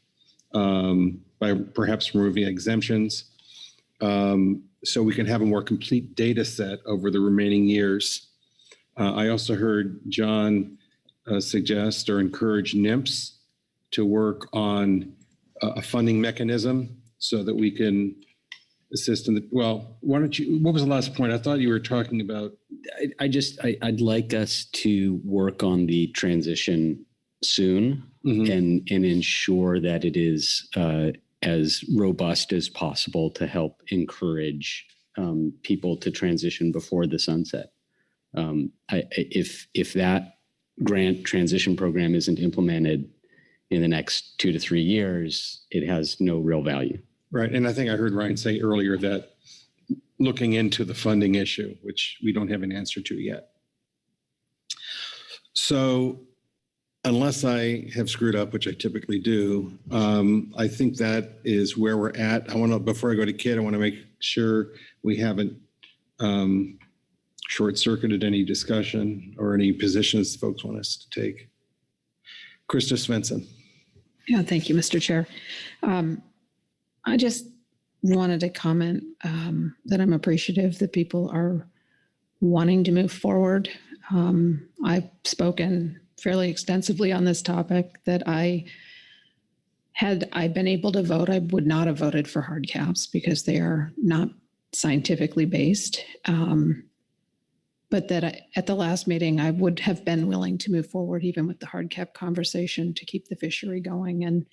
[SPEAKER 7] by perhaps removing exemptions so we can have a more complete data set over the remaining years. I also heard John suggest or encourage NIMS to work on a funding mechanism so that we can assist in the, well, why don't you, what was the last point? I thought you were talking about.
[SPEAKER 10] I'd like us to work on the transition soon and ensure that it is as robust as possible to help encourage people to transition before the sunset. If that grant transition program isn't implemented in the next 2 to 3 years, it has no real value.
[SPEAKER 7] Right. And I think I heard Ryan say earlier that looking into the funding issue, which we don't have an answer to yet. So unless I have screwed up, which I typically do, I think that is where we're at. I want to, before I go to Kit, I want to make sure we haven't short-circuited any discussion or any positions folks want us to take. Krista Svensson.
[SPEAKER 1] Yeah, thank you, Mr. Chair. I just wanted to comment that I'm appreciative that people are wanting to move forward. I've spoken fairly extensively on this topic that had I been able to vote, I would not have voted for hard caps because they are not scientifically based. But that at the last meeting, I would have been willing to move forward even with the hard cap conversation to keep the fishery going. And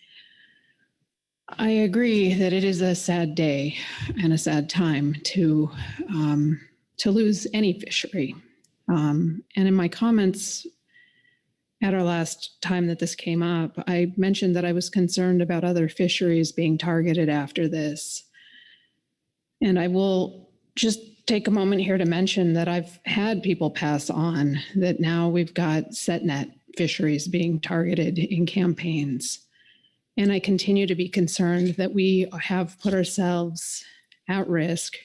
[SPEAKER 1] I agree that it is a sad day and a sad time to lose any fishery. And in my comments at our last time that this came up, I mentioned that I was concerned about other fisheries being targeted after this. And I will just take a moment here to mention that I've had people pass on that now we've got setnet fisheries being targeted in campaigns. And I continue to be concerned that we have put ourselves at risk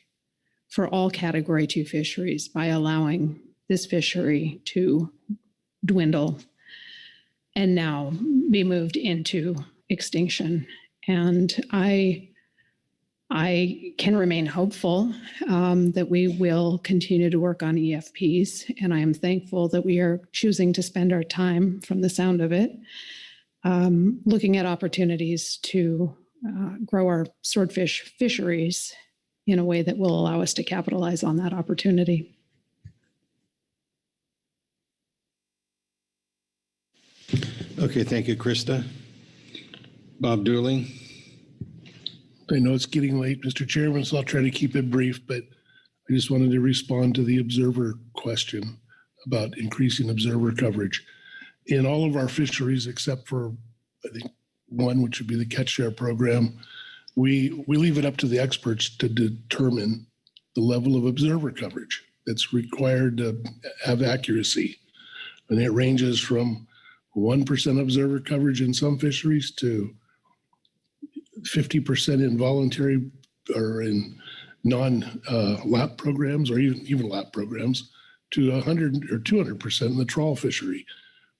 [SPEAKER 1] for all Category 2 fisheries by allowing this fishery to dwindle and now be moved into extinction. And I can remain hopeful that we will continue to work on EFPs, and I am thankful that we are choosing to spend our time, from the sound of it, looking at opportunities to grow our swordfish fisheries in a way that will allow us to capitalize on that opportunity.
[SPEAKER 7] Okay, thank you, Krista. Bob Dooley.
[SPEAKER 20] I know it's getting late, Mr. Chairman, so I'll try to keep it brief, but I just wanted to respond to the observer question about increasing observer coverage. In all of our fisheries, except for, I think, one, which would be the catch share program, we leave it up to the experts to determine the level of observer coverage that's required to have accuracy. And it ranges from 1% observer coverage in some fisheries to 50% in voluntary or in non-lap programs, or even lap programs, to 100 or 200% in the trawl fishery.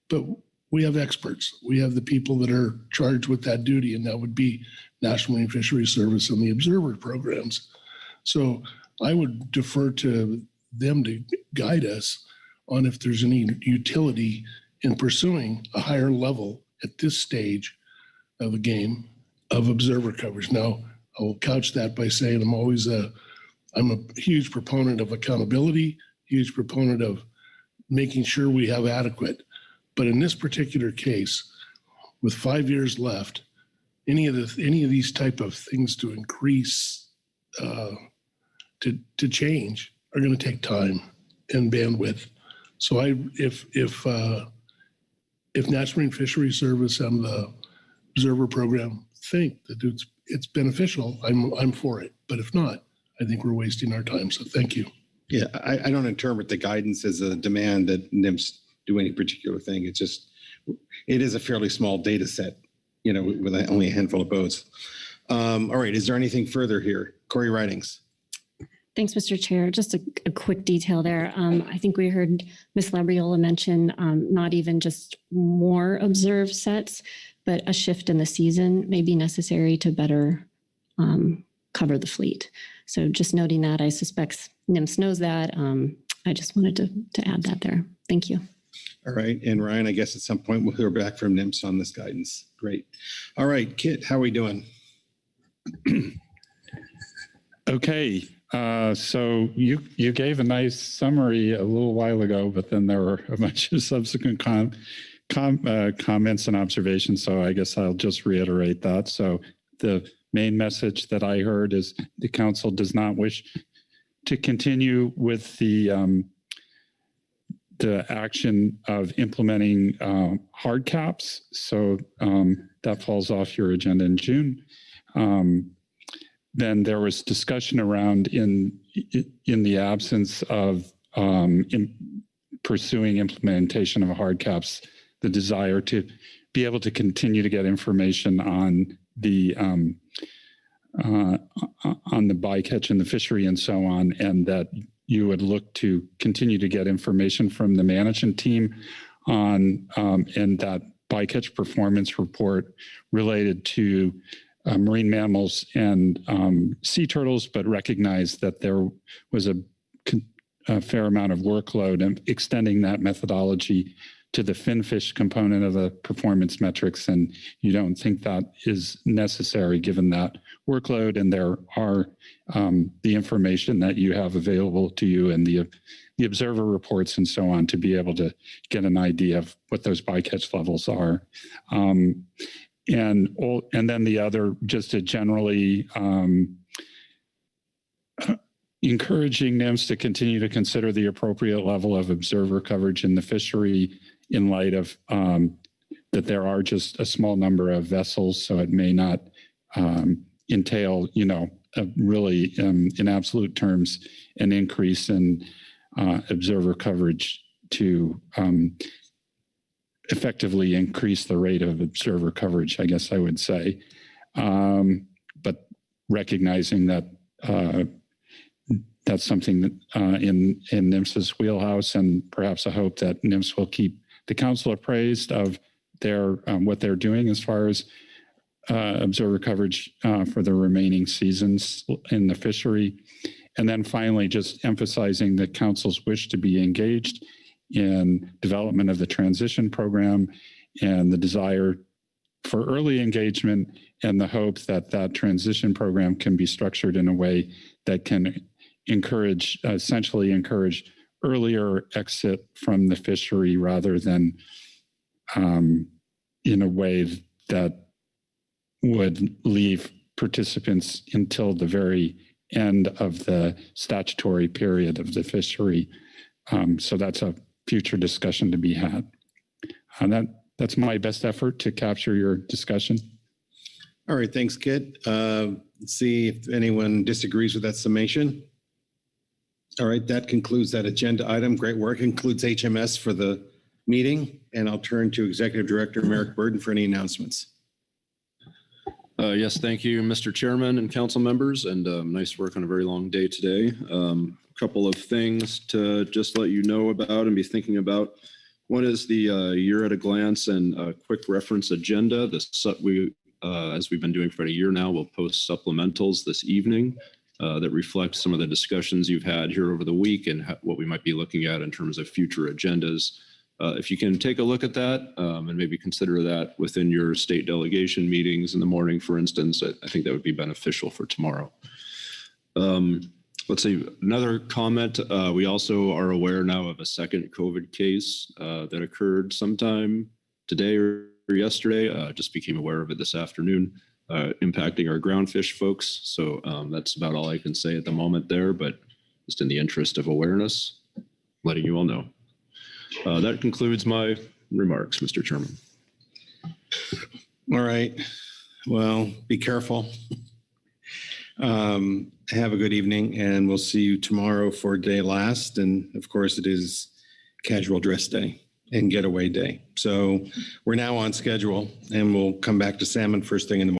[SPEAKER 20] But we have experts. We have the people that are charged with that duty, and that would be National Marine Fisheries Service and the observer programs. So I would defer to them to guide us on if there's any utility in pursuing a higher level at this stage of the game of observer coverage. Now, I will couch that by saying I'm a huge proponent of accountability, huge proponent of making sure we have adequate. But in this particular case, with 5 years left, any of these type of things to increase, to change, are going to take time and bandwidth. So if National Marine Fisheries Service and the observer program think that it's beneficial, I'm for it. But if not, I think we're wasting our time. So thank you.
[SPEAKER 7] Yeah, I don't interpret the guidance as a demand that NMFS do any particular thing. It is a fairly small data set, with only a handful of boats. All right, is there anything further here? Corey Ridings.
[SPEAKER 18] Thanks, Mr. Chair. Just a quick detail there. I think we heard Ms. Labriola mention not even just more observed sets, but a shift in the season may be necessary to better cover the fleet. So just noting that, I suspect NMFS knows that. I just wanted to add that there. Thank you.
[SPEAKER 7] All right. And Ryan, I guess at some point we'll hear back from NMFS on this guidance. Great. All right, Kit, how are we doing?
[SPEAKER 14] Okay. So you gave a nice summary a little while ago, but then there were a bunch of subsequent comments and observations. So I guess I'll just reiterate that. So the main message that I heard is the council does not wish to continue with the action of implementing hard caps. So that falls off your agenda in June. Then there was discussion around in the absence of pursuing implementation of hard caps, the desire to be able to continue to get information on the bycatch and the fishery and so on, and that you would look to continue to get information from the management team on and that bycatch performance report related to marine mammals and sea turtles, but recognize that there was a fair amount of workload and extending that methodology to the finfish component of the performance metrics. And you don't think that is necessary given that workload, and there are the information that you have available to you and the observer reports and so on to be able to get an idea of what those bycatch levels are. And then the other, just to generally encouraging NMFS to continue to consider the appropriate level of observer coverage in the fishery in light of that there are just a small number of vessels, so it may not entail, really in absolute terms, an increase in observer coverage to effectively increase the rate of observer coverage, I guess I would say. But recognizing that that's something that in NMFS's wheelhouse, and perhaps a hope that NMFS will keep the council appraised of their what they're doing as far as observer coverage for the remaining seasons in the fishery. And then finally, just emphasizing the council's wish to be engaged in development of the transition program and the desire for early engagement, and the hope that that transition program can be structured in a way that can essentially encourage earlier exit from the fishery rather than in a way that would leave participants until the very end of the statutory period of the fishery. So that's a future discussion to be had. That's my best effort to capture your discussion.
[SPEAKER 7] All right, thanks, Kit. Let's see if anyone disagrees with that summation. All right, that concludes that agenda item. Great work. Includes HMS for the meeting. And I'll turn to Executive Director Merrick Burden for any announcements.
[SPEAKER 17] Yes, thank you, Mr. Chairman and council members, and nice work on a very long day today. A couple of things to just let you know about and be thinking about. One is the year at a glance and a quick reference agenda. As we've been doing for a year now, we'll post supplementals this evening that reflect some of the discussions you've had here over the week and what we might be looking at in terms of future agendas. If you can take a look at that and maybe consider that within your state delegation meetings in the morning, for instance, I think that would be beneficial for tomorrow. Let's see, another comment. We also are aware now of a second COVID case that occurred sometime today or yesterday. Just became aware of it this afternoon, impacting our groundfish folks. So that's about all I can say at the moment there, but just in the interest of awareness, letting you all know. That concludes my remarks, Mr. Chairman.
[SPEAKER 7] All right. Well, be careful. Have a good evening, and we'll see you tomorrow for day last. And of course, it is casual dress day and getaway day. So we're now on schedule, and we'll come back to Salmon first thing in the morning.